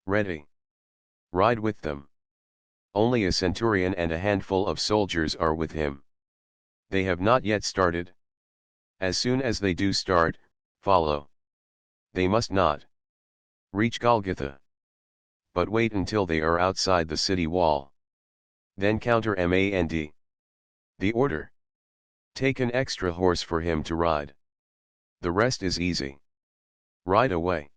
[SPEAKER 1] ready. Ride with them. Only a centurion and a handful of soldiers are with him. They have not yet started. As soon as they do start, follow. They must not reach Golgotha, but wait until they are outside the city wall. Then countermand the order. Take an extra horse for him to ride. The rest is easy. Ride away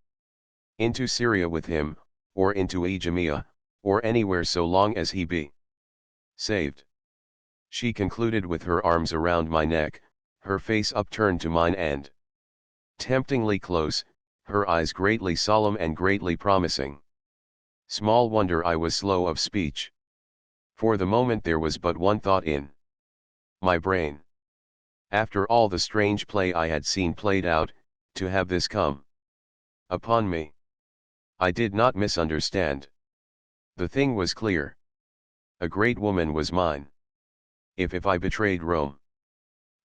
[SPEAKER 1] into Syria with him, or into Idumea, or anywhere so long as he be saved. She concluded with her arms around my neck, her face upturned to mine and temptingly close, her eyes greatly solemn and greatly promising. Small wonder I was slow of speech. For the moment there was but one thought in my brain. After all the strange play I had seen played out, to have this come upon me. I did not misunderstand. The thing was clear. A great woman was mine. If I betrayed Rome.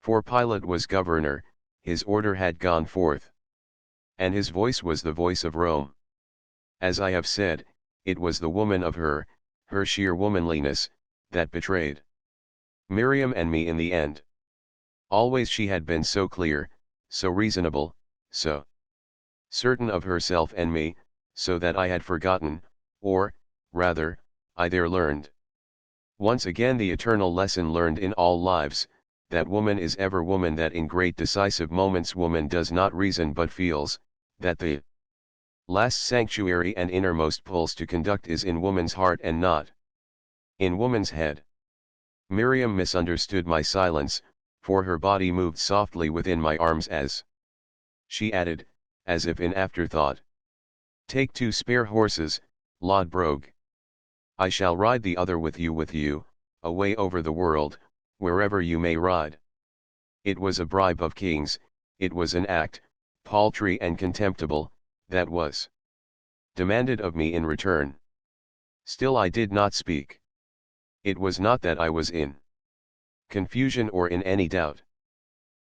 [SPEAKER 1] For Pilate was governor, his order had gone forth. And his voice was the voice of Rome. As I have said, it was the woman of her sheer womanliness, that betrayed Miriam and me in the end. Always she had been so clear, so reasonable, so certain of herself and me, so that I had forgotten, or, rather, I there learned once again the eternal lesson learned in all lives, that woman is ever woman, that in great decisive moments woman does not reason but feels, that the last sanctuary and innermost pulse to conduct is in woman's heart and not in woman's head. Miriam misunderstood my silence, for her body moved softly within my arms as she added, as if in afterthought, "Take 2 spare horses, Lodbrog. I shall ride the other with you, away over the world, wherever you may ride." It was a bribe of kings, it was an act, paltry and contemptible, that was demanded of me in return. Still I did not speak. It was not that I was in confusion or in any doubt.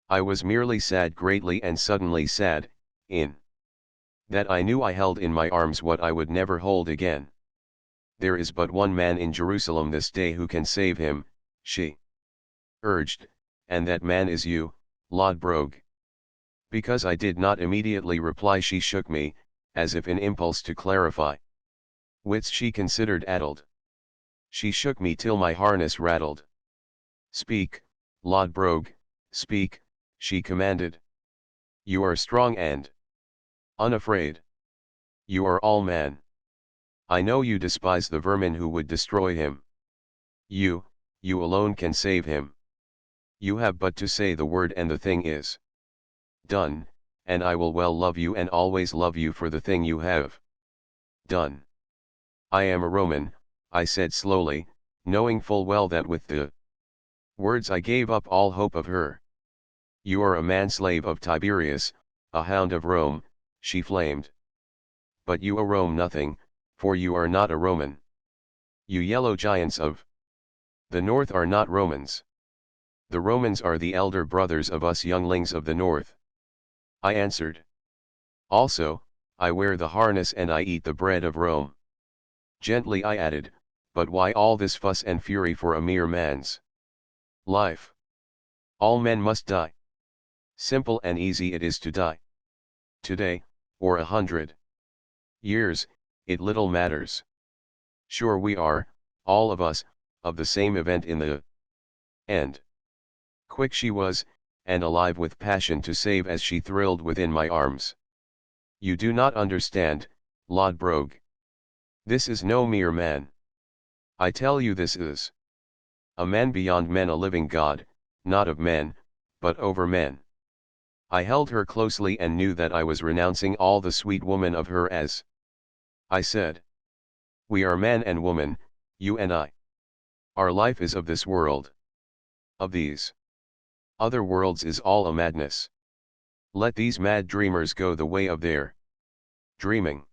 [SPEAKER 1] I was merely sad, greatly and suddenly sad, in that I knew I held in my arms what I would never hold again. "There is but one man in Jerusalem this day who can save him," she urged, "and that man is you, Lodbrog." Because I did not immediately reply, she shook me, as if in impulse to clarify wits she considered addled. She shook me till my harness rattled. "Speak, Lodbrog, speak," she commanded. "You are strong and unafraid. You are all man. I know you despise the vermin who would destroy him. You alone can save him. You have but to say the word and the thing is done, and I will well love you and always love you for the thing you have done." "I am a Roman," I said slowly, knowing full well that with the words I gave up all hope of her. "You are a man-slave of Tiberius, a hound of Rome," she flamed. "But you a Rome nothing, for you are not a Roman. You yellow giants of the north are not Romans. The Romans are the elder brothers of us younglings of the north," I answered. "Also, I wear the harness and I eat the bread of Rome." Gently I added, "But why all this fuss and fury for a mere man's life? All men must die. Simple and easy it is to die. Today, or 100 years, it little matters. Sure we are, all of us, of the same event in the end." Quick she was, and alive with passion to save as she thrilled within my arms. "You do not understand, Lodbrog. This is no mere man. I tell you this is a man beyond men, a living God, not of men, but over men. I held her closely and knew that I was renouncing all the sweet woman of her as. I said. We are man and woman, you and I. Our life is of this world. Of these other worlds is all a madness. Let these mad dreamers go the way of their dreaming.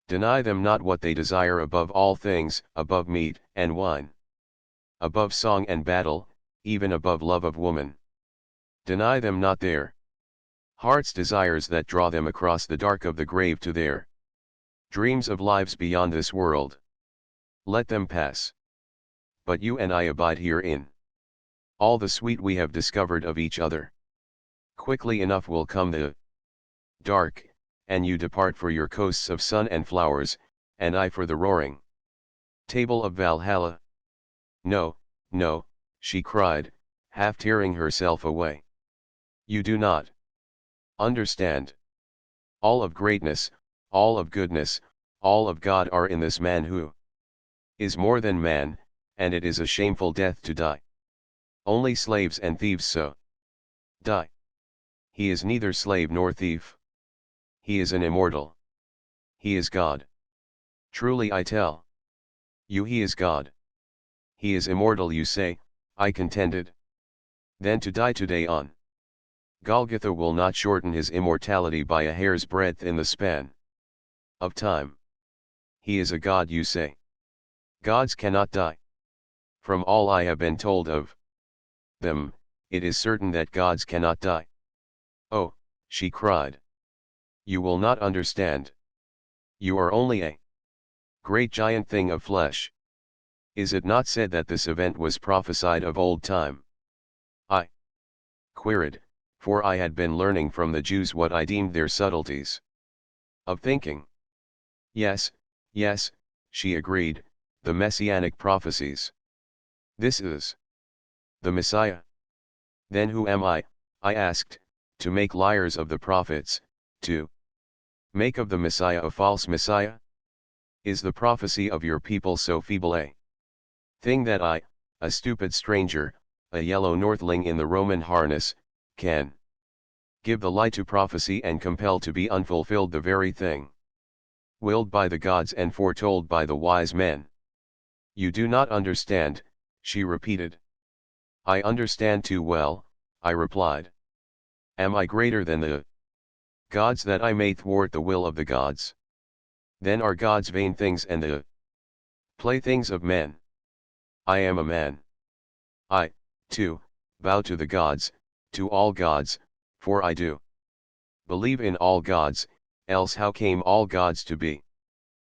[SPEAKER 1] Deny them not what they desire above all things, above meat and wine, above song and battle, even above love of woman. Deny them not their heart's desires that draw them across the dark of the grave to their dreams of lives beyond this world. Let them pass. But you and I abide herein. All the sweet we have discovered of each other. Quickly enough will come the dark, and you depart for your coasts of sun and flowers, and I for the roaring table of Valhalla. No, no, she cried, half tearing herself away. You do not understand. All of greatness, all of goodness, all of God are in this man who is more than man, and it is a shameful death to die. Only slaves and thieves so die. He is neither slave nor thief. He is an immortal. He is God. Truly I tell you, he is God. He is immortal, you say, I contended. Then to die today on Golgotha will not shorten his immortality by a hair's breadth in the span of time. He is a God, you say. Gods cannot die. From all I have been told of them, it is certain that gods cannot die. Oh, she cried. You will not understand. You are only a great giant thing of flesh. Is it not said that this event was prophesied of old time? I queried, for I had been learning from the Jews what I deemed their subtleties of thinking. Yes, yes, she agreed, the messianic prophecies. This is the Messiah. Then who am I asked, to make liars of the prophets, to make of the Messiah a false Messiah? Is the prophecy of your people so feeble a thing that I, a stupid stranger, a yellow northling in the Roman harness, can give the lie to prophecy and compel to be unfulfilled the very thing willed by the gods and foretold by the wise men? You do not understand, she repeated. I understand too well, I replied. Am I greater than the gods that I may thwart the will of the gods? Then are gods vain things and the playthings of men. I am a man. I, too, bow to the gods, to all gods, for I do believe in all gods, else how came all gods to be?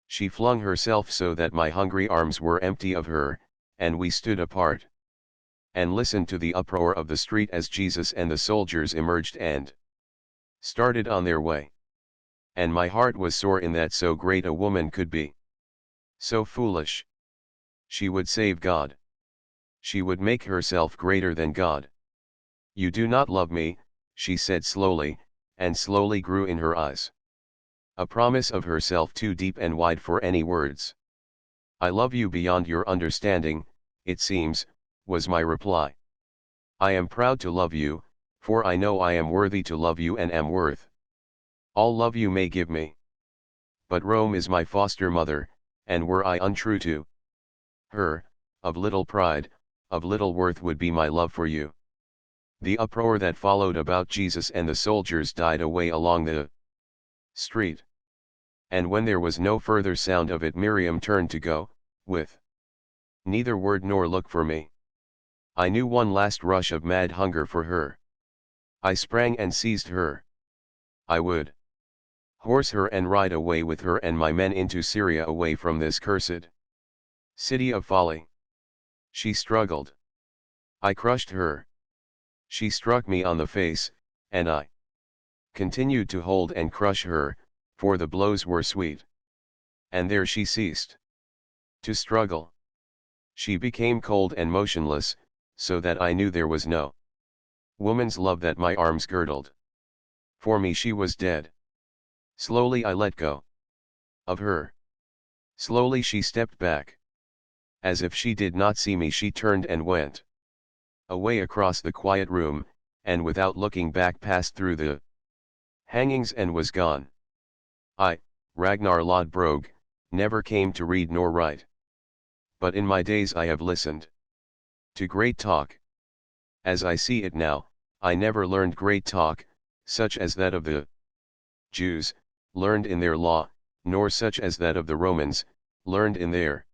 [SPEAKER 1] She flung herself so that my hungry arms were empty of her, and we stood apart and listened to the uproar of the street as Jesus and the soldiers emerged and started on their way. And my heart was sore in that so great a woman could be so foolish. She would save God. She would make herself greater than God. You do not love me, she said slowly, and slowly grew in her eyes a promise of herself too deep and wide for any words. I love you beyond your understanding, it seems, was my reply. I am proud to love you, for I know I am worthy to love you and am worth all love you may give me. But Rome is my foster mother, and were I untrue to her, of little pride, of little worth would be my love for you. The uproar that followed about Jesus and the soldiers died away along the street. And when there was no further sound of it, Miriam turned to go, with neither word nor look for me. I knew one last rush of mad hunger for her. I sprang and seized her. I would horse her and ride away with her and my men into Syria, away from this cursed city of folly. She struggled. I crushed her. She struck me on the face, and I continued to hold and crush her, for the blows were sweet. And there she ceased to struggle. She became cold and motionless, so that I knew there was no woman's love that my arms girdled. For me she was dead. Slowly I let go of her. Slowly she stepped back. As if she did not see me, she turned and went away across the quiet room, and without looking back passed through the hangings and was gone. I, Ragnar Lodbrog, never came to read nor write. But in my days I have listened to great talk. As I see it now, I never learned great talk, such as that of the Jews, learned in their law, nor such as that of the Romans, learned in their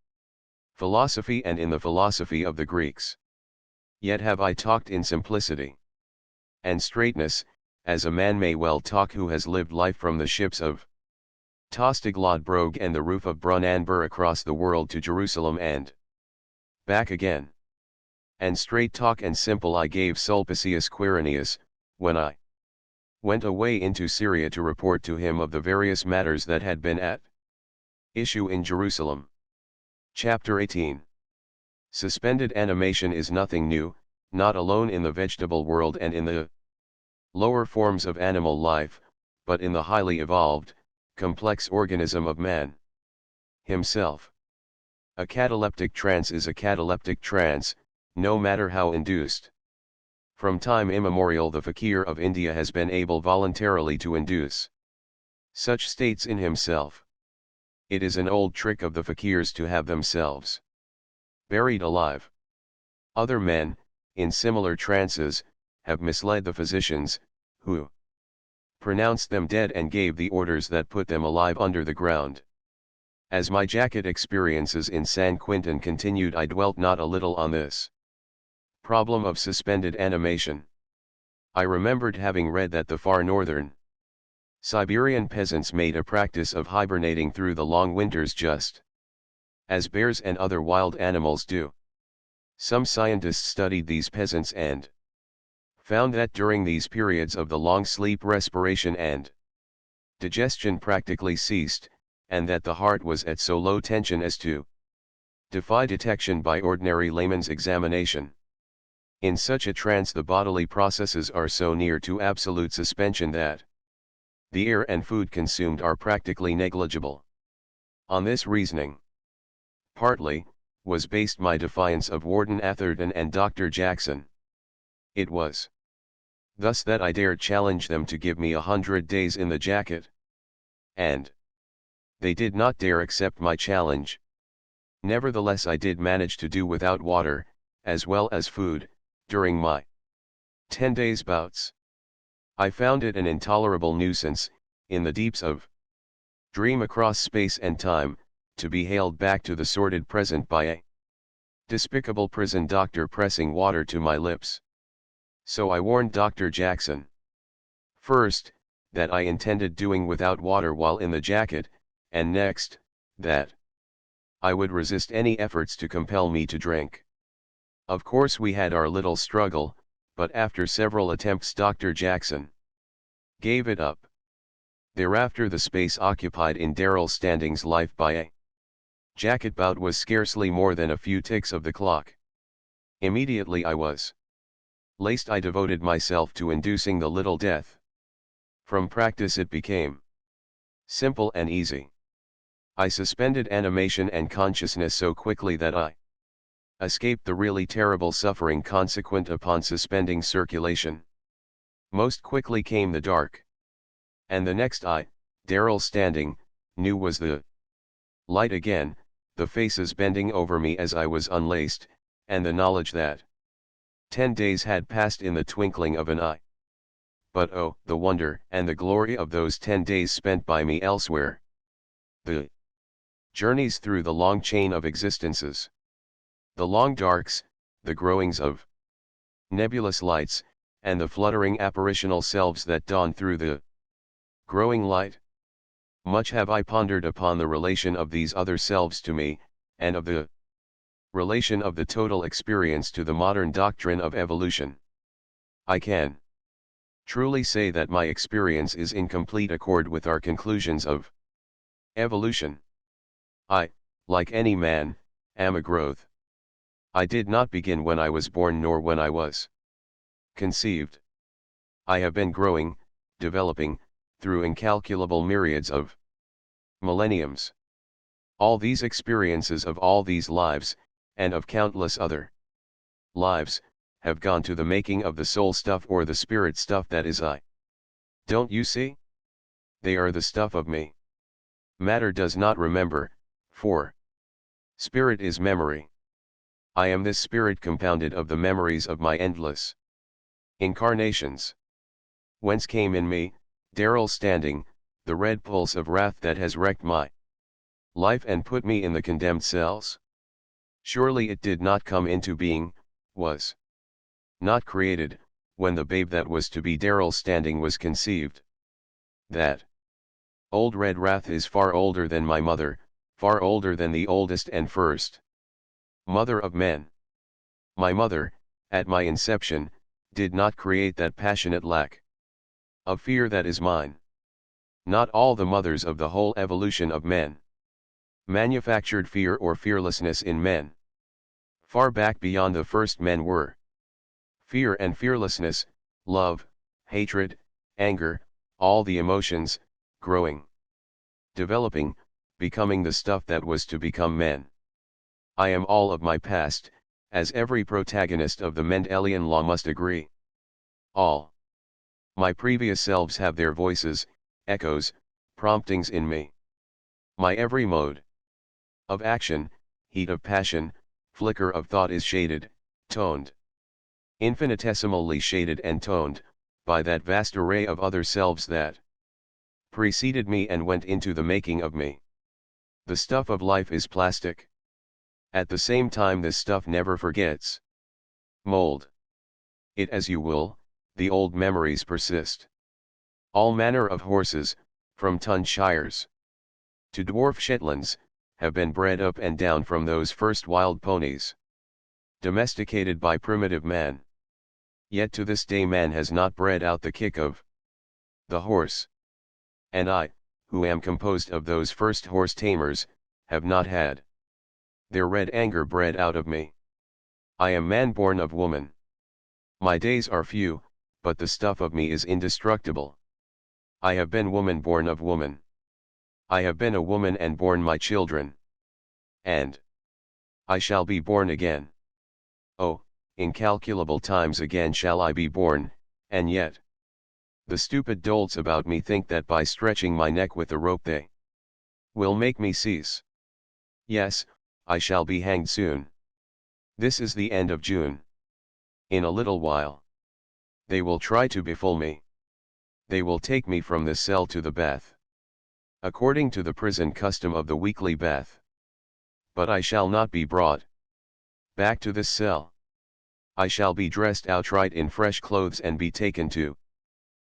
[SPEAKER 1] philosophy and in the philosophy of the Greeks. Yet have I talked in simplicity and straightness, as a man may well talk who has lived life from the ships of Tostig Lodbrog and the roof of Brunanburh across the world to Jerusalem and back again. And straight talk and simple I gave Sulpicius Quirinius, when I went away into Syria to report to him of the various matters that had been at issue in Jerusalem. Chapter 18. Suspended animation is nothing new, not alone in the vegetable world and in the lower forms of animal life, but in the highly evolved, complex organism of man himself. A cataleptic trance is a cataleptic trance, no matter how induced. From time immemorial the fakir of India has been able voluntarily to induce such states in himself. It is an old trick of the fakirs to have themselves buried alive. Other men, in similar trances, have misled the physicians, who pronounced them dead and gave the orders that put them alive under the ground. As my jacket experiences in San Quintin continued, I dwelt not a little on this problem of suspended animation. I remembered having read that the far northern Siberian peasants made a practice of hibernating through the long winters just as bears and other wild animals do. Some scientists studied these peasants and found that during these periods of the long sleep respiration and digestion practically ceased, and that the heart was at so low tension as to defy detection by ordinary layman's examination. In such a trance the bodily processes are so near to absolute suspension that the air and food consumed are practically negligible. On this reasoning, partly, was based my defiance of Warden Atherton and Dr. Jackson. It was thus that I dared challenge them to give me 100 days in the jacket. And they did not dare accept my challenge. Nevertheless I did manage to do without water, as well as food, during my 10 days' bouts. I found it an intolerable nuisance, in the deeps of dream across space and time, to be hailed back to the sordid present by a despicable prison doctor pressing water to my lips. So I warned Dr. Jackson. First, that I intended doing without water while in the jacket, and next, that I would resist any efforts to compel me to drink. Of course we had our little struggle, but after several attempts Dr. Jackson gave it up. Thereafter the space occupied in Darrell Standing's life by a jacket bout was scarcely more than a few ticks of the clock. Immediately I was laced. I devoted myself to inducing the little death. From practice it became simple and easy. I suspended animation and consciousness so quickly that I escaped the really terrible suffering consequent upon suspending circulation. Most quickly came the dark. And the next I, Darrell Standing, knew was the light again, the faces bending over me as I was unlaced, and the knowledge that 10 days had passed in the twinkling of an eye. But oh, the wonder and the glory of those 10 days spent by me elsewhere. The journeys through the long chain of existences. The long darks, the growings of nebulous lights, and the fluttering apparitional selves that dawn through the growing light. Much have I pondered upon the relation of these other selves to me, and of the relation of the total experience to the modern doctrine of evolution. I can truly say that my experience is in complete accord with our conclusions of evolution. I, like any man, am a growth. I did not begin when I was born nor when I was conceived. I have been growing, developing, through incalculable myriads of millenniums. All these experiences of all these lives, and of countless other lives, have gone to the making of the soul stuff or the spirit stuff that is I. Don't you see? They are the stuff of me. Matter does not remember, for spirit is memory. I am this spirit compounded of the memories of my endless incarnations. Whence came in me, Darrell standing, the red pulse of wrath that has wrecked my life and put me in the condemned cells? Surely it did not come into being, was not created, when the babe that was to be Darrell standing was conceived. That old red wrath is far older than my mother, far older than the oldest and first mother of men. My mother, at my inception, did not create that passionate lack of fear that is mine. Not all the mothers of the whole evolution of men manufactured fear or fearlessness in men. Far back beyond the first men were fear and fearlessness, love, hatred, anger, all the emotions, growing, developing, becoming the stuff that was to become men. I am all of my past, as every protagonist of the Mendelian law must agree. All my previous selves have their voices, echoes, promptings in me. My every mode of action, heat of passion, flicker of thought is shaded, toned, infinitesimally shaded and toned, by that vast array of other selves that preceded me and went into the making of me. The stuff of life is plastic. At the same time this stuff never forgets. Mold it as you will, the old memories persist. All manner of horses, from ton shires to dwarf Shetlands, have been bred up and down from those first wild ponies, domesticated by primitive man. Yet to this day man has not bred out the kick of the horse. And I, who am composed of those first horse tamers, have not had their red anger bred out of me. I am man born of woman. My days are few, but the stuff of me is indestructible. I have been woman born of woman. I have been a woman and born my children. And I shall be born again. Oh, incalculable times again shall I be born, and yet the stupid dolts about me think that by stretching my neck with a rope they will make me cease. Yes, I shall be hanged soon. This is the end of June. In a little while they will try to befool me. They will take me from this cell to the bath, according to the prison custom of the weekly bath. But I shall not be brought back to this cell. I shall be dressed outright in fresh clothes and be taken to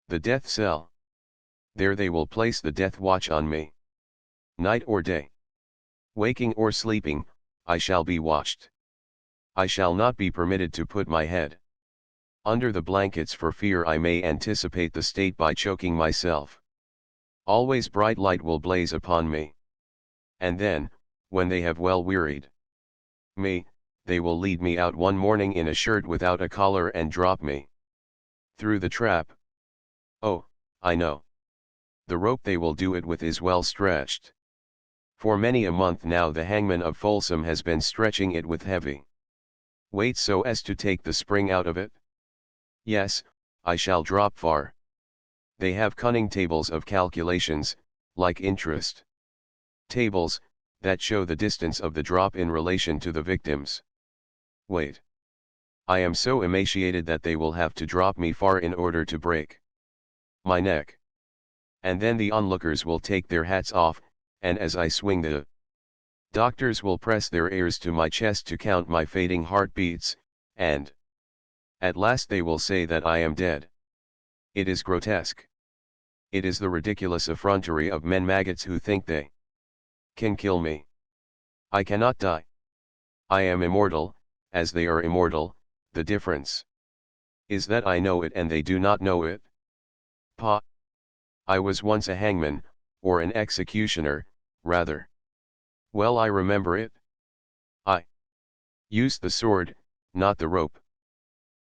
[SPEAKER 1] the death cell. There they will place the death watch on me. Night or day, waking or sleeping, I shall be watched. I shall not be permitted to put my head under the blankets for fear I may anticipate the state by choking myself. Always bright light will blaze upon me. And then, when they have well wearied me, they will lead me out one morning in a shirt without a collar and drop me through the trap. Oh, I know. The rope they will do it with is well stretched. For many a month now the hangman of Folsom has been stretching it with heavy weight so as to take the spring out of it. Yes, I shall drop far. They have cunning tables of calculations, like interest tables, that show the distance of the drop in relation to the victim's weight. I am so emaciated that they will have to drop me far in order to break my neck. And then the onlookers will take their hats off, and as I swing the doctors will press their ears to my chest to count my fading heartbeats, and at last they will say that I am dead. It is grotesque. It is the ridiculous effrontery of men maggots who think they can kill me. I cannot die. I am immortal, as they are immortal. The difference is that I know it and they do not know it. Pah! I was once a hangman, or an executioner, rather. Well, I remember it. I used the sword, not the rope.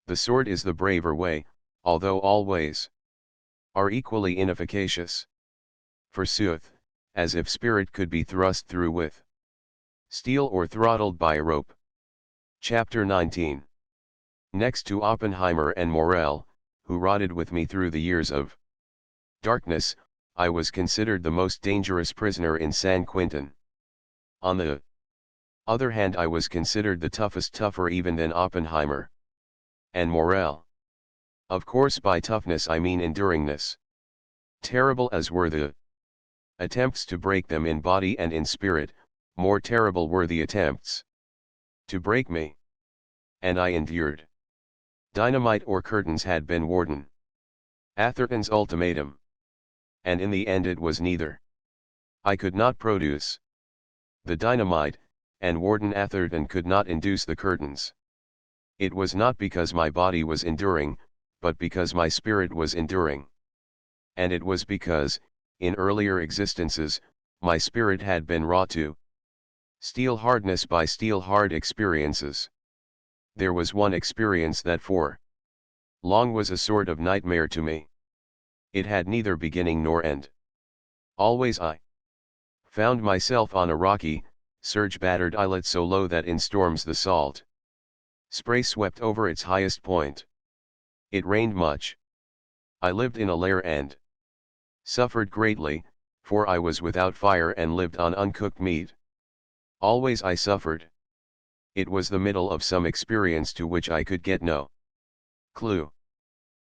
[SPEAKER 1] The sword is the braver way, although all ways are equally inefficacious. Forsooth, as if spirit could be thrust through with steel or throttled by a rope. Chapter 19. Next to Oppenheimer and Morel, who rotted with me through the years of darkness, I was considered the most dangerous prisoner in San Quentin. On the other hand, I was considered the toughest, tougher even than Oppenheimer and Morel. Of course, by toughness I mean enduringness. Terrible as were the attempts to break them in body and in spirit, more terrible were the attempts to break me. And I endured. Dynamite or curtains had been Warden Atherton's ultimatum. And in the end it was neither. I could not produce the dynamite, and Warden Atherton could not induce the curtains. It was not because my body was enduring, but because my spirit was enduring. And it was because, in earlier existences, my spirit had been wrought to steel hardness by steel hard experiences. There was one experience that for long was a sort of nightmare to me. It had neither beginning nor end. Always I found myself on a rocky, surge-battered islet so low that in storms the salt spray swept over its highest point. It rained much. I lived in a lair and suffered greatly, for I was without fire and lived on uncooked meat. Always I suffered. It was the middle of some experience to which I could get no clue.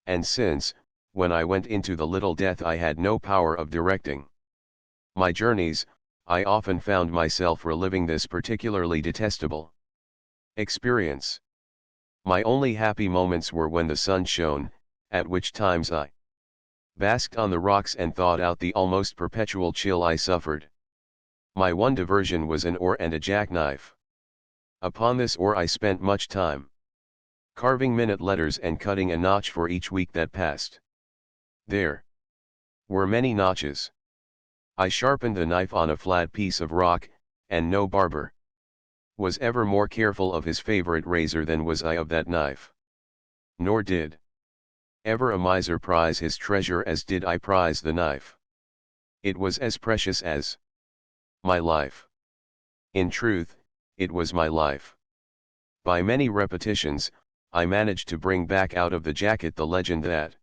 [SPEAKER 1] And since, when I went into the little death I had no power of directing my journeys, I often found myself reliving this particularly detestable experience. My only happy moments were when the sun shone, at which times I basked on the rocks and thawed out the almost perpetual chill I suffered. My one diversion was an oar and a jackknife. Upon this oar I spent much time, carving minute letters and cutting a notch for each week that passed. There were many notches. I sharpened the knife on a flat piece of rock, and no barber was ever more careful of his favorite razor than was I of that knife. Nor did ever a miser prize his treasure as did I prize the knife. It was as precious as my life. In truth, it was my life. By many repetitions, I managed to bring back out of the jacket the legend that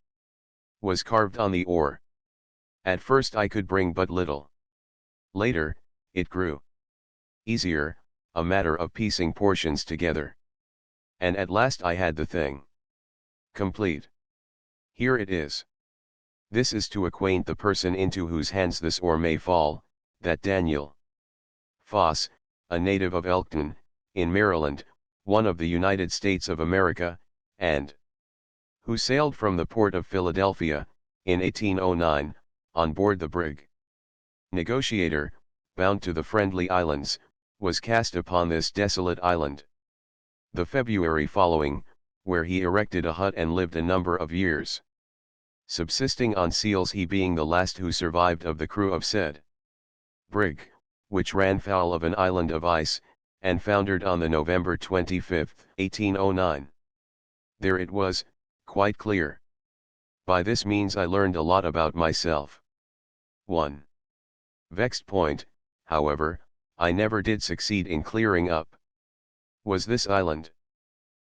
[SPEAKER 1] was carved on the oar. At first I could bring but little. Later, it grew easier, a matter of piecing portions together. And at last I had the thing complete. Here it is. This is to acquaint the person into whose hands this oar may fall, that Daniel Foss, a native of Elkton, in Maryland, one of the United States of America, and who sailed from the port of Philadelphia, in 1809, on board the brig Negotiator, bound to the Friendly Islands, was cast upon this desolate island the February following, where he erected a hut and lived a number of years, subsisting on seals, he being the last who survived of the crew of said brig, which ran foul of an island of ice, and foundered on the November 25, 1809. There it was, quite clear. By this means I learned a lot about myself. 1. Vexed point, however, I never did succeed in clearing up. Was this island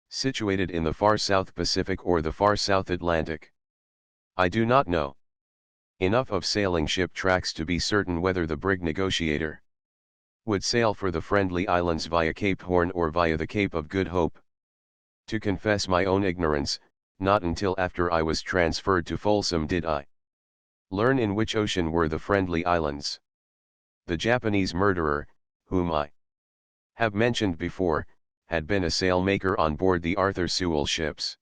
[SPEAKER 1] situated in the far South Pacific or the far South Atlantic? I do not know enough of sailing ship tracks to be certain whether the brig Negotiator would sail for the Friendly Islands via Cape Horn or via the Cape of Good Hope. To confess my own ignorance, not until after I was transferred to Folsom did I learn in which ocean were the Friendly Islands. The Japanese murderer, whom I have mentioned before, had been a sailmaker on board the Arthur Sewell ships.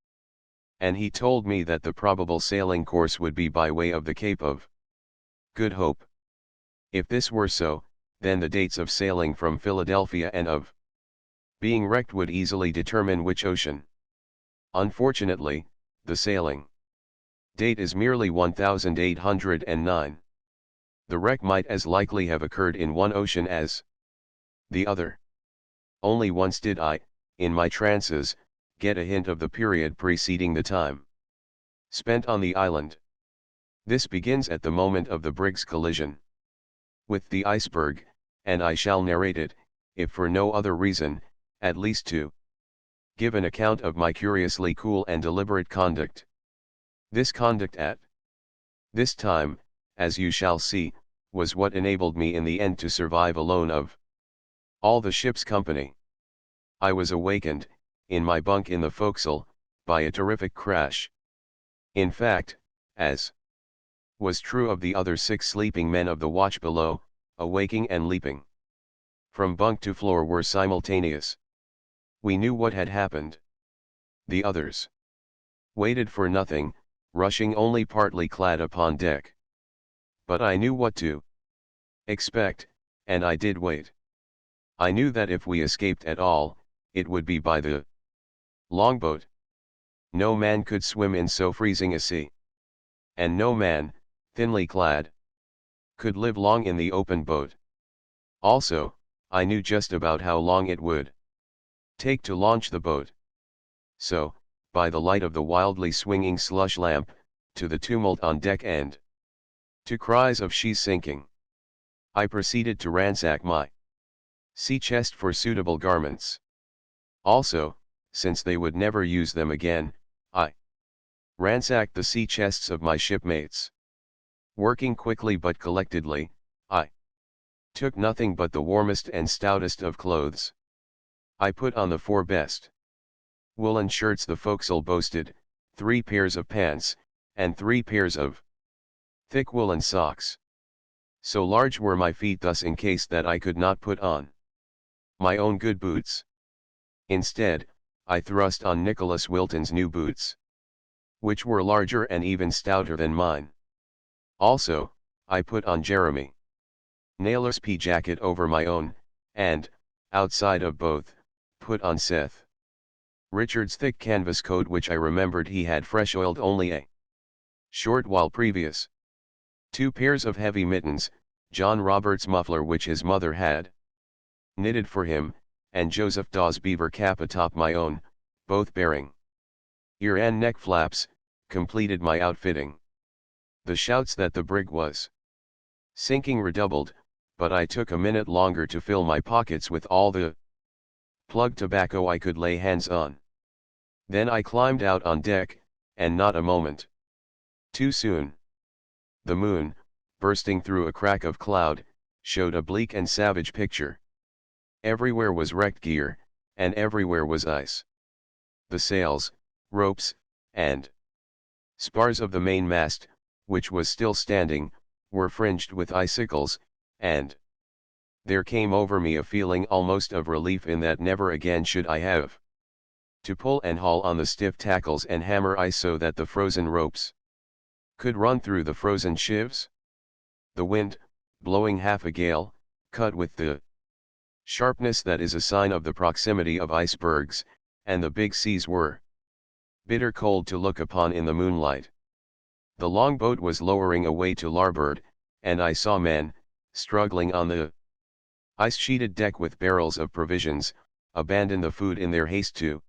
[SPEAKER 1] And he told me that the probable sailing course would be by way of the Cape of Good Hope. If this were so, then the dates of sailing from Philadelphia and of being wrecked would easily determine which ocean. Unfortunately, the sailing date is merely 1809. The wreck might as likely have occurred in one ocean as the other. Only once did I, in my trances, get a hint of the period preceding the time spent on the island. This begins at the moment of the brig's collision with the iceberg, and I shall narrate it, if for no other reason, at least to give an account of my curiously cool and deliberate conduct. This conduct at this time, as you shall see, was what enabled me in the end to survive alone of all the ship's company. I was awakened, in my bunk in the forecastle, by a terrific crash. In fact, as was true of the other 6 sleeping men of the watch below, awaking and leaping from bunk to floor were simultaneous. We knew what had happened. The others waited for nothing, rushing only partly clad upon deck. But I knew what to expect, and I did wait. I knew that if we escaped at all, it would be by the longboat. No man could swim in so freezing a sea. And no man, thinly clad, could live long in the open boat. Also, I knew just about how long it would take to launch the boat. So, by the light of the wildly swinging slush lamp, to the tumult on deck and to cries of "she's sinking," I proceeded to ransack my sea chest for suitable garments. Also, since they would never use them again, I ransacked the sea chests of my shipmates. Working quickly but collectedly, I took nothing but the warmest and stoutest of clothes. I put on the 4 best woolen shirts the forecastle boasted, 3 pairs of pants, and 3 pairs of thick woolen socks. So large were my feet thus encased that I could not put on my own good boots. Instead, I thrust on Nicholas Wilton's new boots, which were larger and even stouter than mine. Also, I put on Jeremy Naylor's pea jacket over my own, and, outside of both, put on Seth Richard's thick canvas coat, which I remembered he had fresh oiled only a short while previous. 2 pairs of heavy mittens, John Roberts' muffler which his mother had knitted for him, and Joseph Dawes' beaver cap atop my own, both bearing ear and neck flaps, completed my outfitting. The shouts that the brig was sinking redoubled, but I took a minute longer to fill my pockets with all the plug tobacco I could lay hands on. Then I climbed out on deck, and not a moment too soon. The moon, bursting through a crack of cloud, showed a bleak and savage picture. Everywhere was wrecked gear, and everywhere was ice. The sails, ropes, and spars of the mainmast, which was still standing, were fringed with icicles, and there came over me a feeling almost of relief in that never again should I have to pull and haul on the stiff tackles and hammer ice so that the frozen ropes could run through the frozen shivs. The wind, blowing half a gale, cut with the sharpness that is a sign of the proximity of icebergs, and the big seas were bitter cold to look upon in the moonlight. The longboat was lowering away to larboard, and I saw men, struggling on the ice-sheeted deck with barrels of provisions, abandon the food in their haste to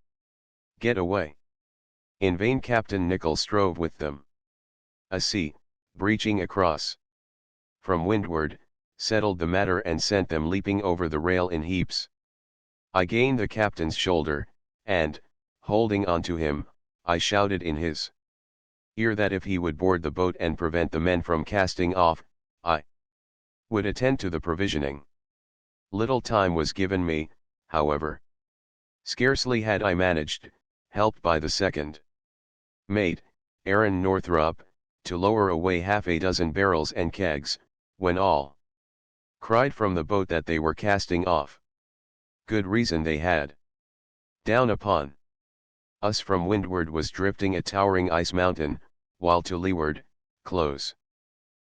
[SPEAKER 1] get away. In vain Captain Nicholl strove with them. A sea, breaching across from windward, settled the matter and sent them leaping over the rail in heaps. I gained the captain's shoulder, and, holding on to him, I shouted in his ear that if he would board the boat and prevent the men from casting off, I would attend to the provisioning. Little time was given me, however. Scarcely had I managed, helped by the second mate, Aaron Northrup, to lower away half a dozen barrels and kegs, when all cried from the boat that they were casting off. Good reason they had. Down upon us from windward was drifting a towering ice mountain, while to leeward, close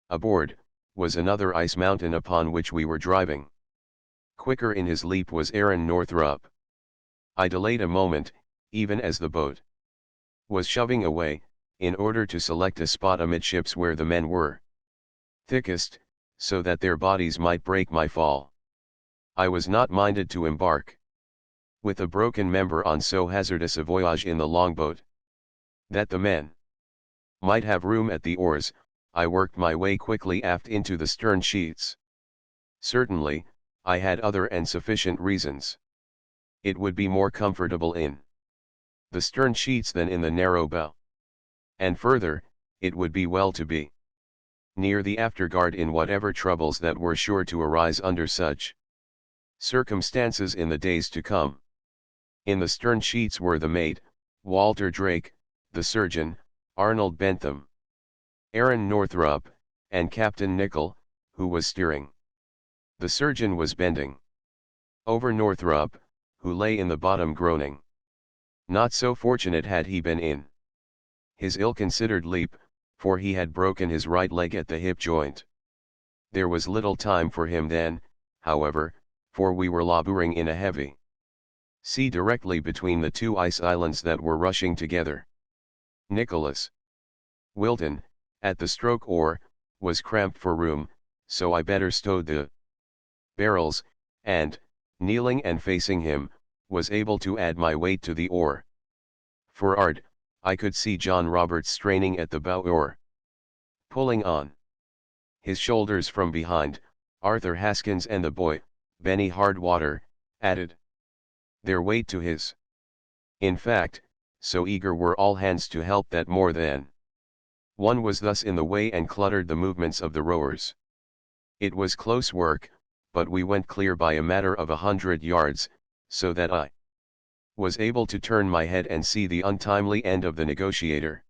[SPEAKER 1] aboard, was another ice mountain upon which we were driving. Quicker in his leap was Aaron Northrup. I delayed a moment, even as the boat was shoving away, in order to select a spot amidships where the men were thickest, so that their bodies might break my fall. I was not minded to embark with a broken member on so hazardous a voyage in the longboat. That the men might have room at the oars, I worked my way quickly aft into the stern sheets. Certainly, I had other and sufficient reasons. It would be more comfortable in the stern sheets than in the narrow bow. And further, it would be well to be near the afterguard in whatever troubles that were sure to arise under such circumstances in the days to come. In the stern sheets were the mate, Walter Drake, the surgeon, Arnold Bentham, Aaron Northrup, and Captain Nicholl, who was steering. The surgeon was bending over Northrup, who lay in the bottom groaning. Not so fortunate had he been in his ill-considered leap, for he had broken his right leg at the hip joint. There was little time for him then, however, for we were laboring in a heavy sea directly between the two ice islands that were rushing together. Nicholas Wilton, at the stroke oar, was cramped for room, so I better stowed the barrels, and, kneeling and facing him, was able to add my weight to the oar. For'ard, I could see John Roberts straining at the bow oar, pulling on his shoulders from behind. Arthur Haskins and the boy, Benny Hardwater, added their weight to his. In fact, so eager were all hands to help that more than one was thus in the way and cluttered the movements of the rowers. It was close work, but we went clear by a matter of 100 yards, so that I was able to turn my head and see the untimely end of the negotiator.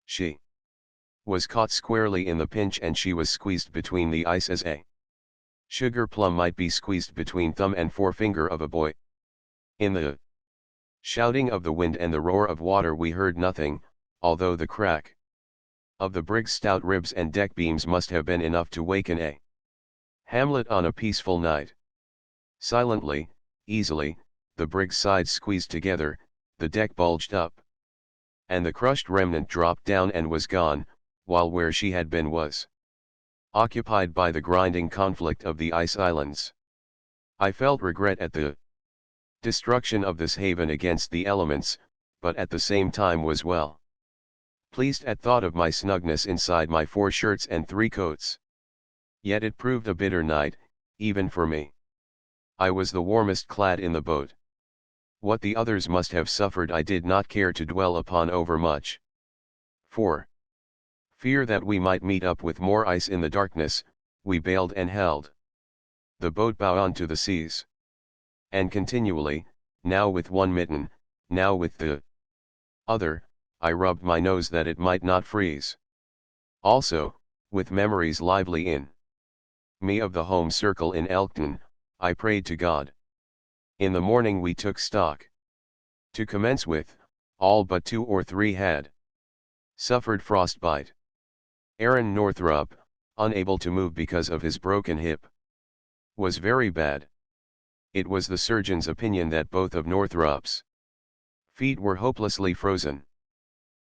[SPEAKER 1] She was caught squarely in the pinch, and she was squeezed between the ice as a sugar plum might be squeezed between thumb and forefinger of a boy. In the shouting of the wind and the roar of water we heard nothing, although the crack of the brig's stout ribs and deck beams must have been enough to waken a hamlet on a peaceful night. Silently, easily, the brig's sides squeezed together, the deck bulged up, and the crushed remnant dropped down and was gone, while where she had been was occupied by the grinding conflict of the ice islands. I felt regret at the destruction of this haven against the elements, but at the same time was well pleased at thought of my snugness inside my 4 shirts and 3 coats. Yet it proved a bitter night, even for me. I was the warmest clad in the boat. What the others must have suffered I did not care to dwell upon overmuch. For fear that we might meet up with more ice in the darkness, we bailed and held the boat bow on to the seas. And continually, now with one mitten, now with the other, I rubbed my nose that it might not freeze. Also, with memories lively in me of the home circle in Elkton, I prayed to God. In the morning we took stock. To commence with, all but 2 or 3 had suffered frostbite. Aaron Northrup, unable to move because of his broken hip, was very bad. It was the surgeon's opinion that both of Northrup's feet were hopelessly frozen.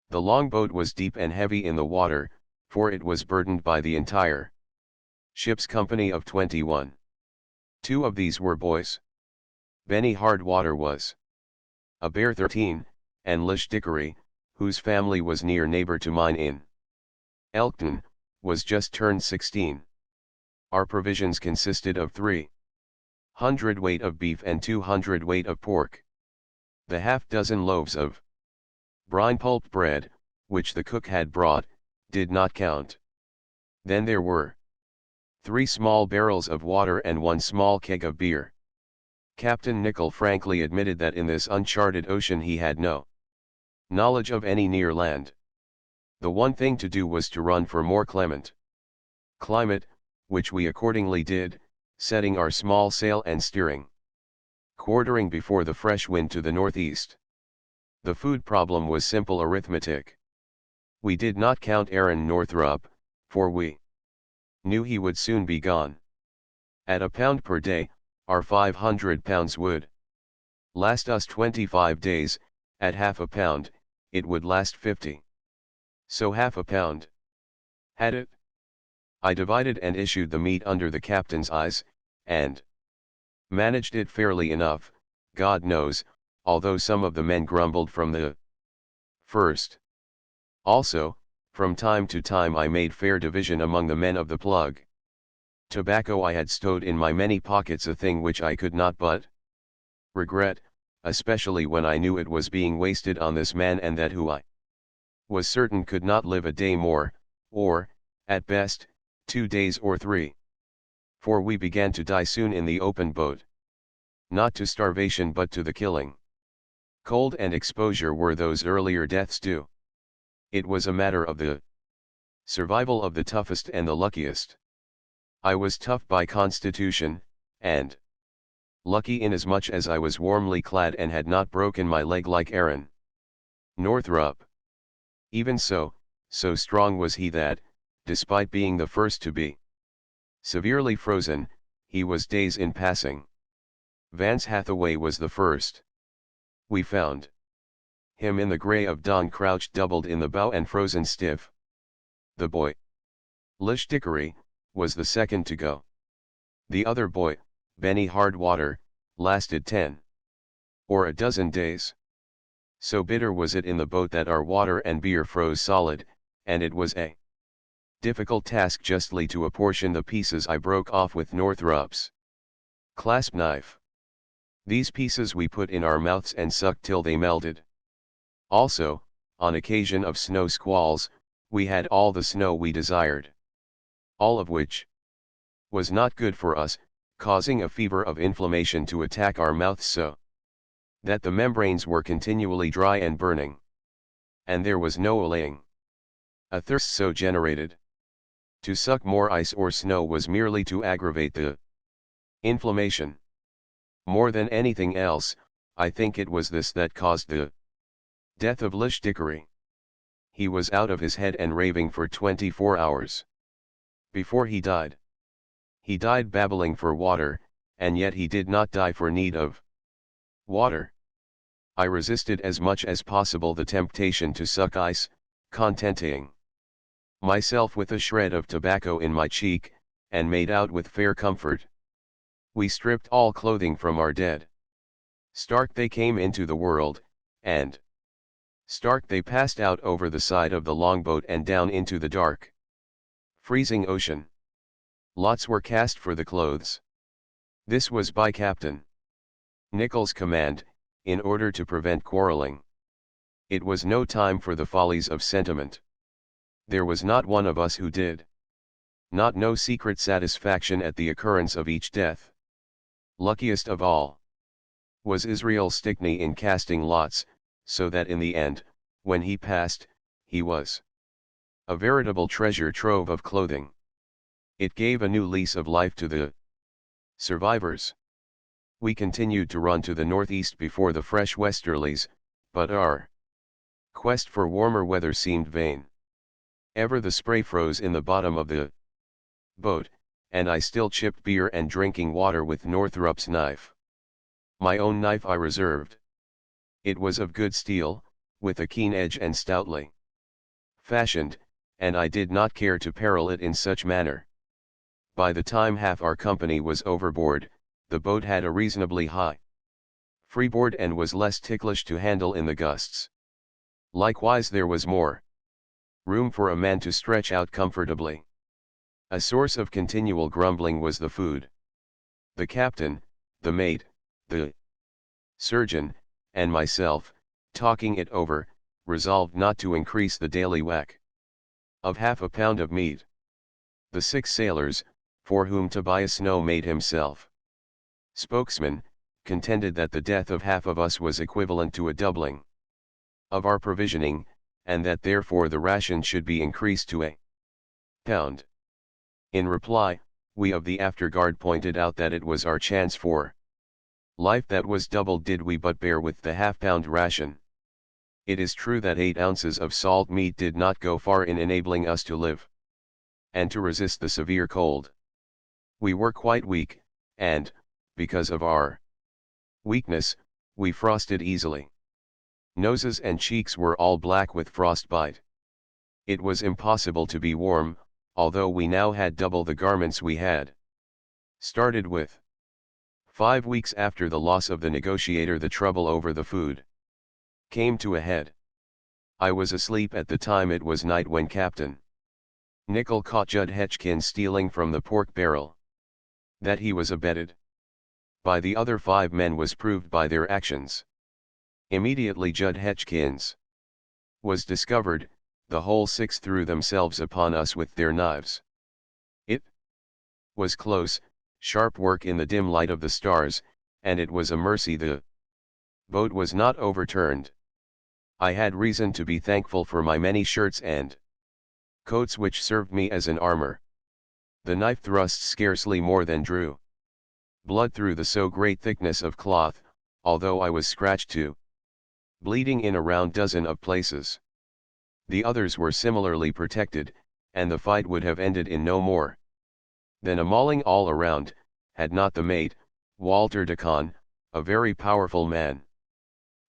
[SPEAKER 1] The longboat was deep and heavy in the water, for it was burdened by the entire ship's company of 21. 2 of these were boys. Benny Hardwater was a bare 13, and Lish Dickory, whose family was near neighbor to mine in Elkton, was just turned 16. Our provisions consisted of 300 weight of beef and 200 weight of pork. The half-dozen loaves of brine pulp bread, which the cook had brought, did not count. Then there were 3 small barrels of water and 1 small keg of beer. Captain Nicholl frankly admitted that in this uncharted ocean he had no knowledge of any near land. The one thing to do was to run for more clement climate, which we accordingly did, setting our small sail and steering quartering before the fresh wind to the northeast. The food problem was simple arithmetic. We did not count Aaron Northrup, for we knew he would soon be gone. At £1 per day, our 500 pounds would last us 25 days, at £0.5, it would last 50. So £0.5 had it. I divided and issued the meat under the captain's eyes, and managed it fairly enough, God knows, although some of the men grumbled from the first. Also, from time to time I made fair division among the men of the plug. Tobacco I had stowed in my many pockets, a thing which I could not but regret, especially when I knew it was being wasted on this man and that who I was certain could not live a day more, or, at best, 2 days or 3. For we began to die soon in the open boat. Not to starvation but to the killing. Cold and exposure were those earlier deaths due. It was a matter of the survival of the toughest and the luckiest. I was tough by constitution, and lucky inasmuch as I was warmly clad and had not broken my leg like Aaron Northrop. Even so, so strong was he that, despite being the first to be severely frozen, he was days in passing. Vance Hathaway was the first. We found him in the grey of dawn crouched doubled in the bow and frozen stiff. The boy, Lish Dickory, was the second to go. The other boy, Benny Hardwater, lasted 10 or a dozen days. So bitter was it in the boat that our water and beer froze solid, and it was a difficult task justly to apportion the pieces I broke off with Northrop's clasp knife. These pieces we put in our mouths and sucked till they melted. Also, on occasion of snow squalls, we had all the snow we desired. All of which was not good for us, causing a fever of inflammation to attack our mouths so that the membranes were continually dry and burning. And there was no allaying a thirst so generated. To suck more ice or snow was merely to aggravate the inflammation. More than anything else, I think it was this that caused the death of Lish Dickory. He was out of his head and raving for 24 hours. Before he died babbling for water, and yet he did not die for need of water. I resisted as much as possible the temptation to suck ice, contenting myself with a shred of tobacco in my cheek, and made out with fair comfort. We stripped all clothing from our dead. Stark they came into the world, and stark they passed out over the side of the longboat and down into the dark, freezing ocean. Lots were cast for the clothes. This was by Captain Nicholl's command, in order to prevent quarreling. It was no time for the follies of sentiment. There was not one of us who did not know secret satisfaction at the occurrence of each death. Luckiest of all was Israel Stickney in casting lots, so that in the end, when he passed, he was a veritable treasure trove of clothing. It gave a new lease of life to the survivors. We continued to run to the northeast before the fresh westerlies, but our quest for warmer weather seemed vain. Ever the spray froze in the bottom of the boat, and I still chipped beer and drinking water with Northrop's knife. My own knife I reserved. It was of good steel, with a keen edge and stoutly fashioned, and I did not care to peril it in such manner. By the time half our company was overboard, the boat had a reasonably high freeboard and was less ticklish to handle in the gusts. Likewise there was more room for a man to stretch out comfortably. A source of continual grumbling was the food. The captain, the mate, the surgeon, and myself, talking it over, resolved not to increase the daily whack of half a pound of meat. The 6 sailors, for whom Tobias Snow made himself spokesman, contended that the death of half of us was equivalent to a doubling of our provisioning, and that therefore the ration should be increased to a pound. In reply, we of the afterguard pointed out that it was our chance for life that was doubled did we but bear with the half-pound ration. It is true that 8 ounces of salt meat did not go far in enabling us to live and to resist the severe cold. We were quite weak, and, because of our weakness, we frosted easily. Noses and cheeks were all black with frostbite. It was impossible to be warm, although we now had double the garments we had started with. 5 weeks after the loss of the negotiator, the trouble over the food came to a head. I was asleep at the time. It was night when Captain Nicholl caught Judd Hetchkin stealing from the pork barrel. That he was abetted by the other 5 men was proved by their actions. Immediately Judd Hetchkins was discovered, the whole six threw themselves upon us with their knives. It was close, sharp work in the dim light of the stars, and it was a mercy the boat was not overturned. I had reason to be thankful for my many shirts and coats which served me as an armor. The knife thrusts scarcely more than drew blood through the so great thickness of cloth, although I was scratched too, bleeding in a round dozen of places. The others were similarly protected, and the fight would have ended in no more than a mauling all around, had not the mate, Walter Decon, a very powerful man,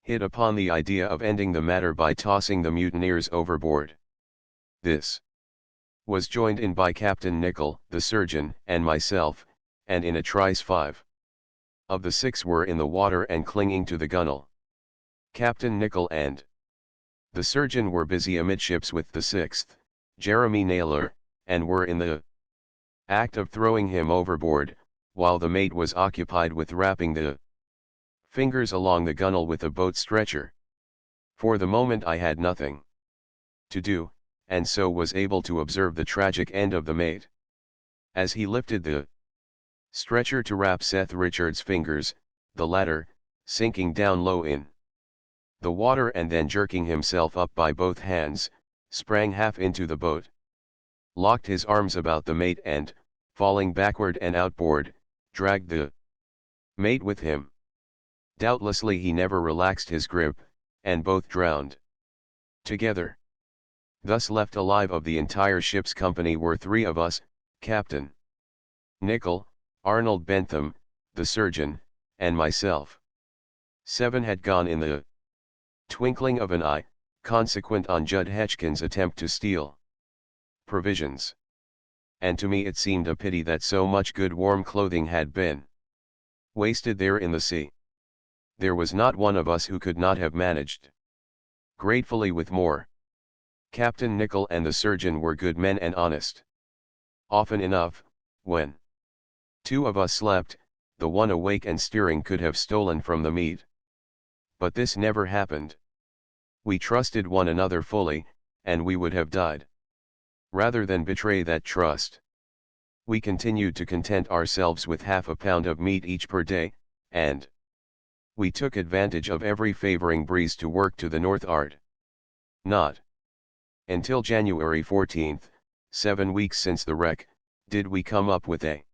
[SPEAKER 1] hit upon the idea of ending the matter by tossing the mutineers overboard. This was joined in by Captain Nicholl, the surgeon, and myself, and in a trice 5 of the 6 were in the water and clinging to the gunwale. Captain Nicholl and the surgeon were busy amidships with the 6th, Jeremy Naylor, and were in the act of throwing him overboard, while the mate was occupied with wrapping the fingers along the gunwale with a boat stretcher. For the moment I had nothing to do, and so was able to observe the tragic end of the mate. As he lifted the stretcher to wrap Seth Richards' fingers, the latter, sinking down low in the water and then jerking himself up by both hands, sprang half into the boat, locked his arms about the mate and, falling backward and outboard, dragged the mate with him. Doubtlessly he never relaxed his grip, and both drowned together. Thus left alive of the entire ship's company were 3 of us, Captain Nicholl, Arnold Bentham, the surgeon, and myself. 7 had gone in the twinkling of an eye, consequent on Judd Hetchkins' attempt to steal provisions. And to me it seemed a pity that so much good warm clothing had been wasted there in the sea. There was not one of us who could not have managed gratefully with more. Captain Nicholl and the surgeon were good men and honest. Often enough, when 2 of us slept, the one awake and steering could have stolen from the meat. But this never happened. We trusted one another fully, and we would have died rather than betray that trust. We continued to content ourselves with half a pound of meat each per day, and we took advantage of every favoring breeze to work to the northward. Not until January 14, 7 weeks since the wreck, did we come up with a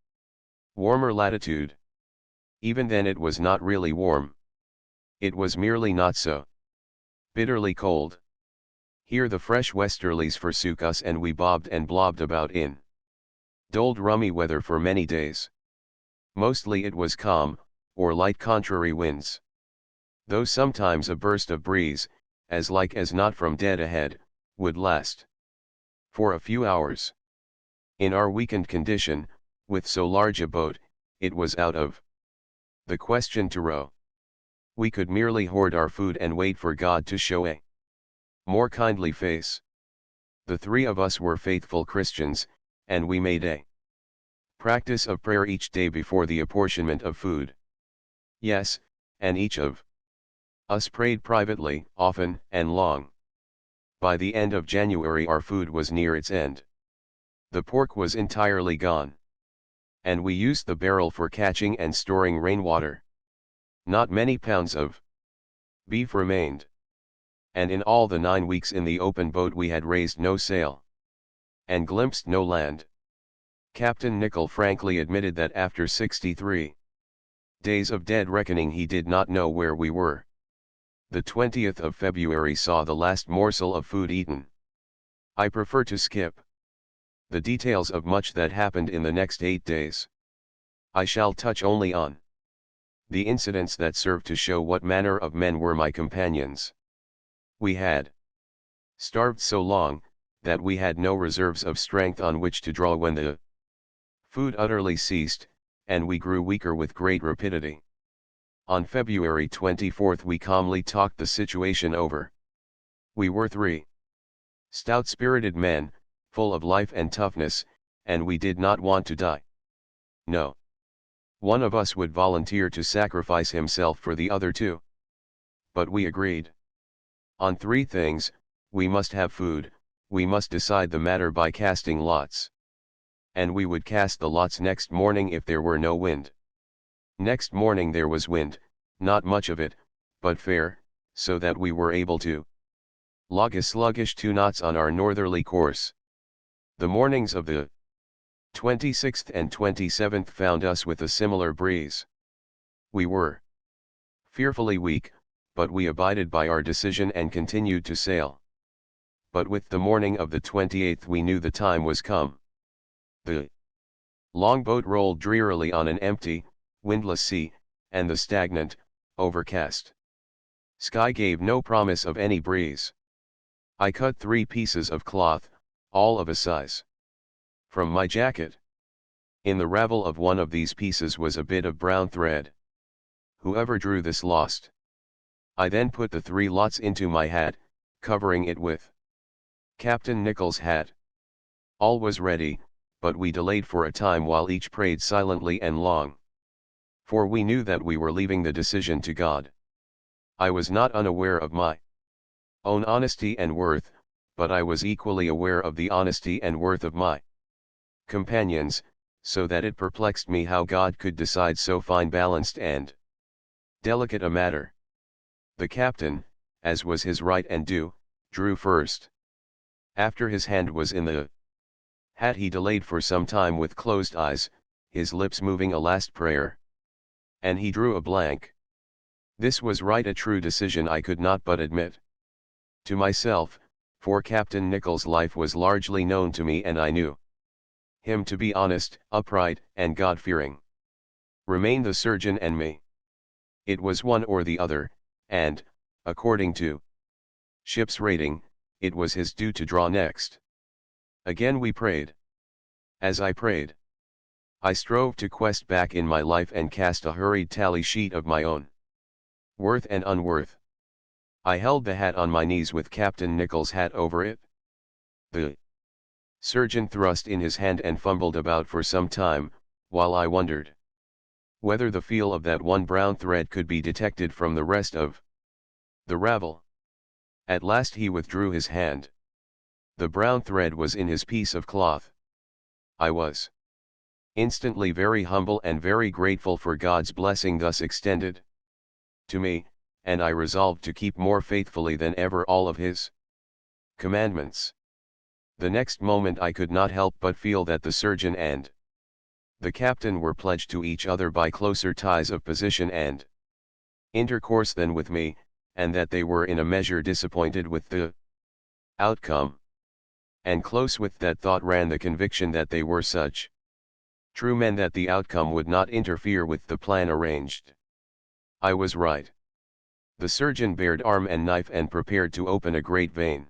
[SPEAKER 1] warmer latitude. Even then it was not really warm. It was merely not so bitterly cold. Here the fresh westerlies forsook us and we bobbed and blobbed about in doldrummy weather for many days. Mostly it was calm, or light contrary winds, though sometimes a burst of breeze, as like as not from dead ahead, would last for a few hours. In our weakened condition, with so large a boat, it was out of the question to row. We could merely hoard our food and wait for God to show a more kindly face. The 3 of us were faithful Christians, and we made a practice of prayer each day before the apportionment of food. Yes, and each of us prayed privately, often and long. By the end of January our food was near its end. The pork was entirely gone, and we used the barrel for catching and storing rainwater. Not many pounds of beef remained. And in all the 9 weeks in the open boat we had raised no sail, and glimpsed no land. Captain Nicholl frankly admitted that after 63 days of dead reckoning he did not know where we were. The 20th of February saw the last morsel of food eaten. I prefer to skip the details of much that happened in the next 8 days. I shall touch only on the incidents that serve to show what manner of men were my companions. We had starved so long, that we had no reserves of strength on which to draw when the food utterly ceased, and we grew weaker with great rapidity. On February 24 we calmly talked the situation over. We were 3 stout-spirited men, full of life and toughness, and we did not want to die. No one of us would volunteer to sacrifice himself for the other 2. but we agreed on three things: we must have food, we must decide the matter by casting lots, and we would cast the lots next morning if there were no wind. Next morning there was wind, not much of it, but fair, so that we were able to log a sluggish 2 knots on our northerly course. The mornings of the 26th and 27th found us with a similar breeze. We were fearfully weak, but we abided by our decision and continued to sail. But with the morning of the 28th we knew the time was come. The longboat rolled drearily on an empty, windless sea, and the stagnant, overcast sky gave no promise of any breeze. I cut 3 pieces of cloth, all of a size, from my jacket. In the ravel of one of these pieces was a bit of brown thread. Whoever drew this lost. I then put the 3 lots into my hat, covering it with Captain Nicholl's hat. All was ready, but we delayed for a time while each prayed silently and long. For we knew that we were leaving the decision to God. I was not unaware of my own honesty and worth, but I was equally aware of the honesty and worth of my companions, so that it perplexed me how God could decide so fine balanced and delicate a matter. The captain, as was his right and due, drew first. After his hand was in the hat he delayed for some time with closed eyes, his lips moving a last prayer. And he drew a blank. This was right a true decision I could not but admit to myself, for Captain Nicholl's life was largely known to me and I knew him to be honest, upright, and God-fearing. Remained the surgeon and me. It was one or the other, and, according to ship's rating, it was his due to draw next. Again we prayed. As I prayed, I strove to quest back in my life and cast a hurried tally sheet of my own worth and unworth. I held the hat on my knees with Captain Nicholl's hat over it. The surgeon thrust in his hand and fumbled about for some time, while I wondered whether the feel of that one brown thread could be detected from the rest of the ravel. At last he withdrew his hand. The brown thread was in his piece of cloth. I was instantly very humble and very grateful for God's blessing thus extended to me, and I resolved to keep more faithfully than ever all of his commandments. The next moment I could not help but feel that the surgeon and the captain were pledged to each other by closer ties of position and intercourse than with me, and that they were in a measure disappointed with the outcome. And close with that thought ran the conviction that they were such true men that the outcome would not interfere with the plan arranged. I was right. The surgeon bared arm and knife and prepared to open a great vein.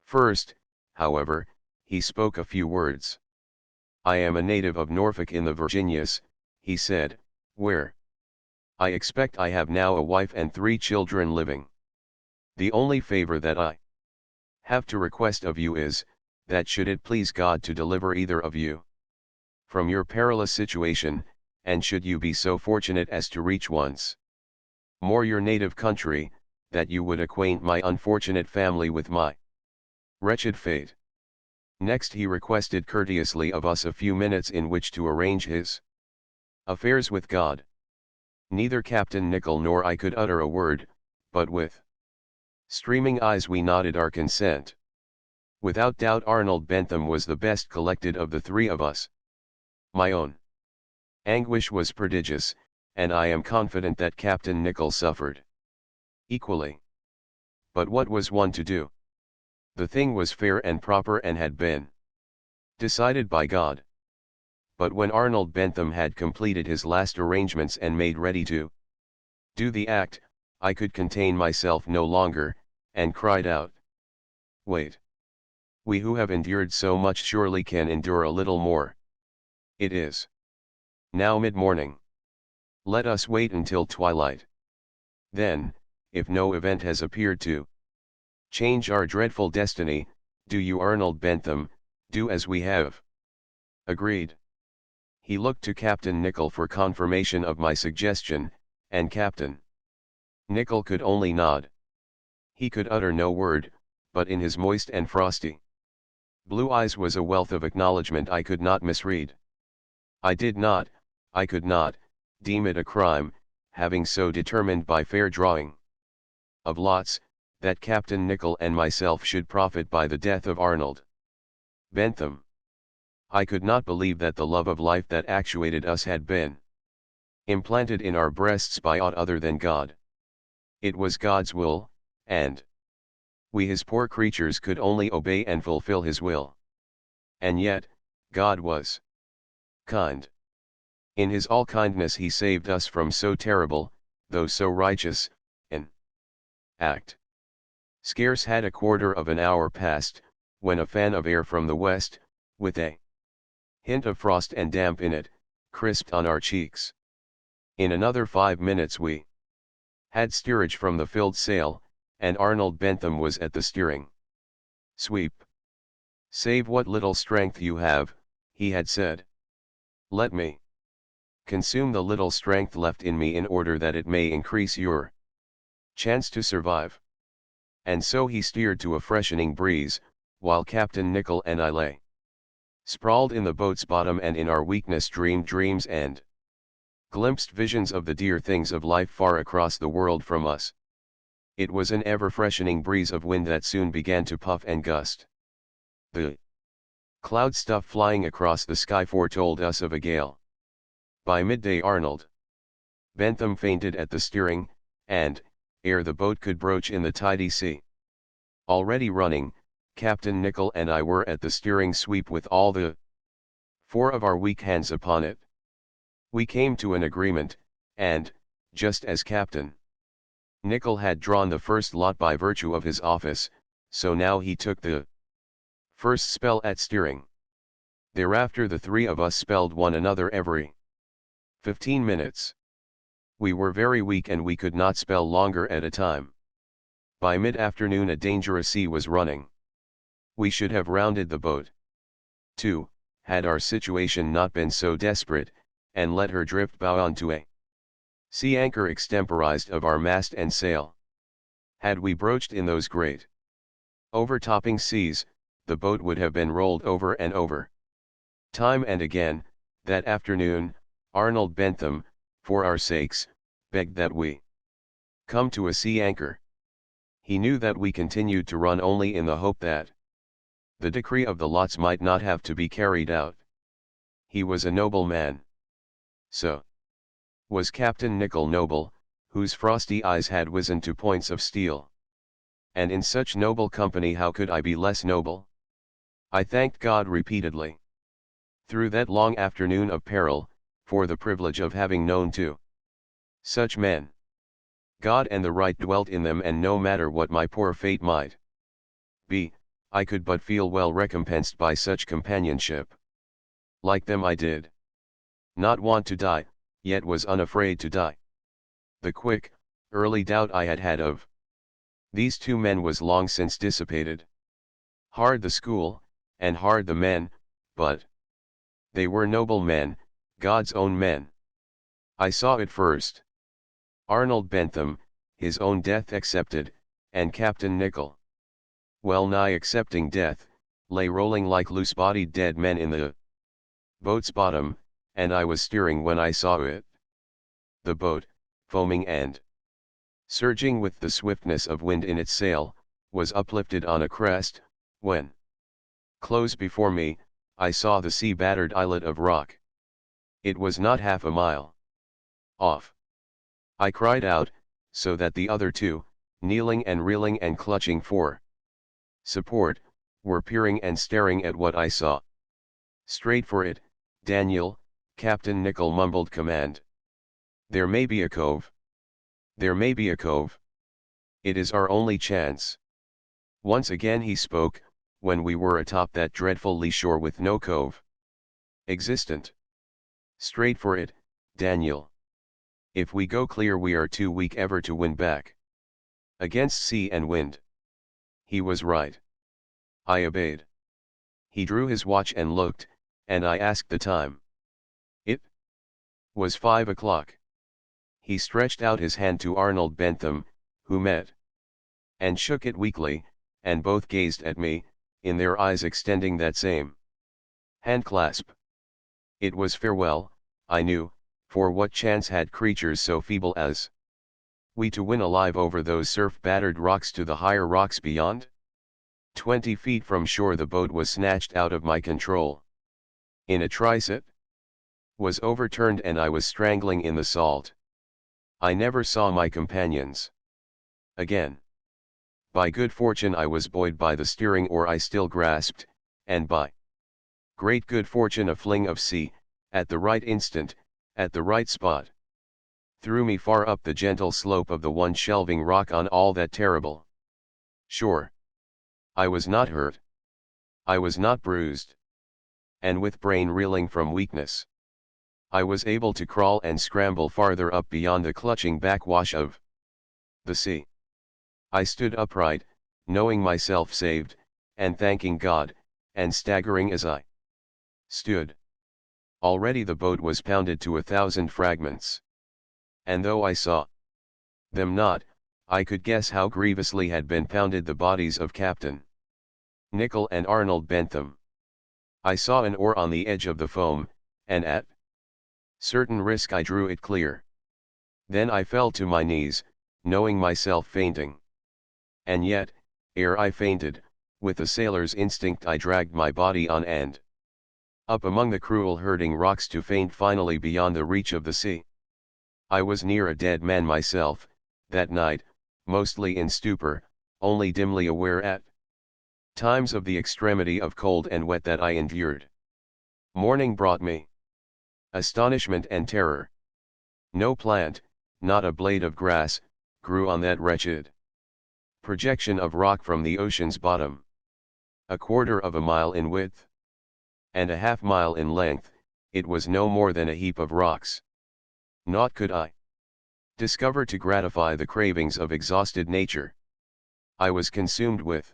[SPEAKER 1] First, however, he spoke a few words. I am a native of Norfolk in the Virginias, he said, where I expect I have now a wife and 3 children living. The only favor that I have to request of you is, that should it please God to deliver either of you from your perilous situation, and should you be so fortunate as to reach once more your native country, that you would acquaint my unfortunate family with my wretched fate. Next he requested courteously of us a few minutes in which to arrange his affairs with God. Neither Captain Nicholl nor I could utter a word, but with streaming eyes we nodded our consent. Without doubt Arnold Bentham was the best collected of the 3 of us. My own anguish was prodigious, and I am confident that Captain Nicholl suffered equally. But what was one to do? The thing was fair and proper and had been decided by God. But when Arnold Bentham had completed his last arrangements and made ready to do the act, I could contain myself no longer, and cried out, "Wait! We who have endured so much surely can endure a little more. It is now mid-morning. Let us wait until twilight. Then, if no event has appeared to change our dreadful destiny, do you, Arnold Bentham, do as we have agreed." He looked to Captain Nicholl for confirmation of my suggestion, and Captain Nickel could only nod. He could utter no word, but in his moist and frosty blue eyes was a wealth of acknowledgment I could not misread. I could not, deem it a crime, having so determined by fair drawing of lots, that Captain Nickel and myself should profit by the death of Arnold Bentham. I could not believe that the love of life that actuated us had been implanted in our breasts by aught other than God. It was God's will, and we his poor creatures could only obey and fulfill his will. And yet, God was kind. In his all-kindness he saved us from so terrible, though so righteous, an act. Scarce had a quarter of an hour passed, when a fan of air from the west, with a hint of frost and damp in it, crisped on our cheeks. In another 5 minutes we had steerage from the filled sail, and Arnold Bentham was at the steering. "Sweep. Save what little strength you have," he had said. "Let me consume the little strength left in me in order that it may increase your chance to survive." And so he steered to a freshening breeze, while Captain Nickel and I lay sprawled in the boat's bottom and in our weakness dreamed dreams and glimpsed visions of the dear things of life far across the world from us. It was an ever-freshening breeze of wind that soon began to puff and gust. The cloud stuff flying across the sky foretold us of a gale. By midday Arnold Bentham fainted at the steering, and, ere the boat could broach in the tidy sea already running, Captain Nickel and I were at the steering sweep with all the 4 of our weak hands upon it. We came to an agreement, and, just as Captain Nickel had drawn the first lot by virtue of his office, so now he took the first spell at steering. Thereafter the 3 of us spelled one another every 15 minutes. We were very weak and we could not spell longer at a time. By mid-afternoon a dangerous sea was running. We should have rounded the boat, too, had our situation not been so desperate, and let her drift bow on to a sea anchor extemporized of our mast and sail. Had we broached in those great overtopping seas, the boat would have been rolled over and over. Time and again, that afternoon, Arnold Bentham, for our sakes, begged that we come to a sea anchor. He knew that we continued to run only in the hope that the decree of the lots might not have to be carried out. He was a noble man. So was Captain Nickel noble, whose frosty eyes had wizened to points of steel. And in such noble company how could I be less noble? I thanked God repeatedly, through that long afternoon of peril, for the privilege of having known two such men. God and the right dwelt in them, and no matter what my poor fate might be, I could but feel well recompensed by such companionship. Like them I did not want to die, yet was unafraid to die. The quick, early doubt I had had of these 2 men was long since dissipated. Hard the school, and hard the men, but they were noble men, God's own men. I saw it first. Arnold Bentham, his own death accepted, and Captain Nickel, well nigh accepting death, lay rolling like loose-bodied dead men in the boat's bottom, and I was steering when I saw it. The boat, foaming and surging with the swiftness of wind in its sail, was uplifted on a crest, when, close before me, I saw the sea-battered islet of rock. It was not half a mile off. I cried out, so that the other 2, kneeling and reeling and clutching for support, were peering and staring at what I saw. "Straight for it, Daniel," Captain Nickel mumbled command. "There may be a cove. There may be a cove. It is our only chance." Once again he spoke, when we were atop that dreadful lee shore with no cove existent. "Straight for it, Daniel. If we go clear we are too weak ever to win back against sea and wind." He was right. I obeyed. He drew his watch and looked, and I asked the time. It was 5 o'clock. He stretched out his hand to Arnold Bentham, who met and shook it weakly, and both gazed at me, in their eyes extending that same handclasp. It was farewell, I knew, for what chance had creatures so feeble as we to win alive over those surf-battered rocks to the higher rocks beyond? 20 feet from shore the boat was snatched out of my control. In a trice it was overturned and I was strangling in the salt. I never saw my companions again. By good fortune I was buoyed by the steering oar I still grasped, and by great good fortune a fling of sea, at the right instant, at the right spot, threw me far up the gentle slope of the one shelving rock on all that terrible shore. I was not hurt. I was not bruised. And with brain reeling from weakness, I was able to crawl and scramble farther up beyond the clutching backwash of the sea. I stood upright, knowing myself saved, and thanking God, and staggering as I stood. Already the boat was pounded to 1,000 fragments. And though I saw them not, I could guess how grievously had been pounded the bodies of Captain Nicholl and Arnold Bentham. I saw an oar on the edge of the foam, and at certain risk I drew it clear. Then I fell to my knees, knowing myself fainting. And yet, ere I fainted, with a sailor's instinct I dragged my body on and up among the cruel hurting rocks to faint finally beyond the reach of the sea. I was near a dead man myself, that night, mostly in stupor, only dimly aware at times of the extremity of cold and wet that I endured. Morning brought me astonishment and terror. No plant, not a blade of grass, grew on that wretched projection of rock from the ocean's bottom. 1/4 of a mile in width, and a half mile in length, it was no more than a heap of rocks. Naught could I discover to gratify the cravings of exhausted nature. I was consumed with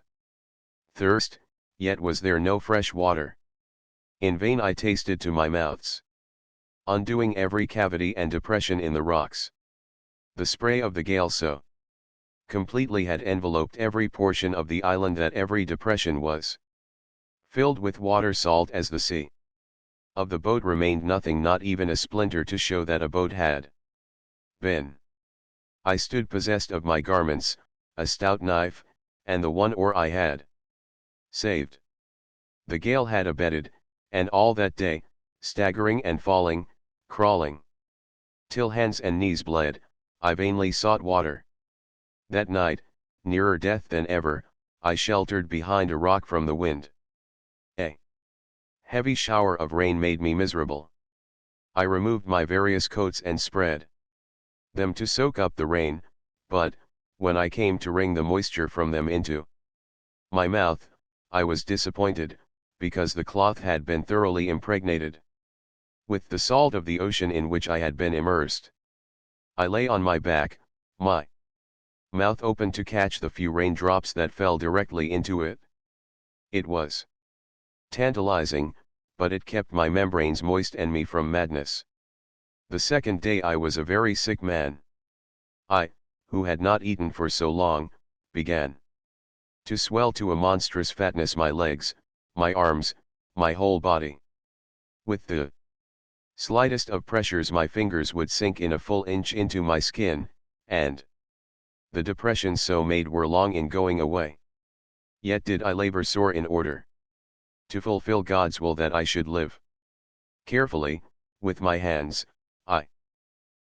[SPEAKER 1] thirst, yet was there no fresh water. In vain I tasted to my mouth's undoing every cavity and depression in the rocks. The spray of the gale so completely had enveloped every portion of the island that every depression was filled with water salt as the sea. Of the boat remained nothing, not even a splinter to show that a boat had been. I stood possessed of my garments, a stout knife, and the one oar I had saved. The gale had abated, and all that day, staggering and falling, crawling till hands and knees bled, I vainly sought water. That night, nearer death than ever, I sheltered behind a rock from the wind. A heavy shower of rain made me miserable. I removed my various coats and spread them to soak up the rain, but, when I came to wring the moisture from them into my mouth, I was disappointed, because the cloth had been thoroughly impregnated with the salt of the ocean in which I had been immersed. I lay on my back, my mouth open to catch the few raindrops that fell directly into it. It was tantalizing, but it kept my membranes moist and me from madness. The second day I was a very sick man. I, who had not eaten for so long, began to swell to a monstrous fatness my legs, my arms, my whole body. With the slightest of pressures my fingers would sink in a full inch into my skin, and the depressions so made were long in going away. Yet did I labor sore in order to fulfill God's will that I should live. Carefully, with my hands, I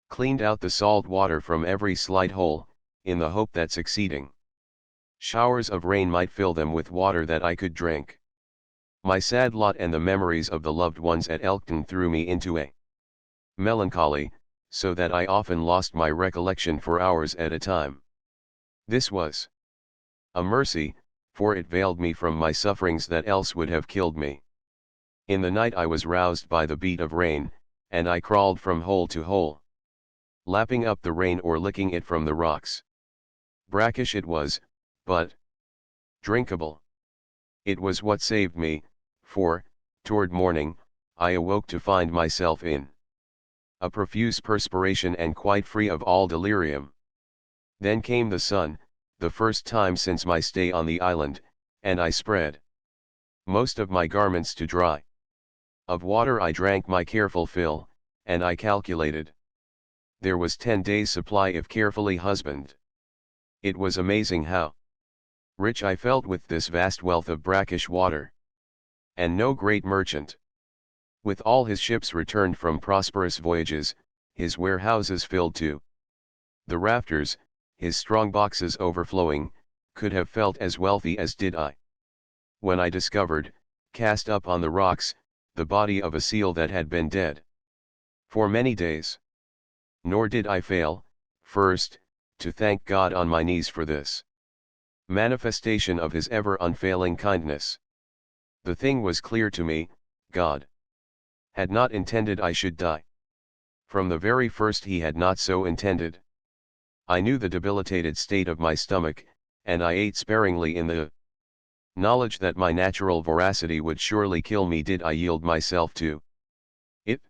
[SPEAKER 1] cleaned out the salt water from every slight hole, in the hope that succeeding showers of rain might fill them with water that I could drink. My sad lot and the memories of the loved ones at Elkton threw me into a melancholy, so that I often lost my recollection for hours at a time. This was a mercy, for it veiled me from my sufferings that else would have killed me. In the night I was roused by the beat of rain, and I crawled from hole to hole, lapping up the rain or licking it from the rocks. Brackish it was, but drinkable. It was what saved me, for, toward morning, I awoke to find myself in a profuse perspiration and quite free of all delirium. Then came the sun, the first time since my stay on the island, and I spread most of my garments to dry. Of water I drank my careful fill, and I calculated. There was 10 days' supply if carefully husbanded. It was amazing how rich I felt with this vast wealth of brackish water. And no great merchant, with all his ships returned from prosperous voyages, his warehouses filled to the rafters, his strong boxes overflowing, could have felt as wealthy as did I. When I discovered, cast up on the rocks, the body of a seal that had been dead for many days. Nor did I fail, first, to thank God on my knees for this manifestation of his ever unfailing kindness. The thing was clear to me, God had not intended I should die. From the very first he had not so intended. I knew the debilitated state of my stomach, and I ate sparingly in the knowledge that my natural voracity would surely kill me did I yield myself to it.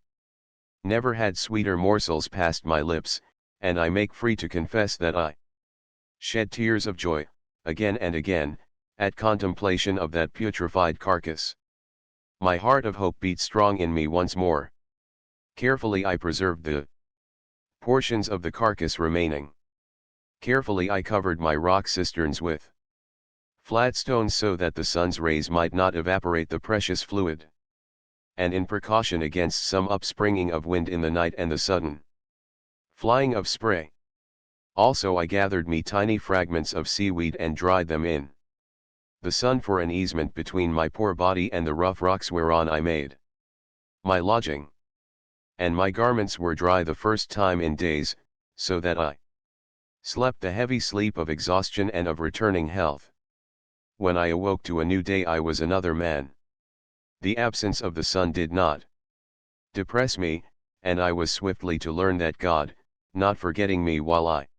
[SPEAKER 1] Never had sweeter morsels passed my lips, and I make free to confess that I shed tears of joy, again and again, at contemplation of that putrefied carcass. My heart of hope beat strong in me once more. Carefully I preserved the portions of the carcass remaining. Carefully I covered my rock cisterns with flat stones so that the sun's rays might not evaporate the precious fluid. And in precaution against some upspringing of wind in the night and the sudden flying of spray, also I gathered me tiny fragments of seaweed and dried them in the sun for an easement between my poor body and the rough rocks whereon I made my lodging. And my garments were dry the first time in days, so that I slept the heavy sleep of exhaustion and of returning health. When I awoke to a new day I was another man. The absence of the sun did not depress me, and I was swiftly to learn that God, not forgetting me while I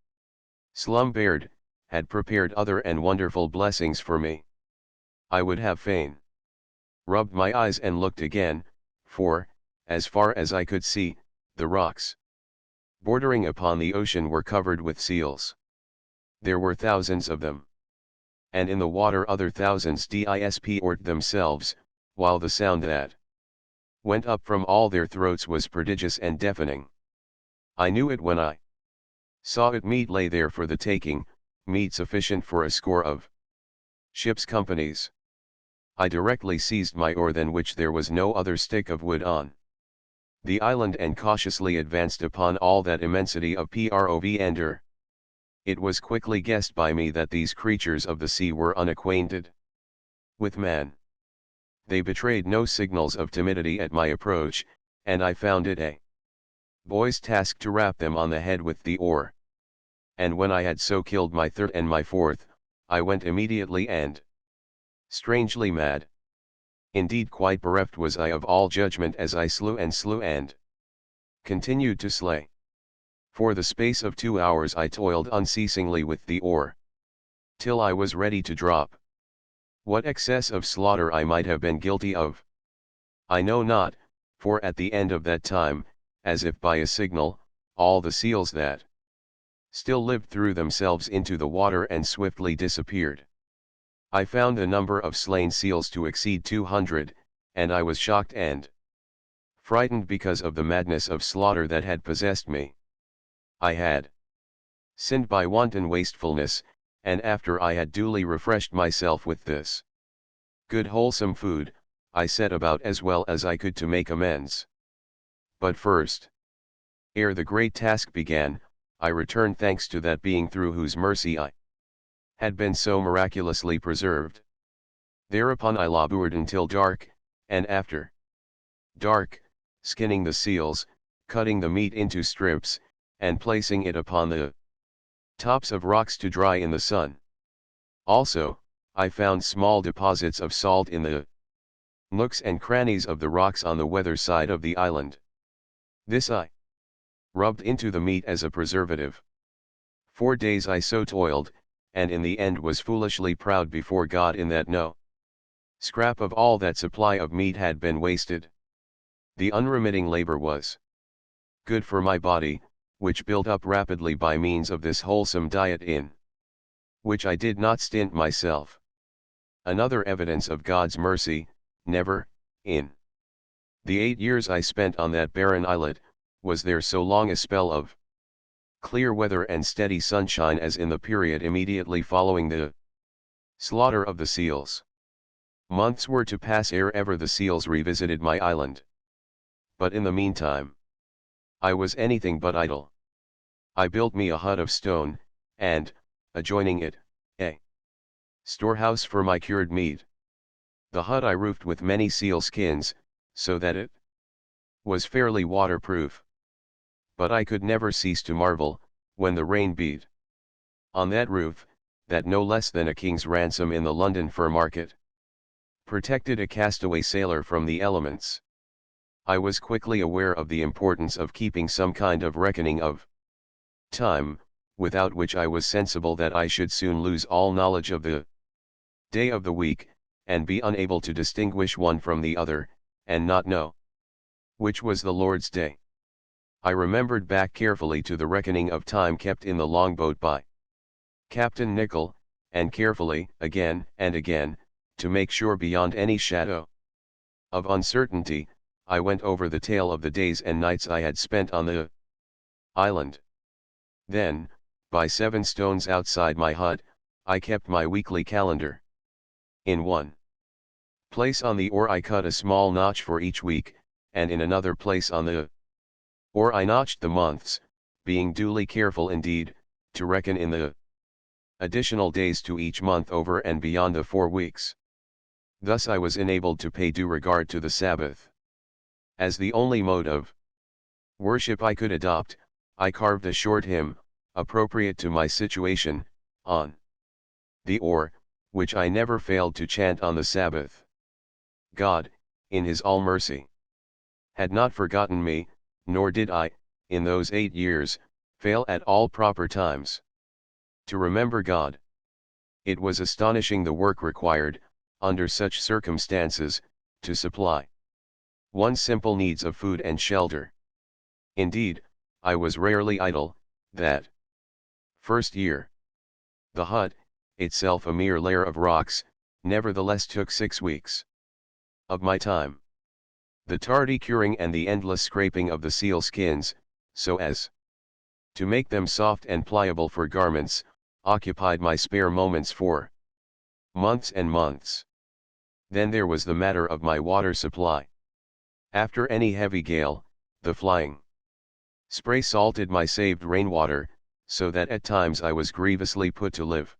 [SPEAKER 1] slumbered, had prepared other and wonderful blessings for me. I would have fain rubbed my eyes and looked again, for, as far as I could see, the rocks bordering upon the ocean were covered with seals. There were thousands of them. And in the water other thousands disported themselves, while the sound that went up from all their throats was prodigious and deafening. I knew it when I saw it. Meat lay there for the taking, meat sufficient for a score of ships' companies. I directly seized my oar than which there was no other stick of wood on the island and cautiously advanced upon all that immensity of Provender. It was quickly guessed by me that these creatures of the sea were unacquainted with man. They betrayed no signals of timidity at my approach, and I found it a boy's task to rap them on the head with the oar. And when I had so killed my third and my fourth, I went immediately and strangely mad. Indeed quite bereft was I of all judgment as I slew and continued to slay. For the space of 2 hours I toiled unceasingly with the oar, till I was ready to drop. What excess of slaughter I might have been guilty of, I know not, for at the end of that time, as if by a signal, all the seals that still lived threw themselves into the water and swiftly disappeared. I found the number of slain seals to exceed 200, and I was shocked and frightened because of the madness of slaughter that had possessed me. I had sinned by wanton wastefulness, and after I had duly refreshed myself with this good wholesome food, I set about as well as I could to make amends. But first, ere the great task began, I returned thanks to that being through whose mercy I had been so miraculously preserved. Thereupon I labored until dark, and after dark, skinning the seals, cutting the meat into strips, and placing it upon the tops of rocks to dry in the sun. Also, I found small deposits of salt in the nooks and crannies of the rocks on the weather side of the island. This I rubbed into the meat as a preservative. 4 days I so toiled, and in the end was foolishly proud before God in that no scrap of all that supply of meat had been wasted. The unremitting labor was good for my body, which built up rapidly by means of this wholesome diet in which I did not stint myself. Another evidence of God's mercy, never, in the 8 years I spent on that barren islet, was there so long a spell of clear weather and steady sunshine as in the period immediately following the slaughter of the seals. Months were to pass ere ever the seals revisited my island. But in the meantime, I was anything but idle. I built me a hut of stone, and, adjoining it, a storehouse for my cured meat. The hut I roofed with many seal skins, so that it was fairly waterproof. But I could never cease to marvel, when the rain beat on that roof, that no less than a king's ransom in the London fur market protected a castaway sailor from the elements. I was quickly aware of the importance of keeping some kind of reckoning of time, without which I was sensible that I should soon lose all knowledge of the day of the week, and be unable to distinguish one from the other, and not know which was the Lord's day. I remembered back carefully to the reckoning of time kept in the longboat by Captain Nicholl, and carefully, again and again, to make sure beyond any shadow of uncertainty, I went over the tale of the days and nights I had spent on the island. Then, by 7 stones outside my hut, I kept my weekly calendar. In one place on the oar I cut a small notch for each week, and in another place on the oar I notched the months, being duly careful indeed, to reckon in the additional days to each month over and beyond the 4 weeks. Thus I was enabled to pay due regard to the Sabbath. As the only mode of worship I could adopt, I carved a short hymn, appropriate to my situation, on the oar, which I never failed to chant on the Sabbath. God, in His all-mercy, had not forgotten me, nor did I, in those 8 years, fail at all proper times to remember God. It was astonishing the work required, under such circumstances, to supply one's simple needs of food and shelter. Indeed, I was rarely idle, that first year. The hut, itself a mere layer of rocks, nevertheless took 6 weeks of my time. The tardy curing and the endless scraping of the seal skins, so as to make them soft and pliable for garments, occupied my spare moments for months and months. Then there was the matter of my water supply. After any heavy gale, the flying spray salted my saved rainwater, so that at times I was grievously put to live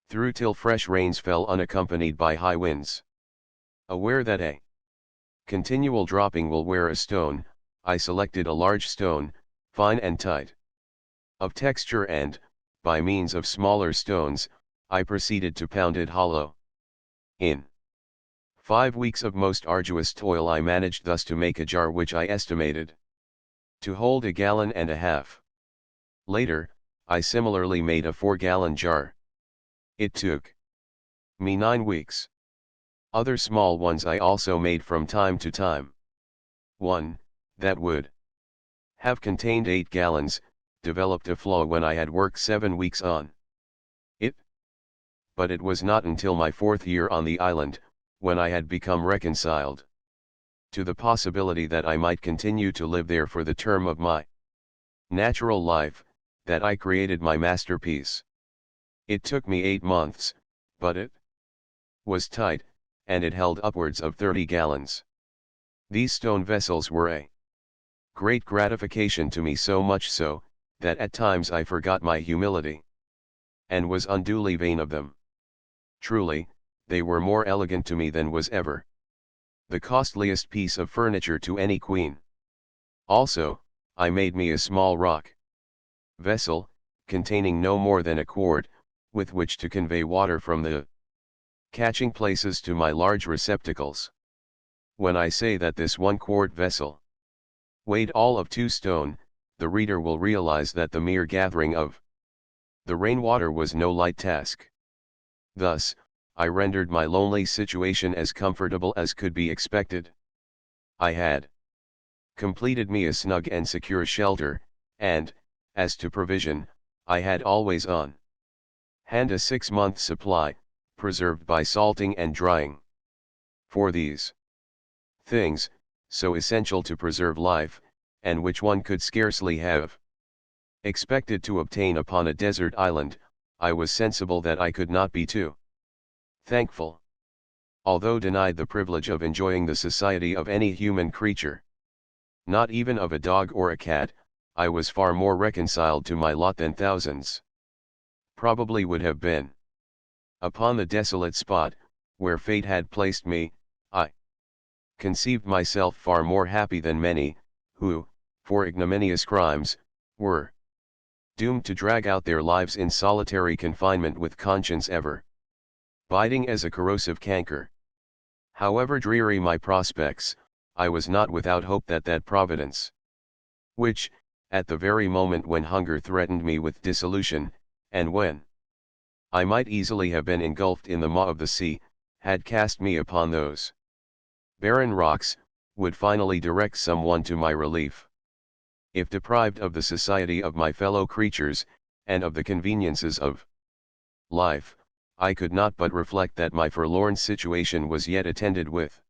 [SPEAKER 1] through till fresh rains fell unaccompanied by high winds. Aware that a continual dropping will wear a stone, I selected a large stone, fine and tight of texture, and, by means of smaller stones, I proceeded to pound it hollow. In 5 weeks of most arduous toil I managed thus to make a jar which I estimated to hold 1.5 gallons. Later, I similarly made a 4-gallon jar. It took me 9 weeks. Other small ones I also made from time to time. One, that would have contained 8 gallons, developed a flaw when I had worked 7 weeks on it. But it was not until my 4th year on the island, when I had become reconciled to the possibility that I might continue to live there for the term of my natural life, that I created my masterpiece. It took me 8 months, but it was tight, and it held upwards of 30 gallons. These stone vessels were a great gratification to me, so much so, that at times I forgot my humility, and was unduly vain of them. Truly, they were more elegant to me than was ever the costliest piece of furniture to any queen. Also, I made me a small rock vessel, containing no more than a quart, with which to convey water from the catching places to my large receptacles. When I say that this 1-quart vessel weighed all of 2 stone, the reader will realize that the mere gathering of the rainwater was no light task. Thus, I rendered my lonely situation as comfortable as could be expected. I had completed me a snug and secure shelter, and, as to provision, I had always on hand a 6-month supply, preserved by salting and drying. For these things, so essential to preserve life, and which one could scarcely have expected to obtain upon a desert island, I was sensible that I could not be too thankful. Although denied the privilege of enjoying the society of any human creature, not even of a dog or a cat, I was far more reconciled to my lot than thousands probably would have been. Upon the desolate spot, where fate had placed me, I conceived myself far more happy than many, who, for ignominious crimes, were doomed to drag out their lives in solitary confinement with conscience ever biting as a corrosive canker. However dreary my prospects, I was not without hope that providence, which, at the very moment when hunger threatened me with dissolution, and when I might easily have been engulfed in the maw of the sea, had cast me upon those barren rocks, would finally direct someone to my relief. If deprived of the society of my fellow creatures, and of the conveniences of life, I could not but reflect that my forlorn situation was yet attended with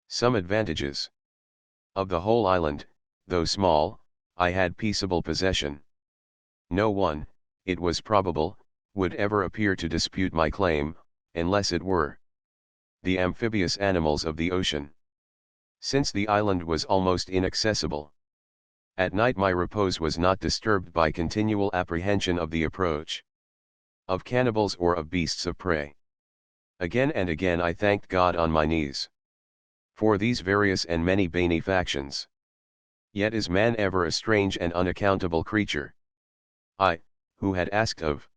[SPEAKER 1] some advantages. Of the whole island, though small, I had peaceable possession. No one, it was probable, would ever appear to dispute my claim, unless it were the amphibious animals of the ocean. Since the island was almost inaccessible, at night my repose was not disturbed by continual apprehension of the approach of cannibals or of beasts of prey. Again and again I thanked God on my knees for these various and many benefactions. Yet is man ever a strange and unaccountable creature. I, who had asked of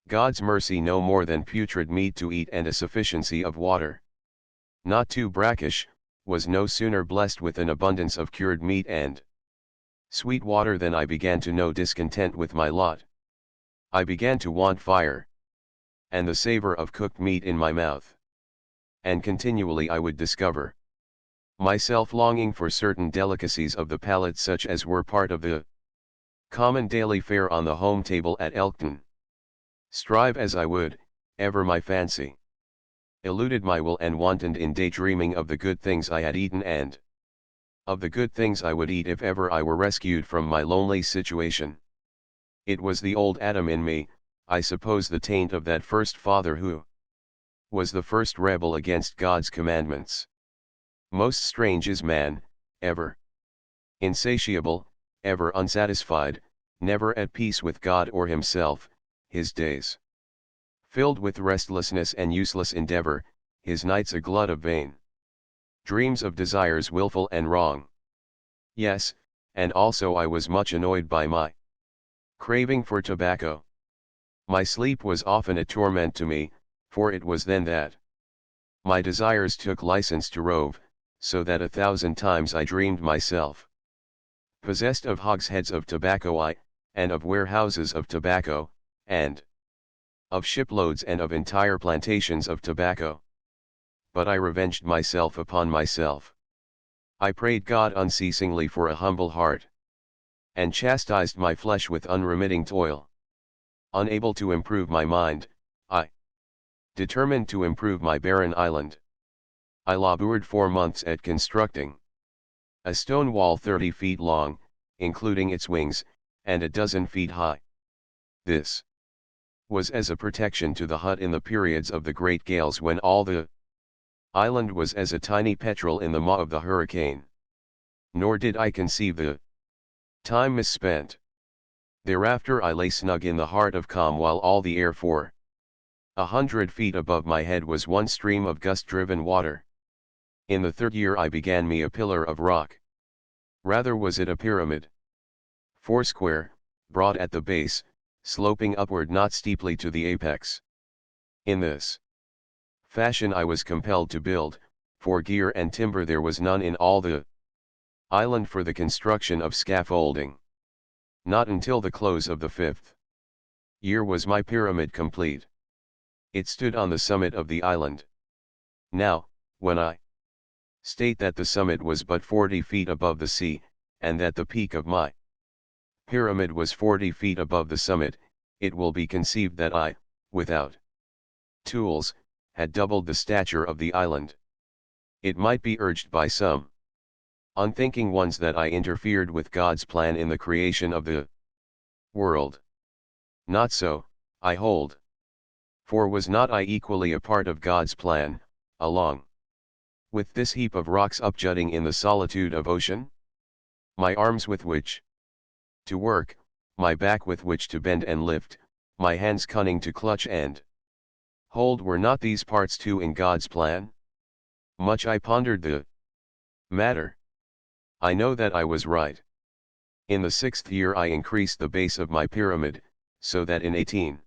[SPEAKER 1] God's mercy no more than putrid meat to eat and a sufficiency of water not too brackish, was no sooner blessed with an abundance of cured meat and sweet water than I began to know discontent with my lot. I began to want fire, and the savor of cooked meat in my mouth. And continually I would discover myself longing for certain delicacies of the palate such as were part of the common daily fare on the home table at Elkton. Strive as I would, ever my fancy eluded my will and wantoned in daydreaming of the good things I had eaten and of the good things I would eat if ever I were rescued from my lonely situation. It was the old Adam in me, I suppose, the taint of that first father who was the first rebel against God's commandments. Most strange is man, ever insatiable, ever unsatisfied, never at peace with God or himself, his days filled with restlessness and useless endeavor, his nights a glut of vain dreams of desires wilful and wrong. Yes, and also I was much annoyed by my craving for tobacco. My sleep was often a torment to me, for it was then that my desires took license to rove, so that 1,000 times I dreamed myself possessed of hogsheads of tobacco and of warehouses of tobacco, and of shiploads and of entire plantations of tobacco. But I revenged myself upon myself. I prayed God unceasingly for a humble heart, and chastised my flesh with unremitting toil. Unable to improve my mind, I determined to improve my barren island. I labored 4 months at constructing a stone wall 30 feet long, including its wings, and a dozen feet high. This was as a protection to the hut in the periods of the great gales when all the island was as a tiny petrel in the maw of the hurricane. Nor did I conceive the time misspent. Thereafter I lay snug in the heart of calm while all the air for 100 feet above my head was one stream of gust-driven water. In the 3rd year I began me a pillar of rock. Rather was it a pyramid. Foursquare, broad at the base, sloping upward not steeply to the apex. In this fashion I was compelled to build, for gear and timber there was none in all the island for the construction of scaffolding. Not until the close of the 5th year was my pyramid complete. It stood on the summit of the island. Now, when I State that the summit was but 40 feet above the sea, and that the peak of my pyramid was 40 feet above the summit, it will be conceived that I, without tools, had doubled the stature of the island. It might be urged by some unthinking ones that I interfered with God's plan in the creation of the world. Not so, I hold. For was not I equally a part of God's plan, along with this heap of rocks upjutting in the solitude of ocean? My arms with which to work, my back with which to bend and lift, my hands cunning to clutch and hold, were not these parts too in God's plan? Much I pondered the matter. I know that I was right. In the 6th year I increased the base of my pyramid, so that in 18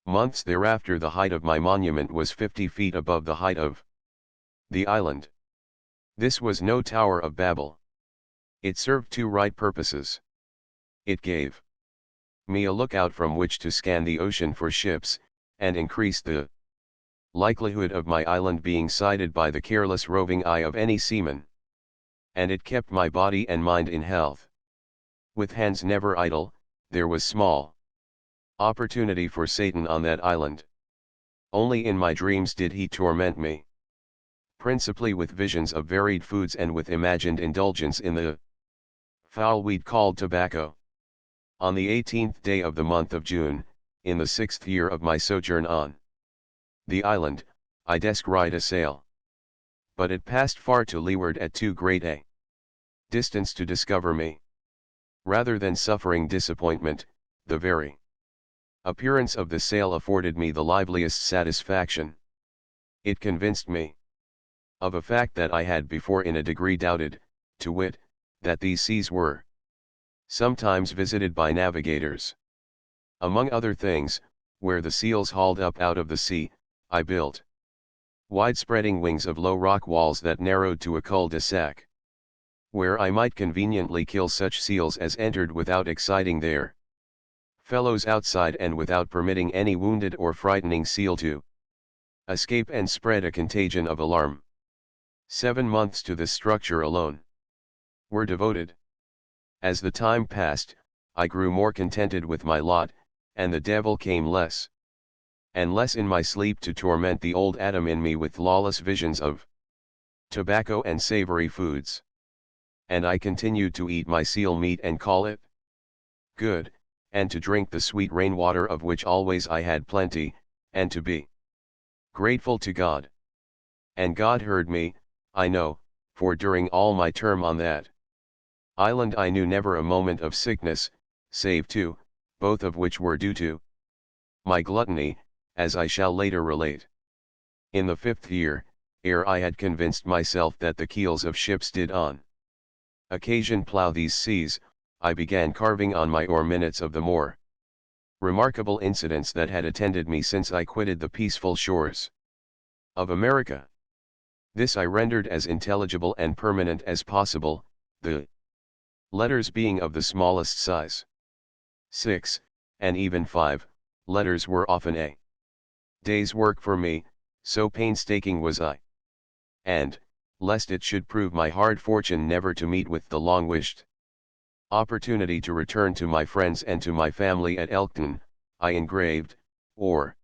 [SPEAKER 1] months thereafter the height of my monument was 50 feet above the height of the island. This was no Tower of Babel. It served two right purposes. It gave me a lookout from which to scan the ocean for ships, and increased the likelihood of my island being sighted by the careless roving eye of any seaman. And it kept my body and mind in health. With hands never idle, there was small opportunity for Satan on that island. Only in my dreams did he torment me, principally with visions of varied foods and with imagined indulgence in the foul weed called tobacco. On the 18th day of the month of June, in the 6th year of my sojourn on the island, I descried a sail. But it passed far to leeward at too great a distance to discover me. Rather than suffering disappointment, the very appearance of the sail afforded me the liveliest satisfaction. It convinced me of a fact that I had before in a degree doubted, to wit, that these seas were sometimes visited by navigators. Among other things, where the seals hauled up out of the sea, I built wide-spreading wings of low rock walls that narrowed to a cul-de-sac, where I might conveniently kill such seals as entered without exciting their fellows outside and without permitting any wounded or frightening seal to escape and spread a contagion of alarm. 7 months to this structure alone were devoted. As the time passed, I grew more contented with my lot, and the devil came less and less in my sleep to torment the old Adam in me with lawless visions of tobacco and savory foods. And I continued to eat my seal meat and call it good, and to drink the sweet rainwater of which always I had plenty, and to be grateful to God. And God heard me, I know, for during all my term on that island I knew never a moment of sickness, save two, both of which were due to my gluttony, as I shall later relate. In the 5th year, ere I had convinced myself that the keels of ships did on occasion plough these seas, I began carving on my oar minutes of the more remarkable incidents that had attended me since I quitted the peaceful shores of America. This I rendered as intelligible and permanent as possible, the letters being of the smallest size. 6, and even 5, letters were often a day's work for me, so painstaking was I. And, lest it should prove my hard fortune never to meet with the long-wished opportunity to return to my friends and to my family at Elkton, I engraved, or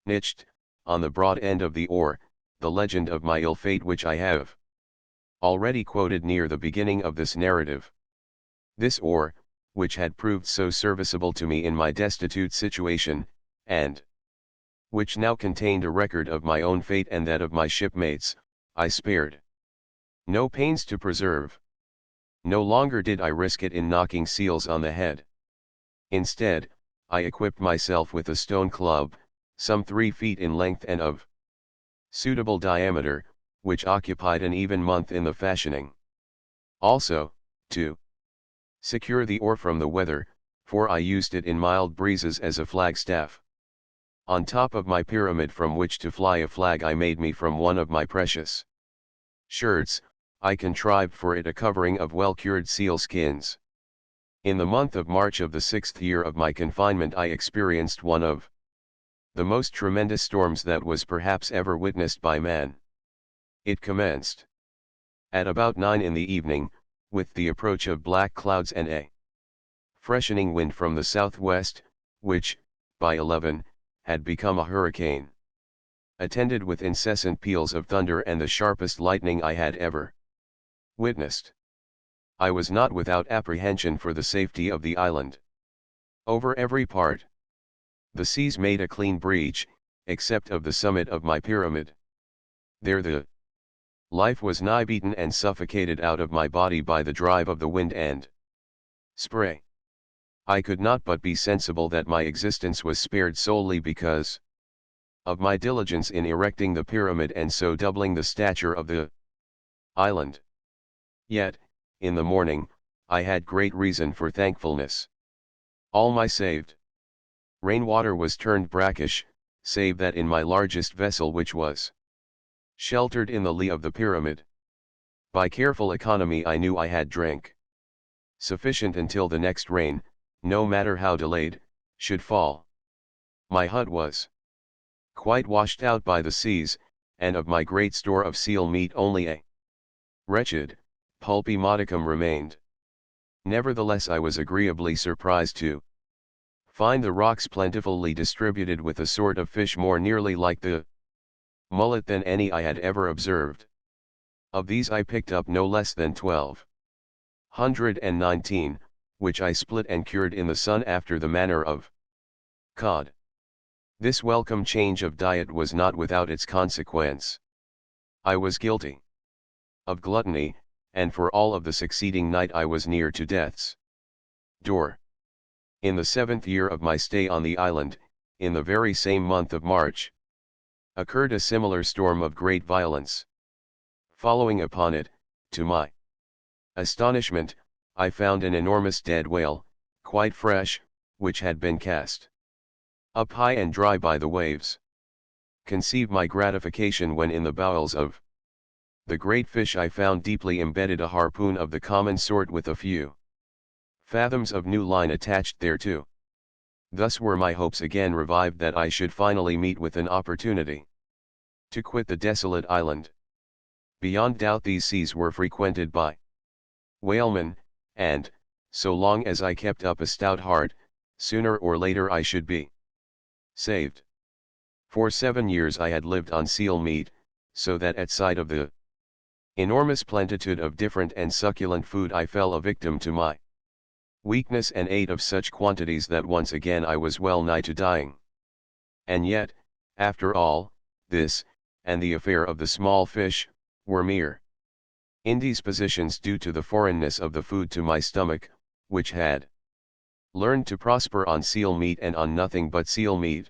[SPEAKER 1] niched, on the broad end of the oar, the legend of my ill fate which I have already quoted near the beginning of this narrative. This oar, which had proved so serviceable to me in my destitute situation, and which now contained a record of my own fate and that of my shipmates, I spared no pains to preserve. No longer did I risk it in knocking seals on the head. Instead, I equipped myself with a stone club, some 3 feet in length and of suitable diameter, which occupied an even month in the fashioning. Also, to secure the oar from the weather, for I used it in mild breezes as a flagstaff. On top of my pyramid from which to fly a flag I made me from one of my precious shirts, I contrived for it a covering of well-cured seal skins. In the month of March of the 6th year of my confinement I experienced one of the most tremendous storms that was perhaps ever witnessed by man. It commenced At about 9 in the evening, with the approach of black clouds and a freshening wind from the southwest, which, by 11, had become a hurricane, attended with incessant peals of thunder and the sharpest lightning I had ever witnessed, I was not without apprehension for the safety of the island. Over every part, the seas made a clean breach, except of the summit of my pyramid. There the life was nigh beaten and suffocated out of my body by the drive of the wind and spray. I could not but be sensible that my existence was spared solely because of my diligence in erecting the pyramid and so doubling the stature of the island. Yet, in the morning, I had great reason for thankfulness. All my saved rainwater was turned brackish, save that in my largest vessel which was sheltered in the lee of the pyramid. By careful economy I knew I had drink sufficient until the next rain, no matter how delayed, should fall. My hut was quite washed out by the seas, and of my great store of seal meat only a wretched, pulpy modicum remained. Nevertheless I was agreeably surprised to find the rocks plentifully distributed with a sort of fish more nearly like the mullet than any I had ever observed. Of these I picked up no less than 1219, which I split and cured in the sun after the manner of cod. This welcome change of diet was not without its consequence. I was guilty of gluttony, and for all of the succeeding night I was near to death's door. In the 7th year of my stay on the island, in the very same month of March, occurred a similar storm of great violence. Following upon it, to my astonishment, I found an enormous dead whale, quite fresh, which had been cast up high and dry by the waves. Conceive my gratification when in the bowels of the great fish I found deeply embedded a harpoon of the common sort with a few fathoms of new line attached thereto. Thus were my hopes again revived that I should finally meet with an opportunity to quit the desolate island. Beyond doubt these seas were frequented by whalemen, and, so long as I kept up a stout heart, sooner or later I should be saved. For 7 years I had lived on seal meat, so that at sight of the enormous plenitude of different and succulent food I fell a victim to my weakness and ate of such quantities that once again I was well nigh to dying. And yet, after all, this, and the affair of the small fish, were mere indispositions due to the foreignness of the food to my stomach, which had learned to prosper on seal meat and on nothing but seal meat.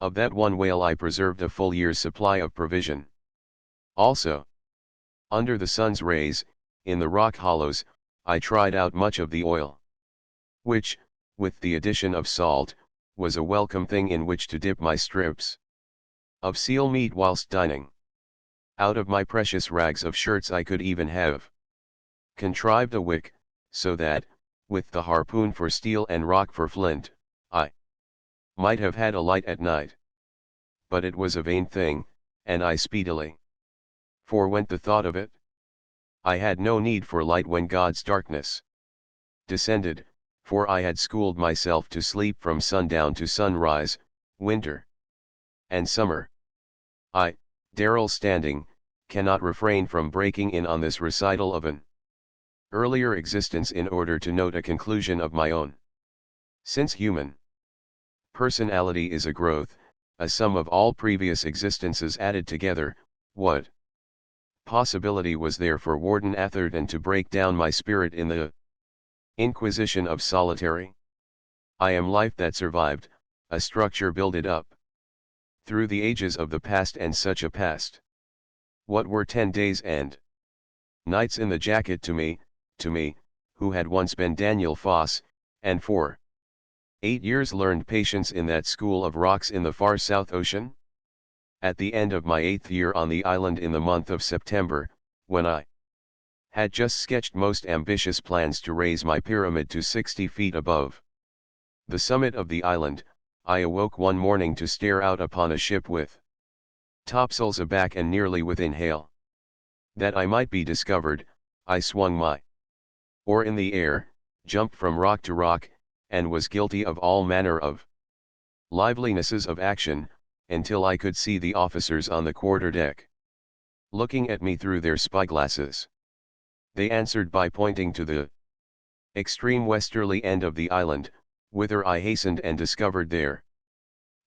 [SPEAKER 1] Of that one whale I preserved a full year's supply of provision. Also, under the sun's rays, in the rock hollows, I tried out much of the oil, which, with the addition of salt, was a welcome thing in which to dip my strips of seal meat whilst dining. Out of my precious rags of shirts I could even have contrived a wick, so that, with the harpoon for steel and rock for flint, I might have had a light at night. But it was a vain thing, and I speedily forwent the thought of it. I had no need for light when God's darkness descended, for I had schooled myself to sleep from sundown to sunrise, winter and summer. I, Darrell Standing, cannot refrain from breaking in on this recital of an earlier existence in order to note a conclusion of my own. Since human personality is a growth, a sum of all previous existences added together, what possibility was there for Warden Atherton to break down my spirit in the inquisition of solitary? I am life that survived, a structure builded up through the ages of the past, and such a past. What were 10 days and nights in the jacket to me, who had once been Daniel Foss, and for 8 years learned patience in that school of rocks in the far South Ocean? At the end of my 8th year on the island in the month of September, when I had just sketched most ambitious plans to raise my pyramid to 60 feet above the summit of the island, I awoke one morning to stare out upon a ship with topsails aback and nearly within hail. That I might be discovered, I swung my oar in the air, jumped from rock to rock, and was guilty of all manner of livelinesses of action, until I could see the officers on the quarter-deck looking at me through their spyglasses. They answered by pointing to the extreme westerly end of the island, whither I hastened and discovered their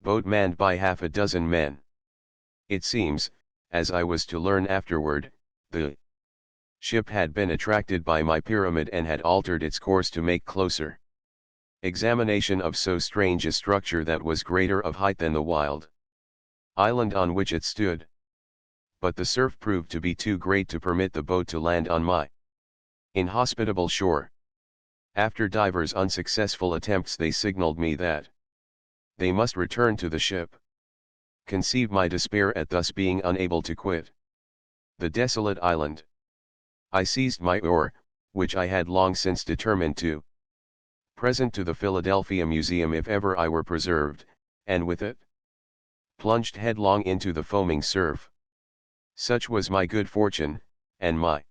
[SPEAKER 1] boat manned by half a dozen men. It seems, as I was to learn afterward, the ship had been attracted by my pyramid and had altered its course to make closer examination of so strange a structure that was greater of height than the wild island on which it stood. But the surf proved to be too great to permit the boat to land on my inhospitable shore. After divers unsuccessful attempts they signaled me that they must return to the ship. Conceive my despair at thus being unable to quit the desolate island. I seized my oar, which I had long since determined to present to the Philadelphia Museum if ever I were preserved, and with it plunged headlong into the foaming surf. Such was my good fortune, and my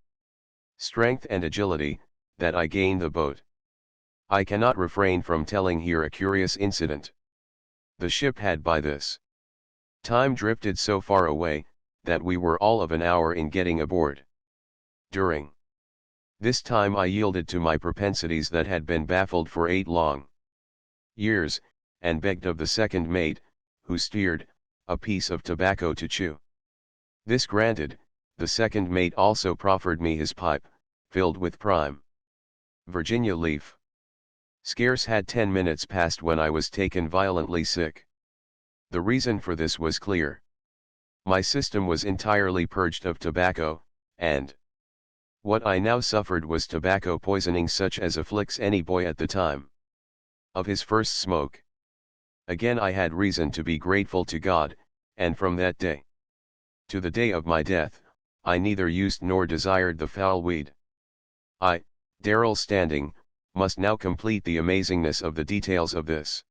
[SPEAKER 1] strength and agility, that I gained the boat. I cannot refrain from telling here a curious incident. The ship had by this time drifted so far away, that we were all of an hour in getting aboard. During this time I yielded to my propensities that had been baffled for 8 long years, and begged of the second mate, who steered, a piece of tobacco to chew. This granted, the second mate also proffered me his pipe, filled with prime Virginia leaf. Scarce had 10 minutes passed when I was taken violently sick. The reason for this was clear. My system was entirely purged of tobacco, and what I now suffered was tobacco poisoning such as afflicts any boy at the time of his first smoke. Again I had reason to be grateful to God, and from that day to the day of my death, I neither used nor desired the foul weed. I, Darrell Standing, must now complete the amazingness of the details of this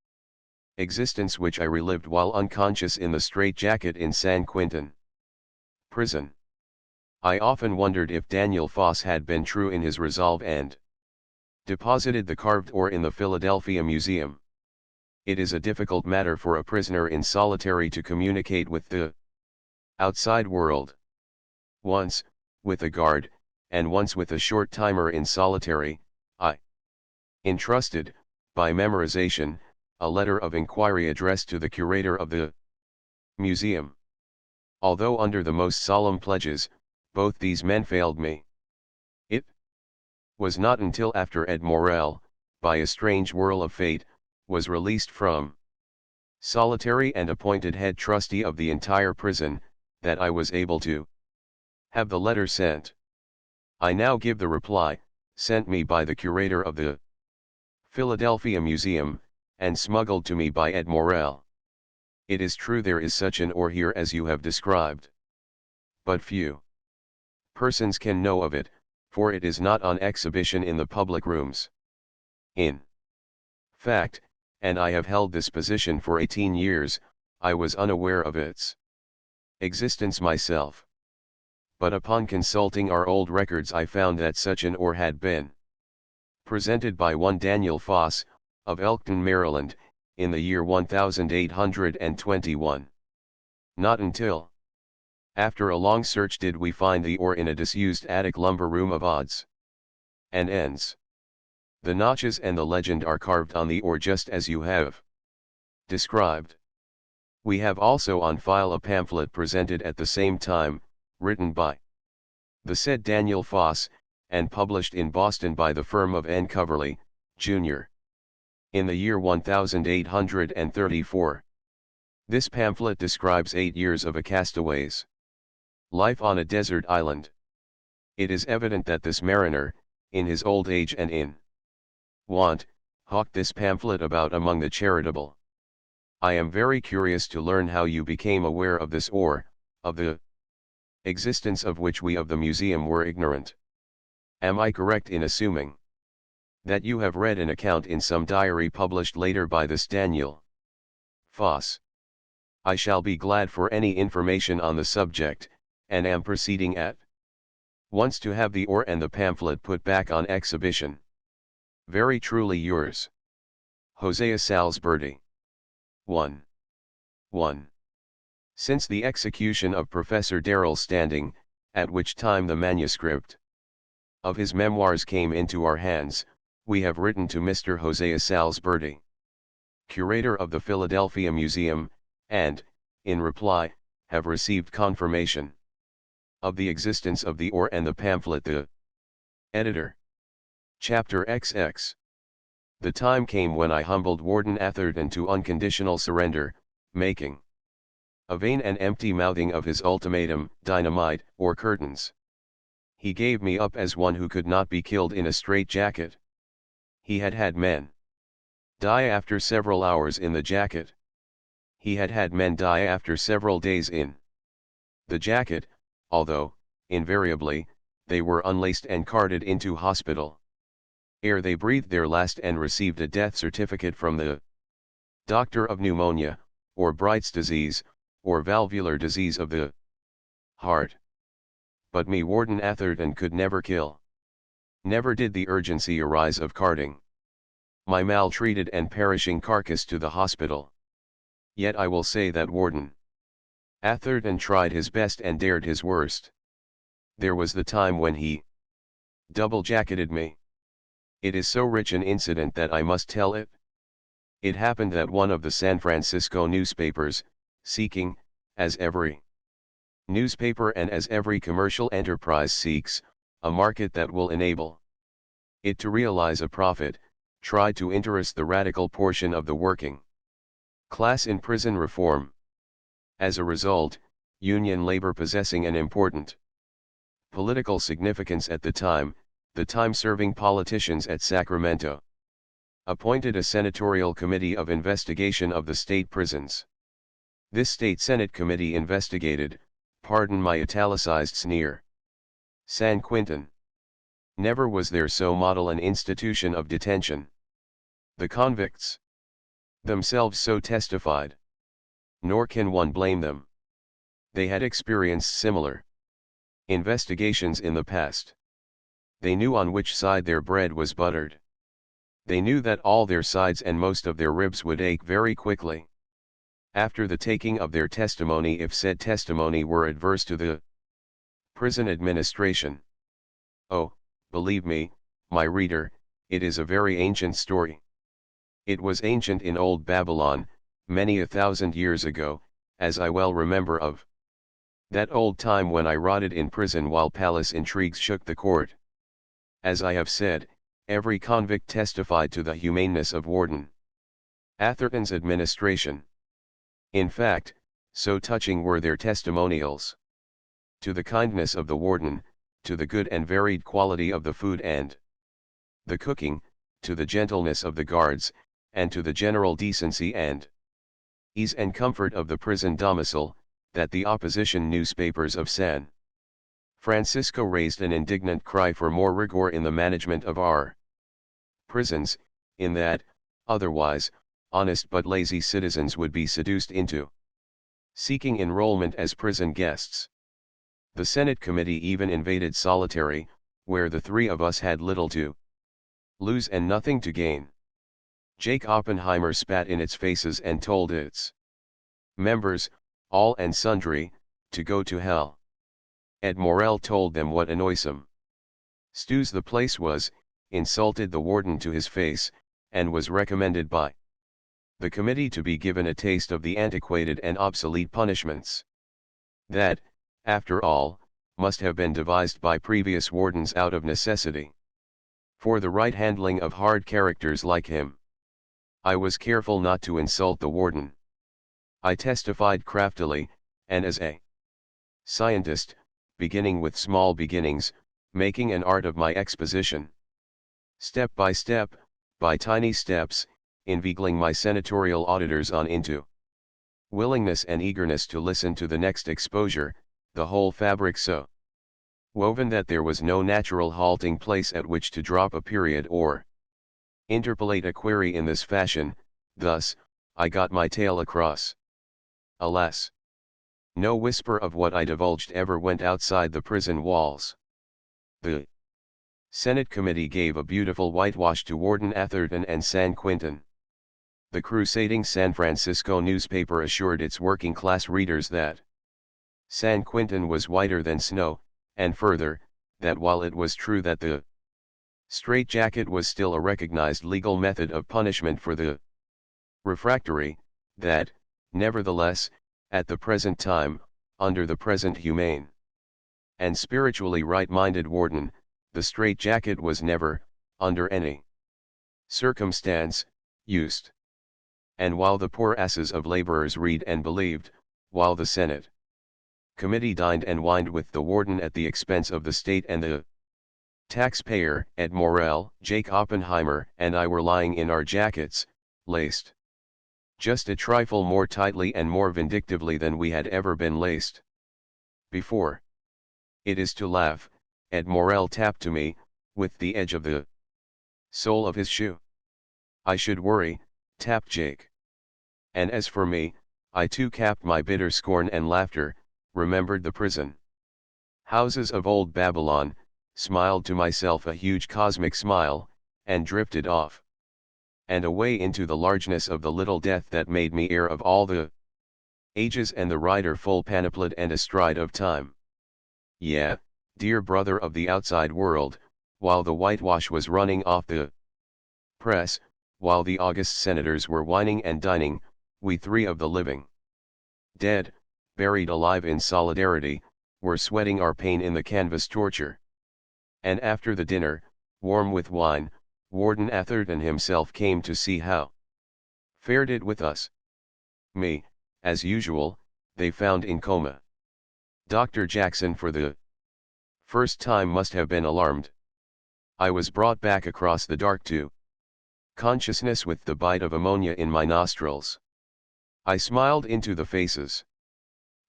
[SPEAKER 1] existence which I relived while unconscious in the straitjacket in San Quentin prison. I often wondered if Daniel Foss had been true in his resolve and deposited the carved ore in the Philadelphia Museum. It is a difficult matter for a prisoner in solitary to communicate with the outside world. Once, with a guard, and once with a short timer in solitary, I entrusted, by memorization, a letter of inquiry addressed to the curator of the museum. Although under the most solemn pledges, both these men failed me. It was not until after Ed Morel, by a strange whirl of fate, was released from solitary and appointed head trustee of the entire prison, that I was able to have the letter sent. I now give the reply, sent me by the curator of the Philadelphia Museum, and smuggled to me by Ed Morel. It is true there is such an ore here as you have described. But few persons can know of it, for it is not on exhibition in the public rooms. In fact, and I have held this position for 18 years, I was unaware of its existence myself. But upon consulting our old records I found that such an ore had been presented by one Daniel Foss, of Elkton, Maryland, in the year 1821. Not until after a long search did we find the ore in a disused attic lumber room of odds and ends. The notches and the legend are carved on the ore just as you have described. We have also on file a pamphlet presented at the same time, written by the said Daniel Foss, and published in Boston by the firm of N. Coverley, Jr. in the year 1834. This pamphlet describes 8 years of a castaway's life on a desert island. It is evident that this mariner, in his old age and in want, hawked this pamphlet about among the charitable. I am very curious to learn how you became aware of this ore, of the existence of which we of the museum were ignorant. Am I correct in assuming that you have read an account in some diary published later by this Daniel Foss? I shall be glad for any information on the subject, and am proceeding at Wants to have the ore and the pamphlet put back on exhibition. Very truly yours. Hosea Salsberti. 1. 1. Since the execution of Professor Darrell Standing, at which time the manuscript of his memoirs came into our hands, we have written to Mr. Hosea Salsberti, curator of the Philadelphia Museum, and, in reply, have received confirmation of the existence of the ore and the pamphlet. The editor. Chapter XX. The time came when I humbled Warden Atherton to unconditional surrender, making a vain and empty mouthing of his ultimatum, dynamite, or curtains. He gave me up as one who could not be killed in a straitjacket. He had had men die after several hours in the jacket. He had had men die after several days in the jacket, although, invariably, they were unlaced and carted into hospital ere they breathed their last and received a death certificate from the doctor of pneumonia, or Bright's disease, or valvular disease of the heart. But me, Warden Atherton, could never kill. Never did the urgency arise of carting my maltreated and perishing carcass to the hospital. Yet I will say that Warden Atherton tried his best and dared his worst. There was the time when he double-jacketed me. It is so rich an incident that I must tell it. It happened that one of the San Francisco newspapers, seeking, as every newspaper and as every commercial enterprise seeks, a market that will enable it to realize a profit, tried to interest the radical portion of the working class in prison reform. As a result, union labor possessing an important political significance at the time-serving politicians at Sacramento appointed a senatorial committee of investigation of the state prisons. This state Senate committee investigated, pardon my italicized sneer, San Quentin. Never was there so model an institution of detention. The convicts themselves so testified. Nor can one blame them. They had experienced similar investigations in the past. They knew on which side their bread was buttered. They knew that all their sides and most of their ribs would ache very quickly after the taking of their testimony if said testimony were adverse to the prison administration. Oh, believe me, my reader, it is a very ancient story. It was ancient in old Babylon, many 1,000 years ago, as I well remember of that old time when I rotted in prison while palace intrigues shook the court. As I have said, every convict testified to the humaneness of Warden Atherton's administration. In fact, so touching were their testimonials to the kindness of the warden, to the good and varied quality of the food and the cooking, to the gentleness of the guards, and to the general decency and ease and comfort of the prison domicile, that the opposition newspapers of San Francisco raised an indignant cry for more rigor in the management of our prisons, in that, otherwise, honest but lazy citizens would be seduced into seeking enrollment as prison guests. The Senate committee even invaded solitary, where the three of us had little to lose and nothing to gain. Jake Oppenheimer spat in its faces and told its members, all and sundry, to go to hell. Ed Morel told them what a noisome stews the place was, insulted the warden to his face, and was recommended by the committee to be given a taste of the antiquated and obsolete punishments that, after all, must have been devised by previous wardens out of necessity for the right handling of hard characters like him. I was careful not to insult the warden. I testified craftily, and as a scientist, beginning with small beginnings, making an art of my exposition. Step by step, by tiny steps, inveigling my senatorial auditors on into willingness and eagerness to listen to the next exposure, the whole fabric so woven that there was no natural halting place at which to drop a period or interpolate a query in this fashion. Thus, I got my tale across. Alas! No whisper of what I divulged ever went outside the prison walls. The Senate committee gave a beautiful whitewash to Warden Atherton and San Quintin. The crusading San Francisco newspaper assured its working-class readers that San Quintin was whiter than snow, and further, that while it was true that the straitjacket was still a recognized legal method of punishment for the refractory, that, nevertheless, at the present time, under the present humane and spiritually right-minded warden, the straitjacket was never, under any circumstance, used. And while the poor asses of laborers read and believed, while the Senate committee dined and wined with the warden at the expense of the state and the taxpayer, Ed Morel, Jake Oppenheimer, and I were lying in our jackets, laced just a trifle more tightly and more vindictively than we had ever been laced before. It is to laugh, Ed Morel tapped to me, with the edge of the sole of his shoe. I should worry, tapped Jake. And as for me, I too capped my bitter scorn and laughter, remembered the prison houses of old Babylon, smiled to myself a huge cosmic smile, and drifted off and away into the largeness of the little death that made me heir of all the ages and the rider full panoplied and astride of time. Yeah, dear brother of the outside world, while the whitewash was running off the press, while the august senators were whining and dining, we three of the living dead, buried alive in solidarity, were sweating our pain in the canvas torture. And after the dinner, warm with wine, Warden Atherton himself came to see how fared it with us. Me, as usual, they found in coma. Dr. Jackson for the first time must have been alarmed. I was brought back across the dark to consciousness with the bite of ammonia in my nostrils. I smiled into the faces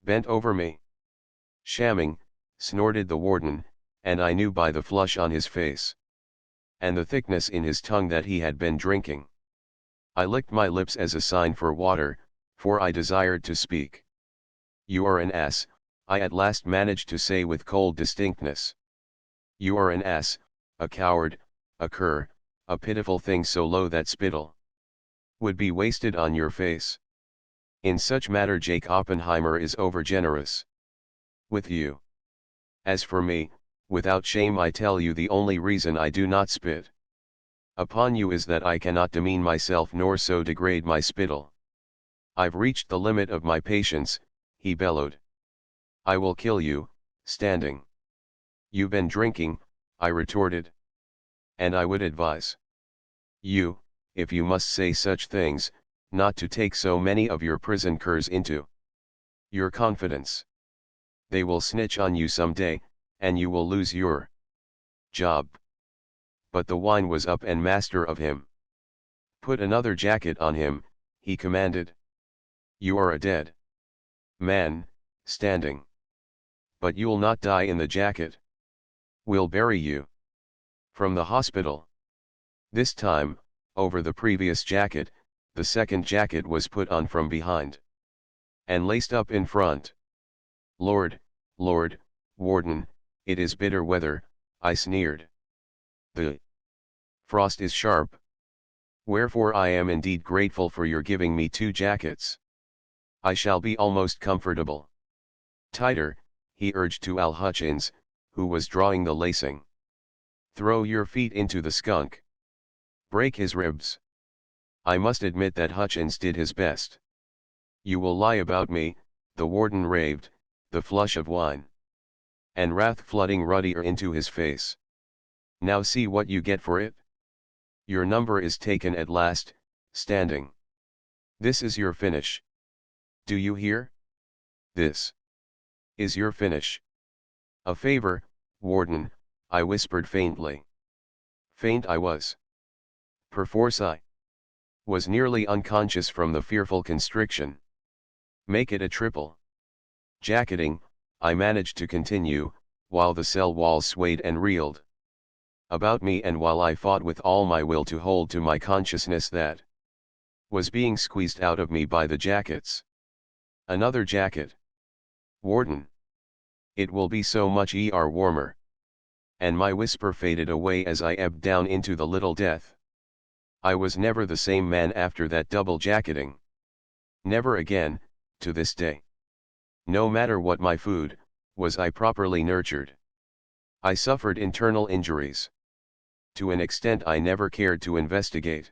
[SPEAKER 1] bent over me. Shamming, snorted the warden, and I knew by the flush on his face and the thickness in his tongue that he had been drinking. I licked my lips as a sign for water, for I desired to speak. You are an ass, I at last managed to say with cold distinctness. You are an ass, a coward, a cur, a pitiful thing so low that spittle would be wasted on your face. In such matter Jake Oppenheimer is overgenerous with you. As for me, without shame I tell you the only reason I do not spit upon you is that I cannot demean myself nor so degrade my spittle. I've reached the limit of my patience, he bellowed. I will kill you, standing. You've been drinking, I retorted. And I would advise you, if you must say such things, not to take so many of your prison curs into your confidence. They will snitch on you some day, and you will lose your job. But the wine was up and master of him. Put another jacket on him, he commanded. You are a dead man, standing. But you'll not die in the jacket. We'll bury you from the hospital. This time, over the previous jacket, the second jacket was put on from behind and laced up in front. Lord, Lord, warden, it is bitter weather, I sneered. The frost is sharp. Wherefore I am indeed grateful for your giving me 2 jackets. I shall be almost comfortable. Tighter, he urged to Al Hutchins, who was drawing the lacing. Throw your feet into the skunk. Break his ribs. I must admit that Hutchins did his best. You will lie about me, the warden raved, the flush of wine and wrath flooding ruddier into his face. Now see what you get for it. Your number is taken at last, standing. This is your finish. Do you hear? This is your finish. A favor, warden, I whispered faintly. Faint I was. Perforce I was nearly unconscious from the fearful constriction. Make it a triple jacketing, I managed to continue, while the cell walls swayed and reeled about me and while I fought with all my will to hold to my consciousness that was being squeezed out of me by the jackets. Another jacket. Warden. It will be so much warmer. and my whisper faded away as I ebbed down into the little death. I was never the same man after that double jacketing. Never again, to this day. No matter what my food, was I properly nurtured. I suffered internal injuries. To an extent I never cared to investigate.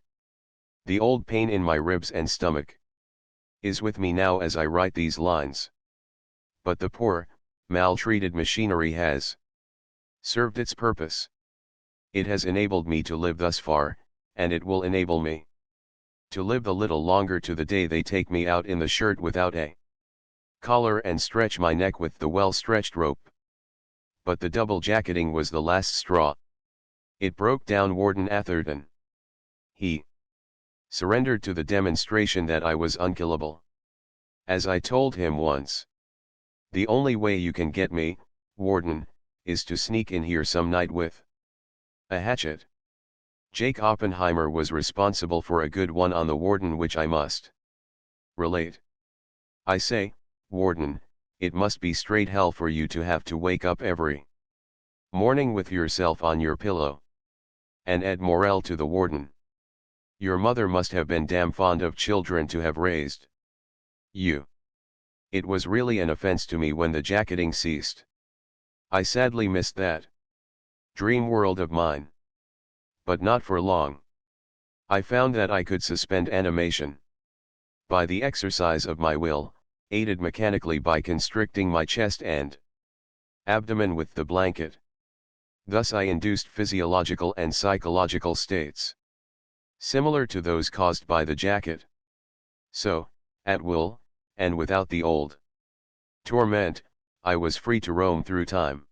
[SPEAKER 1] The old pain in my ribs and stomach is with me now as I write these lines. But the poor, maltreated machinery has served its purpose. It has enabled me to live thus far, and it will enable me to live a little longer to the day they take me out in the shirt without a collar and stretch my neck with the well-stretched rope. But the double jacketing was the last straw. It broke down Warden Atherton. He surrendered to the demonstration that I was unkillable. As I told him once, the only way you can get me, Warden, is to sneak in here some night with a hatchet. Jake Oppenheimer was responsible for a good one on the Warden, which I must relate. I say, Warden, it must be straight hell for you to have to wake up every morning with yourself on your pillow. And Ed Morrell to the Warden. Your mother must have been damn fond of children to have raised you. It was really an offense to me when the jacketing ceased. I sadly missed that dream world of mine. But not for long. I found that I could suspend animation by the exercise of my will, aided mechanically by constricting my chest and abdomen with the blanket. Thus I induced physiological and psychological states similar to those caused by the jacket. So, at will, and without the old torment, I was free to roam through time.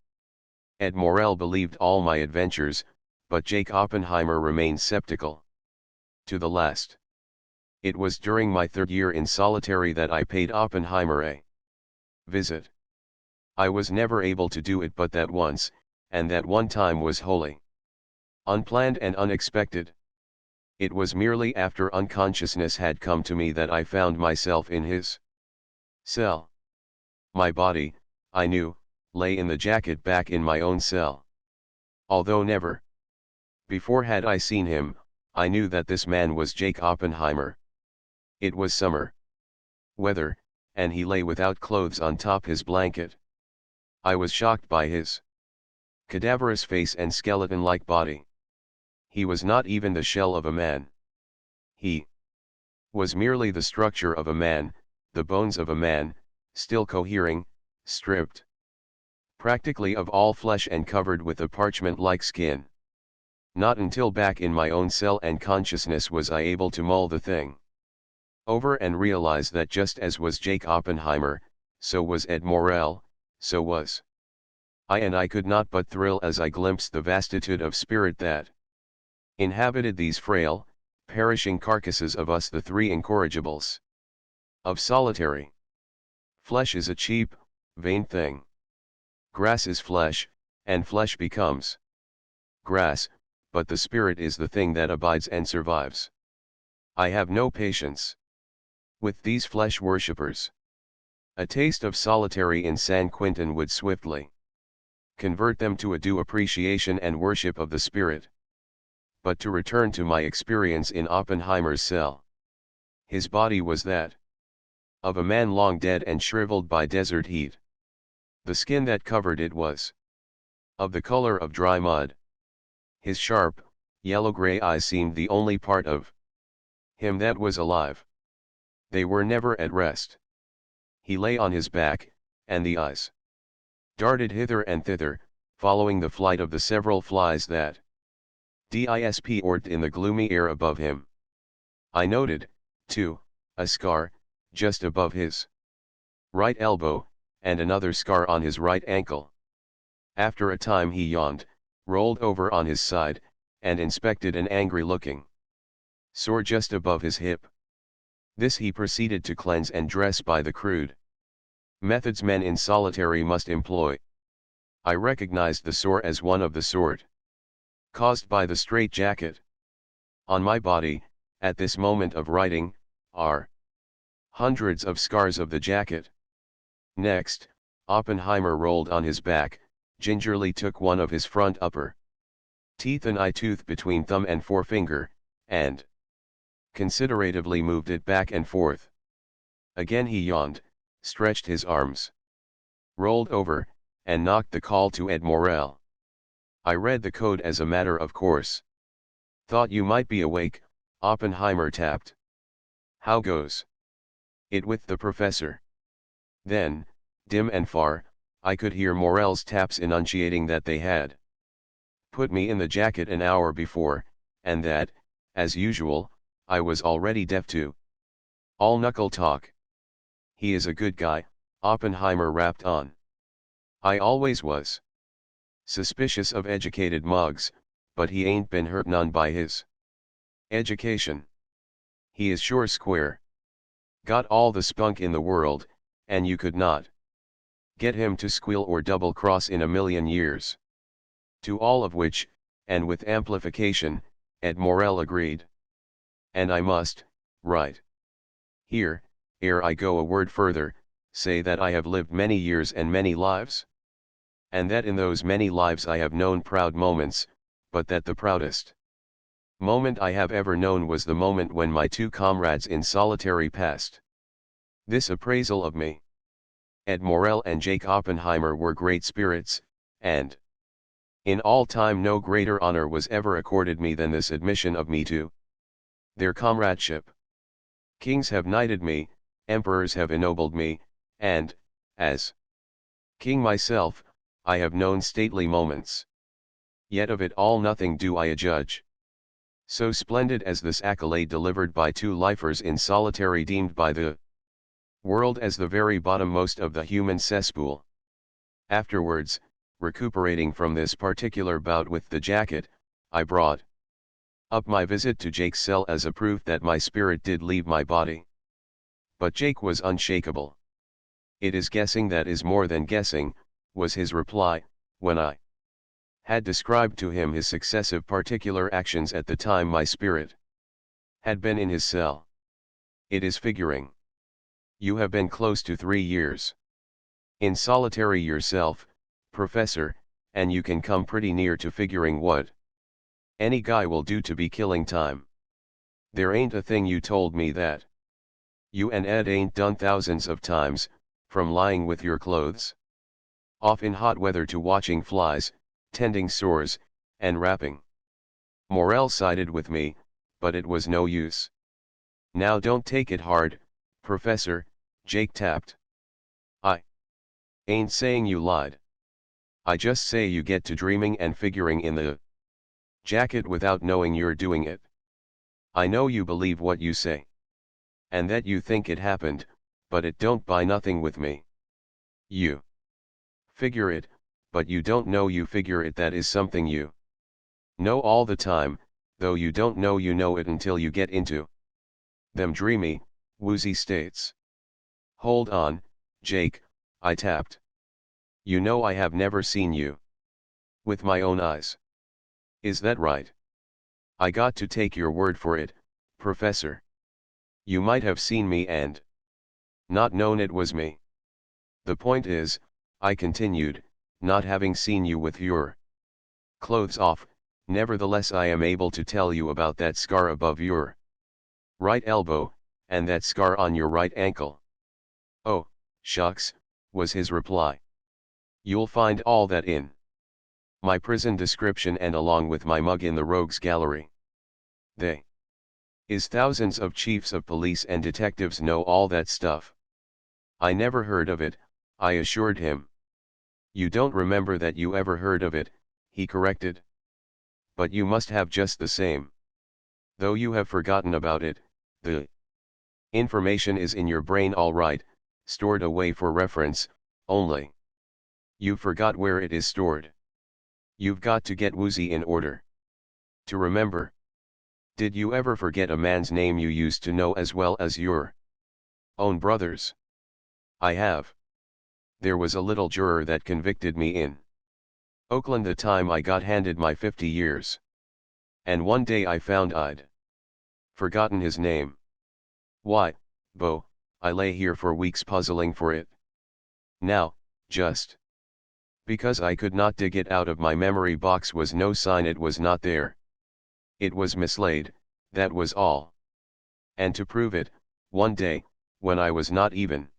[SPEAKER 1] Ed Morrell believed all my adventures, but Jake Oppenheimer remained skeptical to the last. It was during my 3rd year in solitary that I paid Oppenheimer a visit. I was never able to do it but that once, and that one time was wholly unplanned and unexpected. It was merely after unconsciousness had come to me that I found myself in his cell. My body, I knew, lay in the jacket back in my own cell. Although never before had I seen him, I knew that this man was Jake Oppenheimer. It was summer weather, and he lay without clothes on top his blanket. I was shocked by his cadaverous face and skeleton-like body. He was not even the shell of a man. He was merely the structure of a man, the bones of a man, still cohering, stripped practically of all flesh and covered with a parchment-like skin. Not until back in my own cell and consciousness was I able to mull the thing over and realize that just as was Jake Oppenheimer, so was Ed Morrell, so was I, and I could not but thrill as I glimpsed the vastitude of spirit that inhabited these frail, perishing carcasses of us, the three incorrigibles of solitary. Flesh is a cheap, vain thing. Grass is flesh, and flesh becomes grass, but the spirit is the thing that abides and survives. I have no patience with these flesh worshippers. A taste of solitary in San Quentin would swiftly convert them to a due appreciation and worship of the spirit. But to return to my experience in Oppenheimer's cell. His body was that of a man long dead and shriveled by desert heat. The skin that covered it was of the color of dry mud. His sharp, yellow-gray eyes seemed the only part of him that was alive. They were never at rest. He lay on his back, and the eyes darted hither and thither, following the flight of the several flies that disported in the gloomy air above him. I noted, too, a scar, just above his right elbow, and another scar on his right ankle. After a time he yawned, rolled over on his side, and inspected an angry-looking sore just above his hip. This he proceeded to cleanse and dress by the crude methods men in solitary must employ. I recognized the sore as one of the sort caused by the straitjacket. On my body, at this moment of writing, are hundreds of scars of the jacket. Next, Oppenheimer rolled on his back, gingerly took one of his front upper teeth and eye tooth between thumb and forefinger, and consideratively moved it back and forth. Again he yawned, stretched his arms, rolled over, and knocked the call to Ed Morel. I read the code as a matter of course. Thought you might be awake, Oppenheimer tapped. How goes it with the professor? Then, dim and far, I could hear Morel's taps enunciating that they had put me in the jacket an hour before, and that, as usual, I was already deaf to all knuckle talk. He is a good guy, Oppenheimer rapped on. I always was suspicious of educated mugs, but he ain't been hurt none by his education. He is sure square. Got all the spunk in the world, and you could not get him to squeal or double-cross in a million years. To all of which, and with amplification, Ed Morel agreed. And I must, right here, ere I go a word further, say that I have lived many years and many lives. And that in those many lives I have known proud moments, but that the proudest moment I have ever known was the moment when my two comrades in solitary passed this appraisal of me. Ed Morel and Jake Oppenheimer were great spirits, and in all time no greater honor was ever accorded me than this admission of me to their comradeship. Kings have knighted me, emperors have ennobled me, and, as king myself, I have known stately moments. Yet of it all nothing do I adjudge so splendid as this accolade delivered by two lifers in solitary, deemed by the world as the very bottommost of the human cesspool. Afterwards, recuperating from this particular bout with the jacket, I brought up my visit to Jake's cell as a proof that my spirit did leave my body. But Jake was unshakable. It is guessing that is more than guessing, was his reply, when I had described to him his successive particular actions at the time my spirit had been in his cell. It is figuring. You have been close to 3 years in solitary yourself, Professor, and you can come pretty near to figuring what any guy will do to be killing time. There ain't a thing you told me that you and Ed ain't done thousands of times, from lying with your clothes off in hot weather to watching flies, tending sores, and rapping. Morel sided with me, but it was no use. Now don't take it hard, Professor, Jake tapped. I ain't saying you lied. I just say you get to dreaming and figuring in the jacket without knowing you're doing it. I know you believe what you say. And that you think it happened, but it don't buy nothing with me. You figure it, but you don't know you figure it. That is something you know all the time, though you don't know you know it until you get into them dreamy, woozy states. Hold on, Jake, I tapped. You know I have never seen you with my own eyes. Is that right? I got to take your word for it, Professor. You might have seen me and not known it was me. The point is, I continued, not having seen you with your clothes off, nevertheless I am able to tell you about that scar above your right elbow, and that scar on your right ankle. Oh, shucks, was his reply. You'll find all that in my prison description and along with my mug in the rogues gallery. They is thousands of chiefs of police and detectives know all that stuff. I never heard of it, I assured him. You don't remember that you ever heard of it, he corrected. But you must have just the same. Though you have forgotten about it, the information is in your brain all right, stored away for reference, only you forgot where it is stored. You've got to get woozy in order to remember. Did you ever forget a man's name you used to know as well as your own brother's? I have. There was a little juror that convicted me in Oakland the time I got handed my 50 years. And one day I found I'd forgotten his name. Why, Bo, I lay here for weeks puzzling for it. Now, just Because I could not dig it out of my memory box was no sign it was not there. It was mislaid, that was all. And to prove it, one day, when I was not even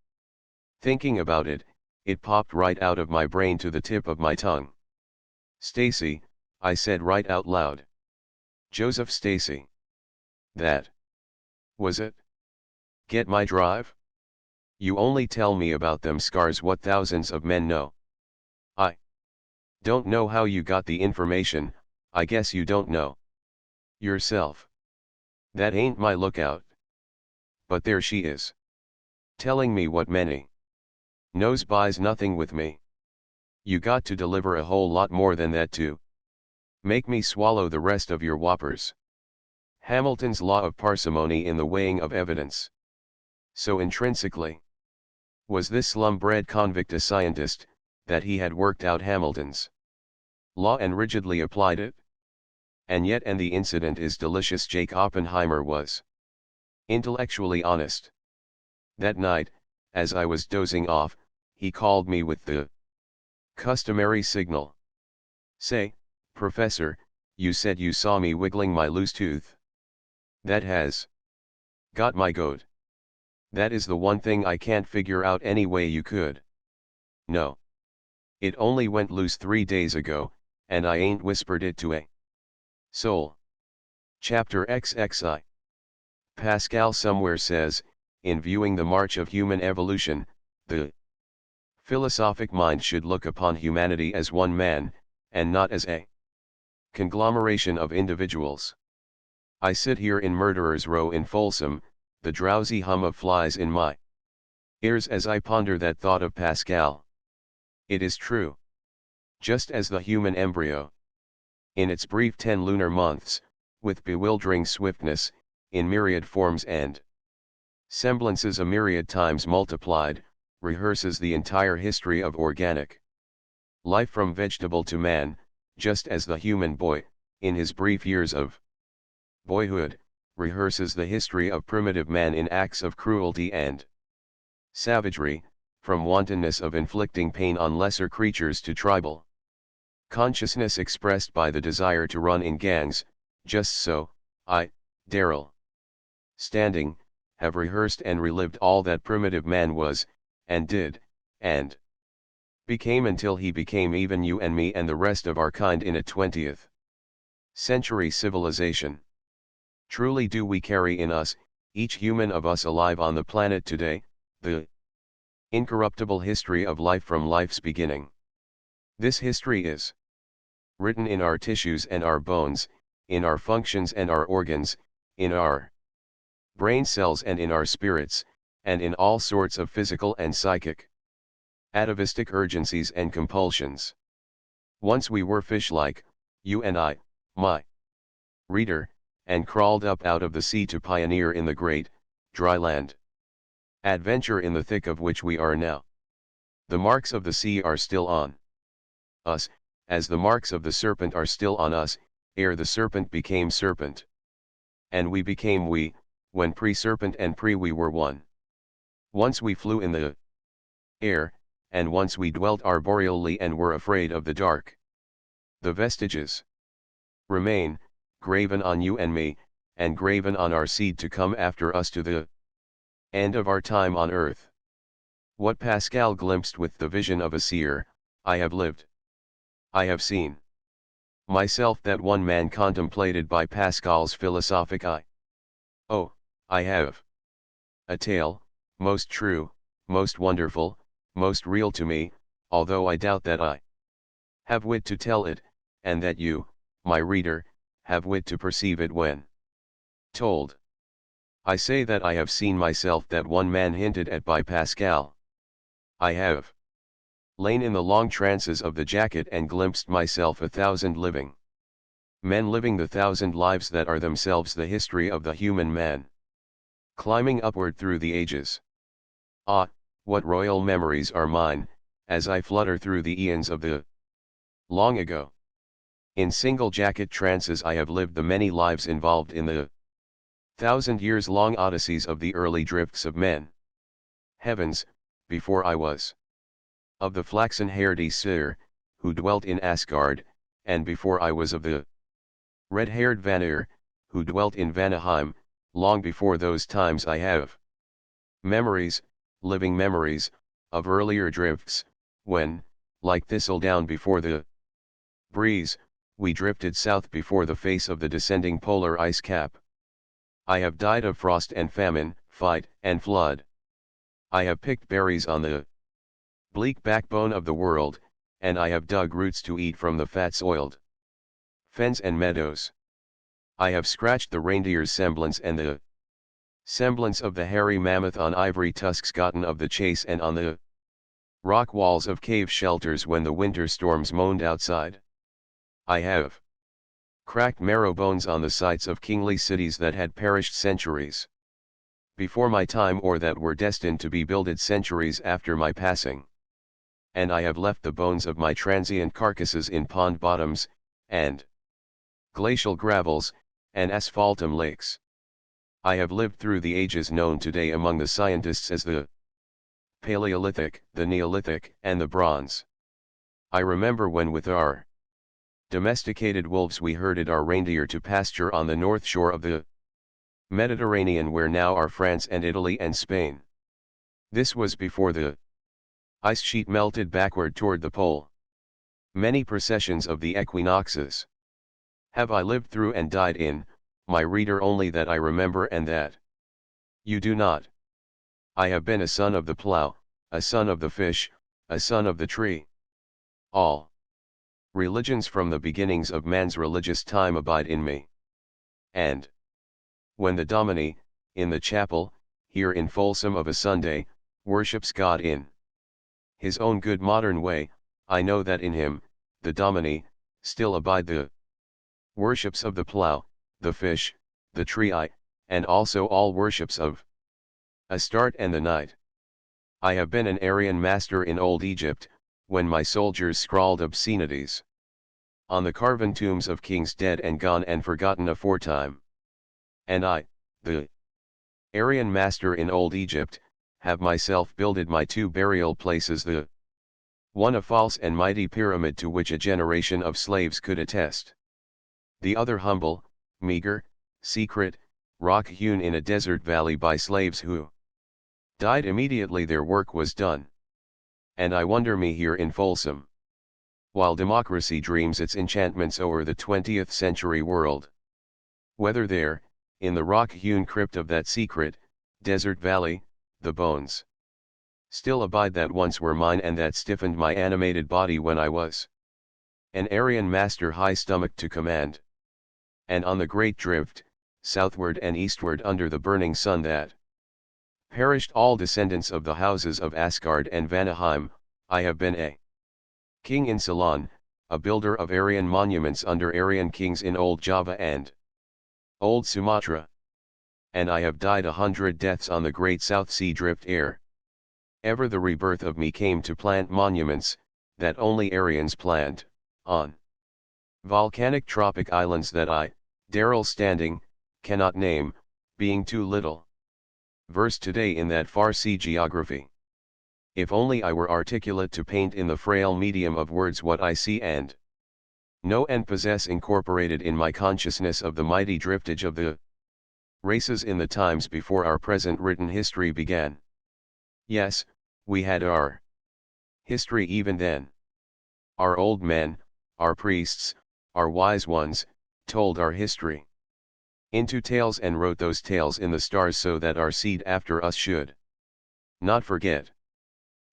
[SPEAKER 1] thinking about it, it popped right out of my brain to the tip of my tongue. Stacy, I said right out loud. Joseph Stacy. That was it. Get my drive? You only tell me about them scars what thousands of men know. I don't know how you got the information, I guess you don't know yourself. That ain't my lookout. But there she is. Telling me what many knows buys nothing with me. You got to deliver a whole lot more than that to make me swallow the rest of your whoppers. Hamilton's law of parsimony in the weighing of evidence. So intrinsically was this slum-bred convict a scientist, that he had worked out Hamilton's law and rigidly applied it? And yet the incident is delicious. Jake Oppenheimer was intellectually honest. That night, as I was dozing off, he called me with the customary signal. Say, Professor, you said you saw me wiggling my loose tooth. That has got my goat. That is the one thing I can't figure out any way you could. No. It only went loose 3 days ago, and I ain't whispered it to a soul. Chapter XXI. Pascal somewhere says, in viewing the march of human evolution, the philosophic mind should look upon humanity as one man, and not as a conglomeration of individuals. I sit here in Murderers' Row in Folsom, the drowsy hum of flies in my ears as I ponder that thought of Pascal. It is true. Just as the human embryo, in its brief 10 lunar months, with bewildering swiftness, in myriad forms and semblances a myriad times multiplied, rehearses the entire history of organic life from vegetable to man, just as the human boy, in his brief years of boyhood, rehearses the history of primitive man in acts of cruelty and savagery, from wantonness of inflicting pain on lesser creatures to tribal consciousness expressed by the desire to run in gangs. Just so, I, Daryl, standing, have rehearsed and relived all that primitive man was, and did, and became until he became even you and me and the rest of our kind in a 20th century civilization. Truly do we carry in us, each human of us alive on the planet today, the incorruptible history of life from life's beginning. This history is written in our tissues and our bones, in our functions and our organs, in our brain cells and in our spirits, and in all sorts of physical and psychic atavistic urgencies and compulsions. Once we were fish-like, you and I, my reader, and crawled up out of the sea to pioneer in the great, dry land adventure in the thick of which we are now. The marks of the sea are still on us, as the marks of the serpent are still on us, ere the serpent became serpent. And we became we, when pre-serpent and pre-we were one. Once we flew in the air, and once we dwelt arboreally and were afraid of the dark. The vestiges remain, graven on you and me, and graven on our seed to come after us to the end of our time on earth. What Pascal glimpsed with the vision of a seer, I have lived. I have seen myself that one man contemplated by Pascal's philosophic eye. Oh, I have a tale, most true, most wonderful, most real to me, although I doubt that I have wit to tell it, and that you, my reader, have wit to perceive it when told. I say that I have seen myself that one man hinted at by Pascal. I have lain in the long trances of the jacket and glimpsed myself 1,000 living men living the 1,000 lives that are themselves the history of the human man, climbing upward through the ages. Ah, what royal memories are mine, as I flutter through the eons of the long ago. In single jacket trances I have lived the many lives involved in the 1,000 years long odysseys of the early drifts of men. Heavens, before I was of the flaxen-haired Aesir, who dwelt in Asgard, and before I was of the red-haired Vanir, who dwelt in Vanaheim, long before those times I have memories, living memories, of earlier drifts, when, like thistledown before the breeze, we drifted south before the face of the descending polar ice cap. I have died of frost and famine, fight and flood. I have picked berries on the bleak backbone of the world, and I have dug roots to eat from the fat-soiled fens and meadows. I have scratched the reindeer's semblance and the semblance of the hairy mammoth on ivory tusks gotten of the chase and on the rock walls of cave shelters when the winter storms moaned outside. I have cracked marrow bones on the sites of kingly cities that had perished centuries before my time or that were destined to be builded centuries after my passing. And I have left the bones of my transient carcasses in pond bottoms, and glacial gravels, and asphaltum lakes. I have lived through the ages known today among the scientists as the Paleolithic, the Neolithic, and the Bronze. I remember when with our domesticated wolves we herded our reindeer to pasture on the north shore of the Mediterranean where now are France and Italy and Spain. This was before the ice sheet melted backward toward the pole. Many processions of the equinoxes have I lived through and died in, my reader, only that I remember and that you do not. I have been a son of the plough, a son of the fish, a son of the tree. All religions from the beginnings of man's religious time abide in me. And when the Domine, in the chapel, here in Folsom of a Sunday, worships God in his own good modern way, I know that in him, the Domine, still abide the worships of the plough, the fish, the tree, and also all worships of Astarte and the night. I have been an Aryan master in old Egypt, when my soldiers scrawled obscenities on the carven tombs of kings dead and gone and forgotten aforetime. And I, the Aryan master in old Egypt, have myself builded my two burial places, the one a false and mighty pyramid to which a generation of slaves could attest, the other humble, meager, secret, rock hewn in a desert valley by slaves who died immediately their work was done. And I wonder me here in Folsom, while democracy dreams its enchantments o'er the 20th century world, whether there, in the rock-hewn crypt of that secret, desert valley, the bones still abide that once were mine and that stiffened my animated body when I was an Aryan master high-stomached to command. And on the great drift, southward and eastward under the burning sun that perished all descendants of the houses of Asgard and Vanaheim, I have been a king in Ceylon, a builder of Aryan monuments under Aryan kings in old Java and old Sumatra. And I have died 100 deaths on the great South Sea drift ere ever the rebirth of me came to plant monuments, that only Aryans plant, on volcanic tropic islands that I, Darrell Standing, cannot name, being too little versed today in that far sea geography. If only I were articulate to paint in the frail medium of words what I see and know and possess incorporated in my consciousness of the mighty driftage of the races in the times before our present written history began. Yes, we had our history even then. Our old men, our priests, our wise ones, told our history into tales and wrote those tales in the stars so that our seed after us should not forget.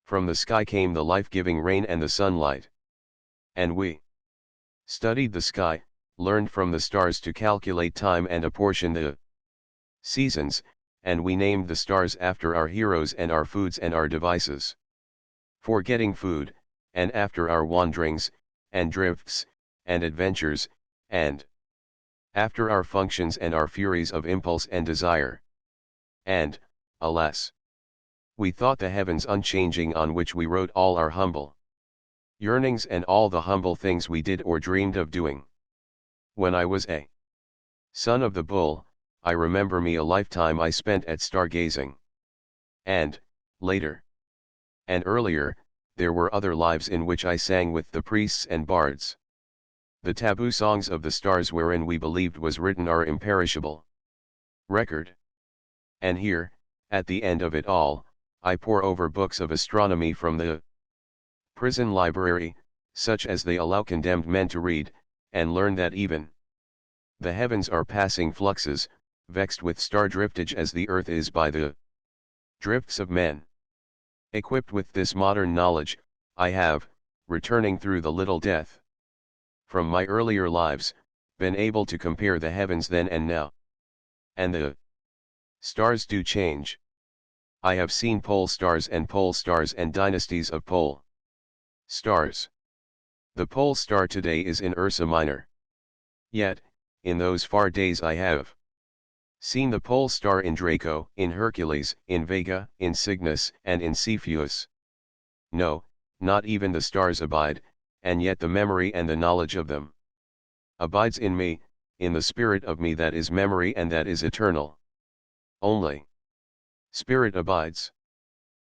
[SPEAKER 1] From the sky came the life-giving rain and the sunlight. And we studied the sky, learned from the stars to calculate time and apportion the seasons, and we named the stars after our heroes and our foods and our devices for getting food, and after our wanderings, and drifts, and adventures, and after our functions and our furies of impulse and desire. And, alas, we thought the heavens unchanging on which we wrote all our humble yearnings and all the humble things we did or dreamed of doing. When I was a son of the bull, I remember me a lifetime I spent at stargazing. And, later, and earlier, there were other lives in which I sang with the priests and bards. The taboo songs of the stars wherein we believed was written are imperishable. Record. And here, at the end of it all, I pore over books of astronomy from the prison library, such as they allow condemned men to read, and learn that even the heavens are passing fluxes, vexed with star driftage as the earth is by the drifts of men. Equipped with this modern knowledge, I have, returning through the little death from my earlier lives, been able to compare the heavens then and now. And the stars do change. I have seen pole stars and dynasties of pole stars. The pole star today is in Ursa Minor. Yet, in those far days I have seen the pole star in Draco, in Hercules, in Vega, in Cygnus, and in Cepheus. No, not even the stars abide, and yet the memory and the knowledge of them abides in me, in the spirit of me that is memory and that is eternal. Only spirit abides.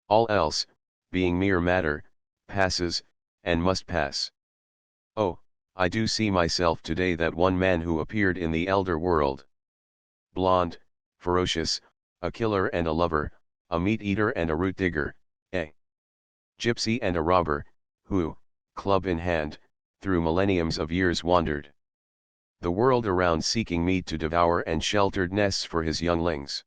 [SPEAKER 1] All else, being mere matter, passes, and must pass. Oh, I do see myself today that one man who appeared in the elder world. Blonde, ferocious, a killer and a lover, a meat-eater and a root-digger, a gypsy and a robber, who, club in hand, through millenniums of years wandered the world around seeking meat to devour and sheltered nests for his younglings.